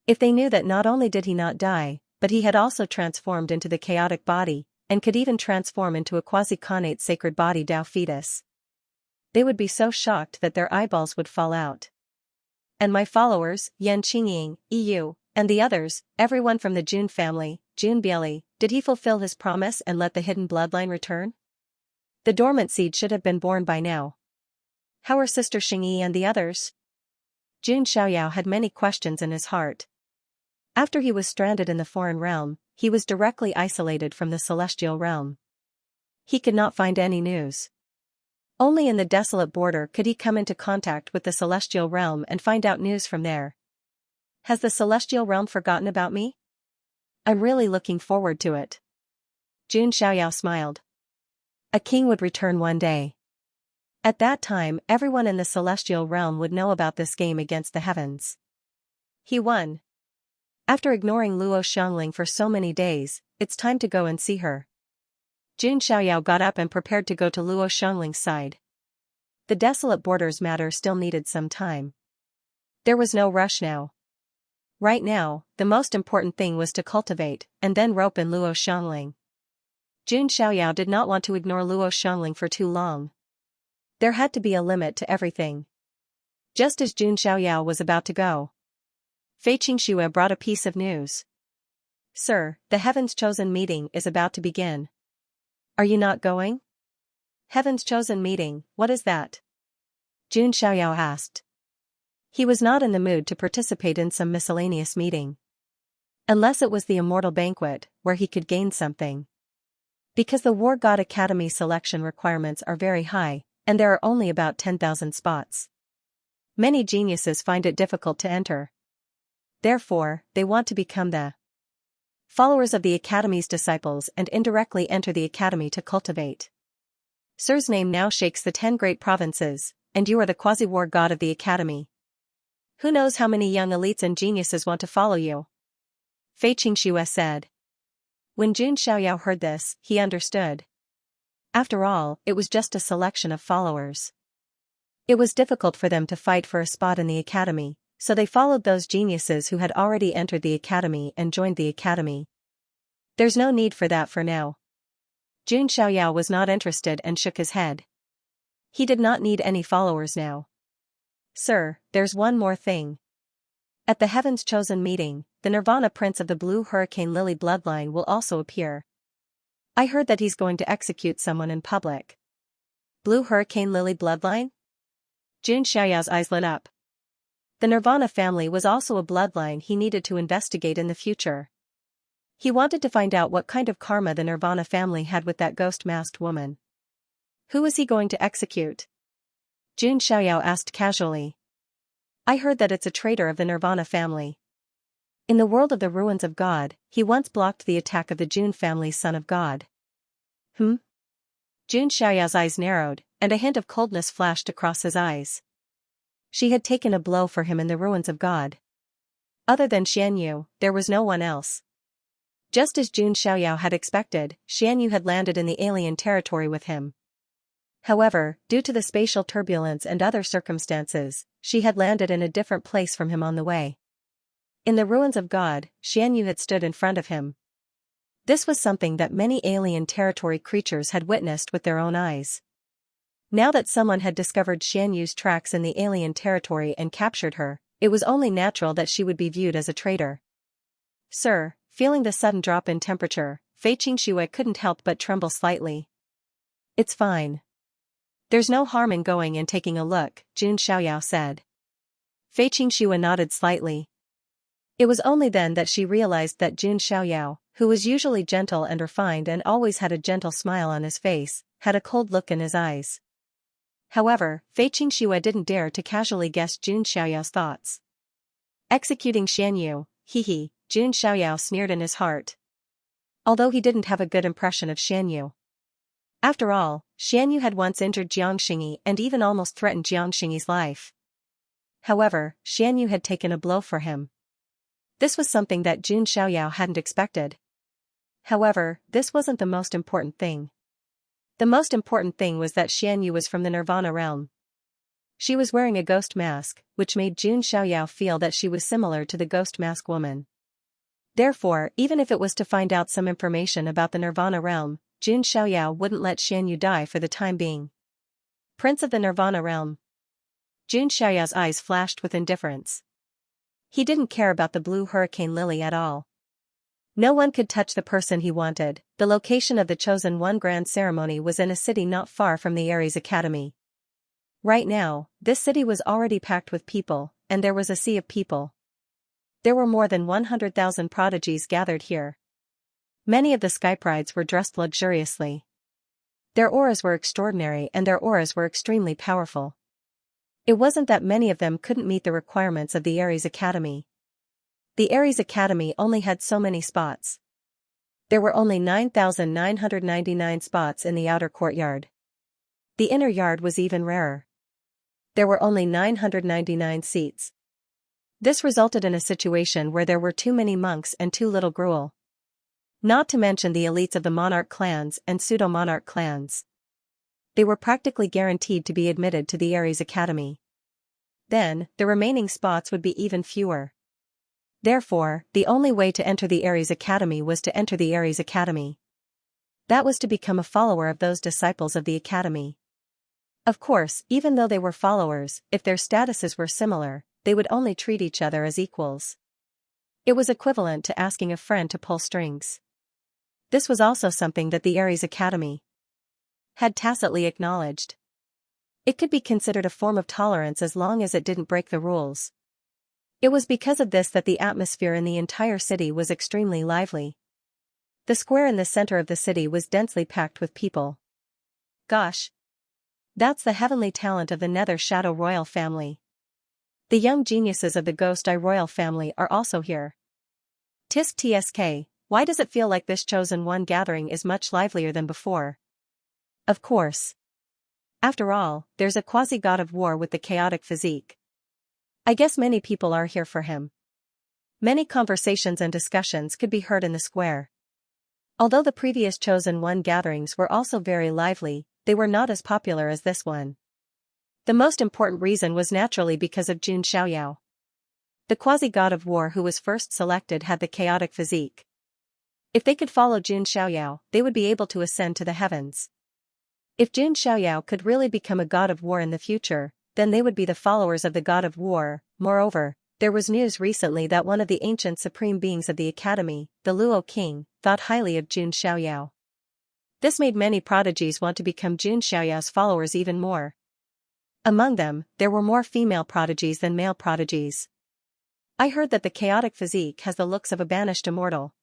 If they knew that not only did he not die, but he had also transformed into the chaotic body, and could even transform into a quasi-connate sacred body Dao fetus, they would be so shocked that their eyeballs would fall out. And my followers, Yan Qingying, Yu, and the others, everyone from the Jun family, Jun Bieli, did he fulfill his promise and let the hidden bloodline return? The dormant seed should have been born by now. How are Sister Xingyi and the others? Jun Xiaoyao had many questions in his heart. After he was stranded in the foreign realm, he was directly isolated from the celestial realm. He could not find any news. Only in the desolate border could he come into contact with the celestial realm and find out news from there. Has the celestial realm forgotten about me? I'm really looking forward to it. Jun Xiaoyao smiled. A king would return one day. At that time, everyone in the celestial realm would know about this game against the heavens. He won. After ignoring Luo Xiangling for so many days, it's time to go and see her. Jun Xiaoyao got up and prepared to go to Luo Xiangling's side. The desolate borders matter still needed some time. There was no rush now. Right now, the most important thing was to cultivate, and then rope in Luo Xiangling. Jun Xiaoyao did not want to ignore Luo Xiangling for too long. There had to be a limit to everything. Just as Jun Xiaoyao was about to go, Fei Qingxue brought a piece of news. Sir, the Heaven's Chosen meeting is about to begin. Are you not going? Heaven's Chosen meeting, what is that? Jun Xiaoyao asked. He was not in the mood to participate in some miscellaneous meeting. Unless it was the Immortal Banquet, where he could gain something. Because the War God Academy selection requirements are very high, and there are only about 10,000 spots. Many geniuses find it difficult to enter. Therefore, they want to become the followers of the Academy's disciples and indirectly enter the Academy to cultivate. Sir's name now shakes the 10 great provinces, and you are the quasi-war god of the Academy. Who knows how many young elites and geniuses want to follow you? Fei Qingxue said. When Jun Xiaoyao heard this, he understood. After all, it was just a selection of followers. It was difficult for them to fight for a spot in the Academy, so they followed those geniuses who had already entered the Academy and joined the Academy. There's no need for that for now. Jun Xiaoyao was not interested and shook his head. He did not need any followers now. Sir, there's one more thing. At the Heaven's Chosen meeting, the Nirvana Prince of the Blue Hurricane Lily bloodline will also appear. I heard that he's going to execute someone in public. Blue Hurricane Lily bloodline? Jun Xiaoyao's eyes lit up. The Nirvana family was also a bloodline he needed to investigate in the future. He wanted to find out what kind of karma the Nirvana family had with that ghost-masked woman. Who was he going to execute? Jun Xiaoyao asked casually. I heard that it's a traitor of the Nirvana family. In the world of the ruins of God, he once blocked the attack of the Jun family's son of God. Jun Xiaoyao's eyes narrowed, and a hint of coldness flashed across his eyes. She had taken a blow for him in the ruins of God. Other than Xianyu, there was no one else. Just as Jun Xiaoyao had expected, Xianyu had landed in the alien territory with him. However, due to the spatial turbulence and other circumstances, she had landed in a different place from him on the way. In the ruins of God, Xianyu had stood in front of him. This was something that many alien territory creatures had witnessed with their own eyes. Now that someone had discovered Xianyu's tracks in the alien territory and captured her, it was only natural that she would be viewed as a traitor. Sir, feeling the sudden drop in temperature, Fei Qingxue couldn't help but tremble slightly. It's fine. There's no harm in going and taking a look, Jun Xiaoyao said. Fei Qingxue nodded slightly. It was only then that she realized that Jun Xiaoyao, who was usually gentle and refined and always had a gentle smile on his face, had a cold look in his eyes. However, Fei Qingxue didn't dare to casually guess Jun Xiaoyao's thoughts. Executing Xianyu, Jun Xiaoyao sneered in his heart. Although he didn't have a good impression of Xianyu. After all, Xianyu had once injured Xianxia and even almost threatened Xianxi's life. However, Xianyu had taken a blow for him. This was something that Jun Xiaoyao hadn't expected. However, this wasn't the most important thing. The most important thing was that Xianyu was from the Nirvana realm. She was wearing a ghost mask, which made Jun Xiaoyao feel that she was similar to the ghost mask woman. Therefore, even if it was to find out some information about the Nirvana realm, Jun Xiaoyao wouldn't let Xianyu die for the time being. Prince of the Nirvana realm. Jun Xiaoyao's eyes flashed with indifference. He didn't care about the Blue Hurricane Lily at all. No one could touch the person he wanted. The location of the Chosen One grand ceremony was in a city not far from the Ares Academy. Right now, this city was already packed with people, and there was a sea of people. There were more than 100,000 prodigies gathered here. Many of the skyprides were dressed luxuriously. Their auras were extraordinary and their auras were extremely powerful. It wasn't that many of them couldn't meet the requirements of the Ares Academy. The Ares Academy only had so many spots. There were only 9,999 spots in the outer courtyard. The inner yard was even rarer. There were only 999 seats. This resulted in a situation where there were too many monks and too little gruel. Not to mention the elites of the monarch clans and pseudo-monarch clans. They were practically guaranteed to be admitted to the Ares Academy. Then, the remaining spots would be even fewer. Therefore, the only way to enter the Ares Academy was to enter the Ares Academy. That was to become a follower of those disciples of the Academy. Of course, even though they were followers, if their statuses were similar, they would only treat each other as equals. It was equivalent to asking a friend to pull strings. This was also something that the Ares Academy had tacitly acknowledged. It could be considered a form of tolerance as long as it didn't break the rules. It was because of this that the atmosphere in the entire city was extremely lively. The square in the center of the city was densely packed with people. Gosh! That's the heavenly talent of the Nether Shadow royal family. The young geniuses of the Ghost Eye royal family are also here. Tisk tsk, why does it feel like this chosen one gathering is much livelier than before? Of course. After all, there's a quasi-god of war with the chaotic physique. I guess many people are here for him. Many conversations and discussions could be heard in the square. Although the previous chosen one gatherings were also very lively, they were not as popular as this one. The most important reason was naturally because of Jun Xiaoyao. The quasi-god of war who was first selected had the chaotic physique. If they could follow Jun Xiaoyao, they would be able to ascend to the heavens. If Jun Xiaoyao could really become a god of war in the future, then they would be the followers of the god of war. Moreover, there was news recently that one of the ancient supreme beings of the academy, the Luo King, thought highly of Jun Xiaoyao. This made many prodigies want to become Jun Xiaoyao's followers even more. Among them, there were more female prodigies than male prodigies. I heard that the chaotic physique has the looks of a banished immortal.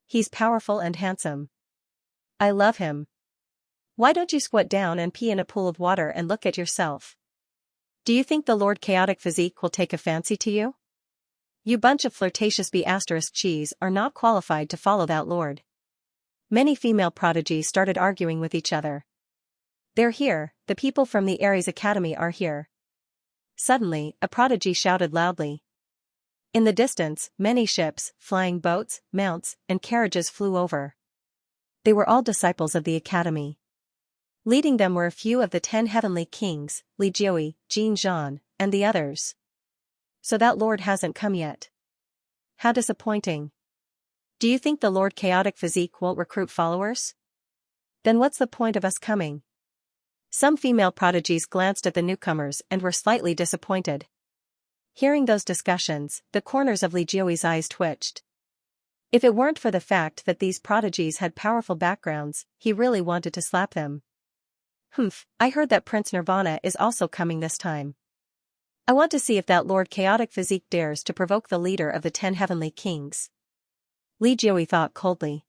He's powerful and handsome. I love him. Why don't you squat down and pee in a pool of water and look at yourself? Do you think the Lord Chaotic Physique will take a fancy to you? You bunch of flirtatious B***cheese are not qualified to follow that lord. Many female prodigies started arguing with each other. They're here, the people from the Ares Academy are here. Suddenly, a prodigy shouted loudly. In the distance, many ships, flying boats, mounts, and carriages flew over. They were all disciples of the academy. Leading them were a few of the 10 heavenly kings, Li Jiui, Jin Zhan, and the others. So that lord hasn't come yet. How disappointing. Do you think the Lord Chaotic Physique won't recruit followers? Then what's the point of us coming? Some female prodigies glanced at the newcomers and were slightly disappointed. Hearing those discussions, the corners of Li Jiui's eyes twitched. If it weren't for the fact that these prodigies had powerful backgrounds, he really wanted to slap them. Humph, I heard that Prince Nirvana is also coming this time. I want to see if that Lord Chaotic Physique dares to provoke the leader of the 10 heavenly kings. Li Jiui thought coldly.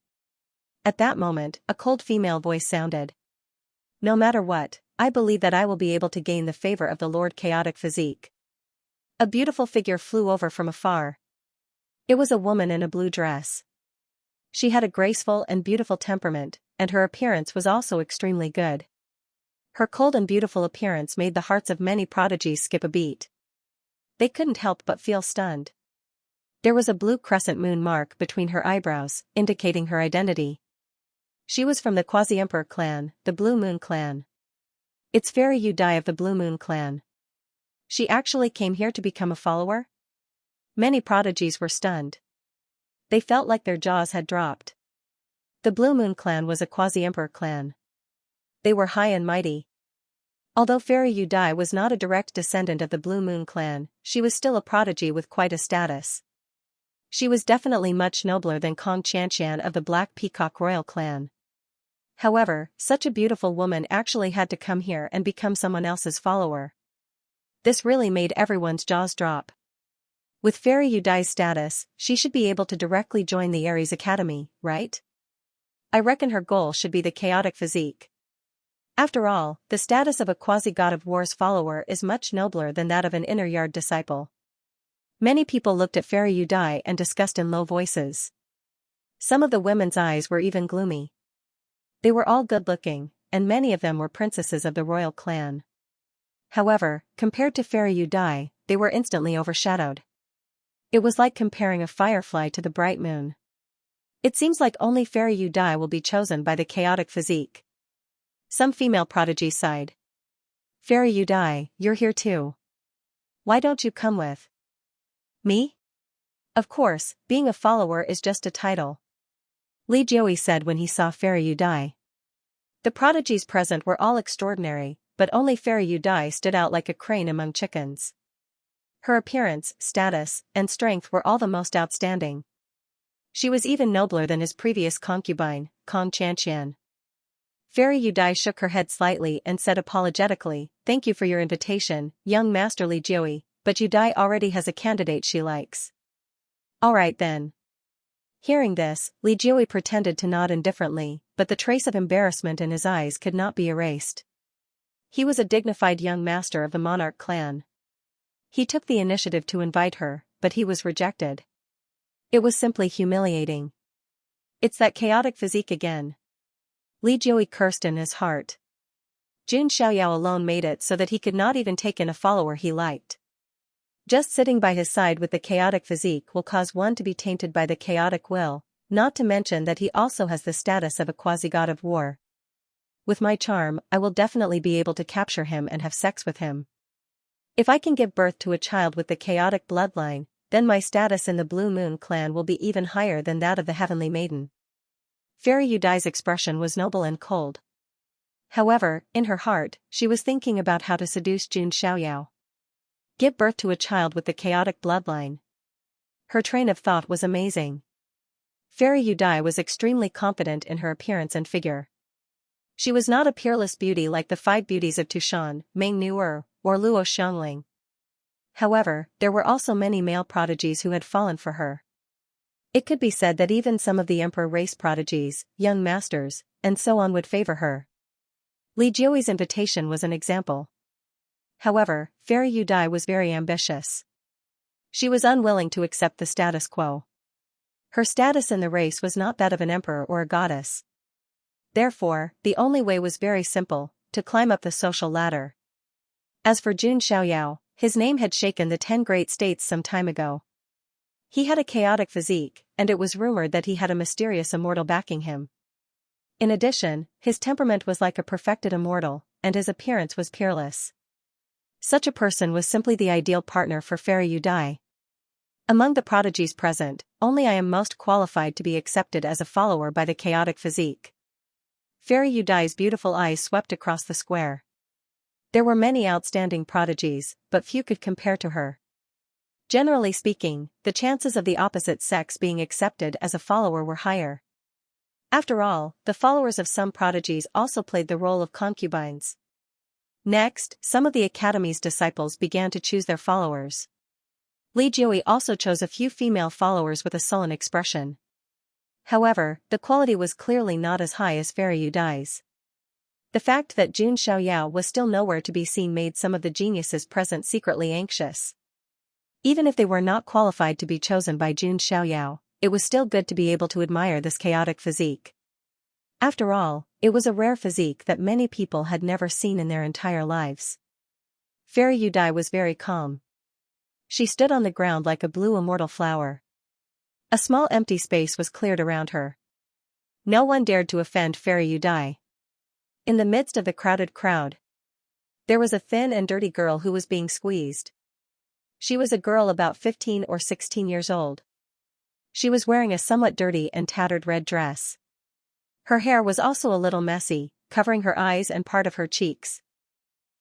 At that moment, a cold female voice sounded. No matter what, I believe that I will be able to gain the favor of the Lord Chaotic Physique. A beautiful figure flew over from afar. It was a woman in a blue dress. She had a graceful and beautiful temperament, and her appearance was also extremely good. Her cold and beautiful appearance made the hearts of many prodigies skip a beat. They couldn't help but feel stunned. There was a blue crescent moon mark between her eyebrows, indicating her identity. She was from the Quasi-Emperor clan, the Blue Moon clan. It's Fairy Yu Dai of the Blue Moon clan. She actually came here to become a follower? Many prodigies were stunned. They felt like their jaws had dropped. The Blue Moon clan was a Quasi-Emperor clan. They were high and mighty. Although Fairy Yu Dai was not a direct descendant of the Blue Moon clan, she was still a prodigy with quite a status. She was definitely much nobler than Kong Xianxia of the Black Peacock royal clan. However, such a beautiful woman actually had to come here and become someone else's follower. This really made everyone's jaws drop. With Fairy Yu Dai's status, she should be able to directly join the Ares Academy, right? I reckon her goal should be the chaotic physique. After all, the status of a quasi-god of war's follower is much nobler than that of an inner yard disciple. Many people looked at Fairy Yu Dai and discussed in low voices. Some of the women's eyes were even gloomy. They were all good-looking, and many of them were princesses of the royal clan. However, compared to Fairy Yu Dai, they were instantly overshadowed. It was like comparing a firefly to the bright moon. It seems like only Fairy Yu Dai will be chosen by the chaotic physique. Some female prodigies sighed. Fairy Yu Dai, you're here too. Why don't you come with me? Of course, being a follower is just a title. Li Jiui said when he saw Fairy Yu Dai. The prodigies present were all extraordinary, but only Fairy Yu Dai stood out like a crane among chickens. Her appearance, status, and strength were all the most outstanding. She was even nobler than his previous concubine, Kong Xianxian. Fairy Yudai shook her head slightly and said apologetically, "Thank you for your invitation, young Master Li Jiui, but Yudai already has a candidate she likes." "Alright then." Hearing this, Li Jiui pretended to nod indifferently, but the trace of embarrassment in his eyes could not be erased. He was a dignified young master of the monarch clan. He took the initiative to invite her, but he was rejected. It was simply humiliating. It's that chaotic physique again. Li Jiui cursed in his heart. Jun Xiaoyao alone made it so that he could not even take in a follower he liked. Just sitting by his side with the chaotic physique will cause one to be tainted by the chaotic will, not to mention that he also has the status of a quasi-god of war. With my charm, I will definitely be able to capture him and have sex with him. If I can give birth to a child with the chaotic bloodline, then my status in the Blue Moon clan will be even higher than that of the Heavenly Maiden. Fairy Yudai's expression was noble and cold. However, in her heart, she was thinking about how to seduce Jun Xiaoyao. Give birth to a child with the chaotic bloodline. Her train of thought was amazing. Fairy Yudai was extremely confident in her appearance and figure. She was not a peerless beauty like the 5 beauties of Tushan, Meng Nuer, or Luo Xiangling. However, there were also many male prodigies who had fallen for her. It could be said that even some of the emperor race prodigies, young masters, and so on would favor her. Li Jiui's invitation was an example. However, Fairy Yudai was very ambitious. She was unwilling to accept the status quo. Her status in the race was not that of an emperor or a goddess. Therefore, the only way was very simple, to climb up the social ladder. As for Jun Xiaoyao, his name had shaken the 10 great states some time ago. He had a chaotic physique, and it was rumored that he had a mysterious immortal backing him. In addition, his temperament was like a perfected immortal, and his appearance was peerless. Such a person was simply the ideal partner for Fairy Yudai. Among the prodigies present, only I am most qualified to be accepted as a follower by the chaotic physique. Fairy Yudai's beautiful eyes swept across the square. There were many outstanding prodigies, but few could compare to her. Generally speaking, the chances of the opposite sex being accepted as a follower were higher. After all, the followers of some prodigies also played the role of concubines. Next, some of the academy's disciples began to choose their followers. Li Jiui also chose a few female followers with a sullen expression. However, the quality was clearly not as high as Fairy Yudai's. The fact that Jun Xiaoyao was still nowhere to be seen made some of the geniuses present secretly anxious. Even if they were not qualified to be chosen by Jun Xiaoyao, it was still good to be able to admire this chaotic physique. After all, it was a rare physique that many people had never seen in their entire lives. Fairy Yudai was very calm. She stood on the ground like a blue immortal flower. A small empty space was cleared around her. No one dared to offend Fairy Yudai. In the midst of the crowded crowd, there was a thin and dirty girl who was being squeezed. She was a girl about 15 or 16 years old. She was wearing a somewhat dirty and tattered red dress. Her hair was also a little messy, covering her eyes and part of her cheeks.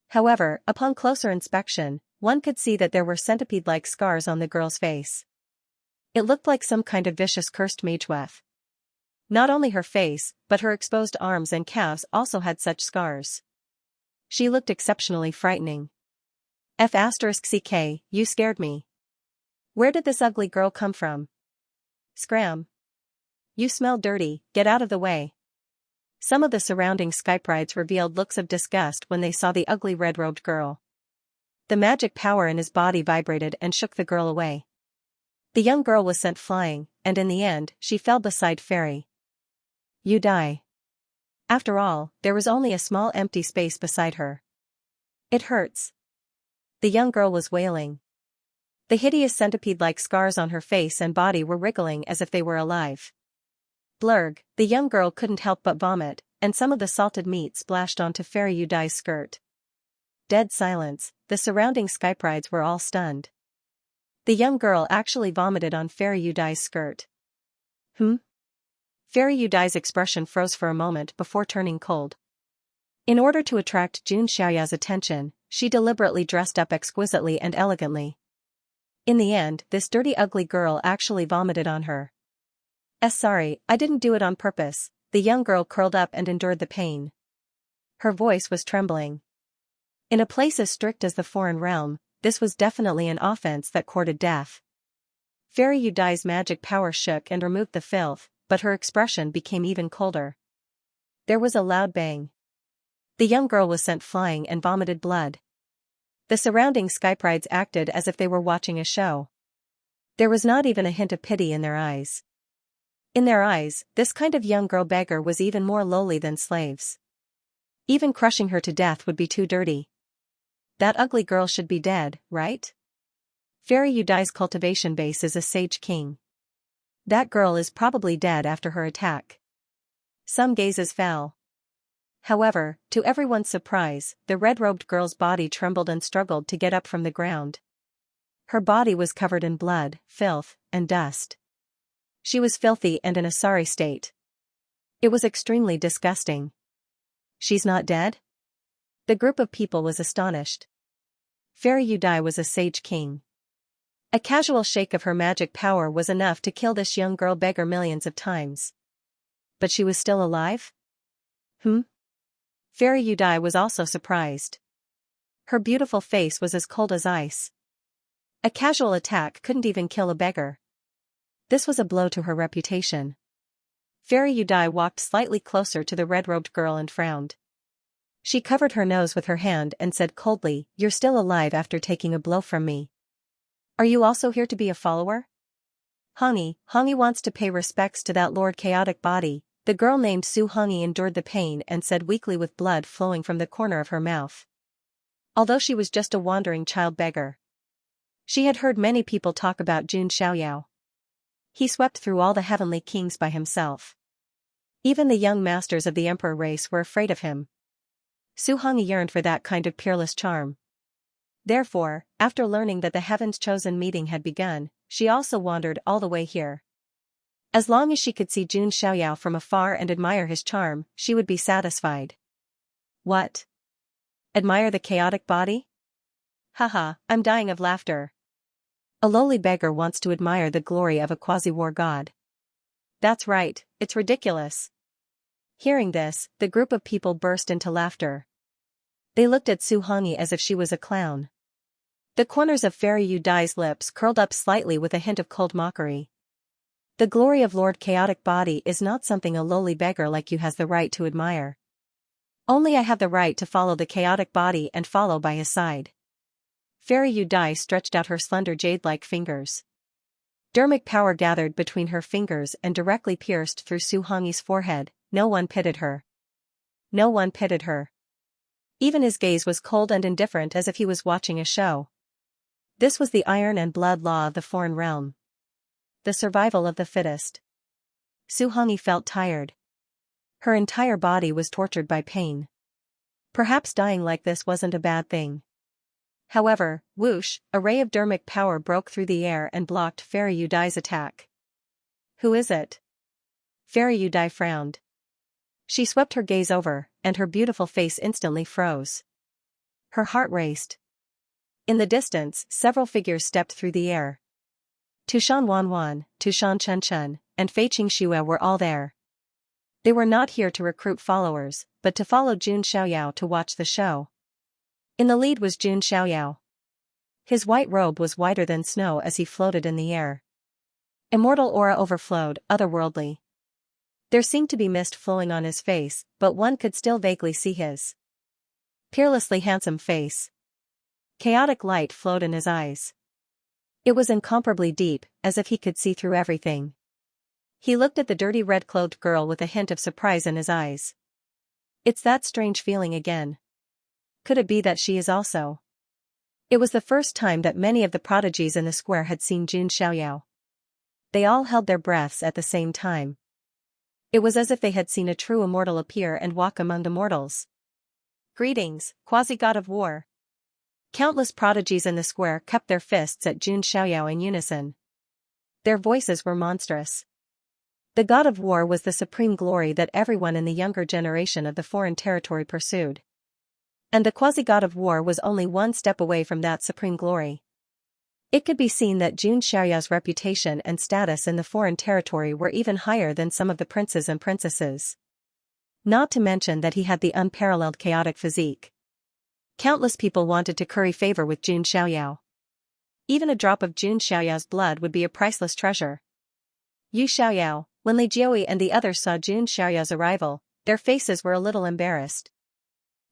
However, upon closer inspection, one could see that there were centipede-like scars on the girl's face. It looked like some kind of vicious cursed mageweth. Not only her face, but her exposed arms and calves also had such scars. She looked exceptionally frightening. F***ck, you scared me. Where did this ugly girl come from? Scram. You smell dirty, get out of the way. Some of the surrounding skyprides revealed looks of disgust when they saw the ugly red-robed girl. The magic power in his body vibrated and shook the girl away. The young girl was sent flying, and in the end, she fell beside Fairy Yudai. After all, there was only a small empty space beside her. It hurts. The young girl was wailing. The hideous centipede-like scars on her face and body were wriggling as if they were alive. Blurg, the young girl couldn't help but vomit, and some of the salted meat splashed onto Fairy Yudai's skirt. Dead silence, the surrounding skyprides were all stunned. The young girl actually vomited on Fairy Yudai's skirt. Fairy Yudai's expression froze for a moment before turning cold. In order to attract Jun Xiaoyao's attention, she deliberately dressed up exquisitely and elegantly. In the end, this dirty ugly girl actually vomited on her. Sorry, I didn't do it on purpose. The young girl curled up and endured the pain. Her voice was trembling. In a place as strict as the foreign realm, this was definitely an offense that courted death. Fairy Yudai's magic power shook and removed the filth, but her expression became even colder. There was a loud bang. The young girl was sent flying and vomited blood. The surrounding skyprides acted as if they were watching a show. There was not even a hint of pity in their eyes. In their eyes, this kind of young girl beggar was even more lowly than slaves. Even crushing her to death would be too dirty. That ugly girl should be dead, right? Fairy Yudai's cultivation base is a sage king. That girl is probably dead after her attack. Some gazes fell. However, to everyone's surprise, the red-robed girl's body trembled and struggled to get up from the ground. Her body was covered in blood, filth, and dust. She was filthy and in a sorry state. It was extremely disgusting. She's not dead? The group of people was astonished. Fairy Yudai was a sage king. A casual shake of her magic power was enough to kill this young girl beggar millions of times. But she was still alive? Fairy Yudai was also surprised. Her beautiful face was as cold as ice. A casual attack couldn't even kill a beggar. This was a blow to her reputation. Fairy Yudai walked slightly closer to the red-robed girl and frowned. She covered her nose with her hand and said coldly, "You're still alive after taking a blow from me. Are you also here to be a follower?" Hongi wants to pay respects to that Lord Chaotic body." The girl named Su Hongi endured the pain and said weakly with blood flowing from the corner of her mouth. Although she was just a wandering child beggar, she had heard many people talk about Jun Xiaoyao. He swept through all the heavenly kings by himself. Even the young masters of the emperor race were afraid of him. Su Hongi yearned for that kind of peerless charm. Therefore, after learning that the heaven's chosen meeting had begun, she also wandered all the way here. As long as she could see Jun Xiaoyao from afar and admire his charm, she would be satisfied. What? Admire the chaotic body? Haha, I'm dying of laughter. A lowly beggar wants to admire the glory of a quasi-war god. That's right, it's ridiculous. Hearing this, the group of people burst into laughter. They looked at Su Hongi as if she was a clown. The corners of Fairy Yudai's lips curled up slightly with a hint of cold mockery. The glory of Lord Chaotic body is not something a lowly beggar like you has the right to admire. Only I have the right to follow the chaotic body and follow by his side. Fairy Yudai stretched out her slender jade-like fingers. Dermic power gathered between her fingers and directly pierced through Su Hongi's forehead. No one pitied her. No one pitied her. Even his gaze was cold and indifferent as if he was watching a show. This was the iron and blood law of the foreign realm. The survival of the fittest. Su Hongi felt tired. Her entire body was tortured by pain. Perhaps dying like this wasn't a bad thing. However, whoosh, a ray of dermic power broke through the air and blocked Fairy Yudai's attack. Who is it? Fairy Yudai frowned. She swept her gaze over, and her beautiful face instantly froze. Her heart raced. In the distance, several figures stepped through the air. Tushan Wanwan, Tushan Chunchun, and Fei Qingxue were all there. They were not here to recruit followers, but to follow Jun Xiaoyao to watch the show. In the lead was Jun Xiaoyao. His white robe was whiter than snow as he floated in the air. Immortal aura overflowed, otherworldly. There seemed to be mist flowing on his face, but one could still vaguely see his peerlessly handsome face. Chaotic light flowed in his eyes. It was incomparably deep, as if he could see through everything. He looked at the dirty red-clothed girl with a hint of surprise in his eyes. It's that strange feeling again. Could it be that she is also? It was the first time that many of the prodigies in the square had seen Jun Xiaoyao. They all held their breaths at the same time. It was as if they had seen a true immortal appear and walk among the mortals. Greetings, quasi-god of war. Countless prodigies in the square kept their fists at Jun Xiaoyao in unison. Their voices were monstrous. The god of war was the supreme glory that everyone in the younger generation of the foreign territory pursued. And the quasi-god of war was only one step away from that supreme glory. It could be seen that Jun Xiaoyao's reputation and status in the foreign territory were even higher than some of the princes and princesses. Not to mention that he had the unparalleled chaotic physique. Countless people wanted to curry favor with Jun Xiaoyao. Even a drop of Jun Xiaoyao's blood would be a priceless treasure. Yu Xiaoyao, when Li Jiui and the others saw Jun Xiaoyao's arrival, their faces were a little embarrassed.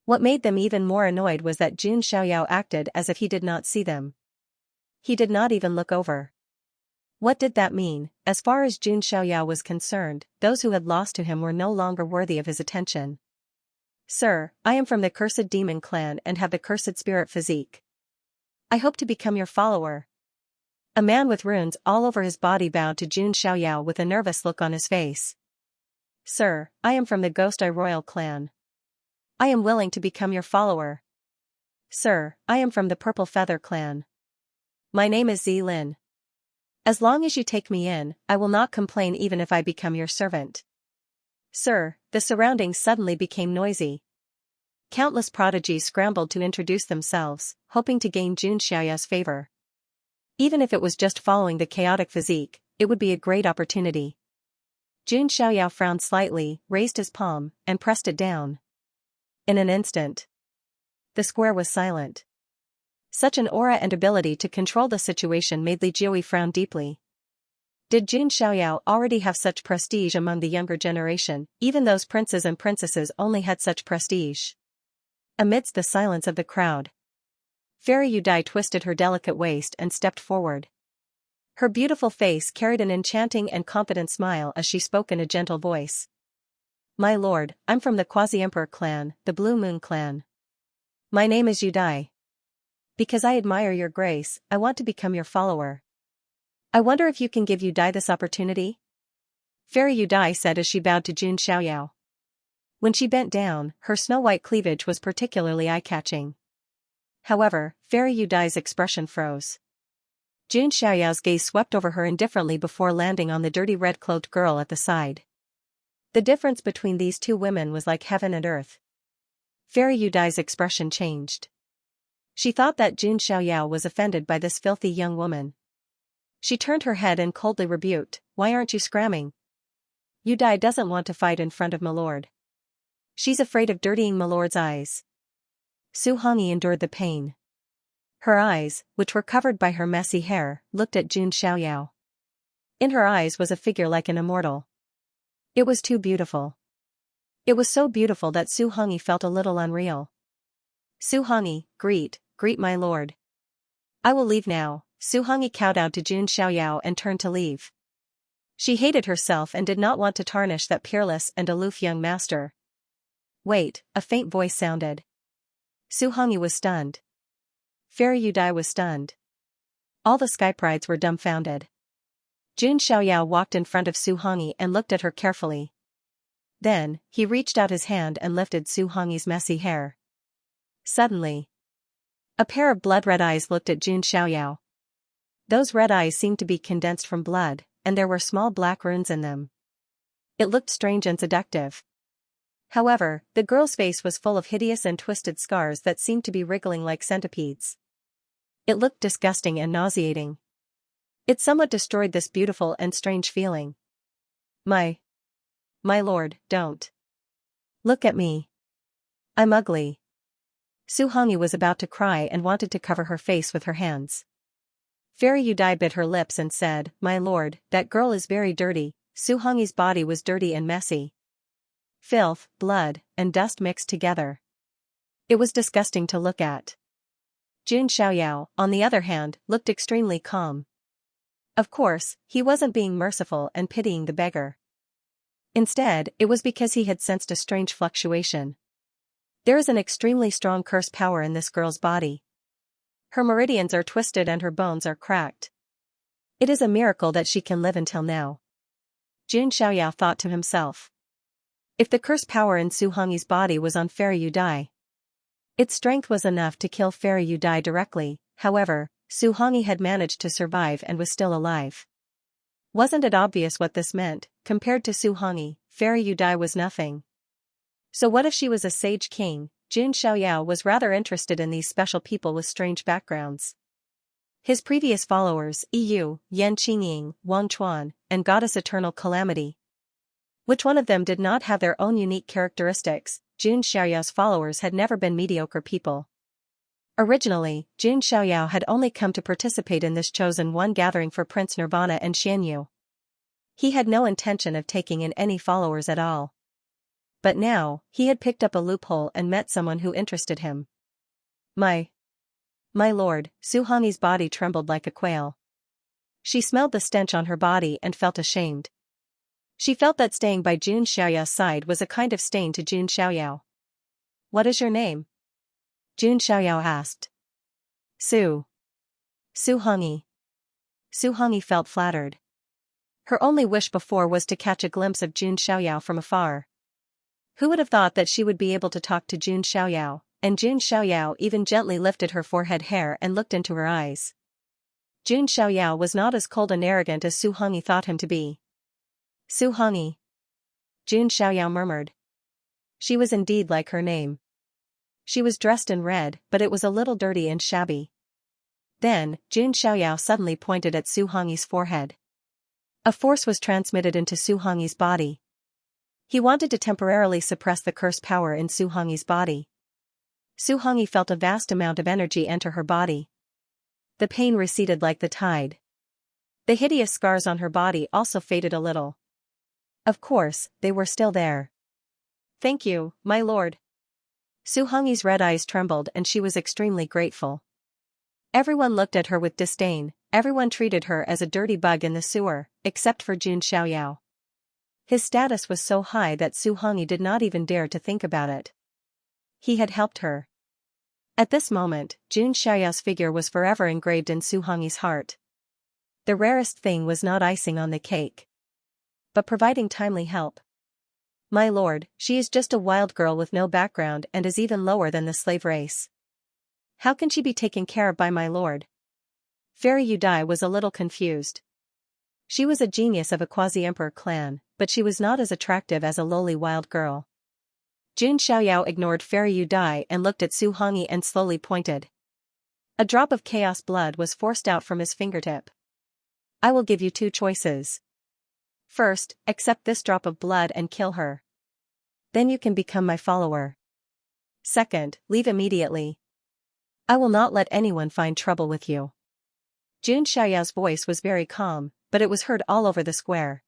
What made them even more annoyed was that Jun Xiaoyao acted as if he did not see them. He did not even look over. What did that mean? As far as Jun Xiaoyao was concerned, those who had lost to him were no longer worthy of his attention. Sir, I am from the cursed demon clan and have the cursed spirit physique. I hope to become your follower. A man with runes all over his body bowed to Jun Xiaoyao with a nervous look on his face. Sir, I am from the Ghost Eye Royal clan. I am willing to become your follower. Sir, I am from the Purple Feather clan. My name is Zi Lin. As long as you take me in, I will not complain even if I become your servant. Sir, the surroundings suddenly became noisy. Countless prodigies scrambled to introduce themselves, hoping to gain Jun Xiaoyao's favor. Even if it was just following the chaotic physique, it would be a great opportunity. Jun Xiaoyao frowned slightly, raised his palm, and pressed it down. In an instant, the square was silent. Such an aura and ability to control the situation made Li Jiui frown deeply. Did Jun Xiaoyao already have such prestige among the younger generation? Even those princes and princesses only had such prestige. Amidst the silence of the crowd, Fairy Yudai twisted her delicate waist and stepped forward. Her beautiful face carried an enchanting and confident smile as she spoke in a gentle voice. My lord, I'm from the Quasi-Emperor clan, the Blue Moon clan. My name is Yudai. Because I admire your grace, I want to become your follower. I wonder if you can give Yudai this opportunity? Fairy Yudai said as she bowed to Jun Xiaoyao. When she bent down, her snow-white cleavage was particularly eye-catching. However, Fairy Yudai's expression froze. Jun Xiaoyao's gaze swept over her indifferently before landing on the dirty red-cloaked girl at the side. The difference between these two women was like heaven and earth. Fairy Yudai's expression changed. She thought that Jun Xiaoyao was offended by this filthy young woman. She turned her head and coldly rebuked, "Why aren't you scramming? Yudai doesn't want to fight in front of Milord. She's afraid of dirtying Milord's eyes." Su Hongyi endured the pain. Her eyes, which were covered by her messy hair, looked at Jun Xiaoyao. In her eyes was a figure like an immortal. It was too beautiful. It was so beautiful that Su Hongyi felt a little unreal. Su Hongyi, greet my lord. I will leave now. Su Hongyi kowtowed to Jun Xiaoyao and turned to leave. She hated herself and did not want to tarnish that peerless and aloof young master. Wait, a faint voice sounded. Su Hongyi was stunned. Fairy Yudai was stunned. All the Sky Prides were dumbfounded. Jun Xiaoyao walked in front of Su Hongyi and looked at her carefully. Then, he reached out his hand and lifted Su Hongyi's messy hair. Suddenly, a pair of blood-red eyes looked at Jun Xiaoyao. Those red eyes seemed to be condensed from blood, and there were small black runes in them. It looked strange and seductive. However, the girl's face was full of hideous and twisted scars that seemed to be wriggling like centipedes. It looked disgusting and nauseating. It somewhat destroyed this beautiful and strange feeling. My lord, don't. Look at me. I'm ugly. Su Hongyi was about to cry and wanted to cover her face with her hands. Fairy Yudai bit her lips and said, My lord, that girl is very dirty. Su Hongyi's body was dirty and messy. Filth, blood, and dust mixed together. It was disgusting to look at. Jun Xiaoyao, on the other hand, looked extremely calm. Of course, he wasn't being merciful and pitying the beggar. Instead, it was because he had sensed a strange fluctuation. There is an extremely strong curse power in this girl's body. Her meridians are twisted and her bones are cracked. It is a miracle that she can live until now. Jun Xiaoyao thought to himself. If the curse power in Su Hongyi's body was on Fairy Yudai, its strength was enough to kill Fairy Yudai directly. However, Su Hongyi had managed to survive and was still alive. Wasn't it obvious what this meant? Compared to Su Hongyi, Fairy Yudai was nothing. So what if she was a sage king? Jun Xiaoyao was rather interested in these special people with strange backgrounds. His previous followers, Yu, Yan Qingying, Wang Chuan, and Goddess Eternal Calamity, Which one of them did not have their own unique characteristics? Xianxia's followers had never been mediocre people. Originally, Xianxia had only come to participate in this chosen one gathering for Prince Nirvana and Xianyu. He had no intention of taking in any followers at all. But now, he had picked up a loophole and met someone who interested him. My lord, Su Hongyi's body trembled like a quail. She smelled the stench on her body and felt ashamed. She felt that staying by Jun Xiaoyao's side was a kind of stain to Jun Xiaoyao. What is your name? Jun Xiaoyao asked. Su Hongyi. Su Hongyi felt flattered. Her only wish before was to catch a glimpse of Jun Xiaoyao from afar. Who would have thought that she would be able to talk to Jun Xiaoyao, and Jun Xiaoyao even gently lifted her forehead hair and looked into her eyes. Jun Xiaoyao was not as cold and arrogant as Su Hongyi thought him to be. Su Hongyi. Jun Xiaoyao murmured. She was indeed like her name. She was dressed in red, but it was a little dirty and shabby. Then, Jun Xiaoyao suddenly pointed at Su Hongyi's forehead. A force was transmitted into Su Hongyi's body. He wanted to temporarily suppress the curse power in Su Hongyi's body. Su Hongyi felt a vast amount of energy enter her body. The pain receded like the tide. The hideous scars on her body also faded a little. Of course, they were still there. Thank you, my lord. Su Hongyi's red eyes trembled and she was extremely grateful. Everyone looked at her with disdain, everyone treated her as a dirty bug in the sewer, except for Jun Xiaoyao. His status was so high that Su Hongyi did not even dare to think about it. He had helped her. At this moment, Jun Xiaoyao's figure was forever engraved in Su Hongyi's heart. The rarest thing was not icing on the cake, but providing timely help. My lord, she is just a wild girl with no background and is even lower than the slave race. How can she be taken care of by my lord? Fairy Yudai was a little confused. She was a genius of a quasi-emperor clan, but she was not as attractive as a lowly wild girl. Jun Xiaoyao ignored Fairy Yudai and looked at Su Hongyi and slowly pointed. A drop of chaos blood was forced out from his fingertip. I will give you two choices. First, accept this drop of blood and kill her. Then you can become my follower. Second, leave immediately. I will not let anyone find trouble with you. Jun Xiaoyao's voice was very calm, but it was heard all over the square.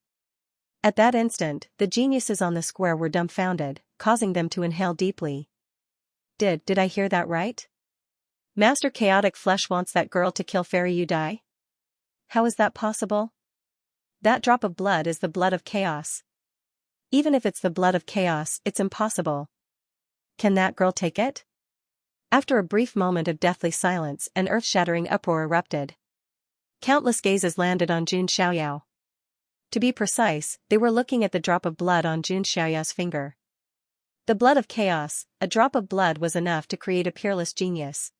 At that instant, the geniuses on the square were dumbfounded, causing them to inhale deeply. Did I hear that right? Master Chaotic Flesh wants that girl to kill Fairy Yudai? How is that possible? That drop of blood is the blood of chaos. Even if it's the blood of chaos, it's impossible. Can that girl take it? After a brief moment of deathly silence, an earth-shattering uproar erupted. Countless gazes landed on Jun Xiaoyao. To be precise, they were looking at the drop of blood on Jun Xiaoyao's finger. The blood of chaos, a drop of blood was enough to create a peerless genius.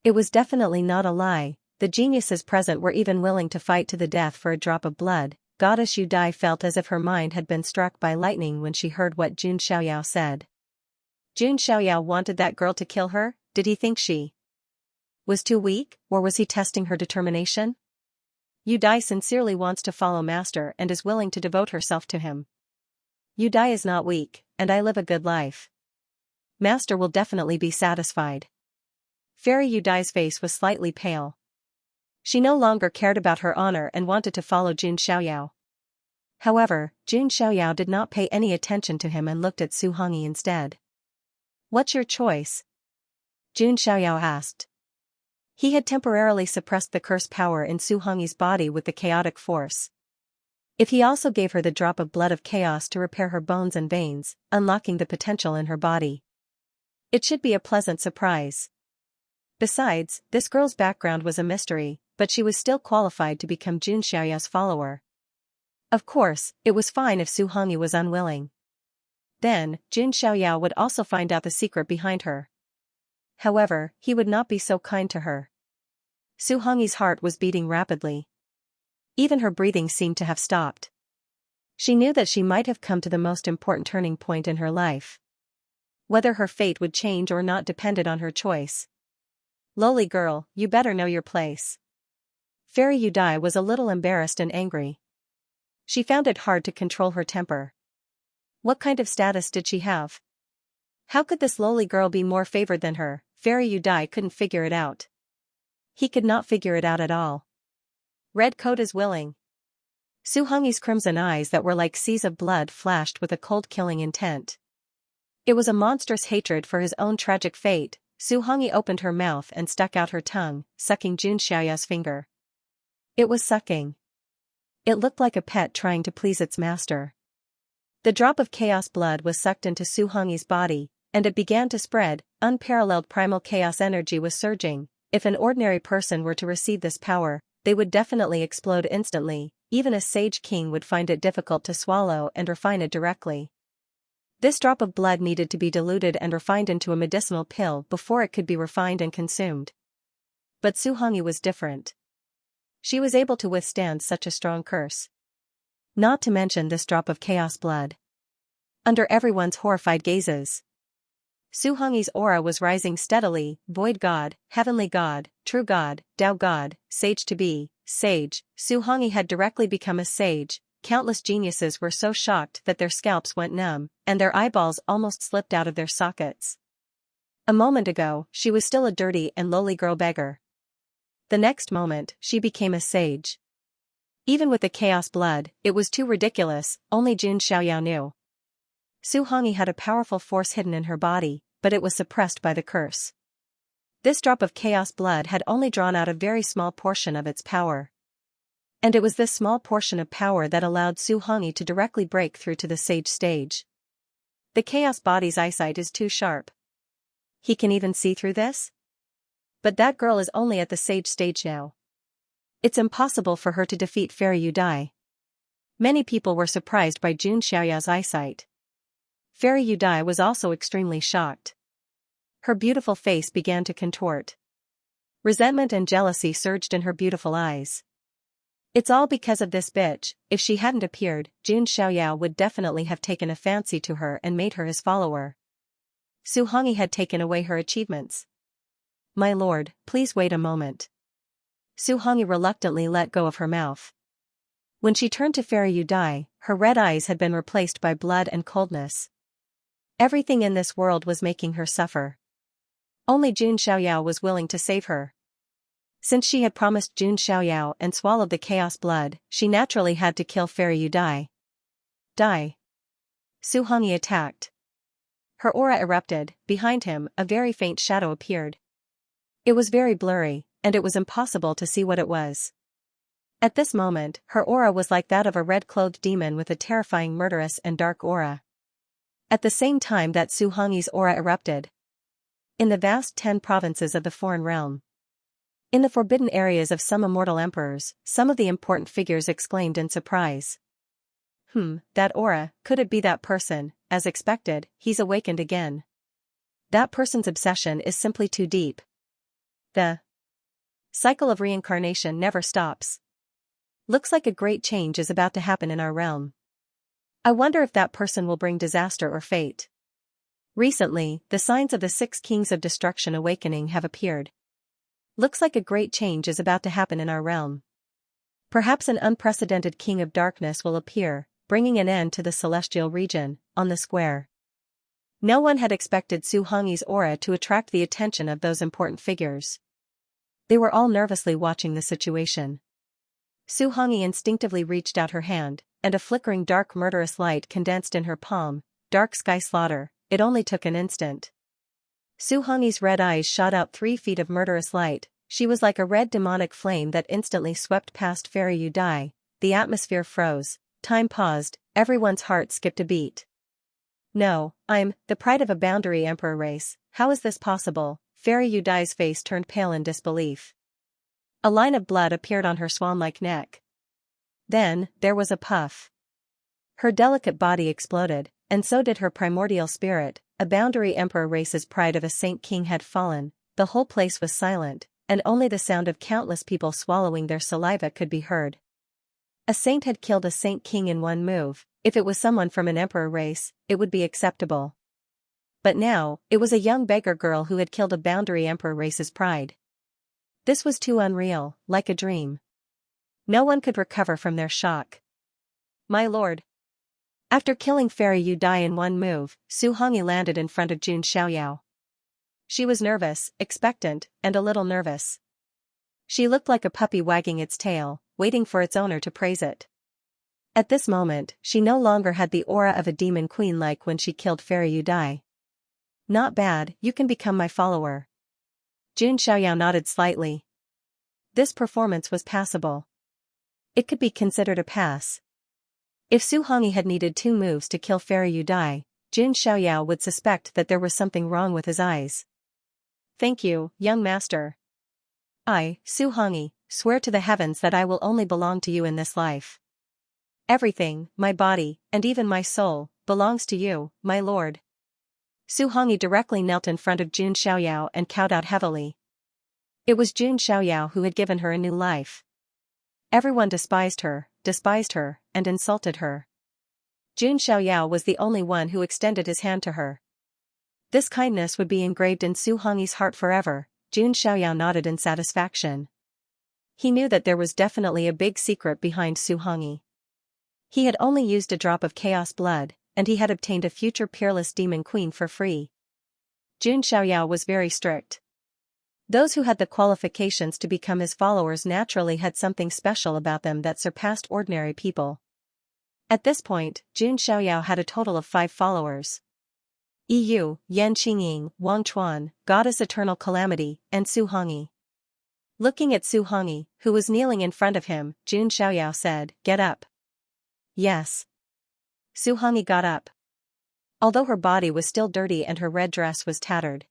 It was definitely not a lie, the geniuses present were even willing to fight to the death for a drop of blood. Goddess Yudai felt as if her mind had been struck by lightning when she heard what Jun Xiaoyao said. Jun Xiaoyao wanted that girl to kill her? Did he think she was too weak, or was he testing her determination? Yudai sincerely wants to follow Master and is willing to devote herself to him. Yudai is not weak, and I live a good life. Master will definitely be satisfied. Fairy Yudai's face was slightly pale. She no longer cared about her honor and wanted to follow Jun Xiaoyao. However, Jun Xiaoyao did not pay any attention to him and looked at Su Hongyi instead. What's your choice? Jun Xiaoyao asked. He had temporarily suppressed the curse power in Su Hongyi's body with the chaotic force. If he also gave her the drop of blood of chaos to repair her bones and veins, unlocking the potential in her body, it should be a pleasant surprise. Besides, this girl's background was a mystery, but she was still qualified to become Jun Xiaoyao's follower. Of course, it was fine if Su Hongyi was unwilling. Then, Jun Xiaoyao would also find out the secret behind her. However, he would not be so kind to her. Su Hongyi's heart was beating rapidly. Even her breathing seemed to have stopped. She knew that she might have come to the most important turning point in her life. Whether her fate would change or not depended on her choice. Lowly girl, you better know your place. Fairy Yudai was a little embarrassed and angry. She found it hard to control her temper. What kind of status did she have? How could this lowly girl be more favored than her? Fairy Udai couldn't figure it out. He could not figure it out at all. Red coat is willing. Su Hongyi's crimson eyes that were like seas of blood flashed with a cold killing intent. It was a monstrous hatred for his own tragic fate. Su Hongyi opened her mouth and stuck out her tongue, sucking Jun Xiaoyao's finger. It was sucking. It looked like a pet trying to please its master. The drop of chaos blood was sucked into Su Hongyi's body, and it began to spread. Unparalleled primal chaos energy was surging. If an ordinary person were to receive this power, they would definitely explode instantly. Even a sage king would find it difficult to swallow and refine it directly. This drop of blood needed to be diluted and refined into a medicinal pill before it could be refined and consumed. But Su Hongyi was different. She was able to withstand such a strong curse. Not to mention this drop of chaos blood. Under everyone's horrified gazes, Su Hongyi's aura was rising steadily. Void God, Heavenly God, True God, Tao God, Sage to be, Sage. Su Hongyi had directly become a sage. Countless geniuses were so shocked that their scalps went numb, and their eyeballs almost slipped out of their sockets. A moment ago, she was still a dirty and lowly girl beggar. The next moment, she became a sage. Even with the chaos blood, it was too ridiculous. Only Jun Xiaoyao knew. Su Hongyi had a powerful force hidden in her body, but it was suppressed by the curse. This drop of chaos blood had only drawn out a very small portion of its power. And it was this small portion of power that allowed Su Hongyi to directly break through to the sage stage. The chaos body's eyesight is too sharp. He can even see through this? But that girl is only at the sage stage now. It's impossible for her to defeat Fairy Udai. Many people were surprised by Jun Xiaoyao's eyesight. Fairy Udai was also extremely shocked. Her beautiful face began to contort. Resentment and jealousy surged in her beautiful eyes. It's all because of this bitch. If she hadn't appeared, Jun Xiaoyao would definitely have taken a fancy to her and made her his follower. Su Hongyi had taken away her achievements. My lord, please wait a moment. Su Hongyi reluctantly let go of her mouth. When she turned to Fairy Udai, her red eyes had been replaced by blood and coldness. Everything in this world was making her suffer. Only Jun Xiaoyao was willing to save her. Since she had promised Jun Xiaoyao and swallowed the chaos blood, she naturally had to kill Fairy Udai. Die. Su Hongyi attacked. Her aura erupted. Behind him, a very faint shadow appeared. It was very blurry, and it was impossible to see what it was. At this moment, her aura was like that of a red-clothed demon with a terrifying murderous and dark aura. At the same time that Su Hongyi's aura erupted. In the vast 10 provinces of the foreign realm. In the forbidden areas of some immortal emperors, some of the important figures exclaimed in surprise. That aura, could it be that person? As expected, he's awakened again. That person's obsession is simply too deep. The cycle of reincarnation never stops. Looks like a great change is about to happen in our realm. I wonder if that person will bring disaster or fate. Recently, the signs of the 6 kings of destruction awakening have appeared. Looks like a great change is about to happen in our realm. Perhaps an unprecedented king of darkness will appear, bringing an end to the celestial region, on the square. No one had expected Su Hongyi's aura to attract the attention of those important figures. They were all nervously watching the situation. Su Hongyi instinctively reached out her hand, and a flickering dark murderous light condensed in her palm. Dark sky slaughter. It only took an instant. Su Hongyi's red eyes shot out 3 feet of murderous light. She was like a red demonic flame that instantly swept past Fairy Udai. The atmosphere froze. Time paused. Everyone's heart skipped a beat. No, I'm the pride of a boundary emperor race. How is this possible? Fairy Udai's face turned pale in disbelief. A line of blood appeared on her swan-like neck. Then, there was a puff. Her delicate body exploded, and so did her primordial spirit. A boundary emperor race's pride of a saint king had fallen. The whole place was silent, and only the sound of countless people swallowing their saliva could be heard. A saint had killed a saint king in one move. If it was someone from an emperor race, it would be acceptable. But now, it was a young beggar girl who had killed a boundary emperor race's pride. This was too unreal, like a dream. No one could recover from their shock. My lord. After killing Fairy Yu Dai in one move, Su Hongyi landed in front of Jun Xiaoyao. She was nervous, expectant, and a little nervous. She looked like a puppy wagging its tail, waiting for its owner to praise it. At this moment, she no longer had the aura of a demon queen like when she killed Fairy Yu Dai. Not bad, you can become my follower. Jun Xiaoyao nodded slightly. This performance was passable. It could be considered a pass. If Su Hongyi had needed 2 moves to kill Fairy Yu Dai, Jun Xiaoyao would suspect that there was something wrong with his eyes. Thank you, young master. I, Su Hongyi, swear to the heavens that I will only belong to you in this life. Everything, my body, and even my soul, belongs to you, my lord. Su Hongyi directly knelt in front of Jun Xiaoyao and kowed out heavily. It was Jun Xiaoyao who had given her a new life. Everyone despised her, and insulted her. Jun Xiaoyao was the only one who extended his hand to her. This kindness would be engraved in Su Hongyi's heart forever. Jun Xiaoyao nodded in satisfaction. He knew that there was definitely a big secret behind Su Hongyi. He had only used a drop of chaos blood, and he had obtained a future peerless demon queen for free. Jun Xiaoyao was very strict. Those who had the qualifications to become his followers naturally had something special about them that surpassed ordinary people. At this point, Jun Xiaoyao had a total of 5 followers. Yu, Yan Qingying, Wang Chuan, Goddess Eternal Calamity, and Su Hongyi. Looking at Su Hongyi, who was kneeling in front of him, Jun Xiaoyao said, "Get up." Yes. Su Hongyi got up. Although her body was still dirty and her red dress was tattered,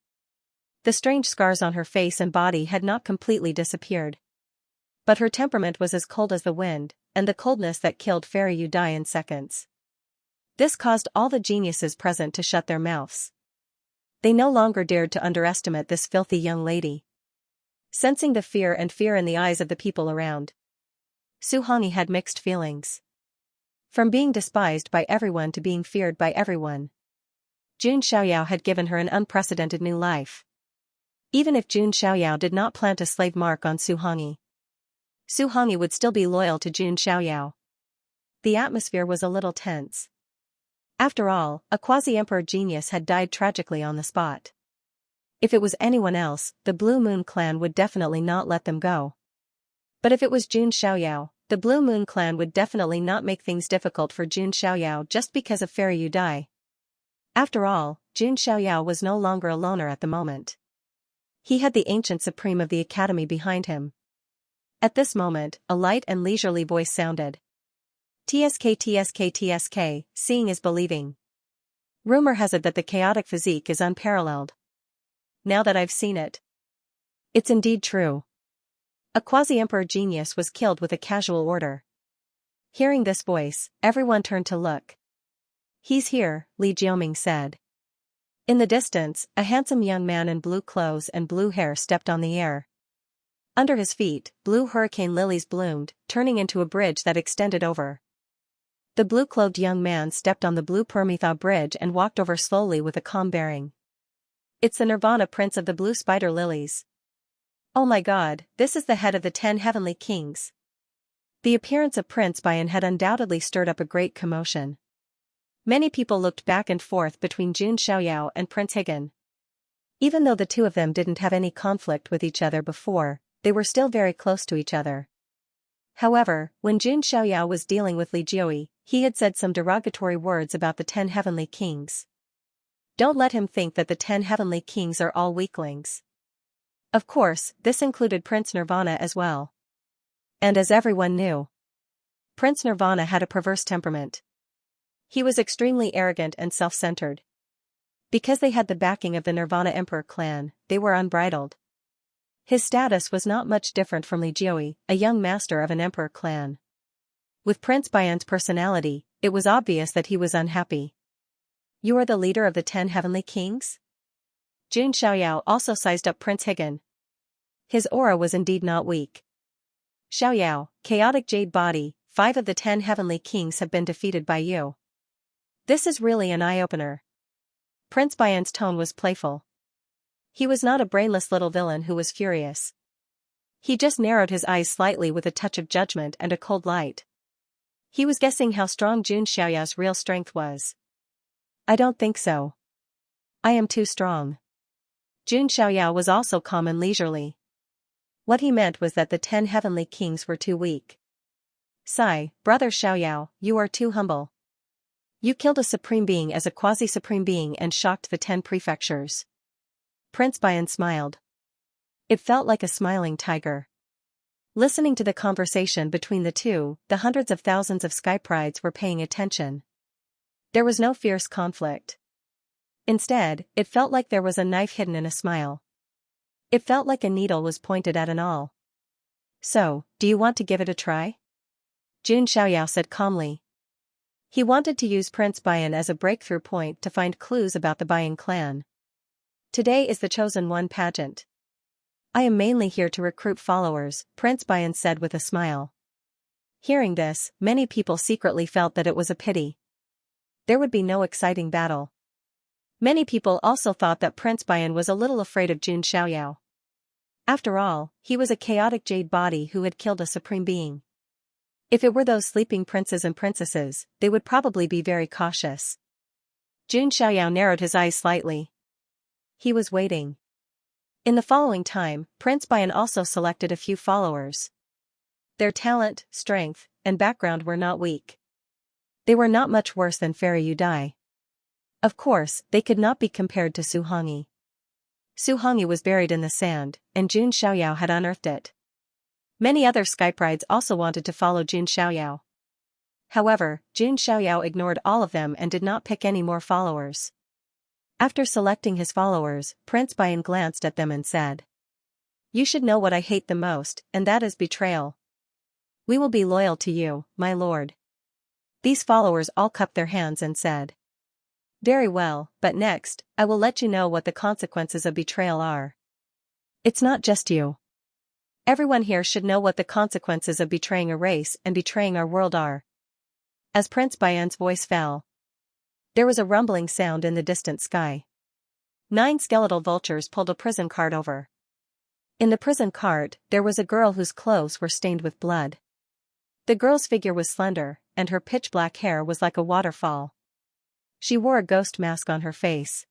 the strange scars on her face and body had not completely disappeared. But her temperament was as cold as the wind, and the coldness that killed Fairy Yu Dai in seconds. This caused all the geniuses present to shut their mouths. They no longer dared to underestimate this filthy young lady. Sensing the fear in the eyes of the people around, Su Hongyi had mixed feelings. From being despised by everyone to being feared by everyone, Jun Xiaoyao had given her an unprecedented new life. Even if Jun Xiaoyao did not plant a slave mark on Su Hongyi would still be loyal to Jun Xiaoyao. The atmosphere was a little tense. After all, a quasi-emperor genius had died tragically on the spot. If it was anyone else, the Blue Moon clan would definitely not let them go. But if it was Jun Xiaoyao, the Blue Moon clan would definitely not make things difficult for Jun Xiaoyao just because of Fairy Yu Dai. After all, Jun Xiaoyao was no longer a loner at the moment. He had the ancient supreme of the academy behind him. At this moment, a light and leisurely voice sounded. TSK, seeing is believing. Rumor has it that the chaotic physique is unparalleled. Now that I've seen it, it's indeed true. A quasi-emperor genius was killed with a casual order. Hearing this voice, everyone turned to look. He's here, Li Jioming said. In the distance, a handsome young man in blue clothes and blue hair stepped on the air. Under his feet, blue hurricane lilies bloomed, turning into a bridge that extended over. The blue-clothed young man stepped on the blue Permetha bridge and walked over slowly with a calm bearing. It's the Nirvana Prince of the Blue Spider Lilies. Oh my god, this is the head of the 10 heavenly kings. The appearance of Prince Bayan had undoubtedly stirred up a great commotion. Many people looked back and forth between Jun Xiaoyao and Prince Higan. Even though the two of them didn't have any conflict with each other before, they were still very close to each other. However, when Jun Xiaoyao was dealing with Li Jioi, he had said some derogatory words about the 10 heavenly kings. Don't let him think that the 10 heavenly kings are all weaklings. Of course, this included Prince Nirvana as well. And as everyone knew, Prince Nirvana had a perverse temperament. He was extremely arrogant and self-centered. Because they had the backing of the Nirvana Emperor clan, they were unbridled. His status was not much different from Li Jioi, a young master of an emperor clan. With Prince Bayan's personality, it was obvious that he was unhappy. You are the leader of the 10 heavenly kings? Jun Xiaoyao also sized up Prince Higan. His aura was indeed not weak. Xiaoyao, chaotic jade body, 5 of the 10 heavenly kings have been defeated by you. This is really an eye-opener. Prince Bayan's tone was playful. He was not a brainless little villain who was furious. He just narrowed his eyes slightly with a touch of judgment and a cold light. He was guessing how strong Jun Xiaoyao's real strength was. I don't think so. I am too strong. Jun Xiaoyao was also calm and leisurely. What he meant was that the 10 heavenly kings were too weak. Sigh, brother Xiaoyao, you are too humble. You killed a supreme being as a quasi-supreme being and shocked the 10 prefectures. Prince Bian smiled. It felt like a smiling tiger. Listening to the conversation between the two, the hundreds of thousands of sky prides were paying attention. There was no fierce conflict. Instead, it felt like there was a knife hidden in a smile. It felt like a needle was pointed at an all. So, do you want to give it a try? Jun Xiaoyao said calmly. He wanted to use Prince Bian as a breakthrough point to find clues about the Bian clan. Today is the Chosen One pageant. I am mainly here to recruit followers, Prince Bian said with a smile. Hearing this, many people secretly felt that it was a pity. There would be no exciting battle. Many people also thought that Prince Bian was a little afraid of Jun Xiaoyao. After all, he was a chaotic jade body who had killed a supreme being. If it were those sleeping princes and princesses, they would probably be very cautious. Jun Xiaoyao narrowed his eyes slightly. He was waiting. In the following time, Prince Bian also selected a few followers. Their talent, strength, and background were not weak. They were not much worse than Fairy Yudai. Of course, they could not be compared to Su Hongyi. Su Hongyi was buried in the sand, and Jun Xiaoyao had unearthed it. Many other sky prides also wanted to follow Jun Xiaoyao. However, Jun Xiaoyao ignored all of them and did not pick any more followers. After selecting his followers, Prince Bian glanced at them and said, "You should know what I hate the most, and that is betrayal. We will be loyal to you, my lord." These followers all cupped their hands and said, "Very well, but next, I will let you know what the consequences of betrayal are. It's not just you. Everyone here should know what the consequences of betraying a race and betraying our world are." As Prince Bian's voice fell, there was a rumbling sound in the distant sky. 9 skeletal vultures pulled a prison cart over. In the prison cart, there was a girl whose clothes were stained with blood. The girl's figure was slender, and her pitch-black hair was like a waterfall. She wore a ghost mask on her face.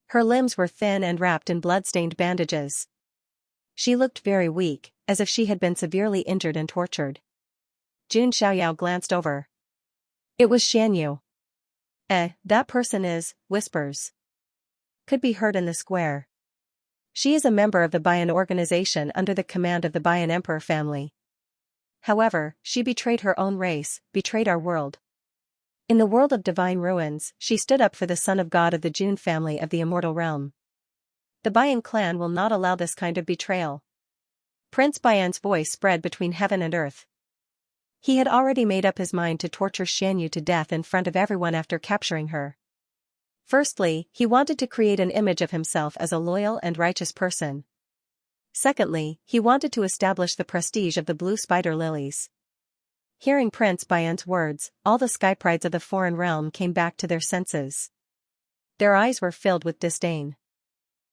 Her limbs were thin and wrapped in blood-stained bandages. She looked very weak, as if she had been severely injured and tortured. Jun Xiaoyao glanced over. It was Xianyu. That person is, whispers could be heard in the square. She is a member of the Bian organization under the command of the Bian Emperor family. However, she betrayed her own race, betrayed our world. In the world of divine ruins, she stood up for the son of God of the Jun family of the immortal realm. The Bian clan will not allow this kind of betrayal. Prince Bian's voice spread between heaven and earth. He had already made up his mind to torture Xianyu to death in front of everyone after capturing her. Firstly, he wanted to create an image of himself as a loyal and righteous person. Secondly, he wanted to establish the prestige of the blue spider lilies. Hearing Prince Bian's words, all the sky prides of the foreign realm came back to their senses. Their eyes were filled with disdain.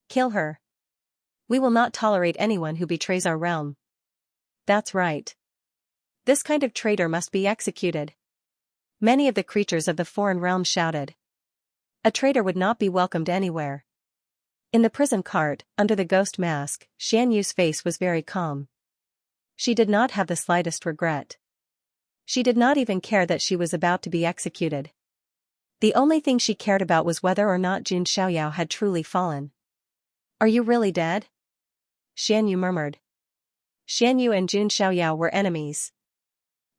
Kill her. We will not tolerate anyone who betrays our realm. That's right. This kind of traitor must be executed. Many of the creatures of the foreign realm shouted. A traitor would not be welcomed anywhere. In the prison cart, under the ghost mask, Xianyu's face was very calm. She did not have the slightest regret. She did not even care that she was about to be executed. The only thing she cared about was whether or not Jun Xiaoyao had truly fallen. Are you really dead? Xianyu murmured. Xianyu and Jun Xiaoyao were enemies.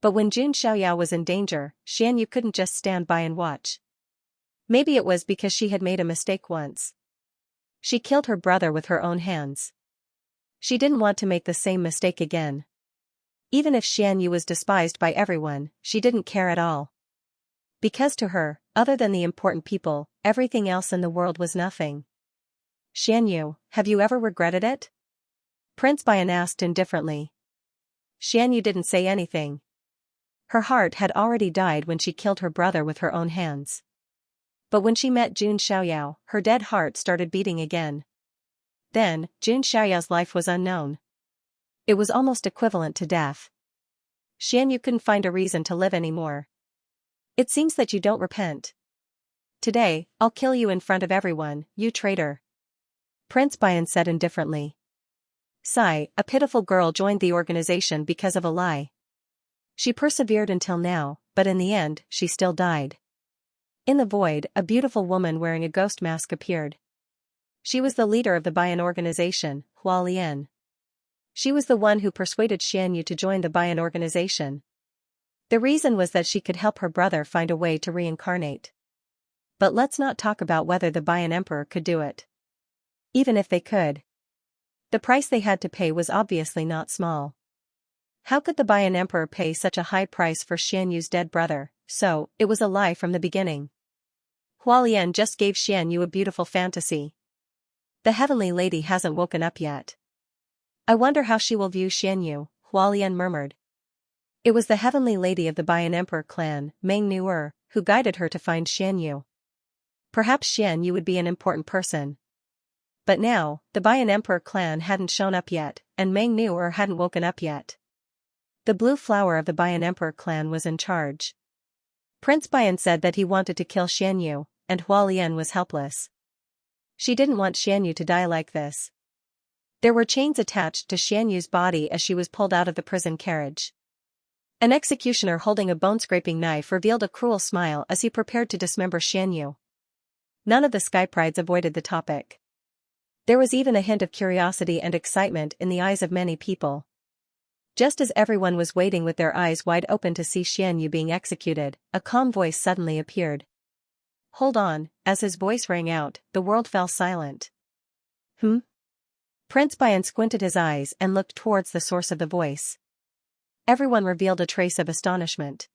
But when Jun Xiaoyao was in danger, Xianyu couldn't just stand by and watch. Maybe it was because she had made a mistake once. She killed her brother with her own hands. She didn't want to make the same mistake again. Even if Xianyu was despised by everyone, she didn't care at all. Because to her, other than the important people, everything else in the world was nothing. Xianyu, have you ever regretted it? Prince Bian asked indifferently. Xianyu didn't say anything. Her heart had already died when she killed her brother with her own hands. But when she met Jun Xiaoyao, her dead heart started beating again. Then, Jun Xiaoyao's life was unknown. It was almost equivalent to death. Xianyu couldn't find a reason to live anymore. It seems that you don't repent. Today, I'll kill you in front of everyone, you traitor. Prince Bian said indifferently. Sigh, a pitiful girl joined the organization because of a lie. She persevered until now, but in the end, she still died. In the void, a beautiful woman wearing a ghost mask appeared. She was the leader of the Bian organization, Hua Lian. She was the one who persuaded Xianyu to join the Bian organization. The reason was that she could help her brother find a way to reincarnate. But let's not talk about whether the Bian emperor could do it. Even if they could, the price they had to pay was obviously not small. How could the Bian emperor pay such a high price for Xianyu's dead brother? So, it was a lie from the beginning. Hualian just gave Xianyu a beautiful fantasy. The heavenly lady hasn't woken up yet. I wonder how she will view Xianyu, Hualian murmured. It was the heavenly lady of the Bian emperor clan, Meng Nuer, who guided her to find Xianyu. Perhaps Xianyu would be an important person. But now, the Bian emperor clan hadn't shown up yet, and Meng Nuer hadn't woken up yet. The blue flower of the Bian emperor clan was in charge. Prince Bian said that he wanted to kill Xianyu, and Hualian was helpless. She didn't want Xianyu to die like this. There were chains attached to Xianyu's body as she was pulled out of the prison carriage. An executioner holding a bone-scraping knife revealed a cruel smile as he prepared to dismember Xianyu. None of the Skyprides avoided the topic. There was even a hint of curiosity and excitement in the eyes of many people. Just as everyone was waiting with their eyes wide open to see Xianyu being executed, a calm voice suddenly appeared. Hold on, as his voice rang out, the world fell silent. Prince Bian squinted his eyes and looked towards the source of the voice. Everyone revealed a trace of astonishment.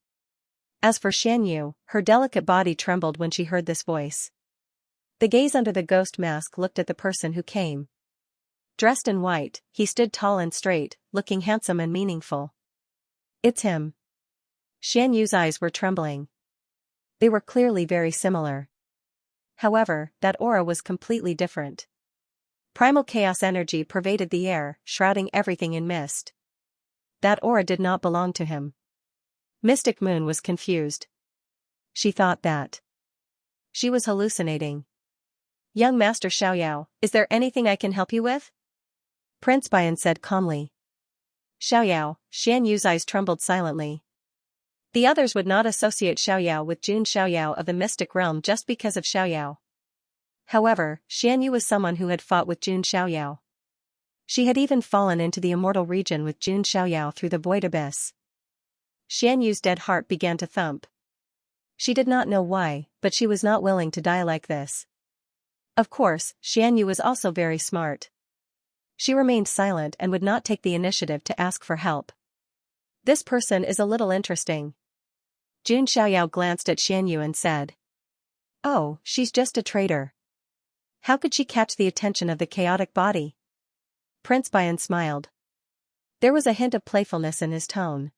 As for Xianyu, her delicate body trembled when she heard this voice. The gaze under the ghost mask looked at the person who came. Dressed in white, he stood tall and straight, looking handsome and meaningful. It's him. Xianyu's eyes were trembling. They were clearly very similar. However, that aura was completely different. Primal chaos energy pervaded the air, shrouding everything in mist. That aura did not belong to him. Mystic Moon was confused. She thought that she was hallucinating. Young Master Xiaoyao, is there anything I can help you with? Prince Bian said calmly. Xiaoyao, Xianyu's eyes trembled silently. The others would not associate Xiaoyao with Jun Xiaoyao of the mystic realm just because of Xiaoyao. However, Xianyu was someone who had fought with Jun Xiaoyao. She had even fallen into the immortal region with Jun Xiaoyao through the void abyss. Xianyu's dead heart began to thump. She did not know why, but she was not willing to die like this. Of course, Xianyu was also very smart. She remained silent and would not take the initiative to ask for help. This person is a little interesting. Jun Xiaoyao glanced at Xianyu and said. Oh, she's just a traitor. How could she catch the attention of the chaotic body? Prince Bian smiled. There was a hint of playfulness in his tone.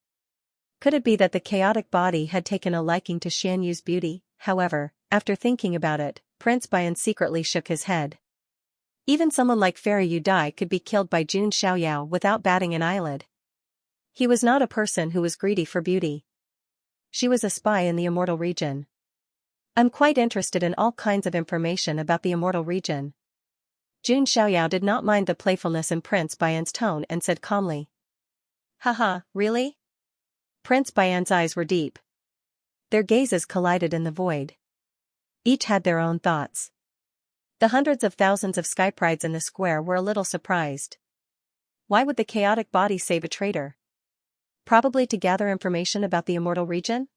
Could it be that the chaotic body had taken a liking to Xianyu's beauty? However, after thinking about it, Prince Bian secretly shook his head. Even someone like Fairy Yu Dai could be killed by Jun Xiaoyao without batting an eyelid. He was not a person who was greedy for beauty. She was a spy in the immortal region. I'm quite interested in all kinds of information about the immortal region. Jun Xiaoyao did not mind the playfulness in Prince Bian's tone and said calmly. Haha, really? Prince Bian's eyes were deep. Their gazes collided in the void. Each had their own thoughts. The hundreds of thousands of Skyprides in the square were a little surprised. Why would the chaotic body save a traitor? Probably to gather information about the immortal region?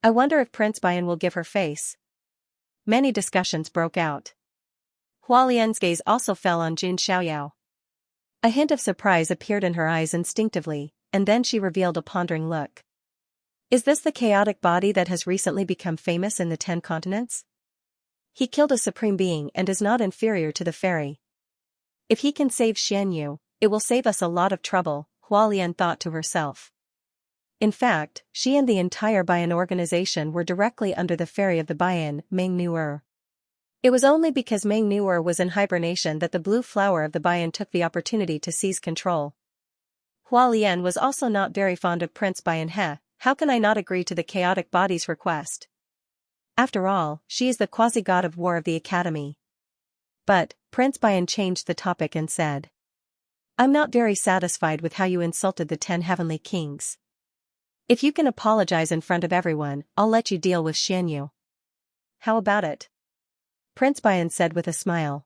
I wonder if Prince Bian will give her face. Many discussions broke out. Hualian's gaze also fell on Jun Xiaoyao. A hint of surprise appeared in her eyes instinctively, and then she revealed a pondering look. Is this the chaotic body that has recently become famous in the 10 continents? He killed a supreme being and is not inferior to the fairy. If he can save Xianyu, it will save us a lot of trouble, Hualian thought to herself. In fact, she and the entire Bian organization were directly under the fairy of the Bian, Meng Nuer. It was only because Meng Nuer was in hibernation that the blue flower of the Bian took the opportunity to seize control. Hua Lian was also not very fond of Prince Bianhe. How can I not agree to the chaotic body's request? After all, she is the quasi-god of war of the academy. But, Prince Bian changed the topic and said. I'm not very satisfied with how you insulted the 10 heavenly kings. If you can apologize in front of everyone, I'll let you deal with Xianyu. How about it? Prince Bian said with a smile.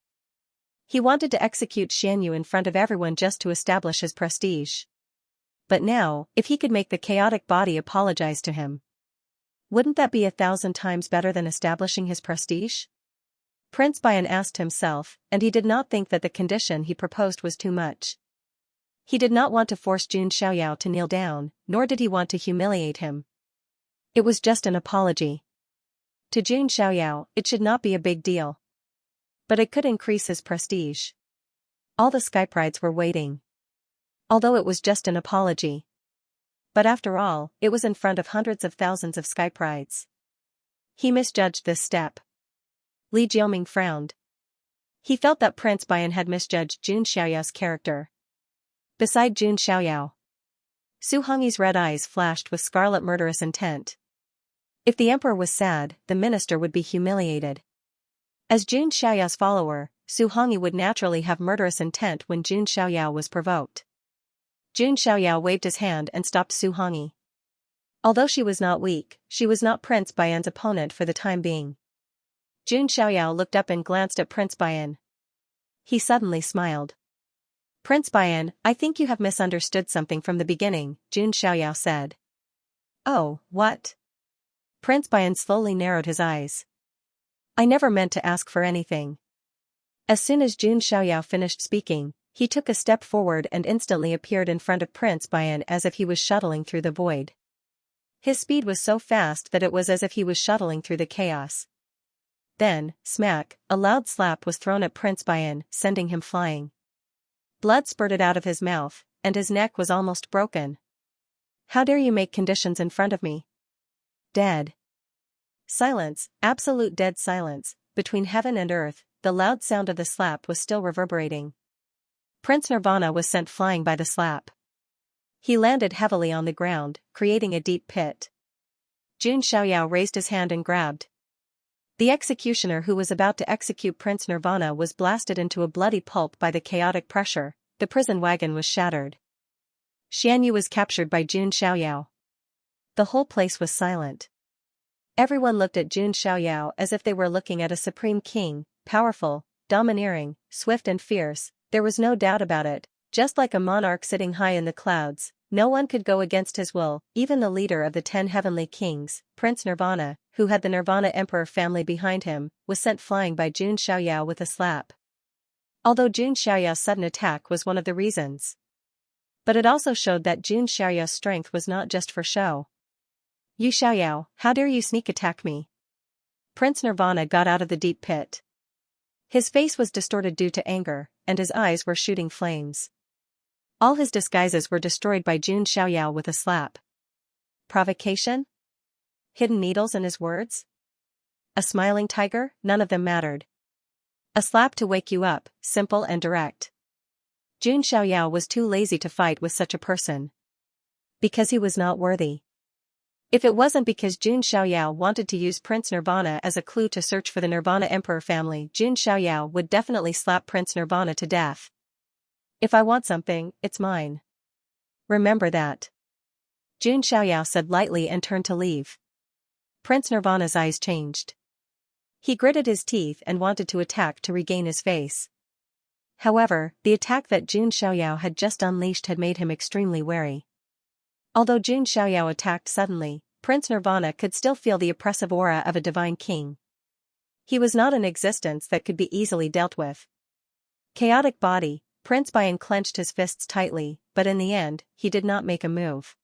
He wanted to execute Xianyu in front of everyone just to establish his prestige. But now, if he could make the chaotic body apologize to him, wouldn't that be 1,000 times better than establishing his prestige? Prince Bian asked himself, and he did not think that the condition he proposed was too much. He did not want to force Jun Xiaoyao to kneel down, nor did he want to humiliate him. It was just an apology. To Jun Xiaoyao, it should not be a big deal. But it could increase his prestige. All the Skype rides were waiting. Although it was just an apology. But after all, it was in front of hundreds of thousands of Skype rides. He misjudged this step. Li Jioming frowned. He felt that Prince Bian had misjudged Jun Xiaoyao's character. Beside Jun Xiaoyao, Su Hongyi's red eyes flashed with scarlet murderous intent. If the emperor was sad, the minister would be humiliated. As Jun Xiaoyao's follower, Su Hongyi would naturally have murderous intent when Jun Xiaoyao was provoked. Jun Xiaoyao waved his hand and stopped Su Hongyi. Although she was not weak, she was not Prince Bian's opponent for the time being. Jun Xiaoyao looked up and glanced at Prince Bian. He suddenly smiled. Prince Bian, I think you have misunderstood something from the beginning, Jun Xiaoyao said. Oh, what? Prince Bian slowly narrowed his eyes. I never meant to ask for anything. As soon as Jun Xiaoyao finished speaking, he took a step forward and instantly appeared in front of Prince Bian as if he was shuttling through the void. His speed was so fast that it was as if he was shuttling through the chaos. Then, smack, a loud slap was thrown at Prince Bian, sending him flying. Blood spurted out of his mouth, and his neck was almost broken. How dare you make conditions in front of me? Dead. Silence, absolute dead silence, between heaven and earth. The loud sound of the slap was still reverberating. Prince Nirvana was sent flying by the slap. He landed heavily on the ground, creating a deep pit. Jun Xiaoyao raised his hand and grabbed. The executioner who was about to execute Prince Nirvana was blasted into a bloody pulp by the chaotic pressure. The prison wagon was shattered. Xianyu was captured by Jun Xiaoyao. The whole place was silent. Everyone looked at Jun Xiaoyao as if they were looking at a supreme king, powerful, domineering, swift and fierce. There was no doubt about it. Just like a monarch sitting high in the clouds, no one could go against his will. Even the leader of the 10 heavenly kings, Prince Nirvana, who had the Nirvana Emperor family behind him, was sent flying by Jun Xiaoyao with a slap. Although Jun Xiaoyao's sudden attack was one of the reasons. But it also showed that Jun Xiaoyao's strength was not just for show. You Xiaoyao, how dare you sneak attack me? Prince Nirvana got out of the deep pit. His face was distorted due to anger, and his eyes were shooting flames. All his disguises were destroyed by Jun Xiaoyao with a slap. Provocation? Hidden needles in his words? A smiling tiger? None of them mattered. A slap to wake you up, simple and direct. Jun Xiaoyao was too lazy to fight with such a person. Because he was not worthy. If it wasn't because Jun Xiaoyao wanted to use Prince Nirvana as a clue to search for the Nirvana Emperor family, Jun Xiaoyao would definitely slap Prince Nirvana to death. If I want something, it's mine. Remember that. Jun Xiaoyao said lightly and turned to leave. Prince Nirvana's eyes changed. He gritted his teeth and wanted to attack to regain his face. However, the attack that Jun Xiaoyao had just unleashed had made him extremely wary. Although Jun Xiaoyao attacked suddenly, Prince Nirvana could still feel the oppressive aura of a divine king. He was not an existence that could be easily dealt with. Chaotic body, Prince Bian clenched his fists tightly, but in the end, he did not make a move.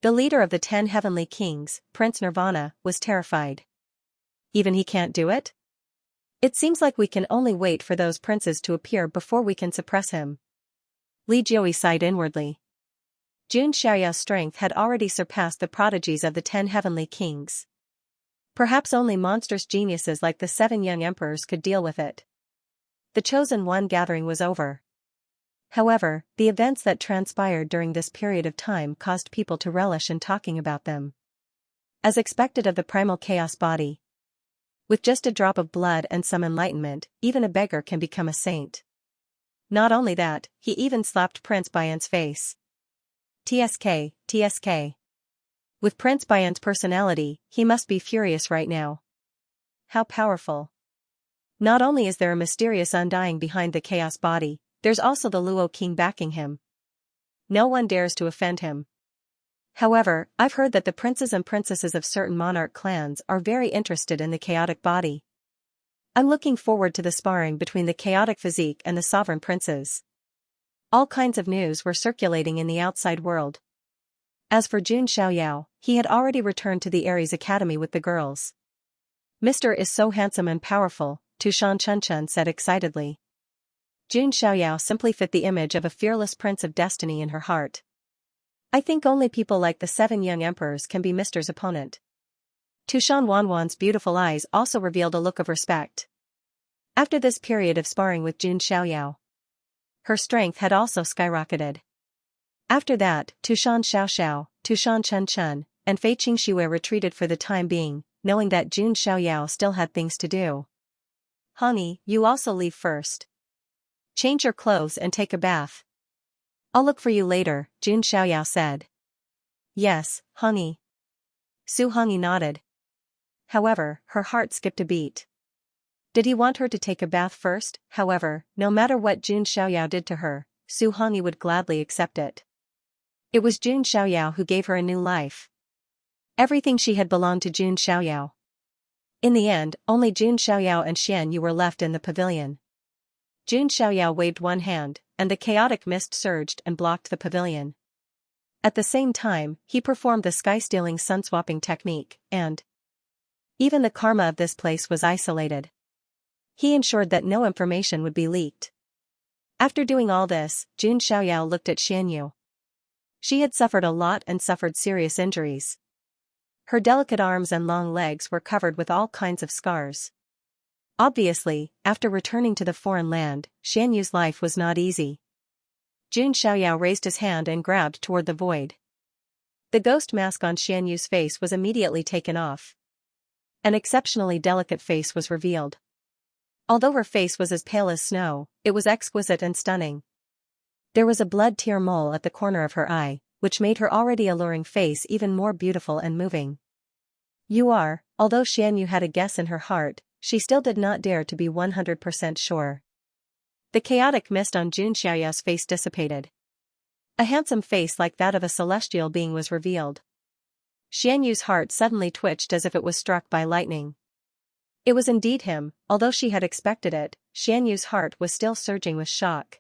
The leader of the 10 heavenly kings, Prince Nirvana, was terrified. Even he can't do it? It seems like we can only wait for those princes to appear before we can suppress him. Li Jioi sighed inwardly. Jun Xiaoyao's strength had already surpassed the prodigies of the 10 heavenly kings. Perhaps only monstrous geniuses like the 7 young emperors could deal with it. The chosen one gathering was over. However, the events that transpired during this period of time caused people to relish in talking about them. As expected of the primal chaos body. With just a drop of blood and some enlightenment, even a beggar can become a saint. Not only that, he even slapped Prince Bayan's face. TSK, TSK. With Prince Bayan's personality, he must be furious right now. How powerful. Not only is there a mysterious undying behind the chaos body, there's also the Luo King backing him. No one dares to offend him. However, I've heard that the princes and princesses of certain monarch clans are very interested in the chaotic body. I'm looking forward to the sparring between the chaotic physique and the sovereign princes. All kinds of news were circulating in the outside world. As for Jun Xiaoyao, he had already returned to the Aries Academy with the girls. Mr. is so handsome and powerful, Tushan Chunchun said excitedly. Jun Xiaoyao simply fit the image of a fearless prince of destiny in her heart. I think only people like the 7 young emperors can be Mr.'s opponent. Tushan Wanwan's beautiful eyes also revealed a look of respect. After this period of sparring with Jun Xiaoyao, her strength had also skyrocketed. After that, Tushan Xiaoxiao, Tushan Chunchun, and Fei Qingxue retreated for the time being, knowing that Jun Xiaoyao still had things to do. Honey, you also leave first. Change your clothes and take a bath. I'll look for you later, Jun Xiaoyao said. Yes, honey. Su Hongyi nodded. However, her heart skipped a beat. Did he want her to take a bath first? However, no matter what Jun Xiaoyao did to her, Su Hongyi would gladly accept it. It was Jun Xiaoyao who gave her a new life. Everything she had belonged to Jun Xiaoyao. In the end, only Jun Xiaoyao and Xianyu were left in the pavilion. Jun Xiaoyao waved one hand, and the chaotic mist surged and blocked the pavilion. At the same time, he performed the sky-stealing sun-swapping technique, and even the karma of this place was isolated. He ensured that no information would be leaked. After doing all this, Jun Xiaoyao looked at Xianyu. She had suffered a lot and suffered serious injuries. Her delicate arms and long legs were covered with all kinds of scars. Obviously, after returning to the foreign land, Xianyu's life was not easy. Jun Xiaoyao raised his hand and grabbed toward the void. The ghost mask on Xianyu's face was immediately taken off. An exceptionally delicate face was revealed. Although her face was as pale as snow, it was exquisite and stunning. There was a blood tear mole at the corner of her eye, which made her already alluring face even more beautiful and moving. Although Xianyu had a guess in her heart, she still did not dare to be 100% sure. The chaotic mist on Jun Xiaoyao's face dissipated. A handsome face like that of a celestial being was revealed. Xianyu's heart suddenly twitched as if it was struck by lightning. It was indeed him, although she had expected it, Xianyu's heart was still surging with shock.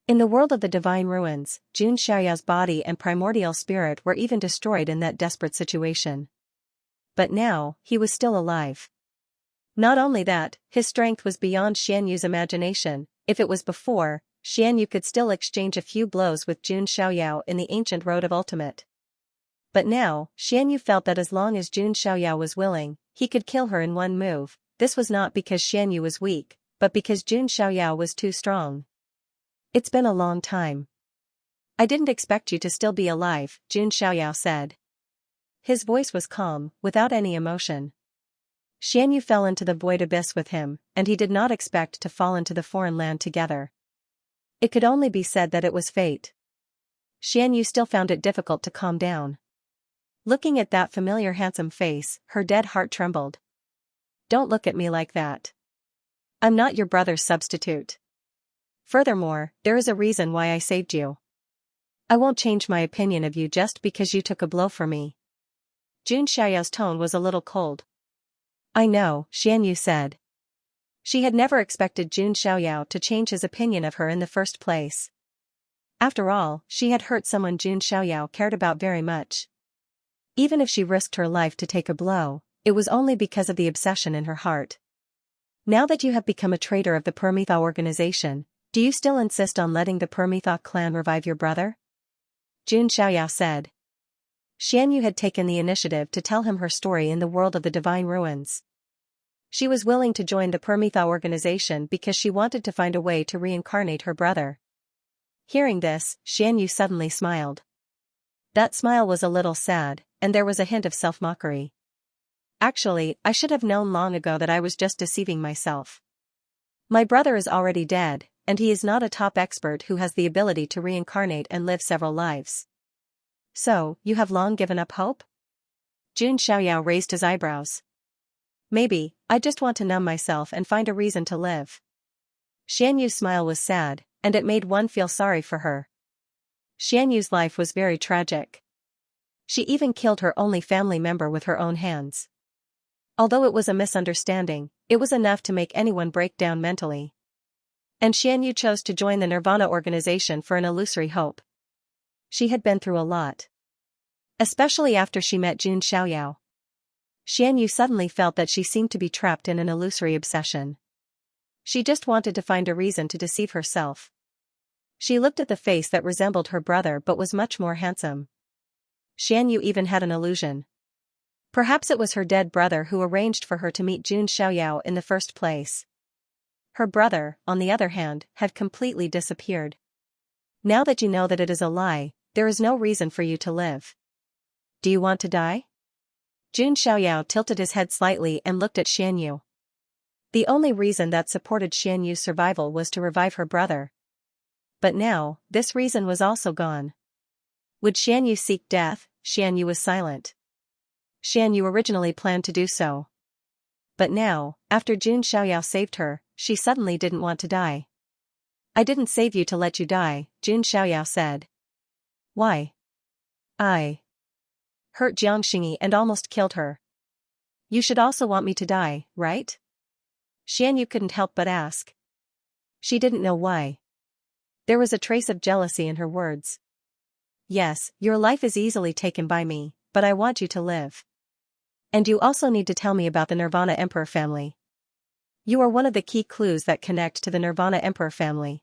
In the world of the divine ruins, Jun Xiaoyao's body and primordial spirit were even destroyed in that desperate situation. But now, he was still alive. Not only that, his strength was beyond Xianyu's imagination. If it was before, Xianyu could still exchange a few blows with Jun Xiaoyao in the ancient road of ultimate. But now, Xianyu felt that as long as Jun Xiaoyao was willing, he could kill her in one move. This was not because Xianyu was weak, but because Jun Xiaoyao was too strong. It's been a long time. I didn't expect you to still be alive, Jun Xiaoyao said. His voice was calm, without any emotion. Xianyu fell into the void abyss with him, and he did not expect to fall into the foreign land together. It could only be said that it was fate. Xianyu still found it difficult to calm down. Looking at that familiar handsome face, her dead heart trembled. Don't look at me like that. I'm not your brother's substitute. Furthermore, there is a reason why I saved you. I won't change my opinion of you just because you took a blow for me. Jun Xiaoyao's tone was a little cold. I know, Xianyu said. She had never expected Jun Xiaoyao to change his opinion of her in the first place. After all, she had hurt someone Jun Xiaoyao cared about very much. Even if she risked her life to take a blow, it was only because of the obsession in her heart. Now that you have become a traitor of the Permitha organization, do you still insist on letting the Permitha clan revive your brother? Jun Xiaoyao said. Xianyu had taken the initiative to tell him her story in the world of the divine ruins. She was willing to join the Permitha organization because she wanted to find a way to reincarnate her brother. Hearing this, Xianyu suddenly smiled. That smile was a little sad, and there was a hint of self-mockery. Actually, I should have known long ago that I was just deceiving myself. My brother is already dead, and he is not a top expert who has the ability to reincarnate and live several lives. So, you have long given up hope? Jun Xiaoyao raised his eyebrows. Maybe, I just want to numb myself and find a reason to live. Xianyu's smile was sad, and it made one feel sorry for her. Xianyu's life was very tragic. She even killed her only family member with her own hands. Although it was a misunderstanding, it was enough to make anyone break down mentally. And Xianyu chose to join the Nirvana organization for an illusory hope. She had been through a lot. Especially after she met Jun Xiaoyao. Xianyu suddenly felt that she seemed to be trapped in an illusory obsession. She just wanted to find a reason to deceive herself. She looked at the face that resembled her brother but was much more handsome. Xianyu even had an illusion. Perhaps it was her dead brother who arranged for her to meet Jun Xiaoyao in the first place. Her brother, on the other hand, had completely disappeared. Now that you know that it is a lie, there is no reason for you to live. Do you want to die? Jun Xiaoyao tilted his head slightly and looked at Xianyu. The only reason that supported Xianyu's survival was to revive her brother. But now, this reason was also gone. Would Xianyu seek death? Xianyu was silent. Xianyu originally planned to do so. But now, after Jun Xiaoyao saved her, she suddenly didn't want to die. I didn't save you to let you die, Jun Xiaoyao said. Why? I hurt Xianxia and almost killed her. You should also want me to die, right? Xianyu couldn't help but ask. She didn't know why. There was a trace of jealousy in her words. Yes, your life is easily taken by me, but I want you to live. And you also need to tell me about the Nirvana Emperor family. You are one of the key clues that connect to the Nirvana Emperor family.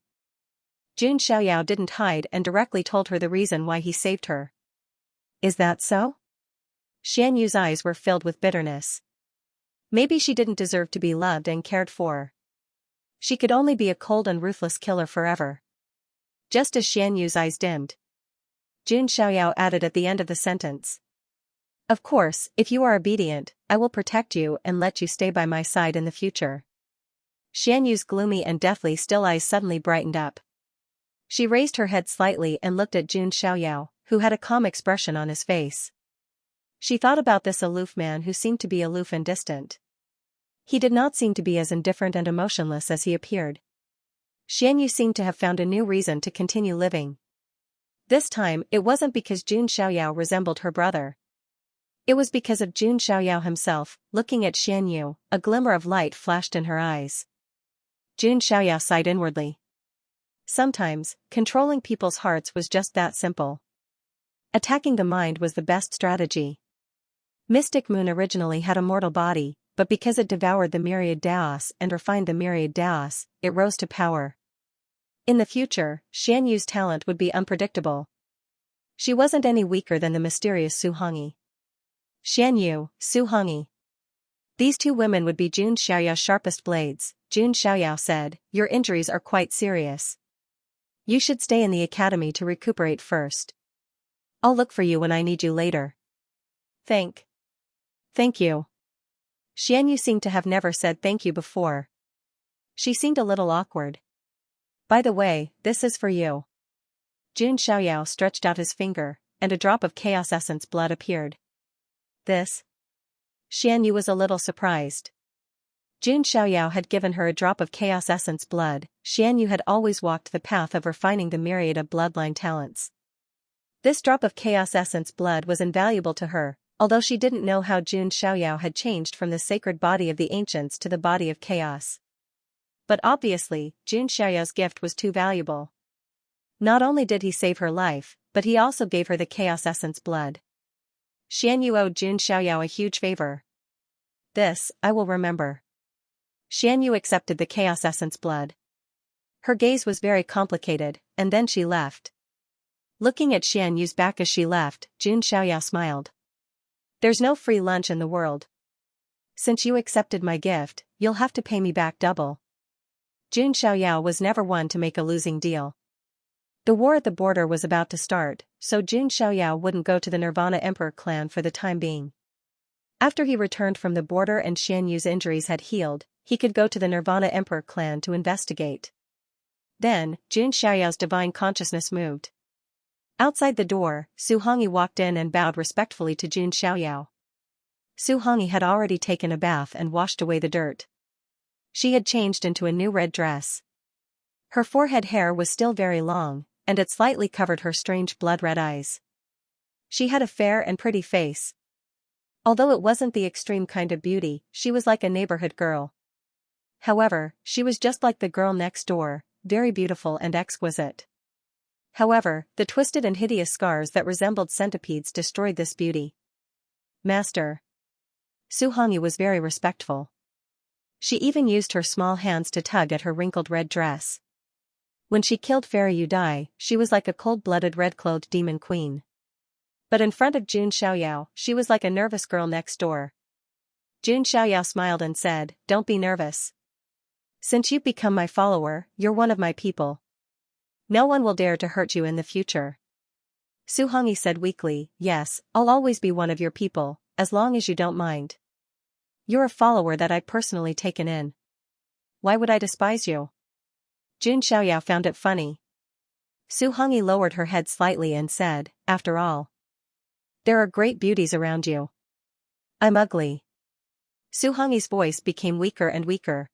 Jun Xiaoyao didn't hide and directly told her the reason why he saved her. Is that so? Xianyu's eyes were filled with bitterness. Maybe she didn't deserve to be loved and cared for. She could only be a cold and ruthless killer forever. Just as Xianyu's eyes dimmed, Jun Xiaoyao added at the end of the sentence. Of course, if you are obedient, I will protect you and let you stay by my side in the future. Xianyu's gloomy and deathly still eyes suddenly brightened up. She raised her head slightly and looked at Jun Xiaoyao, who had a calm expression on his face. She thought about this aloof man who seemed to be aloof and distant. He did not seem to be as indifferent and emotionless as he appeared. Xianyu seemed to have found a new reason to continue living. This time, it wasn't because Jun Xiaoyao resembled her brother. It was because of Jun Xiaoyao himself. Looking at Xianyu, a glimmer of light flashed in her eyes. Jun Xiaoyao sighed inwardly. Sometimes, controlling people's hearts was just that simple. Attacking the mind was the best strategy. Mystic Moon originally had a mortal body, but because it devoured the myriad Daos and refined the myriad Daos, it rose to power. In the future, Xianyu's talent would be unpredictable. She wasn't any weaker than the mysterious Su Hongyi. Xianyu, Su Hongyi. These two women would be Jun Xiaoyao's sharpest blades. Jun Xiaoyao said, your injuries are quite serious. You should stay in the academy to recuperate first. I'll look for you when I need you later. Thank you. Xianyu seemed to have never said thank you before. She seemed a little awkward. By the way, this is for you. Jun Xiaoyao stretched out his finger, and a drop of chaos essence blood appeared. This? Xianyu was a little surprised. Jun Xiaoyao had given her a drop of chaos essence blood. Xianyu had always walked the path of refining the myriad of bloodline talents. This drop of chaos essence blood was invaluable to her, although she didn't know how Jun Xiaoyao had changed from the sacred body of the ancients to the body of chaos. But obviously, Jun Xiaoyao's gift was too valuable. Not only did he save her life, but he also gave her the chaos essence blood. Xianyu owed Jun Xiaoyao a huge favor. This, I will remember. Xianyu accepted the chaos essence blood. Her gaze was very complicated, and then she left. Looking at Xianyu's back as she left, Jun Xiaoyao smiled. There's no free lunch in the world. Since you accepted my gift, you'll have to pay me back double. Jun Xiaoyao was never one to make a losing deal. The war at the border was about to start, so Jun Xiaoyao wouldn't go to the Nirvana Emperor clan for the time being. After he returned from the border and Xian Yu's injuries had healed, he could go to the Nirvana Emperor clan to investigate. Then, Jun Xiaoyao's divine consciousness moved. Outside the door, Su Hongyi walked in and bowed respectfully to Jun Xiaoyao. Su Hongyi had already taken a bath and washed away the dirt. She had changed into a new red dress. Her forehead hair was still very long, and it slightly covered her strange blood-red eyes. She had a fair and pretty face. Although it wasn't the extreme kind of beauty, she was like a neighborhood girl. However, she was just like the girl next door, very beautiful and exquisite. However, the twisted and hideous scars that resembled centipedes destroyed this beauty. Master. Su Hongyi was very respectful. She even used her small hands to tug at her wrinkled red dress. When she killed Fairy Yudai, she was like a cold-blooded red-clothed demon queen. But in front of Jun Xiaoyao, she was like a nervous girl next door. Jun Xiaoyao smiled and said, "Don't be nervous. Since you've become my follower, you're one of my people. No one will dare to hurt you in the future." Su Hongyi said weakly, "Yes, I'll always be one of your people, as long as you don't mind. You're a follower that I've personally taken in. Why would I despise you?" Jun Xiaoyao found it funny. Su Hongyi lowered her head slightly and said, "After all, there are great beauties around you. I'm ugly." Su Hongyi's voice became weaker and weaker.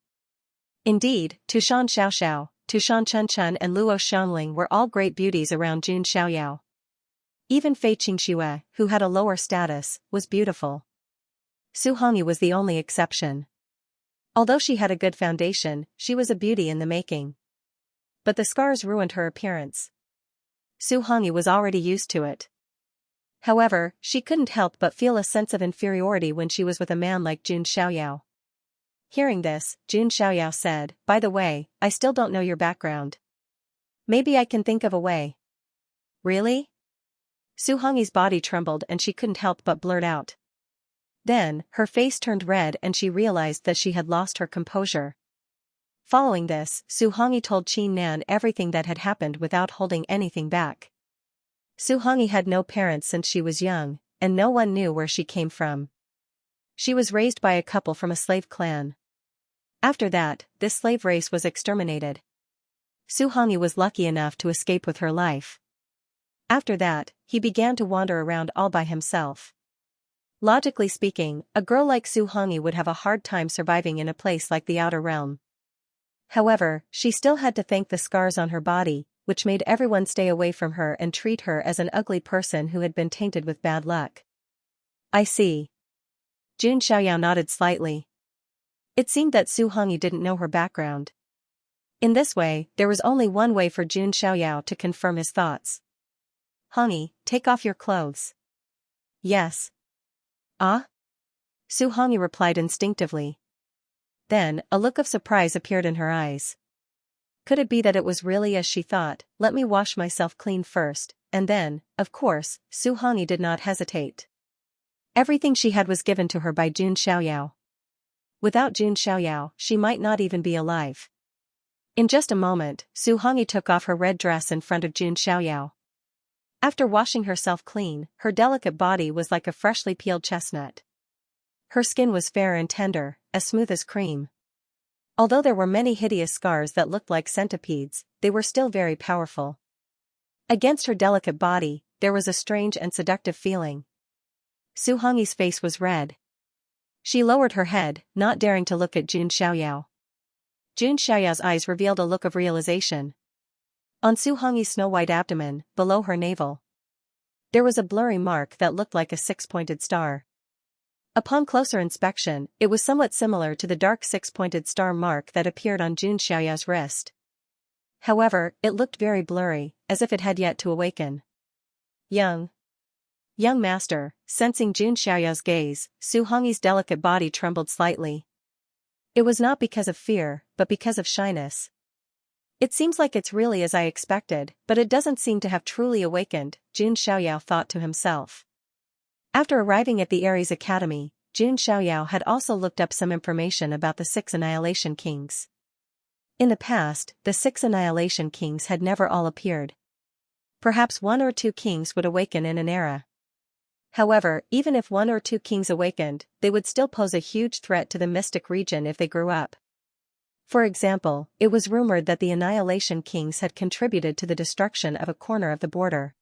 Indeed, Tushan Xiaoxiao, Tushan Chunchun and Luo Xiangling were all great beauties around Jun Xiaoyao. Even Fei Qingxue, who had a lower status, was beautiful. Su Hongyi was the only exception. Although she had a good foundation, she was a beauty in the making. But the scars ruined her appearance. Su Hongyi was already used to it. However, she couldn't help but feel a sense of inferiority when she was with a man like Jun Xiaoyao. Hearing this, Jun Xiaoyao said, "By the way, I still don't know your background. Maybe I can think of a way." "Really?" Su Hongyi's body trembled and she couldn't help but blurt out. Then, her face turned red and she realized that she had lost her composure. Following this, Su Hongyi told Qin Nan everything that had happened without holding anything back. Su Hongyi had no parents since she was young, and no one knew where she came from. She was raised by a couple from a slave clan. After that, this slave race was exterminated. Su Hongyi was lucky enough to escape with her life. After that, he began to wander around all by himself. Logically speaking, a girl like Su Hongyi would have a hard time surviving in a place like the Outer Realm. However, she still had to thank the scars on her body, which made everyone stay away from her and treat her as an ugly person who had been tainted with bad luck. "I see." Jun Xiaoyao nodded slightly. It seemed that Su Hongyi didn't know her background. In this way, there was only one way for Jun Xiaoyao to confirm his thoughts. "Hongyi, take off your clothes." "Yes." "Ah?" Su Hongyi replied instinctively. Then, a look of surprise appeared in her eyes. Could it be that it was really as she thought? "Let me wash myself clean first, and then," of course, Su Hongyi did not hesitate. Everything she had was given to her by Jun Xiaoyao. Without Jun Xiaoyao, she might not even be alive. In just a moment, Su Hongyi took off her red dress in front of Jun Xiaoyao. After washing herself clean, her delicate body was like a freshly peeled chestnut. Her skin was fair and tender, as smooth as cream. Although there were many hideous scars that looked like centipedes, they were still very powerful. Against her delicate body, there was a strange and seductive feeling. Su Hongyi's face was red. She lowered her head, not daring to look at Jun Xiaoyao. Jun Xiaoyao's eyes revealed a look of realization. On Su Hongyi's snow-white abdomen, below her navel, there was a blurry mark that looked like a six-pointed star. Upon closer inspection, it was somewhat similar to the dark six-pointed star mark that appeared on Jun Xiaoyao's wrist. However, it looked very blurry, as if it had yet to awaken. Young master," sensing Jun Xiaoyao's gaze, Su Hongyi's delicate body trembled slightly. It was not because of fear, but because of shyness. "It seems like it's really as I expected, but it doesn't seem to have truly awakened," Jun Xiaoyao thought to himself. After arriving at the Ares Academy, Jun Xiaoyao had also looked up some information about the 6 Annihilation Kings. In the past, the 6 Annihilation Kings had never all appeared. Perhaps 1 or 2 kings would awaken in an era. However, even if 1 or 2 kings awakened, they would still pose a huge threat to the mystic region if they grew up. For example, it was rumored that the Annihilation Kings had contributed to the destruction of a corner of the border.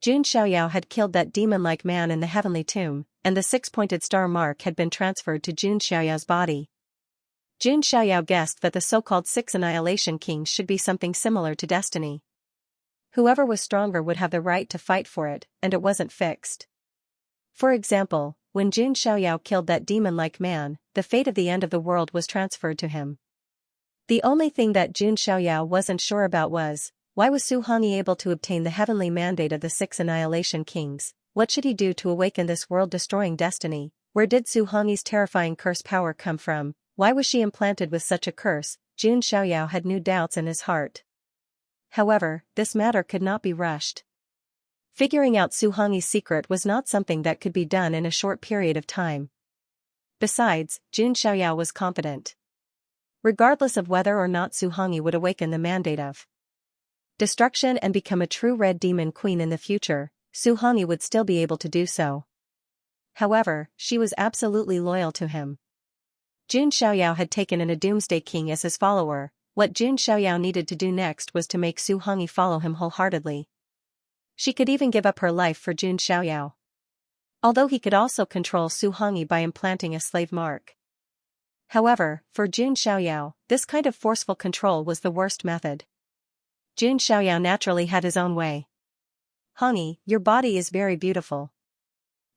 Jun Xiaoyao had killed that demon-like man in the heavenly tomb, and the 6-pointed star mark had been transferred to Jun Xiaoyao's body. Jun Xiaoyao guessed that the so-called 6 Annihilation Kings should be something similar to destiny. Whoever was stronger would have the right to fight for it, and it wasn't fixed. For example, when Jun Xiaoyao killed that demon-like man, the fate of the end of the world was transferred to him. The only thing that Jun Xiaoyao wasn't sure about was, why was Su Hongyi able to obtain the heavenly mandate of the 6 Annihilation Kings? What should he do to awaken this world-destroying destiny? Where did Su Hongyi's terrifying curse power come from? Why was she implanted with such a curse? Jun Xiaoyao had new doubts in his heart. However, this matter could not be rushed. Figuring out Su Hongyi's secret was not something that could be done in a short period of time. Besides, Jun Xiaoyao was confident. Regardless of whether or not Su Hongyi would awaken the mandate of destruction and become a true red demon queen in the future, Su Hongyi would still be able to do so. However, she was absolutely loyal to him. Jun Xiaoyao had taken in a doomsday king as his follower. What Jun Xiaoyao needed to do next was to make Su Hongyi follow him wholeheartedly. She could even give up her life for Jun Xiaoyao. Although he could also control Su Hongyi by implanting a slave mark. However, for Jun Xiaoyao, this kind of forceful control was the worst method. Jun Xiaoyao naturally had his own way. Hongyi, your body is very beautiful.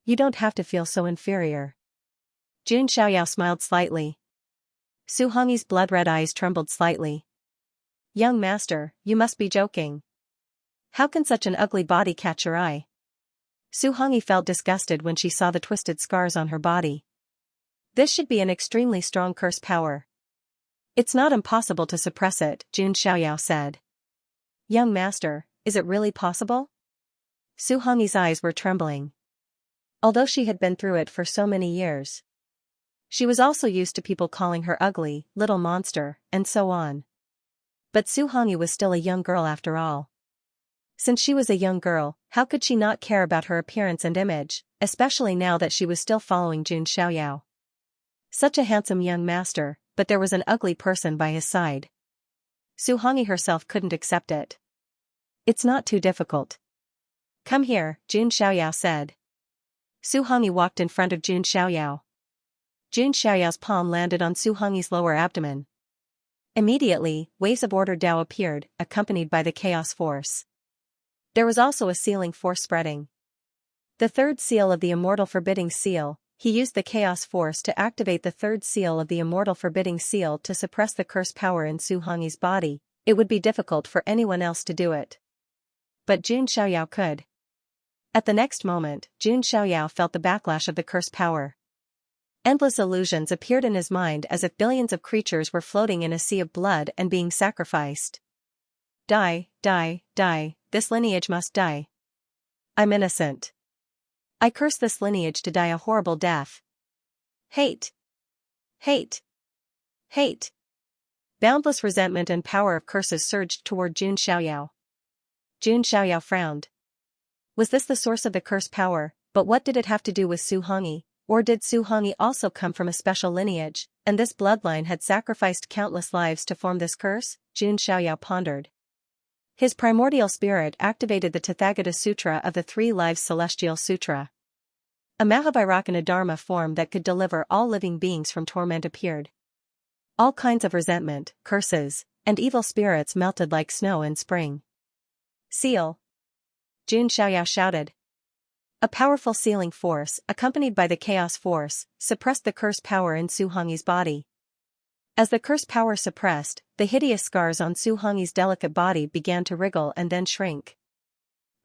You don't have to feel so inferior. Jun Xiaoyao smiled slightly. Su Hongyi's blood-red eyes trembled slightly. Young master, you must be joking. How can such an ugly body catch your eye? Su Hongyi felt disgusted when she saw the twisted scars on her body. This should be an extremely strong curse power. It's not impossible to suppress it, Jun Xiaoyao said. Young master, is it really possible? Su Hongyi's eyes were trembling. Although she had been through it for so many years. She was also used to people calling her ugly, little monster, and so on. But Su Hongyi was still a young girl after all. Since she was a young girl, how could she not care about her appearance and image, especially now that she was still following Jun Xiaoyao? Such a handsome young master, but there was an ugly person by his side. Su Hongyi herself couldn't accept it. It's not too difficult. Come here, Jun Xiaoyao said. Su Hongyi walked in front of Jun Xiaoyao. Jun Xiaoyao's palm landed on Su Hongyi's lower abdomen. Immediately, waves of order Dao appeared, accompanied by the chaos force. There was also a sealing force spreading. The third seal of the immortal forbidding seal. He used the chaos force to activate the third seal of the immortal forbidding seal to suppress the curse power in Su Hongyi's body. It would be difficult for anyone else to do it. But Jun Xiaoyao could. At the next moment, Jun Xiaoyao felt the backlash of the curse power. Endless illusions appeared in his mind as if billions of creatures were floating in a sea of blood and being sacrificed. Die, die, die, this lineage must die. I'm innocent. I curse this lineage to die a horrible death. Hate. Hate. Hate. Boundless resentment and power of curses surged toward Jun Xiaoyao. Jun Xiaoyao frowned. Was this the source of the curse power, but what did it have to do with Su Hongyi? Or did Su Hongyi also come from a special lineage, and this bloodline had sacrificed countless lives to form this curse? Jun Xiaoyao pondered. His primordial spirit activated the Tathagata Sutra of the Three Lives Celestial Sutra. A Mahabhairaka Dharma form that could deliver all living beings from torment appeared. All kinds of resentment, curses, and evil spirits melted like snow in spring. Seal! Jun Xiaoyao shouted. A powerful sealing force, accompanied by the chaos force, suppressed the curse power in Su Hongyi's body. As the curse power suppressed, the hideous scars on Su Hongyi's delicate body began to wriggle and then shrink.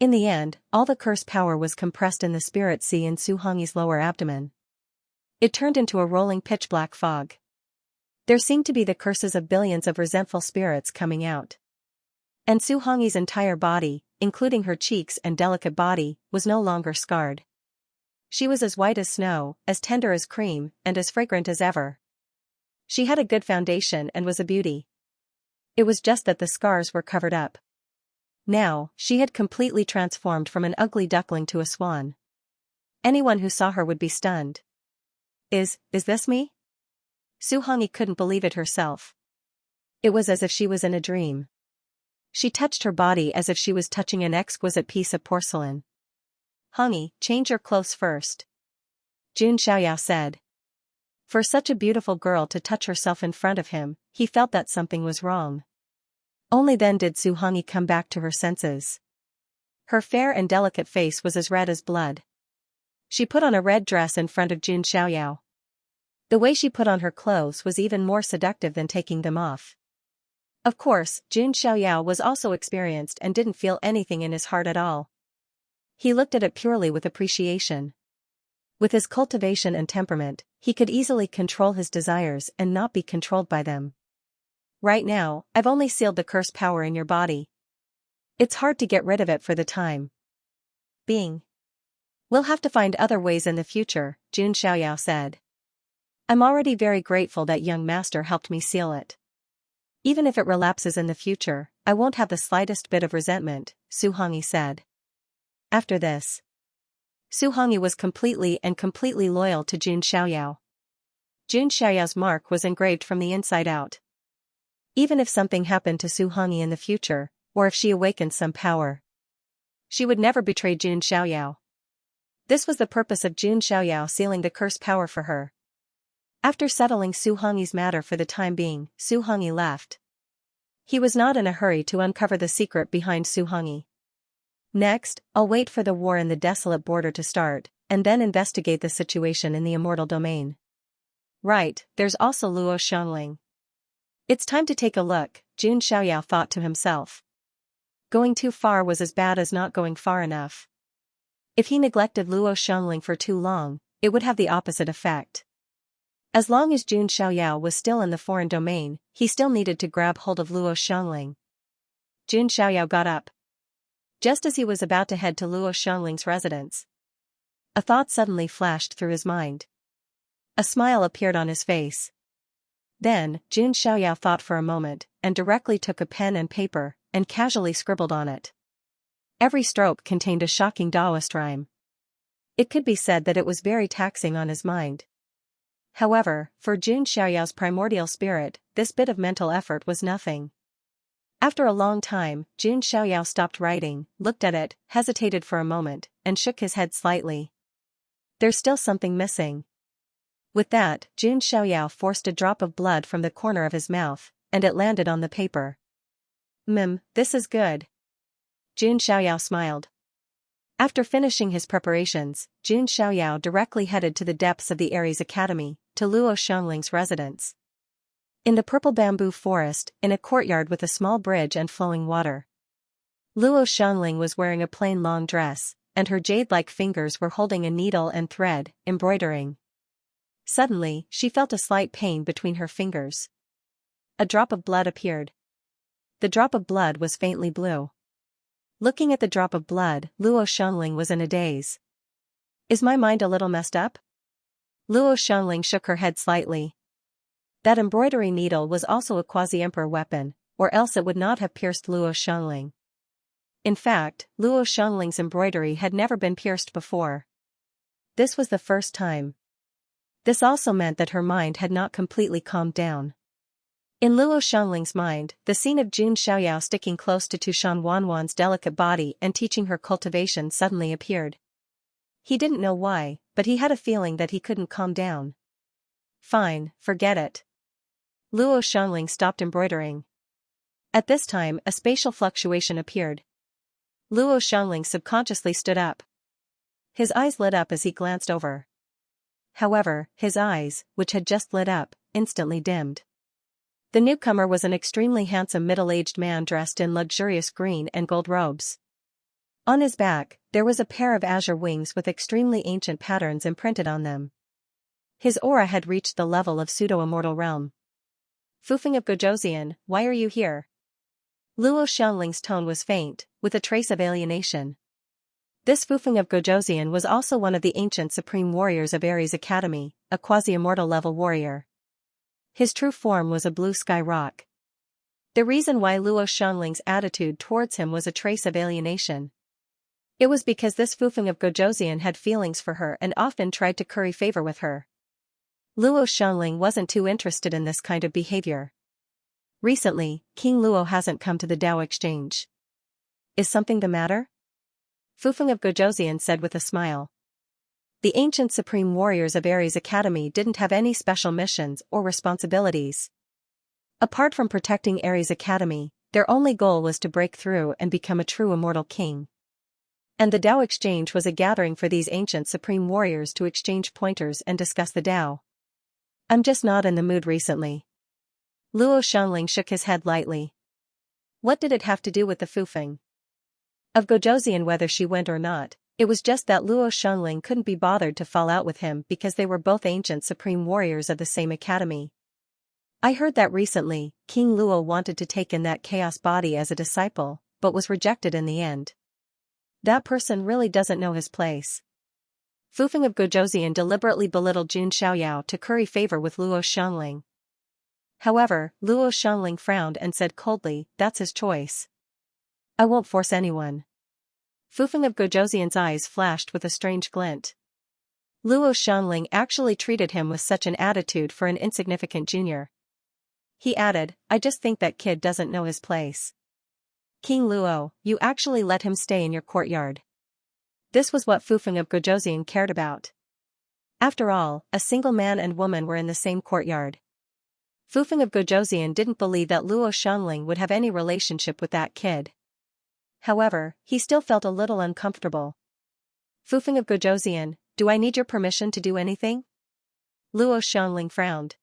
In the end, all the curse power was compressed in the spirit sea in Su Hongyi's lower abdomen. It turned into a rolling pitch-black fog. There seemed to be the curses of billions of resentful spirits coming out. And Su Hongyi's entire body, including her cheeks and delicate body, was no longer scarred. She was as white as snow, as tender as cream, and as fragrant as ever. She had a good foundation and was a beauty. It was just that the scars were covered up. Now, she had completely transformed from an ugly duckling to a swan. Anyone who saw her would be stunned. Is this me? Su Hongyi couldn't believe it herself. It was as if she was in a dream. She touched her body as if she was touching an exquisite piece of porcelain. Hongyi, change your clothes first. Jun Xiaoyao said. For such a beautiful girl to touch herself in front of him, he felt that something was wrong. Only then did Su Hongyi come back to her senses. Her fair and delicate face was as red as blood. She put on a red dress in front of Jun Xiaoyao. The way she put on her clothes was even more seductive than taking them off. Of course, Jun Xiaoyao was also experienced and didn't feel anything in his heart at all. He looked at it purely with appreciation. With his cultivation and temperament, he could easily control his desires and not be controlled by them. Right now, I've only sealed the curse power in your body. It's hard to get rid of it for the time being. We'll have to find other ways in the future, Jun Xiaoyao said. I'm already very grateful that young master helped me seal it. Even if it relapses in the future, I won't have the slightest bit of resentment, Su Hongyi said. After this, Su Hongyi was completely loyal to Jun Xiaoyao. Jun Xiaoyao's mark was engraved from the inside out. Even if something happened to Su Hongyi in the future, or if she awakened some power, she would never betray Jun Xiaoyao. This was the purpose of Jun Xiaoyao sealing the curse power for her. After settling Su Hongyi's matter for the time being, Su Hongyi left. He was not in a hurry to uncover the secret behind Su Hongyi. Next, I'll wait for the war in the desolate border to start, and then investigate the situation in the immortal domain. Right, there's also Luo Xiangling. It's time to take a look, Jun Xiaoyao thought to himself. Going too far was as bad as not going far enough. If he neglected Luo Xiangling for too long, it would have the opposite effect. As long as Jun Xiaoyao was still in the foreign domain, he still needed to grab hold of Luo Xiangling. Jun Xiaoyao got up. Just as he was about to head to Luo Xiangling's residence, a thought suddenly flashed through his mind. A smile appeared on his face. Then, Jun Xiaoyao thought for a moment, and directly took a pen and paper, and casually scribbled on it. Every stroke contained a shocking Taoist rhyme. It could be said that it was very taxing on his mind. However, for Jun Xiaoyao's primordial spirit, this bit of mental effort was nothing. After a long time, Jun Xiaoyao stopped writing, looked at it, hesitated for a moment, and shook his head slightly. There's still something missing. With that, Jun Xiaoyao forced a drop of blood from the corner of his mouth, and it landed on the paper. This is good. Jun Xiaoyao smiled. After finishing his preparations, Jun Xiaoyao directly headed to the depths of the Aries Academy, to Luo Xiangling's residence. In the purple bamboo forest, in a courtyard with a small bridge and flowing water, Luo Xiangling was wearing a plain long dress, and her jade-like fingers were holding a needle and thread, embroidering. Suddenly, she felt a slight pain between her fingers. A drop of blood appeared. The drop of blood was faintly blue. Looking at the drop of blood, Luo Xiangling was in a daze. Is my mind a little messed up? Luo Xiangling shook her head slightly. That embroidery needle was also a quasi-emperor weapon, or else it would not have pierced Luo Xiangling. In fact, Luo Xiangling's embroidery had never been pierced before. This was the first time. This also meant that her mind had not completely calmed down. In Luo Xiangling's mind, the scene of Jun Xiaoyao sticking close to Tushan Wanwan's delicate body and teaching her cultivation suddenly appeared. He didn't know why, but he had a feeling that he couldn't calm down. Fine, forget it. Luo Xiangling stopped embroidering. At this time, a spatial fluctuation appeared. Luo Xiangling subconsciously stood up. His eyes lit up as he glanced over. However, his eyes, which had just lit up, instantly dimmed. The newcomer was an extremely handsome middle-aged man dressed in luxurious green and gold robes. On his back, there was a pair of azure wings with extremely ancient patterns imprinted on them. His aura had reached the level of pseudo-immortal realm. Fufeng of Gojoseon, why are you here? Luo Xiangling's tone was faint, with a trace of alienation. This Fufeng of Gojoseon was also one of the ancient supreme warriors of Aries Academy, a quasi-immortal level warrior. His true form was a blue sky rock. The reason why Luo Xiangling's attitude towards him was a trace of alienation. It was because this Fufeng of Gojoseon had feelings for her and often tried to curry favor with her. Luo Xiangling wasn't too interested in this kind of behavior. Recently, King Luo hasn't come to the Dao exchange. Is something the matter? Fufeng of Gojoseon said with a smile. The ancient supreme warriors of Ares Academy didn't have any special missions or responsibilities. Apart from protecting Ares Academy, their only goal was to break through and become a true immortal king. And the Dao exchange was a gathering for these ancient supreme warriors to exchange pointers and discuss the Dao. I'm just not in the mood recently. Luo Xiangling shook his head lightly. What did it have to do with the Fufeng of Gojoseon? Whether she went or not, it was just that Luo Xiangling couldn't be bothered to fall out with him because they were both ancient supreme warriors of the same academy. I heard that recently, King Luo wanted to take in that chaos body as a disciple, but was rejected in the end. That person really doesn't know his place. Fufeng of Gojoseon deliberately belittled Jun Xiaoyao to curry favor with Luo Xiangling. However, Luo Xiangling frowned and said coldly, that's his choice. I won't force anyone. Fufeng of Gojoseon's eyes flashed with a strange glint. Luo Xiangling actually treated him with such an attitude for an insignificant junior. He added, I just think that kid doesn't know his place. King Luo, you actually let him stay in your courtyard. This was what Fufeng of Gojoseon cared about. After all, a single man and woman were in the same courtyard. Fufeng of Gojoseon didn't believe that Luo Xiangling would have any relationship with that kid. However, he still felt a little uncomfortable. Fufeng of Gojoseon, do I need your permission to do anything? Luo Xiangling frowned.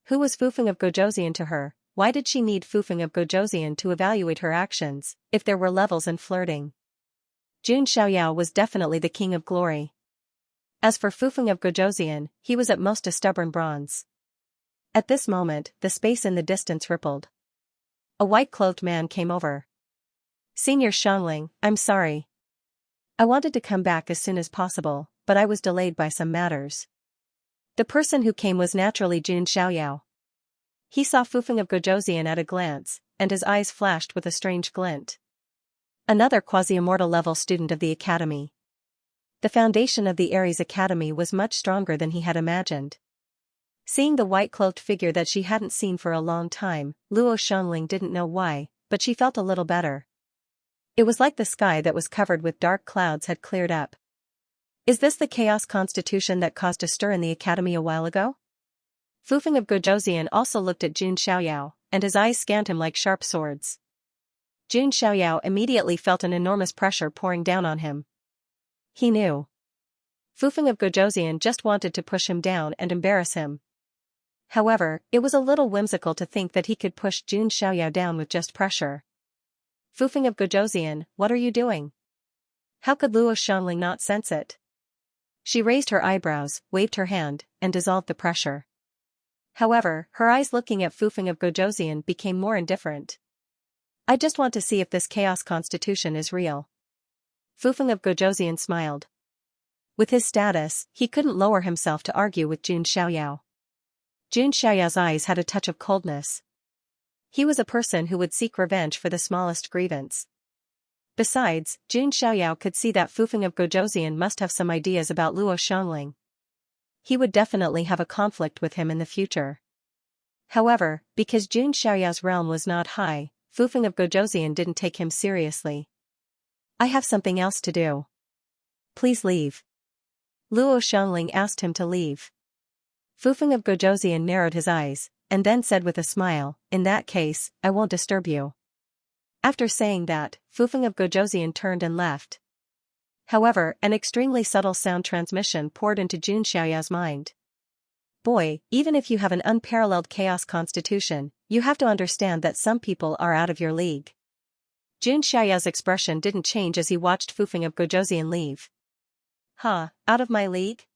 Who was Fufeng of Gojoseon to her? Why did she need Fufeng of Gojoseon to evaluate her actions, if there were levels in flirting? Jun Xiaoyao was definitely the king of glory. As for Fufeng of Gojoseon, he was at most a stubborn bronze. At this moment, the space in the distance rippled. A white-clothed man came over. Senior Xiangling, I'm sorry. I wanted to come back as soon as possible, but I was delayed by some matters. The person who came was naturally Jun Xiaoyao. He saw Fufeng of Gojoseon at a glance, and his eyes flashed with a strange glint. Another quasi-immortal level student of the academy. The foundation of the Ares Academy was much stronger than he had imagined. Seeing the white-cloaked figure that she hadn't seen for a long time, Luo Xiangling didn't know why, but she felt a little better. It was like the sky that was covered with dark clouds had cleared up. Is this the chaos constitution that caused a stir in the academy a while ago? Fufeng of Gojoseon also looked at Jun Xiaoyao, and his eyes scanned him like sharp swords. Jun Xiaoyao immediately felt an enormous pressure pouring down on him. He knew. Fufeng of Gojoseon just wanted to push him down and embarrass him. However, it was a little whimsical to think that he could push Jun Xiaoyao down with just pressure. Fufeng of Gojoseon, what are you doing? How could Luo Xiangling not sense it? She raised her eyebrows, waved her hand, and dissolved the pressure. However, her eyes looking at Fufeng of Gojoseon became more indifferent. I just want to see if this chaos constitution is real. Fufeng of Gojoseon smiled. With his status, he couldn't lower himself to argue with Jun Xiaoyao. Jun Xiaoyao's eyes had a touch of coldness. He was a person who would seek revenge for the smallest grievance. Besides, Jun Xiaoyao could see that Fufeng of Gojoseon must have some ideas about Luo Xiangling. He would definitely have a conflict with him in the future. However, because Jun Xiaoyao's realm was not high, Fufeng of Gojoseon didn't take him seriously. I have something else to do. Please leave. Luo Xiangling asked him to leave. Fufeng of Gojoseon narrowed his eyes, and then said with a smile, in that case, I won't disturb you. After saying that, Fufeng of Gojoseon turned and left. However, an extremely subtle sound transmission poured into Jun Xiaoyao's mind. Boy, even if you have an unparalleled chaos constitution, you have to understand that some people are out of your league. Jun Xiaoyao's expression didn't change as he watched Fufeng of Gojoseon leave. Huh, out of my league?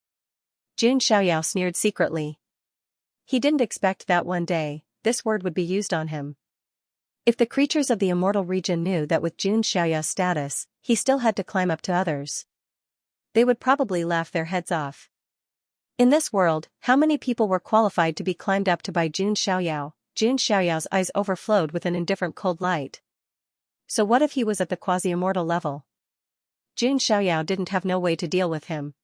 Jun Xiaoyao sneered secretly. He didn't expect that one day, this word would be used on him. If the creatures of the immortal region knew that with Jun Xiaoyao's status, he still had to climb up to others, they would probably laugh their heads off. In this world, how many people were qualified to be climbed up to by Jun Xiaoyao, Jun Xiaoyao's eyes overflowed with an indifferent cold light. So what if he was at the quasi-immortal level? Jun Xiaoyao didn't have no way to deal with him.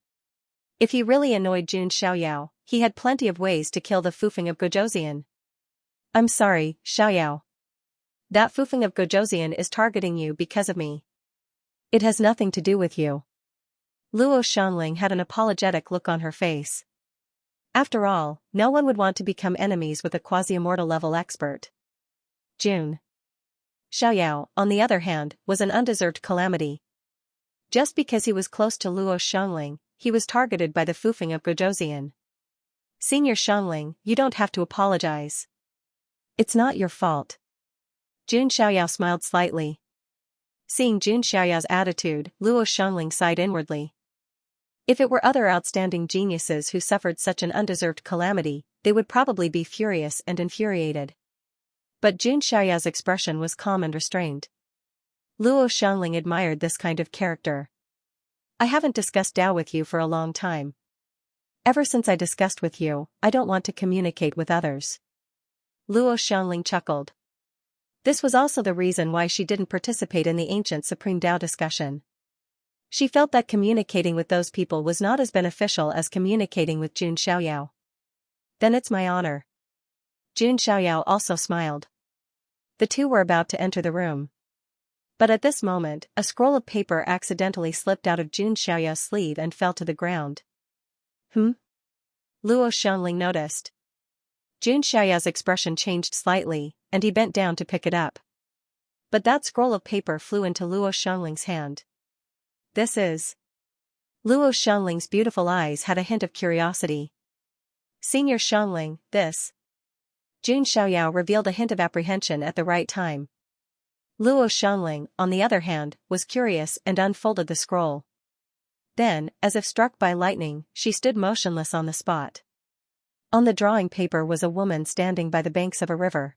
If he really annoyed Jun Xiaoyao, he had plenty of ways to kill the Fufeng of Gojosian. I'm sorry, Xiaoyao. That Fufeng of Gojosian is targeting you because of me. It has nothing to do with you. Luo Xiangling had an apologetic look on her face. After all, no one would want to become enemies with a quasi-immortal level expert. Jun Xiaoyao, on the other hand, was an undeserved calamity. Just because he was close to Luo Xiangling, he was targeted by the Fufeng of Gojosian. Senior Xiangling, you don't have to apologize. It's not your fault. Jun Xiaoyao smiled slightly. Seeing Jun Xiaoyao's attitude, Luo Xiangling sighed inwardly. If it were other outstanding geniuses who suffered such an undeserved calamity, they would probably be furious and infuriated. But Jun Xiaoyao's expression was calm and restrained. Luo Xiangling admired this kind of character. I haven't discussed Dao with you for a long time. Ever since I discussed with you, I don't want to communicate with others. Luo Xiangling chuckled. This was also the reason why she didn't participate in the ancient Supreme Dao discussion. She felt that communicating with those people was not as beneficial as communicating with Jun Xiaoyao. Then it's my honor. Jun Xiaoyao also smiled. The two were about to enter the room. But at this moment, a scroll of paper accidentally slipped out of Jun Xiaoyao's sleeve and fell to the ground. Luo Xiangling noticed. Jun Xiaoyao's expression changed slightly, and he bent down to pick it up. But that scroll of paper flew into Luo Xiangling's hand. This is... Luo Xiangling's beautiful eyes had a hint of curiosity. Senior Xiangling, this... Jun Xiaoyao revealed a hint of apprehension at the right time. Luo Xiangling, on the other hand, was curious and unfolded the scroll. Then, as if struck by lightning, she stood motionless on the spot. On the drawing paper was a woman standing by the banks of a river.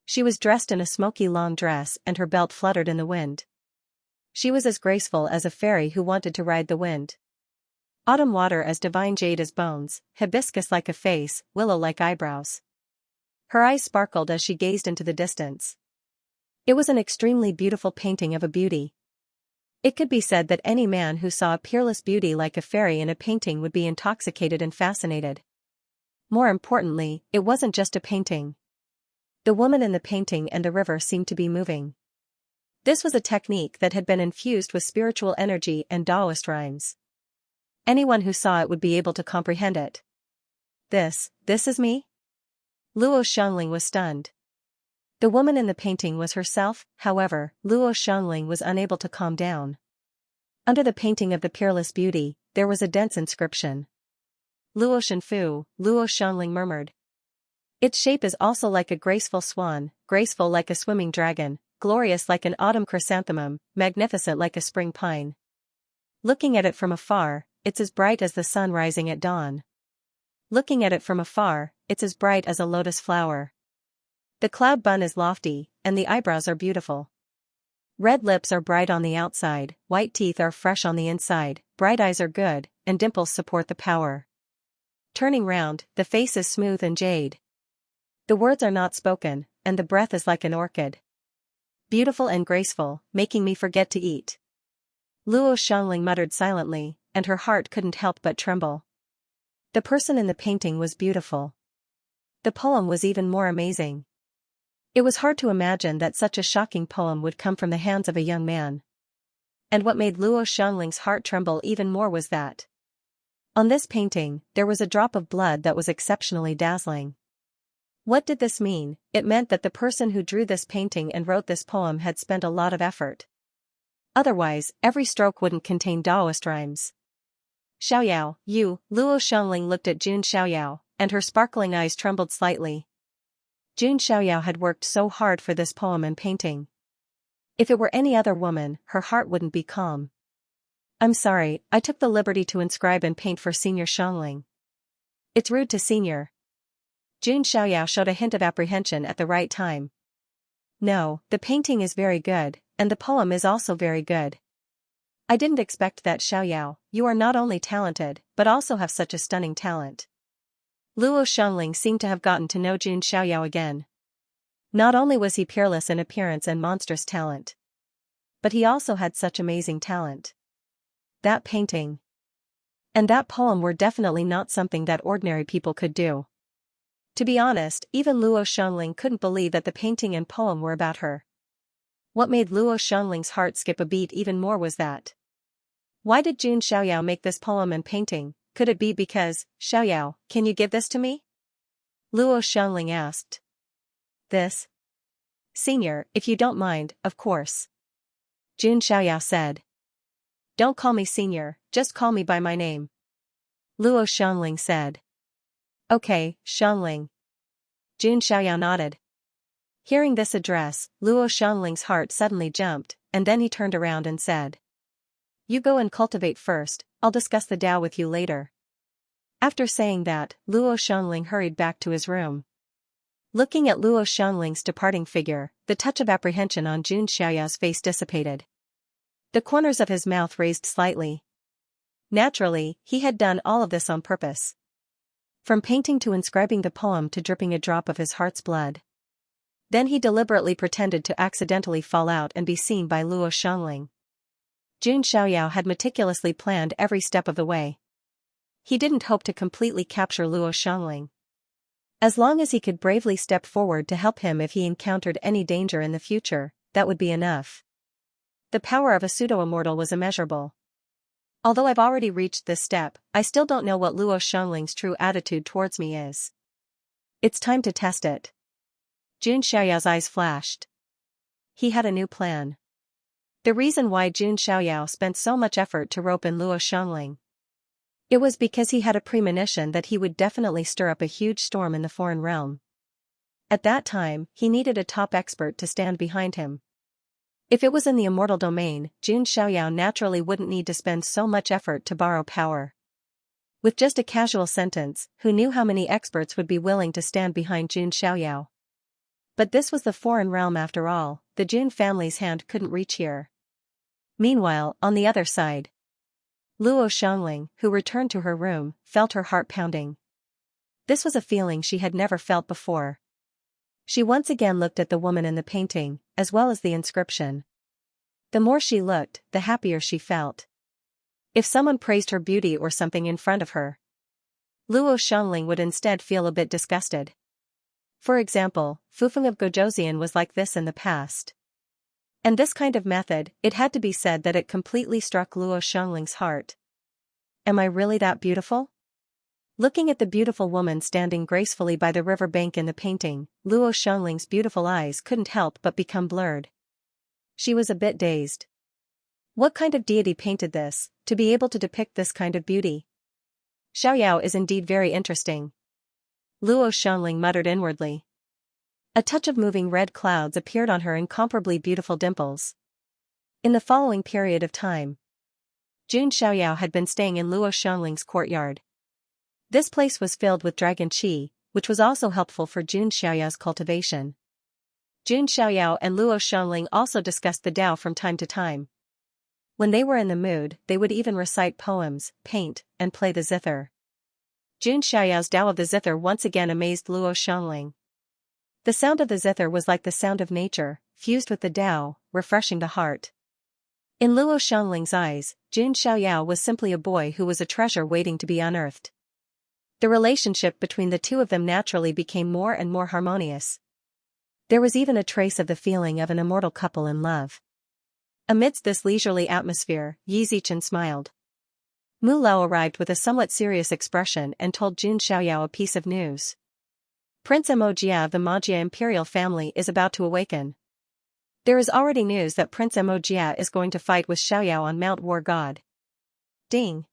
She was dressed in a smoky long dress and her belt fluttered in the wind. She was as graceful as a fairy who wanted to ride the wind. Autumn water as divine jade as bones, hibiscus like a face, willow like eyebrows. Her eyes sparkled as she gazed into the distance. It was an extremely beautiful painting of a beauty. It could be said that any man who saw a peerless beauty like a fairy in a painting would be intoxicated and fascinated. More importantly, it wasn't just a painting. The woman in the painting and the river seemed to be moving. This was a technique that had been infused with spiritual energy and Taoist rhymes. Anyone who saw it would be able to comprehend it. This is me? Luo Xiangling was stunned. The woman in the painting was herself, however, Luo Xiangling was unable to calm down. Under the painting of the peerless beauty, there was a dense inscription. Luo Shenfu, Luo Xiangling murmured. Its shape is also like a graceful swan, graceful like a swimming dragon, glorious like an autumn chrysanthemum, magnificent like a spring pine. Looking at it from afar, it's as bright as the sun rising at dawn. Looking at it from afar, it's as bright as a lotus flower. The cloud bun is lofty, and the eyebrows are beautiful. Red lips are bright on the outside, white teeth are fresh on the inside, bright eyes are good, and dimples support the power. Turning round, the face is smooth and jade. The words are not spoken, and the breath is like an orchid. Beautiful and graceful, making me forget to eat. Luo Xiangling muttered silently, and her heart couldn't help but tremble. The person in the painting was beautiful. The poem was even more amazing. It was hard to imagine that such a shocking poem would come from the hands of a young man. And what made Luo Xiangling's heart tremble even more was that on this painting, there was a drop of blood that was exceptionally dazzling. What did this mean? It meant that the person who drew this painting and wrote this poem had spent a lot of effort. Otherwise, every stroke wouldn't contain Taoist rhymes. Xiaoyao, you, Luo Xiangling looked at Jun Xiaoyao, and her sparkling eyes trembled slightly. Jun Xiaoyao had worked so hard for this poem and painting. If it were any other woman, her heart wouldn't be calm. I'm sorry, I took the liberty to inscribe and paint for Senior Xiangling. It's rude to Senior. Jun Xiaoyao showed a hint of apprehension at the right time. No, the painting is very good, and the poem is also very good. I didn't expect that, Xiaoyao. You are not only talented, but also have such a stunning talent. Luo Xiangling seemed to have gotten to know Jun Xiaoyao again. Not only was he peerless in appearance and monstrous talent, but he also had such amazing talent. That painting and that poem were definitely not something that ordinary people could do. To be honest, even Luo Xiangling couldn't believe that the painting and poem were about her. What made Luo Xiangling's heart skip a beat even more was that. Why did Jun Xiaoyao make this poem and painting? Could it be because, Xiaoyao, can you give this to me? Luo Xiangling asked. This? Senior, if you don't mind, of course. Jun Xiaoyao said. Don't call me senior, just call me by my name. Luo Xiangling said. Okay, Xiangling. Jun Xiaoyao nodded. Hearing this address, Luo Xiangling's heart suddenly jumped, and then he turned around and said. You go and cultivate first, I'll discuss the Tao with you later. After saying that, Luo Xiangling hurried back to his room. Looking at Luo Xiangling's departing figure, the touch of apprehension on Jun Xiaoyao's face dissipated. The corners of his mouth raised slightly. Naturally, he had done all of this on purpose. From painting to inscribing the poem to dripping a drop of his heart's blood. Then he deliberately pretended to accidentally fall out and be seen by Luo Xiangling. Jun Xiaoyao had meticulously planned every step of the way. He didn't hope to completely capture Luo Xiangling. As long as he could bravely step forward to help him if he encountered any danger in the future, that would be enough. The power of a pseudo-immortal was immeasurable. Although I've already reached this step, I still don't know what Luo Xiangling's true attitude towards me is. It's time to test it. Jun Xiaoyao's eyes flashed. He had a new plan. The reason why Jun Xiaoyao spent so much effort to rope in Luo Xiangling. It was because he had a premonition that he would definitely stir up a huge storm in the foreign realm. At that time, he needed a top expert to stand behind him. If it was in the immortal domain, Jun Xiaoyao naturally wouldn't need to spend so much effort to borrow power. With just a casual sentence, who knew how many experts would be willing to stand behind Jun Xiaoyao? But this was the foreign realm after all, the Jun family's hand couldn't reach here. Meanwhile, on the other side, Luo Xiangling, who returned to her room, felt her heart pounding. This was a feeling she had never felt before. She once again looked at the woman in the painting, as well as the inscription. The more she looked, the happier she felt. If someone praised her beauty or something in front of her, Luo Xiangling would instead feel a bit disgusted. For example, Fufeng of Gojoseon was like this in the past. And this kind of method, it had to be said that it completely struck Luo Xiangling's heart. Am I really that beautiful? Looking at the beautiful woman standing gracefully by the river bank in the painting, Luo Xiangling's beautiful eyes couldn't help but become blurred. She was a bit dazed. What kind of deity painted this, to be able to depict this kind of beauty? Xiaoyao is indeed very interesting. Luo Xiangling muttered inwardly. A touch of moving red clouds appeared on her incomparably beautiful dimples. In the following period of time, Jun Xiaoyao had been staying in Luo Xiangling's courtyard. This place was filled with dragon qi, which was also helpful for Jun Xiaoyao's cultivation. Jun Xiaoyao and Luo Xiangling also discussed the Tao from time to time. When they were in the mood, they would even recite poems, paint, and play the zither. Jun Xiaoyao's Tao of the zither once again amazed Luo Xiangling. The sound of the zither was like the sound of nature, fused with the Tao, refreshing the heart. In Luo Xiangling's eyes, Jun Xiaoyao was simply a boy who was a treasure waiting to be unearthed. The relationship between the two of them naturally became more and more harmonious. There was even a trace of the feeling of an immortal couple in love. Amidst this leisurely atmosphere, Yi Zichen smiled. Mu Lao arrived with a somewhat serious expression and told Jun Xiaoyao a piece of news. Prince Mo Jia of the Majia imperial family is about to awaken. There is already news that Prince Mo Jia is going to fight with Xiaoyao on Mount War God. Ding!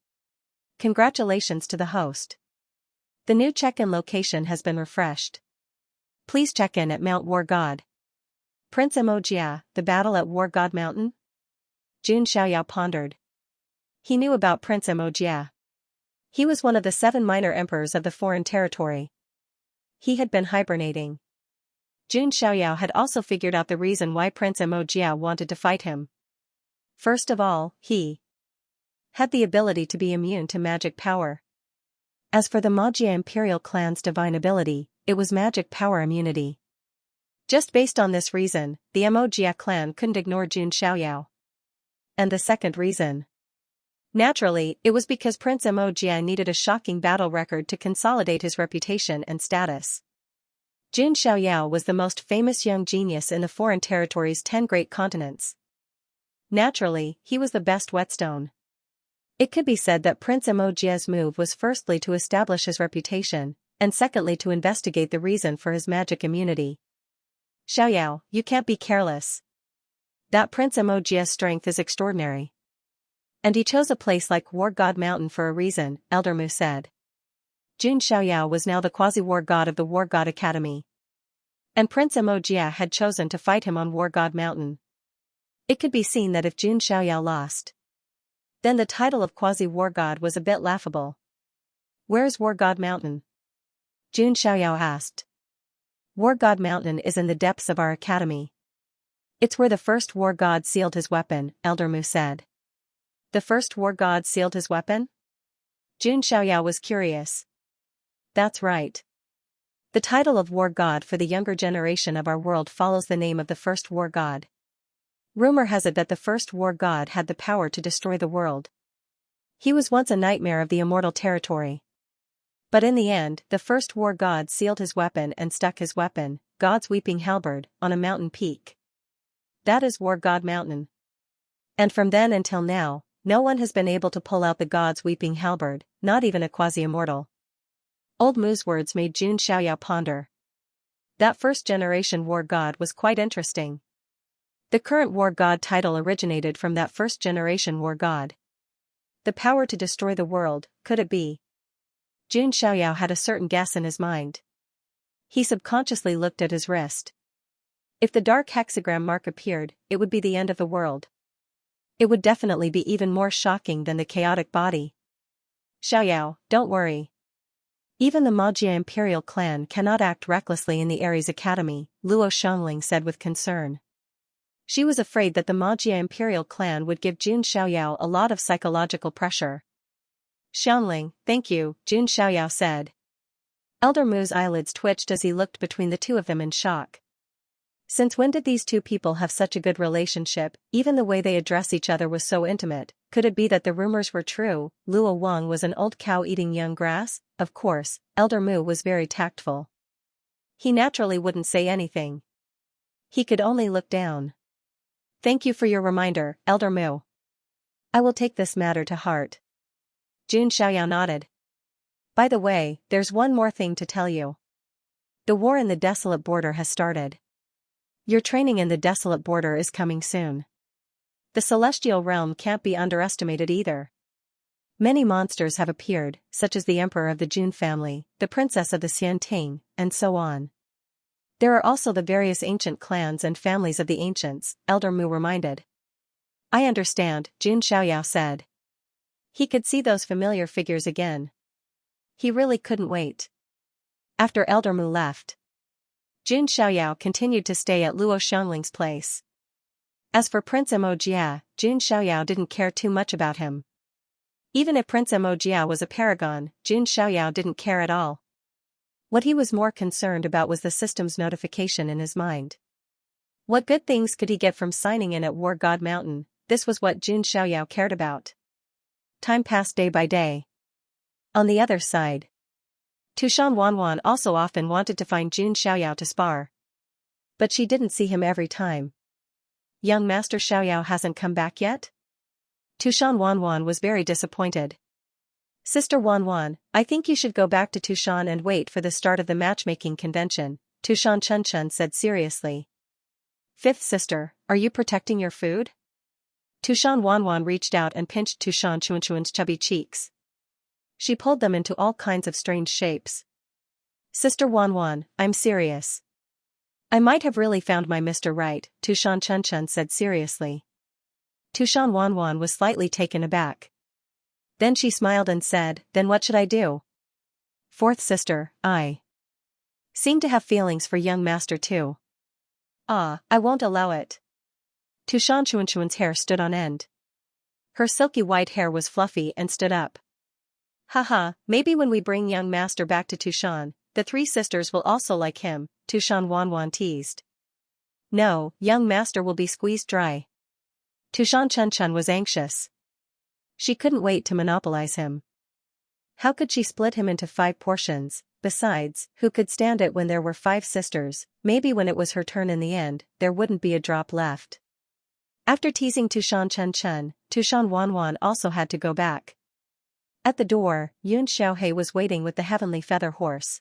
Congratulations to the host. The new check-in location has been refreshed. Please check in at Mount War God. Prince Mo Jia, the battle at War God Mountain? Jun Xiaoyao pondered. He knew about Prince Mo Jia. He was one of the 7 minor emperors of the foreign territory. He had been hibernating. Jun Xiaoyao had also figured out the reason why Prince Mo Jia wanted to fight him. First of all, he had the ability to be immune to magic power. As for the Magia imperial clan's divine ability, it was magic power immunity. Just based on this reason, the Magia clan couldn't ignore Jun Xiaoyao. And the second reason? Naturally, it was because Prince Magia needed a shocking battle record to consolidate his reputation and status. Jun Xiaoyao was the most famous young genius in the foreign territories' 10 great continents. Naturally, he was the best whetstone. It could be said that Prince Magia's move was firstly to establish his reputation, and secondly to investigate the reason for his magic immunity. Xiaoyao, you can't be careless. That Prince Magia's strength is extraordinary. And he chose a place like War God Mountain for a reason, Elder Mu said. Jun Xiaoyao was now the quasi-war god of the War God Academy. And Prince Magia had chosen to fight him on War God Mountain. It could be seen that if Jun Xiaoyao lost, then the title of quasi-war god was a bit laughable. Where's War God Mountain? Jun Xiaoyao asked. War God Mountain is in the depths of our academy. It's where the first war god sealed his weapon, Elder Mu said. The first war god sealed his weapon? Jun Xiaoyao was curious. That's right. The title of war god for the younger generation of our world follows the name of the first war god. Rumor has it that the first war god had the power to destroy the world. He was once a nightmare of the immortal territory. But in the end, the first war god sealed his weapon and stuck his weapon, God's weeping halberd, on a mountain peak. That is War God Mountain. And from then until now, no one has been able to pull out the God's weeping halberd, not even a quasi-immortal. Old Mu's words made Jun Xiaoyao ponder. That first-generation war god was quite interesting. The current war god title originated from that first-generation war god. The power to destroy the world, could it be? Jun Xiaoyao had a certain guess in his mind. He subconsciously looked at his wrist. If the dark hexagram mark appeared, it would be the end of the world. It would definitely be even more shocking than the chaotic body. Xiaoyao, don't worry. Even the Magia imperial clan cannot act recklessly in the Ares Academy, Luo Xiangling said with concern. She was afraid that the Magia imperial clan would give Jun Xiaoyao a lot of psychological pressure. Xiangling, thank you, Jun Xiaoyao said. Elder Mu's eyelids twitched as he looked between the two of them in shock. Since when did these two people have such a good relationship? Even the way they address each other was so intimate. Could it be that the rumors were true? Luo Wang was an old cow eating young grass? Of course, Elder Mu was very tactful. He naturally wouldn't say anything. He could only look down. Thank you for your reminder, Elder Mu. I will take this matter to heart. Jun Xiaoyao nodded. By the way, there's one more thing to tell you. The war in the desolate border has started. Your training in the desolate border is coming soon. The celestial realm can't be underestimated either. Many monsters have appeared, such as the Emperor of the Jun family, the Princess of the Xianting, and so on. There are also the various ancient clans and families of the ancients, Elder Mu reminded. I understand, Jun Xiaoyao said. He could see those familiar figures again. He really couldn't wait. After Elder Mu left, Jun Xiaoyao continued to stay at Luo Xiangling's place. As for Prince Magia, Jun Xiaoyao didn't care too much about him. Even if Prince Magia was a paragon, Jun Xiaoyao didn't care at all. What he was more concerned about was the system's notification in his mind. What good things could he get from signing in at War God Mountain? This was what Jun Xiaoyao cared about. Time passed day by day. On the other side, Tushan Wanwan also often wanted to find Jun Xiaoyao to spar. But she didn't see him every time. Young Master Xiaoyao hasn't come back yet? Tushan Wanwan was very disappointed. Sister Wanwan, I think you should go back to Tushan and wait for the start of the matchmaking convention, Tushan Chunchun said seriously. Fifth sister, are you protecting your food? Tushan Wanwan reached out and pinched Tushan Chunchun's chubby cheeks. She pulled them into all kinds of strange shapes. Sister Wanwan, I'm serious. I might have really found my Mr. Right, Tushan Chunchun said seriously. Tushan Wanwan was slightly taken aback. Then she smiled and said, then what should I do? Fourth sister, I seem to have feelings for young master too. Ah, I won't allow it. Tushan Chunchun's hair stood on end. Her silky white hair was fluffy and stood up. Haha, maybe when we bring young master back to Tushan, the three sisters will also like him, Tushan Wanwan teased. No, young master will be squeezed dry. Tushan Chunchun was anxious. She couldn't wait to monopolize him. How could she split him into 5 portions? Besides, who could stand it when there were 5 sisters? Maybe when it was her turn in the end, there wouldn't be a drop left. After teasing Tushan Chunchun, Tushan Wanwan also had to go back. At the door, Yun Xiaohe was waiting with the heavenly feather horse.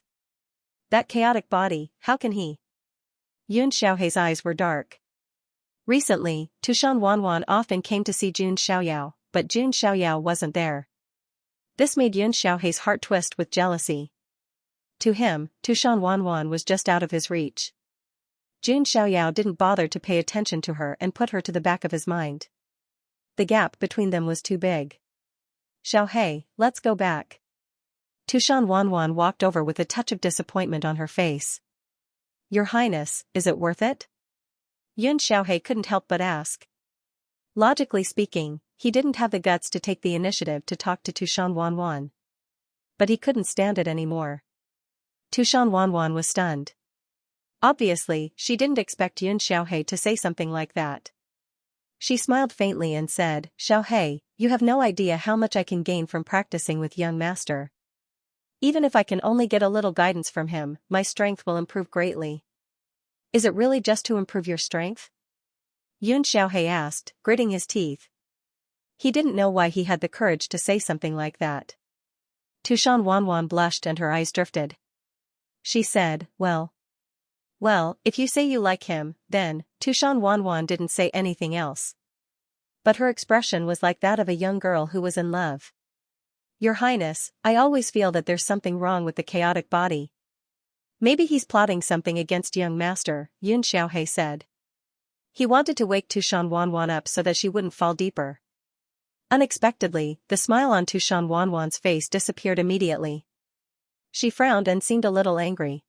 That chaotic body, how can he? Yun Xiaohe's eyes were dark. Recently, Tushan Wanwan often came to see Jun Xiaoyao, but Jun Xiaoyao wasn't there. This made Yun Xiaohe's heart twist with jealousy. To him, Tushan Wanwan was just out of his reach. Jun Xiaoyao didn't bother to pay attention to her and put her to the back of his mind. The gap between them was too big. Xiaohe, let's go back. Tushan Wanwan walked over with a touch of disappointment on her face. Your Highness, is it worth it? Yun Xiaohe couldn't help but ask. Logically speaking, he didn't have the guts to take the initiative to talk to Tushan Wanwan. But he couldn't stand it anymore. Tushan Wanwan was stunned. Obviously, she didn't expect Yun Xiaohe to say something like that. She smiled faintly and said, Xiaohe, you have no idea how much I can gain from practicing with young master. Even if I can only get a little guidance from him, my strength will improve greatly. Is it really just to improve your strength? Yun Xiaohe asked, gritting his teeth. He didn't know why he had the courage to say something like that. Tushan Wanwan blushed and her eyes drifted. She said, Well, if you say you like him, then. Tushan Wanwan didn't say anything else. But her expression was like that of a young girl who was in love. Your Highness, I always feel that there's something wrong with the chaotic body. Maybe he's plotting something against young master, Yun Xiaohe said. He wanted to wake Tushan Wanwan up so that she wouldn't fall deeper. Unexpectedly, the smile on Tushan Wanwan's face disappeared immediately. She frowned and seemed a little angry.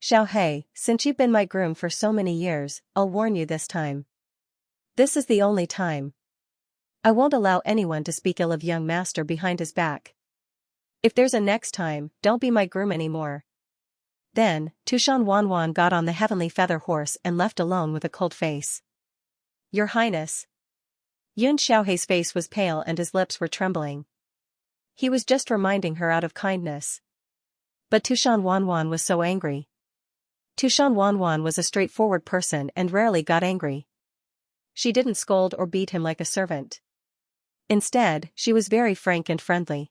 Xiaohe, since you've been my groom for so many years, I'll warn you this time. This is the only time. I won't allow anyone to speak ill of young master behind his back. If there's a next time, don't be my groom anymore. Then, Tushan Wanwan got on the heavenly feather horse and left alone with a cold face. Your Highness. Yun Xiaohe's face was pale and his lips were trembling. He was just reminding her out of kindness. But Tushan Wanwan was so angry. Tushan Wanwan was a straightforward person and rarely got angry. She didn't scold or beat him like a servant. Instead, she was very frank and friendly.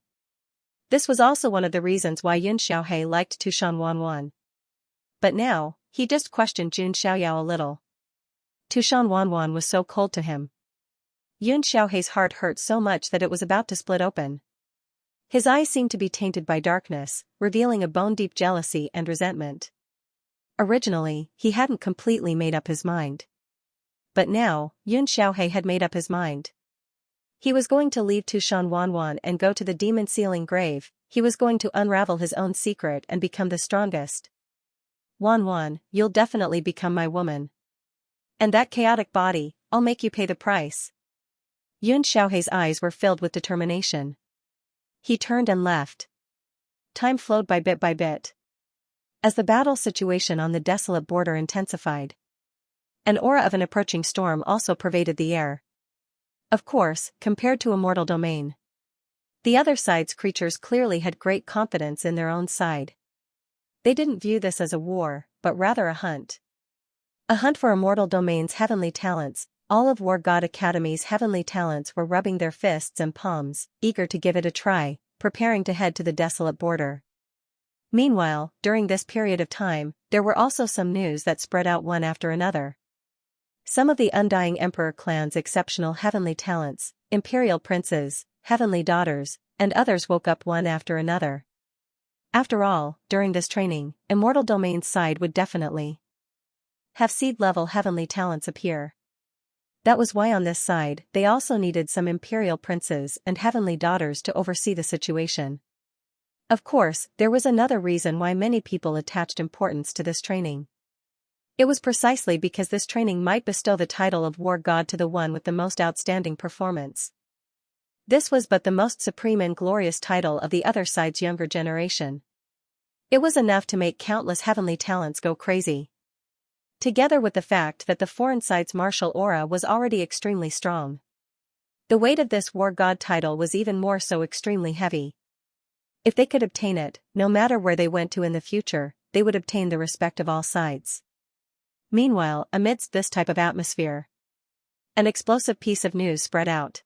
This was also one of the reasons why Yun Xiaohe liked Tushan Wanwan. But now, he just questioned Jun Xiaoyao a little. Tushan Wanwan was so cold to him. Yun Xiaohe's heart hurt so much that it was about to split open. His eyes seemed to be tainted by darkness, revealing a bone-deep jealousy and resentment. Originally, he hadn't completely made up his mind. But now, Yun Xiaohe had made up his mind. He was going to leave Tushan Wanwan and go to the demon-sealing grave. He was going to unravel his own secret and become the strongest. Wanwan, you'll definitely become my woman. And that chaotic body, I'll make you pay the price. Yun Xiaohe's eyes were filled with determination. He turned and left. Time flowed by bit. As the battle situation on the desolate border intensified, an aura of an approaching storm also pervaded the air. Of course, compared to a mortal domain, the other side's creatures clearly had great confidence in their own side. They didn't view this as a war, but rather a hunt. A hunt for immortal domain's heavenly talents. All of War God Academy's heavenly talents were rubbing their fists and palms, eager to give it a try, preparing to head to the desolate border. Meanwhile, during this period of time, there were also some news that spread out one after another. Some of the Undying Emperor clan's exceptional heavenly talents, imperial princes, heavenly daughters, and others woke up one after another. After all, during this training, Immortal Domain's side would definitely have seed-level heavenly talents appear. That was why on this side, they also needed some imperial princes and heavenly daughters to oversee the situation. Of course, there was another reason why many people attached importance to this training. It was precisely because this training might bestow the title of War God to the one with the most outstanding performance. This was but the most supreme and glorious title of the other side's younger generation. It was enough to make countless heavenly talents go crazy. Together with the fact that the foreign side's martial aura was already extremely strong. The weight of this war god title was even more so extremely heavy. If they could obtain it, no matter where they went to in the future, they would obtain the respect of all sides. Meanwhile, amidst this type of atmosphere, an explosive piece of news spread out.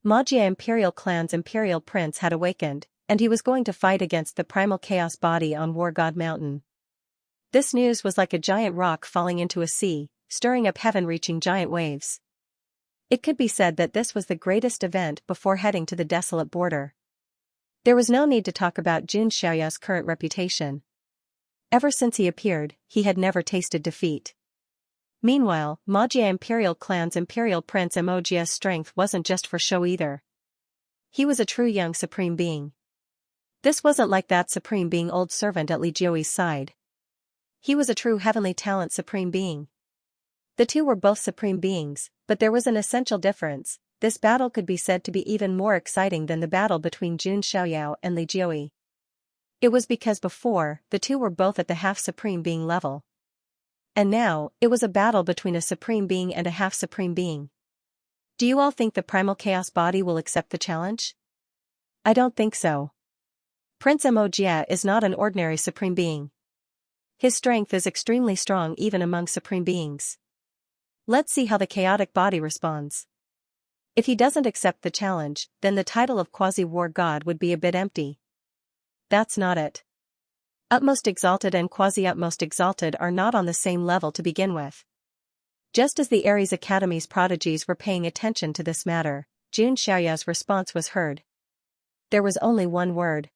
Magia Imperial Clan's Imperial Prince had awakened, and he was going to fight against the primal chaos body on War God Mountain. This news was like a giant rock falling into a sea, stirring up heaven-reaching giant waves. It could be said that this was the greatest event before heading to the desolate border. There was no need to talk about Xianxia's current reputation. Ever since he appeared, he had never tasted defeat. Meanwhile, Magia Imperial Clan's Imperial Prince Emojia's strength wasn't just for show either. He was a true young supreme being. This wasn't like that supreme being old servant at Li Jiuyi's side. He was a true heavenly talent supreme being. The two were both supreme beings, but there was an essential difference. This battle could be said to be even more exciting than the battle between Jun Xiaoyao and Li Jiuyi. It was because before, the two were both at the half-supreme being level. And now, it was a battle between a supreme being and a half-supreme being. Do you all think the primal chaos body will accept the challenge? I don't think so. Prince Emojia is not an ordinary supreme being. His strength is extremely strong even among supreme beings. Let's see how the chaotic body responds. If he doesn't accept the challenge, then the title of quasi-war god would be a bit empty. That's not it. Utmost exalted and quasi-utmost exalted are not on the same level to begin with. Just as the Ares Academy's prodigies were paying attention to this matter, Jun Xiaoya's response was heard. There was only one word.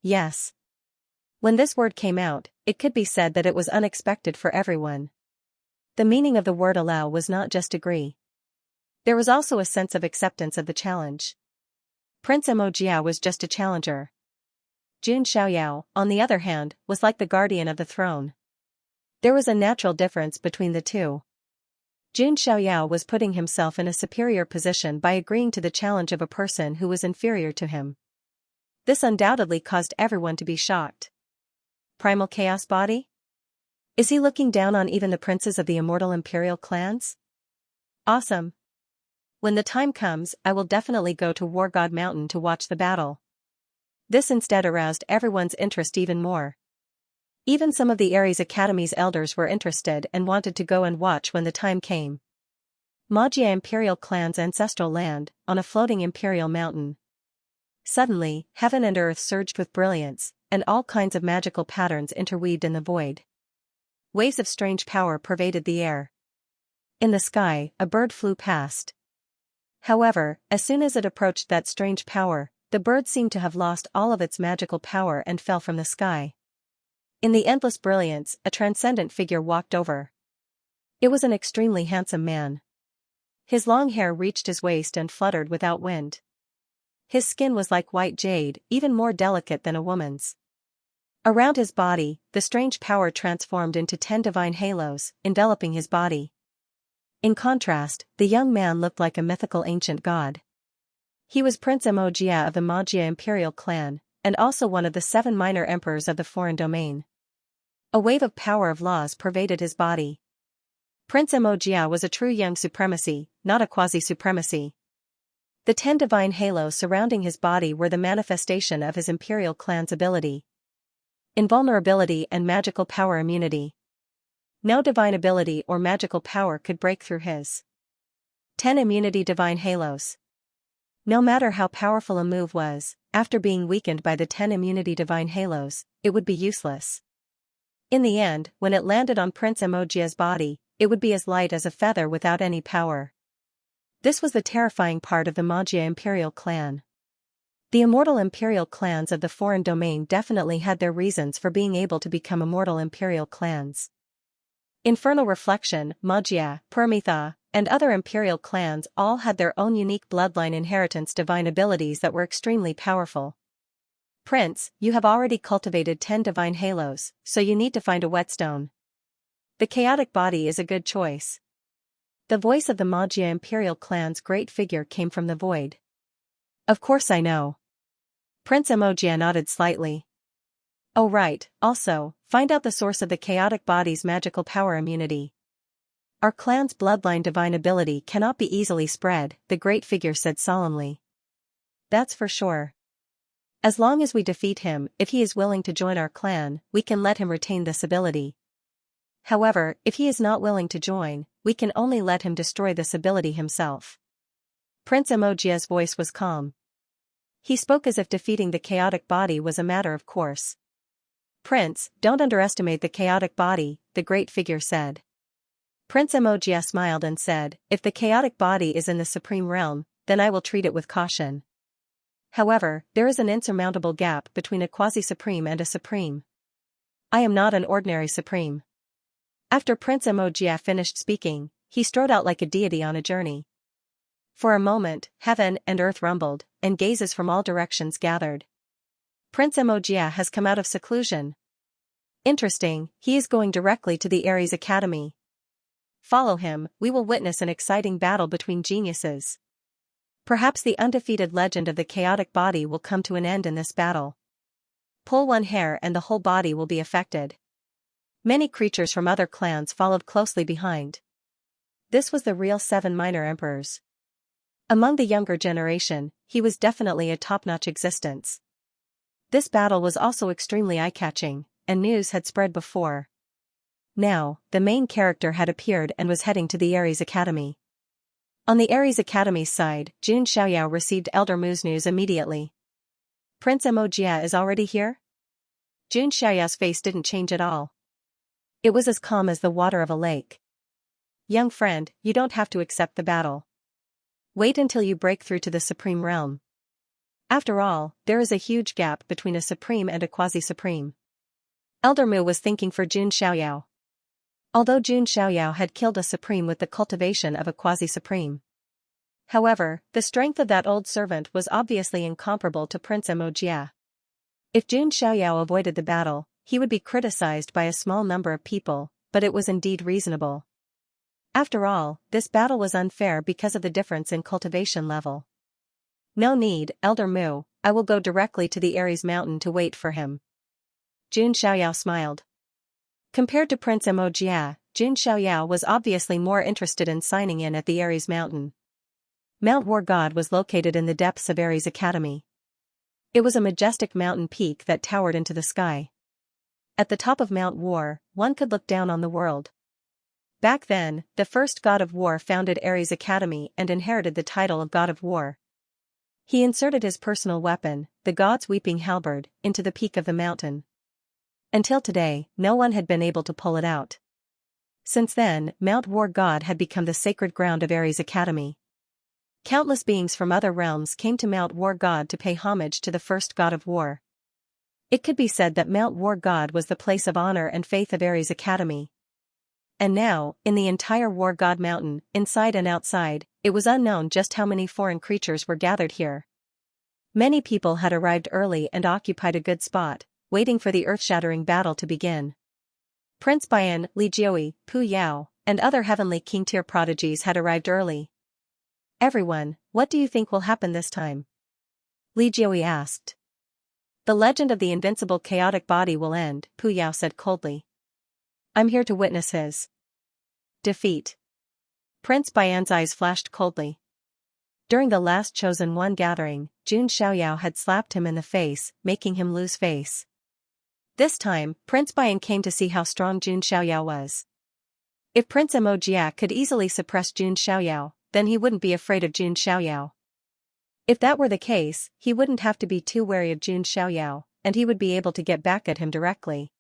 Yes. When this word came out, it could be said that it was unexpected for everyone. The meaning of the word allow was not just agree. There was also a sense of acceptance of the challenge. Prince Emojia was just a challenger. Jun Xiaoyao, on the other hand, was like the guardian of the throne. There was a natural difference between the two. Jun Xiaoyao was putting himself in a superior position by agreeing to the challenge of a person who was inferior to him. This undoubtedly caused everyone to be shocked. Primal Chaos Body? Is he looking down on even the princes of the immortal imperial clans? Awesome. When the time comes, I will definitely go to War God Mountain to watch the battle. This instead aroused everyone's interest even more. Even some of the Ares Academy's elders were interested and wanted to go and watch when the time came. Magia Imperial Clan's ancestral land, on a floating imperial mountain. Suddenly, heaven and earth surged with brilliance, and all kinds of magical patterns interweaved in the void. Waves of strange power pervaded the air. In the sky, a bird flew past. However, as soon as it approached that strange power, the bird seemed to have lost all of its magical power and fell from the sky. In the endless brilliance, a transcendent figure walked over. It was an extremely handsome man. His long hair reached his waist and fluttered without wind. His skin was like white jade, even more delicate than a woman's. Around his body, the strange power transformed into 10 divine halos, enveloping his body. In contrast, the young man looked like a mythical ancient god. He was Prince Emogia of the Magia Imperial Clan, and also one of the 7 minor emperors of the foreign domain. A wave of power of laws pervaded his body. Prince Emogia was a true young supremacy, not a quasi-supremacy. The 10 divine halos surrounding his body were the manifestation of his imperial clan's ability. Invulnerability and magical power immunity. No divine ability or magical power could break through his 10 immunity divine halos. No matter how powerful a move was, after being weakened by the 10 immunity divine halos, it would be useless. In the end, when it landed on Prince Emojia's body, it would be as light as a feather without any power. This was the terrifying part of the Magia Imperial Clan. The immortal imperial clans of the foreign domain definitely had their reasons for being able to become immortal imperial clans. Infernal Reflection, Magia, Permitha, and other imperial clans all had their own unique bloodline inheritance divine abilities that were extremely powerful. Prince, you have already cultivated 10 divine halos, so you need to find a whetstone. The chaotic body is a good choice. The voice of the Magia Imperial Clan's great figure came from the void. Of course I know. Prince Emojia nodded slightly. Oh right, also, find out the source of the chaotic body's magical power immunity. Our clan's bloodline divine ability cannot be easily spread, the great figure said solemnly. That's for sure. As long as we defeat him, if he is willing to join our clan, we can let him retain this ability. However, if he is not willing to join, we can only let him destroy this ability himself. Prince Emojia's voice was calm. He spoke as if defeating the chaotic body was a matter of course. Prince, don't underestimate the chaotic body, the great figure said. Prince Emojia smiled and said, if the chaotic body is in the supreme realm, then I will treat it with caution. However, there is an insurmountable gap between a quasi-supreme and a supreme. I am not an ordinary supreme. After Prince Emojia finished speaking, he strode out like a deity on a journey. For a moment, heaven and earth rumbled, and gazes from all directions gathered. Prince Emojia has come out of seclusion. Interesting, he is going directly to the Ares Academy. Follow him, we will witness an exciting battle between geniuses. Perhaps the undefeated legend of the chaotic body will come to an end in this battle. Pull one hair and the whole body will be affected. Many creatures from other clans followed closely behind. This was the real 7 minor emperors. Among the younger generation, he was definitely a top-notch existence. This battle was also extremely eye-catching, and news had spread before. Now, the main character had appeared and was heading to the Ares Academy. On the Ares Academy's side, Jun Xiaoyao received Elder Mu's news immediately. Prince Emojia is already here? Jun Xiaoyao's face didn't change at all. It was as calm as the water of a lake. Young friend, you don't have to accept the battle. Wait until you break through to the Supreme Realm. After all, there is a huge gap between a Supreme and a Quasi-Supreme. Elder Mu was thinking for Jun Xiaoyao. Although Jun Xiaoyao had killed a Supreme with the cultivation of a Quasi-Supreme. However, the strength of that old servant was obviously incomparable to Prince Emojia. If Jun Xiaoyao avoided the battle, he would be criticized by a small number of people, but it was indeed reasonable. After all, this battle was unfair because of the difference in cultivation level. No need, Elder Mu, I will go directly to the Ares mountain to wait for him. Jun Xiaoyao smiled. Compared to Prince Emojia, Jun Xiaoyao was obviously more interested in signing in at the Ares mountain. Mount War God was located in the depths of Ares Academy. It was a majestic mountain peak that towered into the sky. At the top of Mount War, one could look down on the world. Back then, the first god of war founded Ares Academy and inherited the title of God of War. He inserted his personal weapon, the god's weeping halberd, into the peak of the mountain. Until today, no one had been able to pull it out. Since then, Mount War God had become the sacred ground of Ares Academy. Countless beings from other realms came to Mount War God to pay homage to the first god of war. It could be said that Mount War God was the place of honor and faith of Ares Academy. And now, in the entire War God Mountain, inside and outside, it was unknown just how many foreign creatures were gathered here. Many people had arrived early and occupied a good spot, waiting for the earth-shattering battle to begin. Prince Bian, Li Jiui, Pu Yao, and other heavenly king-tier prodigies had arrived early. Everyone, what do you think will happen this time? Li Jiui asked. The legend of the invincible chaotic body will end, Pu Yao said coldly. I'm here to witness his defeat. Prince Bian's eyes flashed coldly. During the last chosen one gathering, Jun Xiaoyao had slapped him in the face, making him lose face. This time, Prince Bian came to see how strong Jun Xiaoyao was. If Prince Emojia could easily suppress Jun Xiaoyao, then he wouldn't be afraid of Jun Xiaoyao. If that were the case, he wouldn't have to be too wary of Jun Xiaoyao, and he would be able to get back at him directly.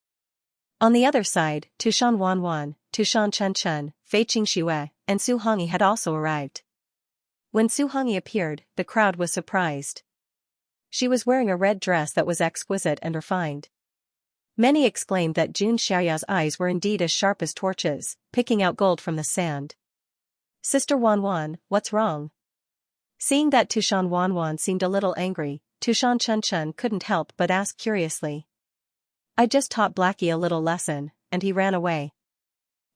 On the other side, Tushan Wanwan, Tushan Chunchun, Fei Qingxue, and Su Hongyi had also arrived. When Su Hongyi appeared, the crowd was surprised. She was wearing a red dress that was exquisite and refined. Many exclaimed that Jun Xiaoyao's eyes were indeed as sharp as torches, picking out gold from the sand. Sister Wanwan, what's wrong? Seeing that Tushan Wanwan seemed a little angry, Tushan Chunchun couldn't help but ask curiously. I just taught Blackie a little lesson, and he ran away.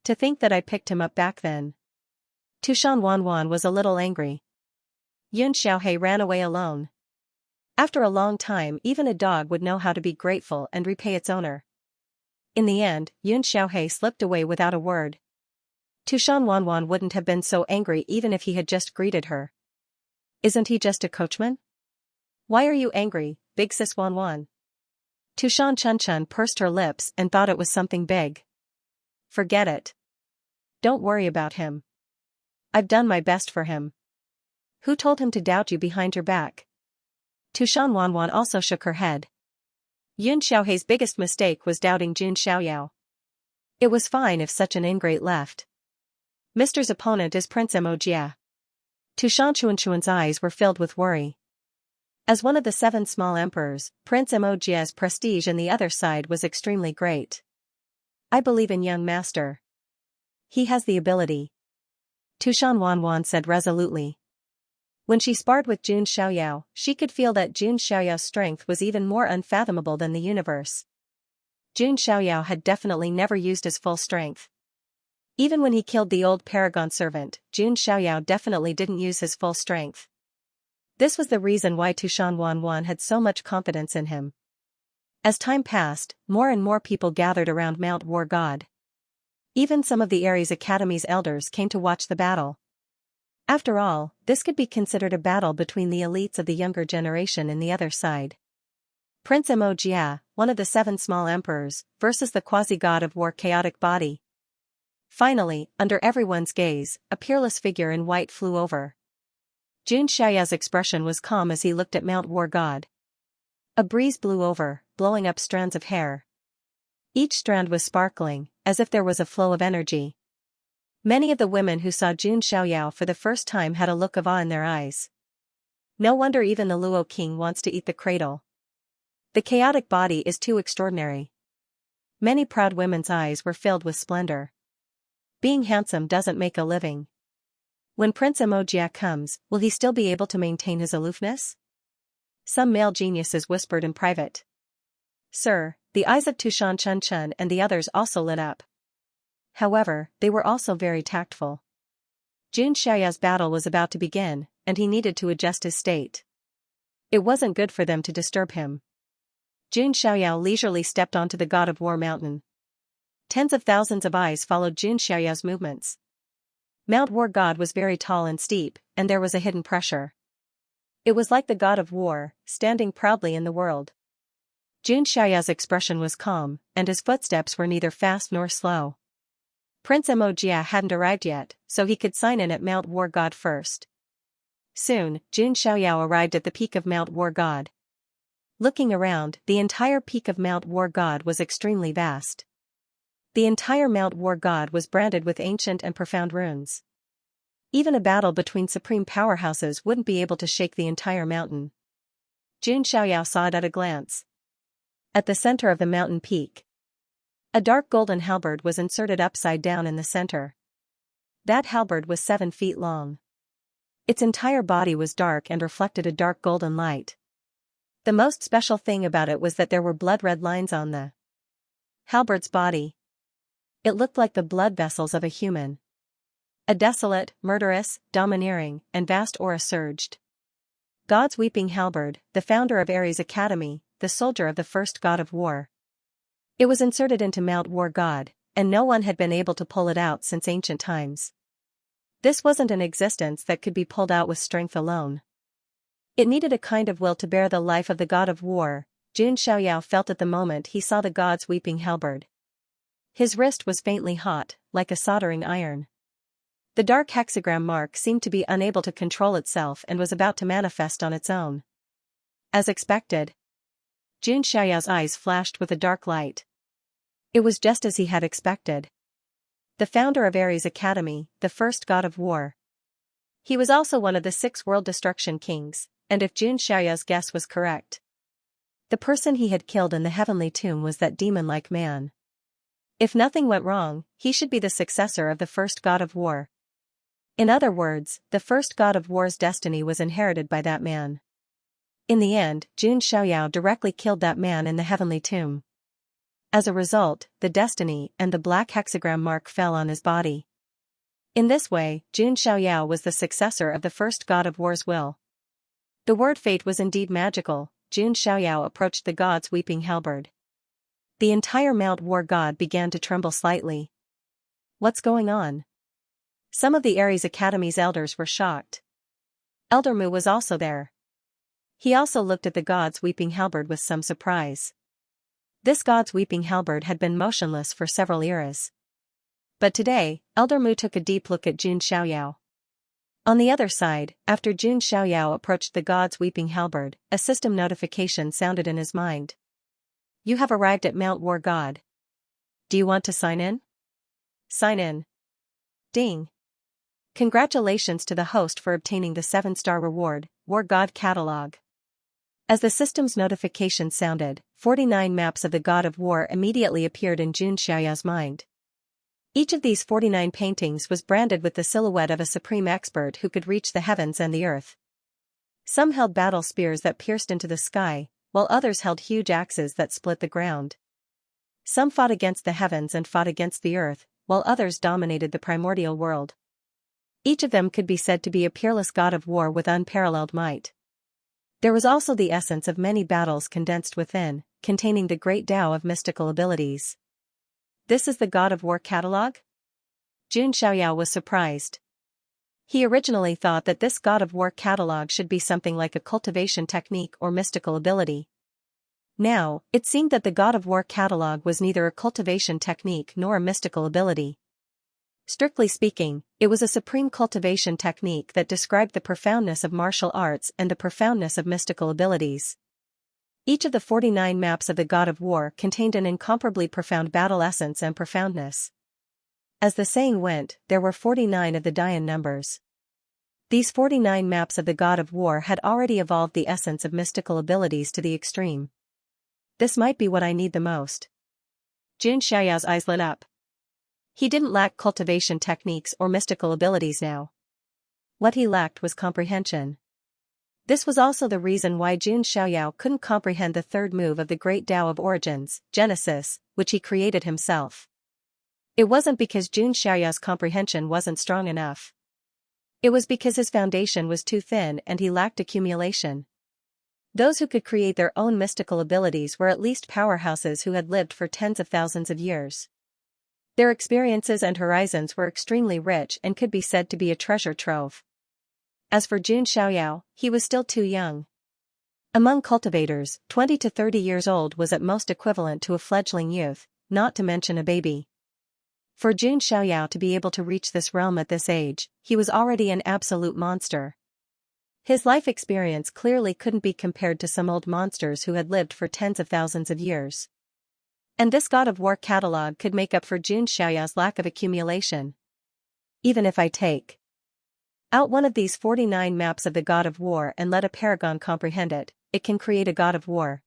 To think that I picked him up back then. Tushan Wanwan was a little angry. Yun Xiaohei ran away alone. After a long time, even a dog would know how to be grateful and repay its owner. In the end, Yun Xiaohe slipped away without a word. Tushan Wanwan wouldn't have been so angry even if he had just greeted her. Isn't he just a coachman? Why are you angry, big sis Wanwan? Tushan Chunchun pursed her lips and thought it was something big. Forget it. Don't worry about him. I've done my best for him. Who told him to doubt you behind your back? Tushan Wanwan also shook her head. Yun Xiaohe's biggest mistake was doubting Jun Xiaoyao. It was fine if such an ingrate left. Mr.'s opponent is Prince Mo Jia. Tushan Chuanchuan's eyes were filled with worry. As one of the 7 small emperors, Prince Mo Jia's prestige on the other side was extremely great. I believe in young master. He has the ability. Tushan Wanwan said resolutely. When she sparred with Jun Xiaoyao, she could feel that Jun Xiaoyao's strength was even more unfathomable than the universe. Jun Xiaoyao had definitely never used his full strength. Even when he killed the old paragon servant, Jun Xiaoyao definitely didn't use his full strength. This was the reason why Tushan Wanwan had so much confidence in him. As time passed, more and more people gathered around Mount War God. Even some of the Ares Academy's elders came to watch the battle. After all, this could be considered a battle between the elites of the younger generation and the other side. Prince Mo Jia, one of the 7 small emperors, versus the quasi-god of war chaotic body. Finally, under everyone's gaze, a peerless figure in white flew over. Jun Xiaoyao's expression was calm as he looked at Mount War God. A breeze blew over, blowing up strands of hair. Each strand was sparkling, as if there was a flow of energy. Many of the women who saw Jun Xiaoyao for the first time had a look of awe in their eyes. No wonder even the Luo king wants to eat the cradle. The chaotic body is too extraordinary. Many proud women's eyes were filled with splendor. Being handsome doesn't make a living. When Prince Mo Jia comes, will he still be able to maintain his aloofness? Some male geniuses whispered in private. Sir, the eyes of Tushan Chunchun and the others also lit up. However, they were also very tactful. Jun Xiaoyao's battle was about to begin, and he needed to adjust his state. It wasn't good for them to disturb him. Jun Xiaoyao leisurely stepped onto the God of War mountain. Tens of thousands of eyes followed Jun Xiaoyao's movements. Mount War God was very tall and steep, and there was a hidden pressure. It was like the God of War, standing proudly in the world. Jun Xiaoyao's expression was calm, and his footsteps were neither fast nor slow. Prince Mo Jia hadn't arrived yet, so he could sign in at Mount War God first. Soon, Jun Xiaoyao arrived at the peak of Mount War God. Looking around, the entire peak of Mount War God was extremely vast. The entire Mount War God was branded with ancient and profound runes. Even a battle between supreme powerhouses wouldn't be able to shake the entire mountain. Jun Xiaoyao saw it at a glance. At the center of the mountain peak, a dark golden halberd was inserted upside down in the center. That halberd was 7 feet long. Its entire body was dark and reflected a dark golden light. The most special thing about it was that there were blood-red lines on the halberd's body. It looked like the blood vessels of a human. A desolate, murderous, domineering, and vast aura surged. God's weeping halberd, the founder of Ares Academy, the soldier of the first god of war. It was inserted into Mount War God, and no one had been able to pull it out since ancient times. This wasn't an existence that could be pulled out with strength alone. It needed a kind of will to bear the life of the god of war. Jun Xiaoyao felt at the moment he saw the god's weeping halberd. His wrist was faintly hot, like a soldering iron. The dark hexagram mark seemed to be unable to control itself and was about to manifest on its own. As expected, Jun Xiaoyao's eyes flashed with a dark light. It was just as he had expected. The founder of Ares Academy, the first god of war. He was also one of the 6 world destruction kings, and if Jun Xiaoyao's guess was correct, the person he had killed in the heavenly tomb was that demon-like man. If nothing went wrong, he should be the successor of the first god of war. In other words, the first god of war's destiny was inherited by that man. In the end, Jun Xiaoyao directly killed that man in the heavenly tomb. As a result, the destiny and the black hexagram mark fell on his body. In this way, Jun Xiaoyao was the successor of the first god of war's will. The word fate was indeed magical. Jun Xiaoyao approached the god's weeping halberd. The entire Mount War god began to tremble slightly. What's going on? Some of the Ares Academy's elders were shocked. Elder Mu was also there. He also looked at the god's weeping halberd with some surprise. This god's weeping halberd had been motionless for several eras. But today, Elder Mu took a deep look at Jun Xiaoyao. On the other side, after Jun Xiaoyao approached the god's weeping halberd, a system notification sounded in his mind. You have arrived at Mount War God. Do you want to sign in? Sign in. Ding. Congratulations to the host for obtaining the 7-star reward, War God Catalog. As the system's notification sounded, 49 maps of the God of War immediately appeared in Jun Xiaoyao's mind. Each of these 49 paintings was branded with the silhouette of a supreme expert who could reach the heavens and the earth. Some held battle spears that pierced into the sky, while others held huge axes that split the ground. Some fought against the heavens and fought against the earth, while others dominated the primordial world. Each of them could be said to be a peerless god of war with unparalleled might. There was also the essence of many battles condensed within, containing the great Tao of mystical abilities. This is the God of War catalog? Jun Xiaoyao was surprised. He originally thought that this God of War catalog should be something like a cultivation technique or mystical ability. Now, it seemed that the God of War catalog was neither a cultivation technique nor a mystical ability. Strictly speaking, it was a supreme cultivation technique that described the profoundness of martial arts and the profoundness of mystical abilities. Each of the 49 maps of the God of War contained an incomparably profound battle essence and profoundness. As the saying went, there were 49 of the Dian numbers. These 49 maps of the God of War had already evolved the essence of mystical abilities to the extreme. This might be what I need the most. Jun Xiaoyao's eyes lit up. He didn't lack cultivation techniques or mystical abilities now. What he lacked was comprehension. This was also the reason why Jun Xiaoyao couldn't comprehend the third move of the great Tao of Origins, Genesis, which he created himself. It wasn't because Jun Xiaoyao's comprehension wasn't strong enough. It was because his foundation was too thin and he lacked accumulation. Those who could create their own mystical abilities were at least powerhouses who had lived for tens of thousands of years. Their experiences and horizons were extremely rich and could be said to be a treasure trove. As for Jun Xiaoyao, he was still too young. Among cultivators, 20 to 30 years old was at most equivalent to a fledgling youth, not to mention a baby. For Jun Xiaoyao to be able to reach this realm at this age, he was already an absolute monster. His life experience clearly couldn't be compared to some old monsters who had lived for tens of thousands of years. And this God of War catalog could make up for Jun Xiaoyao's lack of accumulation. Even if I take out one of these 49 maps of the God of War and let a paragon comprehend it, it can create a God of War.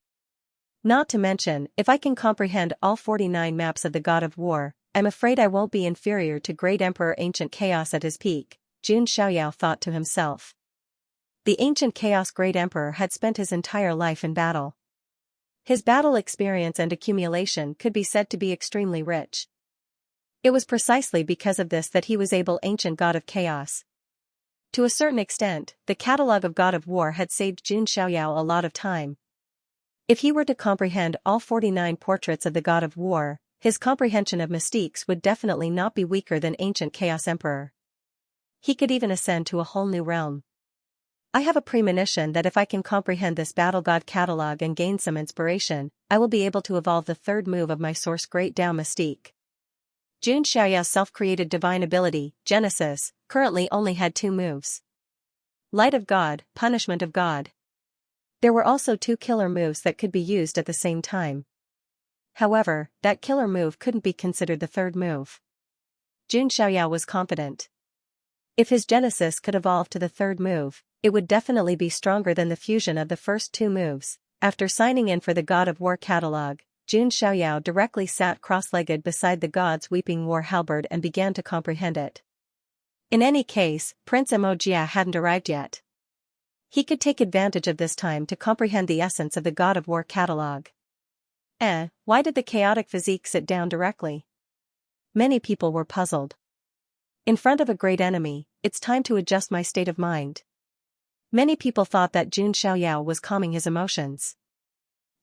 Not to mention, if I can comprehend all 49 maps of the God of War, I'm afraid I won't be inferior to Great Emperor Ancient Chaos at his peak, Jun Xiaoyao thought to himself. The Ancient Chaos Great Emperor had spent his entire life in battle. His battle experience and accumulation could be said to be extremely rich. It was precisely because of this that he was able Ancient God of Chaos. To a certain extent, the catalogue of God of War had saved Jun Xiaoyao a lot of time. If he were to comprehend all 49 portraits of the God of War, his comprehension of mystiques would definitely not be weaker than Ancient Chaos Emperor. He could even ascend to a whole new realm. I have a premonition that if I can comprehend this Battle God catalog and gain some inspiration, I will be able to evolve the third move of my source Great Tao Mystique. Jun Xiaoyao's self-created divine ability, Genesis, currently only had 2 moves. Light of God, Punishment of God. There were also 2 killer moves that could be used at the same time. However, that killer move couldn't be considered the third move. Jun Xiaoyao was confident. If his Genesis could evolve to the third move, it would definitely be stronger than the fusion of the first 2 moves. After signing in for the God of War catalog, Jun Xiaoyao directly sat cross-legged beside the god's weeping war halberd and began to comprehend it. In any case, Prince Emojia hadn't arrived yet. He could take advantage of this time to comprehend the essence of the God of War catalog. Why did the chaotic physique sit down directly? Many people were puzzled. In front of a great enemy, it's time to adjust my state of mind. Many people thought that Jun Xiaoyao was calming his emotions.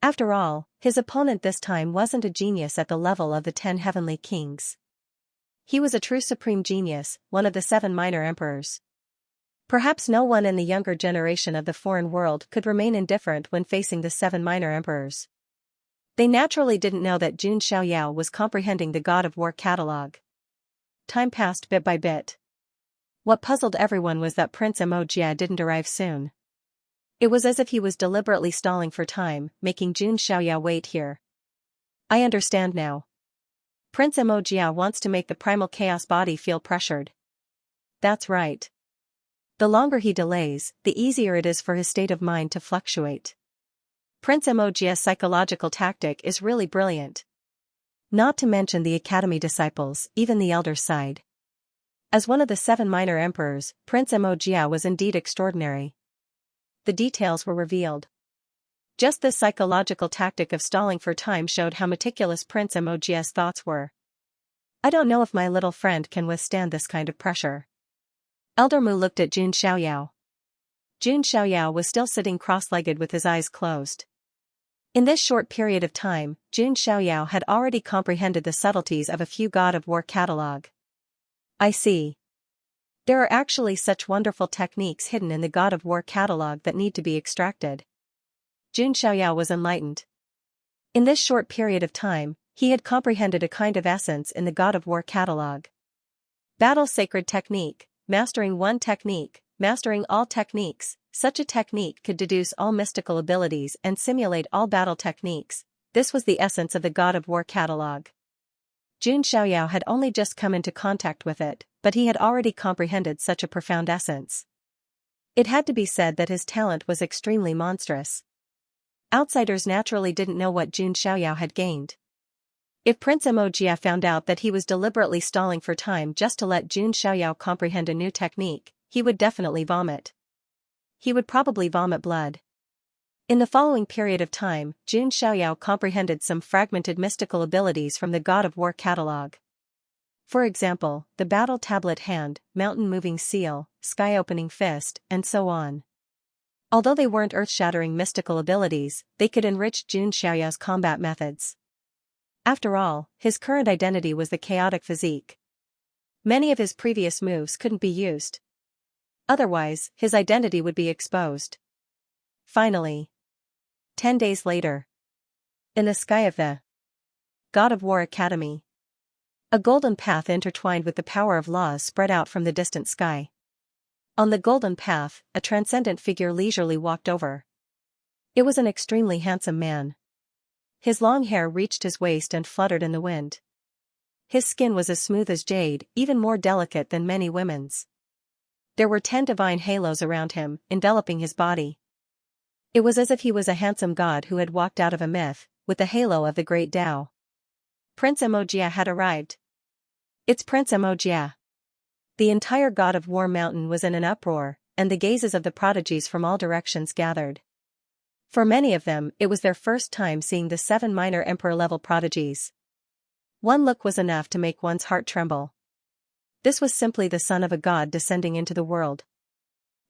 After all, his opponent this time wasn't a genius at the level of the 10 heavenly kings. He was a true supreme genius, one of the 7 minor emperors. Perhaps no one in the younger generation of the foreign world could remain indifferent when facing the 7 minor emperors. They naturally didn't know that Jun Xiaoyao was comprehending the God of War catalog. Time passed bit by bit. What puzzled everyone was that Prince Mo Jie didn't arrive soon. It was as if he was deliberately stalling for time, making Jun Xiaoyao wait here. I understand now. Prince Mo Jie wants to make the primal chaos body feel pressured. That's right. The longer he delays, the easier it is for his state of mind to fluctuate. Prince Mo Jie's psychological tactic is really brilliant. Not to mention the academy disciples, even the elders sighed. As one of the 7 minor emperors, Prince Mo Jie was indeed extraordinary. The details were revealed. Just this psychological tactic of stalling for time showed how meticulous Prince Mo Jie's thoughts were. I don't know if my little friend can withstand this kind of pressure. Elder Mu looked at Jun Xiaoyao. Jun Xiaoyao was still sitting cross-legged with his eyes closed. In this short period of time, Jun Xiaoyao had already comprehended the subtleties of a few God of War catalog. I see. There are actually such wonderful techniques hidden in the God of War catalog that need to be extracted. Jun Xiaoyao was enlightened. In this short period of time, he had comprehended a kind of essence in the God of War catalog. Battle sacred technique, mastering one technique, mastering all techniques. Such a technique could deduce all mystical abilities and simulate all battle techniques. This was the essence of the God of War catalog. Jun Xiaoyao had only just come into contact with it, but he had already comprehended such a profound essence. It had to be said that his talent was extremely monstrous. Outsiders naturally didn't know what Jun Xiaoyao had gained. If Prince Mo Jie found out that he was deliberately stalling for time just to let Jun Xiaoyao comprehend a new technique, he would definitely vomit. He would probably vomit blood. In the following period of time, Jun Xiaoyao comprehended some fragmented mystical abilities from the God of War catalog. For example, the battle tablet hand, mountain-moving seal, sky-opening fist, and so on. Although they weren't earth-shattering mystical abilities, they could enrich Jun Xiaoyao's combat methods. After all, his current identity was the chaotic physique. Many of his previous moves couldn't be used. Otherwise, his identity would be exposed. Finally, 10 days later, in the sky of the God of War Academy, a golden path intertwined with the power of laws spread out from the distant sky. On the golden path, a transcendent figure leisurely walked over. It was an extremely handsome man. His long hair reached his waist and fluttered in the wind. His skin was as smooth as jade, even more delicate than many women's. There were 10 divine halos around him, enveloping his body. It was as if he was a handsome god who had walked out of a myth, with the halo of the great Tao. Prince Mo Jie had arrived. It's Prince Mo Jie. The entire God of War mountain was in an uproar, and the gazes of the prodigies from all directions gathered. For many of them, it was their first time seeing the 7 minor emperor-level prodigies. One look was enough to make one's heart tremble. This was simply the son of a god descending into the world.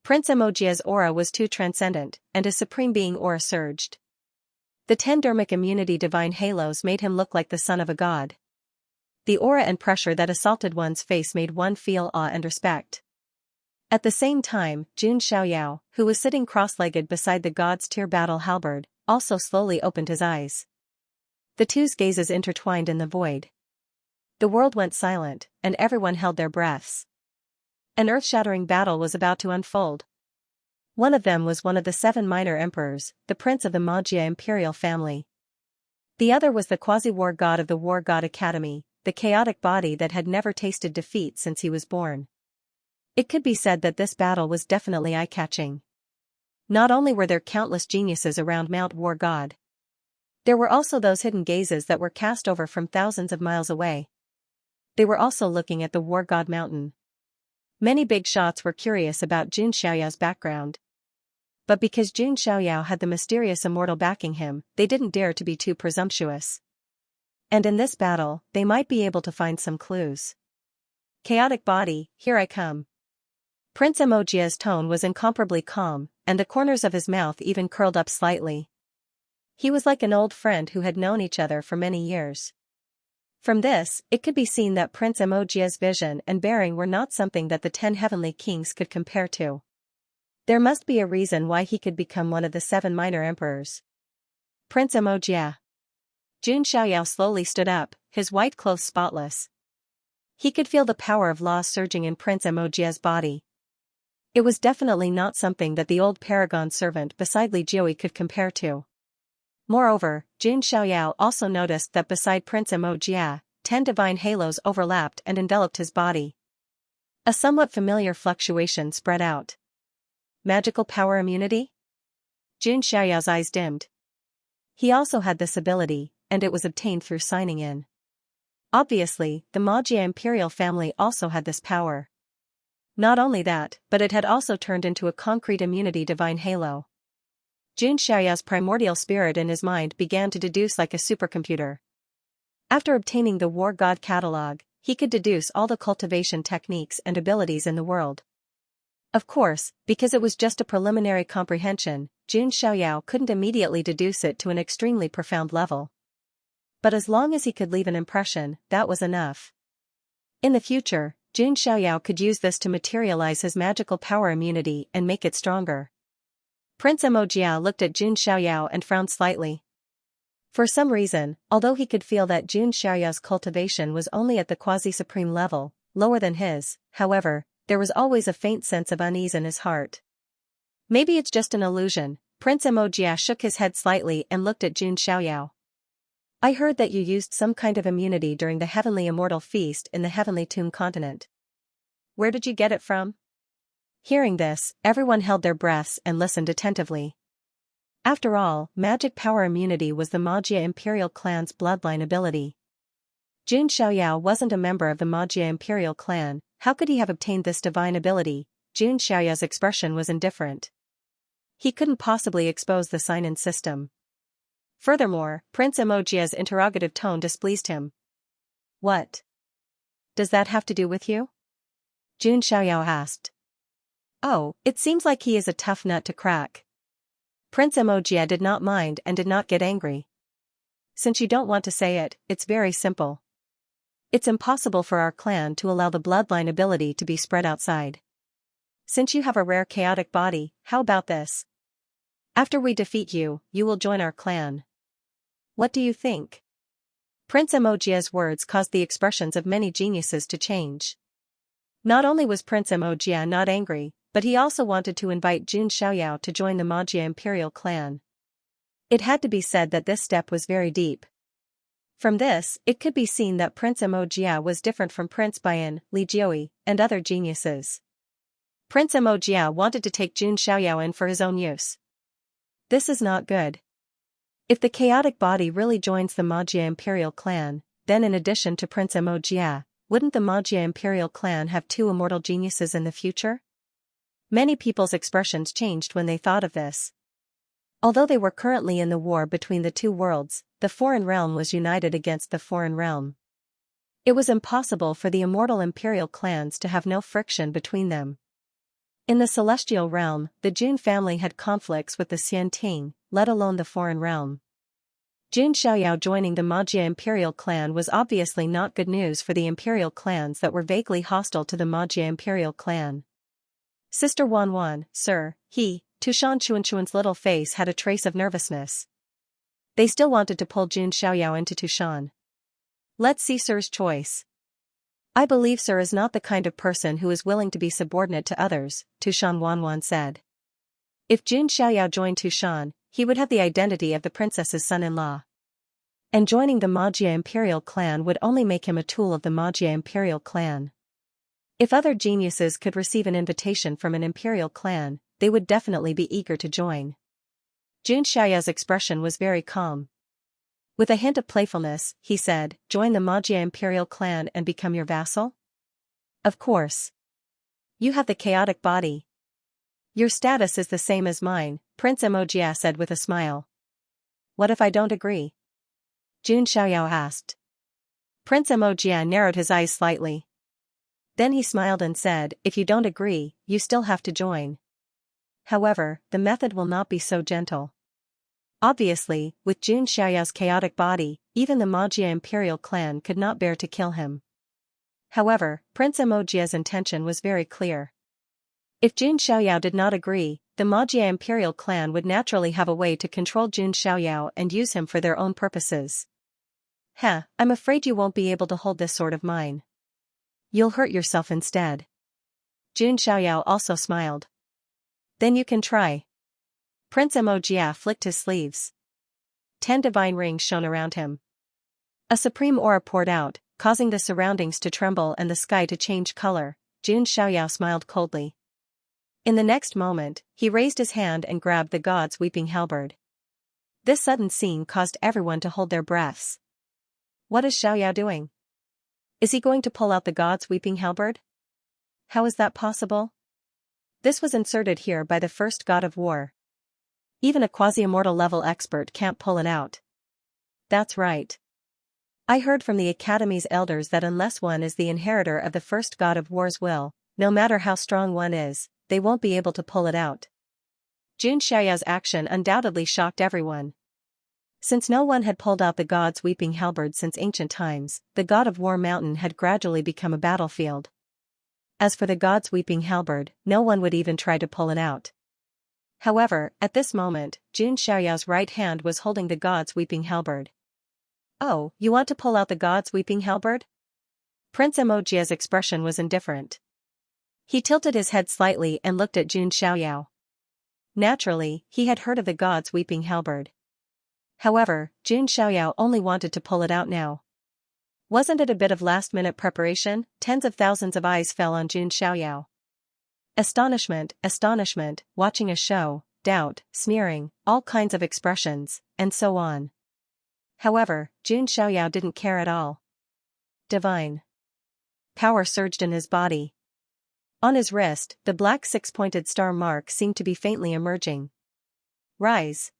Prince Mo Jie's aura was too transcendent, and his supreme being aura surged. The 10 dermic immunity divine halos made him look like the son of a god. The aura and pressure that assaulted one's face made one feel awe and respect. At the same time, Jun Xiaoyao, who was sitting cross-legged beside the god's tier battle halberd, also slowly opened his eyes. The two's gazes intertwined in the void. The world went silent, and everyone held their breaths. An earth-shattering battle was about to unfold. One of them was one of the 7 minor emperors, the prince of the Ma Jie imperial family. The other was the quasi-war god of the War God Academy, the chaotic body that had never tasted defeat since he was born. It could be said that this battle was definitely eye-catching. Not only were there countless geniuses around Mount War God, there were also those hidden gazes that were cast over from thousands of miles away. They were also looking at the War God Mountain. Many big shots were curious about Jun Xiaoyao's background. But because Jun Xiaoyao had the mysterious immortal backing him, they didn't dare to be too presumptuous. And in this battle, they might be able to find some clues. Chaotic body, here I come. Prince Mo Jie's tone was incomparably calm, and the corners of his mouth even curled up slightly. He was like an old friend who had known each other for many years. From this, it could be seen that Prince Emojia's vision and bearing were not something that the 10 heavenly kings could compare to. There must be a reason why he could become one of the 7 minor emperors. Prince Emojia. Jun Xiaoyao slowly stood up, his white clothes spotless. He could feel the power of law surging in Prince Emojia's body. It was definitely not something that the old paragon servant beside Li Jiui could compare to. Moreover, Jun Xiaoyao also noticed that beside Prince Emojia, 10 divine halos overlapped and enveloped his body. A somewhat familiar fluctuation spread out. Magical power immunity? Jun Xiaoyao's eyes dimmed. He also had this ability, and it was obtained through signing in. Obviously, the Majia imperial family also had this power. Not only that, but it had also turned into a concrete immunity divine halo. Jun Xiaoyao's primordial spirit in his mind began to deduce like a supercomputer. After obtaining the War God catalog, he could deduce all the cultivation techniques and abilities in the world. Of course, because it was just a preliminary comprehension, Jun Xiaoyao couldn't immediately deduce it to an extremely profound level. But as long as he could leave an impression, that was enough. In the future, Jun Xiaoyao could use this to materialize his magical power immunity and make it stronger. Prince Emojia looked at Jun Xiaoyao and frowned slightly. For some reason, although he could feel that Jun Xiaoyao's cultivation was only at the quasi-supreme level, lower than his, however, there was always a faint sense of unease in his heart. Maybe it's just an illusion. Prince Emojia shook his head slightly and looked at Jun Xiaoyao. I heard that you used some kind of immunity during the Heavenly Immortal Feast in the Heavenly Tomb continent. Where did you get it from? Hearing this, everyone held their breaths and listened attentively. After all, magic power immunity was the Majia imperial clan's bloodline ability. Jun Xiaoyao wasn't a member of the Majia imperial clan. How could he have obtained this divine ability? Jun Xiaoyao's expression was indifferent. He couldn't possibly expose the sign-in system. Furthermore, Prince Emojia's interrogative tone displeased him. What? Does that have to do with you? Jun Xiaoyao asked. Oh, it seems like he is a tough nut to crack. Prince Emojia did not mind and did not get angry. Since you don't want to say it, it's very simple. It's impossible for our clan to allow the bloodline ability to be spread outside. Since you have a rare chaotic body, how about this? After we defeat you, you will join our clan. What do you think? Prince Emojia's words caused the expressions of many geniuses to change. Not only was Prince Emojia not angry, but he also wanted to invite Jun Xiaoyao to join the Majia imperial clan. It had to be said that this step was very deep. From this, it could be seen that Prince Emojia was different from Prince Bayan, Li Jiui, and other geniuses. Prince Emojia wanted to take Jun Xiaoyao in for his own use. This is not good. If the chaotic body really joins the Majia imperial clan, then in addition to Prince Emojia, wouldn't the Majia imperial clan have 2 immortal geniuses in the future? Many people's expressions changed when they thought of this. Although they were currently in the war between the 2 worlds, the foreign realm was united against the foreign realm. It was impossible for the immortal imperial clans to have no friction between them. In the celestial realm, the Jun family had conflicts with the Xianting, let alone the foreign realm. Jun Xiaoyao joining the Majia imperial clan was obviously not good news for the imperial clans that were vaguely hostile to the Majia imperial clan. Sister Wanwan, sir, Tushan Chuanchuan's little face had a trace of nervousness. They still wanted to pull Jun Xiaoyao into Tushan. Let's see sir's choice. I believe sir is not the kind of person who is willing to be subordinate to others, Tushan Wanwan said. If Jun Xiaoyao joined Tushan, he would have the identity of the princess's son-in-law. And joining the Majia imperial clan would only make him a tool of the Majia imperial clan. If other geniuses could receive an invitation from an imperial clan, they would definitely be eager to join. Jun Xiaoyao's expression was very calm. With a hint of playfulness, he said, join the Majia imperial clan and become your vassal? Of course. You have the chaotic body. Your status is the same as mine, Prince Emojia said with a smile. What if I don't agree? Jun Xiaoyao asked. Prince Emojia narrowed his eyes slightly. Then he smiled and said, if you don't agree, you still have to join. However, the method will not be so gentle. Obviously, with Jun Xiaoyao's chaotic body, even the Majia imperial clan could not bear to kill him. However, Prince Emojia's intention was very clear. If Jun Xiaoyao did not agree, the Majia imperial clan would naturally have a way to control Jun Xiaoyao and use him for their own purposes. I'm afraid you won't be able to hold this sword of mine. You'll hurt yourself instead. Jun Xiaoyao also smiled. Then you can try. Prince Emojia flicked his sleeves. 10 divine rings shone around him. A supreme aura poured out, causing the surroundings to tremble and the sky to change color. Jun Xiaoyao smiled coldly. In the next moment, he raised his hand and grabbed the god's weeping halberd. This sudden scene caused everyone to hold their breaths. What is Xiaoyao doing? Is he going to pull out the god's weeping halberd? How is that possible? This was inserted here by the first god of war. Even a quasi-immortal level expert can't pull it out. That's right. I heard from the Academy's elders that unless one is the inheritor of the first god of war's will, no matter how strong one is, they won't be able to pull it out. Jun Xiaoyao's action undoubtedly shocked everyone. Since no one had pulled out the god's weeping halberd since ancient times, the god of war mountain had gradually become a battlefield. As for the god's weeping halberd, no one would even try to pull it out. However, at this moment, Jun Xiaoyao's right hand was holding the god's weeping halberd. Oh, you want to pull out the god's weeping halberd? Prince Emojia's expression was indifferent. He tilted his head slightly and looked at Jun Xiaoyao. Naturally, he had heard of the god's weeping halberd. However, Jun Xiaoyao only wanted to pull it out now. Wasn't it a bit of last-minute preparation? Tens of thousands of eyes fell on Jun Xiaoyao. Astonishment, watching a show, doubt, sneering, all kinds of expressions, and so on. However, Jun Xiaoyao didn't care at all. Divine power surged in his body. On his wrist, the black six-pointed star mark seemed to be faintly emerging. Rise!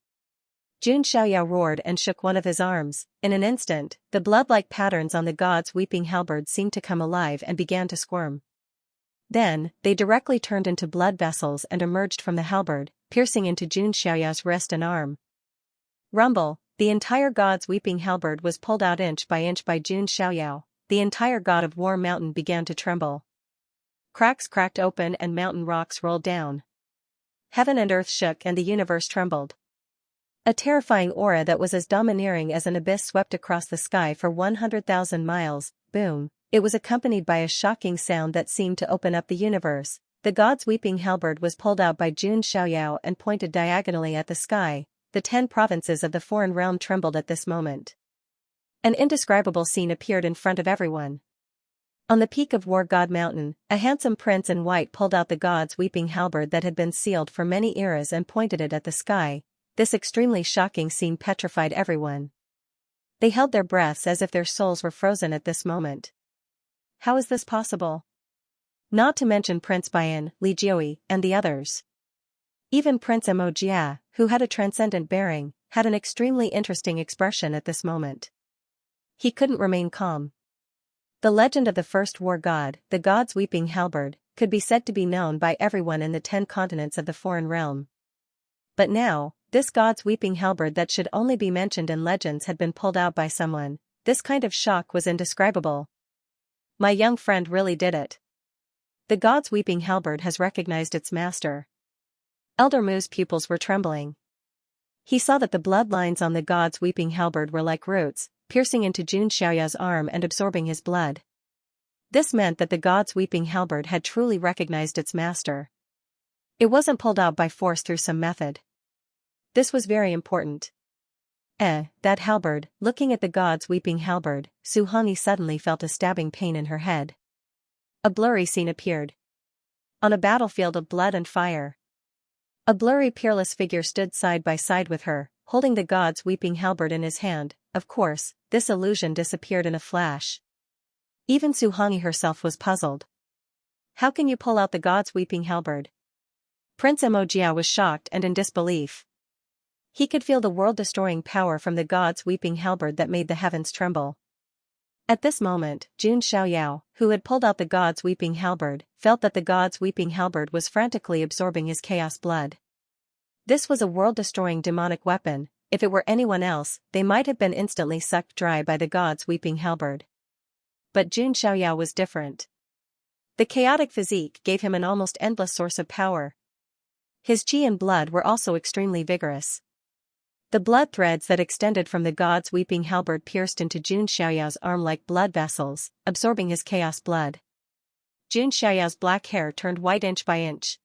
Jun Xiaoyao roared and shook one of his arms. In an instant, the blood-like patterns on the god's weeping halberd seemed to come alive and began to squirm. Then, they directly turned into blood vessels and emerged from the halberd, piercing into Jun Xiaoyao's wrist and arm. Rumble! The entire god's weeping halberd was pulled out inch by Jun Xiaoyao. The entire god of war mountain began to tremble. Cracks cracked open and mountain rocks rolled down. Heaven and earth shook and the universe trembled. A terrifying aura that was as domineering as an abyss swept across the sky for 100,000 miles. Boom! It was accompanied by a shocking sound that seemed to open up the universe. The god's weeping halberd was pulled out by Jun Xiaoyao and pointed diagonally at the sky. The 10 provinces of the foreign realm trembled at this moment. An indescribable scene appeared in front of everyone. On the peak of War God Mountain, a handsome prince in white pulled out the god's weeping halberd that had been sealed for many eras and pointed it at the sky. This extremely shocking scene petrified everyone. They held their breaths as if their souls were frozen at this moment. How is this possible? Not to mention Prince Bayan, Li Jiui, and the others. Even Prince Emojia, who had a transcendent bearing, had an extremely interesting expression at this moment. He couldn't remain calm. The legend of the first war god, the god's weeping halberd, could be said to be known by everyone in the 10 continents of the foreign realm. But now, this god's weeping halberd that should only be mentioned in legends had been pulled out by someone. This kind of shock was indescribable. My young friend really did it. The god's weeping halberd has recognized its master. Elder Mu's pupils were trembling. He saw that the bloodlines on the god's weeping halberd were like roots, piercing into Jun Xiaoyao's arm and absorbing his blood. This meant that the god's weeping halberd had truly recognized its master. It wasn't pulled out by force through some method. This was very important. That halberd. Looking at the god's weeping halberd, Su Hongyi suddenly felt a stabbing pain in her head. A blurry scene appeared. On a battlefield of blood and fire. A blurry peerless figure stood side by side with her, holding the god's weeping halberd in his hand. Of course, this illusion disappeared in a flash. Even Su Hongyi herself was puzzled. How can you pull out the god's weeping halberd? Prince Emojia was shocked and in disbelief. He could feel the world-destroying power from the god's weeping halberd that made the heavens tremble. At this moment, Jun Xiaoyao, who had pulled out the god's weeping halberd, felt that the god's weeping halberd was frantically absorbing his chaos blood. This was a world-destroying demonic weapon. If it were anyone else, they might have been instantly sucked dry by the god's weeping halberd. But Jun Xiaoyao was different. The chaotic physique gave him an almost endless source of power. His qi and blood were also extremely vigorous. The blood threads that extended from the god's weeping halberd pierced into Jun Xiaoyao's arm like blood vessels, absorbing his chaos blood. Jun Xiaoyao's black hair turned white inch by inch.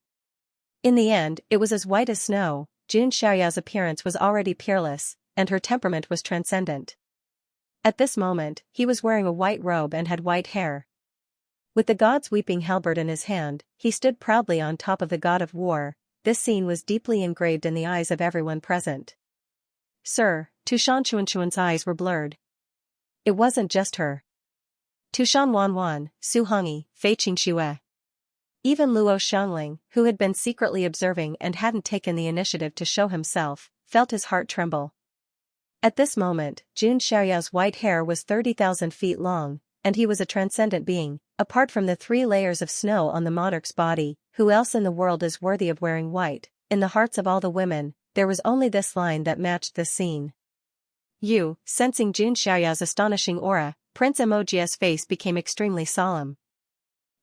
In the end, it was as white as snow. Jun Xiaoyao's appearance was already peerless, and her temperament was transcendent. At this moment, he was wearing a white robe and had white hair. With the god's weeping halberd in his hand, he stood proudly on top of the god of war. This scene was deeply engraved in the eyes of everyone present. Sir, Tushan Chuanchuan's eyes were blurred. It wasn't just her. Tushan Wanwan, Su Hongyi, Fei Qingxue. Even Luo Xiangling, who had been secretly observing and hadn't taken the initiative to show himself, felt his heart tremble. At this moment, Jun Xiaoyao's white hair was 30,000 feet long, and he was a transcendent being. Apart from the 3 layers of snow on the monarch's body, who else in the world is worthy of wearing white? In the hearts of all the women, there was only this line that matched this scene. You, sensing Jun Xiaoyao's astonishing aura, Prince Emojia's face became extremely solemn.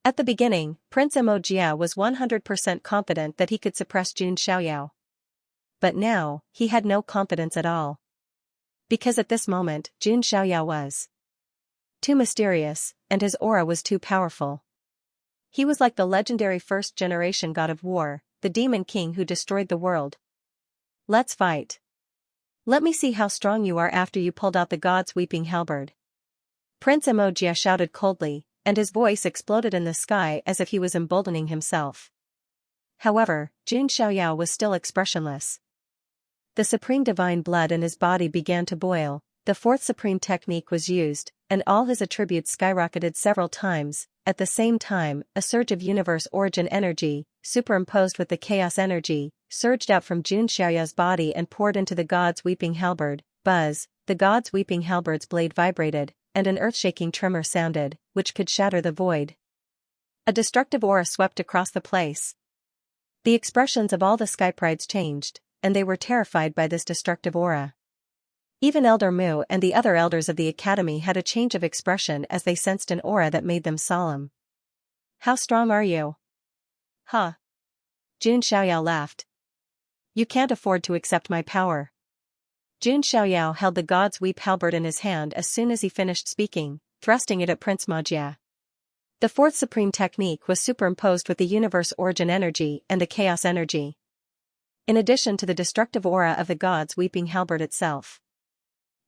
At the beginning, Prince Emojia was 100% confident that he could suppress Jun Xiaoyao. But now, he had no confidence at all. Because at this moment, Jun Xiaoyao was too mysterious, and his aura was too powerful. He was like the legendary first-generation god of war, the demon king who destroyed the world. Let's fight. Let me see how strong you are after you pulled out the god's weeping halberd. Prince Emojia shouted coldly, and his voice exploded in the sky as if he was emboldening himself. However, Jun Xiaoyao was still expressionless. The supreme divine blood in his body began to boil, the fourth supreme technique was used, and all his attributes skyrocketed several times. At the same time, a surge of universe origin energy, superimposed with the chaos energy, surged out from Jun Xiaoyao's body and poured into the god's weeping halberd. Buzz, the god's weeping halberd's blade vibrated, and an earth-shaking tremor sounded, which could shatter the void. A destructive aura swept across the place. The expressions of all the skyprides changed, and they were terrified by this destructive aura. Even Elder Mu and the other elders of the academy had a change of expression as they sensed an aura that made them solemn. How strong are you? Huh? Jun Xiaoyao laughed. You can't afford to accept my power. Jun Xiaoyao held the god's weep halberd in his hand as soon as he finished speaking, thrusting it at Prince Majia. The fourth supreme technique was superimposed with the universe origin energy and the chaos energy, in addition to the destructive aura of the god's weeping halberd itself.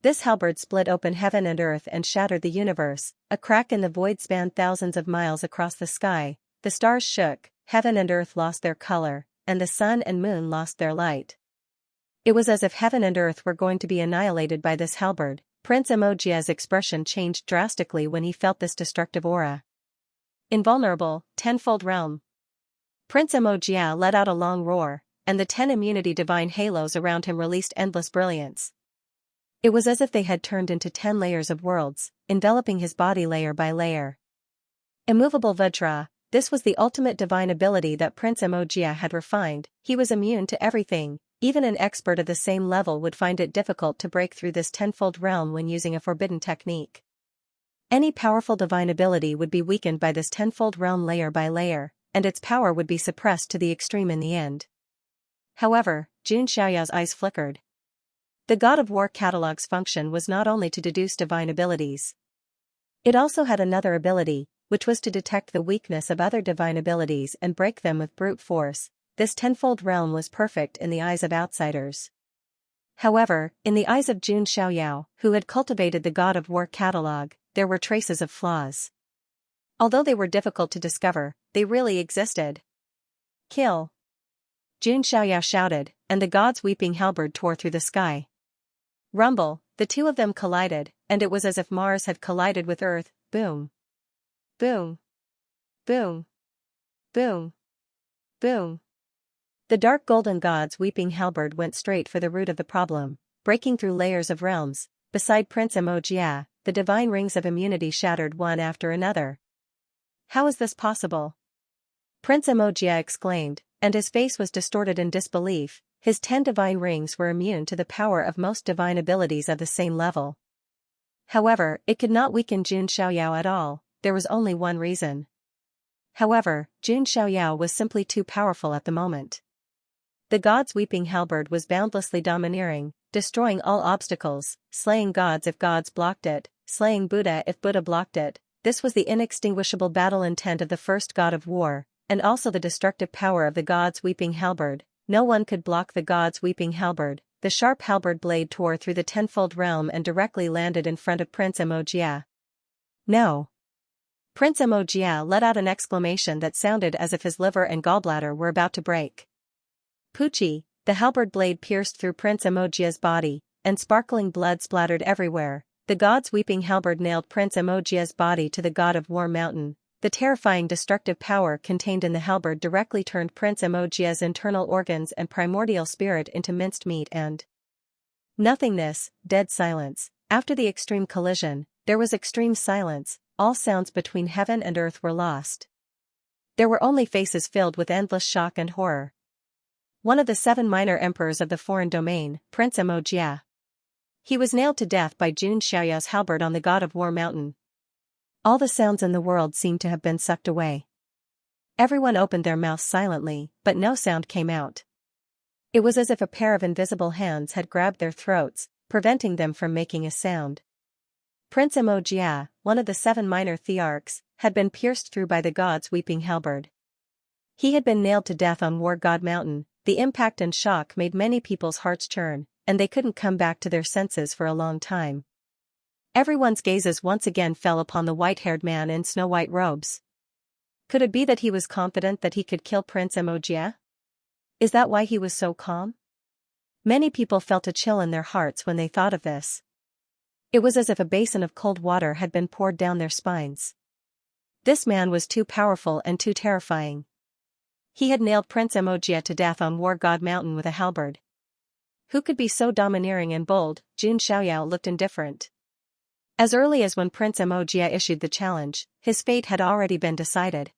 This halberd split open heaven and earth and shattered the universe. A crack in the void spanned thousands of miles across the sky. The stars shook, heaven and earth lost their color, and the sun and moon lost their light. It was as if heaven and earth were going to be annihilated by this halberd. Prince Emojia's expression changed drastically when he felt this destructive aura. Invulnerable, tenfold realm. Prince Emojia let out a long roar, and the 10 immunity divine halos around him released endless brilliance. It was as if they had turned into 10 layers of worlds, enveloping his body layer by layer. Immovable Vajra, this was the ultimate divine ability that Prince Emojia had refined. He was immune to everything. Even an expert at the same level would find it difficult to break through this tenfold realm when using a forbidden technique. Any powerful divine ability would be weakened by this tenfold realm layer by layer, and its power would be suppressed to the extreme in the end. However, Jun Xiaoyao's eyes flickered. The God of War catalog's function was not only to deduce divine abilities. It also had another ability, which was to detect the weakness of other divine abilities and break them with brute force. This tenfold realm was perfect in the eyes of outsiders. However, in the eyes of Jun Xiaoyao, who had cultivated the God of War catalog, there were traces of flaws. Although they were difficult to discover, they really existed. Kill! Jun Xiaoyao shouted, and the god's weeping halberd tore through the sky. Rumble, the two of them collided, and it was as if Mars had collided with Earth. Boom. Boom. Boom. Boom. Boom. The dark golden god's weeping halberd went straight for the root of the problem, breaking through layers of realms. Beside Prince Emojia, the divine rings of immunity shattered one after another. How is this possible? Prince Emogia exclaimed, and his face was distorted in disbelief. His 10 divine rings were immune to the power of most divine abilities of the same level. However, it could not weaken Jun Xiaoyao at all. There was only one reason. However, Jun Xiaoyao was simply too powerful at the moment. The god's weeping halberd was boundlessly domineering, destroying all obstacles, slaying gods if gods blocked it, slaying Buddha if Buddha blocked it. This was the inextinguishable battle intent of the first god of war, and also the destructive power of the god's weeping halberd. No one could block the god's weeping halberd. The sharp halberd blade tore through the tenfold realm and directly landed in front of Prince Emogia. No! Prince Emogia let out an exclamation that sounded as if his liver and gallbladder were about to break. Poochie, the halberd blade pierced through Prince Emogia's body, and sparkling blood splattered everywhere. The god's weeping halberd nailed Prince Emogia's body to the god of war mountain. The terrifying destructive power contained in the halberd directly turned Prince Emogia's internal organs and primordial spirit into minced meat and nothingness, dead silence. After the extreme collision, there was extreme silence. All sounds between heaven and earth were lost. There were only faces filled with endless shock and horror. One of the 7 minor emperors of the foreign domain, Prince Emogia. He was nailed to death by Jun Xiaoyao's halberd on the god of war mountain. All the sounds in the world seemed to have been sucked away. Everyone opened their mouths silently, but no sound came out. It was as if a pair of invisible hands had grabbed their throats, preventing them from making a sound. Prince Emogia, one of the 7 minor thearchs, had been pierced through by the god's weeping halberd. He had been nailed to death on War God Mountain. The impact and shock made many people's hearts churn, and they couldn't come back to their senses for a long time. Everyone's gazes once again fell upon the white-haired man in snow-white robes. Could it be that he was confident that he could kill Prince Emogia? Is that why he was so calm? Many people felt a chill in their hearts when they thought of this. It was as if a basin of cold water had been poured down their spines. This man was too powerful and too terrifying. He had nailed Prince Emogia to death on War God Mountain with a halberd. Who could be so domineering and bold? Jun Xiaoyao looked indifferent. As early as when Prince Emogia issued the challenge, his fate had already been decided.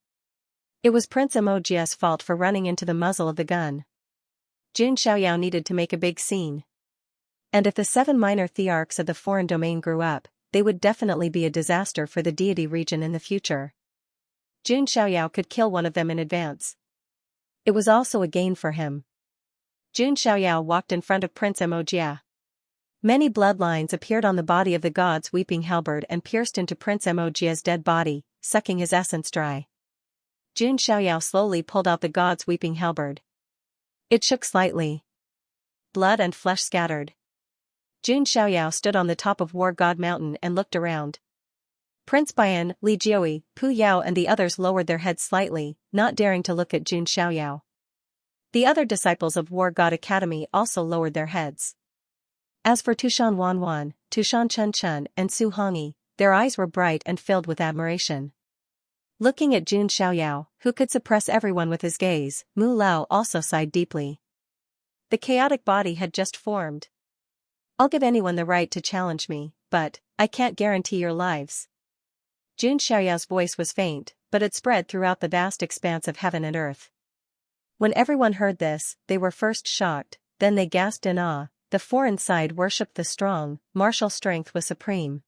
It was Prince Emogia's fault for running into the muzzle of the gun. Jun Xiaoyao needed to make a big scene. And if the 7 minor thearchs of the foreign domain grew up, they would definitely be a disaster for the deity region in the future. Jun Xiaoyao could kill one of them in advance. It was also a gain for him. Jun Xiaoyao walked in front of Prince Emogia. Many bloodlines appeared on the body of the god's weeping halberd and pierced into Prince Emogia's dead body, sucking his essence dry. Jun Xiaoyao slowly pulled out the god's weeping halberd. It shook slightly. Blood and flesh scattered. Jun Xiaoyao stood on the top of War God Mountain and looked around. Prince Bian, Li Jiui, Pu Yao and the others lowered their heads slightly, not daring to look at Jun Xiaoyao. The other disciples of War God Academy also lowered their heads. As for Tushan Wanwan, Tushan Chun Chun and Su Hongyi, their eyes were bright and filled with admiration. Looking at Jun Xiaoyao, who could suppress everyone with his gaze, Mu Lao also sighed deeply. The chaotic body had just formed. I'll give anyone the right to challenge me, but I can't guarantee your lives. Jun Xiaoyao's voice was faint, but it spread throughout the vast expanse of heaven and earth. When everyone heard this, they were first shocked, then they gasped in awe. The foreign side worshipped the strong, martial strength was supreme.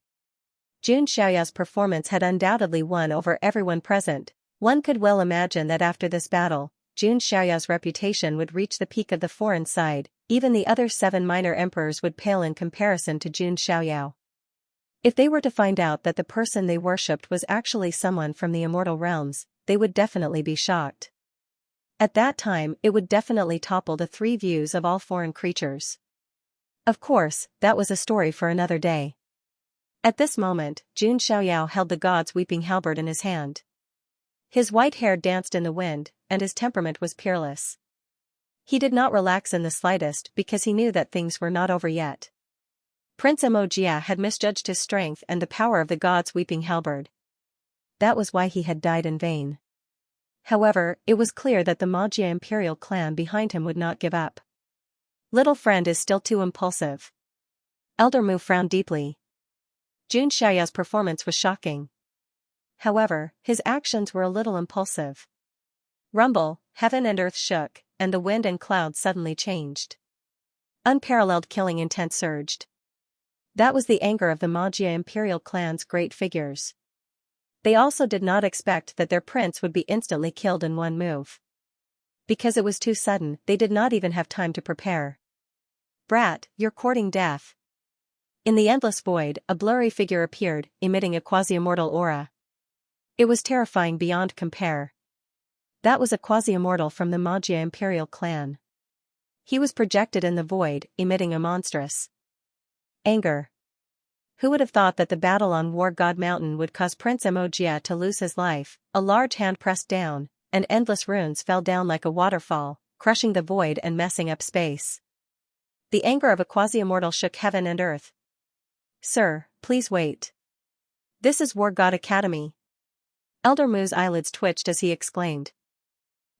Jun Xiaoyao's performance had undoubtedly won over everyone present. One could well imagine that after this battle, Jun Xiaoyao's reputation would reach the peak of the foreign side. Even the other 7 minor emperors would pale in comparison to Jun Xiaoyao. If they were to find out that the person they worshipped was actually someone from the immortal realms, they would definitely be shocked. At that time, it would definitely topple the 3 views of all foreign creatures. Of course, that was a story for another day. At this moment, Jun Xiaoyao held the god's weeping halberd in his hand. His white hair danced in the wind, and his temperament was peerless. He did not relax in the slightest because he knew that things were not over yet. Prince Emogia had misjudged his strength and the power of the god's weeping halberd. That was why he had died in vain. However, it was clear that the Magia imperial clan behind him would not give up. Little friend is still too impulsive. Elder Mu frowned deeply. Jun Xiaoyao's performance was shocking. However, his actions were a little impulsive. Rumble, heaven and earth shook, and the wind and clouds suddenly changed. Unparalleled killing intent surged. That was the anger of the Magia imperial clan's great figures. They also did not expect that their prince would be instantly killed in one move. Because it was too sudden, they did not even have time to prepare. Brat, you're courting death. In the endless void, a blurry figure appeared, emitting a quasi-immortal aura. It was terrifying beyond compare. That was a quasi-immortal from the Magia imperial clan. He was projected in the void, emitting a monstrous anger. Who would have thought that the battle on War God Mountain would cause Prince Emogia to lose his life? A large hand pressed down, and endless runes fell down like a waterfall, crushing the void and messing up space. The anger of a quasi-immortal shook heaven and earth. Sir, please wait. This is War God Academy. Elder Mu's eyelids twitched as he exclaimed.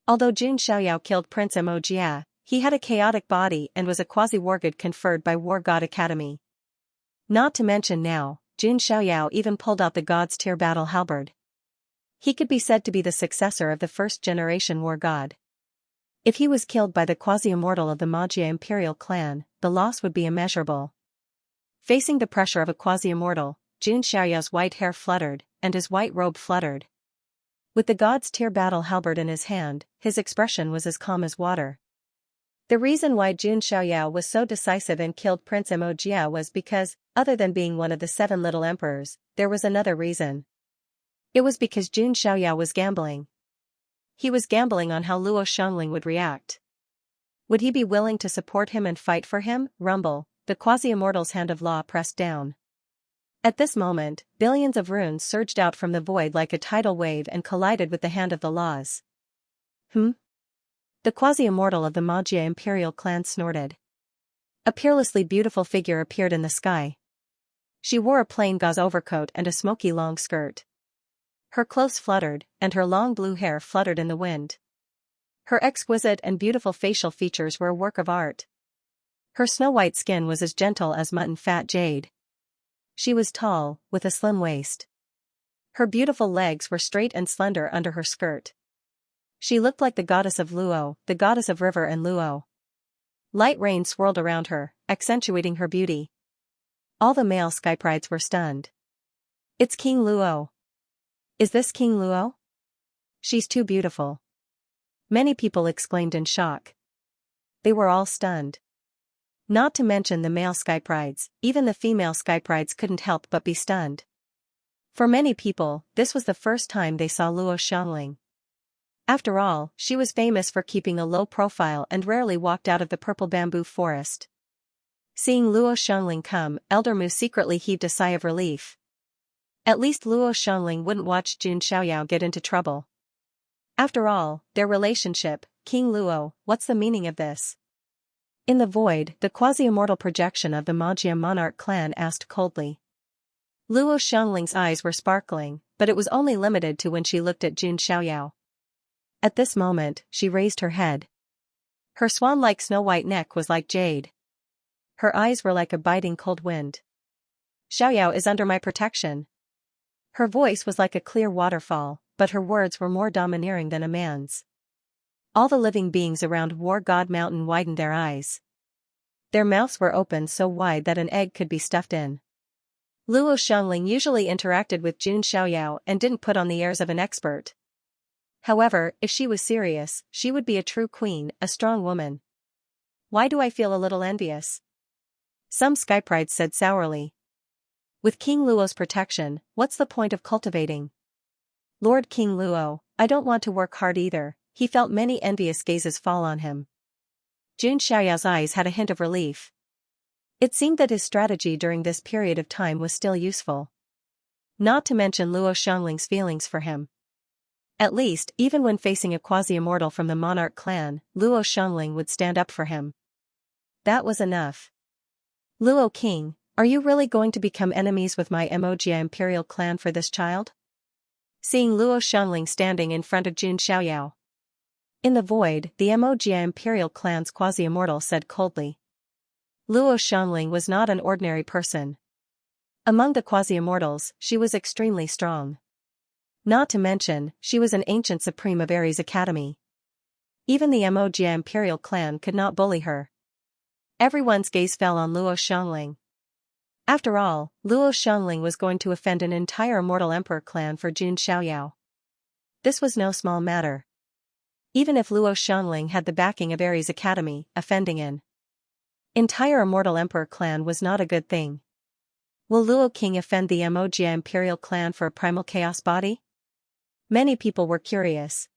Although Jun Xiaoyao killed Prince Emogia, he had a chaotic body and was a quasi-war god conferred by War God Academy. Not to mention now, Jun Xiaoyao even pulled out the God's Tier battle halberd. He could be said to be the successor of the first-generation war god. If he was killed by the quasi-immortal of the Magia imperial clan, the loss would be immeasurable. Facing the pressure of a quasi-immortal, Jun Xiaoyao's white hair fluttered, and his white robe fluttered. With the God's Tier battle halberd in his hand, his expression was as calm as water. The reason why Jun Xiaoyao was so decisive and killed Prince Emogia was because, other than being one of the 7 little emperors, there was another reason. It was because Jun Xiaoyao was gambling. He was gambling on how Luo Xiongling would react. Would he be willing to support him and fight for him? Rumble, the quasi-immortal's hand of law pressed down. At this moment, billions of runes surged out from the void like a tidal wave and collided with the hand of the laws. The quasi-immortal of the Magia imperial clan snorted. A peerlessly beautiful figure appeared in the sky. She wore a plain gauze overcoat and a smoky long skirt. Her clothes fluttered, and her long blue hair fluttered in the wind. Her exquisite and beautiful facial features were a work of art. Her snow-white skin was as gentle as mutton-fat jade. She was tall, with a slim waist. Her beautiful legs were straight and slender under her skirt. She looked like the goddess of Luo, the goddess of river and Luo. Light rain swirled around her, accentuating her beauty. All the male skyprides were stunned. It's King Luo. Is this King Luo? She's too beautiful. Many people exclaimed in shock. They were all stunned. Not to mention the male skyprides, even the female skyprides couldn't help but be stunned. For many people, this was the first time they saw Luo Xiongling. After all, she was famous for keeping a low profile and rarely walked out of the purple bamboo forest. Seeing Luo Xiongling come, Elder Mu secretly heaved a sigh of relief. At least Luo Xiongling wouldn't watch Jun Xiaoyao get into trouble. After all, their relationship, King Luo, what's the meaning of this? In the void, the quasi-immortal projection of the Magia monarch clan asked coldly. Luo Xiangling's eyes were sparkling, but it was only limited to when she looked at Jun Xiaoyao. At this moment, she raised her head. Her swan-like snow-white neck was like jade. Her eyes were like a biting cold wind. Xiaoyao is under my protection. Her voice was like a clear waterfall, but her words were more domineering than a man's. All the living beings around War God Mountain widened their eyes. Their mouths were open so wide that an egg could be stuffed in. Luo Xiongling usually interacted with Jun Xiaoyao and didn't put on the airs of an expert. However, if she was serious, she would be a true queen, a strong woman. Why do I feel a little envious? Some skyprides said sourly. With King Luo's protection, what's the point of cultivating? Lord King Luo, I don't want to work hard either. He felt many envious gazes fall on him. Jun Xiaoyao's eyes had a hint of relief. It seemed that his strategy during this period of time was still useful. Not to mention Luo Xiangling's feelings for him. At least, even when facing a quasi-immortal from the monarch clan, Luo Xiongling would stand up for him. That was enough. Luo King, are you really going to become enemies with my Emogia imperial clan for this child? Seeing Luo Xiongling standing in front of Jun Xiaoyao. In the void, the Emogia imperial clan's quasi-immortal said coldly. Luo Xiongling was not an ordinary person. Among the quasi-immortals, she was extremely strong. Not to mention, she was an ancient supreme of Ares Academy. Even the Xianxia imperial clan could not bully her. Everyone's gaze fell on Luo Xiangling. After all, Luo Xiangling was going to offend an entire immortal emperor clan for Jun Xiaoyao. This was no small matter. Even if Luo Xiangling had the backing of Ares Academy, offending an entire immortal emperor clan was not a good thing. Will Luo King offend the Xianxia imperial clan for a primal chaos body? Many people were curious.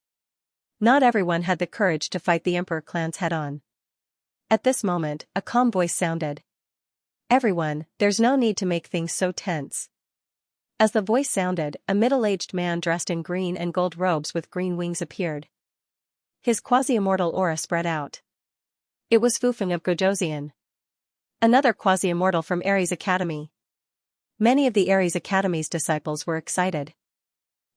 Not everyone had the courage to fight the emperor clans head-on. At this moment, a calm voice sounded. Everyone, there's no need to make things so tense. As the voice sounded, a middle-aged man dressed in green and gold robes with green wings appeared. His quasi-immortal aura spread out. It was Fufeng of Gojoseon. Another quasi-immortal from Ares Academy. Many of the Ares Academy's disciples were excited.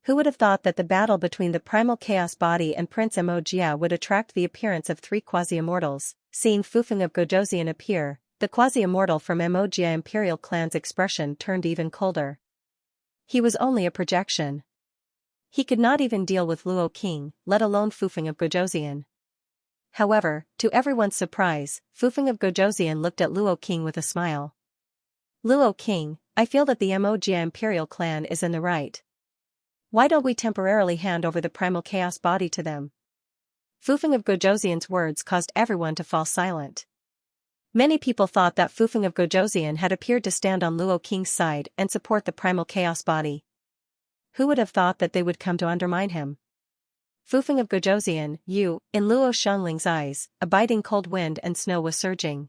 Who would have thought that the battle between the primal chaos body and Prince Xianxia would attract the appearance of 3 quasi-immortals? Seeing Fufeng of Gojoseon appear, the quasi-immortal from Xianxia imperial clan's expression turned even colder. He was only a projection. He could not even deal with Luo King, let alone Fufeng of Gojoseon. However, to everyone's surprise, Fufeng of Gojoseon looked at Luo King with a smile. Luo King, I feel that the Xianxia imperial clan is in the right. Why don't we temporarily hand over the primal chaos body to them? Fufeng of Gojoseon's words caused everyone to fall silent. Many people thought that Fufeng of Gojoseon had appeared to stand on Luo King's side and support the primal chaos body. Who would have thought that they would come to undermine him? Fufeng of Gojoseon, you, in Luo Xiangling's eyes, a biting cold wind and snow was surging.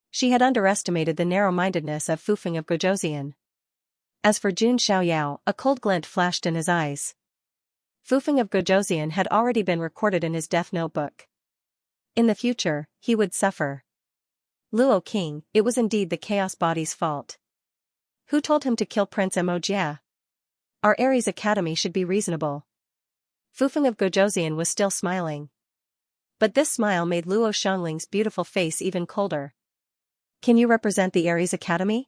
She had underestimated the narrow-mindedness of Fufeng of Gojoseon. As for Jun Xiaoyao, a cold glint flashed in his eyes. Fufeng of Gojoseon had already been recorded in his death notebook. In the future, he would suffer. Luo King, it was indeed the chaos body's fault. Who told him to kill Prince Xianxia? Our Ares Academy should be reasonable. Fufeng of Gojoseon was still smiling. But this smile made Luo Xiangling's beautiful face even colder. Can you represent the Ares Academy?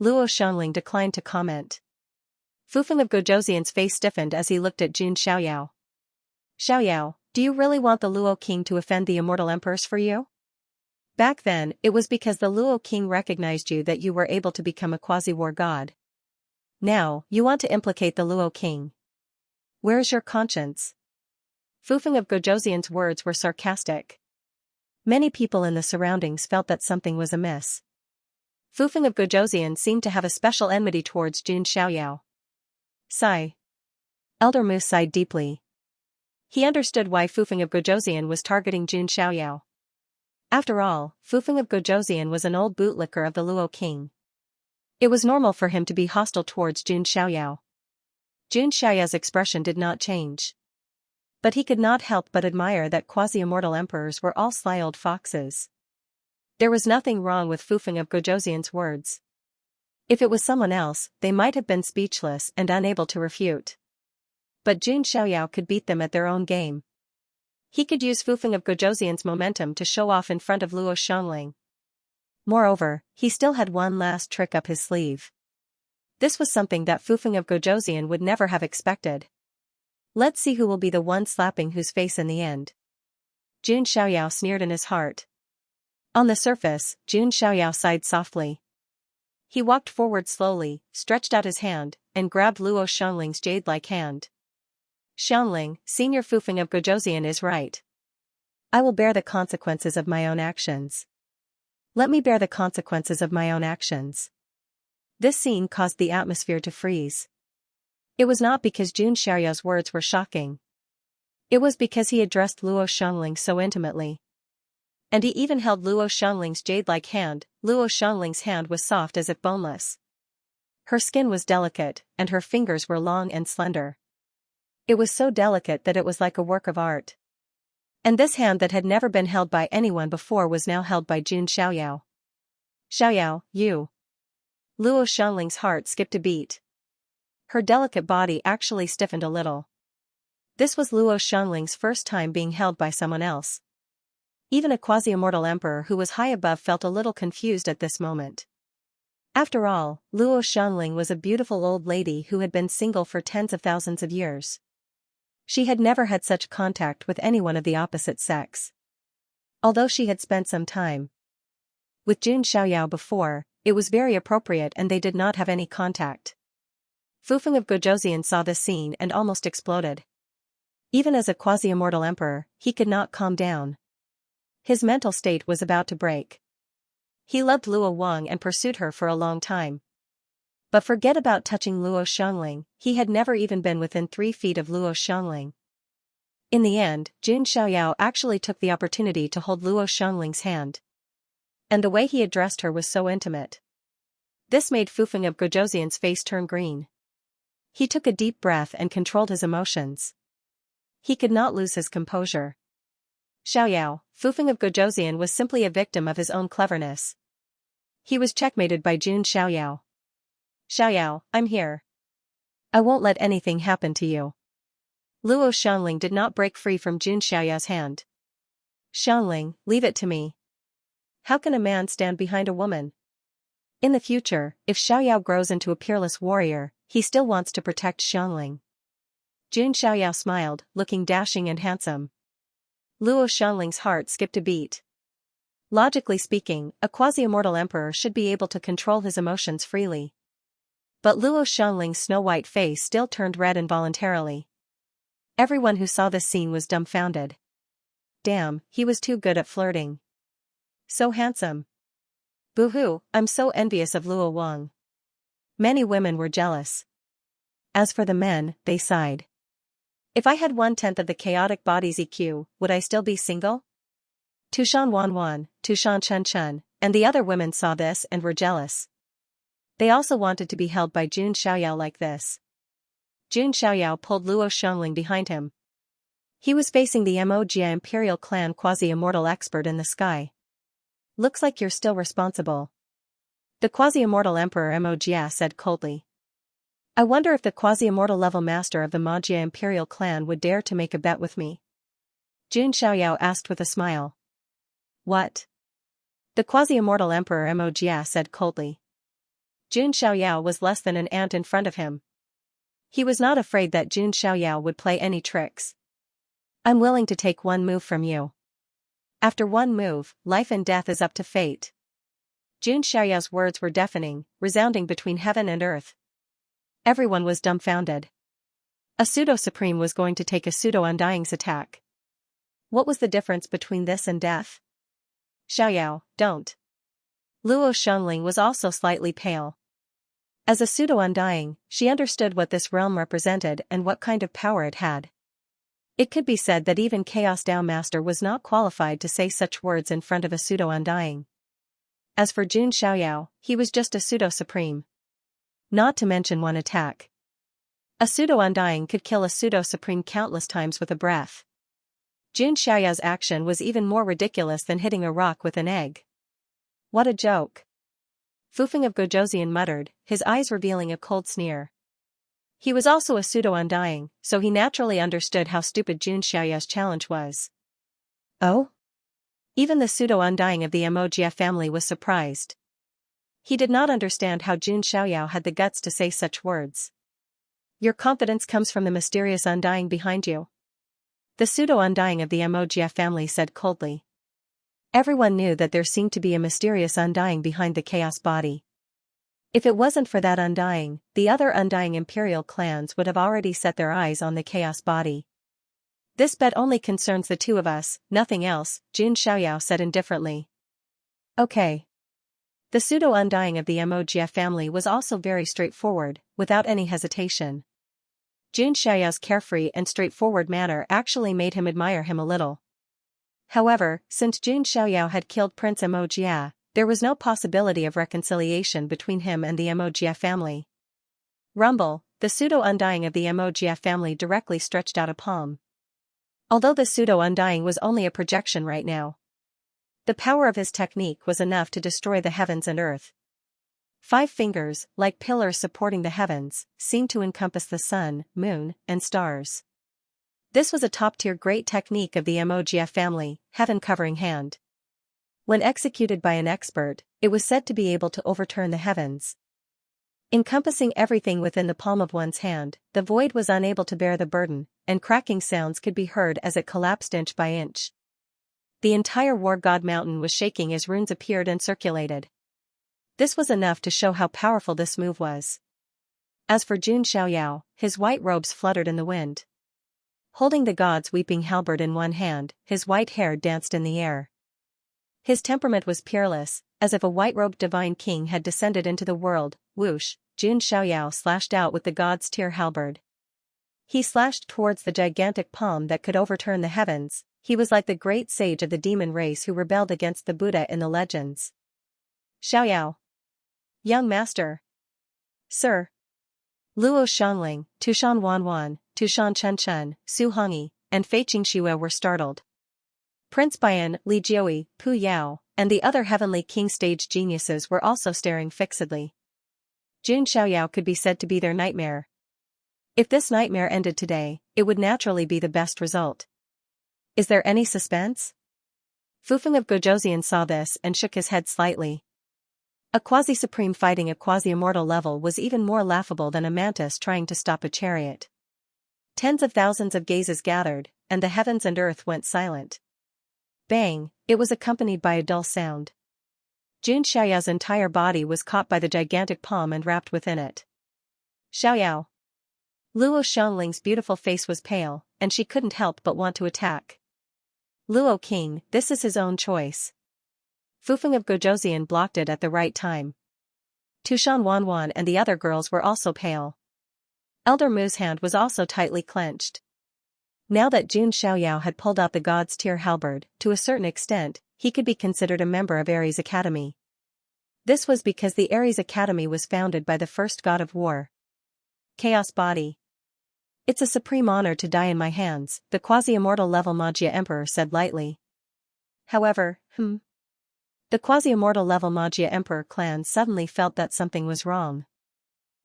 Luo Xiangling declined to comment. Fufeng of Gojoseon's face stiffened as he looked at Jun Xiaoyao. Xiaoyao, do you really want the Luo King to offend the immortal emperors for you? Back then, it was because the Luo King recognized you that you were able to become a quasi-war god. Now, you want to implicate the Luo King. Where's your conscience? Fufeng of Gojoseon's words were sarcastic. Many people in the surroundings felt that something was amiss. Fufeng of Gojoseon seemed to have a special enmity towards Jun Xiaoyao. Sigh. Elder Mu sighed deeply. He understood why Fufeng of Gojoseon was targeting Jun Xiaoyao. After all, Fufeng of Gojoseon was an old bootlicker of the Luo King. It was normal for him to be hostile towards Jun Xiaoyao. Jun Xiaoyao's expression did not change. But he could not help but admire that quasi-immortal emperors were all sly old foxes. There was nothing wrong with Fufeng of Gojoseon's words. If it was someone else, they might have been speechless and unable to refute. But Jun Xiaoyao could beat them at their own game. He could use Fufeng of Gojoseon's momentum to show off in front of Luo Xiangling. Moreover, he still had one last trick up his sleeve. This was something that Fufeng of Gojoseon would never have expected. Let's see who will be the one slapping whose face in the end. Jun Xiaoyao sneered in his heart. On the surface, Jun Xiaoyao sighed softly. He walked forward slowly, stretched out his hand, and grabbed Luo Xiangling's jade-like hand. Xiangling, Senior Fufeng of Gojoseon is right. I will bear the consequences of my own actions. Let me bear the consequences of my own actions. This scene caused the atmosphere to freeze. It was not because Jun Xiaoyao's words were shocking. It was because he addressed Luo Xiangling so intimately. And he even held Luo Xiangling's jade-like hand. Luo Xiangling's hand was soft as if boneless. Her skin was delicate, and her fingers were long and slender. It was so delicate that it was like a work of art. And this hand that had never been held by anyone before was now held by Jun Xiaoyao. Xiaoyao, you. Luo Xiangling's heart skipped a beat. Her delicate body actually stiffened a little. This was Luo Xiangling's first time being held by someone else. Even a quasi-immortal emperor who was high above felt a little confused at this moment. After all, Luo Xiangling was a beautiful old lady who had been single for tens of thousands of years. She had never had such contact with anyone of the opposite sex. Although she had spent some time with Jun Xiaoyao before, it was very appropriate and they did not have any contact. Fufeng of Gojosian saw this scene and almost exploded. Even as a quasi-immortal emperor, he could not calm down. His mental state was about to break. He loved Luo Wang and pursued her for a long time. But forget about touching Luo Xiangling, he had never even been within 3 feet of Luo Xiangling. In the end, Jun Xiaoyao actually took the opportunity to hold Luo Xiangling's hand. And the way he addressed her was so intimate. This made Fufeng of Gojosian's face turn green. He took a deep breath and controlled his emotions. He could not lose his composure. Xiaoyao, Fufeng of Gojosian was simply a victim of his own cleverness. He was checkmated by Jun Xiaoyao. Xiaoyao, I'm here. I won't let anything happen to you. Luo Xiangling did not break free from Jun Xiaoyao's hand. Xiangling, leave it to me. How can a man stand behind a woman? In the future, if Xiaoyao grows into a peerless warrior, he still wants to protect Xiangling. Jun Xiaoyao smiled, looking dashing and handsome. Luo Xiangling's heart skipped a beat. Logically speaking, a quasi-immortal emperor should be able to control his emotions freely. But Luo Xiangling's snow-white face still turned red involuntarily. Everyone who saw this scene was dumbfounded. Damn, he was too good at flirting. So handsome. Boo-hoo, I'm so envious of Luo Wang. Many women were jealous. As for the men, they sighed. If I had 1/10 of the chaotic body's EQ, would I still be single? Tushan Wanwan, Tushan Chun Chun, and the other women saw this and were jealous. They also wanted to be held by Jun Xiaoyao like this. Jun Xiaoyao pulled Luo Xiangling behind him. He was facing the Mo-Jia Imperial Clan quasi-immortal expert in the sky. Looks like you're still responsible. The quasi-immortal Emperor Mo-Jia said coldly. I wonder if the quasi-immortal level master of the Mo-Jia Imperial Clan would dare to make a bet with me. Jun Xiaoyao asked with a smile. What? The quasi-immortal Emperor Mo-Jia said coldly. Jun Xiaoyao was less than an ant in front of him. He was not afraid that Jun Xiaoyao would play any tricks. I'm willing to take one move from you. After one move, life and death is up to fate. Jun Xiaoyao's words were deafening, resounding between heaven and earth. Everyone was dumbfounded. A pseudo-supreme was going to take a pseudo-undying's attack. What was the difference between this and death? Xiaoyao, don't. Luo Xiangling was also slightly pale. As a pseudo-undying, she understood what this realm represented and what kind of power it had. It could be said that even Chaos Dao Master was not qualified to say such words in front of a pseudo-undying. As for Jun Xiaoyao, he was just a pseudo-supreme. Not to mention one attack. A pseudo-undying could kill a pseudo-supreme countless times with a breath. Jun Xiaoyao's action was even more ridiculous than hitting a rock with an egg. What a joke. Fufeng of Gojosian muttered, his eyes revealing a cold sneer. He was also a pseudo-undying, so he naturally understood how stupid Jun Xiaoyao's challenge was. Oh? Even the pseudo-undying of the Mo-Jia family was surprised. He did not understand how Jun Xiaoyao had the guts to say such words. Your confidence comes from the mysterious undying behind you. The pseudo-undying of the Mo-Jia family said coldly. Everyone knew that there seemed to be a mysterious undying behind the chaos body. If it wasn't for that undying, the other undying imperial clans would have already set their eyes on the chaos body. This bet only concerns the two of us, nothing else, Jun Xiaoyao said indifferently. Okay. The pseudo-undying of the Mo-Jia family was also very straightforward, without any hesitation. Jun Xiaoyao's carefree and straightforward manner actually made him admire him a little. However, since Jun Xiaoyao had killed Prince Mo-Jia, there was no possibility of reconciliation between him and the Mo-Jia family. Rumble, the pseudo-undying of the Mo-Jia family directly stretched out a palm. Although the pseudo-undying was only a projection right now, the power of his technique was enough to destroy the heavens and earth. 5 fingers, like pillars supporting the heavens, seemed to encompass the sun, moon, and stars. This was a top-tier great technique of the Mo-Jia family, heaven-covering hand. When executed by an expert, it was said to be able to overturn the heavens. Encompassing everything within the palm of one's hand, the void was unable to bear the burden, and cracking sounds could be heard as it collapsed inch by inch. The entire war god mountain was shaking as runes appeared and circulated. This was enough to show how powerful this move was. As for Jun Xiaoyao, his white robes fluttered in the wind. Holding the god's weeping halberd in one hand, his white hair danced in the air. His temperament was peerless, as if a white-robed divine king had descended into the world. Whoosh, Jun Xiaoyao slashed out with the god's tear halberd. He slashed towards the gigantic palm that could overturn the heavens. He was like the great sage of the demon race who rebelled against the Buddha in the legends. Xiaoyao. Young master. Sir. Luo Xiangling, Tushan Wanwan, Tushan Chen, Su Hongyi, and Fei Qingxue were startled. Prince Bian, Li Jiui, Pu Yao, and the other heavenly king stage geniuses were also staring fixedly. Jun Xiaoyao could be said to be their nightmare. If this nightmare ended today, it would naturally be the best result. Is there any suspense? Fufeng of Gojosian saw this and shook his head slightly. A quasi-supreme fighting at quasi-immortal level was even more laughable than a mantis trying to stop a chariot. Tens of thousands of gazes gathered, and the heavens and earth went silent. Bang, it was accompanied by a dull sound. Jun Xiaoyao's entire body was caught by the gigantic palm and wrapped within it. Xiaoyao. Luo Xiangling's beautiful face was pale, and she couldn't help but want to attack. Luo King, this is his own choice. Fufeng of Gojosian blocked it at the right time. Tushan Wanwan and the other girls were also pale. Elder Mu's hand was also tightly clenched. Now that Jun Xiaoyao had pulled out the god's tear halberd, to a certain extent, he could be considered a member of Ares Academy. This was because the Ares Academy was founded by the first god of war. Chaos Body. It's a supreme honor to die in my hands, the quasi-immortal level Magia Emperor said lightly. However, the quasi-immortal level Magia Emperor clan suddenly felt that something was wrong.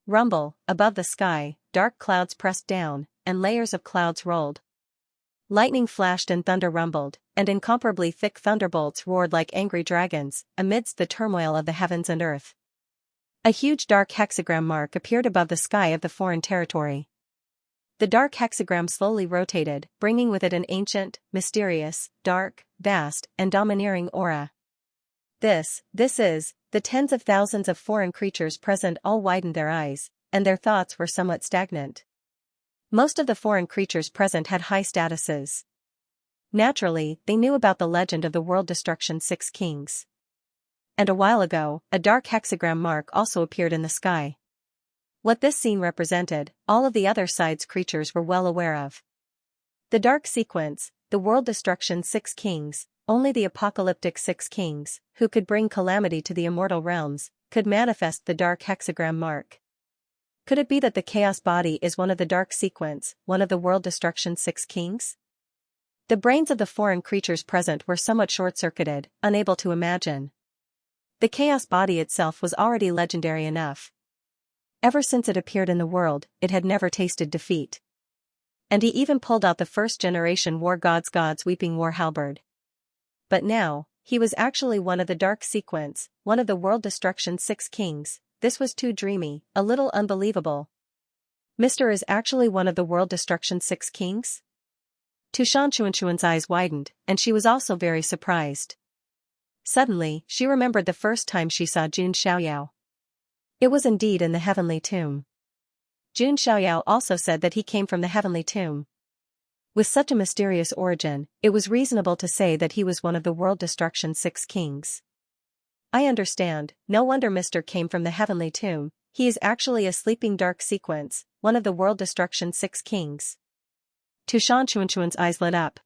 Rumble, above the sky, dark clouds pressed down, and layers of clouds rolled. Lightning flashed and thunder rumbled, and incomparably thick thunderbolts roared like angry dragons, amidst the turmoil of the heavens and earth. A huge dark hexagram mark appeared above the sky of the foreign territory. The dark hexagram slowly rotated, bringing with it an ancient, mysterious, dark, vast, and domineering aura. This is, the tens of thousands of foreign creatures present all widened their eyes, and their thoughts were somewhat stagnant. Most of the foreign creatures present had high statuses. Naturally, they knew about the legend of the World Destruction 6 Kings. And a while ago, a dark hexagram mark also appeared in the sky. What this scene represented, all of the other side's creatures were well aware of. The dark sequence, the World Destruction 6 Kings, only the apocalyptic 6 Kings, who could bring calamity to the immortal realms, could manifest the dark hexagram mark. Could it be that the Chaos Body is one of the dark sequence, one of the World Destruction 6 Kings? The brains of the foreign creatures present were somewhat short-circuited, unable to imagine. The Chaos Body itself was already legendary enough. Ever since it appeared in the world, it had never tasted defeat. And he even pulled out the first-generation War God's weeping war halberd. But now, he was actually one of the dark sequence, one of the World Destruction 6 Kings. This was too dreamy, a little unbelievable. Mr. is actually one of the World Destruction 6 Kings? Tushan Chuanchuan's eyes widened, and she was also very surprised. Suddenly, she remembered the first time she saw Jun Xiaoyao. It was indeed in the heavenly tomb. Jun Xiaoyao also said that he came from the heavenly tomb. With such a mysterious origin, it was reasonable to say that he was one of the World Destruction 6 Kings. I understand, no wonder Mr. came from the heavenly tomb, he is actually a sleeping dark sequence, one of the World Destruction 6 Kings. Tushan Chuanchuan's eyes lit up.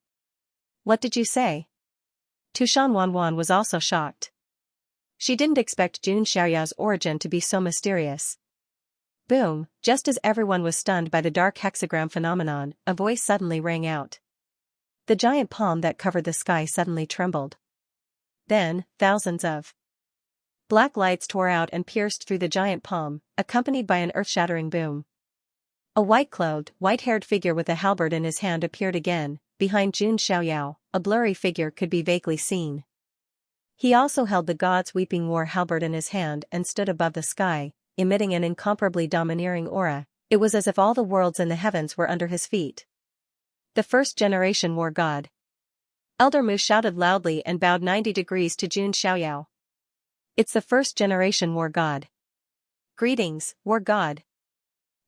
What did you say? Tushan Wanwan was also shocked. She didn't expect Jun Xiaoyao's origin to be so mysterious. Boom, just as everyone was stunned by the dark hexagram phenomenon, a voice suddenly rang out. The giant palm that covered the sky suddenly trembled. Then, thousands of black lights tore out and pierced through the giant palm, accompanied by an earth-shattering boom. A white-clothed, white-haired figure with a halberd in his hand appeared again. Behind Jun Xiaoyao, a blurry figure could be vaguely seen. He also held the god's weeping war halberd in his hand and stood above the sky, emitting an incomparably domineering aura. It was as if all the worlds in the heavens were under his feet. The first generation war god. Elder Mu shouted loudly and bowed 90 degrees to Jun Xiaoyao. It's the first generation war god. Greetings, war god.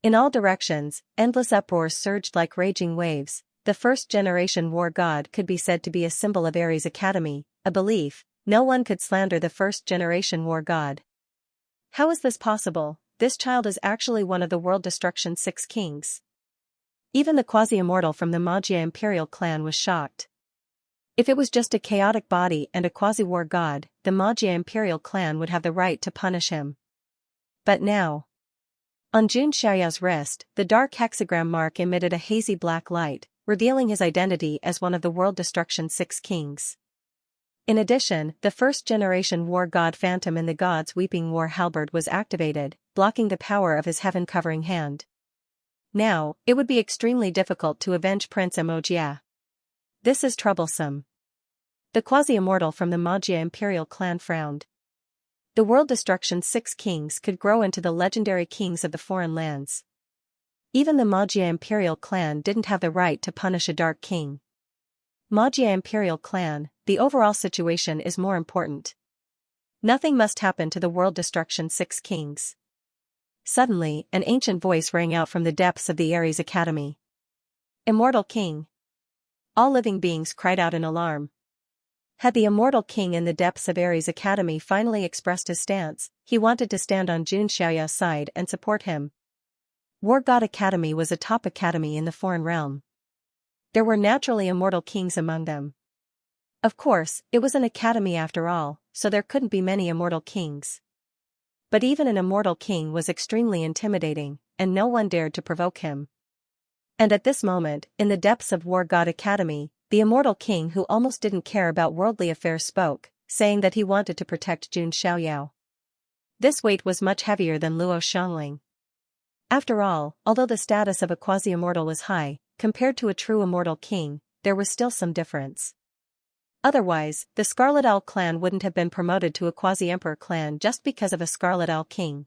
In all directions, endless uproars surged like raging waves. The first generation war god could be said to be a symbol of Ares Academy, a belief. No one could slander the first generation war god. How is this possible? This child is actually one of the world destruction's 6 kings. Even the quasi-immortal from the Magia imperial clan was shocked. If it was just a chaotic body and a quasi-war god, the Magia imperial clan would have the right to punish him. But now. On Jun Xiaoyao's wrist, the dark hexagram mark emitted a hazy black light, revealing his identity as one of the world destruction's 6 kings. In addition, the first generation war god phantom in the god's weeping war halberd was activated, blocking the power of his heaven-covering hand. Now, it would be extremely difficult to avenge Prince Emogia. This is troublesome. The quasi-immortal from the Magia imperial clan frowned. The world destruction's 6 kings could grow into the legendary kings of the foreign lands. Even the Magia imperial clan didn't have the right to punish a dark king. Magia imperial clan, the overall situation is more important. Nothing must happen to the world destruction's 6 kings. Suddenly, an ancient voice rang out from the depths of the Ares Academy. Immortal King. All living beings cried out in alarm. Had the immortal king in the depths of Ares Academy finally expressed his stance, he wanted to stand on Jun Xiaoyao's side and support him. War God Academy was a top academy in the foreign realm. There were naturally immortal kings among them. Of course, it was an academy after all, so there couldn't be many immortal kings. But even an immortal king was extremely intimidating, and no one dared to provoke him. And at this moment, in the depths of War God Academy, the immortal king who almost didn't care about worldly affairs spoke, saying that he wanted to protect Jun Xiaoyao. This weight was much heavier than Luo Xiangling. After all, although the status of a quasi-immortal was high, compared to a true immortal king, there was still some difference. Otherwise, the Scarlet Owl clan wouldn't have been promoted to a quasi-emperor clan just because of a Scarlet Owl king.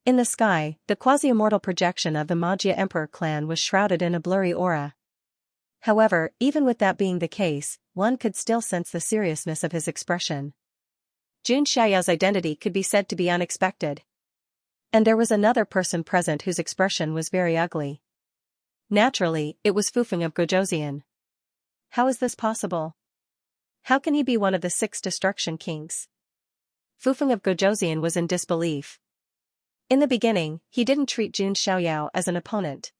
In the sky, the quasi-immortal projection of the Magia Emperor clan was shrouded in a blurry aura. However, even with that being the case, one could still sense the seriousness of his expression. Jun Xiaoyao's identity could be said to be unexpected. And there was another person present whose expression was very ugly. Naturally, it was Fufeng of Gojosian. How is this possible? How can he be one of the 6 destruction kings? Fufeng of Gojosian was in disbelief. In the beginning, he didn't treat Jun Xiaoyao as an opponent.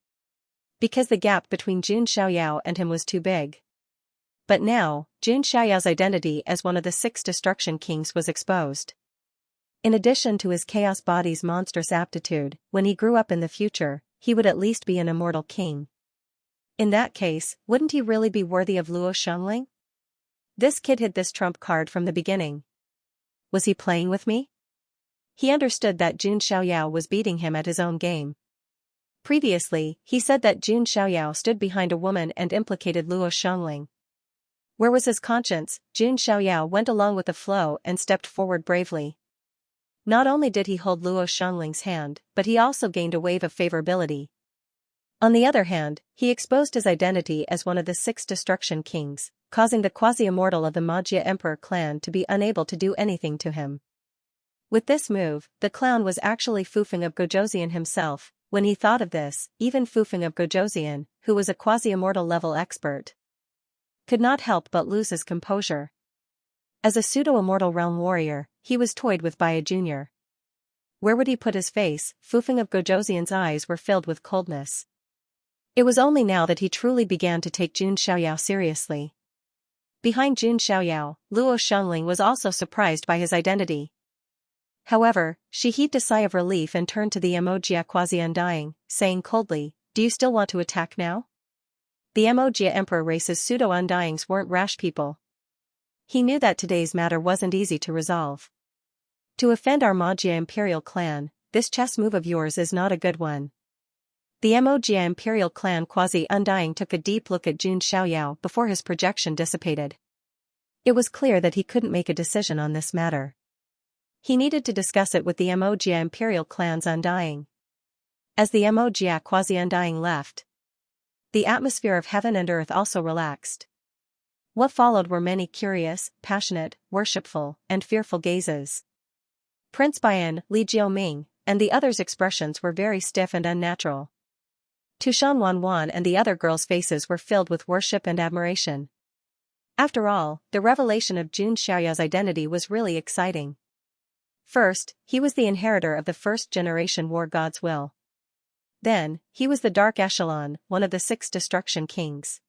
Because the gap between Jun Xiaoyao and him was too big. But now, Jun Xiaoyao's identity as one of the 6 destruction kings was exposed. In addition to his chaos body's monstrous aptitude, when he grew up in the future, he would at least be an immortal king. In that case, wouldn't he really be worthy of Luo Xiangling? This kid hid this trump card from the beginning. Was he playing with me? He understood that Jun Xiaoyao was beating him at his own game. Previously, he said that Jun Xiaoyao stood behind a woman and implicated Luo Xiangling. Where was his conscience? Jun Xiaoyao went along with the flow and stepped forward bravely. Not only did he hold Luo Xiangling's hand, but he also gained a wave of favorability. On the other hand, he exposed his identity as one of the 6 destruction kings, causing the quasi-immortal of the Magia Emperor clan to be unable to do anything to him. With this move, the clown was actually Fufeng of Gojosian himself. When he thought of this, even Fufeng of Gojosian, who was a quasi-immortal level expert, could not help but lose his composure. As a pseudo-immortal realm warrior, he was toyed with by a junior. Where would he put his face? Fufeng of Gojosian's eyes were filled with coldness. It was only now that he truly began to take Jun Xiaoyao seriously. Behind Jun Xiaoyao, Luo Xiangling was also surprised by his identity. However, she heaved a sigh of relief and turned to the Emogia quasi-undying, saying coldly, "Do you still want to attack now?" The Emogia Emperor race's pseudo-undyings weren't rash people. He knew that today's matter wasn't easy to resolve. To offend our Magia Imperial clan, this chess move of yours is not a good one. The Emogia Imperial clan quasi-undying took a deep look at Jun Xiaoyao before his projection dissipated. It was clear that he couldn't make a decision on this matter. He needed to discuss it with the Emogia imperial clan's Undying. As the Emogia quasi-Undying left, the atmosphere of heaven and earth also relaxed. What followed were many curious, passionate, worshipful, and fearful gazes. Prince Bian, Li Jioming, and the others' expressions were very stiff and unnatural. Tushan Wanwan and the other girls' faces were filled with worship and admiration. After all, the revelation of Jun Xiaoyao's identity was really exciting. First, he was the inheritor of the first-generation war god's will. Then, he was the Dark Echelon, one of the 6 destruction kings.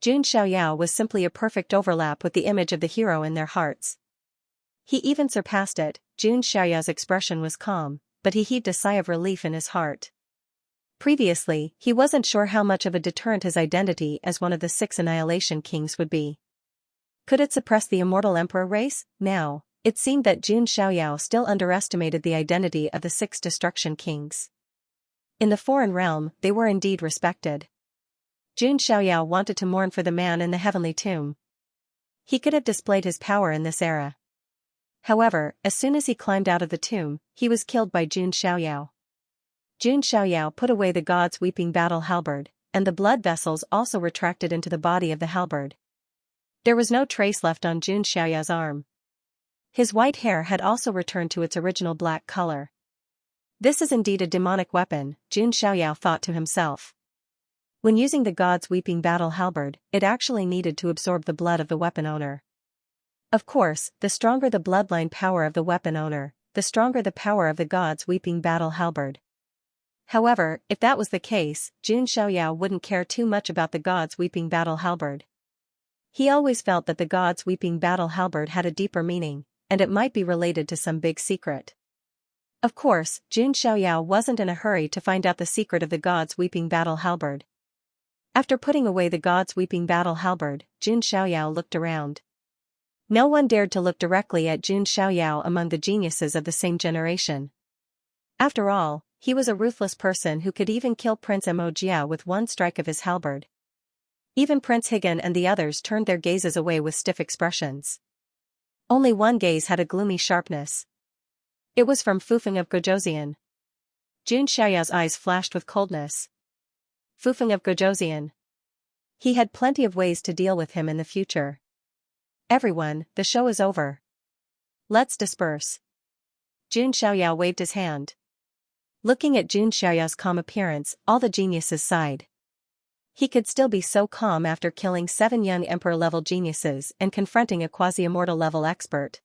Jun Xiaoyao was simply a perfect overlap with the image of the hero in their hearts. He even surpassed it. Jun Xiaoyao's expression was calm, but he heaved a sigh of relief in his heart. Previously, he wasn't sure how much of a deterrent his identity as one of the 6 Annihilation Kings would be. Could it suppress the immortal emperor race? Now, it seemed that Jun Xiaoyao still underestimated the identity of the 6 Destruction Kings. In the foreign realm, they were indeed respected. Jun Xiaoyao wanted to mourn for the man in the heavenly tomb. He could have displayed his power in this era. However, as soon as he climbed out of the tomb, he was killed by Jun Xiaoyao. Jun Xiaoyao put away the god's weeping battle halberd, and the blood vessels also retracted into the body of the halberd. There was no trace left on Jun Xiaoyao's arm. His white hair had also returned to its original black color. This is indeed a demonic weapon, Jun Xiaoyao thought to himself. When using the god's weeping battle halberd, it actually needed to absorb the blood of the weapon owner. Of course, the stronger the bloodline power of the weapon owner, the stronger the power of the god's weeping battle halberd. However, if that was the case, Jun Xiaoyao wouldn't care too much about the god's weeping battle halberd. He always felt that the god's weeping battle halberd had a deeper meaning, and it might be related to some big secret. Of course, Jun Xiaoyao wasn't in a hurry to find out the secret of the god's weeping battle halberd. After putting away the god's weeping battle halberd, Jun Xiaoyao looked around. No one dared to look directly at Jun Xiaoyao among the geniuses of the same generation. After all, he was a ruthless person who could even kill Prince Emogia with one strike of his halberd. Even Prince Higan and the others turned their gazes away with stiff expressions. Only one gaze had a gloomy sharpness. It was from Fufeng of Gojoseon. Jun Xiaoyao's eyes flashed with coldness. Fufeng of Gojoseon. He had plenty of ways to deal with him in the future. Everyone, the show is over. Let's disperse. Jun Xiaoyao waved his hand. Looking at Jun Xiaoyao's calm appearance, all the geniuses sighed. He could still be so calm after killing 7 young emperor-level geniuses and confronting a quasi-immortal level expert.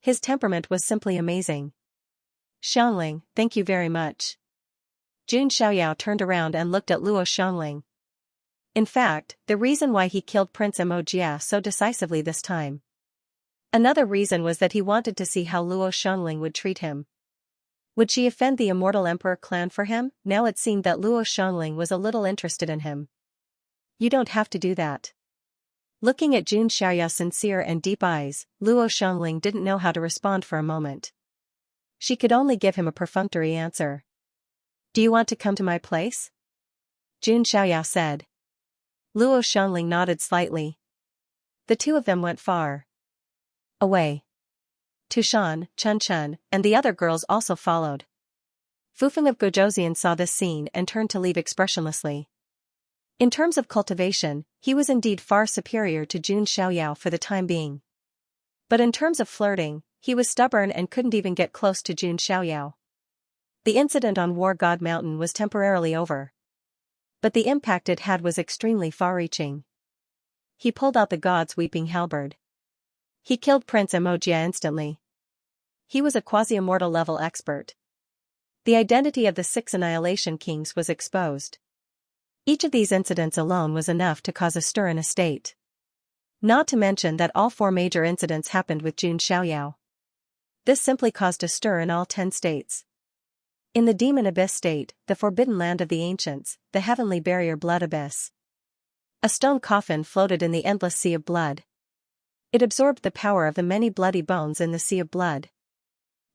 His temperament was simply amazing. Xiangling, thank you very much. Jun Xiaoyao turned around and looked at Luo Xiangling. In fact, the reason why he killed Prince Emogia so decisively this time. Another reason was that he wanted to see how Luo Xiangling would treat him. Would she offend the Immortal Emperor clan for him? Now it seemed that Luo Xiangling was a little interested in him. You don't have to do that. Looking at Jun Xiaoyao's sincere and deep eyes, Luo Xiangling didn't know how to respond for a moment. She could only give him a perfunctory answer. Do you want to come to my place? Jun Xiaoyao said. Luo Xiangling nodded slightly. The two of them went far away. Tushan, Chun, and the other girls also followed. Fufeng of Gojoseon saw this scene and turned to leave expressionlessly. In terms of cultivation, he was indeed far superior to Jun Xiaoyao for the time being. But in terms of flirting, he was stubborn and couldn't even get close to Jun Xiaoyao. The incident on War God Mountain was temporarily over. But the impact it had was extremely far-reaching. He pulled out the god's weeping halberd. He killed Prince Emogia instantly. He was a quasi-immortal level expert. The identity of the 6 Annihilation Kings was exposed. Each of these incidents alone was enough to cause a stir in a state. Not to mention that all 4 major incidents happened with Jun Xiaoyao. This simply caused a stir in all 10 states. In the Demon Abyss state, the Forbidden Land of the Ancients, the Heavenly Barrier Blood Abyss. A stone coffin floated in the endless sea of blood. It absorbed the power of the many bloody bones in the sea of blood.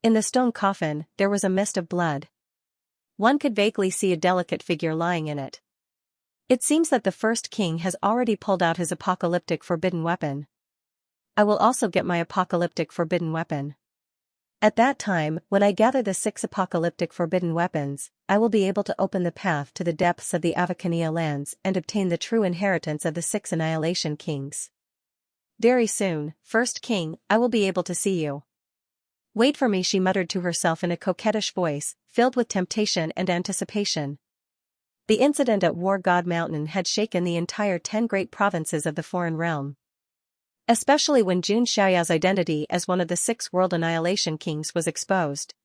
In the stone coffin, there was a mist of blood. One could vaguely see a delicate figure lying in it. It seems that the first king has already pulled out his apocalyptic forbidden weapon. I will also get my apocalyptic forbidden weapon. At that time, when I gather the 6 apocalyptic forbidden weapons, I will be able to open the path to the depths of the Avacania lands and obtain the true inheritance of the 6 annihilation kings. Very soon, First King, I will be able to see you. Wait for me, she muttered to herself in a coquettish voice, filled with temptation and anticipation. The incident at War God Mountain had shaken the entire 10 great provinces of the foreign realm. Especially when Xianxia's identity as one of the 6 world annihilation kings was exposed.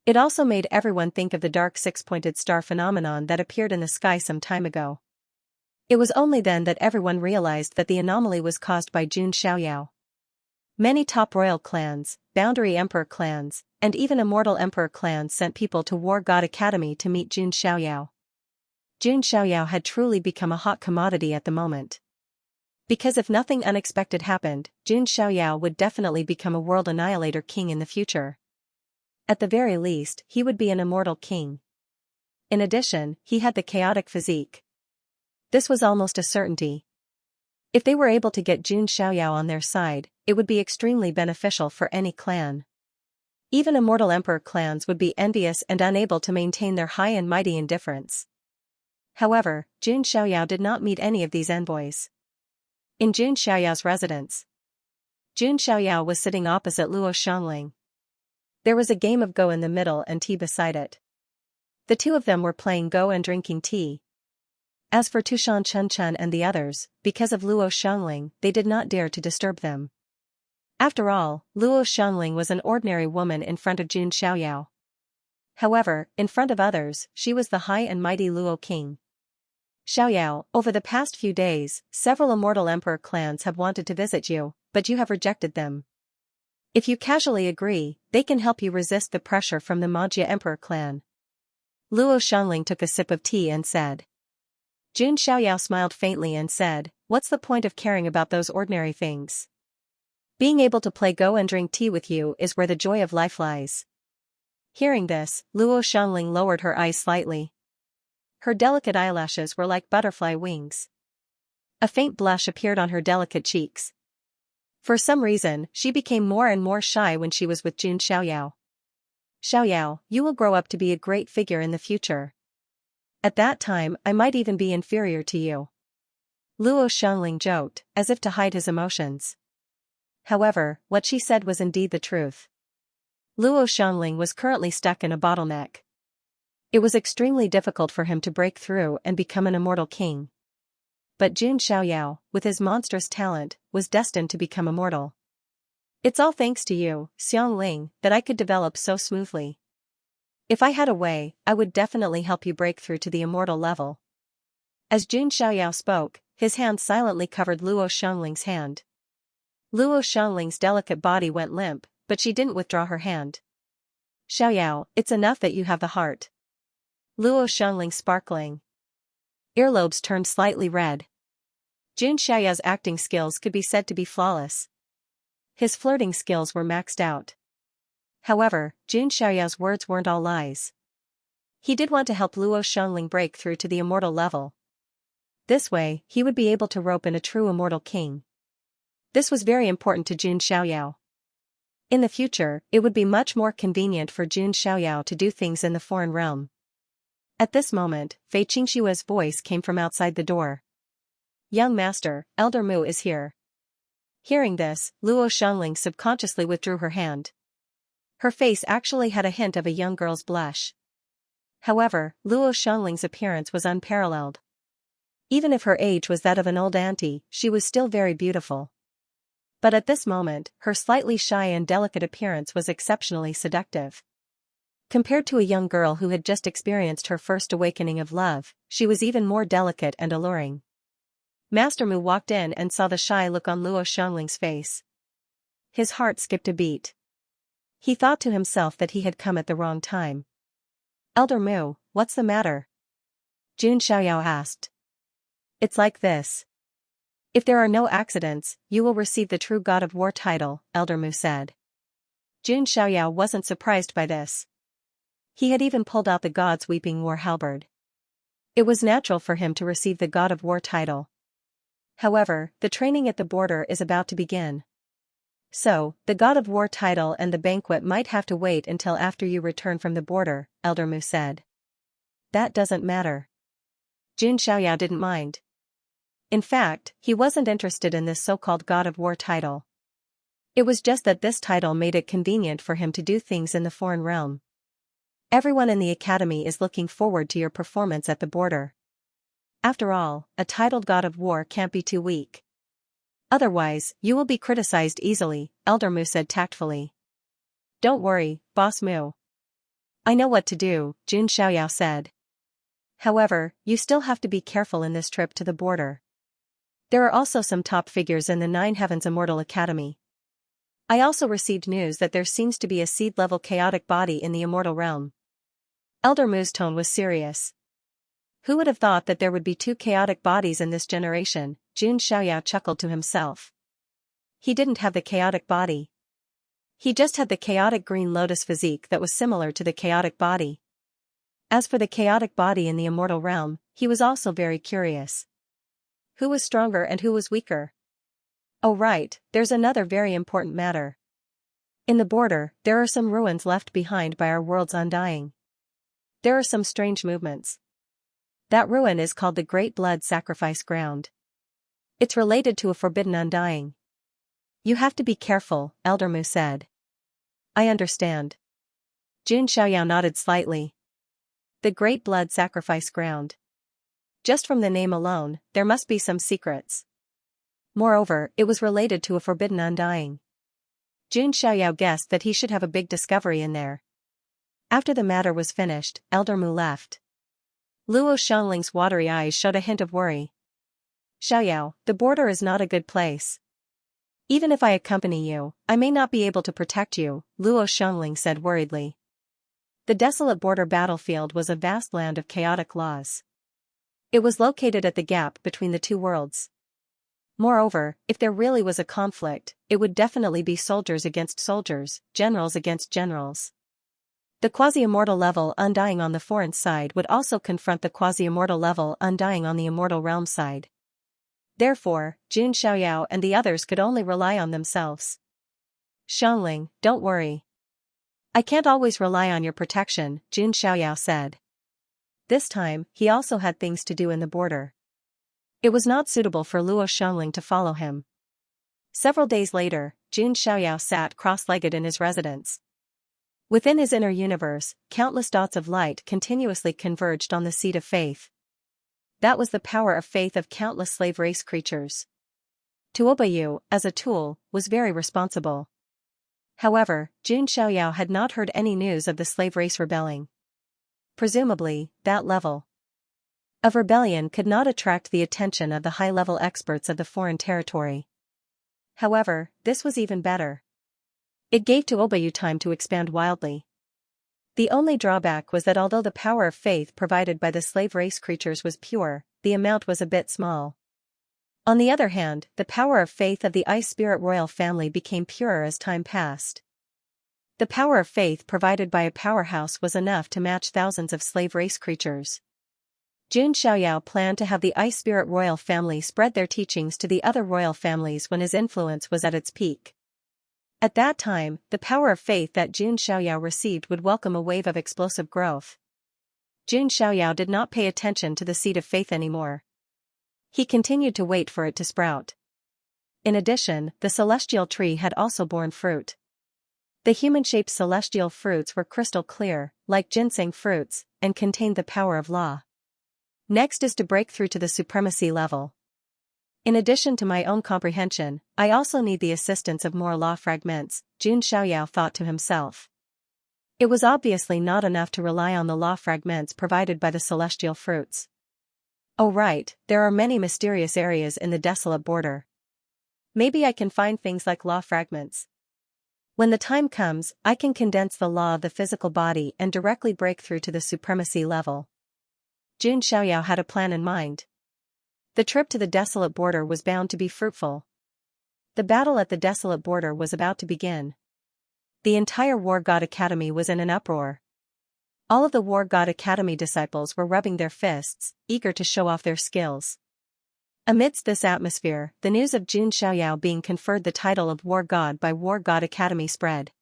It also made everyone think of the dark 6-pointed star phenomenon that appeared in the sky some time ago. It was only then that everyone realized that the anomaly was caused by Xianxia. Many top royal clans, boundary emperor clans, and even immortal emperor clans sent people to War God Academy to meet Xianxia. Xianxia had truly become a hot commodity at the moment. Because if nothing unexpected happened, Xianxia would definitely become a world annihilator king in the future. At the very least, he would be an immortal king. In addition, he had the chaotic physique. This was almost a certainty. If they were able to get Xianxia on their side, it would be extremely beneficial for any clan. Even immortal emperor clans would be envious and unable to maintain their high and mighty indifference. However, Xianxia did not meet any of these envoys. In Xianxia's residence, Xianxia was sitting opposite Luo Xiangling. There was a game of Go in the middle and tea beside it. The two of them were playing Go and drinking tea. As for Tushan Chunchun and the others, because of Luo Xiangling, they did not dare to disturb them. After all, Luo Xiangling was an ordinary woman in front of Xianxia. However, in front of others, she was the high and mighty Luo king. Xiaoyao, over the past few days, several immortal emperor clans have wanted to visit you, but you have rejected them. If you casually agree, they can help you resist the pressure from the Magia emperor clan. Luo Xiangling took a sip of tea and said. Xiaoyao smiled faintly and said, "What's the point of caring about those ordinary things? Being able to play Go and drink tea with you is where the joy of life lies." Hearing this, Luo Xiangling lowered her eyes slightly. Her delicate eyelashes were like butterfly wings. A faint blush appeared on her delicate cheeks. For some reason, she became more and more shy when she was with Xiaoyao. "Xiaoyao, you will grow up to be a great figure in the future. At that time, I might even be inferior to you." Luo Xiangling joked, as if to hide his emotions. However, what she said was indeed the truth. Luo Xiangling was currently stuck in a bottleneck. It was extremely difficult for him to break through and become an immortal king. But Xiaoyao, with his monstrous talent, was destined to become immortal. "It's all thanks to you, Xiangling, that I could develop so smoothly. If I had a way, I would definitely help you break through to the immortal level." As Xiaoyao spoke, his hand silently covered Luo Xiangling's hand. Luo Xiangling's delicate body went limp, but she didn't withdraw her hand. "Xiaoyao, it's enough that you have the heart." Luo Xiangling sparkling earlobes turned slightly red. Xiaoyao's acting skills could be said to be flawless. His flirting skills were maxed out. However, Xiaoyao's words weren't all lies. He did want to help Luo Xiangling break through to the immortal level. This way, he would be able to rope in a true immortal king. This was very important to Xiaoyao. In the future, it would be much more convenient for Xiaoyao to do things in the foreign realm. At this moment, Fei Qingshua's voice came from outside the door. "Young master, Elder Mu is here." Hearing this, Luo Xiangling subconsciously withdrew her hand. Her face actually had a hint of a young girl's blush. However, Luo Xiangling's appearance was unparalleled. Even if her age was that of an old auntie, she was still very beautiful. But at this moment, her slightly shy and delicate appearance was exceptionally seductive. Compared to a young girl who had just experienced her first awakening of love, she was even more delicate and alluring. Master Mu walked in and saw the shy look on Luo Xiangling's face. His heart skipped a beat. He thought to himself that he had come at the wrong time. "Elder Mu, what's the matter?" Xiaoyao asked. "It's like this. If there are no accidents, you will receive the true God of War title," Elder Mu said. Xiaoyao wasn't surprised by this. He had even pulled out the God's Weeping War halberd. It was natural for him to receive the God of War title. However, the training at the border is about to begin. So, the God of War title and the banquet might have to wait until after you return from the border, Elder Mu said. That doesn't matter. Jun Xiaoyao didn't mind. In fact, he wasn't interested in this so-called God of War title. It was just that this title made it convenient for him to do things in the foreign realm. Everyone in the academy is looking forward to your performance at the border. After all, a titled God of War can't be too weak. Otherwise, you will be criticized easily, Elder Mu said tactfully. Don't worry, Boss Mu. I know what to do, Jun Xiaoyao said. However, you still have to be careful in this trip to the border. There are also some top figures in the Nine Heavens Immortal Academy. I also received news that there seems to be a seed-level chaotic body in the immortal realm. Elder Mu's tone was serious. Who would have thought that there would be two chaotic bodies in this generation? Jun Xiaoyao chuckled to himself. He didn't have the chaotic body. He just had the chaotic green lotus physique that was similar to the chaotic body. As for the chaotic body in the immortal realm, he was also very curious. Who was stronger and who was weaker? Oh right, there's another very important matter. In the border, there are some ruins left behind by our world's undying. There are some strange movements. That ruin is called the Great Blood Sacrifice Ground. It's related to a forbidden undying. You have to be careful, Elder Mu said. I understand. Jun Xiaoyao nodded slightly. The Great Blood Sacrifice Ground. Just from the name alone, there must be some secrets. Moreover, it was related to a forbidden undying. Jun Xiaoyao guessed that he should have a big discovery in there. After the matter was finished, Elder Mu left. Luo Xiangling's watery eyes showed a hint of worry. Xiaoyao, the border is not a good place. Even if I accompany you, I may not be able to protect you, Luo Xiangling said worriedly. The desolate border battlefield was a vast land of chaotic laws. It was located at the gap between the two worlds. Moreover, if there really was a conflict, it would definitely be soldiers against soldiers, generals against generals. The quasi-immortal level undying on the foreign side would also confront the quasi-immortal level undying on the immortal realm side. Therefore, Jun Xiaoyao and the others could only rely on themselves. Xiangling, don't worry. I can't always rely on your protection, Jun Xiaoyao said. This time, he also had things to do in the border. It was not suitable for Luo Xiangling to follow him. Several days later, Jun Xiaoyao sat cross-legged in his residence. Within his inner universe, countless dots of light continuously converged on the seed of faith. That was the power of faith of countless slave race creatures. To obey you, as a tool, was very responsible. However, Jun Xiaoyao had not heard any news of the slave race rebelling. Presumably, that level of rebellion could not attract the attention of the high-level experts of the foreign territory. However, this was even better. It gave to Obayu time to expand wildly. The only drawback was that although the power of faith provided by the slave race creatures was pure, the amount was a bit small. On the other hand, the power of faith of the Ice Spirit royal family became purer as time passed. The power of faith provided by a powerhouse was enough to match thousands of slave race creatures. Jun Xiaoyao planned to have the Ice Spirit royal family spread their teachings to the other royal families when his influence was at its peak. At that time, the power of faith that Jun Xiaoyao received would welcome a wave of explosive growth. Jun Xiaoyao did not pay attention to the seed of faith anymore. He continued to wait for it to sprout. In addition, the celestial tree had also borne fruit. The human-shaped celestial fruits were crystal clear, like ginseng fruits, and contained the power of law. Next is to break through to the supremacy level. In addition to my own comprehension, I also need the assistance of more law fragments, Jun Xiaoyao thought to himself. It was obviously not enough to rely on the law fragments provided by the celestial fruits. Oh right, there are many mysterious areas in the desolate border. Maybe I can find things like law fragments. When the time comes, I can condense the law of the physical body and directly break through to the supremacy level. Jun Xiaoyao had a plan in mind. The trip to the desolate border was bound to be fruitful. The battle at the desolate border was about to begin. The entire War God Academy was in an uproar. All of the War God Academy disciples were rubbing their fists, eager to show off their skills. Amidst this atmosphere, the news of Jun Xiaoyao being conferred the title of War God by War God Academy spread.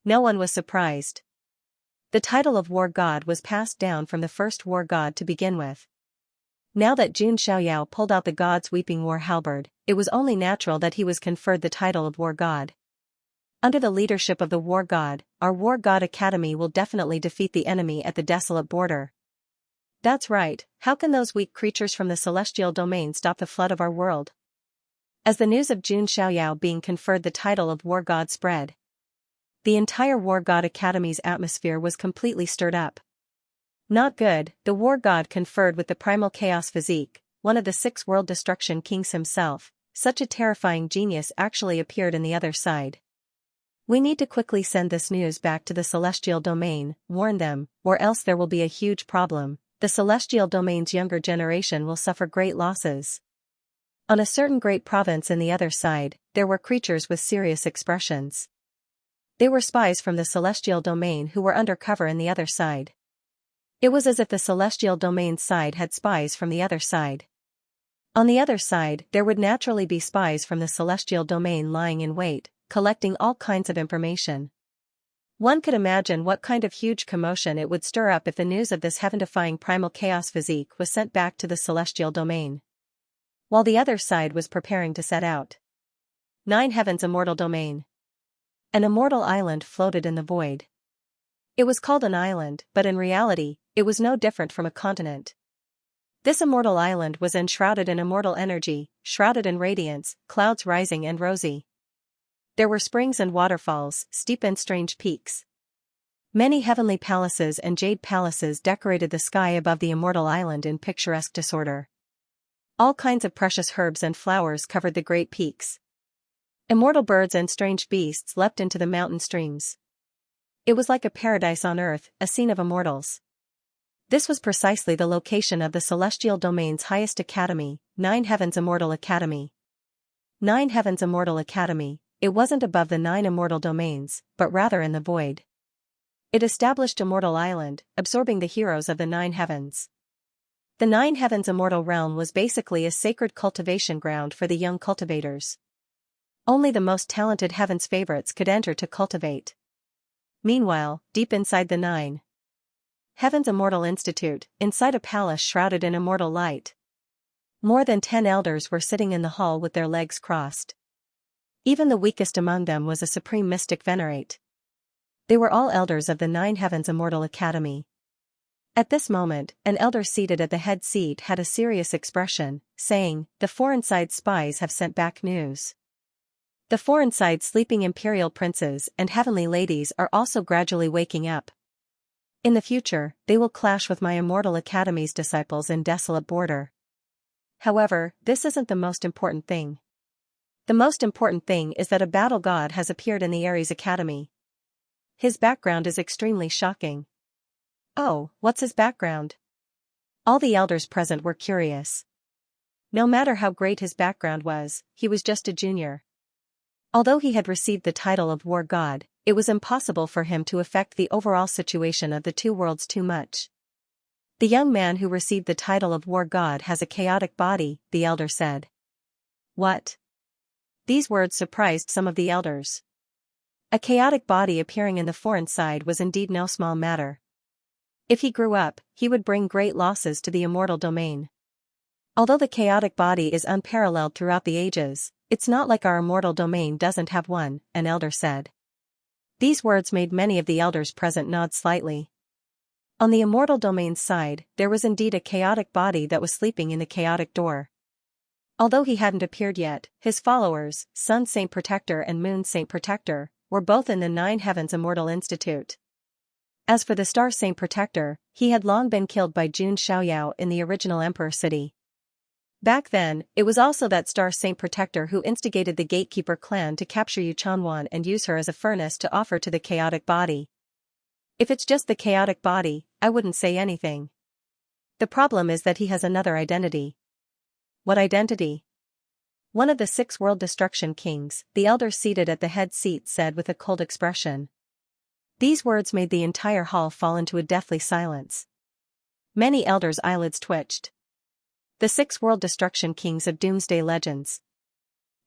No one was surprised. The title of War God was passed down from the first War God to begin with. Now that Jun Xiaoyao pulled out the God's weeping war halberd, it was only natural that he was conferred the title of War God. Under the leadership of the War God, our War God Academy will definitely defeat the enemy at the desolate border. That's right, how can those weak creatures from the celestial domain stop the flood of our world? As the news of Jun Xiaoyao being conferred the title of War God spread, the entire War God Academy's atmosphere was completely stirred up. Not good, the War God conferred with the primal chaos physique, one of the 6 world destruction kings himself, such a terrifying genius actually appeared in the other side. We need to quickly send this news back to the celestial domain, warn them, or else there will be a huge problem. The celestial domain's younger generation will suffer great losses. On a certain great province in the other side, there were creatures with serious expressions. They were spies from the celestial domain who were undercover in the other side. It was as if the celestial domain's side had spies from the other side. On the other side, there would naturally be spies from the celestial domain lying in wait, collecting all kinds of information. One could imagine what kind of huge commotion it would stir up if the news of this heaven-defying primal chaos physique was sent back to the celestial domain, while the other side was preparing to set out. 9 Heaven's immortal domain. An immortal island floated in the void. It was called an island, but in reality, it was no different from a continent. This immortal island was enshrouded in immortal energy, shrouded in radiance, clouds rising and rosy. There were springs and waterfalls, steep and strange peaks. Many heavenly palaces and jade palaces decorated the sky above the immortal island in picturesque disorder. All kinds of precious herbs and flowers covered the great peaks. Immortal birds and strange beasts leapt into the mountain streams. It was like a paradise on earth, a scene of immortals. This was precisely the location of the celestial domain's highest academy, 9 Heaven's Immortal Academy. 9 Heaven's Immortal Academy. It wasn't above the 9 immortal domains, but rather in the void. It established Immortal Island, absorbing the heroes of the 9 heavens. The 9 heavens immortal realm was basically a sacred cultivation ground for the young cultivators. Only the most talented heaven's favorites could enter to cultivate. Meanwhile, deep inside the 9 Heaven's Immortal Institute, inside a palace shrouded in immortal light, more than 10 elders were sitting in the hall with their legs crossed. Even the weakest among them was a supreme mystic venerate. They were all elders of the 9 Heavens Immortal Academy. At this moment, an elder seated at the head seat had a serious expression, saying, "The foreign side spies have sent back news. The foreign side sleeping imperial princes and heavenly ladies are also gradually waking up. In the future, they will clash with my Immortal Academy's disciples in desolate border. However, this isn't the most important thing. The most important thing is that a battle god has appeared in the Ares Academy. His background is extremely shocking." "Oh, what's his background?" All the elders present were curious. No matter how great his background was, he was just a junior. Although he had received the title of War God, it was impossible for him to affect the overall situation of the 2 worlds too much. "The young man who received the title of War God has a chaotic body," the elder said. "What?" These words surprised some of the elders. A chaotic body appearing in the foreign side was indeed no small matter. If he grew up, he would bring great losses to the immortal domain. Although the chaotic body is unparalleled throughout the ages, it's not like our immortal domain doesn't have one, an elder said. These words made many of the elders present nod slightly. On the immortal domain's side, there was indeed a chaotic body that was sleeping in the chaotic door. Although he hadn't appeared yet, his followers, Sun Saint Protector and Moon Saint Protector, were both in the 9 Heavens Immortal Institute. As for the Star Saint Protector, he had long been killed by Jun Xiaoyao in the original Emperor City. Back then, it was also that Star Saint Protector who instigated the Gatekeeper clan to capture Yu Chanwan and use her as a furnace to offer to the chaotic body. If it's just the chaotic body, I wouldn't say anything. The problem is that he has another identity. What identity? One of the 6 world destruction kings, the elder seated at the head seat, said with a cold expression. These words made the entire hall fall into a deathly silence. Many elders' eyelids twitched. The 6 World Destruction Kings of Doomsday Legends.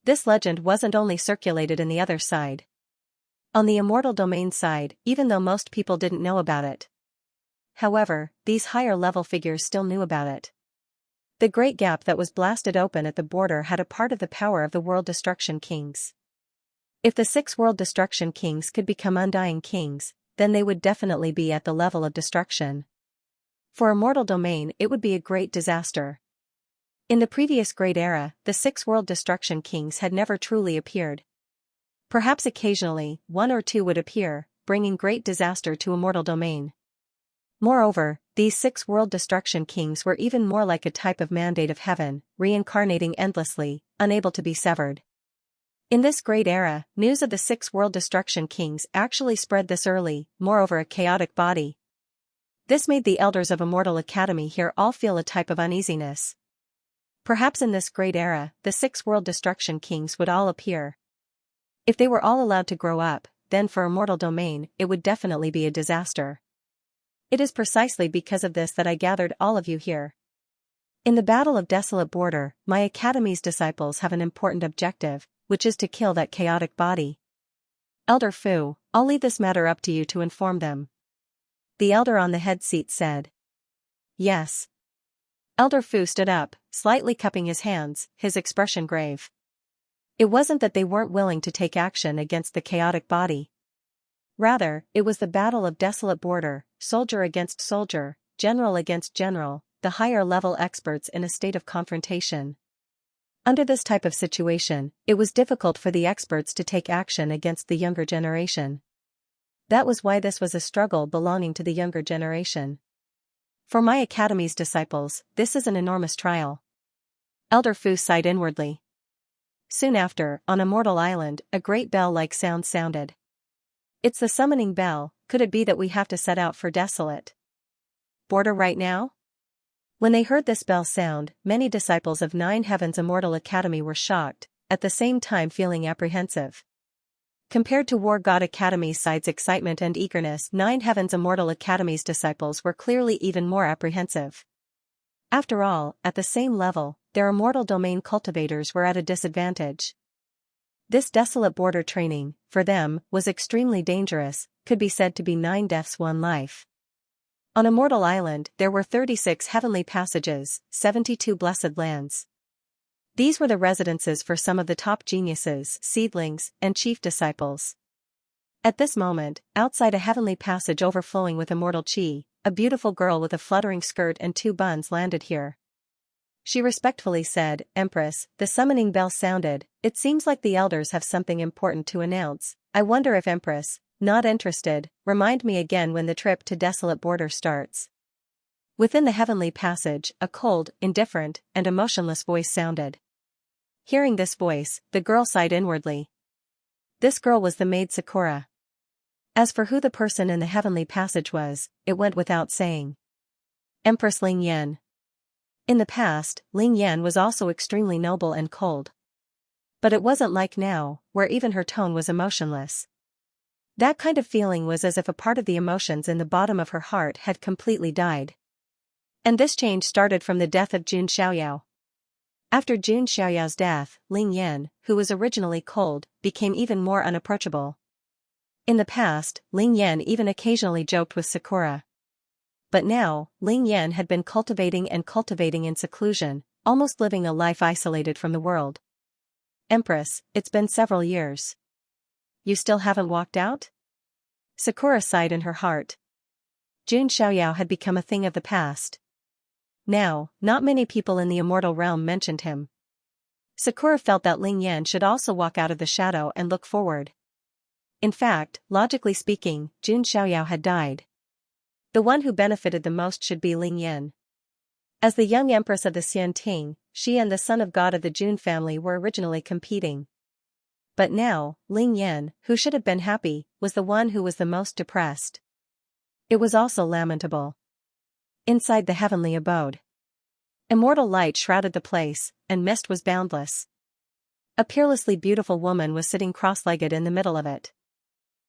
This legend wasn't only circulated in the other side. On the immortal domain side, even though most people didn't know about it. However, these higher-level figures still knew about it. The great gap that was blasted open at the border had a part of the power of the World Destruction Kings. If the 6 World Destruction Kings could become Undying Kings, then they would definitely be at the level of destruction. For immortal domain, it would be a great disaster. In the previous Great Era, the 6 World Destruction Kings had never truly appeared. Perhaps occasionally, 1 or 2 would appear, bringing great disaster to immortal domain. Moreover, these 6 World Destruction Kings were even more like a type of mandate of heaven, reincarnating endlessly, unable to be severed. In this Great Era, news of the 6 World Destruction Kings actually spread this early, moreover a chaotic body. This made the elders of Immortal Academy here all feel a type of uneasiness. Perhaps in this Great Era, the 6 World Destruction Kings would all appear. If they were all allowed to grow up, then for immortal domain, it would definitely be a disaster. It is precisely because of this that I gathered all of you here. In the Battle of Desolate Border, my Academy's disciples have an important objective, which is to kill that chaotic body. Elder Fu, I'll leave this matter up to you to inform them. The elder on the head seat said. Yes. Elder Fu stood up, slightly cupping his hands, his expression grave. It wasn't that they weren't willing to take action against the chaotic body. Rather, it was the Battle of Desolate Border, soldier against soldier, general against general, the higher-level experts in a state of confrontation. Under this type of situation, it was difficult for the experts to take action against the younger generation. That was why this was a struggle belonging to the younger generation. For my Academy's disciples, this is an enormous trial. Elder Fu sighed inwardly. Soon after, on Immortal Island, a great bell-like sound sounded. It's the summoning bell. Could it be that we have to set out for Desolate Border right now? When they heard this bell sound, many disciples of 9 Heavens Immortal Academy were shocked, at the same time feeling apprehensive. Compared to War God Academy's side's excitement and eagerness, 9 Heavens Immortal Academy's disciples were clearly even more apprehensive. After all, at the same level, their immortal domain cultivators were at a disadvantage. This Desolate Border training, for them, was extremely dangerous, could be said to be 9 deaths 1 life. On Immortal Island, there were 36 heavenly passages, 72 blessed lands. These were the residences for some of the top geniuses, seedlings, and chief disciples. At this moment, outside a heavenly passage overflowing with immortal chi, a beautiful girl with a fluttering skirt and 2 buns landed here. She respectfully said, "Empress, the summoning bell sounded. It seems like the elders have something important to announce. I wonder if Empress, not interested, remind me again when the trip to Desolate Border starts." Within the heavenly passage, a cold, indifferent, and emotionless voice sounded. Hearing this voice, the girl sighed inwardly. This girl was the maid Sakura. As for who the person in the heavenly passage was, it went without saying. Empress Ling Yan. In the past, Ling Yan was also extremely noble and cold. But it wasn't like now, where even her tone was emotionless. That kind of feeling was as if a part of the emotions in the bottom of her heart had completely died. And this change started from the death of Jun Xiaoyao. After Jun Xiaoyao's death, Ling Yan, who was originally cold, became even more unapproachable. In the past, Ling Yan even occasionally joked with Sakura. But now, Ling Yan had been cultivating in seclusion, almost living a life isolated from the world. Empress, it's been several years. You still haven't walked out? Sakura sighed in her heart. Jun Xiaoyao had become a thing of the past. Now, not many people in the immortal realm mentioned him. Sakura felt that Ling Yan should also walk out of the shadow and look forward. In fact, logically speaking, Jun Xiaoyao had died. The one who benefited the most should be Ling Yan. As the young empress of the Xian Ting, she and the son of God of the Jun family were originally competing. But now, Ling Yan, who should have been happy, was the one who was the most depressed. It was also lamentable. Inside the heavenly abode, immortal light shrouded the place, and mist was boundless. A peerlessly beautiful woman was sitting cross-legged in the middle of it.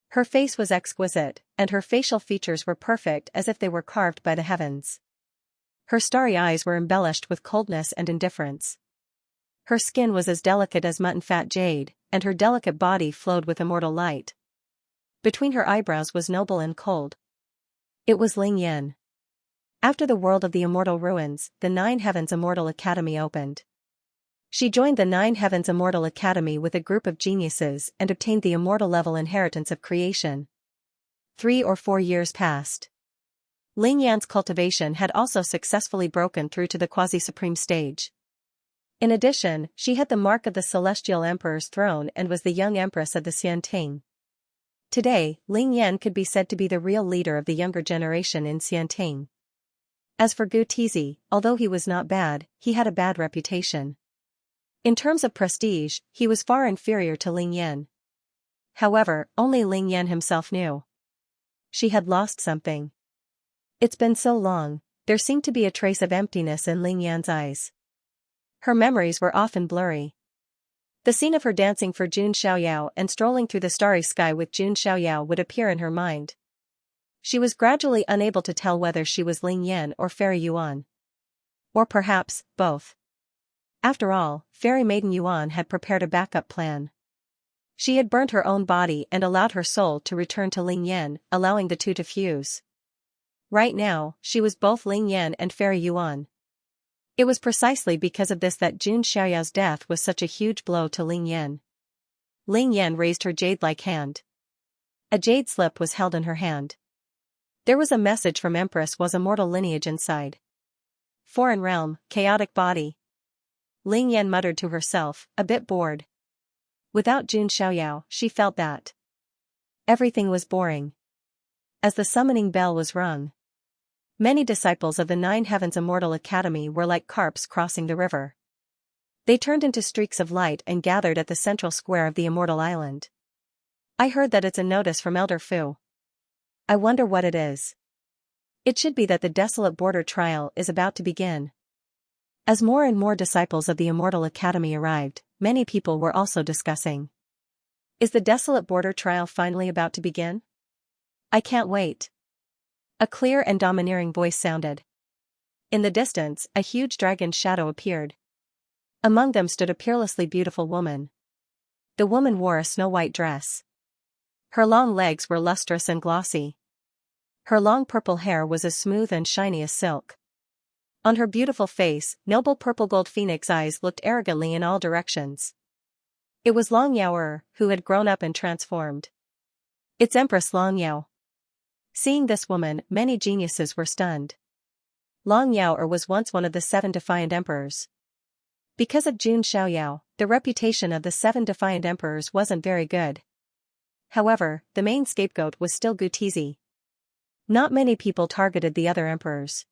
Her face was exquisite, and her facial features were perfect as if they were carved by the heavens. Her starry eyes were embellished with coldness and indifference. Her skin was as delicate as mutton-fat jade, and her delicate body flowed with immortal light. Between her eyebrows was noble and cold. It was Ling Yan. After the World of the Immortal Ruins, the Nine Heavens Immortal Academy opened. She joined the Nine Heavens Immortal Academy with a group of geniuses and obtained the immortal level inheritance of creation. 3 or 4 years passed. Ling Yan's cultivation had also successfully broken through to the quasi-supreme stage. In addition, she had the mark of the Celestial Emperor's throne and was the young empress of the Xianting. Today, Ling Yan could be said to be the real leader of the younger generation in Xianting. As for Gu Tizi, although he was not bad, he had a bad reputation. In terms of prestige, he was far inferior to Ling Yan. However, only Ling Yan himself knew. She had lost something. It's been so long, there seemed to be a trace of emptiness in Ling Yan's eyes. Her memories were often blurry. The scene of her dancing for Jun Xiaoyao and strolling through the starry sky with Jun Xiaoyao would appear in her mind. She was gradually unable to tell whether she was Ling Yan or Fairy Yuan. Or perhaps, both. After all, Fairy Maiden Yuan had prepared a backup plan. She had burnt her own body and allowed her soul to return to Ling Yan, allowing the two to fuse. Right now, she was both Ling Yan and Fairy Yuan. It was precisely because of this that Jun Xiaoyao's death was such a huge blow to Ling Yan. Ling Yan raised her jade-like hand. A jade slip was held in her hand. There was a message from Empress was immortal lineage inside. Foreign realm, chaotic body. Ling Yan muttered to herself, a bit bored. Without Jun Xiaoyao, she felt that everything was boring. As the summoning bell was rung, many disciples of the Nine Heavens Immortal Academy were like carps crossing the river. They turned into streaks of light and gathered at the central square of the Immortal Island. I heard that it's a notice from Elder Fu. I wonder what it is. It should be that the desolate border trial is about to begin. As more and more disciples of the Immortal Academy arrived, many people were also discussing. Is the desolate border trial finally about to begin? I can't wait. A clear and domineering voice sounded. In the distance, a huge dragon's shadow appeared. Among them stood a peerlessly beautiful woman. The woman wore a snow-white dress. Her long legs were lustrous and glossy. Her long purple hair was as smooth and shiny as silk. On her beautiful face, noble purple-gold phoenix eyes looked arrogantly in all directions. It was Long Yaoer, who had grown up and transformed. It's Empress Long Yao. Seeing this woman, many geniuses were stunned. Long Yaoer was once one of the 7 defiant emperors. Because of Jun Xiaoyao, the reputation of the 7 defiant emperors wasn't very good. However, the main scapegoat was still Gu Tizi. Not many people targeted the other emperors.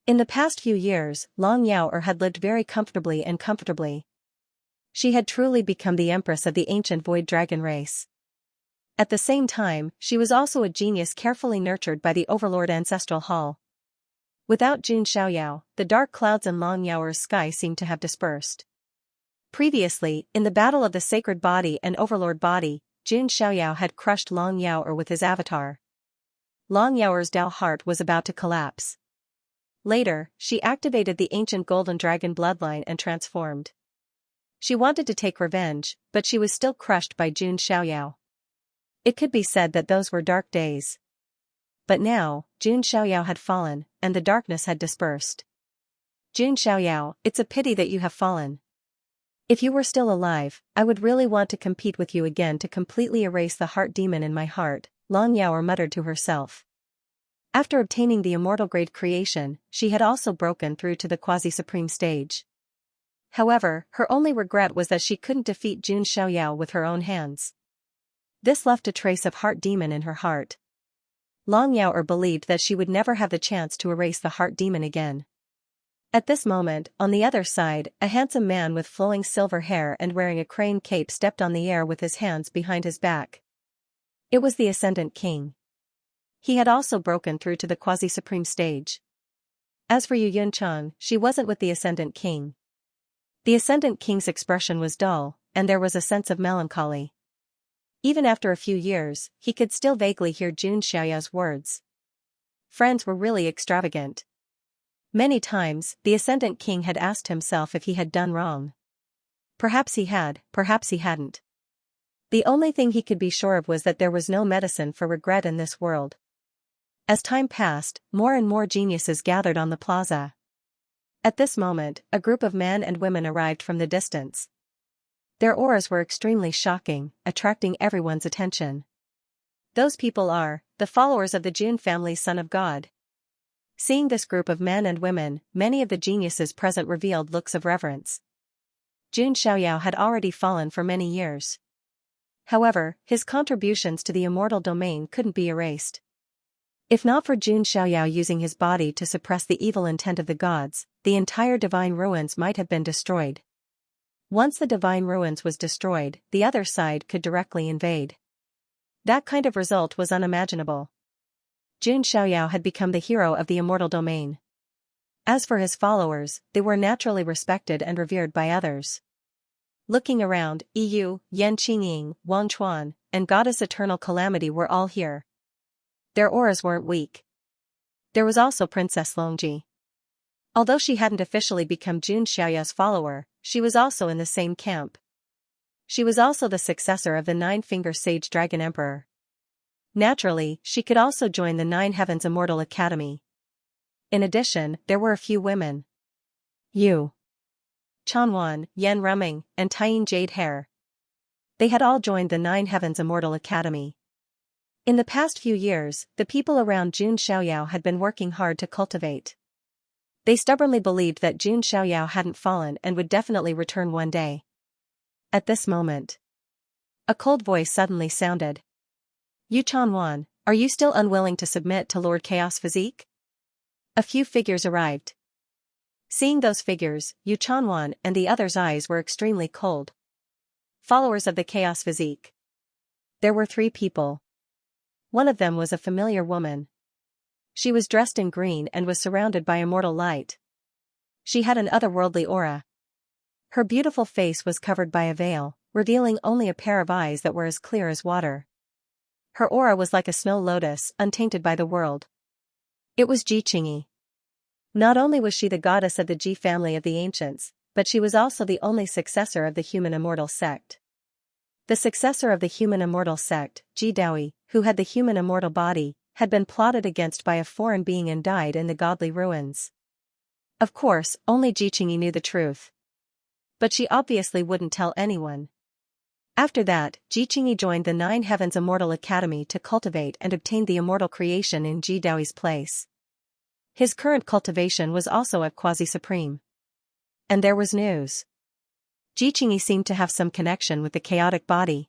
In the past few years, Long Yaoer had lived very comfortably. She had truly become the empress of the ancient void dragon race. At the same time, she was also a genius carefully nurtured by the Overlord Ancestral Hall. Without Jun Xiaoyao, the dark clouds in Long Yaoer's sky seemed to have dispersed. Previously, in the battle of the Sacred Body and Overlord Body, Jun Xiaoyao had crushed Long Yaoer with his avatar. Long Yaoer's Dao heart was about to collapse. Later, she activated the ancient golden dragon bloodline and transformed. She wanted to take revenge, but she was still crushed by Jun Xiaoyao. It could be said that those were dark days. But now, Jun Xiaoyao had fallen, and the darkness had dispersed. Jun Xiaoyao, it's a pity that you have fallen. If you were still alive, I would really want to compete with you again to completely erase the heart demon in my heart, Long Yaoer muttered to herself. After obtaining the immortal grade creation, she had also broken through to the quasi-supreme stage. However, her only regret was that she couldn't defeat Jun Xiaoyao with her own hands. This left a trace of heart demon in her heart. Long Yaoer believed that she would never have the chance to erase the heart demon again. At this moment, on the other side, a handsome man with flowing silver hair and wearing a crane cape stepped on the air with his hands behind his back. It was the Ascendant King. He had also broken through to the quasi-supreme stage. As for Yu Yuncheng, she wasn't with the Ascendant King. The Ascendant King's expression was dull, and there was a sense of melancholy. Even after a few years, he could still vaguely hear Jun Xiaoyao's words. Friends were really extravagant. Many times, the Ascendant King had asked himself if he had done wrong. Perhaps he had, perhaps he hadn't. The only thing he could be sure of was that there was no medicine for regret in this world. As time passed, more and more geniuses gathered on the plaza. At this moment, a group of men and women arrived from the distance. Their auras were extremely shocking, attracting everyone's attention. Those people are the followers of the Jun family's Son of God. Seeing this group of men and women, many of the geniuses present revealed looks of reverence. Jun Xiaoyao had already fallen for many years. However, his contributions to the immortal domain couldn't be erased. If not for Jun Xiaoyao using his body to suppress the evil intent of the gods, the entire divine ruins might have been destroyed. Once the divine ruins was destroyed, the other side could directly invade. That kind of result was unimaginable. Jun Xiaoyao had become the hero of the immortal domain. As for his followers, they were naturally respected and revered by others. Looking around, Yu, Yan Qingying, Wang Chuan, and Goddess Eternal Calamity were all here. Their auras weren't weak. There was also Princess Longji. Although she hadn't officially become Jun Xiaoyao's follower, she was also in the same camp. She was also the successor of the Nine-Finger Sage Dragon Emperor. Naturally, she could also join the Nine Heavens Immortal Academy. In addition, there were a few women. Yu Chanwan, Yan Rumming, and Tying Jade Hair. They had all joined the Nine Heavens Immortal Academy. In the past few years, the people around Jun Xiaoyao had been working hard to cultivate. They stubbornly believed that Jun Xiaoyao hadn't fallen and would definitely return one day. At this moment, a cold voice suddenly sounded. Yu Chanwan, are you still unwilling to submit to Lord Chaos Physique? A few figures arrived. Seeing those figures, Yu Chanwan and the others' eyes were extremely cold. Followers of the Chaos Physique. There were 3 people. One of them was a familiar woman. She was dressed in green and was surrounded by immortal light. She had an otherworldly aura. Her beautiful face was covered by a veil, revealing only a pair of eyes that were as clear as water. Her aura was like a snow lotus, untainted by the world. It was Ji Qingyi. Not only was she the goddess of the Ji family of the ancients, but she was also the only successor of the human immortal sect. The successor of the human immortal sect, Ji Daoi, who had the human immortal body, had been plotted against by a foreign being and died in the godly ruins. Of course, only Ji Qingyi knew the truth. But she obviously wouldn't tell anyone. After that, Ji Qingyi joined the Nine Heavens Immortal Academy to cultivate and obtain the immortal creation in Ji Daoi's place. His current cultivation was also at quasi-supreme. And there was news. Ji Qingyi seemed to have some connection with the chaotic body.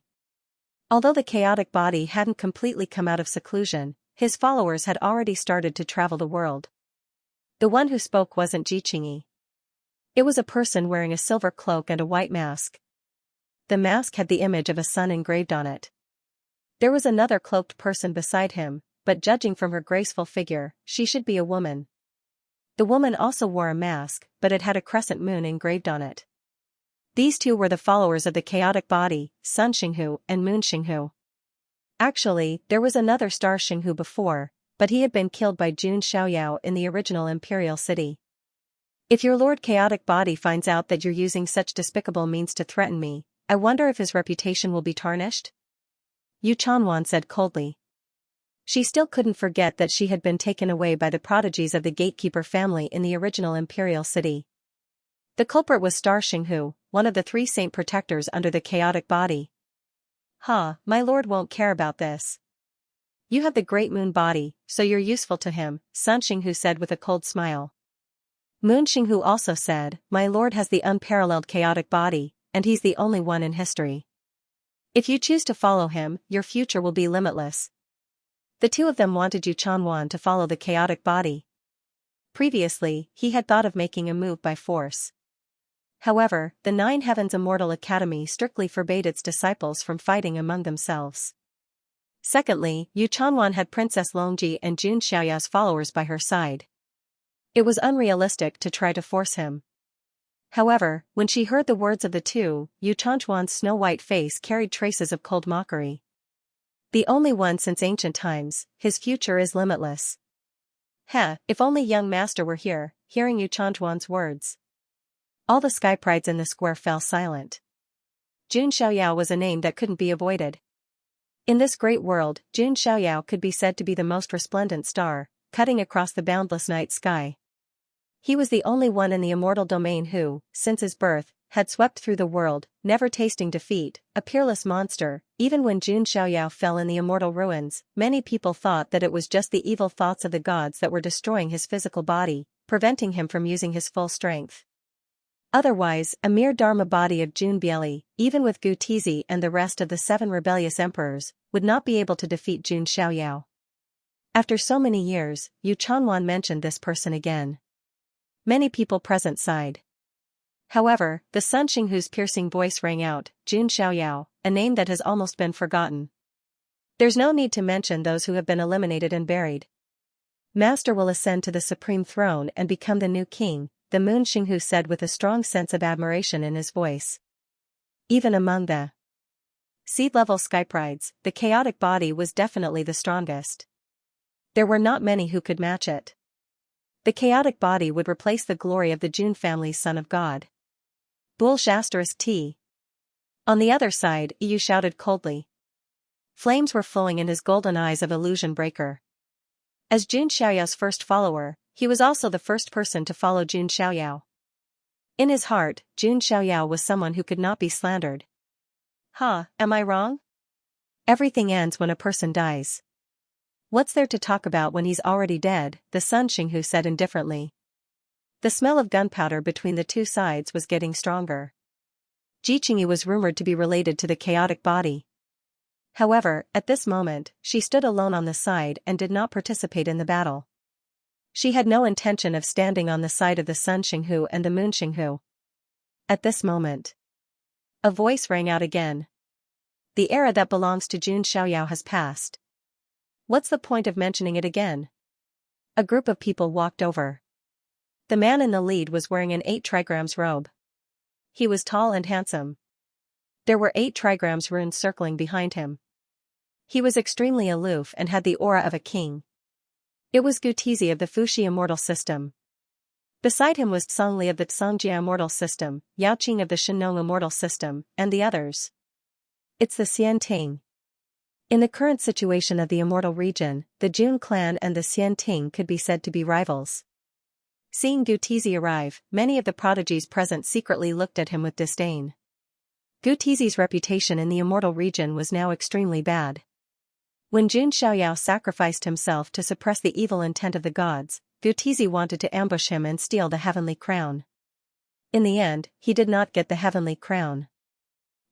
Although the chaotic body hadn't completely come out of seclusion, his followers had already started to travel the world. The one who spoke wasn't Ji Qingyi. It was a person wearing a silver cloak and a white mask. The mask had the image of a sun engraved on it. There was another cloaked person beside him, but judging from her graceful figure, she should be a woman. The woman also wore a mask, but it had a crescent moon engraved on it. These 2 were the followers of the chaotic body, Sun Xinghu and Moon Xinghu. Actually, there was another Star Xinghu before, but he had been killed by Jun Xiaoyao in the original imperial city. If your Lord Chaotic Body finds out that you're using such despicable means to threaten me, I wonder if his reputation will be tarnished? Yu Chanwan said coldly. She still couldn't forget that she had been taken away by the prodigies of the gatekeeper family in the original imperial city. The culprit was Star Xinghu, one of the 3 saint protectors under the chaotic body. My lord won't care about this. You have the great moon body, so you're useful to him, Sun Xinghu said with a cold smile. Moon Xinghu also said, my lord has the unparalleled chaotic body, and he's the only one in history. If you choose to follow him, your future will be limitless. The 2 of them wanted Yu Chanwan to follow the chaotic body. Previously, he had thought of making a move by force. However, the Nine Heavens Immortal Academy strictly forbade its disciples from fighting among themselves. Secondly, Yu Chanwan had Princess Longji and Jun Xiaoyao's followers by her side. It was unrealistic to try to force him. However, when she heard the words of the 2, Yu Chanwan's snow-white face carried traces of cold mockery. The only one since ancient times, his future is limitless. Heh, if only young master were here, hearing Yu Chantuan's words. All the sky prides in the square fell silent. Jun Xiaoyao was a name that couldn't be avoided. In this great world, Jun Xiaoyao could be said to be the most resplendent star, cutting across the boundless night sky. He was the only one in the immortal domain who, since his birth, had swept through the world, never tasting defeat, a peerless monster. Even when Jun Xiaoyao fell in the immortal ruins, many people thought that it was just the evil thoughts of the gods that were destroying his physical body, preventing him from using his full strength. Otherwise, a mere Dharma body of Jun Bieli, even with Gu Tizi and the rest of the 7 rebellious emperors, would not be able to defeat Jun Xiaoyao. After so many years, Yu Chanwan mentioned this person again. Many people present sighed. However, the Sun Xinghu's piercing voice rang out, Jun Xiaoyao, a name that has almost been forgotten. There's no need to mention those who have been eliminated and buried. Master will ascend to the supreme throne and become the new king, the Moon Xinghu said with a strong sense of admiration in his voice. Even among the seed-level skyprides, the chaotic body was definitely the strongest. There were not many who could match it. The chaotic body would replace the glory of the Jun family's son of God. Bulsh *T. On the other side, Yu shouted coldly. Flames were flowing in his golden eyes of illusion breaker. As Jun Xiaoyao's first follower, he was also the first person to follow Jun Xiaoyao. In his heart, Jun Xiaoyao was someone who could not be slandered. Am I wrong? Everything ends when a person dies. What's there to talk about when he's already dead, the Sun Xinghu said indifferently. The smell of gunpowder between the two sides was getting stronger. Ji Qingyi was rumored to be related to the chaotic body. However, at this moment, she stood alone on the side and did not participate in the battle. She had no intention of standing on the side of the Sun Xinghu and the Moon Xinghu. At this moment, a voice rang out again. The era that belongs to Jun Xiaoyao has passed. What's the point of mentioning it again? A group of people walked over. The man in the lead was wearing an 8 trigrams robe. He was tall and handsome. There were 8 trigrams runes circling behind him. He was extremely aloof and had the aura of a king. It was Gu Tizi of the Fuxi immortal system. Beside him was Tsongli of the Tsongjia immortal system, Yao Qing of the Shenong immortal system, and the others. It's the Xian Ting. In the current situation of the immortal region, the Jun clan and the Xian Ting could be said to be rivals. Seeing Gu Tizi arrive, many of the prodigies present secretly looked at him with disdain. Gu Tizi's reputation in the immortal region was now extremely bad. When Jun Xiaoyao sacrificed himself to suppress the evil intent of the gods, Gu Tizi wanted to ambush him and steal the heavenly crown. In the end, he did not get the heavenly crown.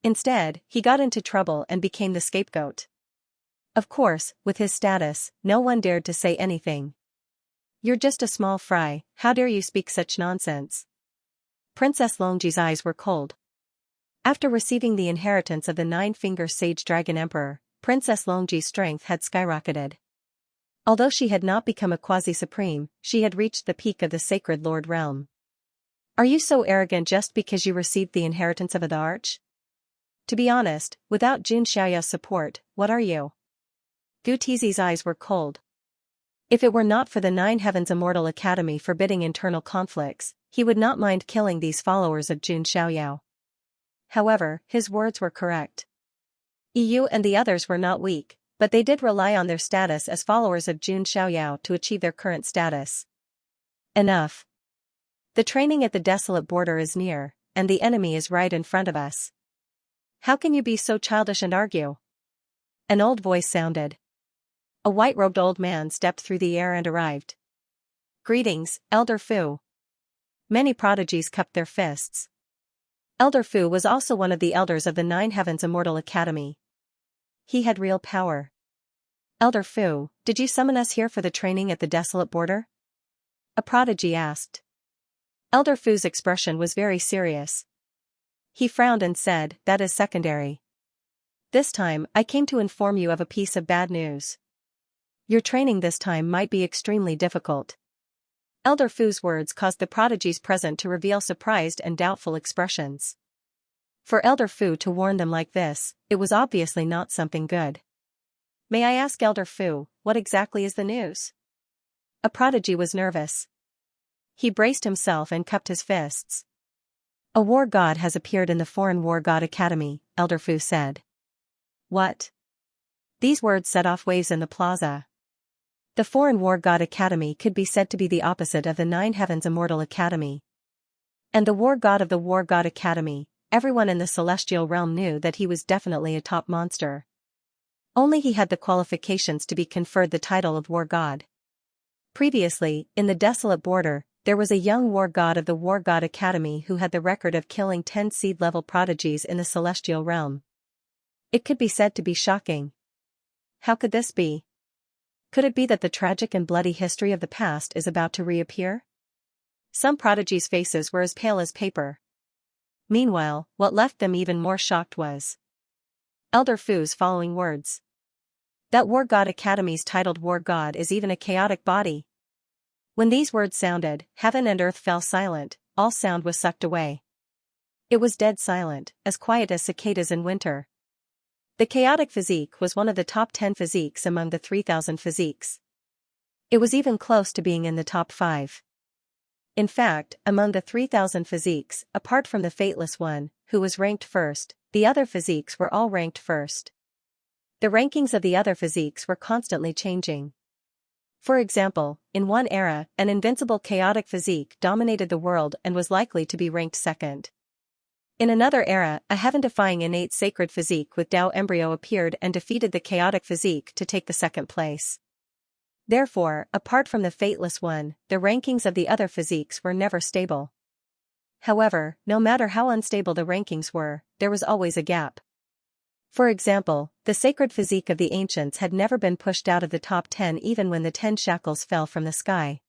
Instead, he got into trouble and became the scapegoat. Of course, with his status, no one dared to say anything. You're just a small fry, how dare you speak such nonsense? Princess Longji's eyes were cold. After receiving the inheritance of the 9-finger sage dragon emperor, Princess Longji's strength had skyrocketed. Although she had not become a quasi-supreme, she had reached the peak of the sacred lord realm. Are you so arrogant just because you received the inheritance of the arch? To be honest, without Jun Xiaoyao's support, what are you? Gu Tizi's eyes were cold. If it were not for the 9 Heavens Immortal Academy forbidding internal conflicts, he would not mind killing these followers of Jun Xiaoyao. However, his words were correct. EU and the others were not weak, but they did rely on their status as followers of Jun Xiaoyao to achieve their current status. Enough. The training at the desolate border is near, and the enemy is right in front of us. How can you be so childish and argue? An old voice sounded. A white-robed old man stepped through the air and arrived. Greetings, Elder Fu. Many prodigies cupped their fists. Elder Fu was also one of the elders of the 9 Heavens Immortal Academy. He had real power. Elder Fu, did you summon us here for the training at the desolate border? A prodigy asked. Elder Fu's expression was very serious. He frowned and said, that is secondary. This time, I came to inform you of a piece of bad news. Your training this time might be extremely difficult. Elder Fu's words caused the prodigies present to reveal surprised and doubtful expressions. For Elder Fu to warn them like this, it was obviously not something good. May I ask Elder Fu, what exactly is the news? A prodigy was nervous. He braced himself and cupped his fists. A war god has appeared in the Foreign War God Academy, Elder Fu said. What? These words set off waves in the plaza. The Foreign War God Academy could be said to be the opposite of the Nine Heavens Immortal Academy. And the war god of the War God Academy, everyone in the celestial realm knew that he was definitely a top monster. Only he had the qualifications to be conferred the title of War God. Previously, in the Desolate Border, there was a young war god of the War God Academy who had the record of killing 10 seed-level prodigies in the celestial realm. It could be said to be shocking. How could this be? Could it be that the tragic and bloody history of the past is about to reappear? Some prodigies' faces were as pale as paper. Meanwhile, what left them even more shocked was Elder Fu's following words. That War God Academy's titled War God is even a chaotic body. When these words sounded, heaven and earth fell silent, all sound was sucked away. It was dead silent, as quiet as cicadas in winter. The chaotic physique was one of the top 10 physiques among the 3,000 physiques. It was even close to being in the top 5. In fact, among the 3,000 physiques, apart from the Fateless one, who was ranked first, the other physiques were all ranked first. The rankings of the other physiques were constantly changing. For example, in one era, an invincible chaotic physique dominated the world and was likely to be ranked second. In another era, a heaven-defying innate sacred physique with Tao embryo appeared and defeated the chaotic physique to take the second place. Therefore, apart from the Fateless one, the rankings of the other physiques were never stable. However, no matter how unstable the rankings were, there was always a gap. For example, the sacred physique of the ancients had never been pushed out of the top 10 even when the 10 shackles fell from the sky.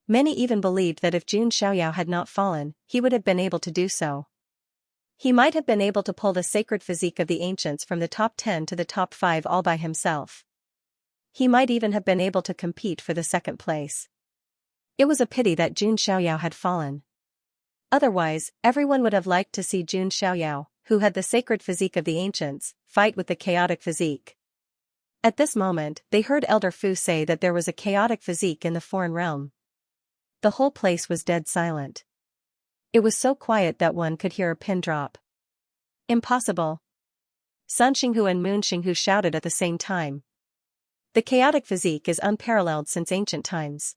Many even believed that if Xianxia had not fallen, he would have been able to do so. He might have been able to pull the sacred physique of the ancients from the top 10 to the top 5 all by himself. He might even have been able to compete for the second place. It was a pity that Xianxia had fallen. Otherwise, everyone would have liked to see Xianxia, who had the sacred physique of the ancients, fight with the chaotic physique. At this moment, they heard Elder Fu say that there was a chaotic physique in the foreign realm. The whole place was dead silent. It was so quiet that one could hear a pin drop. Impossible! Sun Xinghu and Moon Xinghu shouted at the same time. The chaotic physique is unparalleled since ancient times.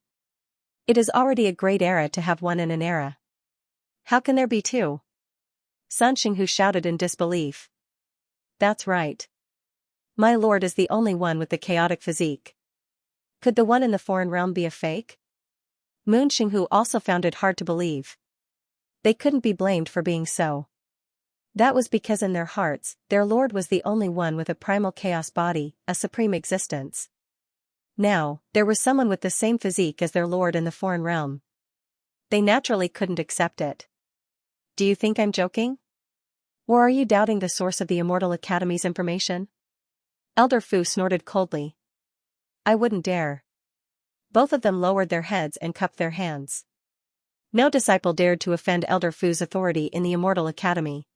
It is already a great era to have one in an era. How can there be two? Sun Xinghu shouted in disbelief. That's right. My lord is the only one with the chaotic physique. Could the one in the foreign realm be a fake? Moon Xinghu also found it hard to believe. They couldn't be blamed for being so. That was because in their hearts, their lord was the only one with a primal chaos body, a supreme existence. Now, there was someone with the same physique as their lord in the foreign realm. They naturally couldn't accept it. Do you think I'm joking? Or are you doubting the source of the Immortal Academy's information? Elder Fu snorted coldly. I wouldn't dare. Both of them lowered their heads and cupped their hands. No disciple dared to offend Elder Fu's authority in the Immortal Academy.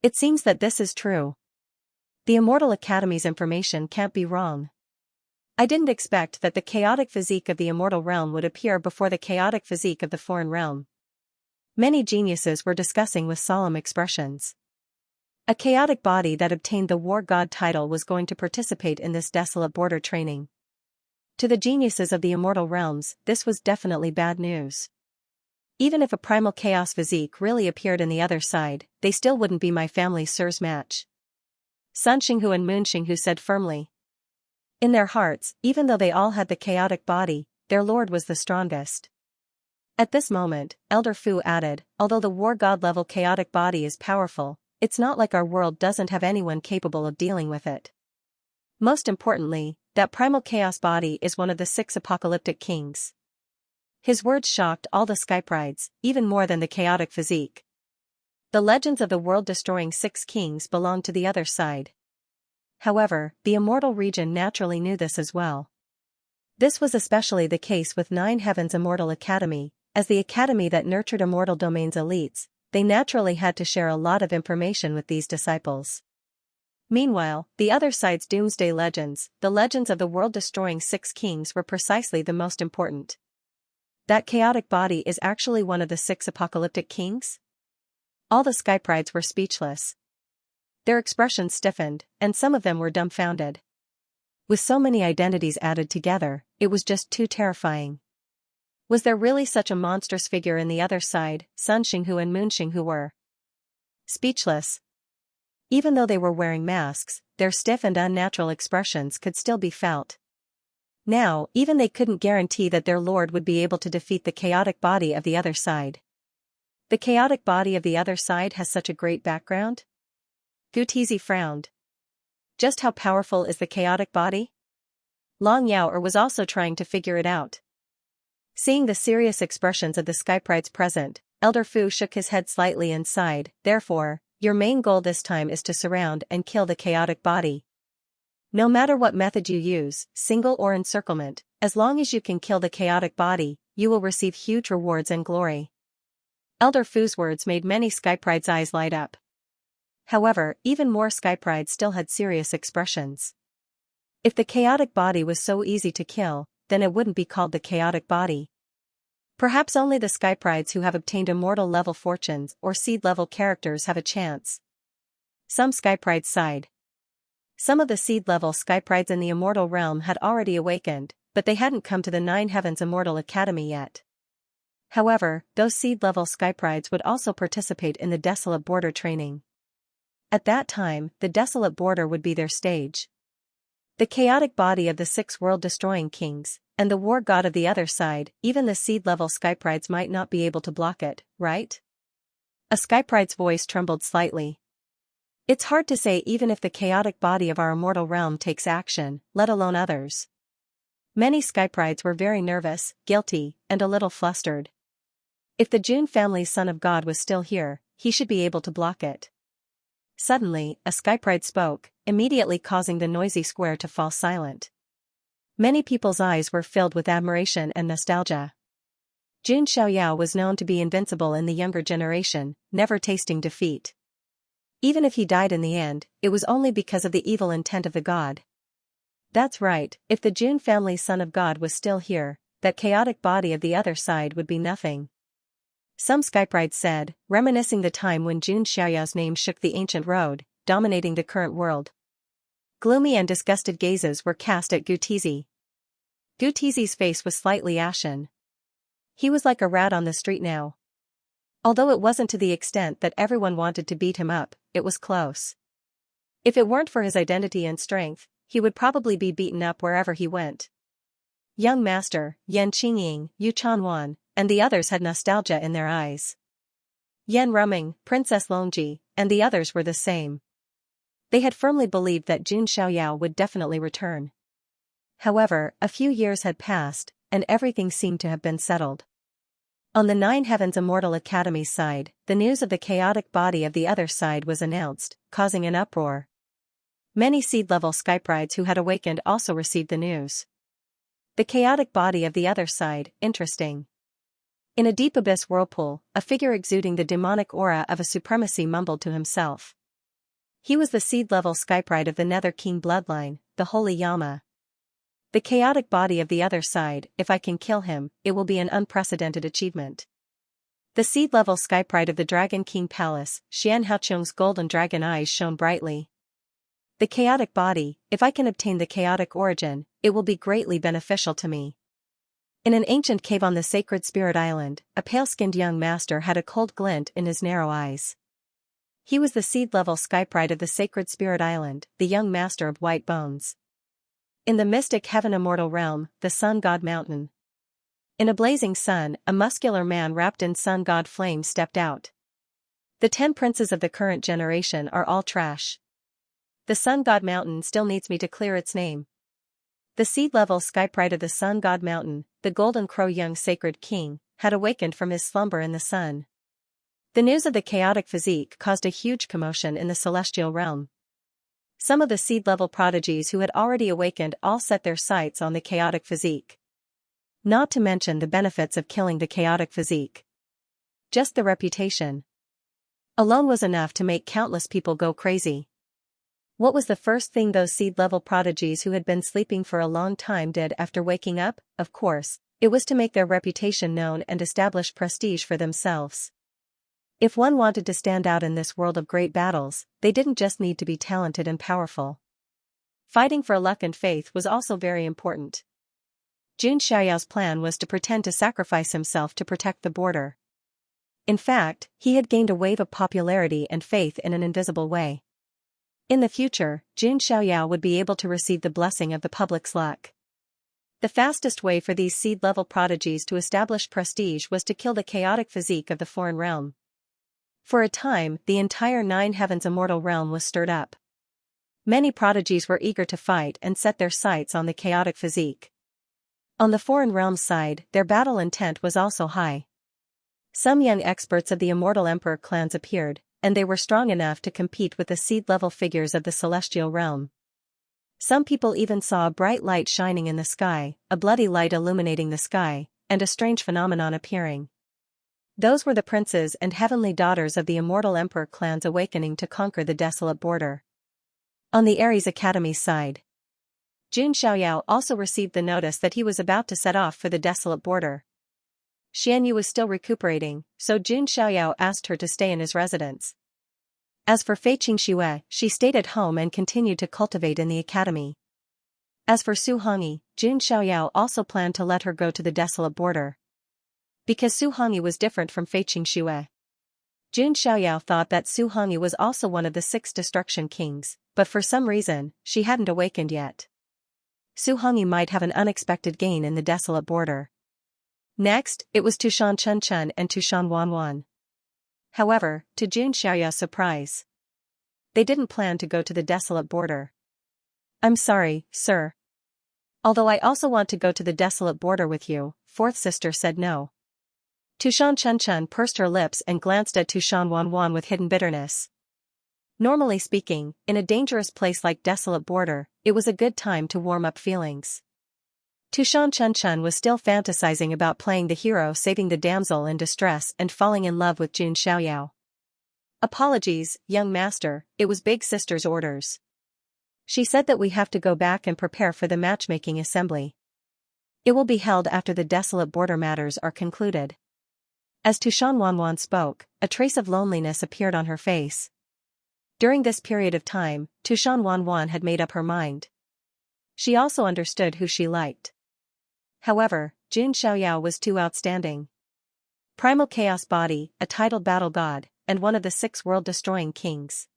It seems that this is true. The Immortal Academy's information can't be wrong. I didn't expect that the chaotic physique of the immortal realm would appear before the chaotic physique of the foreign realm. Many geniuses were discussing with solemn expressions. A chaotic body that obtained the War God title was going to participate in this desolate border training. To the geniuses of the immortal realms, this was definitely bad news. Even if a primal chaos physique really appeared in the other side, they still wouldn't be my family sir's match. Sun Xinghu and Moon Xinghu said firmly. In their hearts, even though they all had the chaotic body, their lord was the strongest. At this moment, Elder Fu added, although the war god level chaotic body is powerful, it's not like our world doesn't have anyone capable of dealing with it. Most importantly, that primal chaos body is one of the 6 apocalyptic kings. His words shocked all the Skyprides, even more than the chaotic physique. The legends of the world-destroying 6 kings belonged to the other side. However, the immortal region naturally knew this as well. This was especially the case with 9 Heavens Immortal Academy, as the academy that nurtured immortal domains elites, they naturally had to share a lot of information with these disciples. Meanwhile, the other side's doomsday legends, the legends of the world-destroying six kings, were precisely the most important. That chaotic body is actually one of the six apocalyptic kings? All the Skyprides were speechless. Their expressions stiffened, and some of them were dumbfounded. With so many identities added together, it was just too terrifying. Was there really such a monstrous figure in the other side? Sun Xinghu and Moon Xinghu were speechless. Even though they were wearing masks, their stiff and unnatural expressions could still be felt. Now, even they couldn't guarantee that their lord would be able to defeat the chaotic body of the other side. The chaotic body of the other side has such a great background? Gutizi frowned. Just how powerful is the chaotic body? Long Yaoer was also trying to figure it out. Seeing the serious expressions of the Skyprides present, Elder Fu shook his head slightly and sighed. Therefore, your main goal this time is to surround and kill the chaotic body. No matter what method you use, single or encirclement, as long as you can kill the chaotic body, you will receive huge rewards and glory. Elder Fu's words made many Skyprides' eyes light up. However, even more Skyprides still had serious expressions. If the chaotic body was so easy to kill, then it wouldn't be called the chaotic body. Perhaps only the Skyprides who have obtained immortal level fortunes or seed level characters have a chance. Some Skyprides sighed. Some of the seed level Skyprides in the immortal realm had already awakened, but they hadn't come to the Nine Heavens Immortal Academy yet. However, those seed level Skyprides would also participate in the Desolate Border training. At that time, the Desolate Border would be their stage. The chaotic body of the six world-destroying kings, and the war god of the other side, even the seed-level Skyprides might not be able to block it, right? A Skypride's voice trembled slightly. It's hard to say even if the chaotic body of our immortal realm takes action, let alone others. Many Skyprides were very nervous, guilty, and a little flustered. If the Jun family's son of God was still here, he should be able to block it. Suddenly, a Skypride spoke, immediately causing the noisy square to fall silent. Many people's eyes were filled with admiration and nostalgia. Jun Xiaoyao was known to be invincible in the younger generation, never tasting defeat. Even if he died in the end, it was only because of the evil intent of the god. That's right, if the Jun family's son of God was still here, that chaotic body of the other side would be nothing. Some Skyprides said, reminiscing the time when Jun Xiaoyao's name shook the ancient road, dominating the current world. Gloomy and disgusted gazes were cast at Gutizi. Gutizi's face was slightly ashen. He was like a rat on the street now. Although it wasn't to the extent that everyone wanted to beat him up, it was close. If it weren't for his identity and strength, he would probably be beaten up wherever he went. Young Master, Yan Qingying, Yu Chanwan, and the others had nostalgia in their eyes. Yan Ruming, Princess Longji, and the others were the same. They had firmly believed that Jun Xiaoyao would definitely return. However, a few years had passed, and everything seemed to have been settled. On the Nine Heavens Immortal Academy's side, the news of the chaotic body of the other side was announced, causing an uproar. Many seed-level Skyprides who had awakened also received the news. The chaotic body of the other side, interesting. In a deep abyss whirlpool, a figure exuding the demonic aura of a supremacy mumbled to himself. He was the seed-level Skypride of the Nether King bloodline, the Holy Yama. The chaotic body of the other side, if I can kill him, it will be an unprecedented achievement. The seed-level Skypride of the Dragon King Palace, Xian Haochung's golden dragon eyes shone brightly. The chaotic body, if I can obtain the chaotic origin, it will be greatly beneficial to me. In an ancient cave on the sacred Spirit Island, a pale-skinned young master had a cold glint in his narrow eyes. He was the seed-level Skypride of the sacred Spirit Island, the young master of white bones. In the mystic heaven immortal realm, the sun god mountain. In a blazing sun, a muscular man wrapped in sun god flame stepped out. The 10 princes of the current generation are all trash. The sun god mountain still needs me to clear its name. The seed-level Skypride of the sun god mountain, the golden crow young sacred king, had awakened from his slumber in the sun. The news of the chaotic physique caused a huge commotion in the celestial realm. Some of the seed-level prodigies who had already awakened all set their sights on the chaotic physique. Not to mention the benefits of killing the chaotic physique. Just the reputation alone was enough to make countless people go crazy. What was the first thing those seed-level prodigies who had been sleeping for a long time did after waking up? Of course, it was to make their reputation known and establish prestige for themselves. If one wanted to stand out in this world of great battles, they didn't just need to be talented and powerful. Fighting for luck and faith was also very important. Jun Xiaoyao's plan was to pretend to sacrifice himself to protect the border. In fact, he had gained a wave of popularity and faith in an invisible way. In the future, Jun Xiaoyao would be able to receive the blessing of the public's luck. The fastest way for these seed-level prodigies to establish prestige was to kill the chaotic physique of the foreign realm. For a time, the entire Nine Heavens immortal realm was stirred up. Many prodigies were eager to fight and set their sights on the chaotic physique. On the foreign realm side, their battle intent was also high. Some young experts of the immortal emperor clans appeared, and they were strong enough to compete with the seed-level figures of the celestial realm. Some people even saw a bright light shining in the sky, a bloody light illuminating the sky, and a strange phenomenon appearing. Those were the princes and heavenly daughters of the immortal emperor clans awakening to conquer the desolate border. On the Ares Academy's side, Jun Xiaoyao also received the notice that he was about to set off for the desolate border. Xianxia was still recuperating, so Jun Xiaoyao asked her to stay in his residence. As for Fei Qingxue, she stayed at home and continued to cultivate in the academy. As for Su Hongyi, Jun Xiaoyao also planned to let her go to the desolate border. Because Su Hongyi was different from Fei Qingxue. Jun Xiaoyao thought that Su Hongyi was also one of the 6 destruction kings, but for some reason, she hadn't awakened yet. Su Hongyi might have an unexpected gain in the desolate border. Next, it was Tushan Chun and Tushan Wanwan. However, to Jun Xiaoyao's surprise, they didn't plan to go to the desolate border. "I'm sorry, sir. Although I also want to go to the desolate border with you," fourth sister said no. Tushan Chun pursed her lips and glanced at Tushan Wanwan with hidden bitterness. Normally speaking, in a dangerous place like desolate border, it was a good time to warm up feelings. Tushan Chun was still fantasizing about playing the hero, saving the damsel in distress and falling in love with Jun Xiaoyao. "Apologies, young master, it was big sister's orders. She said that we have to go back and prepare for the matchmaking assembly. It will be held after the desolate border matters are concluded." As Tushan Wanwan spoke, a trace of loneliness appeared on her face. During this period of time, Tushan Wanwan had made up her mind. She also understood who she liked. However, Jun Xiaoyao was too outstanding. Primal Chaos Body, a titled battle god, and one of the 6 world-destroying kings.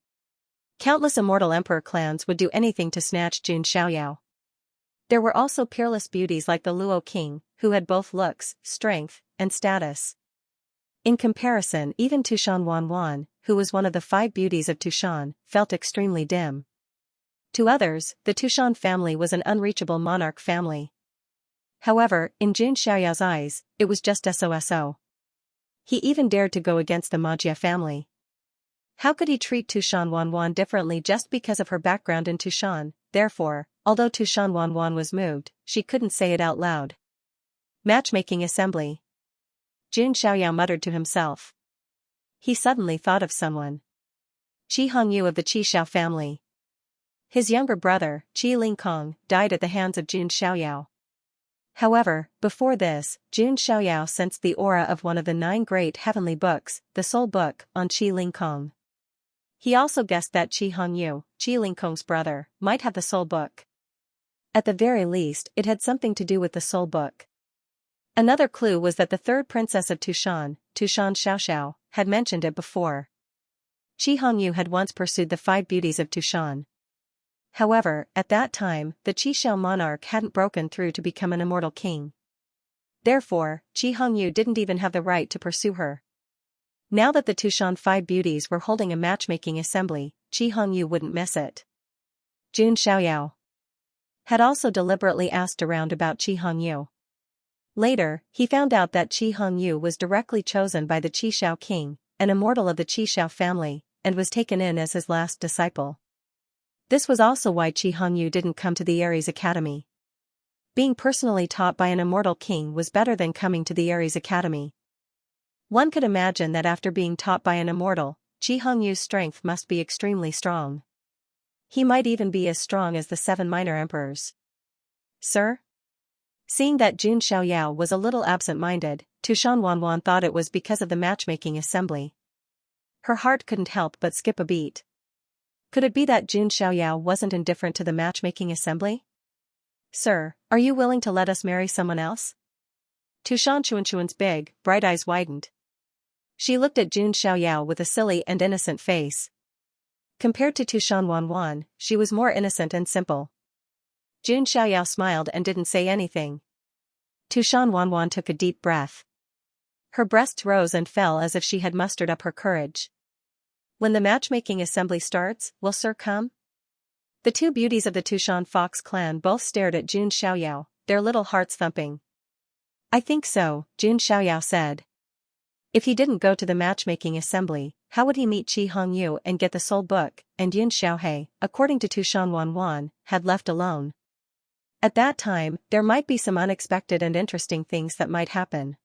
Countless immortal emperor clans would do anything to snatch Jun Xiaoyao. There were also peerless beauties like the Luo King, who had both looks, strength, and status. In comparison, even Tushan Wanwan, who was one of the 5 beauties of Tushan, felt extremely dim. To others, the Tushan family was an unreachable monarch family. However, in Jun Xiaoyao's eyes, it was just SOSO. He even dared to go against the Majia family. How could he treat Tushan Wanwan differently just because of her background in Tushan? Therefore, although Tushan Wanwan was moved, she couldn't say it out loud. Matchmaking assembly. Jun Xiaoyao muttered to himself. He suddenly thought of someone. Qi Hongyu of the Qi Xiao family. His younger brother, Qi Lingkong, died at the hands of Jun Xiaoyao. However, before this, Jun Xiaoyao sensed the aura of one of the 9 great heavenly books, the Soul Book, on Qi Lingkong. He also guessed that Qi Hongyu, Qi Lingkong's brother, might have the Soul Book. At the very least, it had something to do with the Soul Book. Another clue was that the 3rd princess of Tushan, Tushan Xiaoxiao, had mentioned it before. Qi Hongyu had once pursued the 5 beauties of Tushan. However, at that time, the Qi Xiao monarch hadn't broken through to become an immortal king. Therefore, Qi Hongyu didn't even have the right to pursue her. Now that the Tushan 5 beauties were holding a matchmaking assembly, Qi Hongyu wouldn't miss it. Jun Xiaoyao had also deliberately asked around about Qi Hongyu. Later, he found out that Qi Hongyu was directly chosen by the Qi Xiao king, an immortal of the Qi Xiao family, and was taken in as his last disciple. This was also why Qi Hongyu didn't come to the Ares Academy. Being personally taught by an immortal king was better than coming to the Ares Academy. One could imagine that after being taught by an immortal, Qi Hongyu's strength must be extremely strong. He might even be as strong as the 7 minor emperors. Sir? Seeing that Jun Xiaoyao was a little absent-minded, Tu Shanhuanhuan thought it was because of the matchmaking assembly. Her heart couldn't help but skip a beat. Could it be that Jun Xiaoyao wasn't indifferent to the matchmaking assembly? Sir, are you willing to let us marry someone else? Tu Shanchuanchuan's big, bright eyes widened. She looked at Jun Xiaoyao with a silly and innocent face. Compared to Tu Shanhuanhuan, she was more innocent and simple. Jun Xiaoyao smiled and didn't say anything. Tu Shanhuanhuan took a deep breath. Her breasts rose and fell as if she had mustered up her courage. When the matchmaking assembly starts, will Sir come? The 2 beauties of the Tushan Fox clan both stared at Jun Xiaoyao, their little hearts thumping. I think so, Jun Xiaoyao said. If he didn't go to the matchmaking assembly, how would he meet Qi Hongyu and get the soul book, and Yun Xiaohe, according to Tu Shanhuanhuan, had left alone? At that time, there might be some unexpected and interesting things that might happen.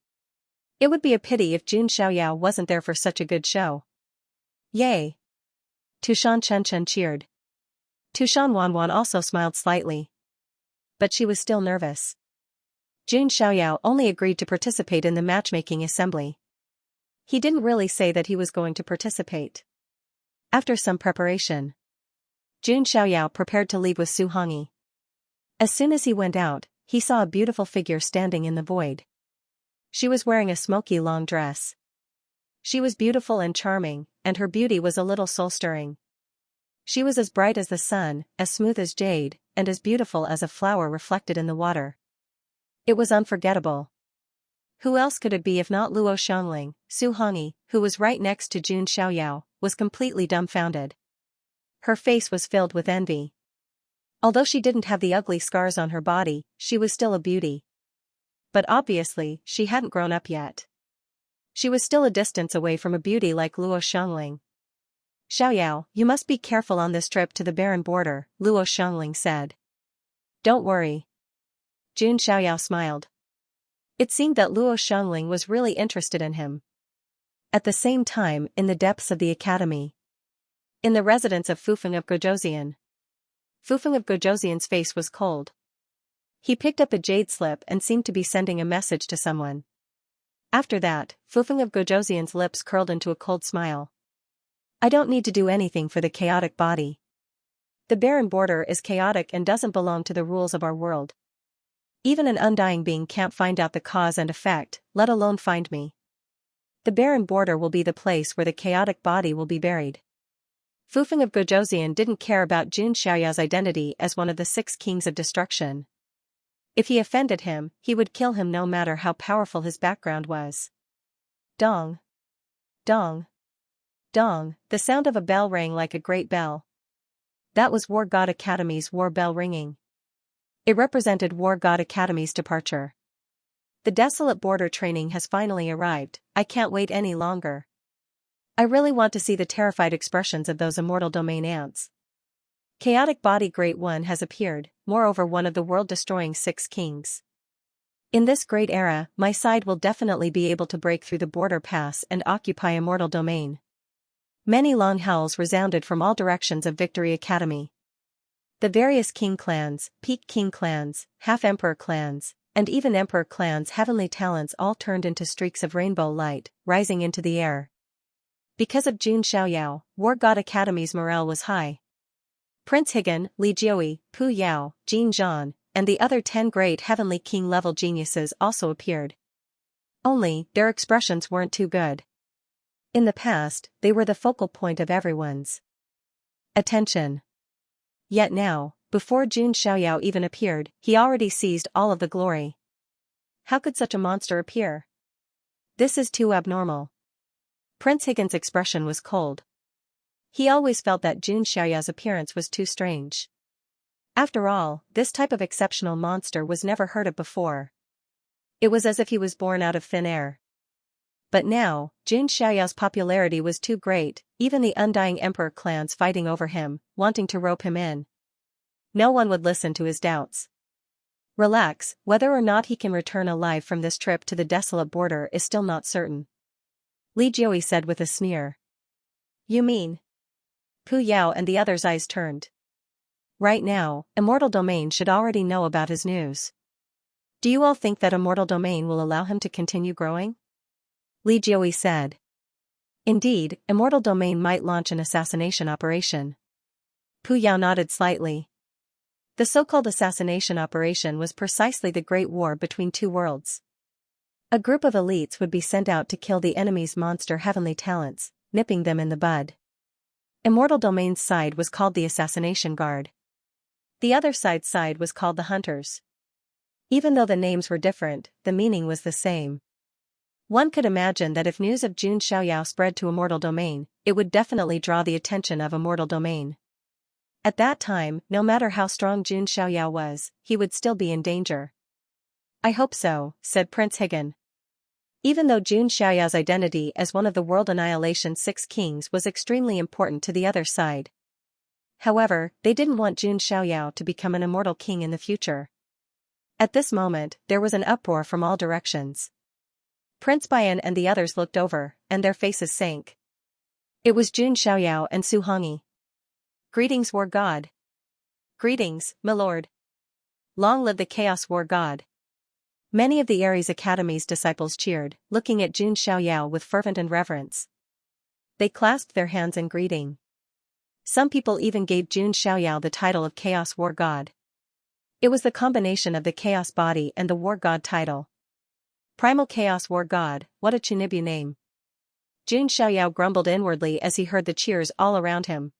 It would be a pity if Jun Xiaoyao wasn't there for such a good show. Yay! Tu Shan Chen cheered. Tu Shanhuanhuan also smiled slightly. But she was still nervous. Jun Xiaoyao only agreed to participate in the matchmaking assembly. He didn't really say that he was going to participate. After some preparation, Jun Xiaoyao prepared to leave with Su Hongyi. As soon as he went out, he saw a beautiful figure standing in the void. She was wearing a smoky long dress. She was beautiful and charming, and her beauty was a little soul-stirring. She was as bright as the sun, as smooth as jade, and as beautiful as a flower reflected in the water. It was unforgettable. Who else could it be if not Luo Xiangling? Su Hongyi, who was right next to Jun Xiaoyao, was completely dumbfounded. Her face was filled with envy. Although she didn't have the ugly scars on her body, she was still a beauty. But obviously, she hadn't grown up yet. She was still a distance away from a beauty like Luo Xiangling. Xiaoyao, you must be careful on this trip to the barren border, Luo Xiangling said. Don't worry. Jun Xiaoyao smiled. It seemed that Luo Xiangling was really interested in him. At the same time, in the depths of the academy. In the residence of Fufeng of Gojoseon. Fufeng of Gojoseon's face was cold. He picked up a jade slip and seemed to be sending a message to someone. After that, Fufeng of Gojoseon's lips curled into a cold smile. I don't need to do anything for the chaotic body. The barren border is chaotic and doesn't belong to the rules of our world. Even an undying being can't find out the cause and effect, let alone find me. The barren border will be the place where the chaotic body will be buried. Fufeng of Gojoseon didn't care about Jun Xiaoyao's identity as one of the 6 kings of destruction. If he offended him, he would kill him no matter how powerful his background was. Dong. Dong. Dong, the sound of a bell rang like a great bell. That was War God Academy's war bell ringing. It represented War God Academy's departure. The desolate border training has finally arrived, I can't wait any longer. I really want to see the terrified expressions of those immortal domain ants. Chaotic Body Great One has appeared, moreover one of the world-destroying 6 kings. In this great era, my side will definitely be able to break through the border pass and occupy immortal domain. Many long howls resounded from all directions of Victory Academy. The various king clans, peak king clans, half-emperor clans, and even emperor clans' heavenly talents all turned into streaks of rainbow light, rising into the air. Because of Jun Xiaoyao, War God Academy's morale was high. Prince Higan, Li Jiui, Pu Yao, Jin Zhan, and the other 10 great heavenly king-level geniuses also appeared. Only, their expressions weren't too good. In the past, they were the focal point of everyone's attention. Yet now, before Jun Xiaoyao even appeared, he already seized all of the glory. How could such a monster appear? This is too abnormal. Prince Higan's expression was cold. He always felt that Jun Xiaoyao's appearance was too strange. After all, this type of exceptional monster was never heard of before. It was as if he was born out of thin air. But now, Jun Xiaoyao's popularity was too great, even the undying emperor clans fighting over him, wanting to rope him in. No one would listen to his doubts. Relax, whether or not he can return alive from this trip to the desolate border is still not certain. Li Jiui said with a sneer. You mean? Pu Yao and the others' eyes turned. Right now, Immortal Domain should already know about his news. Do you all think that Immortal Domain will allow him to continue growing? Li Jiui said. Indeed, Immortal Domain might launch an assassination operation. Pu Yao nodded slightly. The so-called assassination operation was precisely the Great War between two worlds. A group of elites would be sent out to kill the enemy's monster heavenly talents, nipping them in the bud. Immortal Domain's side was called the Assassination Guard. The other side's side was called the Hunters. Even though the names were different, the meaning was the same. One could imagine that if news of Jun Xiaoyao spread to Immortal Domain, it would definitely draw the attention of Immortal Domain. At that time, no matter how strong Jun Xiaoyao was, he would still be in danger. I hope so, said Prince Higan. Even though Jun Xiaoyao's identity as one of the World Annihilation Six Kings was extremely important to the other side. However, they didn't want Jun Xiaoyao to become an immortal king in the future. At this moment, there was an uproar from all directions. Prince Bayan and the others looked over, and their faces sank. It was Jun Xiaoyao and Su Hongyi. Greetings, War God. Greetings, my lord. Long live the Chaos War God. Many of the Ares Academy's disciples cheered, looking at Jun Xiaoyao with fervent and reverence. They clasped their hands in greeting. Some people even gave Jun Xiaoyao the title of Chaos War God. It was the combination of the Chaos Body and the War God title. Primal Chaos War God, what a Chunibu name. Jun Xiaoyao grumbled inwardly as he heard the cheers all around him.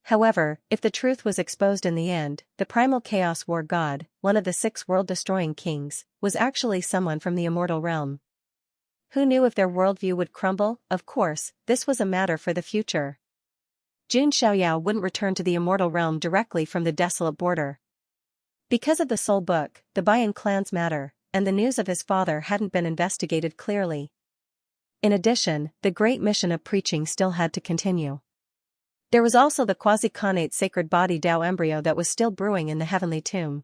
However, if the truth was exposed in the end, the Primal Chaos War God, one of the 6 world-destroying kings, was actually someone from the immortal realm. Who knew if their worldview would crumble? Of course, this was a matter for the future. Jun Xiaoyao wouldn't return to the immortal realm directly from the desolate border. Because of the Soul Book, the Bayan clan's matter, and the news of his father hadn't been investigated clearly. In addition, the great mission of preaching still had to continue. There was also the quasi-connate sacred body Tao embryo that was still brewing in the heavenly tomb.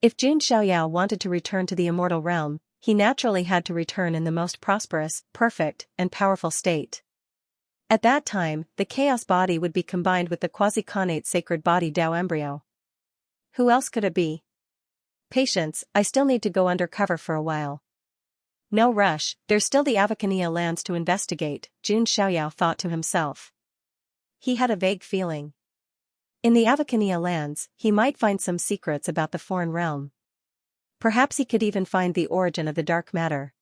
If Jun Xiaoyao wanted to return to the immortal realm, he naturally had to return in the most prosperous, perfect, and powerful state. At that time, the chaos body would be combined with the quasi-connate sacred body Tao embryo. Who else could it be? Patience, I still need to go undercover for a while. No rush, there's still the Avacania lands to investigate, Jun Xiaoyao thought to himself. He had a vague feeling. In the Avacania lands, he might find some secrets about the foreign realm. Perhaps he could even find the origin of the dark matter.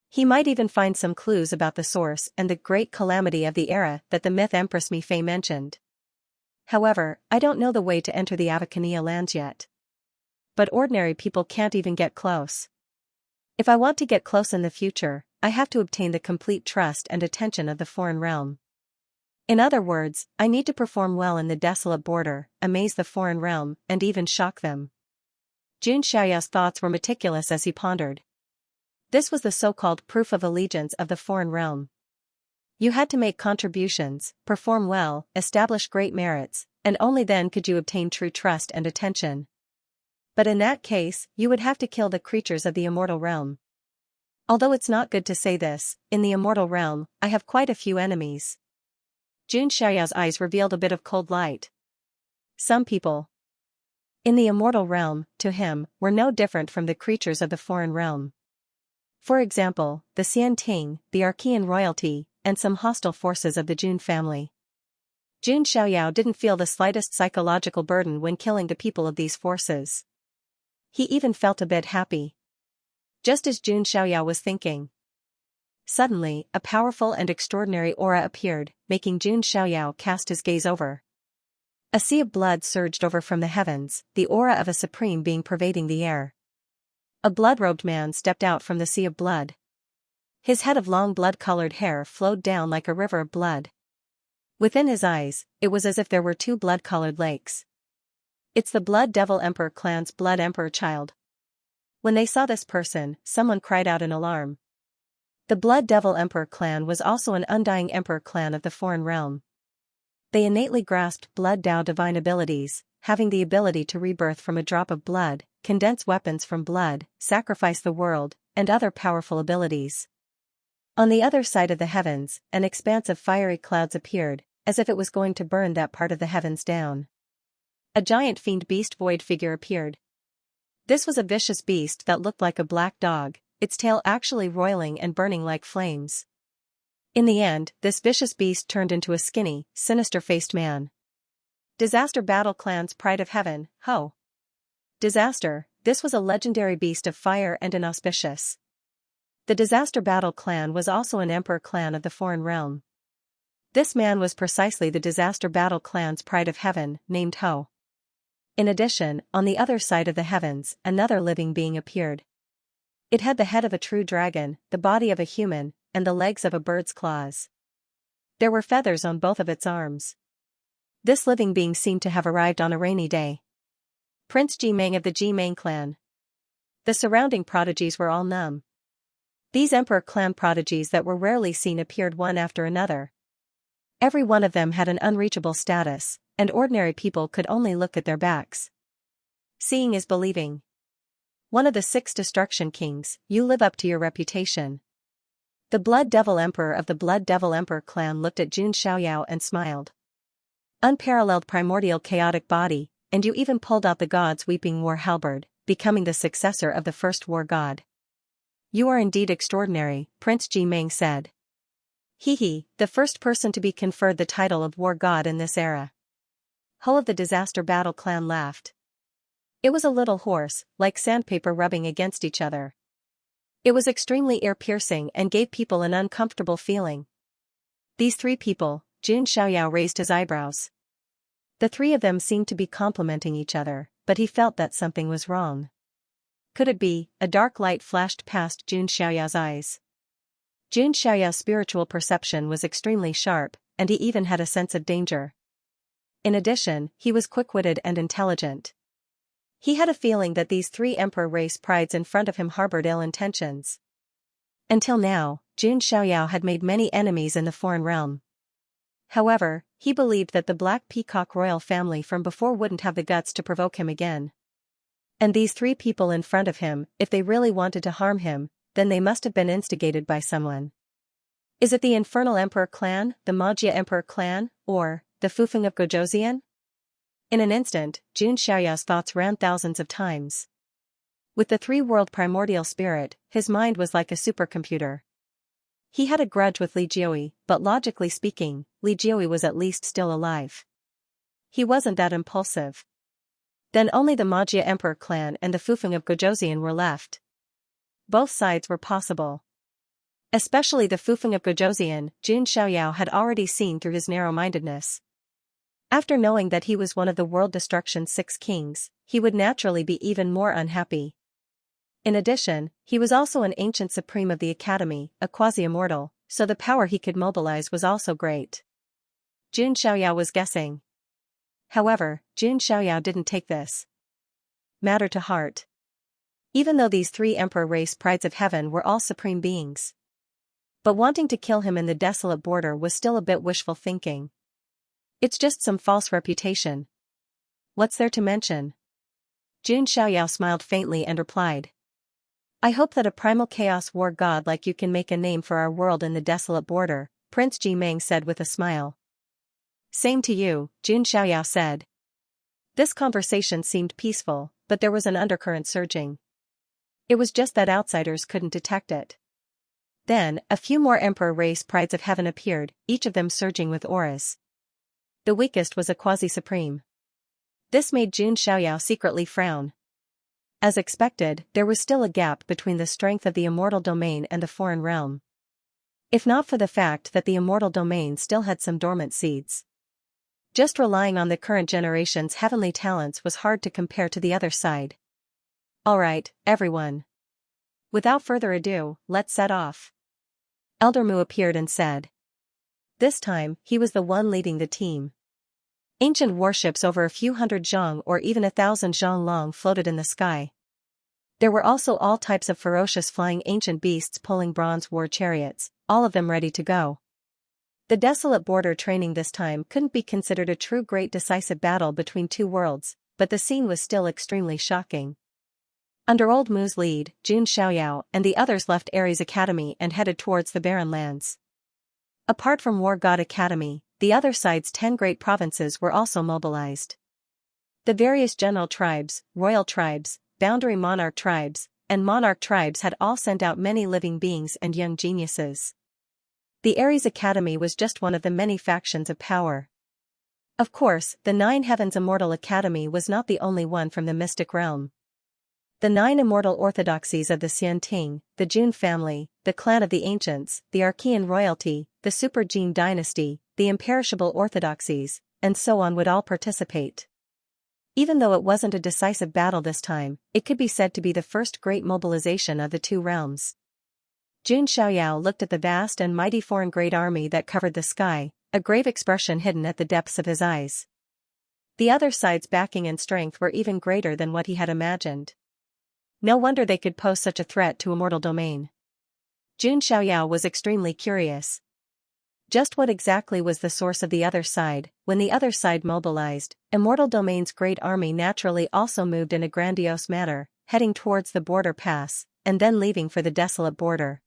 He might even find some clues about the source and the great calamity of the era that the myth Empress Mi Fei mentioned. However, I don't know the way to enter the Avacania lands yet. But ordinary people can't even get close. If I want to get close in the future, I have to obtain the complete trust and attention of the foreign realm. In other words, I need to perform well in the desolate border, amaze the foreign realm, and even shock them. Jun Xiaoyao's thoughts were meticulous as he pondered. This was the so-called proof of allegiance of the foreign realm. You had to make contributions, perform well, establish great merits, and only then could you obtain true trust and attention. But in that case, you would have to kill the creatures of the immortal realm. Although it's not good to say this, in the immortal realm, I have quite a few enemies. Jun Xiaoyao's eyes revealed a bit of cold light. Some people in the immortal realm, to him, were no different from the creatures of the foreign realm. For example, the Xian Ting, the Archean royalty, and some hostile forces of the Jun family. Jun Xiaoyao didn't feel the slightest psychological burden when killing the people of these forces. He even felt a bit happy. Just as Jun Xiaoyao was thinking. Suddenly, a powerful and extraordinary aura appeared, making Jun Xiaoyao cast his gaze over. A sea of blood surged over from the heavens, the aura of a supreme being pervading the air. A blood-robed man stepped out from the sea of blood. His head of long blood-colored hair flowed down like a river of blood. Within his eyes, it was as if there were 2 blood-colored lakes. It's the Blood Devil Emperor clan's Blood Emperor child. When they saw this person, someone cried out in alarm. The Blood Devil Emperor clan was also an undying emperor clan of the foreign realm. They innately grasped Blood Dao divine abilities, having the ability to rebirth from a drop of blood, condense weapons from blood, sacrifice the world, and other powerful abilities. On the other side of the heavens, an expanse of fiery clouds appeared, as if it was going to burn that part of the heavens down. A giant fiend beast void figure appeared. This was a vicious beast that looked like a black dog, its tail actually roiling and burning like flames. In the end, this vicious beast turned into a skinny, sinister-faced man. Disaster Battle Clan's Pride of Heaven, Ho! Disaster, this was a legendary beast of fire and inauspicious. The Disaster Battle Clan was also an emperor clan of the foreign realm. This man was precisely the Disaster Battle Clan's Pride of Heaven, named Ho. In addition, on the other side of the heavens, another living being appeared. It had the head of a true dragon, the body of a human, and the legs of a bird's claws. There were feathers on both of its arms. This living being seemed to have arrived on a rainy day. Prince Jimeng of the Jimeng clan. The surrounding prodigies were all numb. These emperor clan prodigies that were rarely seen appeared one after another. Every one of them had an unreachable status, and ordinary people could only look at their backs. Seeing is believing. One of the 6 destruction kings, you live up to your reputation. The Blood Devil Emperor of the Blood Devil Emperor clan looked at Xianxia and smiled. Unparalleled primordial chaotic body, and you even pulled out the god's weeping war halberd, becoming the successor of the first war god. You are indeed extraordinary, Prince Jimeng said. Hehe, the first person to be conferred the title of war god in this era. Ho of the Disaster Battle Clan laughed. It was a little hoarse, like sandpaper rubbing against each other. It was extremely ear-piercing and gave people an uncomfortable feeling. These 3 people, Xianxia raised his eyebrows. The 3 of them seemed to be complimenting each other, but he felt that something was wrong. Could it be? A dark light flashed past Xianxia's eyes. Xianxia's spiritual perception was extremely sharp, and he even had a sense of danger. In addition, he was quick-witted and intelligent. He had a feeling that these 3 emperor race prides in front of him harbored ill intentions. Until now, Xianxia had made many enemies in the foreign realm. However, he believed that the Black Peacock royal family from before wouldn't have the guts to provoke him again. And these 3 people in front of him, if they really wanted to harm him, then they must have been instigated by someone. Is it the Infernal Emperor clan, the Magia Emperor clan, or the Fufeng of Gojoseon? In an instant, Xianxia's thoughts ran thousands of times. With the 3-world primordial spirit, his mind was like a supercomputer. He had a grudge with Li Jiui, but logically speaking, Li Jiui was at least still alive. He wasn't that impulsive. Then only the Magia Emperor clan and the Fufeng of Gojoseon were left. Both sides were possible. Especially the Fufeng of Gojoseon, Xianxia had already seen through his narrow-mindedness. After knowing that he was one of the World Destruction's 6 kings, he would naturally be even more unhappy. In addition, he was also an ancient supreme of the Academy, a quasi-immortal, so the power he could mobilize was also great. Xianxia was guessing. However, Xianxia didn't take this matter to heart. Even though these 3 emperor race prides of heaven were all supreme beings. But wanting to kill him in the desolate border was still a bit wishful thinking. It's just some false reputation. What's there to mention? Xianxia smiled faintly and replied. I hope that a primal chaos war god like you can make a name for our world in the desolate border, Prince Jimeng said with a smile. Same to you, Xianxia said. This conversation seemed peaceful, but there was an undercurrent surging. It was just that outsiders couldn't detect it. Then, a few more emperor race prides of heaven appeared, each of them surging with auras. The weakest was a quasi-supreme. This made Xianxia secretly frown. As expected, there was still a gap between the strength of the immortal domain and the foreign realm. If not for the fact that the immortal domain still had some dormant seeds. Just relying on the current generation's heavenly talents was hard to compare to the other side. Alright, everyone. Without further ado, let's set off. Elder Mu appeared and said. This time, he was the one leading the team. Ancient warships over a few hundred zhang or even 1,000 zhang long floated in the sky. There were also all types of ferocious flying ancient beasts pulling bronze war chariots, all of them ready to go. The desolate border training this time couldn't be considered a true great decisive battle between 2 worlds, but the scene was still extremely shocking. Under Old Mu's lead, Xianxia and the others left Ares Academy and headed towards the Barren Lands. Apart from War God Academy, the other side's 10 great provinces were also mobilized. The various general tribes, royal tribes, boundary monarch tribes, and monarch tribes had all sent out many living beings and young geniuses. The Ares Academy was just one of the many factions of power. Of course, the Nine Heavens Immortal Academy was not the only one from the mystic realm. The 9 immortal orthodoxies of the Xianxia, the Jun family, the clan of the ancients, the Archean royalty, the Super Jin dynasty, the imperishable orthodoxies, and so on would all participate. Even though it wasn't a decisive battle this time, it could be said to be the first great mobilization of the two realms. Jun Xiaoyao looked at the vast and mighty foreign great army that covered the sky, a grave expression hidden at the depths of his eyes. The other side's backing and strength were even greater than what he had imagined. No wonder they could pose such a threat to immortal domain. Jun Xiaoyao was extremely curious. Just what exactly was the source of the other side? When the other side mobilized, Immortal Domain's great army naturally also moved in a grandiose manner, heading towards the border pass, and then leaving for the desolate border.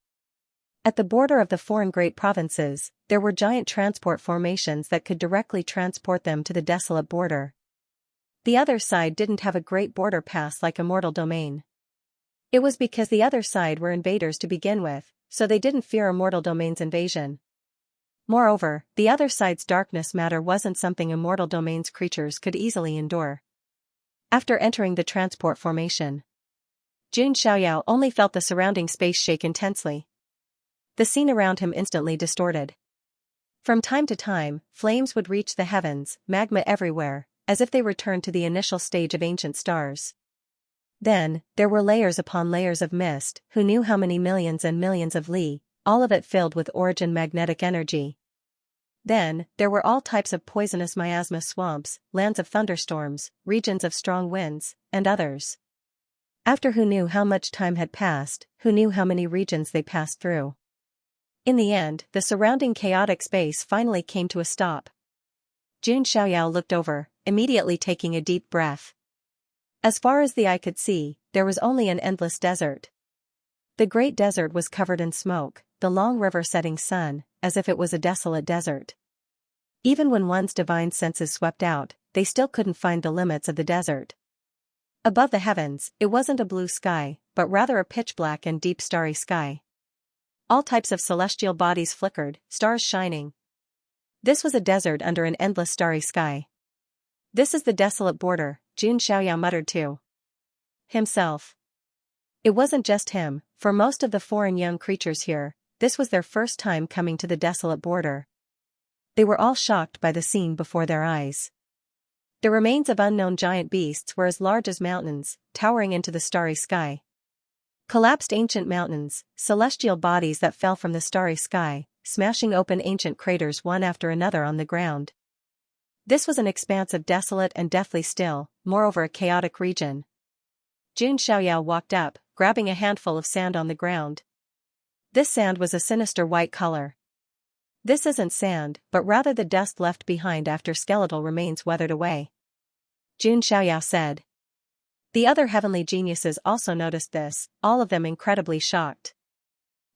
At the border of the foreign great provinces, there were giant transport formations that could directly transport them to the desolate border. The other side didn't have a great border pass like Immortal Domain. It was because the other side were invaders to begin with, so they didn't fear Immortal Domain's invasion. Moreover, the other side's darkness matter wasn't something Immortal Domain's creatures could easily endure. After entering the transport formation, Jun Xiaoyao only felt the surrounding space shake intensely. The scene around him instantly distorted. From time to time, flames would reach the heavens, magma everywhere, as if they returned to the initial stage of ancient stars. Then, there were layers upon layers of mist, who knew how many millions and millions of li, all of it filled with origin magnetic energy. Then, there were all types of poisonous miasma swamps, lands of thunderstorms, regions of strong winds, and others. After who knew how much time had passed, who knew how many regions they passed through. In the end, the surrounding chaotic space finally came to a stop. Jun Xiaoyao looked over, immediately taking a deep breath. As far as the eye could see, there was only an endless desert. The great desert was covered in smoke, the long river setting sun, as if it was a desolate desert. Even when one's divine senses swept out, they still couldn't find the limits of the desert. Above the heavens, it wasn't a blue sky, but rather a pitch-black and deep starry sky. All types of celestial bodies flickered, stars shining. This was a desert under an endless starry sky. This is the desolate border, Jun Xiaoyao muttered to himself. It wasn't just him, for most of the foreign young creatures here, this was their first time coming to the desolate border. They were all shocked by the scene before their eyes. The remains of unknown giant beasts were as large as mountains, towering into the starry sky. Collapsed ancient mountains, celestial bodies that fell from the starry sky, smashing open ancient craters one after another on the ground. This was an expanse of desolate and deathly still, moreover a chaotic region. Jun Xiaoyao walked up, grabbing a handful of sand on the ground. This sand was a sinister white color. This isn't sand, but rather the dust left behind after skeletal remains weathered away, Jun Xiaoyao said. The other heavenly geniuses also noticed this, all of them incredibly shocked.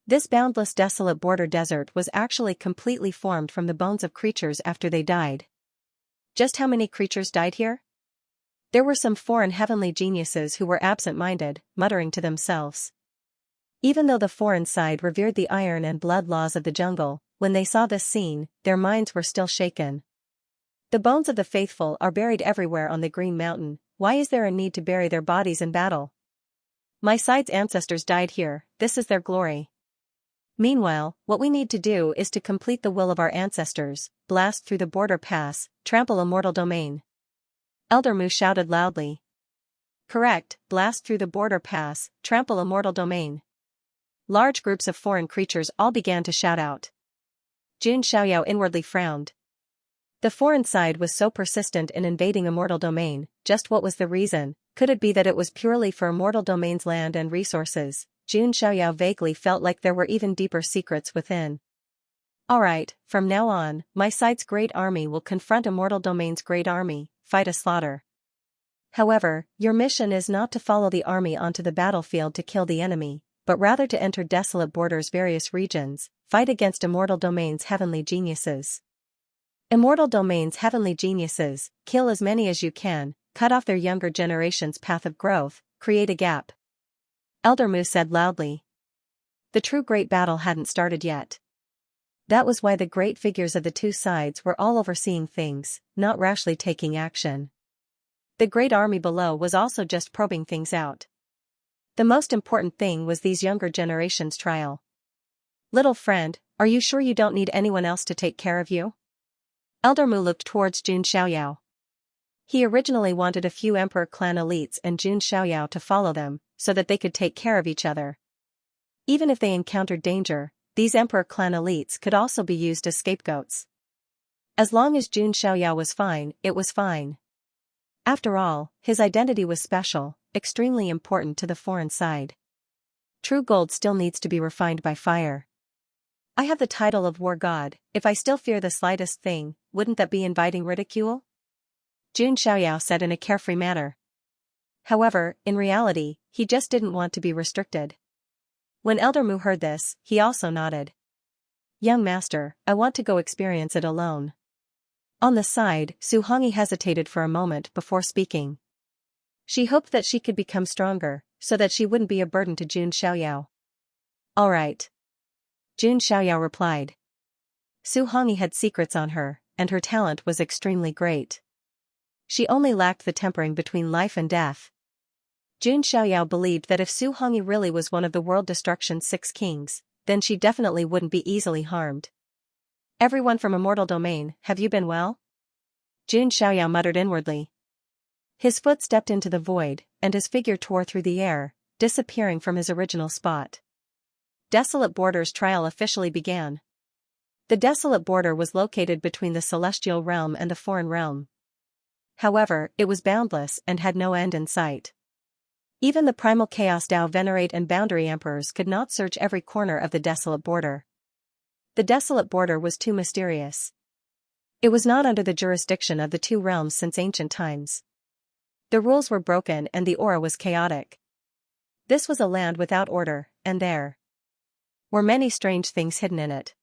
This boundless desolate border desert was actually completely formed from the bones of creatures after they died. Just how many creatures died here? There were some foreign heavenly geniuses who were absent-minded, muttering to themselves. Even though the foreign side revered the iron and blood laws of the jungle, when they saw this scene, their minds were still shaken. The bones of the faithful are buried everywhere on the Green Mountain. Why is there a need to bury their bodies in battle? My side's ancestors died here, this is their glory. Meanwhile, what we need to do is to complete the will of our ancestors, blast through the border pass, trample Immortal Domain. Elder Mu shouted loudly. Correct, blast through the border pass, trample Immortal Domain. Large groups of foreign creatures all began to shout out. Jun Xiaoyao inwardly frowned. The foreign side was so persistent in invading Immortal Domain, just what was the reason? Could it be that it was purely for Immortal Domain's land and resources? Jun Xiaoyao vaguely felt like there were even deeper secrets within. Alright, from now on, my side's great army will confront Immortal Domain's great army, fight a slaughter. However, your mission is not to follow the army onto the battlefield to kill the enemy, but rather to enter desolate borders' various regions, fight against Immortal Domain's heavenly geniuses. Immortal Domain's heavenly geniuses, kill as many as you can, cut off their younger generation's path of growth, create a gap. Elder Mu said loudly. The true great battle hadn't started yet. That was why the great figures of the two sides were all overseeing things, not rashly taking action. The great army below was also just probing things out. The most important thing was these younger generations' trial. Little friend, are you sure you don't need anyone else to take care of you? Elder Mu looked towards Jun Xiaoyao. He originally wanted a few Emperor clan elites and Jun Xiaoyao to follow them, so that they could take care of each other. Even if they encountered danger, these Emperor clan elites could also be used as scapegoats. As long as Jun Xiaoyao was fine, it was fine. After all, his identity was special, extremely important to the foreign side. True gold still needs to be refined by fire. I have the title of war god. If I still fear the slightest thing, wouldn't that be inviting ridicule? Jun Xiaoyao said in a carefree manner. However, in reality, he just didn't want to be restricted. When Elder Mu heard this, he also nodded. Young master, I want to go experience it alone. On the side, Su Hongyi hesitated for a moment before speaking. She hoped that she could become stronger, so that she wouldn't be a burden to Jun Xiaoyao. All right. Jun Xiaoyao replied. Su Hongyi had secrets on her, and her talent was extremely great. She only lacked the tempering between life and death. Jun Xiaoyao believed that if Su Hongyi really was one of the World Destruction's 6 kings, then she definitely wouldn't be easily harmed. Everyone from Immortal Domain, have you been well? Jun Xiaoyao muttered inwardly. His foot stepped into the void, and his figure tore through the air, disappearing from his original spot. Desolate Border's trial officially began. The Desolate Border was located between the Celestial Realm and the Foreign Realm. However, it was boundless and had no end in sight. Even the Primal Chaos Dao Venerate and Boundary Emperors could not search every corner of the Desolate Border. The Desolate Border was too mysterious. It was not under the jurisdiction of the two realms since ancient times. The rules were broken and the aura was chaotic. This was a land without order, and there were many strange things hidden in it.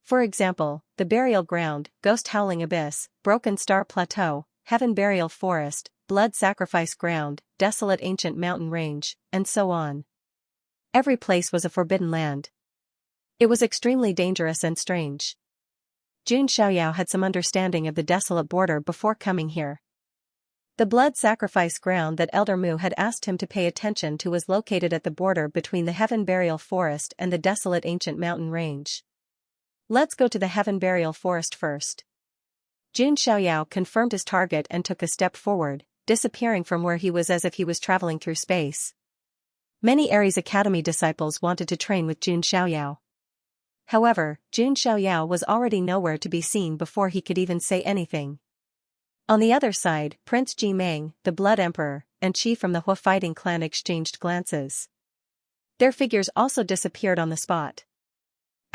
For example, the Burial Ground, Ghost Howling Abyss, Broken Star Plateau, Heaven Burial Forest, Blood Sacrifice Ground, Desolate Ancient Mountain Range, and so on. Every place was a forbidden land. It was extremely dangerous and strange. Jun Xiaoyao had some understanding of the Desolate Border before coming here. The Blood Sacrifice Ground that Elder Mu had asked him to pay attention to was located at the border between the Heaven Burial Forest and the Desolate Ancient Mountain Range. Let's go to the Heaven Burial Forest first. Jun Xiaoyao confirmed his target and took a step forward, disappearing from where he was as if he was traveling through space. Many Ares Academy disciples wanted to train with Jun Xiaoyao. However, Jun Xiaoyao was already nowhere to be seen before he could even say anything. On the other side, Prince Ji Meng, the Blood Emperor, and Qi from the Hua fighting clan exchanged glances. Their figures also disappeared on the spot.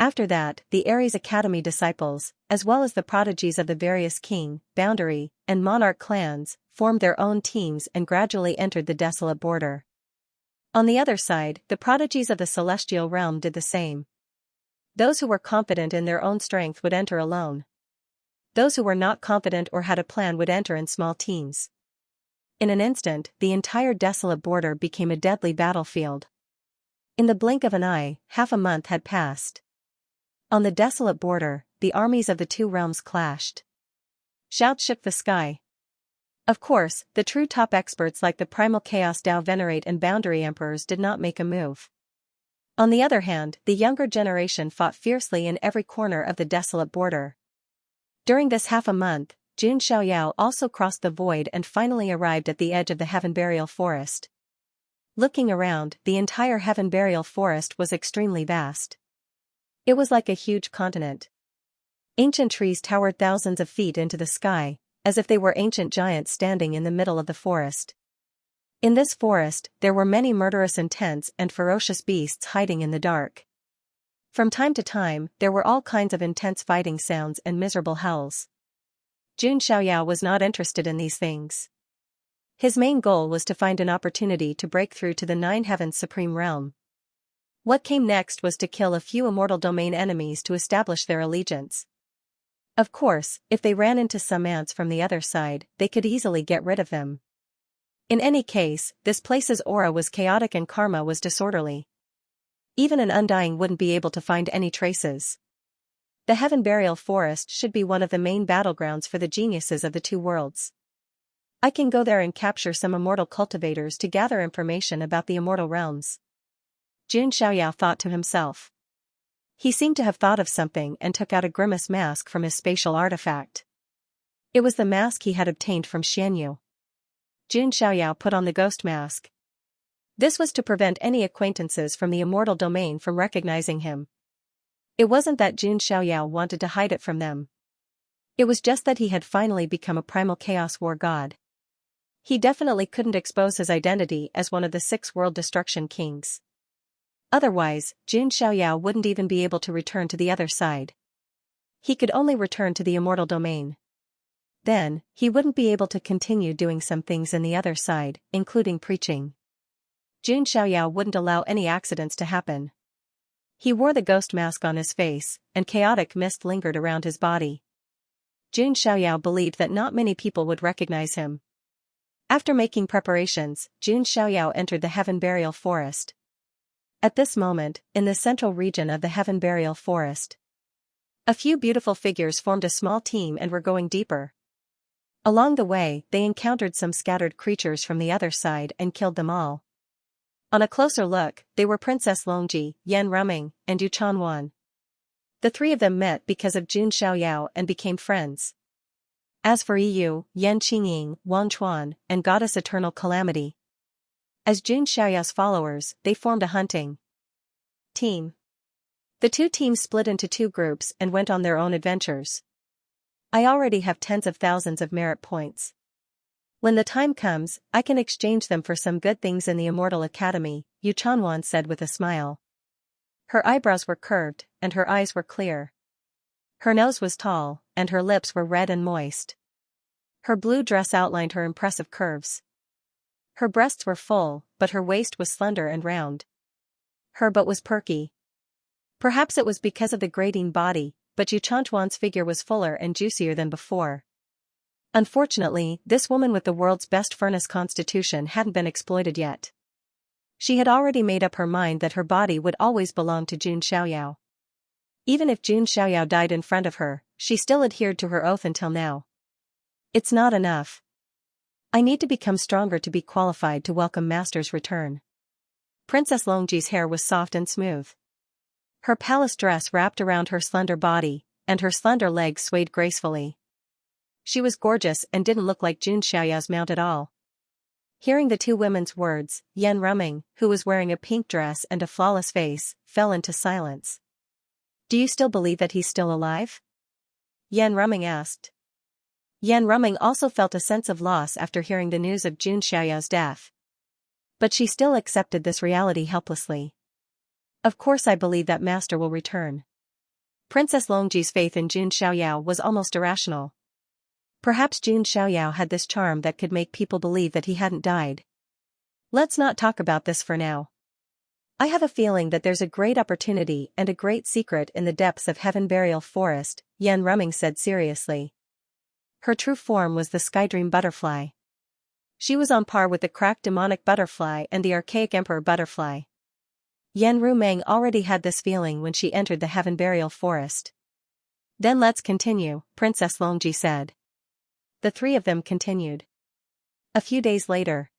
After that, the Ares Academy disciples, as well as the prodigies of the various king, boundary, and monarch clans, formed their own teams and gradually entered the Desolate Border. On the other side, the prodigies of the Celestial Realm did the same. Those who were confident in their own strength would enter alone. Those who were not confident or had a plan would enter in small teams. In an instant, the entire Desolate Border became a deadly battlefield. In the blink of an eye, half a month had passed. On the Desolate Border, the armies of the two realms clashed. Shouts shook the sky. Of course, the true top experts like the Primal Chaos Dao Venerate and Boundary Emperors did not make a move. On the other hand, the younger generation fought fiercely in every corner of the Desolate Border. During this half a month, Jun Xiaoyao also crossed the void and finally arrived at the edge of the Heaven Burial Forest. Looking around, the entire Heaven Burial Forest was extremely vast. It was like a huge continent. Ancient trees towered thousands of feet into the sky, as if they were ancient giants standing in the middle of the forest. In this forest, there were many murderous intense and ferocious beasts hiding in the dark. From time to time, there were all kinds of intense fighting sounds and miserable howls. Jun Xiaoyao was not interested in these things. His main goal was to find an opportunity to break through to the Nine Heavens Supreme Realm. What came next was to kill a few Immortal Domain enemies to establish their allegiance. Of course, if they ran into some ants from the other side, they could easily get rid of them. In any case, this place's aura was chaotic and karma was disorderly. Even an undying wouldn't be able to find any traces. The Heaven Burial Forest should be one of the main battlegrounds for the geniuses of the two worlds. I can go there and capture some immortal cultivators to gather information about the immortal realms. Xianxia thought to himself. He seemed to have thought of something and took out a grimace mask from his spatial artifact. It was the mask he had obtained from Xianyu. Xianxia put on the ghost mask. This was to prevent any acquaintances from the immortal domain from recognizing him. It wasn't that Xianxia wanted to hide it from them. It was just that he had finally become a primal chaos war god. He definitely couldn't expose his identity as one of the 6 world destruction kings. Otherwise, Xianxia wouldn't even be able to return to the other side. He could only return to the immortal domain. Then, he wouldn't be able to continue doing some things in the other side, including preaching. Xianxia wouldn't allow any accidents to happen. He wore the ghost mask on his face, and chaotic mist lingered around his body. Xianxia believed that not many people would recognize him. After making preparations, Xianxia entered the Heaven Burial Forest. At this moment, in the central region of the Heaven Burial Forest, a few beautiful figures formed a small team and were going deeper. Along the way, they encountered some scattered creatures from the other side and killed them all. On a closer look, they were Princess Longji, Yan Ruming, and Yu Chanwan. The 3 of them met because of Xianxia and became friends. As for Yu, Yan Qingying, Wang Chuan, and Goddess Eternal Calamity, as Xiaoyao's followers, they formed a hunting team. The 2 teams split into 2 groups and went on their own adventures. I already have tens of thousands of merit points. When the time comes, I can exchange them for some good things in the Immortal Academy, Yu Chanwan said with a smile. Her eyebrows were curved, and her eyes were clear. Her nose was tall, and her lips were red and moist. Her blue dress outlined her impressive curves. Her breasts were full, but her waist was slender and round. Her butt was perky. Perhaps it was because of the grating body, but Yu Chantuan's figure was fuller and juicier than before. Unfortunately, this woman with the world's best furnace constitution hadn't been exploited yet. She had already made up her mind that her body would always belong to Xianxia. Even if Xianxia died in front of her, she still adhered to her oath until now. It's not enough. I need to become stronger to be qualified to welcome Master's return. Princess Longji's hair was soft and smooth. Her palace dress wrapped around her slender body, and her slender legs swayed gracefully. She was gorgeous and didn't look like Xiaoya's mount at all. Hearing the 2 women's words, Yan Ruming, who was wearing a pink dress and a flawless face, fell into silence. Do you still believe that he's still alive? Yan Ruming asked. Yan Ruming also felt a sense of loss after hearing the news of Xiaoya's death. But she still accepted this reality helplessly. Of course I believe that Master will return. Princess Longji's faith in Xiaoya was almost irrational. Perhaps Xiaoya had this charm that could make people believe that he hadn't died. Let's not talk about this for now. I have a feeling that there's a great opportunity and a great secret in the depths of Heaven Burial Forest, Yan Ruming said seriously. Her true form was the Skydream butterfly. She was on par with the cracked demonic butterfly and the archaic emperor butterfly. Yan Ruming already had this feeling when she entered the Heaven Burial Forest. Then let's continue, Princess Longji said. The 3 of them continued. A few days later,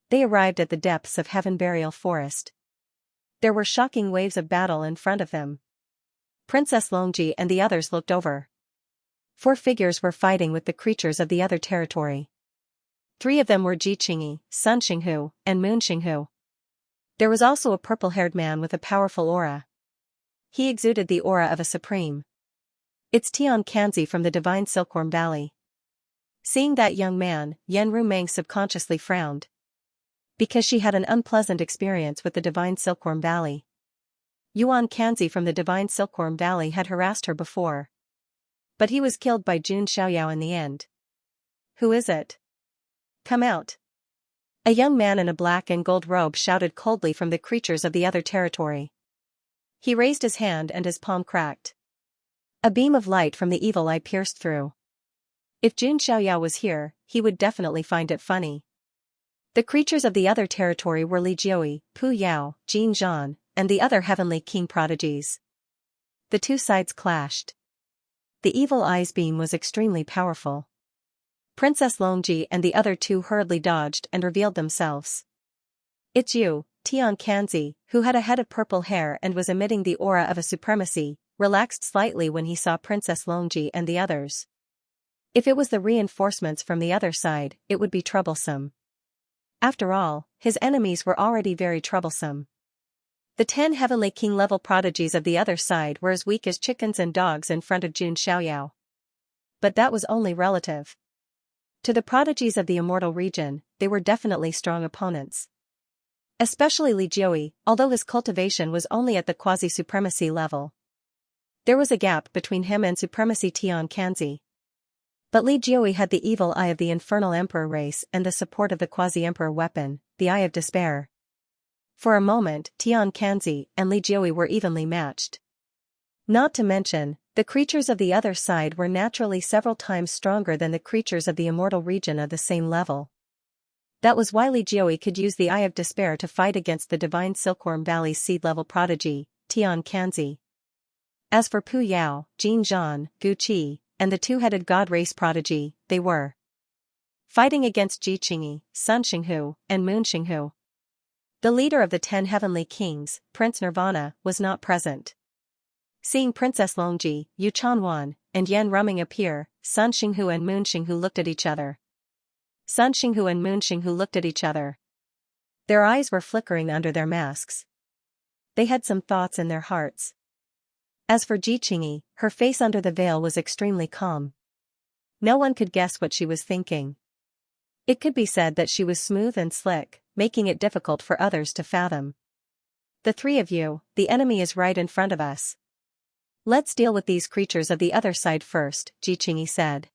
they arrived at the depths of Heaven Burial Forest. There were shocking waves of battle in front of them. Princess Longji and the others looked over. 4 figures were fighting with the creatures of the other territory. 3 of them were Ji Qingyi, Sun Xinghu, and Moon Xinghu. There was also a purple-haired man with a powerful aura. He exuded the aura of a supreme. It's Tian Kanzi from the Divine Silkworm Valley. Seeing that young man, Yan Ruming subconsciously frowned. Because she had an unpleasant experience with the Divine Silkworm Valley. Yuan Kanzi from the Divine Silkworm Valley had harassed her before. But he was killed by Xiaoyao in the end. Who is it? Come out. A young man in a black and gold robe shouted coldly from the creatures of the other territory. He raised his hand and his palm cracked. A beam of light from the evil eye pierced through. If Xianxia was here, he would definitely find it funny. The creatures of the other territory were Li Jiui, Pu Yao, Jin Zhan, and the other heavenly king prodigies. The two sides clashed. The evil eye's beam was extremely powerful. Princess Longji and the other two hurriedly dodged and revealed themselves. It's you, Xianxia, who had a head of purple hair and was emitting the aura of a supremacy, relaxed slightly when he saw Princess Longji and the others. If it was the reinforcements from the other side, it would be troublesome. After all, his enemies were already very troublesome. The 10 heavenly king-level prodigies of the other side were as weak as chickens and dogs in front of Jun Xiaoyao. But that was only relative. To the prodigies of the immortal region, they were definitely strong opponents. Especially Li Jiui, although his cultivation was only at the quasi-supremacy level. There was a gap between him and supremacy Xianxia. But Li Jiui had the evil eye of the infernal emperor race and the support of the quasi-emperor weapon, the Eye of Despair. For a moment, Xianxia and Li Jiui were evenly matched. Not to mention, the creatures of the other side were naturally several times stronger than the creatures of the immortal region at the same level. That was why Li Jiui could use the Eye of Despair to fight against the divine Silkworm Valley's seed-level prodigy, Xianxia. As for Pu Yao, Jin Zhan, Gu Qi, and the two-headed god race prodigy, they were fighting against Ji Qingyi, Sun Xinghu, and Moon Xinghu. The leader of the 10 heavenly kings, Prince Nirvana, was not present. Seeing Princess Longji, Yu Chanwan, and Yan Rumming appear, Sun Xinghu and Moon Xinghu looked at each other. Sun Xinghu and Moon Xinghu looked at each other. Their eyes were flickering under their masks. They had some thoughts in their hearts. As for Ji Qingyi, her face under the veil was extremely calm. No one could guess what she was thinking. It could be said that she was smooth and slick, making it difficult for others to fathom. The three of you, the enemy is right in front of us. Let's deal with these creatures of the other side first, Ji Qingyi said.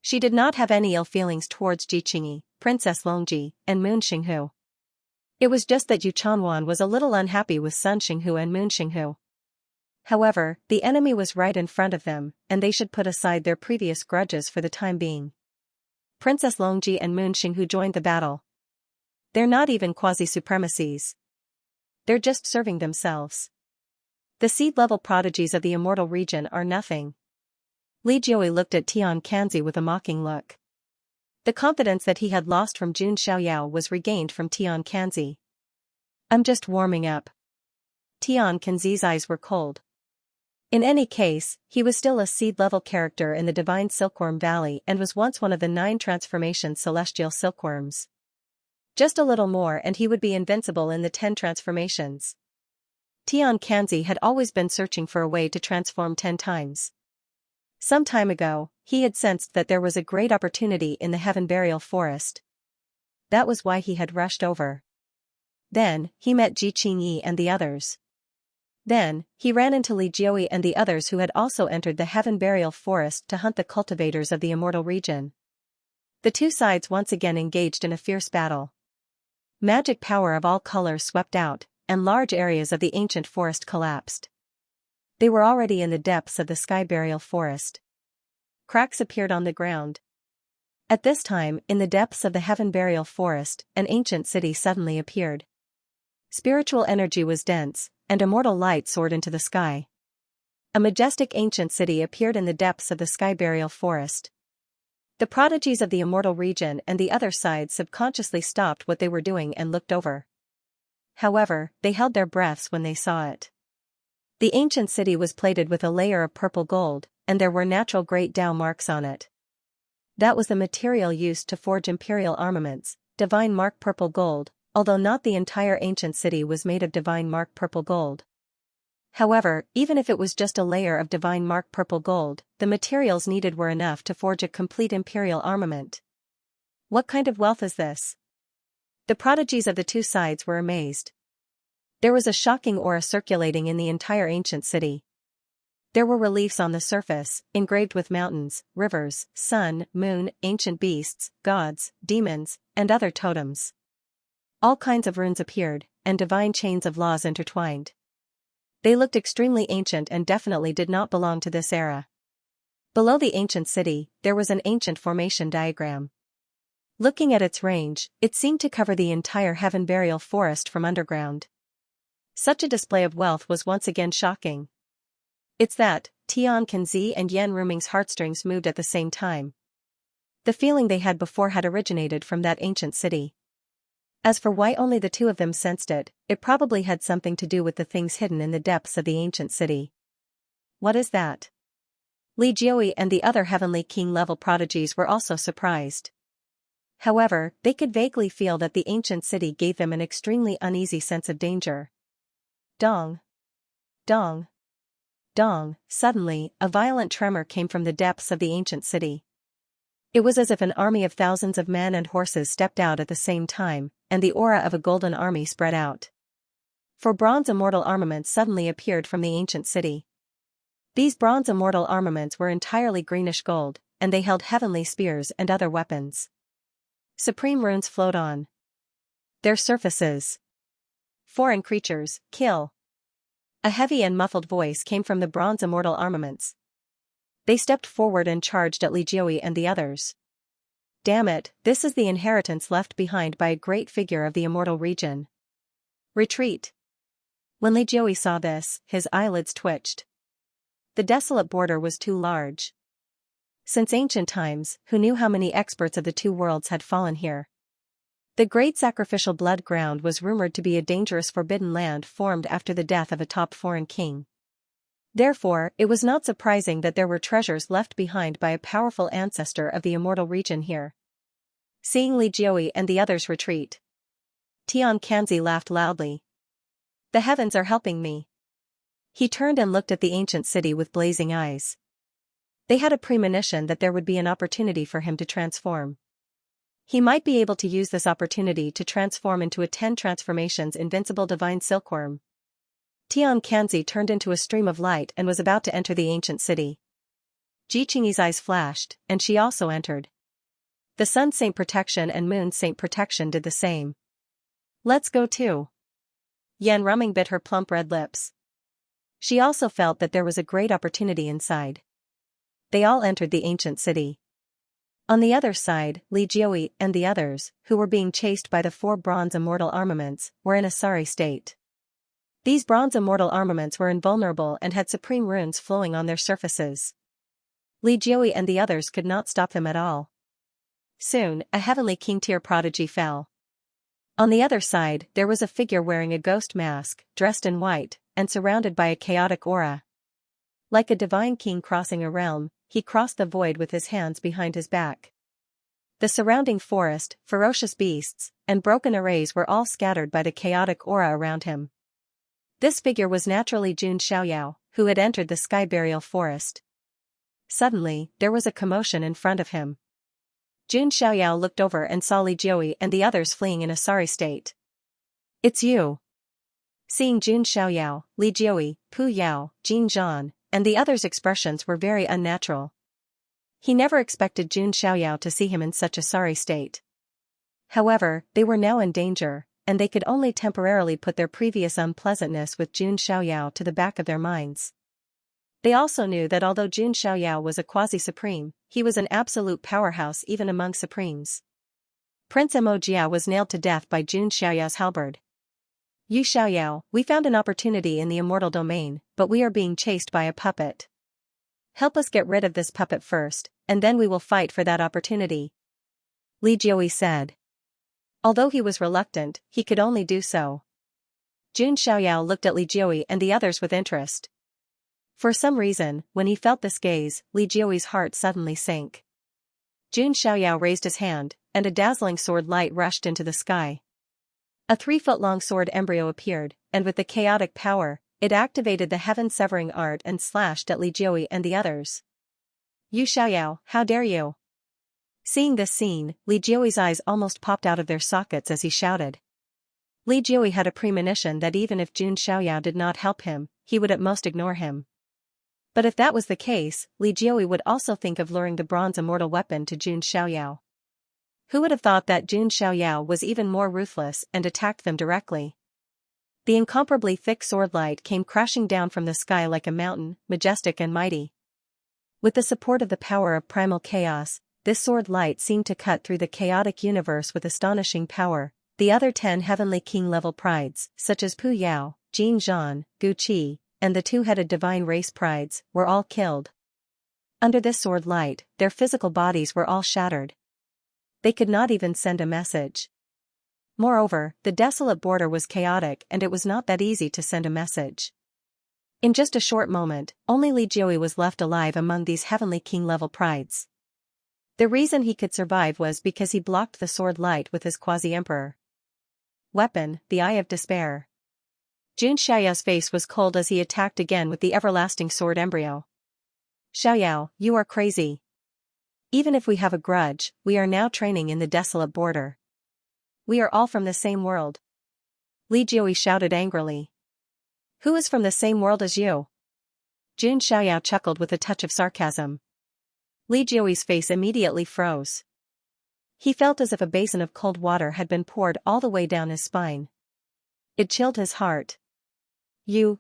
She did not have any ill feelings towards Ji Qingyi, Princess Longji, and Moon Xinghu. It was just that Yu Chanwan was a little unhappy with Sun Xinghu and Moon Xinghu. However, the enemy was right in front of them, and they should put aside their previous grudges for the time being. Princess Longji and Moon Xinghu joined the battle. They're not even quasi-supremacies. They're just serving themselves. The seed-level prodigies of the immortal region are nothing. Li Jiui looked at Xianxia with a mocking look. The confidence that he had lost from Jun Xiaoyao was regained from Xianxia. I'm just warming up. Xianxia's eyes were cold. In any case, he was still a seed-level character in the divine Silkworm Valley and was once one of the 9 transformation celestial silkworms. Just a little more and he would be invincible in the 10 transformations. Xianxia had always been searching for a way to transform 10 times. Some time ago, he had sensed that there was a great opportunity in the Heaven Burial Forest. That was why he had rushed over. Then, he met Ji Qingyi and the others. Then, he ran into Li Jiui and the others who had also entered the Heaven Burial Forest to hunt the cultivators of the immortal region. The two sides once again engaged in a fierce battle. Magic power of all colors swept out, and large areas of the ancient forest collapsed. They were already in the depths of the Sky Burial Forest. Cracks appeared on the ground. At this time, in the depths of the Heaven Burial Forest, an ancient city suddenly appeared. Spiritual energy was dense, and immortal light soared into the sky. A majestic ancient city appeared in the depths of the Sky Burial Forest. The prodigies of the immortal region and the other side subconsciously stopped what they were doing and looked over. However, they held their breaths when they saw it. The ancient city was plated with a layer of purple gold, and there were natural great Tao marks on it. That was the material used to forge imperial armaments, divine mark purple gold, although not the entire ancient city was made of divine mark purple gold. However, even if it was just a layer of divine mark purple gold, the materials needed were enough to forge a complete imperial armament. What kind of wealth is this? The prodigies of the two sides were amazed. There was a shocking aura circulating in the entire ancient city. There were reliefs on the surface, engraved with mountains, rivers, sun, moon, ancient beasts, gods, demons, and other totems. All kinds of runes appeared, and divine chains of laws intertwined. They looked extremely ancient and definitely did not belong to this era. Below the ancient city, there was an ancient formation diagram. Looking at its range, it seemed to cover the entire heaven burial forest from underground. Such a display of wealth was once again shocking. It's that, Tian Kenzi and Yan Ruming's heartstrings moved at the same time. The feeling they had before had originated from that ancient city. As for why only the two of them sensed it, it probably had something to do with the things hidden in the depths of the ancient city. What is that? Li Jiui and the other heavenly king-level prodigies were also surprised. However, they could vaguely feel that the ancient city gave them an extremely uneasy sense of danger. Dong! Dong! Dong! Suddenly, a violent tremor came from the depths of the ancient city. It was as if an army of thousands of men and horses stepped out at the same time, and the aura of a golden army spread out. 4 bronze immortal armaments suddenly appeared from the ancient city. These bronze immortal armaments were entirely greenish gold, and they held heavenly spears and other weapons. Supreme runes flowed on their surfaces. Foreign creatures, kill! A heavy and muffled voice came from the bronze immortal armaments. They stepped forward and charged at Li Jiui and the others. Damn it, this is the inheritance left behind by a great figure of the immortal region. Retreat! When Li Jiui saw this, his eyelids twitched. The desolate border was too large. Since ancient times, who knew how many experts of the two worlds had fallen here? The great sacrificial blood ground was rumored to be a dangerous forbidden land formed after the death of a top foreign king. Therefore, it was not surprising that there were treasures left behind by a powerful ancestor of the immortal region here. Seeing Li Jiui and the others retreat, Tian Kanzi laughed loudly. The heavens are helping me. He turned and looked at the ancient city with blazing eyes. They had a premonition that there would be an opportunity for him to transform. He might be able to use this opportunity to transform into a 10 transformations invincible divine silkworm. Tian Kanzi turned into a stream of light and was about to enter the ancient city. Ji Qingyi's eyes flashed, and she also entered. The Sun Saint Protection and Moon Saint Protection did the same. Let's go too. Yan Ruming bit her plump red lips. She also felt that there was a great opportunity inside. They all entered the ancient city. On the other side, Li Jiui and the others, who were being chased by the 4 bronze immortal armaments, were in a sorry state. These bronze immortal armaments were invulnerable and had supreme runes flowing on their surfaces. Li Jiui and the others could not stop them at all. Soon, a heavenly king-tier prodigy fell. On the other side, there was a figure wearing a ghost mask, dressed in white, and surrounded by a chaotic aura. Like a divine king crossing a realm, he crossed the void with his hands behind his back. The surrounding forest, ferocious beasts, and broken arrays were all scattered by the chaotic aura around him. This figure was naturally Jun Xiaoyao, who had entered the sky burial forest. Suddenly, there was a commotion in front of him. Jun Xiaoyao looked over and saw Li Jiui and the others fleeing in a sorry state. It's you! Seeing Jun Xiaoyao, Li Jiui, Pu Yao, Jin Zhan, and the others' expressions were very unnatural. He never expected Jun Xiaoyao to see him in such a sorry state. However, they were now in danger, and they could only temporarily put their previous unpleasantness with Jun Xiaoyao to the back of their minds. They also knew that although Jun Xiaoyao was a quasi-supreme, he was an absolute powerhouse even among supremes. Prince Mo Jia was nailed to death by Jun Xiaoyao's halberd. Yu Xiaoyao, we found an opportunity in the immortal domain, but we are being chased by a puppet. Help us get rid of this puppet first, and then we will fight for that opportunity. Li Jiui said. Although he was reluctant, he could only do so. Jun Xiaoyao looked at Li Jiui and the others with interest. For some reason, when he felt this gaze, Li Jiui's heart suddenly sank. Jun Xiaoyao raised his hand, and a dazzling sword light rushed into the sky. A 3-foot-long sword embryo appeared, and with the chaotic power, it activated the heaven-severing art and slashed at Li Jiui and the others. Yu Xiaoyao, how dare you! Seeing this scene, Li Jiui's eyes almost popped out of their sockets as he shouted. Li Jiui had a premonition that even if Jun Xiaoyao did not help him, he would at most ignore him. But if that was the case, Li Jiui would also think of luring the bronze immortal weapon to Jun Xiaoyao. Who would have thought that Jun Xiaoyao was even more ruthless and attacked them directly? The incomparably thick sword light came crashing down from the sky like a mountain, majestic and mighty. With the support of the power of primal chaos, this sword light seemed to cut through the chaotic universe with astonishing power. The other 10 heavenly king-level prides, such as Pu Yao, Jin Zhan, Gu Qi, and the two-headed divine race prides, were all killed. Under this sword light, their physical bodies were all shattered. They could not even send a message. Moreover, the desolate border was chaotic and it was not that easy to send a message. In just a short moment, only Li Jiui was left alive among these heavenly king-level prides. The reason he could survive was because he blocked the sword light with his quasi-emperor weapon, the Eye of Despair. Xianxia's face was cold as he attacked again with the everlasting sword embryo. Xiaoyao, you are crazy. Even if we have a grudge, we are now training in the desolate border. We are all from the same world. Li Jiui shouted angrily. Who is from the same world as you? Jun Xiaoyao chuckled with a touch of sarcasm. Li Jiui's face immediately froze. He felt as if a basin of cold water had been poured all the way down his spine. It chilled his heart. You.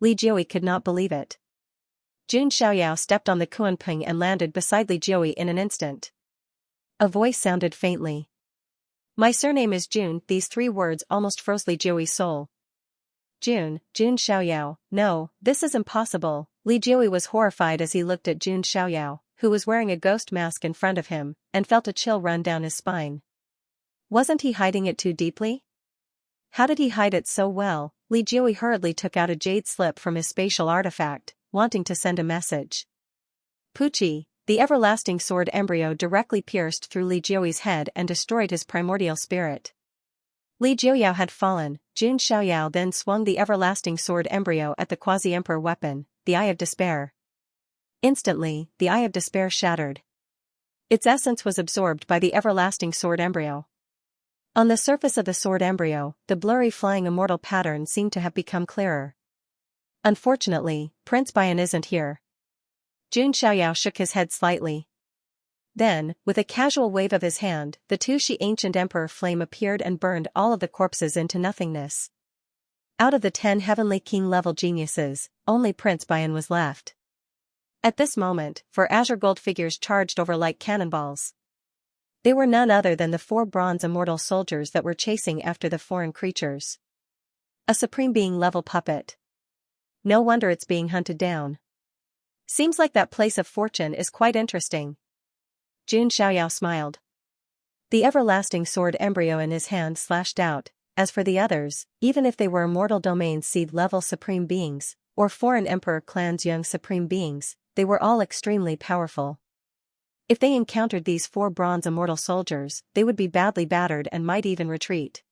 Li Jiui could not believe it. Jun Xiaoyao stepped on the kunping and landed beside Li Jiui in an instant. A voice sounded faintly. My surname is Jun. These 3 words almost froze Li Jiui's soul. Jun Xiaoyao, no, this is impossible. Li Jiui was horrified as he looked at Jun Xiaoyao, who was wearing a ghost mask in front of him, and felt a chill run down his spine. Wasn't he hiding it too deeply? How did he hide it so well? Li Jiui hurriedly took out a jade slip from his spatial artifact, wanting to send a message. Puchi, the everlasting sword embryo directly pierced through Li Jiui's head and destroyed his primordial spirit. Li Jiuyao had fallen. Jun Xiaoyao then swung the everlasting sword embryo at the quasi-emperor weapon, the Eye of Despair. Instantly, the Eye of Despair shattered. Its essence was absorbed by the everlasting sword embryo. On the surface of the sword embryo, the blurry flying immortal pattern seemed to have become clearer. Unfortunately, Prince Bian isn't here. Jun Xiaoyao shook his head slightly. Then, with a casual wave of his hand, the 2 Shi ancient emperor flame appeared and burned all of the corpses into nothingness. Out of the 10 heavenly king-level geniuses, only Prince Bian was left. At this moment, 4 azure gold figures charged over like cannonballs. They were none other than the 4 bronze immortal soldiers that were chasing after the foreign creatures. A supreme being-level puppet. No wonder it's being hunted down. Seems like that place of fortune is quite interesting. Jun Xiaoyao smiled. The everlasting sword embryo in his hand slashed out. As for the others, even if they were immortal domain seed-level supreme beings, or foreign emperor clans young supreme beings, they were all extremely powerful. If they encountered these 4 bronze immortal soldiers, they would be badly battered and might even retreat.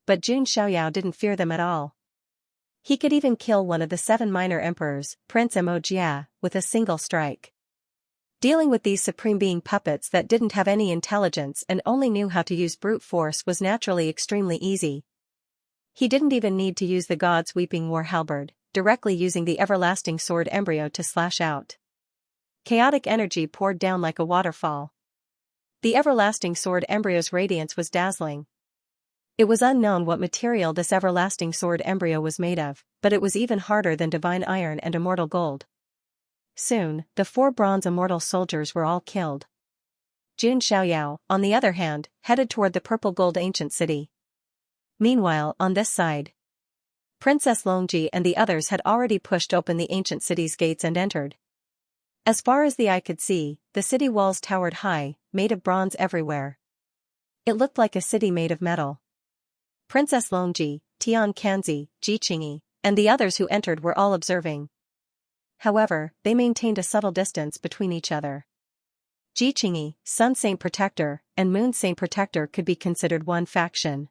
But Jun Xiaoyao didn't fear them at all. He could even kill one of the 7 minor emperors, Prince Mo Jia, with a single strike. Dealing with these supreme being puppets that didn't have any intelligence and only knew how to use brute force was naturally extremely easy. He didn't even need to use the god's weeping war halberd, directly using the everlasting sword embryo to slash out. Chaotic energy poured down like a waterfall. The everlasting sword embryo's radiance was dazzling. It was unknown what material this everlasting sword embryo was made of, but it was even harder than divine iron and immortal gold. Soon, the 4 bronze immortal soldiers were all killed. Jun Xiaoyao, on the other hand, headed toward the purple gold ancient city. Meanwhile, on this side, Princess Longji and the others had already pushed open the ancient city's gates and entered. As far as the eye could see, the city walls towered high, made of bronze everywhere. It looked like a city made of metal. Princess Longji, Tian Kanzi, Ji Qingyi, and the others who entered were all observing. However, they maintained a subtle distance between each other. Ji Qingyi, Sun Saint Protector, and Moon Saint Protector could be considered one faction.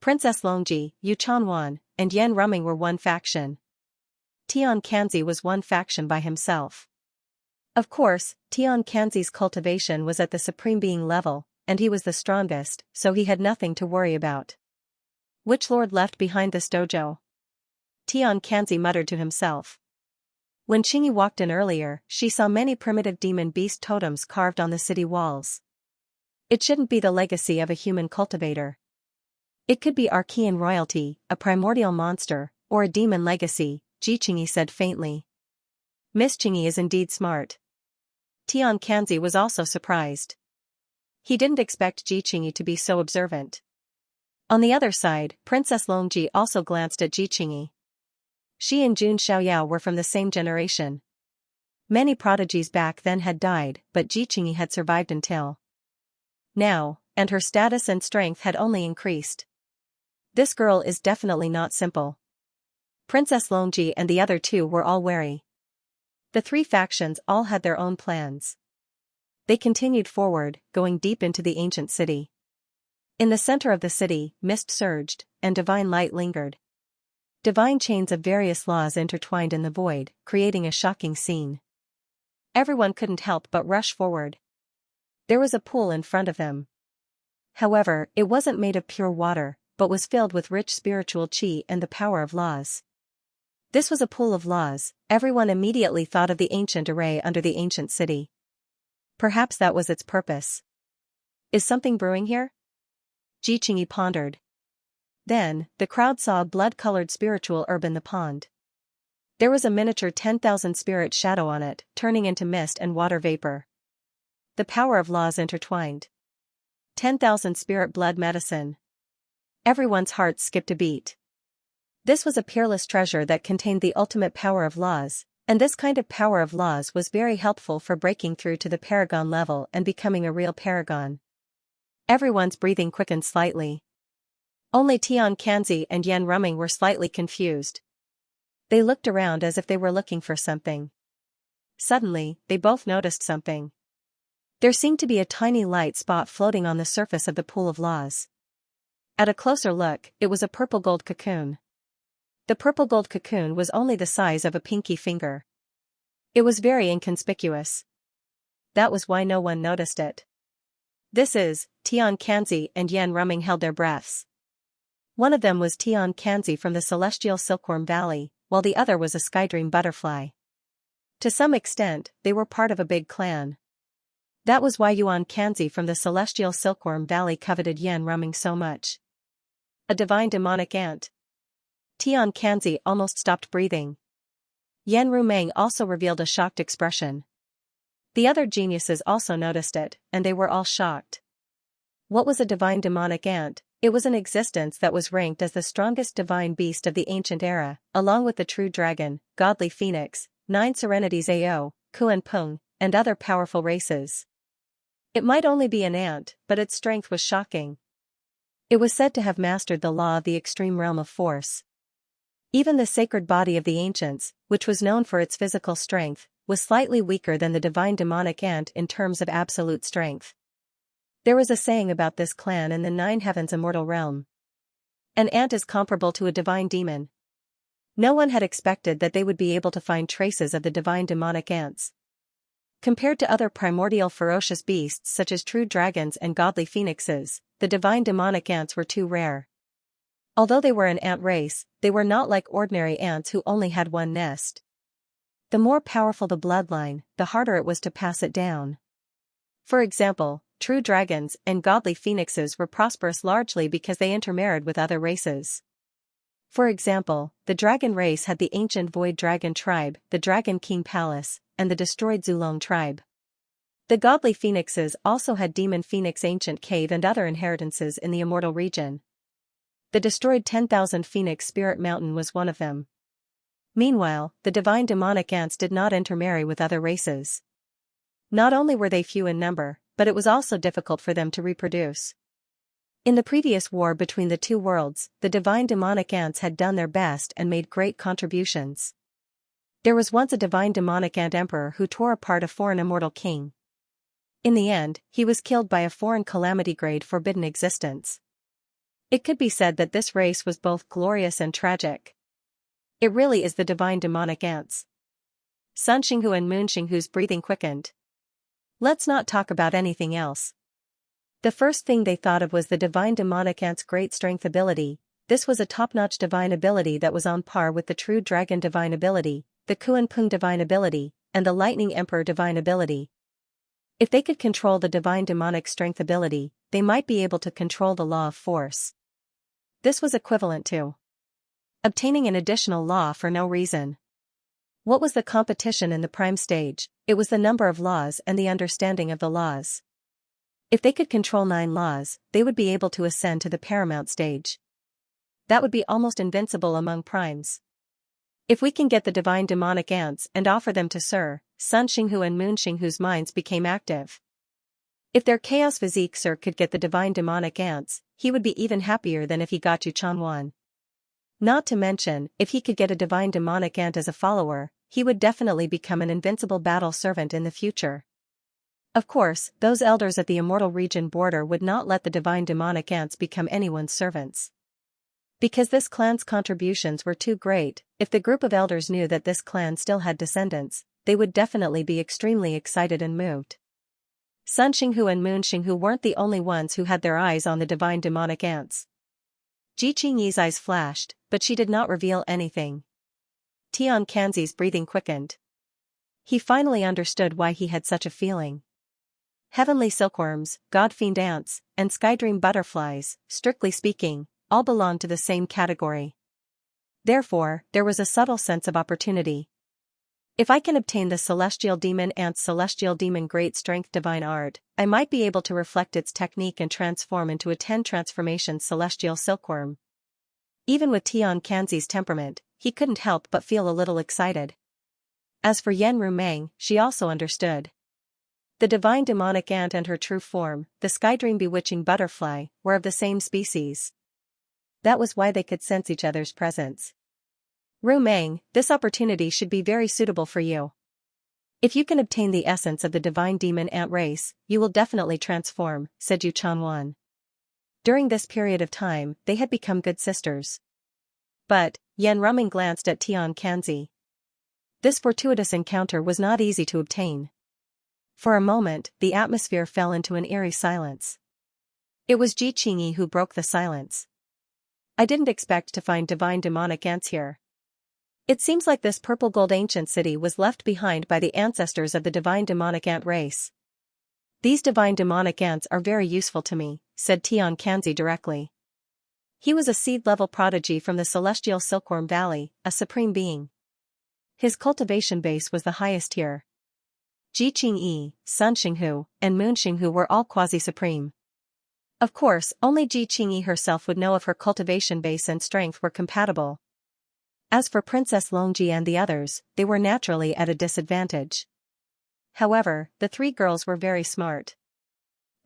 Princess Longji, Yu Chanwan, and Yan Ruming were one faction. Tian Kanzi was one faction by himself. Of course, Tian Kanzi's cultivation was at the supreme being level, and he was the strongest, so he had nothing to worry about. Which lord left behind this dojo? Tian Kanzi muttered to himself. When Qingyi walked in earlier, she saw many primitive demon beast totems carved on the city walls. It shouldn't be the legacy of a human cultivator. It could be Archean royalty, a primordial monster, or a demon legacy, Jiqingyi said faintly. Miss Qingyi is indeed smart. Tian Kanzi was also surprised. He didn't expect Jiqingyi to be so observant. On the other side, Princess Longji also glanced at Jiqingyi. She and Jun Xiaoyao were from the same generation. Many prodigies back then had died, but Jiqingyi had survived until now, and her status and strength had only increased. This girl is definitely not simple. Princess Longji and the other two were all wary. The three factions all had their own plans. They continued forward, going deep into the ancient city. In the center of the city, mist surged, and divine light lingered. Divine chains of various laws intertwined in the void, creating a shocking scene. Everyone couldn't help but rush forward. There was a pool in front of them. However, it wasn't made of pure water, but was filled with rich spiritual qi and the power of laws. This was a pool of laws. Everyone immediately thought of the ancient array under the ancient city. Perhaps that was its purpose. Is something brewing here? Jiqingyi pondered. Then, the crowd saw a blood-colored spiritual herb in the pond. There was a miniature 10,000 spirit shadow on it, turning into mist and water vapor. The power of laws intertwined. 10,000 spirit blood medicine. Everyone's heart skipped a beat. This was a peerless treasure that contained the ultimate power of laws, and this kind of power of laws was very helpful for breaking through to the paragon level and becoming a real paragon. Everyone's breathing quickened slightly. Only Tian Kanzi and Yan Ruming were slightly confused. They looked around as if they were looking for something. Suddenly, they both noticed something. There seemed to be a tiny light spot floating on the surface of the pool of laws. At a closer look, it was a purple gold cocoon. The purple gold cocoon was only the size of a pinky finger. It was very inconspicuous. That was why no one noticed it. This is, Tian Kanzi and Yan Ruming held their breaths. One of them was Tian Kanzi from the celestial silkworm valley, while the other was a skydream butterfly. To some extent, they were part of a big clan. That was why Yuan Kanzi from the celestial silkworm valley coveted Yan Ruming so much. A divine demonic ant. Tian Kanzi almost stopped breathing. Yan Ruming also revealed a shocked expression. The other geniuses also noticed it, and they were all shocked. What was a divine demonic ant? It was an existence that was ranked as the strongest divine beast of the ancient era, along with the true dragon, godly phoenix, 9 serenities Ao, Kuan Peng, and other powerful races. It might only be an ant, but its strength was shocking. It was said to have mastered the law of the extreme realm of force. Even the sacred body of the ancients, which was known for its physical strength, was slightly weaker than the divine demonic ant in terms of absolute strength. There was a saying about this clan in the 9 heavens immortal realm. An ant is comparable to a divine demon. No one had expected that they would be able to find traces of the divine demonic ants. Compared to other primordial ferocious beasts such as true dragons and godly phoenixes, the divine demonic ants were too rare. Although they were an ant race, they were not like ordinary ants who only had one nest. The more powerful the bloodline, the harder it was to pass it down. For example, true dragons and godly phoenixes were prosperous largely because they intermarried with other races. For example, the dragon race had the ancient void dragon tribe, the Dragon King Palace, and the destroyed Zulong tribe. The godly phoenixes also had demon phoenix ancient cave and other inheritances in the immortal region. The destroyed 10,000 phoenix spirit mountain was one of them. Meanwhile, the divine demonic ants did not intermarry with other races. Not only were they few in number, but it was also difficult for them to reproduce. In the previous war between the two worlds, the divine demonic ants had done their best and made great contributions. There was once a divine demonic ant emperor who tore apart a foreign immortal king. In the end, he was killed by a foreign calamity-grade forbidden existence. It could be said that this race was both glorious and tragic. It really is the divine demonic ants. Sun Xinghu and Moon Xinghu's breathing quickened. Let's not talk about anything else. The first thing they thought of was the divine demonic ant's great strength ability. This was a top-notch divine ability that was on par with the true dragon divine ability, the Kuan Peng divine ability, and the lightning emperor divine ability. If they could control the divine demonic strength ability, they might be able to control the law of force. This was equivalent to obtaining an additional law for no reason. What was the competition in the prime stage? It was the number of laws and the understanding of the laws. If they could control 9 laws, they would be able to ascend to the paramount stage. That would be almost invincible among primes. If we can get the divine demonic ants and offer them to Sir, Sun Xinghu and Moon Xinghu's minds became active. If their chaos physique Sir could get the divine demonic ants, he would be even happier than if he got Yu Chanwan. Not to mention, if he could get a divine demonic ant as a follower, he would definitely become an invincible battle servant in the future. Of course, those elders at the immortal region border would not let the divine demonic ants become anyone's servants. Because this clan's contributions were too great, if the group of elders knew that this clan still had descendants, they would definitely be extremely excited and moved. Sun Xinghu and Moon Xinghu weren't the only ones who had their eyes on the divine demonic ants. Ji Qingyi's eyes flashed, but she did not reveal anything. Tian Kanzi's breathing quickened. He finally understood why he had such a feeling. Heavenly silkworms, god-fiend ants, and skydream butterflies, strictly speaking, all belonged to the same category. Therefore, there was a subtle sense of opportunity. If I can obtain the celestial demon ant's celestial demon great strength divine art, I might be able to reflect its technique and transform into a 10 transformation celestial silkworm. Even with Tian Kanzi's temperament, he couldn't help but feel a little excited. As for Yen Rumeng, she also understood. The divine demonic ant and her true form, the skydream bewitching butterfly, were of the same species. That was why they could sense each other's presence. Rumeng, this opportunity should be very suitable for you. If you can obtain the essence of the divine demon ant race, you will definitely transform, said Yu Chanwan. During this period of time, they had become good sisters. But, Yen Rumeng glanced at Tian Kanzi. This fortuitous encounter was not easy to obtain. For a moment, the atmosphere fell into an eerie silence. It was Ji Qingyi who broke the silence. I didn't expect to find divine demonic ants here. It seems like this purple gold ancient city was left behind by the ancestors of the divine demonic ant race. These divine demonic ants are very useful to me, said Tian Kanzi directly. He was a seed-level prodigy from the celestial Silkworm Valley, a supreme being. His cultivation base was the highest here. Ji Qingyi, Sun Xinghu, and Moon Xinghu were all quasi-supreme. Of course, only Ji Qingyi herself would know if her cultivation base and strength were compatible. As for Princess Longji and the others, they were naturally at a disadvantage. However, the 3 girls were very smart.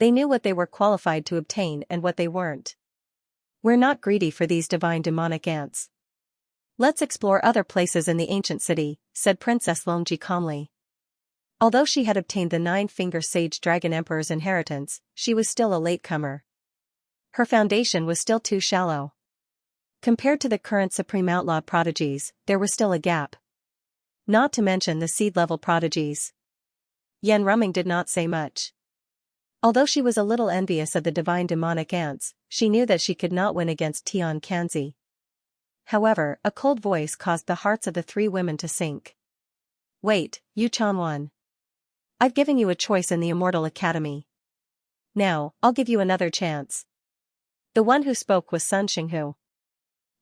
They knew what they were qualified to obtain and what they weren't. We're not greedy for these divine demonic ants. Let's explore other places in the ancient city, said Princess Longji calmly. Although she had obtained the 9-finger sage dragon emperor's inheritance, she was still a latecomer. Her foundation was still too shallow. Compared to the current supreme outlaw prodigies, there was still a gap. Not to mention the seed-level prodigies. Yen Rumeng did not say much. Although she was a little envious of the divine demonic ants, she knew that she could not win against Tian Kanzi. However, a cold voice caused the hearts of the 3 women to sink. Wait, Yu Chanwan. I've given you a choice in the Immortal Academy. Now, I'll give you another chance. The one who spoke was Sun Xinghu.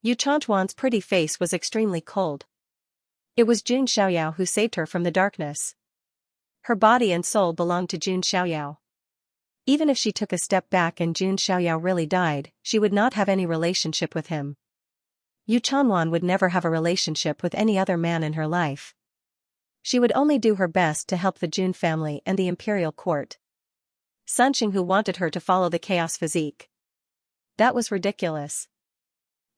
Yu Chanwan's pretty face was extremely cold. It was Jun Xiaoyao who saved her from the darkness. Her body and soul belonged to Jun Xiaoyao. Even if she took a step back and Jun Xiaoyao really died, she would not have any relationship with him. Yu Chanwan would never have a relationship with any other man in her life. She would only do her best to help the Jun family and the imperial court. Sun Xinghu wanted her to follow the chaos physique. That was ridiculous.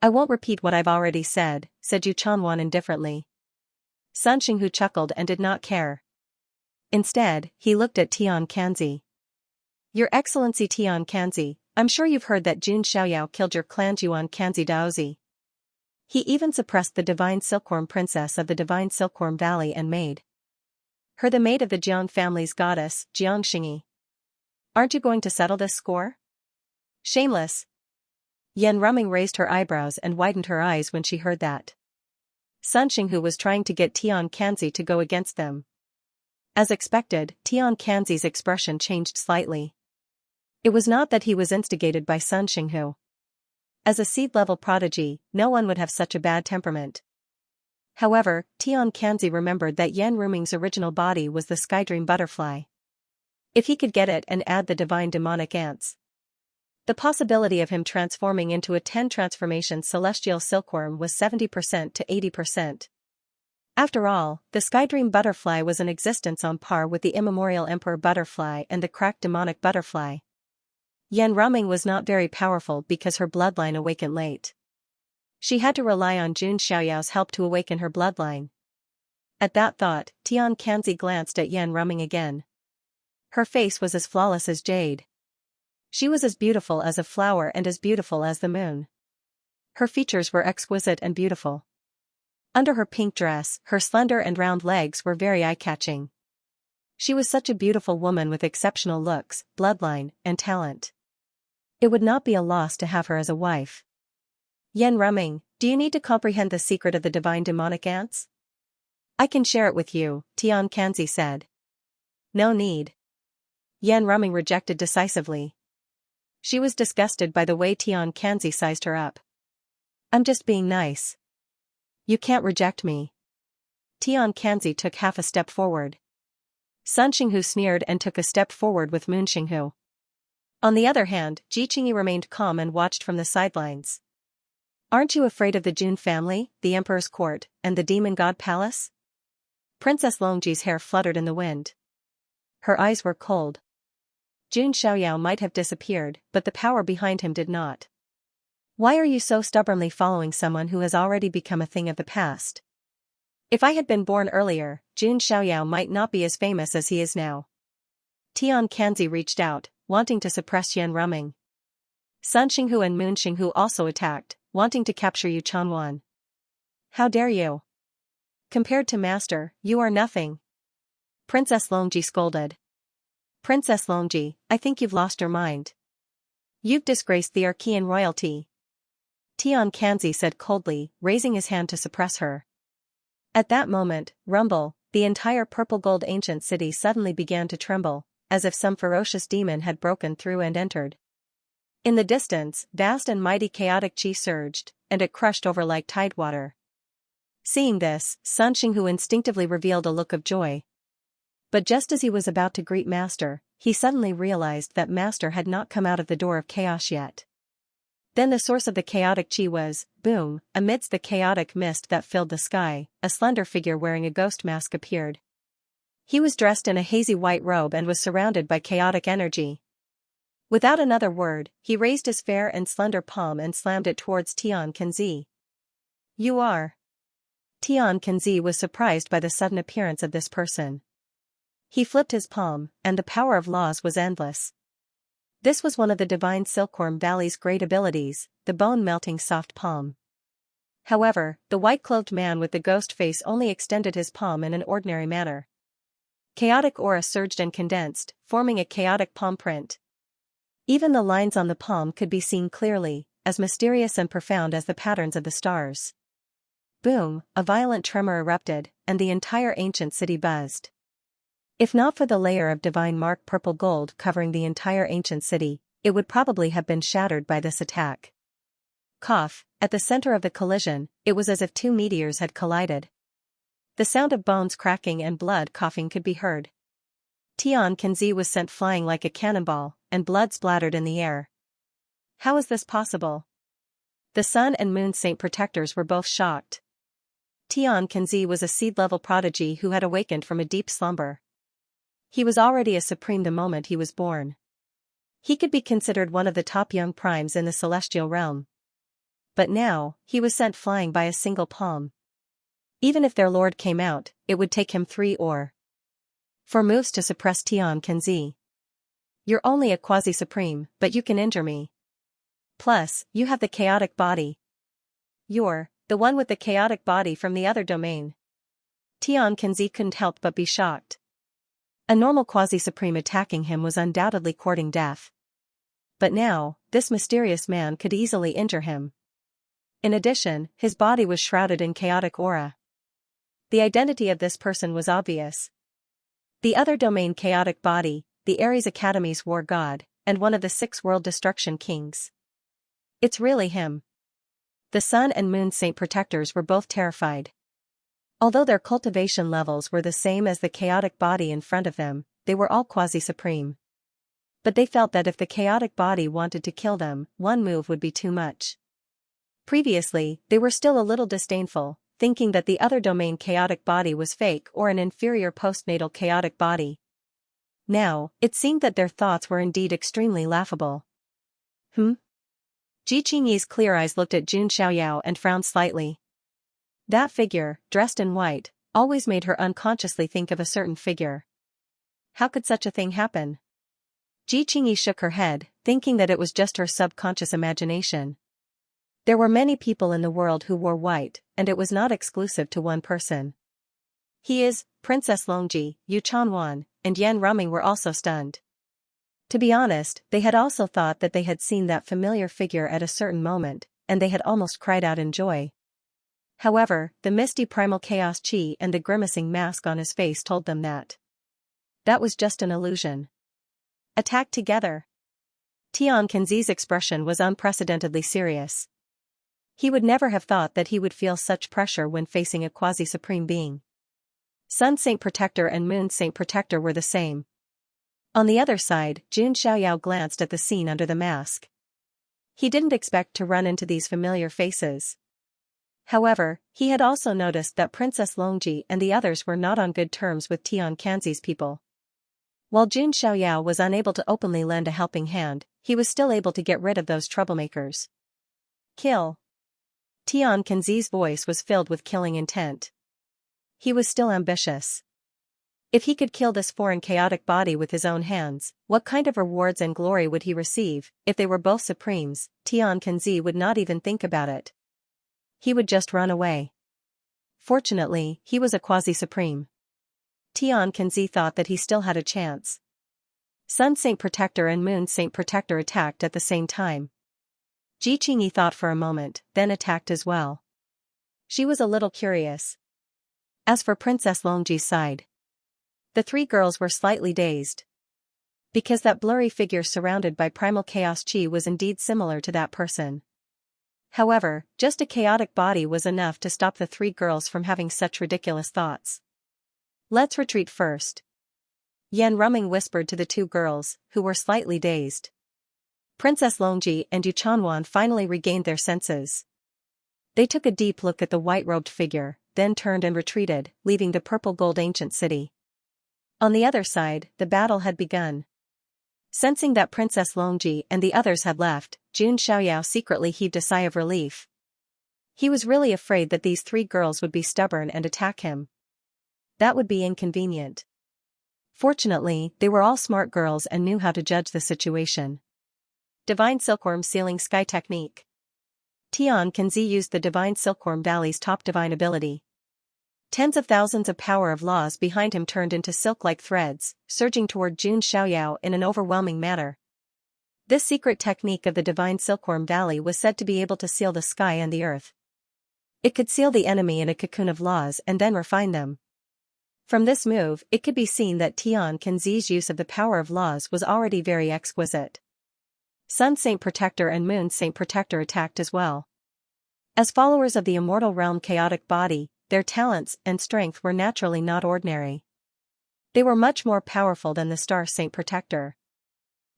I won't repeat what I've already said, said Yu Chanwan indifferently. Sun Xinghu chuckled and did not care. Instead, he looked at Tian Kanzi. Your Excellency Tian Kanzi, I'm sure you've heard that Jun Xiaoyao killed your clan's Yuan Kanzi Daozi. He even suppressed the divine silkworm princess of the divine silkworm valley and made her the maid of the Jiang family's goddess, Xianxia. Aren't you going to settle this score? Shameless. Yen Rumeng raised her eyebrows and widened her eyes when she heard that. Sun Xinghu was trying to get Tian Kanzi to go against them. As expected, Tian Kanzi's expression changed slightly. It was not that he was instigated by Sun Xinghu. As a seed-level prodigy, no one would have such a bad temperament. However, Xianxia remembered that Yan Ruming's original body was the Skydream butterfly. If he could get it and add the divine demonic ants, the possibility of him transforming into a 10 transformation celestial silkworm was 70% to 80%. After all, the Skydream butterfly was in existence on par with the immemorial Emperor butterfly and the cracked demonic butterfly. Yan Ruming was not very powerful because her bloodline awakened late. She had to rely on Jun Xiaoyao's help to awaken her bloodline. At that thought, Xianxia glanced at Yan Ruming again. Her face was as flawless as jade. She was as beautiful as a flower and as beautiful as the moon. Her features were exquisite and beautiful. Under her pink dress, her slender and round legs were very eye-catching. She was such a beautiful woman with exceptional looks, bloodline, and talent. It would not be a loss to have her as a wife. Yan Ruming, do you need to comprehend the secret of the divine demonic ants? I can share it with you, Xianxia said. No need. Yan Ruming rejected decisively. She was disgusted by the way Xianxia sized her up. I'm just being nice. You can't reject me. Xianxia took half a step forward. Sun Xinghu sneered and took a step forward with Moon Xinghu. On the other hand, Ji Qingyi remained calm and watched from the sidelines. Aren't you afraid of the Jun family, the Emperor's court, and the Demon God Palace? Princess Longji's hair fluttered in the wind. Her eyes were cold. Jun Xiaoyao might have disappeared, but the power behind him did not. Why are you so stubbornly following someone who has already become a thing of the past? If I had been born earlier, Jun Xiaoyao might not be as famous as he is now. Xianxia reached out, wanting to suppress Yan Ruming. Sun Xinghu and Moon Xinghu also attacked, wanting to capture Yu Chanwan. How dare you? Compared to Master, you are nothing. Princess Longji scolded. Princess Longji, I think you've lost your mind. You've disgraced the Archean royalty. Xianxia said coldly, raising his hand to suppress her. At that moment, rumble, the entire purple gold ancient city suddenly began to tremble, as if some ferocious demon had broken through and entered. In the distance, vast and mighty chaotic chi surged, and it crushed over like tidewater. Seeing this, Sun Xinghu instinctively revealed a look of joy. But just as he was about to greet Master, he suddenly realized that Master had not come out of the door of chaos yet. Then the source of the chaotic chi was, boom, amidst the chaotic mist that filled the sky, a slender figure wearing a ghost mask appeared. He was dressed in a hazy white robe and was surrounded by chaotic energy. Without another word, he raised his fair and slender palm and slammed it towards Xianxia. You are. Xianxia was surprised by the sudden appearance of this person. He flipped his palm, and the power of laws was endless. This was one of the divine Silkworm Valley's great abilities, the bone-melting soft palm. However, the white-clothed man with the ghost face only extended his palm in an ordinary manner. Chaotic aura surged and condensed, forming a chaotic palm print. Even the lines on the palm could be seen clearly, as mysterious and profound as the patterns of the stars. Boom, a violent tremor erupted, and the entire ancient city buzzed. If not for the layer of divine mark purple gold covering the entire ancient city, it would probably have been shattered by this attack. Cough, at the center of the collision, it was as if two meteors had collided. The sound of bones cracking and blood coughing could be heard. Xianxia was sent flying like a cannonball, and blood splattered in the air. How is this possible? The Sun and Moon Saint Protectors were both shocked. Xianxia was a seed-level prodigy who had awakened from a deep slumber. He was already a supreme the moment he was born. He could be considered one of the top young primes in the celestial realm. But now, he was sent flying by a single palm. Even if their lord came out, it would take him 3 or 4 moves to suppress Xianxia. You're only a quasi-supreme, but you can injure me. Plus, you have the chaotic body. You're the one with the chaotic body from the other domain. Xianxia couldn't help but be shocked. A normal quasi-supreme attacking him was undoubtedly courting death. But now, this mysterious man could easily injure him. In addition, his body was shrouded in chaotic aura. The identity of this person was obvious. The other domain chaotic body, the Ares Academy's war god, and one of the 6 world destruction kings. It's really him. The Sun and Moon Saint Protectors were both terrified. Although their cultivation levels were the same as the chaotic body in front of them, they were all quasi-supreme. But they felt that if the chaotic body wanted to kill them, one move would be too much. Previously, they were still a little disdainful, thinking that the other domain chaotic body was fake or an inferior postnatal chaotic body. Now, it seemed that their thoughts were indeed extremely laughable. Ji Qingyi's clear eyes looked at Jun Xiaoyao and frowned slightly. That figure, dressed in white, always made her unconsciously think of a certain figure. How could such a thing happen? Ji Qingyi shook her head, thinking that it was just her subconscious imagination. There were many people in the world who wore white, and it was not exclusive to one person. He is, Princess Longji, Yu Chanwan, and Yan Ruming were also stunned. To be honest, they had also thought that they had seen that familiar figure at a certain moment, and they had almost cried out in joy. However, the misty primal chaos chi and the grimacing mask on his face told them that was just an illusion. Attack together. Tian Kenzi's expression was unprecedentedly serious. He would never have thought that he would feel such pressure when facing a quasi-supreme being. Sun Saint Protector and Moon Saint Protector were the same. On the other side, Jun Xiaoyao glanced at the scene under the mask. He didn't expect to run into these familiar faces. However, he had also noticed that Princess Longji and the others were not on good terms with Tian Kenzi's people. While Jun Xiaoyao was unable to openly lend a helping hand, he was still able to get rid of those troublemakers. Kill. Tian Kenzi's voice was filled with killing intent. He was still ambitious. If he could kill this foreign chaotic body with his own hands, what kind of rewards and glory would he receive? If they were both supremes, Tian Kenzi would not even think about it. He would just run away. Fortunately, he was a quasi-supreme. Tian Kenzi thought that he still had a chance. Sun Saint Protector and Moon Saint Protector attacked at the same time. Ji Qingyi thought for a moment, then attacked as well. She was a little curious. As for Princess Longji's side, the three girls were slightly dazed. Because that blurry figure surrounded by primal chaos chi was indeed similar to that person. However, just a chaotic body was enough to stop the three girls from having such ridiculous thoughts. Let's retreat first. Yan Ruming whispered to the two girls, who were slightly dazed. Princess Longji and Yu Chanwan finally regained their senses. They took a deep look at the white-robed figure, then turned and retreated, leaving the purple-gold ancient city. On the other side, the battle had begun. Sensing that Princess Longji and the others had left, Jun Xiaoyao secretly heaved a sigh of relief. He was really afraid that these three girls would be stubborn and attack him. That would be inconvenient. Fortunately, they were all smart girls and knew how to judge the situation. Divine Silkworm Sealing Sky Technique. Tian Kenzi used the Divine Silkworm Valley's top divine ability. Tens of thousands of power of laws behind him turned into silk-like threads, surging toward Jun Xiaoyao in an overwhelming manner. This secret technique of the Divine Silkworm Valley was said to be able to seal the sky and the earth. It could seal the enemy in a cocoon of laws and then refine them. From this move, it could be seen that Tian Kenzi's use of the power of laws was already very exquisite. Sun Saint Protector and Moon Saint Protector attacked as well. As followers of the immortal realm chaotic body, their talents and strength were naturally not ordinary. They were much more powerful than the Star Saint Protector.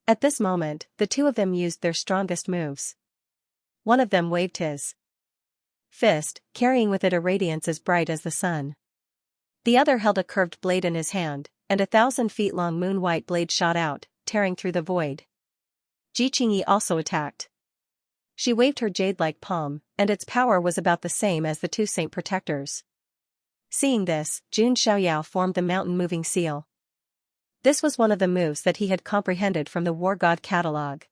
At this moment, the two of them used their strongest moves. One of them waved his fist, carrying with it a radiance as bright as the sun. The other held a curved blade in his hand, and a 1,000-feet-long moon-white blade shot out, tearing through the void. Ji Qingyi also attacked. She waved her jade-like palm, and its power was about the same as the two Saint Protectors. Seeing this, Jun Xiaoyao formed the mountain-moving seal. This was one of the moves that he had comprehended from the War God catalog.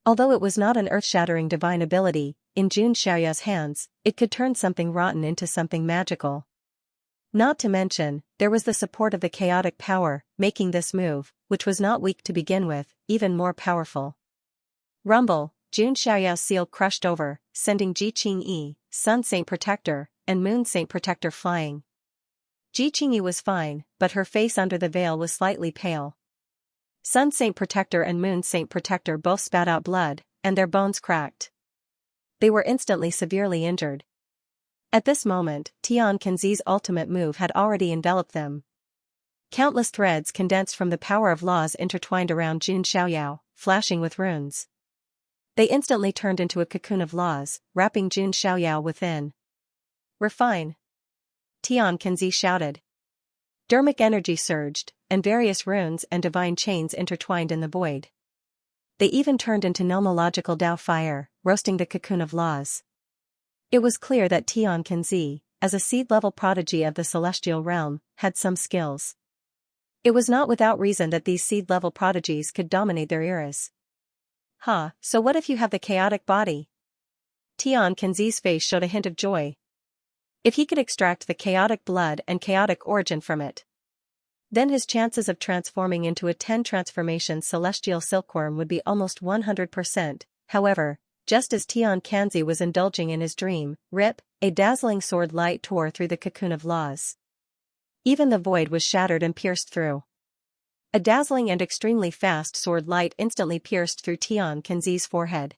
Although it was not an earth-shattering divine ability, in Jun Xiaoyao's hands, it could turn something rotten into something magical. Not to mention, there was the support of the chaotic power, making this move, which was not weak to begin with, even more powerful. Rumble, Jun Xiaoyao's seal crushed over, sending Ji Qingyi, Sun Saint Protector, and Moon Saint Protector flying. Ji Qingyi was fine, but her face under the veil was slightly pale. Sun Saint Protector and Moon Saint Protector both spat out blood, and their bones cracked. they were instantly severely injured. At this moment, Tian Kenzi's ultimate move had already enveloped them. Countless threads condensed from the power of laws intertwined around Jun Xiaoyao, flashing with runes. They instantly turned into a cocoon of laws, wrapping Jun Xiaoyao within. Refine! Tian Kenzi shouted. Dermic energy surged, and various runes and divine chains intertwined in the void. They even turned into nomological Dao fire, roasting the cocoon of laws. It was clear that Tian Kenzi, as a seed-level prodigy of the celestial realm, had some skills. It was not without reason that these seed-level prodigies could dominate their eras. So what if you have the chaotic body? Tian Kenzi's face showed a hint of joy. If he could extract the chaotic blood and chaotic origin from it, then his chances of transforming into a 10 transformation celestial silkworm would be almost 100%. However, just as Tian Kenzi was indulging in his dream, a dazzling sword light tore through the cocoon of laws. Even the void was shattered and pierced through. A dazzling and extremely fast sword light instantly pierced through Tian Kenzi's forehead.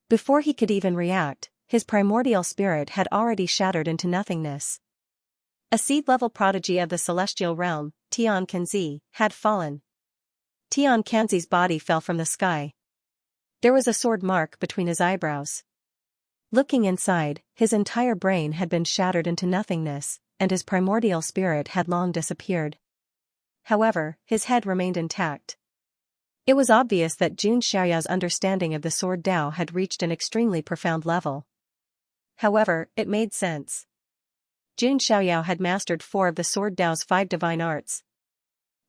Before he could even react, his primordial spirit had already shattered into nothingness. A seed-level prodigy of the celestial realm, Tian Kenzi, had fallen. Tian Kenzi's body fell from the sky. There was a sword mark between his eyebrows. Looking inside, his entire brain had been shattered into nothingness, and his primordial spirit had long disappeared. However, his head remained intact. It was obvious that Jun Xiaoyao's understanding of the sword Dao had reached an extremely profound level. However, it made sense. Jun Xiaoyao had mastered 4 of the sword Dao's 5 divine arts.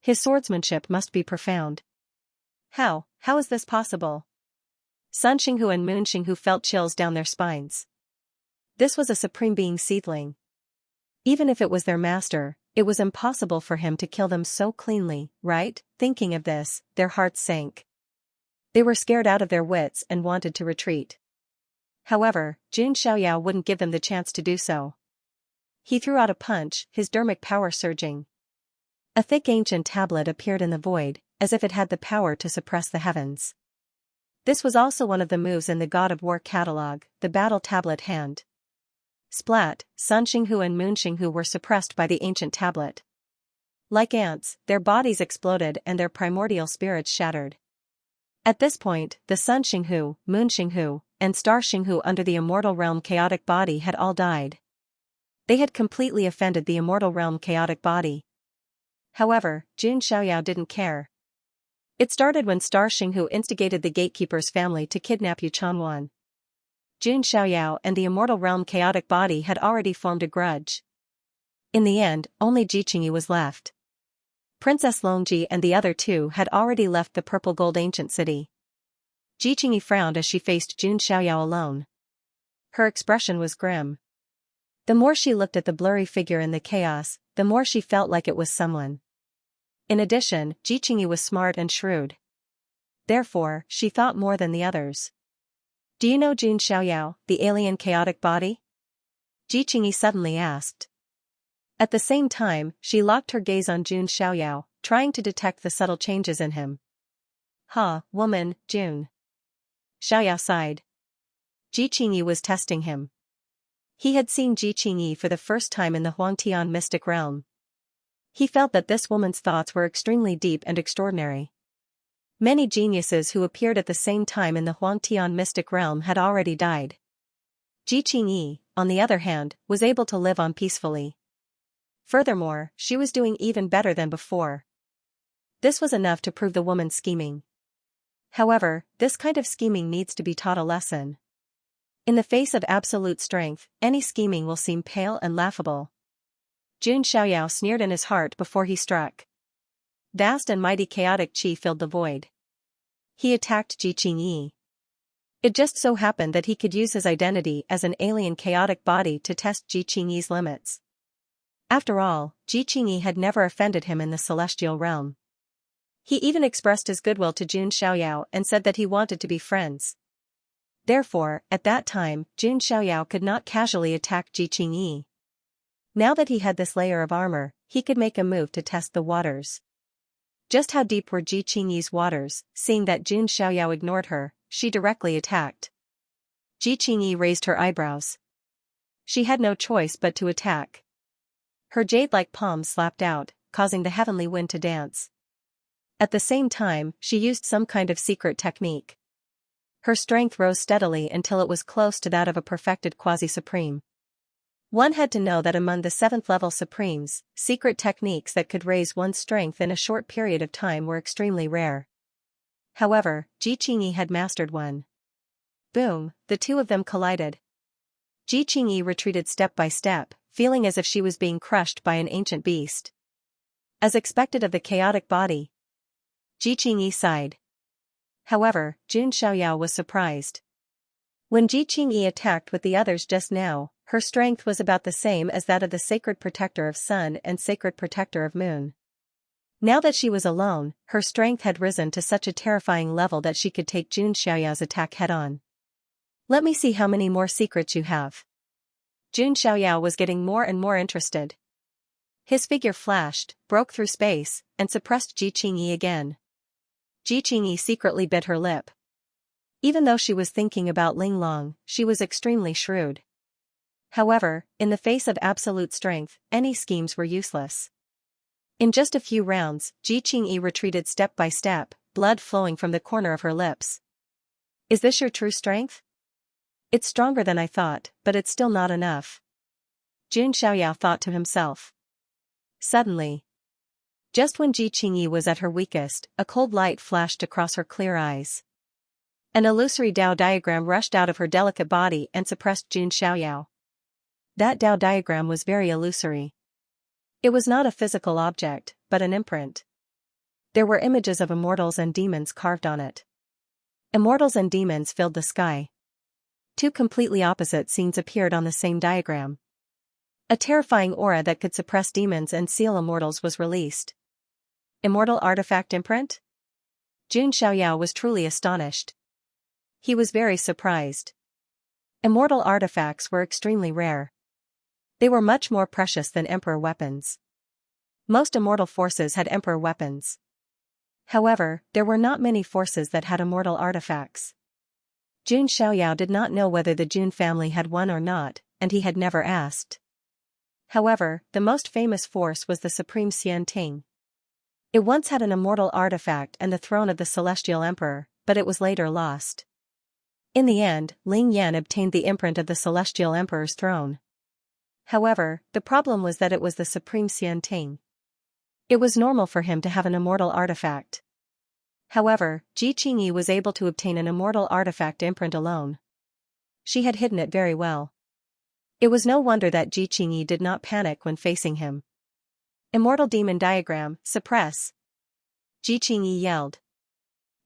His swordsmanship must be profound. How is this possible? Sun Xinghu and Moon Xinghu felt chills down their spines. This was a supreme being seedling. Even if it was their master, it was impossible for him to kill them so cleanly, right? Thinking of this, their hearts sank. They were scared out of their wits and wanted to retreat. However, Jun Xiaoyao wouldn't give them the chance to do so. He threw out a punch, his dermic power surging. A thick ancient tablet appeared in the void, as if it had the power to suppress the heavens. This was also one of the moves in the God of War catalog, the battle tablet hand. Splat, Sun Xinghu and Moon Xinghu were suppressed by the ancient tablet. Like ants, their bodies exploded and their primordial spirits shattered. At this point, the Sun Xinghu, Moon Xinghu, and Star Xinghu under the Immortal Realm chaotic body had all died. They had completely offended the Immortal Realm chaotic body. However, Jun Xiaoyao didn't care. It started when Star Xinghu instigated the Gatekeeper's family to kidnap Yu Chanwan. Jun Xiaoyao and the Immortal Realm chaotic body had already formed a grudge. In the end, only Ji Qingyi was left. Princess Longji and the other 2 had already left the purple gold ancient city. Ji Qingyi frowned as she faced Jun Xiaoyao alone. Her expression was grim. The more she looked at the blurry figure in the chaos, the more she felt like it was someone. In addition, Ji Qingyi was smart and shrewd. Therefore, she thought more than the others. Do you know Jun Xiaoyao, the alien chaotic body? Ji Qingyi suddenly asked. At the same time, she locked her gaze on Jun Xiaoyao, trying to detect the subtle changes in him. Woman, Jun. Xiaoyao sighed. Ji Qingyi was testing him. He had seen Ji Qingyi for the first time in the Huangtian mystic realm. He felt that this woman's thoughts were extremely deep and extraordinary. Many geniuses who appeared at the same time in the Huangtian mystic realm had already died. Ji Qingyi, on the other hand, was able to live on peacefully. Furthermore, she was doing even better than before. This was enough to prove the woman's scheming. However, this kind of scheming needs to be taught a lesson. In the face of absolute strength, any scheming will seem pale and laughable. Jun Xiaoyao sneered in his heart before he struck. Vast and mighty chaotic qi filled the void. He attacked Ji Qingyi. It just so happened that he could use his identity as an alien chaotic body to test Ji Qingyi's limits. After all, Ji Qingyi had never offended him in the celestial realm. He even expressed his goodwill to Jun Xiaoyao and said that he wanted to be friends. Therefore, at that time, Jun Xiaoyao could not casually attack Ji Qingyi. Now that he had this layer of armor, he could make a move to test the waters. Just how deep were Ji Qingyi's waters? Seeing that Jun Xiaoyao ignored her, she directly attacked. Ji Qingyi raised her eyebrows. She had no choice but to attack. Her jade-like palms slapped out, causing the heavenly wind to dance. At the same time, she used some kind of secret technique. Her strength rose steadily until it was close to that of a perfected quasi-supreme. One had to know that among the 7th-level supremes, secret techniques that could raise one's strength in a short period of time were extremely rare. However, Ji Qingyi had mastered one. Boom, the two of them collided. Ji Qingyi retreated step by step, feeling as if she was being crushed by an ancient beast. As expected of the chaotic body, Ji Qingyi sighed. However, Jun Xiaoyao was surprised. When Ji Qingyi attacked with the others just now, her strength was about the same as that of the sacred protector of sun and sacred protector of moon. Now that she was alone, her strength had risen to such a terrifying level that she could take Jun Xiaoyao's attack head-on. Let me see how many more secrets you have. Jun Xiaoyao was getting more and more interested. His figure flashed, broke through space, and suppressed Ji Qingyi again. Ji Qingyi secretly bit her lip. Even though she was thinking about Ling Long, she was extremely shrewd. However, in the face of absolute strength, any schemes were useless. In just a few rounds, Ji Qingyi retreated step by step, blood flowing from the corner of her lips. Is this your true strength? It's stronger than I thought, but it's still not enough. Jun Xiaoyao thought to himself. Suddenly, just when Ji Qingyi was at her weakest, a cold light flashed across her clear eyes. An illusory Dao diagram rushed out of her delicate body and suppressed Jun Xiaoyao. That Dao diagram was very illusory. It was not a physical object, but an imprint. There were images of immortals and demons carved on it. Immortals and demons filled the sky. Two completely opposite scenes appeared on the same diagram. A terrifying aura that could suppress demons and seal immortals was released. Immortal artifact imprint? Jun Xiaoyao was truly astonished. He was very surprised. Immortal artifacts were extremely rare. They were much more precious than emperor weapons. Most immortal forces had emperor weapons. However, there were not many forces that had immortal artifacts. Jun Xiaoyao did not know whether the Jun family had one or not, and he had never asked. However, the most famous force was the Supreme Xianting. It once had an immortal artifact and the throne of the Celestial Emperor, but it was later lost. In the end, Ling Yan obtained the imprint of the Celestial Emperor's throne. However, the problem was that it was the Supreme Xianting. It was normal for him to have an immortal artifact. However, Ji Qingyi was able to obtain an immortal artifact imprint alone. She had hidden it very well. It was no wonder that Ji Qingyi did not panic when facing him. Immortal demon diagram, suppress! Ji Qingyi yelled.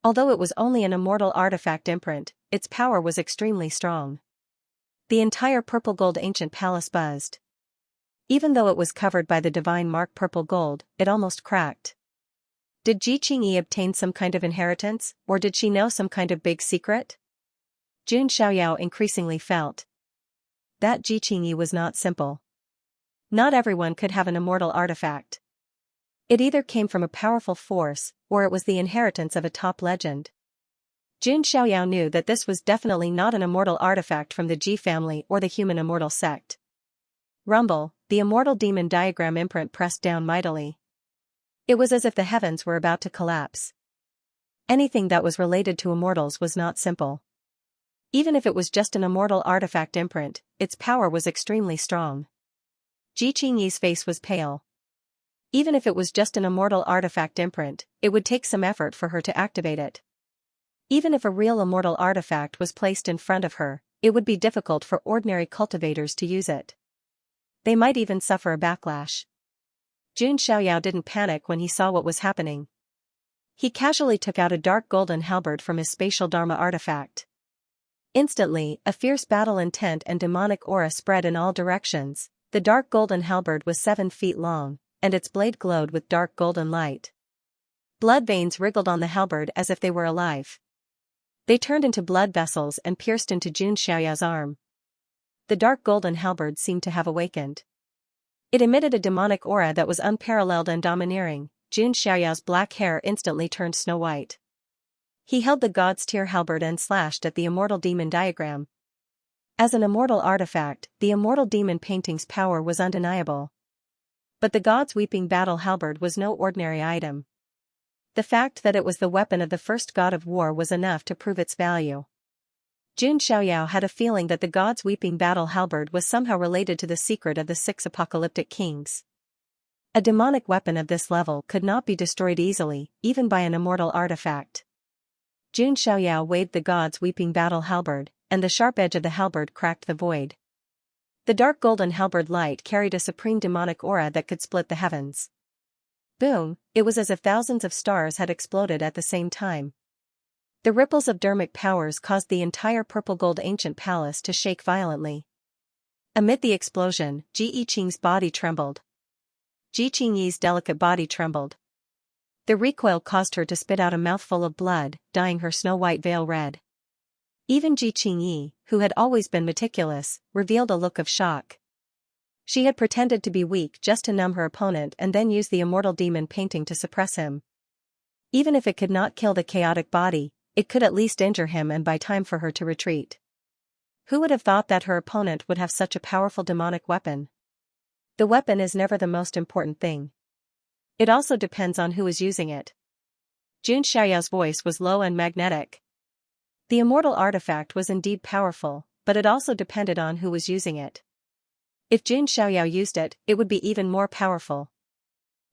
Although it was only an immortal artifact imprint, its power was extremely strong. The entire purple gold ancient palace buzzed. Even though it was covered by the divine mark purple gold, it almost cracked. Did Ji Qingyi obtain some kind of inheritance, or did she know some kind of big secret? Jun Xiaoyao increasingly felt that Ji Qingyi was not simple. Not everyone could have an immortal artifact. It either came from a powerful force, or it was the inheritance of a top legend. Jun Xiaoyao knew that this was definitely not an immortal artifact from the Ji family or the human immortal sect. Rumble, the immortal demon diagram imprint pressed down mightily. It was as if the heavens were about to collapse. Anything that was related to immortals was not simple. Even if it was just an immortal artifact imprint, its power was extremely strong. Ji Qingyi's face was pale. Even if it was just an immortal artifact imprint, it would take some effort for her to activate it. Even if a real immortal artifact was placed in front of her, it would be difficult for ordinary cultivators to use it. They might even suffer a backlash. Jun Xiaoyao didn't panic when he saw what was happening. He casually took out a dark golden halberd from his spatial dharma artifact. Instantly, a fierce battle intent and demonic aura spread in all directions. The dark golden halberd was 7 feet long, and its blade glowed with dark golden light. Blood veins wriggled on the halberd as if they were alive. They turned into blood vessels and pierced into Jun Xiaoyao's arm. The dark golden halberd seemed to have awakened. It emitted a demonic aura that was unparalleled and domineering. Jun Xiaoyao's black hair instantly turned snow white. He held the god's tear halberd and slashed at the immortal demon diagram. As an immortal artifact, the immortal demon painting's power was undeniable. But the god's weeping battle halberd was no ordinary item. The fact that it was the weapon of the first god of war was enough to prove its value. Jun Xiaoyao had a feeling that the god's weeping battle halberd was somehow related to the secret of the 6 apocalyptic kings. A demonic weapon of this level could not be destroyed easily, even by an immortal artifact. Jun Xiaoyao waved the god's weeping battle halberd, and the sharp edge of the halberd cracked the void. The dark golden halberd light carried a supreme demonic aura that could split the heavens. Boom, it was as if thousands of stars had exploded at the same time. The ripples of dermic powers caused the entire purple-gold ancient palace to shake violently. Amid the explosion, Ji Yiqing's body trembled. Ji Qingyi's delicate body trembled. The recoil caused her to spit out a mouthful of blood, dyeing her snow-white veil red. Even Ji Qingyi, who had always been meticulous, revealed a look of shock. She had pretended to be weak just to numb her opponent and then used the immortal demon painting to suppress him. Even if it could not kill the chaotic body, it could at least injure him and buy time for her to retreat. Who would have thought that her opponent would have such a powerful demonic weapon? The weapon is never the most important thing. It also depends on who is using it. Jun Xiaoyao's voice was low and magnetic. The immortal artifact was indeed powerful, but it also depended on who was using it. If Jun Xiaoyao used it, it would be even more powerful.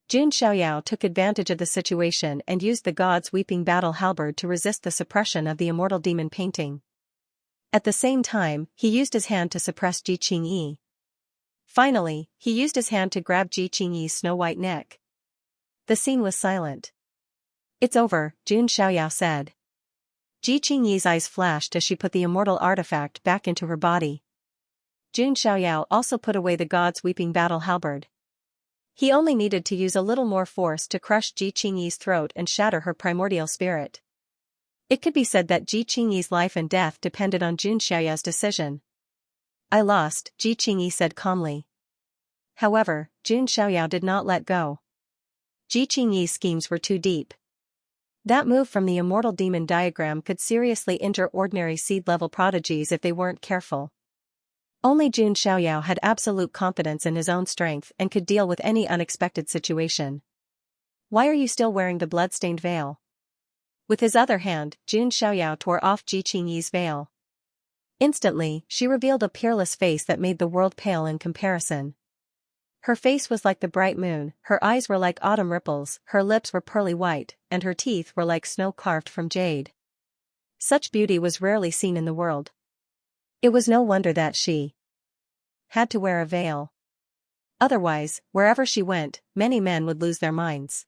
Jun Xiaoyao took advantage of the situation and used the god's weeping battle halberd to resist the suppression of the immortal demon painting. At the same time, he used his hand to suppress Ji Qingyi. Finally, he used his hand to grab Ji Qingyi's snow-white neck. The scene was silent. "It's over," Jun Xiaoyao said. Ji Qingyi's eyes flashed as she put the immortal artifact back into her body. Jun Xiaoyao also put away the god's weeping battle halberd. He only needed to use a little more force to crush Ji Qingyi's throat and shatter her primordial spirit. It could be said that Ji Qingyi's life and death depended on Jun Xiaoyao's decision. "I lost," Ji Qingyi said calmly. However, Jun Xiaoyao did not let go. Ji Qingyi's schemes were too deep. That move from the immortal demon diagram could seriously injure ordinary seed-level prodigies if they weren't careful. Only Jun Xiaoyao had absolute confidence in his own strength and could deal with any unexpected situation. "Why are you still wearing the blood-stained veil?" With his other hand, Jun Xiaoyao tore off Ji Qingyi's veil. Instantly, she revealed a peerless face that made the world pale in comparison. Her face was like the bright moon, her eyes were like autumn ripples, her lips were pearly white, and her teeth were like snow carved from jade. Such beauty was rarely seen in the world. It was no wonder that she had to wear a veil. Otherwise, wherever she went, many men would lose their minds.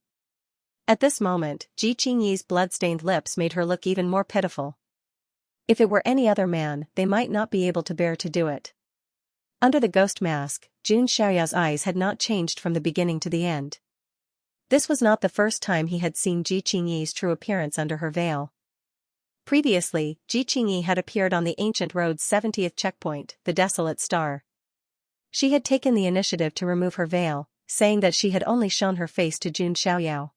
At this moment, Ji Qingyi's blood-stained lips made her look even more pitiful. If it were any other man, they might not be able to bear to do it. Under the ghost mask, Jun Xiaoyao's eyes had not changed from the beginning to the end. This was not the first time he had seen Ji Qingyi's true appearance under her veil. Previously, Ji Qingyi had appeared on the ancient road's 70th checkpoint, the Desolate Star. She had taken the initiative to remove her veil, saying that she had only shown her face to Jun Xiaoyao.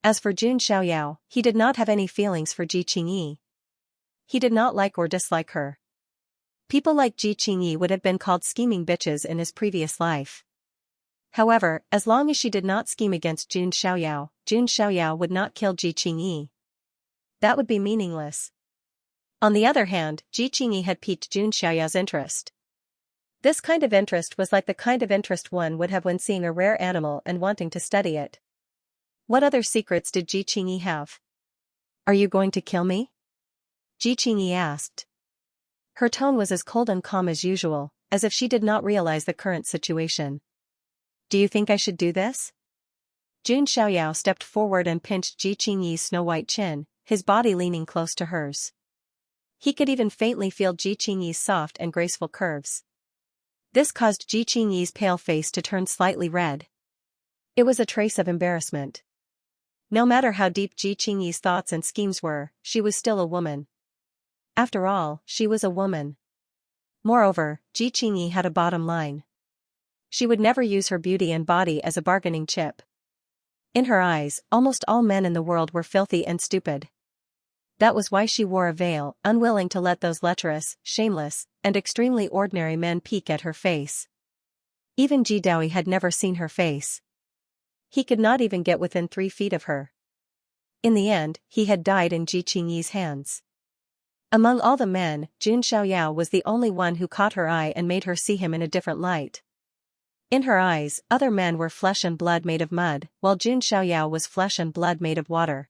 As for Jun Xiaoyao, he did not have any feelings for Ji Qingyi. He did not like or dislike her. People like Ji Qingyi would have been called scheming bitches in his previous life. However, as long as she did not scheme against Jun Xiaoyao would not kill Ji Qingyi. That would be meaningless. On the other hand, Ji Qingyi had piqued Jun Xiaoyao's interest. This kind of interest was like the kind of interest one would have when seeing a rare animal and wanting to study it. What other secrets did Ji Qingyi have? "Are you going to kill me?" Ji Qingyi asked. Her tone was as cold and calm as usual, as if she did not realize the current situation. "Do you think I should do this?" Jun Xiaoyao stepped forward and pinched Ji Qingyi's snow-white chin, his body leaning close to hers. He could even faintly feel Ji Qingyi's soft and graceful curves. This caused Ji Qingyi's pale face to turn slightly red. It was a trace of embarrassment. No matter how deep Ji Qingyi's thoughts and schemes were, she was still a woman. After all, she was a woman. Moreover, Ji Qingyi had a bottom line. She would never use her beauty and body as a bargaining chip. In her eyes, almost all men in the world were filthy and stupid. That was why she wore a veil, unwilling to let those lecherous, shameless, and extremely ordinary men peek at her face. Even Ji Daoi had never seen her face. He could not even get within 3 feet of her. In the end, he had died in Ji Qingyi's hands. Among all the men, Jun Xiaoyao was the only one who caught her eye and made her see him in a different light. In her eyes, other men were flesh and blood made of mud, while Jun Xiaoyao was flesh and blood made of water.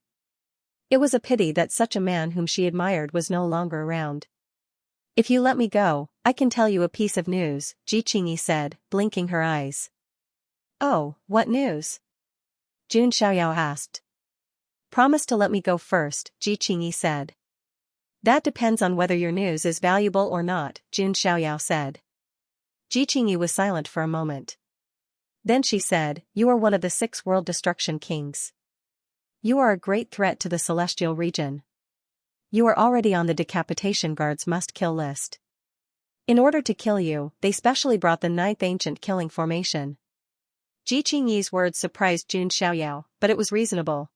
It was a pity that such a man whom she admired was no longer around. "If you let me go, I can tell you a piece of news," Ji Qingyi said, blinking her eyes. "Oh, what news?" Jun Xiaoyao asked. "Promise to let me go first," Ji Qingyi said. "That depends on whether your news is valuable or not," Jun Xiaoyao said. Ji Qingyi was silent for a moment. Then she said, "You are one of the 6 world destruction kings. You are a great threat to the celestial region. You are already on the decapitation guard's must-kill list. In order to kill you, they specially brought the 9th ancient killing formation." Ji Qingyi's words surprised Jun Xiaoyao, but it was reasonable.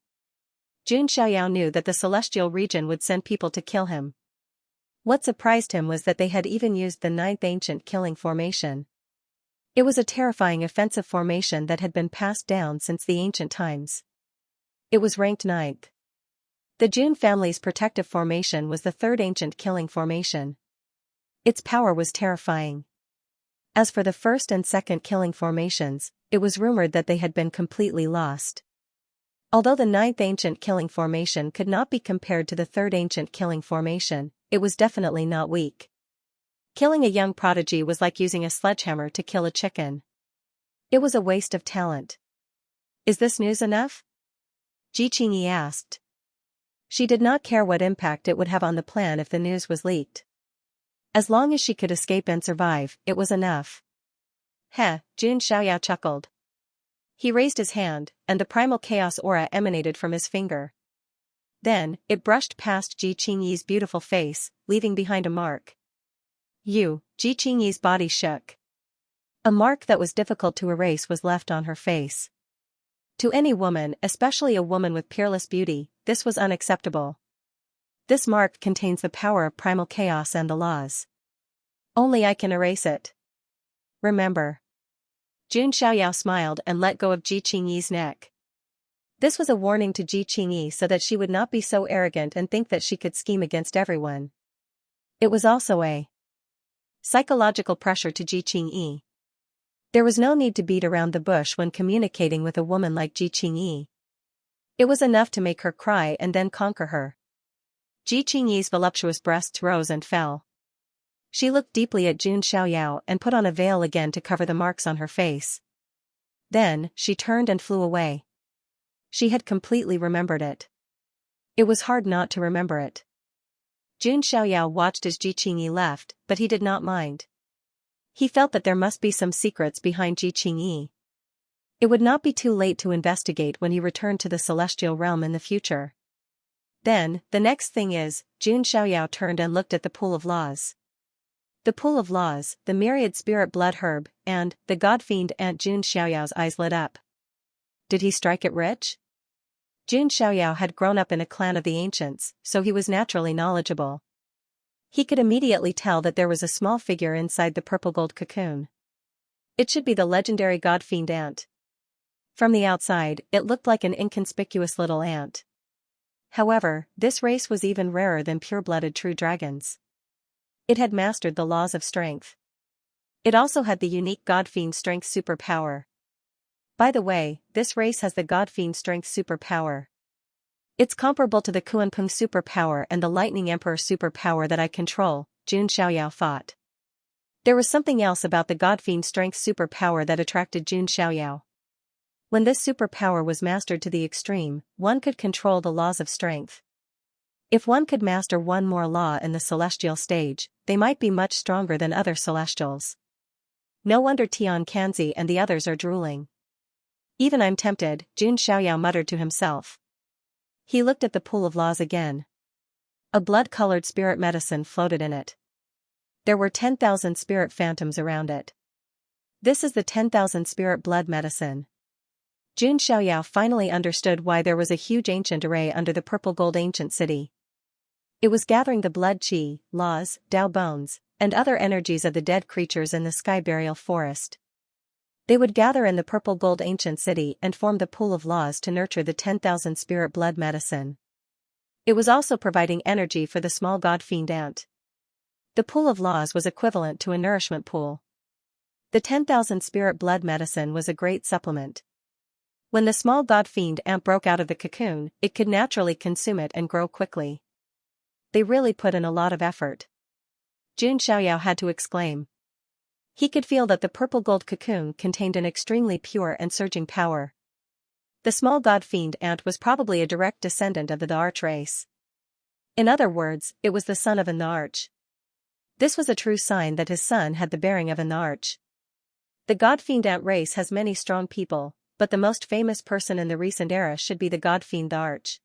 Jun Xiaoyao knew that the celestial region would send people to kill him. What surprised him was that they had even used the 9th ancient killing formation. It was a terrifying offensive formation that had been passed down since the ancient times. It was ranked 9th. The Jun family's protective formation was the 3rd ancient killing formation. Its power was terrifying. As for the 1st and 2nd killing formations, it was rumored that they had been completely lost. Although the 9th ancient killing formation could not be compared to the 3rd ancient killing formation, it was definitely not weak. Killing a young prodigy was like using a sledgehammer to kill a chicken. It was a waste of talent. "Is this news enough?" Ji Qingyi asked. She did not care what impact it would have on the plan if the news was leaked. As long as she could escape and survive, it was enough. "Heh," Jun Xiaoyao chuckled. He raised his hand, and the primal chaos aura emanated from his finger. Then, it brushed past Ji Qingyi's beautiful face, leaving behind a mark. Ji Qingyi's body shook. A mark that was difficult to erase was left on her face. To any woman, especially a woman with peerless beauty, this was unacceptable. This mark contains the power of primal chaos and the laws. Only I can erase it. Remember. Jun Xiaoyao smiled and let go of Ji Qingyi's neck. This was a warning to Ji Qingyi so that she would not be so arrogant and think that she could scheme against everyone. It was also a psychological pressure to Ji Qingyi. There was no need to beat around the bush when communicating with a woman like Ji Qingyi. It was enough to make her cry and then conquer her. Ji Qingyi's voluptuous breasts rose and fell. She looked deeply at Jun Xiaoyao and put on a veil again to cover the marks on her face. Then, she turned and flew away. She had completely remembered it. It was hard not to remember it. Jun Xiaoyao watched as Ji Qingyi left, but he did not mind. He felt that there must be some secrets behind Ji Qingyi. It would not be too late to investigate when he returned to the celestial realm in the future. Then, the next thing is, Jun Xiaoyao turned and looked at the pool of laws. The pool of laws, the myriad spirit blood herb, and the god-fiend ant. Jun Xiaoyao's eyes lit up. Did he strike it rich? Jun Xiaoyao had grown up in a clan of the ancients, so he was naturally knowledgeable. He could immediately tell that there was a small figure inside the purple gold cocoon. It should be the legendary god-fiend ant. From the outside, it looked like an inconspicuous little ant. However, this race was even rarer than pure-blooded true dragons. It had mastered the laws of strength. It also had the unique god-fiend strength superpower. By the way, this race has the god-fiend strength superpower. It's comparable to the Kuanping superpower and the Lightning Emperor superpower that I control, Jun Xiaoyao thought. There was something else about the god-fiend strength superpower that attracted Jun Xiaoyao. When this superpower was mastered to the extreme, one could control the laws of strength. If one could master one more law in the celestial stage, they might be much stronger than other celestials. No wonder Tian Kanzi and the others are drooling. Even I'm tempted, Jun Xiaoyao muttered to himself. He looked at the pool of laws again. A blood-colored spirit medicine floated in it. There were 10,000 spirit phantoms around it. This is the 10,000 spirit blood medicine. Jun Xiaoyao finally understood why there was a huge ancient array under the purple gold ancient city. It was gathering the blood chi, laws, Dao bones, and other energies of the dead creatures in the sky burial forest. They would gather in the purple gold ancient city and form the pool of laws to nurture the 10,000 spirit blood medicine. It was also providing energy for the small god-fiend ant. The pool of laws was equivalent to a nourishment pool. The 10,000 spirit blood medicine was a great supplement. When the small god-fiend ant broke out of the cocoon, it could naturally consume it and grow quickly. They really put in a lot of effort. Jun Xiaoyao had to exclaim. He could feel that the purple gold cocoon contained an extremely pure and surging power. The small god-fiend ant was probably a direct descendant of the Arch race. In other words, it was the son of an Arch. This was a true sign that his son had the bearing of an Arch. The god-fiend ant race has many strong people, but the most famous person in the recent era should be the god-fiend Arch.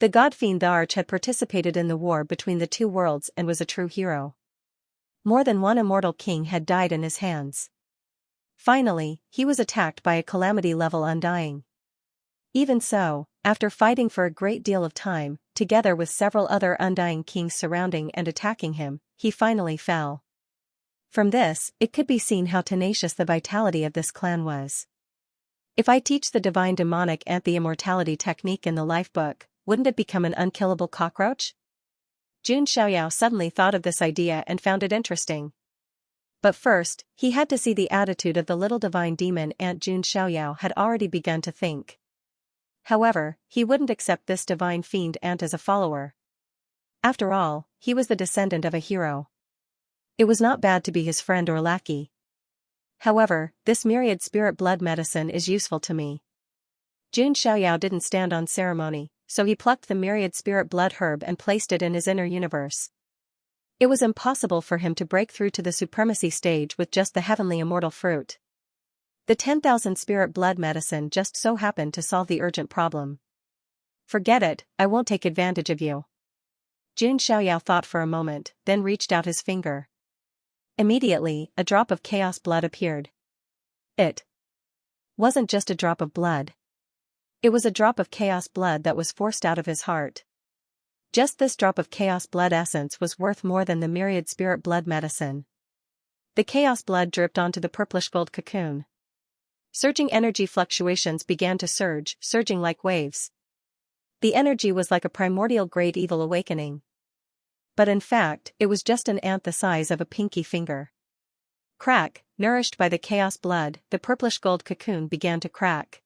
The god-fiend Arch had participated in the war between the two worlds and was a true hero. More than one immortal king had died in his hands. Finally, he was attacked by a calamity-level undying. Even so, after fighting for a great deal of time, together with several other undying kings surrounding and attacking him, he finally fell. From this, it could be seen how tenacious the vitality of this clan was. If I teach the divine demonic ant the immortality technique in the life book, wouldn't it become an unkillable cockroach? Jun Xiaoyao suddenly thought of this idea and found it interesting. But first, he had to see the attitude of the little divine demon ant. Jun Xiaoyao had already begun to think. However, he wouldn't accept this divine fiend ant as a follower. After all, he was the descendant of a hero. It was not bad to be his friend or lackey. However, this myriad spirit blood medicine is useful to me. Jun Xiaoyao didn't stand on ceremony, so he plucked the myriad spirit blood herb and placed it in his inner universe. It was impossible for him to break through to the supremacy stage with just the heavenly immortal fruit. The 10,000 spirit blood medicine just so happened to solve the urgent problem. Forget it, I won't take advantage of you. Jun Xiaoyao thought for a moment, then reached out his finger. Immediately, a drop of chaos blood appeared. It wasn't just a drop of blood. It was a drop of chaos blood that was forced out of his heart. Just this drop of chaos blood essence was worth more than the myriad spirit blood medicine. The chaos blood dripped onto the purplish gold cocoon. Surging energy fluctuations began to surging like waves. The energy was like a primordial great evil awakening. But in fact, it was just an ant the size of a pinky finger. Crack, nourished by the chaos blood, the purplish gold cocoon began to crack.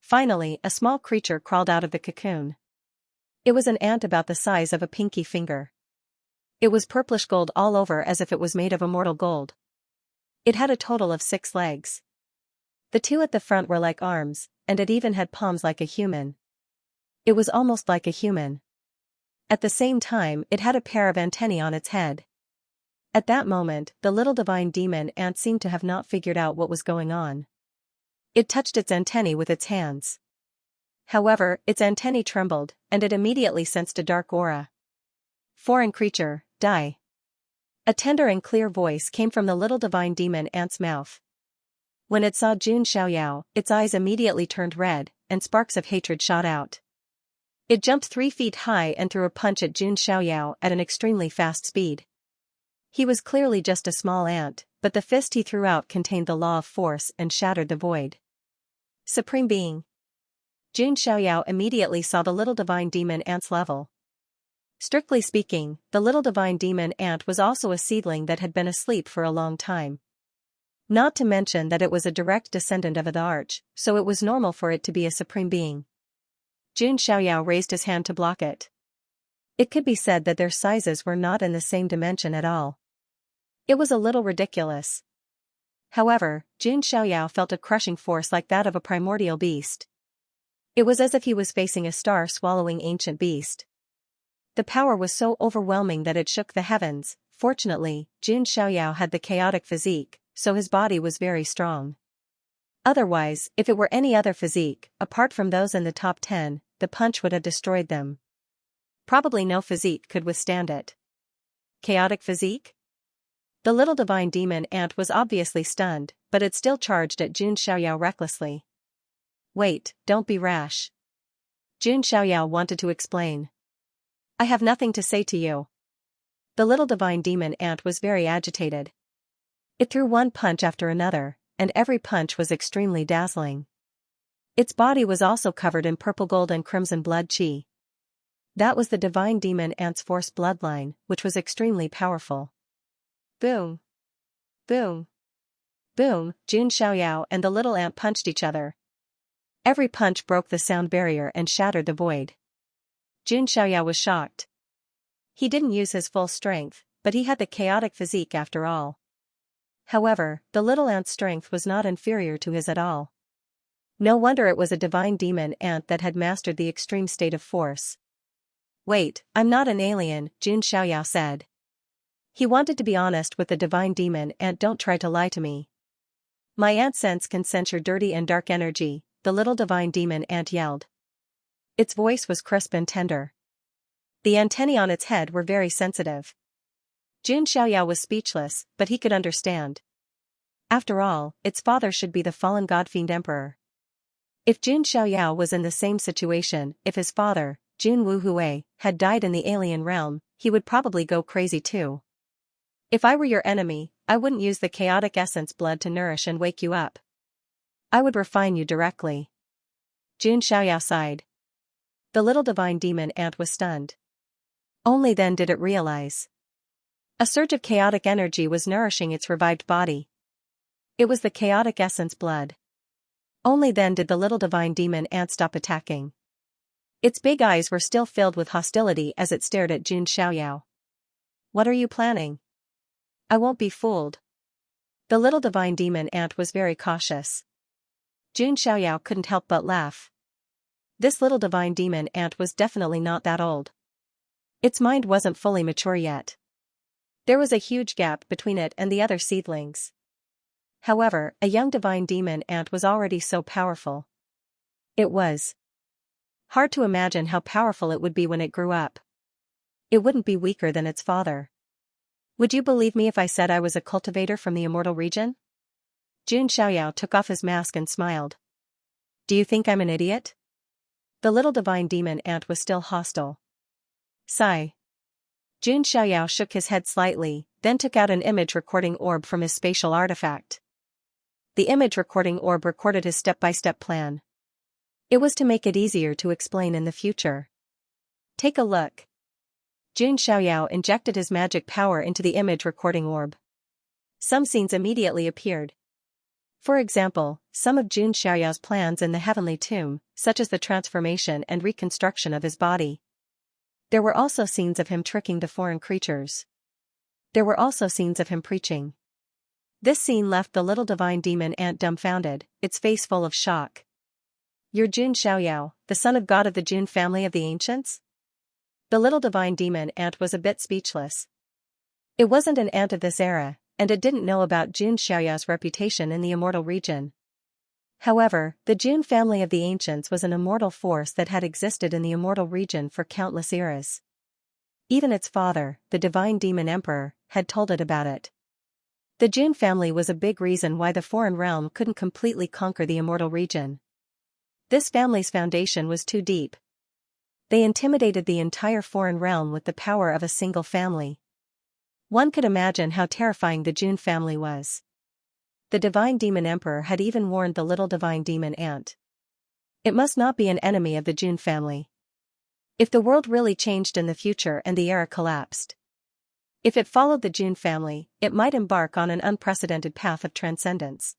Finally, a small creature crawled out of the cocoon. It was an ant about the size of a pinky finger. It was purplish gold all over as if it was made of immortal gold. It had a total of 6 legs. The 2 at the front were like arms, and it even had palms like a human. It was almost like a human. At the same time, it had a pair of antennae on its head. At that moment, the little divine demon ant seemed to have not figured out what was going on. It touched its antennae with its hands. However, its antennae trembled, and it immediately sensed a dark aura. Foreign creature, die. A tender and clear voice came from the little divine demon ant's mouth. When it saw Jun Xiaoyao, its eyes immediately turned red, and sparks of hatred shot out. It jumped 3 feet high and threw a punch at Jun Xiaoyao at an extremely fast speed. He was clearly just a small ant, but the fist he threw out contained the law of force and shattered the void. Supreme Being. Jun Xiaoyao immediately saw the little divine demon ant's level. Strictly speaking, the little divine demon ant was also a seedling that had been asleep for a long time. Not to mention that it was a direct descendant of the Arch, so it was normal for it to be a supreme being. Jun Xiaoyao raised his hand to block it. It could be said that their sizes were not in the same dimension at all. It was a little ridiculous. However, Jun Xiaoyao felt a crushing force like that of a primordial beast. It was as if he was facing a star-swallowing ancient beast. The power was so overwhelming that it shook the heavens. Fortunately, Jun Xiaoyao had the chaotic physique, so his body was very strong. Otherwise, if it were any other physique, apart from those in the top 10, the punch would have destroyed them. Probably no physique could withstand it. Chaotic physique? The little divine demon ant was obviously stunned, but it still charged at Jun Xiaoyao recklessly. Wait, don't be rash. Jun Xiaoyao wanted to explain. I have nothing to say to you. The little divine demon ant was very agitated. It threw one punch after another, and every punch was extremely dazzling. Its body was also covered in purple gold and crimson blood chi. That was the divine demon ant's force bloodline, which was extremely powerful. Boom. Boom. Boom, Jun Xiaoyao and the little ant punched each other. Every punch broke the sound barrier and shattered the void. Jun Xiaoyao was shocked. He didn't use his full strength, but he had the chaotic physique after all. However, the little ant's strength was not inferior to his at all. No wonder it was a divine demon ant that had mastered the extreme state of force. Wait, I'm not an alien, Jun Xiaoyao said. He wanted to be honest with the divine demon ant. Don't try to lie to me. My ant sense can sense your dirty and dark energy, the little divine demon ant yelled. Its voice was crisp and tender. The antennae on its head were very sensitive. Jun Xiaoyao was speechless, but he could understand. After all, its father should be the fallen god-fiend emperor. If Jun Xiaoyao was in the same situation, if his father, Jun Wuhui, had died in the alien realm, he would probably go crazy too. If I were your enemy, I wouldn't use the chaotic essence blood to nourish and wake you up. I would refine you directly. Jun Xiaoyao sighed. The little divine demon ant was stunned. Only then did it realize. A surge of chaotic energy was nourishing its revived body. It was the chaotic essence blood. Only then did the little divine demon ant stop attacking. Its big eyes were still filled with hostility as it stared at Jun Xiaoyao. What are you planning? I won't be fooled. The little divine demon ant was very cautious. Jun Xiaoyao couldn't help but laugh. This little divine demon ant was definitely not that old. Its mind wasn't fully mature yet. There was a huge gap between it and the other seedlings. However, a young divine demon ant was already so powerful. It was hard to imagine how powerful it would be when it grew up. It wouldn't be weaker than its father. Would you believe me if I said I was a cultivator from the immortal region? Jun Xiaoyao took off his mask and smiled. Do you think I'm an idiot? The little divine demon ant was still hostile. Sigh. Jun Xiaoyao shook his head slightly, then took out an image recording orb from his spatial artifact. The image recording orb recorded his step-by-step plan. It was to make it easier to explain in the future. Take a look. Jun Xiaoyao injected his magic power into the image recording orb. Some scenes immediately appeared. For example, some of Jun Xiaoyao's plans in the heavenly tomb, such as the transformation and reconstruction of his body. There were also scenes of him tricking the foreign creatures. There were also scenes of him preaching. This scene left the little divine demon ant dumbfounded, its face full of shock. You're Jun Xiaoyao, the son of god of the Jun family of the ancients? The little divine demon ant was a bit speechless. It wasn't an ant of this era, and it didn't know about Jun Xiaoyao's reputation in the immortal region. However, the Jun family of the ancients was an immortal force that had existed in the immortal region for countless eras. Even its father, the divine demon emperor, had told it about it. The Jun family was a big reason why the foreign realm couldn't completely conquer the immortal region. This family's foundation was too deep. They intimidated the entire foreign realm with the power of a single family. One could imagine how terrifying the Jun family was. The divine demon emperor had even warned the little divine demon ant. It must not be an enemy of the Jun family. If the world really changed in the future and the era collapsed. If it followed the Jun family, it might embark on an unprecedented path of transcendence.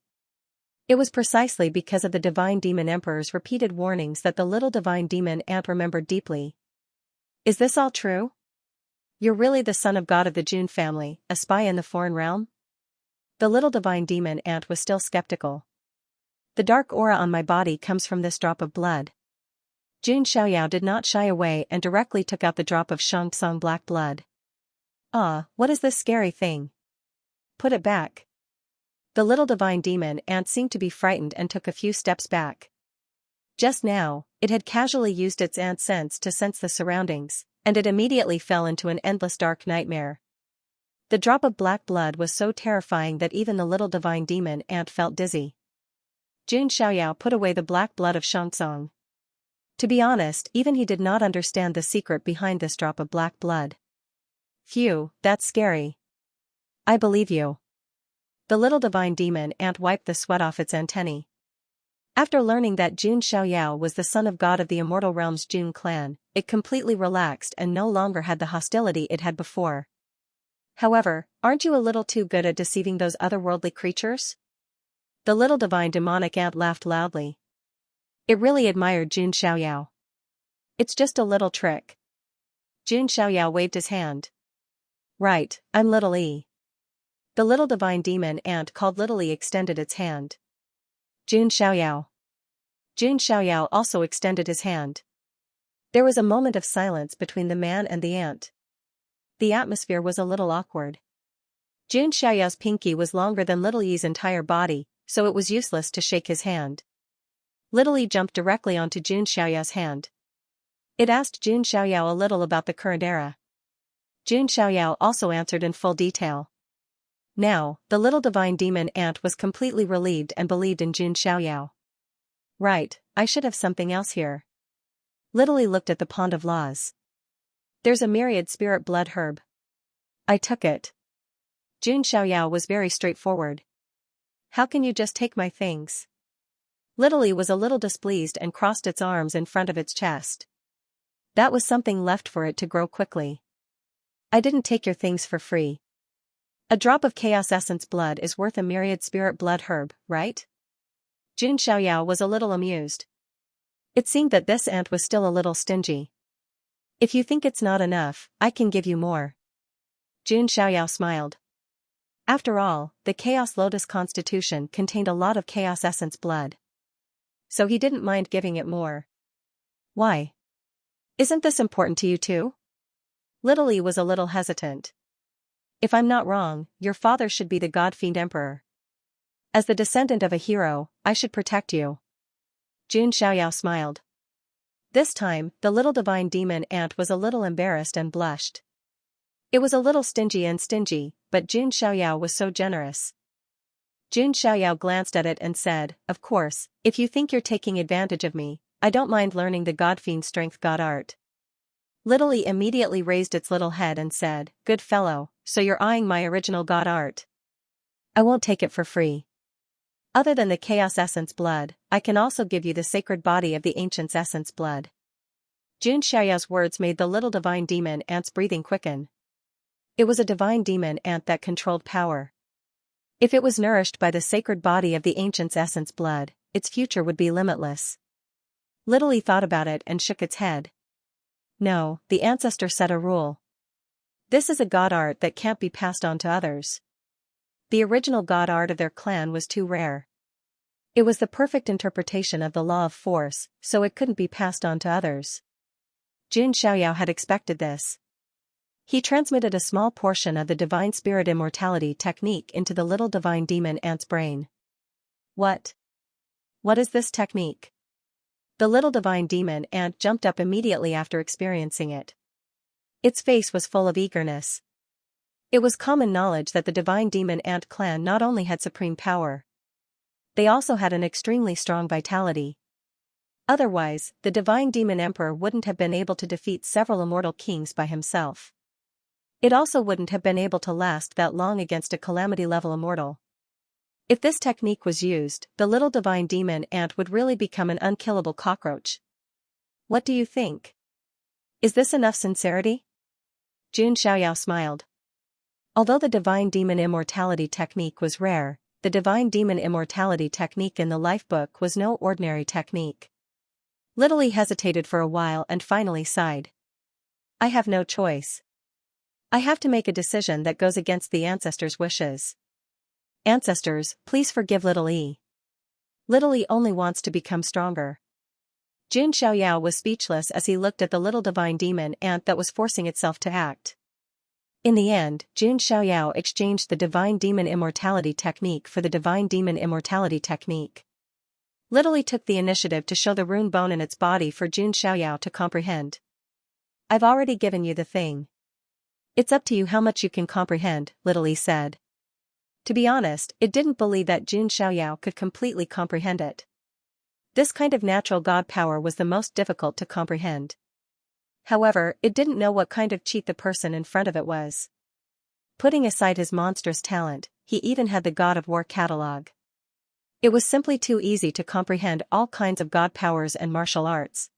It was precisely because of the divine demon emperor's repeated warnings that the little divine demon ant remembered deeply. Is this all true? You're really the son of god of the Jun family, a spy in the foreign realm? The little divine demon ant was still skeptical. The dark aura on my body comes from this drop of blood. Jun Xiaoyao did not shy away and directly took out the drop of Xianxia black blood. Ah, what is this scary thing? Put it back. The little divine demon ant seemed to be frightened and took a few steps back. Just now, it had casually used its ant sense to sense the surroundings, and it immediately fell into an endless dark nightmare. The drop of black blood was so terrifying that even the little divine demon ant felt dizzy. Jun Xiaoyao put away the black blood of Xianxia. To be honest, even he did not understand the secret behind this drop of black blood. Phew, that's scary. I believe you. The little divine demon ant wiped the sweat off its antennae. After learning that Jun Xiaoyao was the son of God of the Immortal Realm's Jun clan, it completely relaxed and no longer had the hostility it had before. However, aren't you a little too good at deceiving those otherworldly creatures? The little divine demonic ant laughed loudly. It really admired Jun Xiaoyao. It's just a little trick. Jun Xiaoyao waved his hand. Right, I'm Little E. The little divine demon ant called Little E extended its hand. Jun Xiaoyao. Jun Xiaoyao also extended his hand. There was a moment of silence between the man and the ant. The atmosphere was a little awkward. Jun Xiaoyao's pinky was longer than Little E's entire body, so it was useless to shake his hand. Little E jumped directly onto Jun Xiaoyao's hand. It asked Jun Xiaoyao a little about the current era. Jun Xiaoyao also answered in full detail. Now, the little divine demon ant was completely relieved and believed in Jun Xiaoyao. Right, I should have something else here. Little E looked at the pond of laws. There's a myriad spirit blood herb. I took it. Jun Xiaoyao was very straightforward. How can you just take my things? Little E was a little displeased and crossed its arms in front of its chest. That was something left for it to grow quickly. I didn't take your things for free. A drop of chaos essence blood is worth a myriad spirit blood herb, right? Jun Xiaoyao was a little amused. It seemed that this ant was still a little stingy. If you think it's not enough, I can give you more. Jun Xiaoyao smiled. After all, the Chaos Lotus Constitution contained a lot of chaos essence blood. So he didn't mind giving it more. Why? Isn't this important to you too? Little E was a little hesitant. If I'm not wrong, your father should be the God-fiend emperor. As the descendant of a hero, I should protect you. Jun Xiaoyao smiled. This time, the little divine demon ant was a little embarrassed and blushed. It was a little stingy, but Jun Xiaoyao was so generous. Jun Xiaoyao glanced at it and said, of course, if you think you're taking advantage of me, I don't mind learning the God-fiend strength god art. Little E immediately raised its little head and said, good fellow, so you're eyeing my original god art. I won't take it for free. Other than the chaos essence blood, I can also give you the sacred body of the ancient's essence blood. Jun Xiaoyao's words made the little divine demon ant's breathing quicken. It was a divine demon ant that controlled power. If it was nourished by the sacred body of the ancient's essence blood, its future would be limitless. Little E thought about it and shook its head. No, the ancestor set a rule. This is a god art that can't be passed on to others. The original god art of their clan was too rare. It was the perfect interpretation of the law of force, so it couldn't be passed on to others. Jun Xiaoyao had expected this. He transmitted a small portion of the divine spirit immortality technique into the little divine demon ant's brain. What? What is this technique? The little divine demon ant jumped up immediately after experiencing it. Its face was full of eagerness. It was common knowledge that the divine demon ant clan not only had supreme power. They also had an extremely strong vitality. Otherwise, the divine demon emperor wouldn't have been able to defeat several immortal kings by himself. It also wouldn't have been able to last that long against a calamity-level immortal. If this technique was used, the little divine demon ant would really become an unkillable cockroach. What do you think? Is this enough sincerity? Jun Xiaoyao smiled. Although the divine demon immortality technique was rare, the divine demon immortality technique in the lifebook was no ordinary technique. Little E hesitated for a while and finally sighed. I have no choice. I have to make a decision that goes against the ancestors' wishes. Ancestors, please forgive Little E. Little E only wants to become stronger. Jun Xiaoyao was speechless as he looked at the little divine demon ant that was forcing itself to act. In the end, Jun Xiaoyao exchanged the divine demon immortality technique for the divine demon immortality technique. Little E took the initiative to show the rune bone in its body for Jun Xiaoyao to comprehend. I've already given you the thing. It's up to you how much you can comprehend, Little E said. To be honest, it didn't believe that Jun Xiaoyao could completely comprehend it. This kind of natural god power was the most difficult to comprehend. However, it didn't know what kind of cheat the person in front of it was. Putting aside his monstrous talent, he even had the God of War catalog. It was simply too easy to comprehend all kinds of god powers and martial arts.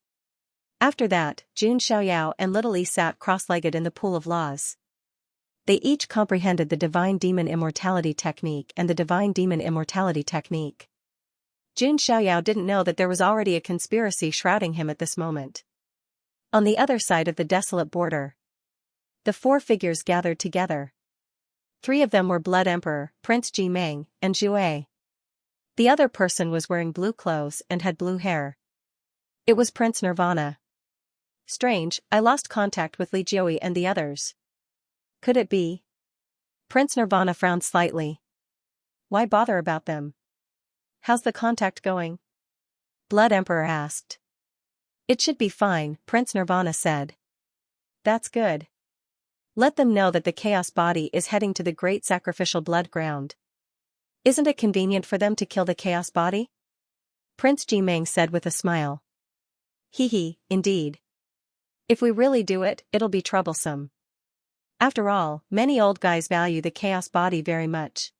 After that, Jun Xiaoyao and Little Yi sat cross-legged in the pool of laws. They each comprehended the Divine Demon Immortality Technique and the Divine Demon Immortality Technique. Jun Xiaoyao didn't know that there was already a conspiracy shrouding him at this moment. On the other side of the desolate border, the four figures gathered together. Three of them were Blood Emperor, Prince Ji Meng, and Zhuai. The other person was wearing blue clothes and had blue hair. It was Prince Nirvana. Strange, I lost contact with Li Jiui and the others. Could it be? Prince Nirvana frowned slightly. Why bother about them? How's the contact going? Blood Emperor asked. It should be fine, Prince Nirvana said. That's good. Let them know that the Chaos Body is heading to the Great Sacrificial Blood Ground. Isn't it convenient for them to kill the Chaos Body? Prince Ji Meng said with a smile. Hee, indeed. If we really do it, it'll be troublesome. After all, many old guys value the Chaos Body very much.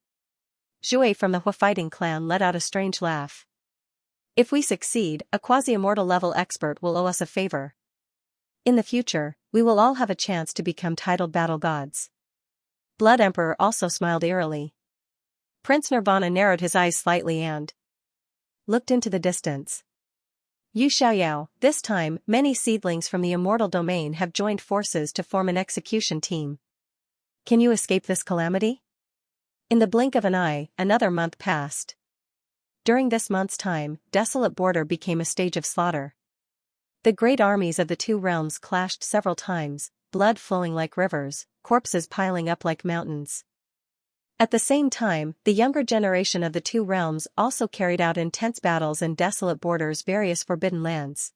Zhuai from the Hua fighting clan let out a strange laugh. If we succeed, a quasi-immortal level expert will owe us a favor. In the future, we will all have a chance to become titled battle gods. Blood Emperor also smiled eerily. Prince Nirvana narrowed his eyes slightly and looked into the distance. Yu Xiaoyao, this time, many seedlings from the immortal domain have joined forces to form an execution team. Can you escape this calamity? In the blink of an eye, another month passed. During this month's time, Desolate Border became a stage of slaughter. The great armies of the two realms clashed several times, blood flowing like rivers, corpses piling up like mountains. At the same time, the younger generation of the two realms also carried out intense battles in Desolate Border's various forbidden lands.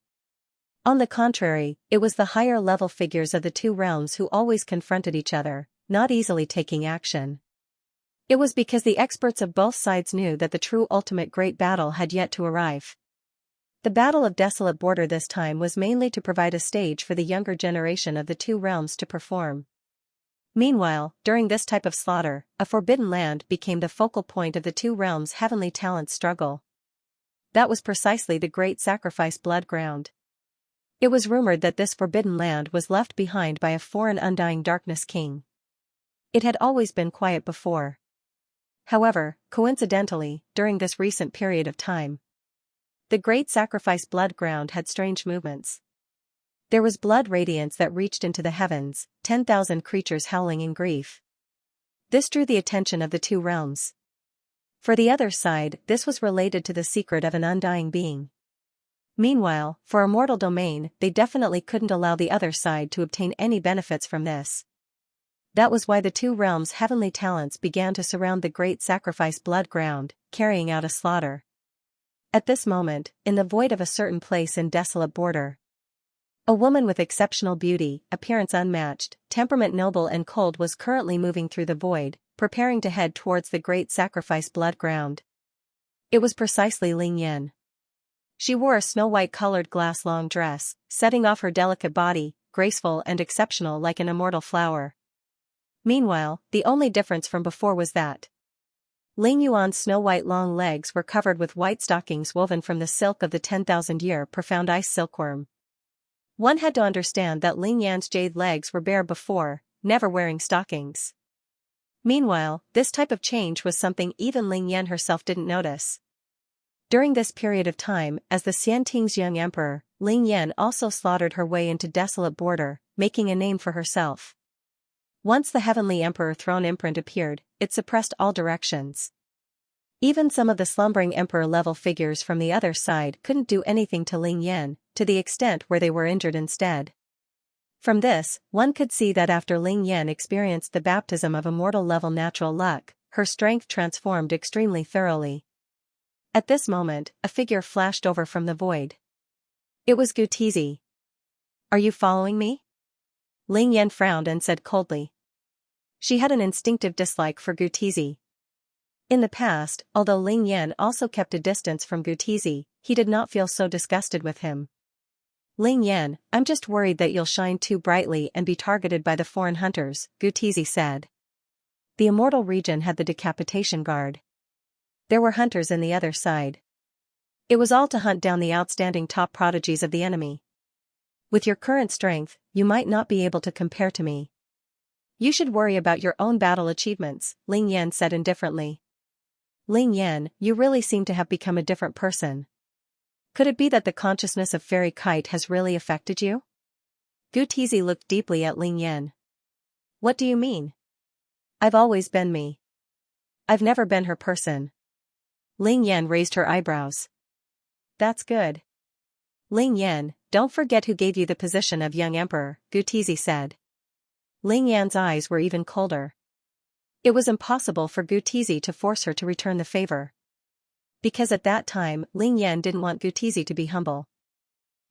On the contrary, it was the higher-level figures of the two realms who always confronted each other, not easily taking action. It was because the experts of both sides knew that the true ultimate great battle had yet to arrive. The Battle of Desolate Border this time was mainly to provide a stage for the younger generation of the two realms to perform. Meanwhile, during this type of slaughter, a forbidden land became the focal point of the two realms' heavenly talents struggle. That was precisely the Great Sacrifice Blood Ground. It was rumored that this forbidden land was left behind by a foreign Undying Darkness king. It had always been quiet before. However, coincidentally, during this recent period of time, the Great Sacrifice Blood Ground had strange movements. There was blood radiance that reached into the heavens, 10,000 creatures howling in grief. This drew the attention of the two realms. For the other side, this was related to the secret of an undying being. Meanwhile, for Immortal Domain, they definitely couldn't allow the other side to obtain any benefits from this. That was why the two realms' heavenly talents began to surround the Great Sacrifice Blood Ground, carrying out a slaughter. At this moment, in the void of a certain place in Desolate Border, a woman with exceptional beauty, appearance unmatched, temperament noble and cold was currently moving through the void, preparing to head towards the Great Sacrifice Blood Ground. It was precisely Ling Yan. She wore a snow-white colored glass-long dress, setting off her delicate body, graceful and exceptional like an immortal flower. Meanwhile, the only difference from before was that Ling Yuan's snow-white long legs were covered with white stockings woven from the silk of the 10,000-year profound ice silkworm. One had to understand that Ling Yan's jade legs were bare before, never wearing stockings. Meanwhile, this type of change was something even Ling Yan herself didn't notice. During this period of time, as the Xianting's young emperor, Ling Yan also slaughtered her way into Desolate Border, making a name for herself. Once the Heavenly Emperor throne imprint appeared, it suppressed all directions. Even some of the slumbering emperor-level figures from the other side couldn't do anything to Ling Yan, to the extent where they were injured instead. From this, one could see that after Ling Yan experienced the baptism of immortal-level natural luck, her strength transformed extremely thoroughly. At this moment, a figure flashed over from the void. It was Gu Tizi. Are you following me? Ling Yan frowned and said coldly. She had an instinctive dislike for Gu Tizi. In the past, although Ling Yan also kept a distance from Gu Tizi, he did not feel so disgusted with him. Ling Yan, I'm just worried that you'll shine too brightly and be targeted by the foreign hunters, Gu Tizi said. The immortal region had the decapitation guard. There were hunters in the other side. It was all to hunt down the outstanding top prodigies of the enemy. With your current strength, you might not be able to compare to me. You should worry about your own battle achievements, Ling Yan said indifferently. Ling Yan, you really seem to have become a different person. Could it be that the consciousness of Fairy Kite has really affected you? Gu Tizi looked deeply at Ling Yan. What do you mean? I've always been me. I've never been her person. Ling Yan raised her eyebrows. That's good. Ling Yan, don't forget who gave you the position of young emperor, Gu Tizi said. Ling Yan's eyes were even colder. It was impossible for Gu Tizi to force her to return the favor. Because at that time, Ling Yan didn't want Gu Tizi to be humble.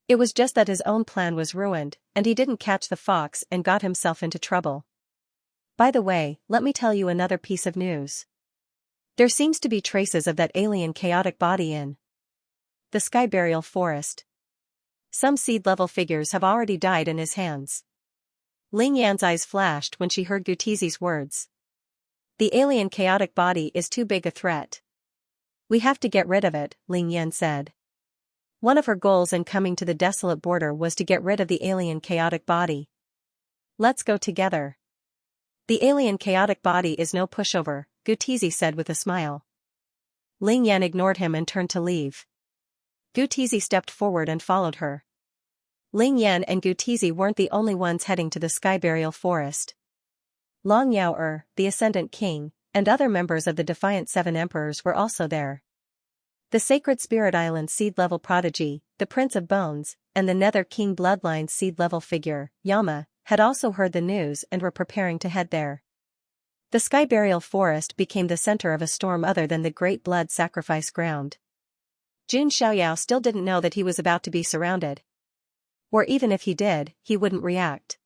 It was just that his own plan was ruined, and he didn't catch the fox and got himself into trouble. By the way, let me tell you another piece of news. There seems to be traces of that alien chaotic body in the Sky Burial Forest. Some seed-level figures have already died in his hands. Ling Yan's eyes flashed when she heard Gu Tizi's words. The alien chaotic body is too big a threat. We have to get rid of it, Ling Yan said. One of her goals in coming to the desolate border was to get rid of the alien chaotic body. Let's go together. The alien chaotic body is no pushover, Gu Tizi said with a smile. Ling Yan ignored him and turned to leave. Gu Tizi stepped forward and followed her. Ling Yan and Gu Tizi weren't the only ones heading to the Sky Burial Forest. Long Yao the Ascendant King, and other members of the Defiant Seven Emperors were also there. The Sacred Spirit Island seed-level prodigy, the Prince of Bones, and the Nether King bloodline seed-level figure, Yama, had also heard the news and were preparing to head there. The Sky Burial Forest became the center of a storm other than the Great Blood Sacrifice Ground. Jun Xiaoyao still didn't know that he was about to be surrounded. Or even if he did, he wouldn't react.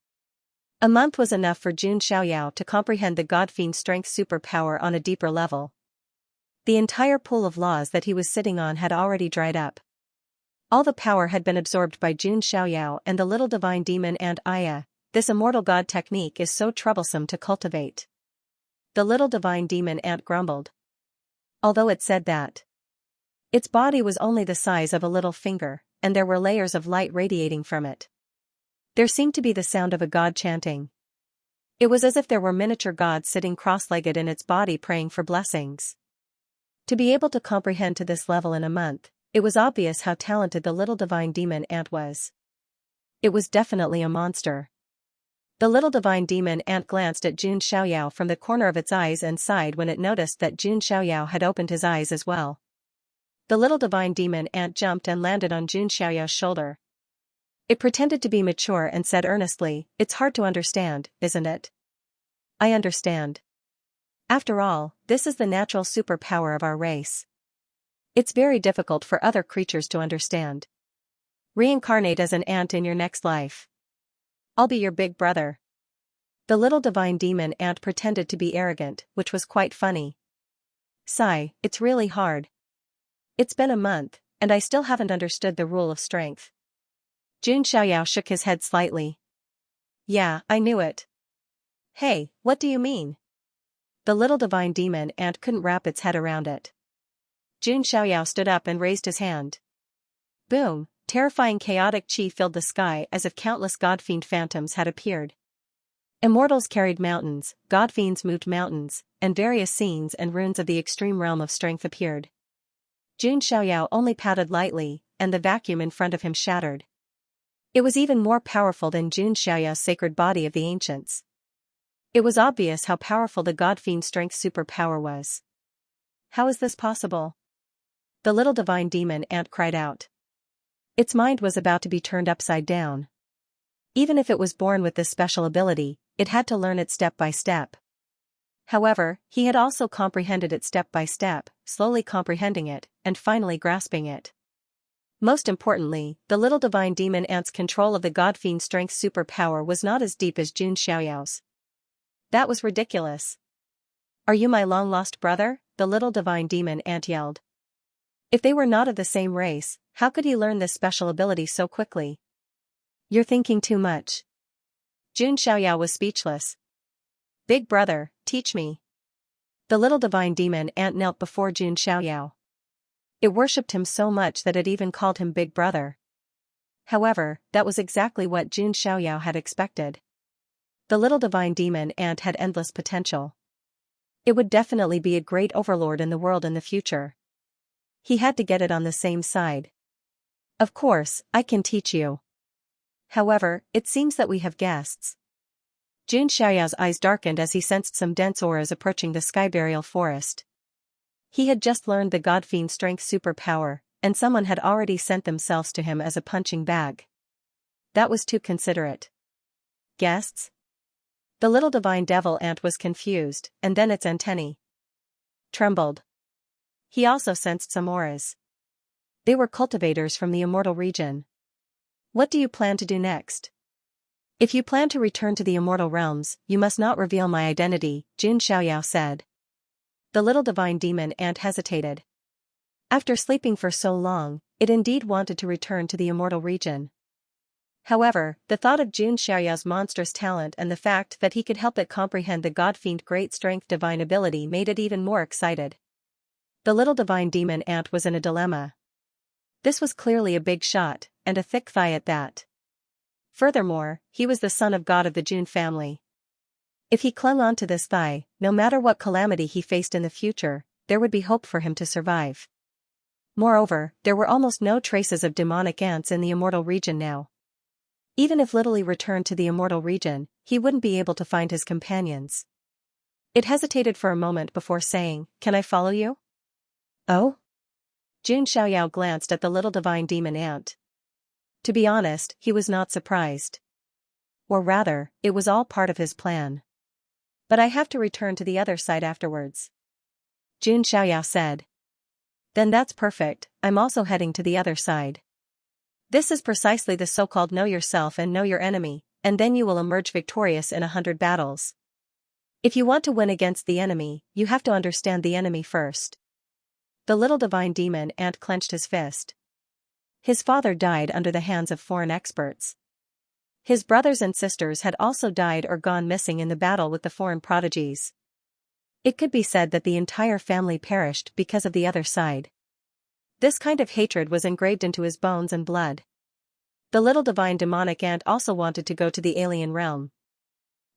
A month was enough for Jun Xiaoyao to comprehend the God-Fiend strength superpower on a deeper level. The entire pool of laws that he was sitting on had already dried up. All the power had been absorbed by Jun Xiaoyao and the little divine demon Ant Aya. This immortal god technique is so troublesome to cultivate. The little divine demon Ant grumbled. Although it said that its body was only the size of a little finger, and there were layers of light radiating from it. There seemed to be the sound of a god chanting. It was as if there were miniature gods sitting cross-legged in its body praying for blessings. To be able to comprehend to this level in a month, it was obvious how talented the little divine demon Ant was. It was definitely a monster. The little divine demon Ant glanced at Jun Xiaoyao from the corner of its eyes and sighed when it noticed that Jun Xiaoyao had opened his eyes as well. The little divine demon Ant jumped and landed on Jun Xiaoyao's shoulder. It pretended to be mature and said earnestly, "It's hard to understand, isn't it?" "I understand. After all, this is the natural superpower of our race. It's very difficult for other creatures to understand. Reincarnate as an ant in your next life. I'll be your big brother." The little divine demon Ant pretended to be arrogant, which was quite funny. "Sigh, it's really hard. It's been a month, and I still haven't understood the rule of strength." Jun Xiaoyao shook his head slightly. "Yeah, I knew it." "Hey, what do you mean?" The little divine demon Ant couldn't wrap its head around it. Jun Xiaoyao stood up and raised his hand. Boom, terrifying chaotic chi filled the sky as if countless god-fiend phantoms had appeared. Immortals carried mountains, god-fiends moved mountains, and various scenes and runes of the extreme realm of strength appeared. Jun Xiaoyao only pouted lightly, and the vacuum in front of him shattered. It was even more powerful than Jun Xiaoyao's sacred body of the ancients. It was obvious how powerful the god-fiend strength superpower was. How is this possible? The little divine demon Ant cried out. Its mind was about to be turned upside down. Even if it was born with this special ability, it had to learn it step by step. However, he had also comprehended it step by step, slowly comprehending it, and finally grasping it. Most importantly, the little divine demon Ant's control of the god-fiend strength superpower was not as deep as Jun Xiaoyao's. That was ridiculous. "Are you my long-lost brother?" the little divine demon Ant yelled. If they were not of the same race, how could he learn this special ability so quickly? You're thinking too much. Jun Xiaoyao was speechless. Big brother, teach me. The little divine demon ant knelt before Jun Xiaoyao. It worshipped him so much that it even called him big brother. However, that was exactly what Jun Xiaoyao had expected. The little divine demon ant had endless potential. It would definitely be a great overlord in the world in the future. He had to get it on the same side. Of course, I can teach you. However, it seems that we have guests. Jun Xiaoyao's eyes darkened as he sensed some dense auras approaching the sky-burial forest. He had just learned the God-Fiend strength superpower, and someone had already sent themselves to him as a punching bag. That was too considerate. Guests? The little divine devil ant was confused, and then its antennae trembled. He also sensed some auras. They were cultivators from the immortal region. What do you plan to do next? If you plan to return to the immortal realms, you must not reveal my identity, Jun Xiaoyao said. The little divine demon ant hesitated. After sleeping for so long, it indeed wanted to return to the immortal region. However, the thought of Jun Xiaoyao's monstrous talent and the fact that he could help it comprehend the God-Fiend great strength divine ability made it even more excited. The little divine demon ant was in a dilemma. This was clearly a big shot, and a thick thigh at that. Furthermore, he was the son of God of the Jun family. If he clung on to this thigh, no matter what calamity he faced in the future, there would be hope for him to survive. Moreover, there were almost no traces of demonic ants in the immortal region now. Even if Littlely returned to the immortal region, he wouldn't be able to find his companions. It hesitated for a moment before saying, "Can I follow you?" "Oh?" Jun Xiaoyao glanced at the little divine demon ant. To be honest, he was not surprised. Or rather, it was all part of his plan. But I have to return to the other side afterwards. Jun Xiaoyao said. Then that's perfect, I'm also heading to the other side. This is precisely the so-called know yourself and know your enemy, and then you will emerge victorious in 100 battles. If you want to win against the enemy, you have to understand the enemy first. The little divine demon ant clenched his fist. His father died under the hands of foreign experts. His brothers and sisters had also died or gone missing in the battle with the foreign prodigies. It could be said that the entire family perished because of the other side. This kind of hatred was engraved into his bones and blood. The little divine demonic ant also wanted to go to the alien realm.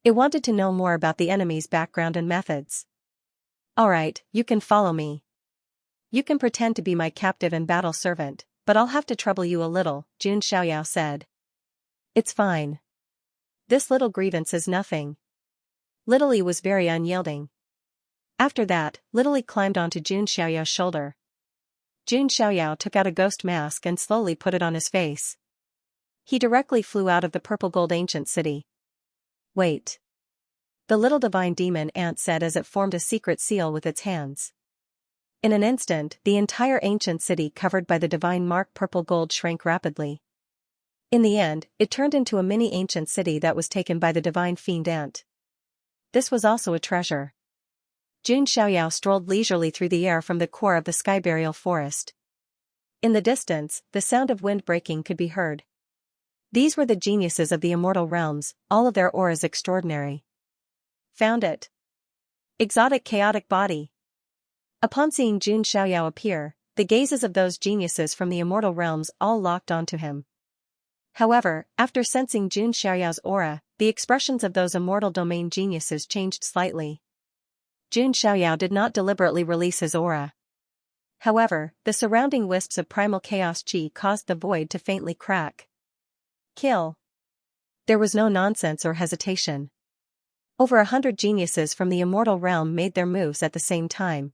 It wanted to know more about the enemy's background and methods. Alright, you can follow me. You can pretend to be my captive and battle servant, but I'll have to trouble you a little, Jun Xiaoyao said. It's fine. This little grievance is nothing. Littlely was very unyielding. After that, Littlely climbed onto Jun Xiaoyao's shoulder. Jun Xiaoyao took out a ghost mask and slowly put it on his face. He directly flew out of the purple gold ancient city. Wait. The little divine demon ant said as it formed a secret seal with its hands. In an instant, the entire ancient city covered by the divine mark purple gold shrank rapidly. In the end, it turned into a mini ancient city that was taken by the divine fiend ant. This was also a treasure. Jun Xiaoyao strolled leisurely through the air from the core of the sky-burial forest. In the distance, the sound of wind breaking could be heard. These were the geniuses of the immortal realms, all of their auras extraordinary. Found it. Exotic chaotic body. Upon seeing Jun Xiaoyao appear, the gazes of those geniuses from the immortal realms all locked onto him. However, after sensing Jun Xiaoyao's aura, the expressions of those immortal domain geniuses changed slightly. Jun Xiaoyao did not deliberately release his aura. However, the surrounding wisps of primal chaos chi caused the void to faintly crack. Kill. There was no nonsense or hesitation. Over 100 geniuses from the immortal realm made their moves at the same time.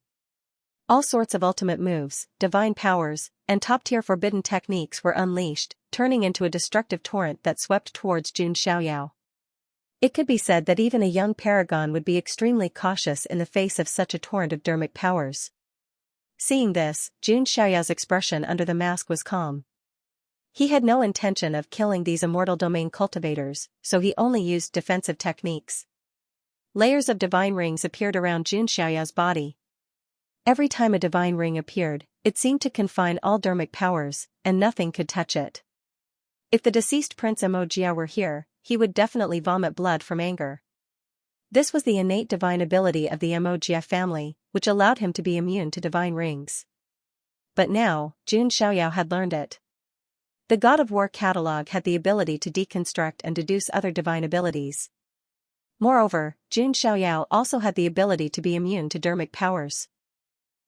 All sorts of ultimate moves, divine powers, and top-tier forbidden techniques were unleashed, turning into a destructive torrent that swept towards Jun Xiaoyao. It could be said that even a young paragon would be extremely cautious in the face of such a torrent of dermic powers. Seeing this, Jun Xiaoyao's expression under the mask was calm. He had no intention of killing these immortal domain cultivators, so he only used defensive techniques. Layers of divine rings appeared around Jun Xiaoyao's body. Every time a divine ring appeared, it seemed to confine all dharmic powers, and nothing could touch it. If the deceased Prince Xianxia were here, he would definitely vomit blood from anger. This was the innate divine ability of the Xianxia family, which allowed him to be immune to divine rings. But now, Xianxia had learned it. The God of War catalog had the ability to deconstruct and deduce other divine abilities. Moreover, Xianxia also had the ability to be immune to dharmic powers.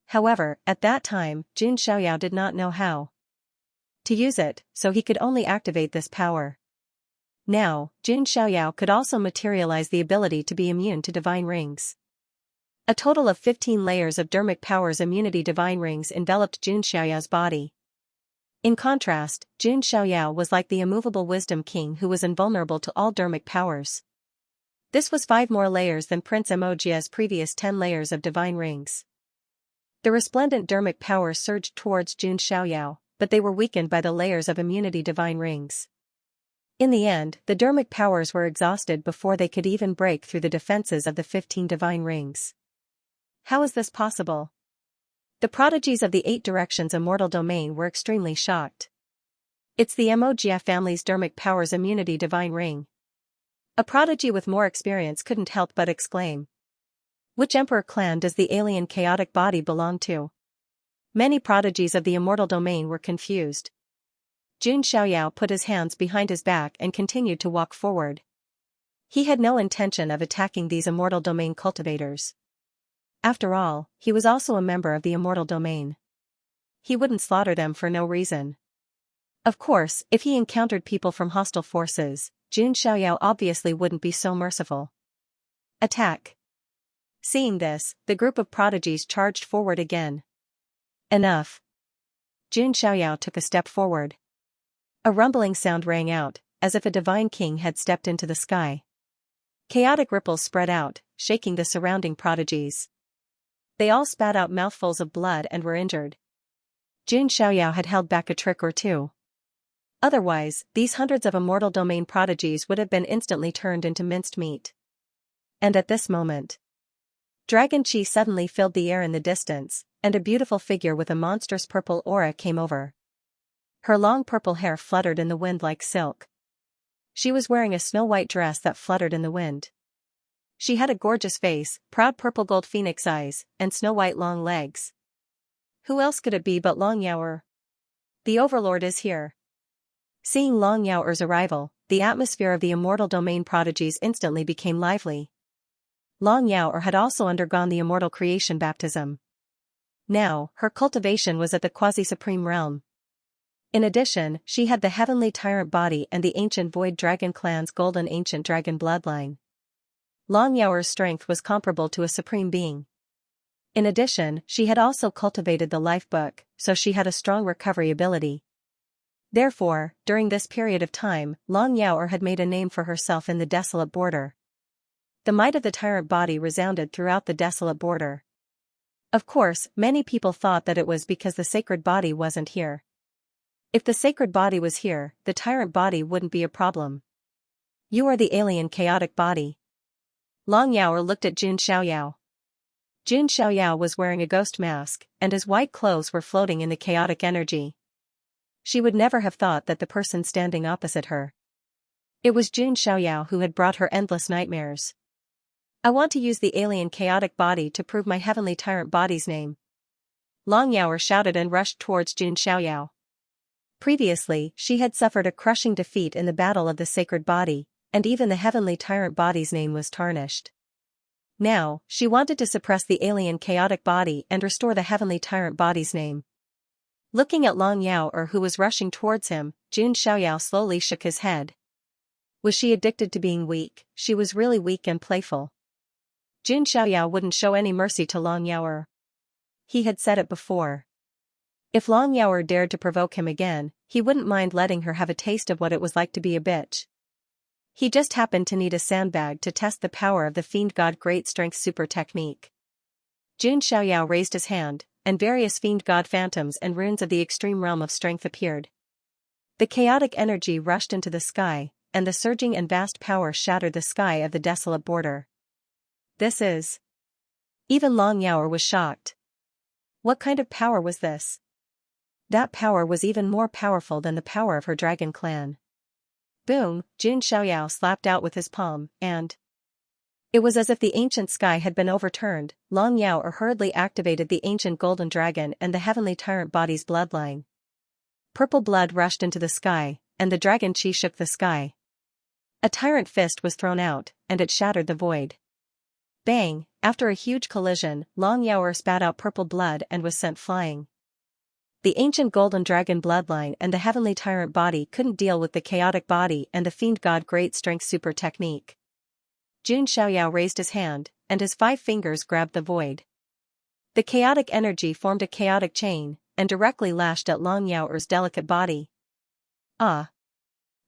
However, at that time, Xianxia did not know how to use it, so he could only activate this power. Now, Xianxia could also materialize the ability to be immune to divine rings. A total of 15 layers of dharmic powers immunity divine rings enveloped Xianxia's body. In contrast, Xianxia was like the immovable wisdom king who was invulnerable to all dharmic powers. This was 5 more layers than Prince Xianxia's previous 10 layers of divine rings. The resplendent dharmic powers surged towards Xianxia, but they were weakened by the layers of immunity divine rings. In the end, the dharmic powers were exhausted before they could even break through the defenses of the 15 divine rings. How is this possible? The prodigies of the 8 directions immortal domain were extremely shocked. It's the Xianxia family's dharmic powers immunity divine ring. A prodigy with more experience couldn't help but exclaim. Which emperor clan does the alien chaotic body belong to? Many prodigies of the immortal domain were confused. Xianxia put his hands behind his back and continued to walk forward. He had no intention of attacking these immortal domain cultivators. After all, he was also a member of the immortal domain. He wouldn't slaughter them for no reason. Of course, if he encountered people from hostile forces, Xianxia obviously wouldn't be so merciful. Attack! Seeing this, the group of prodigies charged forward again. Enough! Xianxia took a step forward. A rumbling sound rang out, as if a divine king had stepped into the sky. Chaotic ripples spread out, shaking the surrounding prodigies. They all spat out mouthfuls of blood and were injured. Xianxia had held back a trick or two. Otherwise, these hundreds of immortal domain prodigies would have been instantly turned into minced meat. And at this moment, Dragon Chi suddenly filled the air in the distance, and a beautiful figure with a monstrous purple aura came over. Her long purple hair fluttered in the wind like silk. She was wearing a snow-white dress that fluttered in the wind. She had a gorgeous face, proud purple gold phoenix eyes, and snow-white long legs. Who else could it be but Long Yaoer? The Overlord is here. Seeing Long Yaoer's arrival, the atmosphere of the immortal domain prodigies instantly became lively. Long Yaoer had also undergone the immortal creation baptism. Now, her cultivation was at the quasi-supreme realm. In addition, she had the heavenly tyrant body and the ancient void dragon clan's golden ancient dragon bloodline. Long Yaoer's strength was comparable to a supreme being. In addition, she had also cultivated the life book, so she had a strong recovery ability. Therefore, during this period of time, Long Yaoer had made a name for herself in the desolate border. The might of the tyrant body resounded throughout the desolate border. Of course, many people thought that it was because the sacred body wasn't here. If the sacred body was here, the tyrant body wouldn't be a problem. You are the alien chaotic body. Long Yaoer looked at Xianxia. Xianxia was wearing a ghost mask, and his white clothes were floating in the chaotic energy. She would never have thought that the person standing opposite her. It was Xianxia who had brought her endless nightmares. I want to use the alien chaotic body to prove my heavenly tyrant body's name. Long Yaoer shouted and rushed towards Xianxia. Previously, she had suffered a crushing defeat in the battle of the sacred body, and even the heavenly tyrant body's name was tarnished. Now, she wanted to suppress the alien chaotic body and restore the heavenly tyrant body's name. Looking at Long Yaoer who was rushing towards him, Xianxia slowly shook his head. Was she addicted to being weak? She was really weak and playful. Xianxia wouldn't show any mercy to Long Yaoer. He had said it before. If Long Yaoer dared to provoke him again, he wouldn't mind letting her have a taste of what it was like to be a bitch. He just happened to need a sandbag to test the power of the Fiend God Great Strength Super Technique. Xianxia raised his hand, and various Fiend God phantoms and runes of the extreme realm of strength appeared. The chaotic energy rushed into the sky, and the surging and vast power shattered the sky of the desolate border. This is... Even Long Yaoer was shocked. What kind of power was this? That power was even more powerful than the power of her dragon clan. Boom, Jun Xiaoyao slapped out with his palm, and it was as if the ancient sky had been overturned. Long Yao hurriedly activated the ancient golden dragon and the heavenly tyrant body's bloodline. Purple blood rushed into the sky, and the dragon chi shook the sky. A tyrant fist was thrown out, and it shattered the void. Bang! After a huge collision, Long Yao spat out purple blood and was sent flying. The ancient golden dragon bloodline and the heavenly tyrant body couldn't deal with the chaotic body and the fiend god great strength super technique. Jun Xiaoyao raised his hand, and his 5 fingers grabbed the void. The chaotic energy formed a chaotic chain, and directly lashed at Long Yao's delicate body. Ah!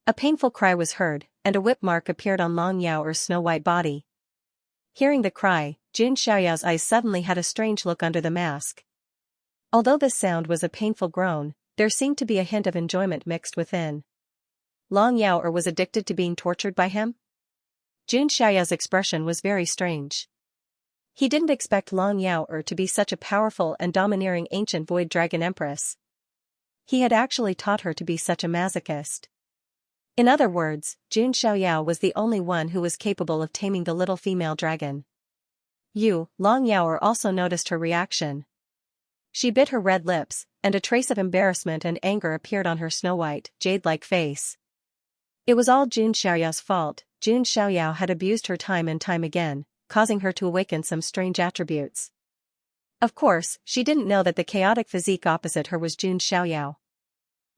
A painful cry was heard, and a whip mark appeared on Long Yao's snow-white body. Hearing the cry, Jun Xiaoyao's eyes suddenly had a strange look under the mask. Although this sound was a painful groan, there seemed to be a hint of enjoyment mixed within. Long Yao was addicted to being tortured by him? Jun Xiaoyao's expression was very strange. He didn't expect Long Yao to be such a powerful and domineering ancient void dragon empress. He had actually taught her to be such a masochist. In other words, Jun Xiaoyao was the only one who was capable of taming the little female dragon. Long Yao also noticed her reaction. She bit her red lips, and a trace of embarrassment and anger appeared on her snow-white, jade-like face. It was all Jun Xiaoyao's fault. Jun Xiaoyao had abused her time and time again, causing her to awaken some strange attributes. Of course, she didn't know that the chaotic physique opposite her was Jun Xiaoyao.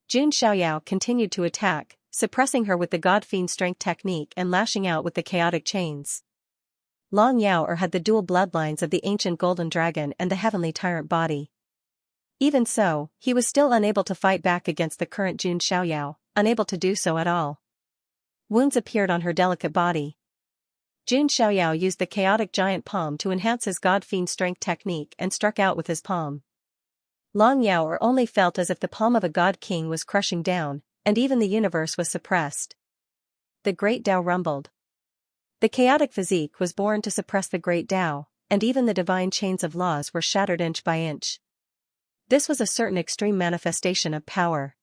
Jun Xiaoyao continued to attack, suppressing her with the god fiend strength technique and lashing out with the chaotic chains. Long Yao had the dual bloodlines of the ancient golden dragon and the heavenly tyrant body. Even so, he was still unable to fight back against the current Jun Xiaoyao, unable to do so at all. Wounds appeared on her delicate body. Jun Xiaoyao used the chaotic giant palm to enhance his god fiend strength technique and struck out with his palm. Long Yao only felt as if the palm of a god king was crushing down, and even the universe was suppressed. The great Tao rumbled. The chaotic physique was born to suppress the great Tao, and even the divine chains of laws were shattered inch by inch. This was a certain extreme manifestation of power.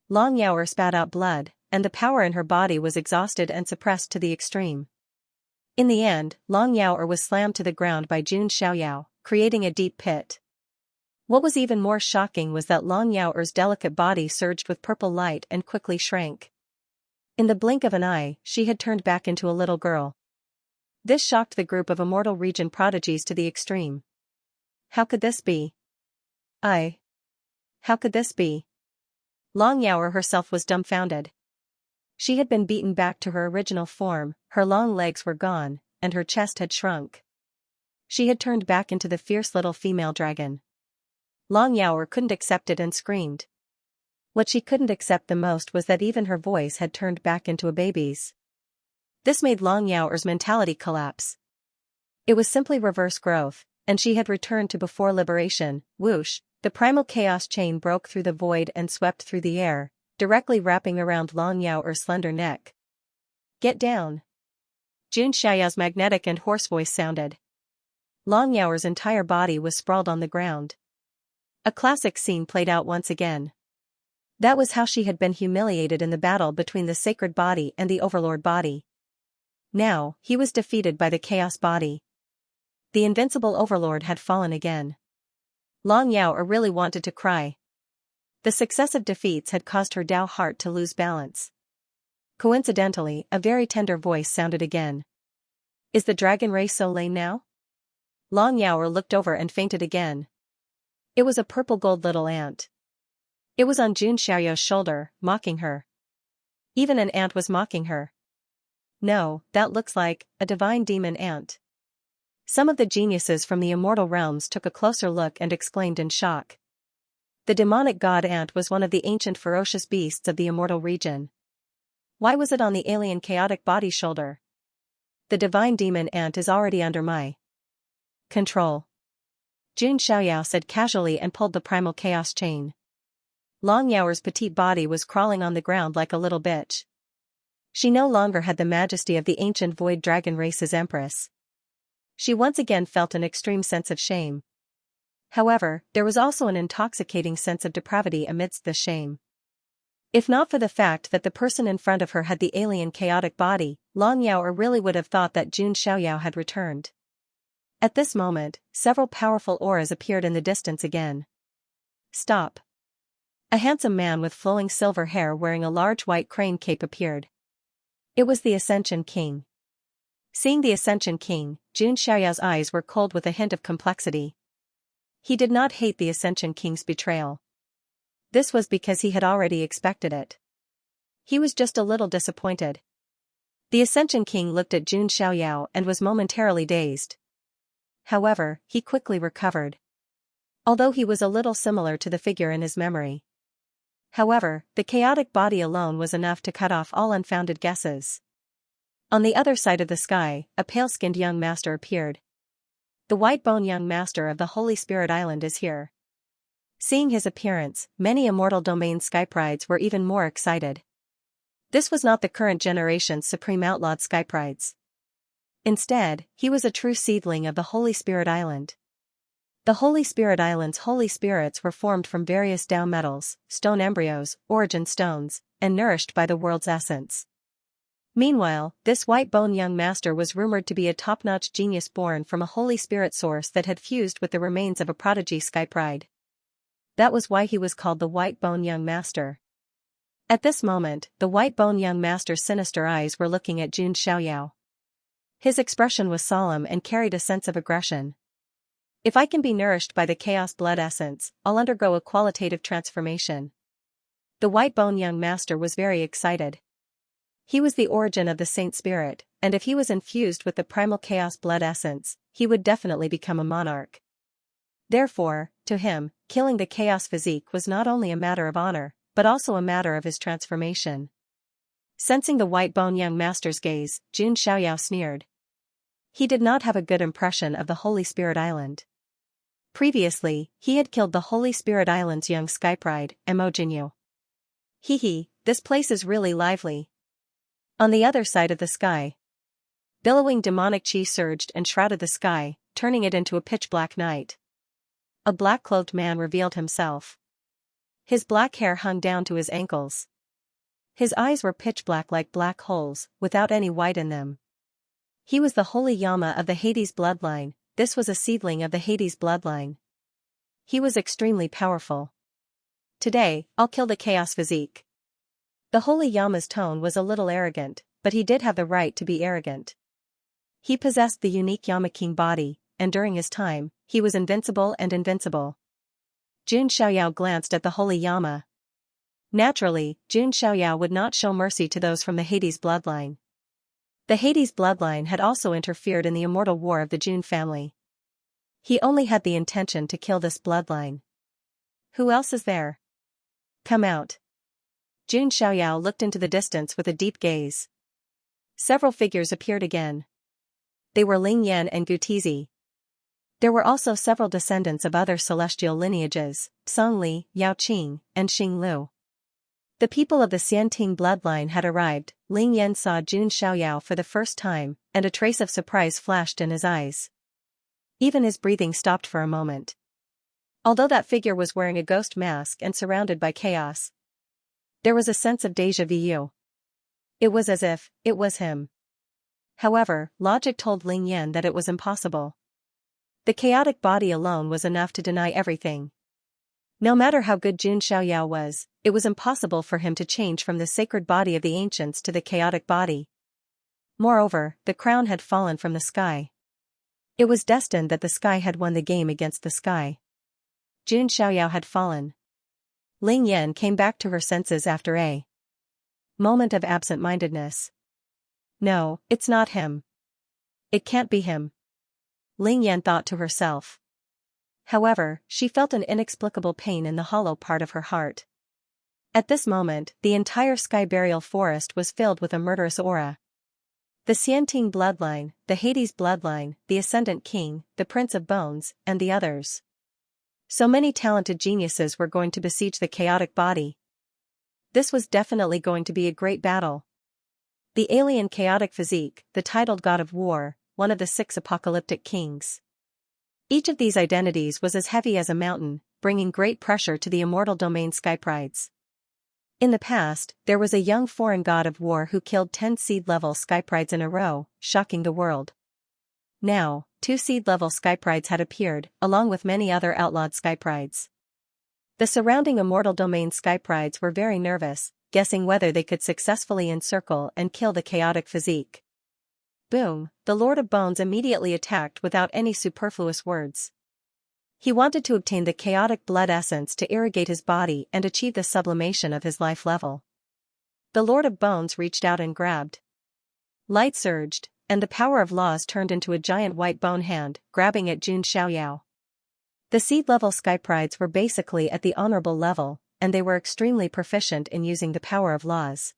Long Yao spat out blood, and the power in her body was exhausted and suppressed to the extreme. In the end, Long Yao was slammed to the ground by Jun Xiaoyao, creating a deep pit. What was even more shocking was that Long Yao's delicate body surged with purple light and quickly shrank. In the blink of an eye, she had turned back into a little girl. This shocked the group of immortal region prodigies to the extreme. How could this be? How could this be? Long Yao herself was dumbfounded. She had been beaten back to her original form, her long legs were gone, and her chest had shrunk. She had turned back into the fierce little female dragon. Long Yao couldn't accept it and screamed. What she couldn't accept the most was that even her voice had turned back into a baby's. This made Long Yao's mentality collapse. It was simply reverse growth, and she had returned to before liberation. Whoosh, the primal chaos chain broke through the void and swept through the air, directly wrapping around Long Yao's slender neck. Get down! Jun Xiaoyao's magnetic and hoarse voice sounded. Long Yao's entire body was sprawled on the ground. A classic scene played out once again. That was how she had been humiliated in the battle between the sacred body and the overlord body. Now, he was defeated by the chaos body. The invincible overlord had fallen again. Long Yao really wanted to cry. The successive defeats had caused her Tao heart to lose balance. Coincidentally, a very tender voice sounded again. Is the dragon race so lame now? Long Yao looked over and fainted again. It was a purple gold little ant. It was on Jun Xiaoyao's shoulder, mocking her. Even an ant was mocking her. No, that looks like a divine demon ant. Some of the geniuses from the immortal realms took a closer look and exclaimed in shock. The demonic god ant was one of the ancient ferocious beasts of the immortal region. Why was it on the alien chaotic body shoulder? The divine demon ant is already under my control. Jun Xiaoyao said casually and pulled the primal chaos chain. Long Yao's petite body was crawling on the ground like a little bitch. She no longer had the majesty of the ancient void dragon race's empress. She once again felt an extreme sense of shame. However, there was also an intoxicating sense of depravity amidst the shame. If not for the fact that the person in front of her had the alien chaotic body, Long Yao really would have thought that Jun Xiaoyao had returned. At this moment, several powerful auras appeared in the distance again. Stop. A handsome man with flowing silver hair wearing a large white crane cape appeared. It was the Ascension King. Seeing the Ascension King, Jun Xiaoyao's eyes were cold with a hint of complexity. He did not hate the Ascension King's betrayal. This was because he had already expected it. He was just a little disappointed. The Ascension King looked at Jun Xiaoyao and was momentarily dazed. However, he quickly recovered. Although he was a little similar to the figure in his memory. However, the chaotic body alone was enough to cut off all unfounded guesses. On the other side of the sky, a pale-skinned young master appeared. The white-bone young master of the Holy Spirit Island is here. Seeing his appearance, many Immortal Domain Skyprides were even more excited. This was not the current generation's supreme outlawed Skyprides. Instead, he was a true seedling of the Holy Spirit Island. The Holy Spirit Island's holy spirits were formed from various Tao metals, stone embryos, origin stones, and nourished by the world's essence. Meanwhile, this white-bone young master was rumored to be a top-notch genius born from a Holy Spirit source that had fused with the remains of a prodigy Skypride. That was why he was called the white-bone young master. At this moment, the white-bone young master's sinister eyes were looking at Jun Xiaoyao. His expression was solemn and carried a sense of aggression. If I can be nourished by the chaos blood essence, I'll undergo a qualitative transformation. The white-bone young master was very excited. He was the origin of the Saint Spirit, and if he was infused with the primal chaos blood essence, he would definitely become a monarch. Therefore, to him, killing the chaos physique was not only a matter of honor, but also a matter of his transformation. Sensing the white-bone young master's gaze, Jun Xiaoyao sneered. He did not have a good impression of the Holy Spirit Island. Previously, he had killed the Holy Spirit Island's young Skypride, Emojinyu. Hee, this place is really lively. On the other side of the sky, billowing demonic chi surged and shrouded the sky, turning it into a pitch-black night. A black-clothed man revealed himself. His black hair hung down to his ankles. His eyes were pitch-black like black holes, without any white in them. He was the holy Yama of the Hades bloodline. This was a seedling of the Hades bloodline. He was extremely powerful. Today, I'll kill the chaos physique. The holy Yama's tone was a little arrogant, but he did have the right to be arrogant. He possessed the unique Yama King body, and during his time, he was invincible and invincible. Jun Xiaoyao glanced at the holy Yama. Naturally, Jun Xiaoyao would not show mercy to those from the Hades bloodline. The Hades bloodline had also interfered in the immortal war of the Jun family. He only had the intention to kill this bloodline. Who else is there? Come out. Jun Xiaoyao looked into the distance with a deep gaze. Several figures appeared again. They were Ling Yan and Gutizi. There were also several descendants of other celestial lineages, Song Li, Yao Qing, and Xing Lu. The people of the Xianting bloodline had arrived. Ling Yan saw Jun Xiaoyao for the first time, and a trace of surprise flashed in his eyes. Even his breathing stopped for a moment. Although that figure was wearing a ghost mask and surrounded by chaos, there was a sense of déjà vu. It was as if it was him. However, logic told Ling Yan that it was impossible. The chaotic body alone was enough to deny everything. No matter how good Jun Xiaoyao was, it was impossible for him to change from the sacred body of the ancients to the chaotic body. Moreover, the crown had fallen from the sky. It was destined that the sky had won the game against the sky. Jun Xiaoyao had fallen. Ling Yan came back to her senses after a moment of absent-mindedness. No, it's not him. It can't be him. Ling Yan thought to herself. However, she felt an inexplicable pain in the hollow part of her heart. At this moment, the entire sky burial forest was filled with a murderous aura. The Xianting bloodline, the Hades bloodline, the Ascendant King, the Prince of Bones, and the others. So many talented geniuses were going to besiege the chaotic body. This was definitely going to be a great battle. The alien chaotic physique, the titled god of war, one of the 6 apocalyptic kings. Each of these identities was as heavy as a mountain, bringing great pressure to the immortal domain Skyprides. In the past, there was a young foreign god of war who killed 10 seed-level Skyprides in a row, shocking the world. Now, 2 seed-level Skyprides had appeared, along with many other outlawed Skyprides. The surrounding immortal domain Skyprides were very nervous, guessing whether they could successfully encircle and kill the chaotic physique. Boom, the Lord of Bones immediately attacked without any superfluous words. He wanted to obtain the chaotic blood essence to irrigate his body and achieve the sublimation of his life level. The Lord of Bones reached out and grabbed. Light surged, and the power of laws turned into a giant white bone hand, grabbing at Xianxia. The seed-level Skyprides were basically at the honorable level, and they were extremely proficient in using the power of laws.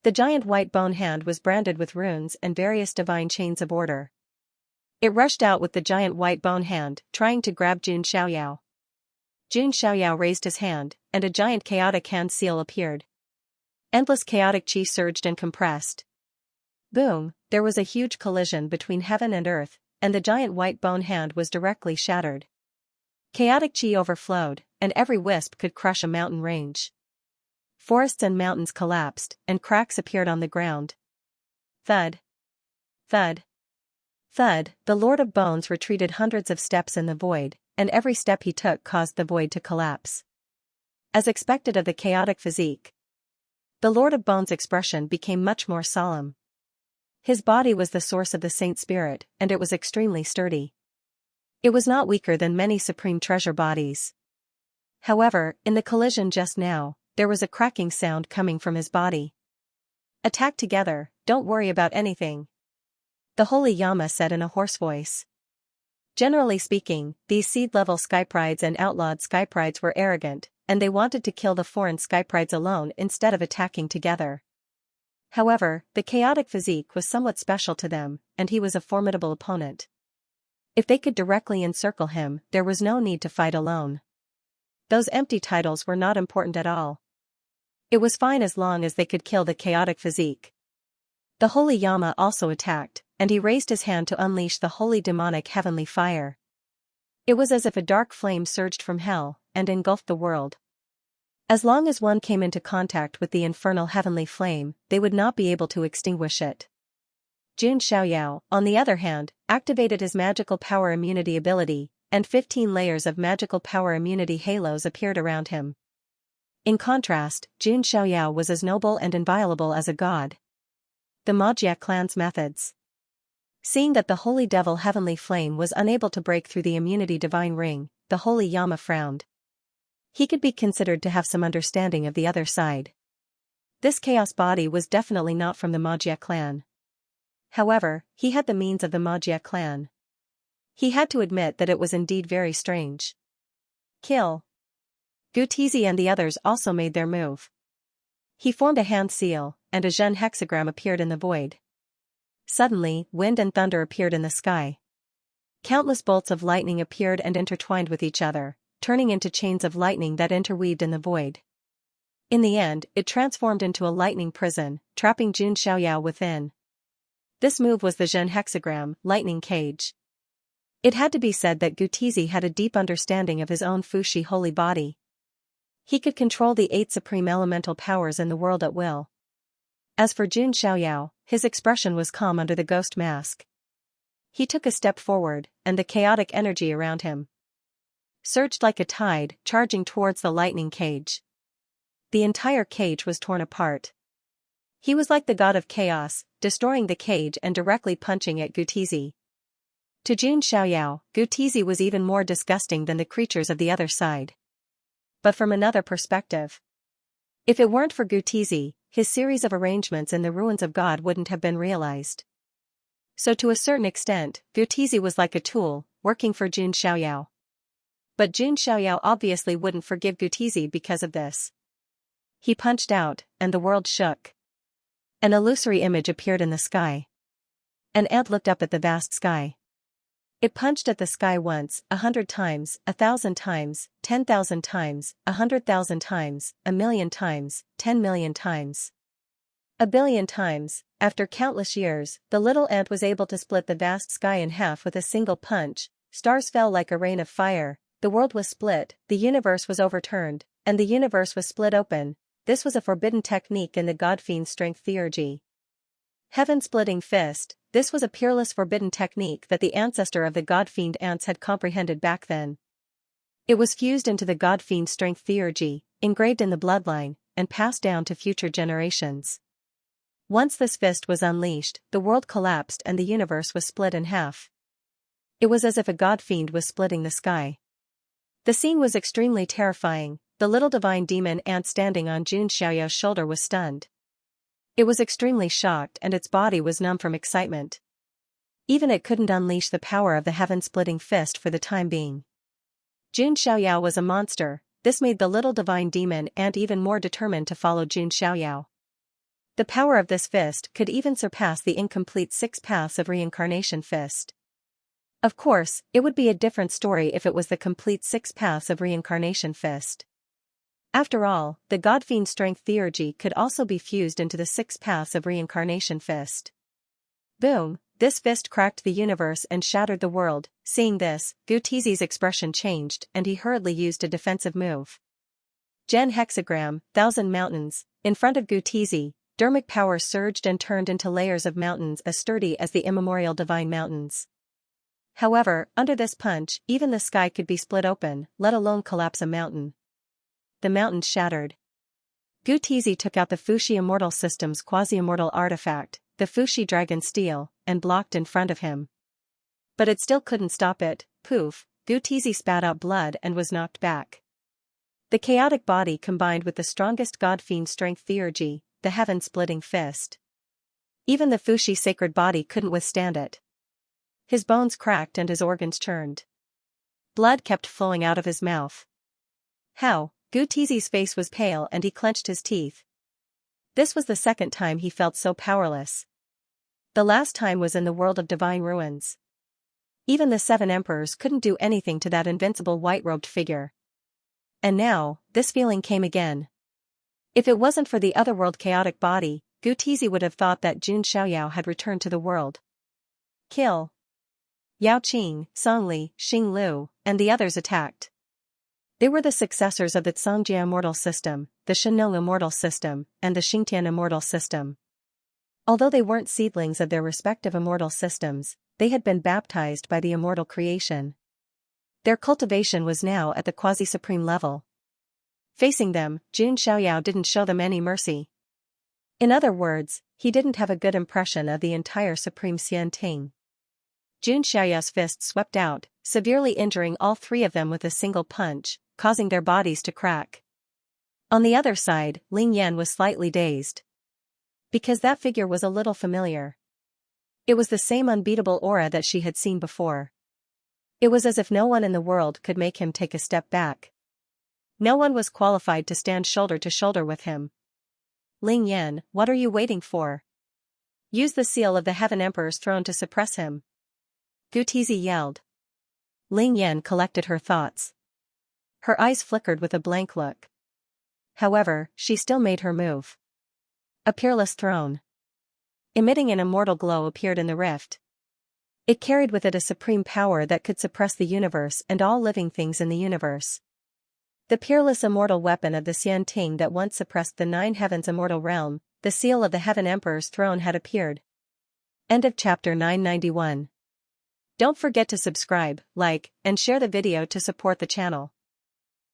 The giant white bone hand was branded with runes and various divine chains of order. It rushed out with the giant white bone hand, trying to grab Jun Xiaoyao. Jun Xiaoyao raised his hand, and a giant chaotic hand seal appeared. Endless chaotic chi surged and compressed. Boom, there was a huge collision between heaven and earth, and the giant white bone hand was directly shattered. Chaotic chi overflowed, and every wisp could crush a mountain range. Forests and mountains collapsed, and cracks appeared on the ground. Thud. Thud. Thud, the Lord of Bones retreated hundreds of steps in the void, and every step he took caused the void to collapse. As expected of the chaotic physique, the Lord of Bones' expression became much more solemn. His body was the source of the Saint Spirit, and it was extremely sturdy. It was not weaker than many supreme treasure bodies. However, in the collision just now, there was a cracking sound coming from his body. Attack together, don't worry about anything, the Holy Yama said in a hoarse voice. Generally speaking, these seed-level Skyprides and outlawed Skyprides were arrogant, and they wanted to kill the foreign Skyprides alone instead of attacking together. However, the chaotic physique was somewhat special to them, and he was a formidable opponent. If they could directly encircle him, there was no need to fight alone. Those empty titles were not important at all. It was fine as long as they could kill the chaotic physique. The Holy Yama also attacked, and he raised his hand to unleash the holy demonic heavenly fire. It was as if a dark flame surged from hell, and engulfed the world. As long as one came into contact with the infernal heavenly flame, they would not be able to extinguish it. Jun Xiaoyao, on the other hand, activated his magical power immunity ability, and 15 layers of magical power immunity halos appeared around him. In contrast, Jun Xiaoyao was as noble and inviolable as a god. The Magia clan's methods. Seeing that the holy devil heavenly flame was unable to break through the immunity divine ring, the Holy Yama frowned. He could be considered to have some understanding of the other side. This chaos body was definitely not from the Magia clan. However, he had the means of the Magia clan. He had to admit that it was indeed very strange. Kill. Gutizi and the others also made their move. He formed a hand seal, and a Zhen hexagram appeared in the void. Suddenly, wind and thunder appeared in the sky. Countless bolts of lightning appeared and intertwined with each other, turning into chains of lightning that interweaved in the void. In the end, it transformed into a lightning prison, trapping Jun Xiaoyao within. This move was the Zhen hexagram, lightning cage. It had to be said that Gutizi had a deep understanding of his own Fushi holy body. He could control the 8 supreme elemental powers in the world at will. As for Jun Xiaoyao, his expression was calm under the ghost mask. He took a step forward, and the chaotic energy around him surged like a tide, charging towards the lightning cage. The entire cage was torn apart. He was like the god of chaos, destroying the cage and directly punching at Gutizi. To Jun Xiaoyao, Gutizi was even more disgusting than the creatures of the other side. But from another perspective, if it weren't for Gutizi, his series of arrangements in the ruins of God wouldn't have been realized. So to a certain extent, Gutizi was like a tool, working for Jun Xiaoyao. But Jun Xiaoyao obviously wouldn't forgive Gutizi because of this. He punched out, and the world shook. An illusory image appeared in the sky. An ant looked up at the vast sky. It punched at the sky once, 100 times, 1,000 times, 10,000 times, 100,000 times, 1,000,000 times, 10,000,000 times. 1,000,000,000 times. After countless years, the little ant was able to split the vast sky in half with a single punch, stars fell like a rain of fire, the world was split, the universe was overturned, and the universe was split open. This was a forbidden technique in the God-fiend strength theurgy. Heaven-splitting fist, this was a peerless forbidden technique that the ancestor of the God-fiend ants had comprehended back then. It was fused into the God-fiend strength theurgy, engraved in the bloodline, and passed down to future generations. Once this fist was unleashed, the world collapsed and the universe was split in half. It was as if a God-fiend was splitting the sky. The scene was extremely terrifying. The little divine demon ant standing on Xianxia's shoulder was stunned. It was extremely shocked and its body was numb from excitement. Even it couldn't unleash the power of the heaven-splitting fist for the time being. Xianxia was a monster. This made the little divine demon ant even more determined to follow Xianxia. The power of this fist could even surpass the incomplete 6 paths of reincarnation fist. Of course, it would be a different story if it was the complete 6 paths of reincarnation fist. After all, the God-fiend strength theurgy could also be fused into the 6 paths of reincarnation fist. Boom, this fist cracked the universe and shattered the world. Seeing this, Gutizi's expression changed and he hurriedly used a defensive move. Gen hexagram, 1,000 mountains, in front of Gutizi, dermic power surged and turned into layers of mountains as sturdy as the immemorial divine mountains. However, under this punch, even the sky could be split open, let alone collapse a mountain. The mountains shattered. Gutizi took out the Fuxi Immortal System's quasi-immortal artifact, the Fuxi Dragon Steel, and blocked in front of him. But it still couldn't stop it. Poof, Gutizi spat out blood and was knocked back. The chaotic body combined with the strongest God-fiend strength theurgy, the heaven-splitting fist. Even the Fuxi sacred body couldn't withstand it. His bones cracked and his organs churned. Blood kept flowing out of his mouth. How? Gutizi's face was pale and he clenched his teeth. This was the second time he felt so powerless. The last time was in the world of divine ruins. Even the 7 emperors couldn't do anything to that invincible white-robed figure. And now, this feeling came again. If it wasn't for the otherworld chaotic body, Gutizi would have thought that Xianxia had returned to the world. Kill. Yao Qing, Song Li, Xing Lu, and the others attacked. They were the successors of the Xianxia Immortal System, the Shenong Immortal System, and the Xingtian Immortal System. Although they weren't seedlings of their respective immortal systems, they had been baptized by the immortal creation. Their cultivation was now at the quasi-supreme level. Facing them, Xianxia didn't show them any mercy. In other words, he didn't have a good impression of the entire Supreme Xianting. Xianxia's fist swept out, severely injuring all 3 of them with a single punch, causing their bodies to crack. On the other side, Ling Yan was slightly dazed. Because that figure was a little familiar. It was the same unbeatable aura that she had seen before. It was as if no one in the world could make him take a step back. No one was qualified to stand shoulder to shoulder with him. Ling Yan, what are you waiting for? Use the seal of the Heaven Emperor's throne to suppress him. Gutizi yelled. Ling Yan collected her thoughts. Her eyes flickered with a blank look. However, she still made her move. A peerless throne, emitting an immortal glow, appeared in the rift. It carried with it a supreme power that could suppress the universe and all living things in the universe. The peerless immortal weapon of the Xianting that once suppressed the 9 heavens' immortal realm, the seal of the Heaven Emperor's throne, had appeared. End of chapter 991. Don't forget to subscribe, like, and share the video to support the channel.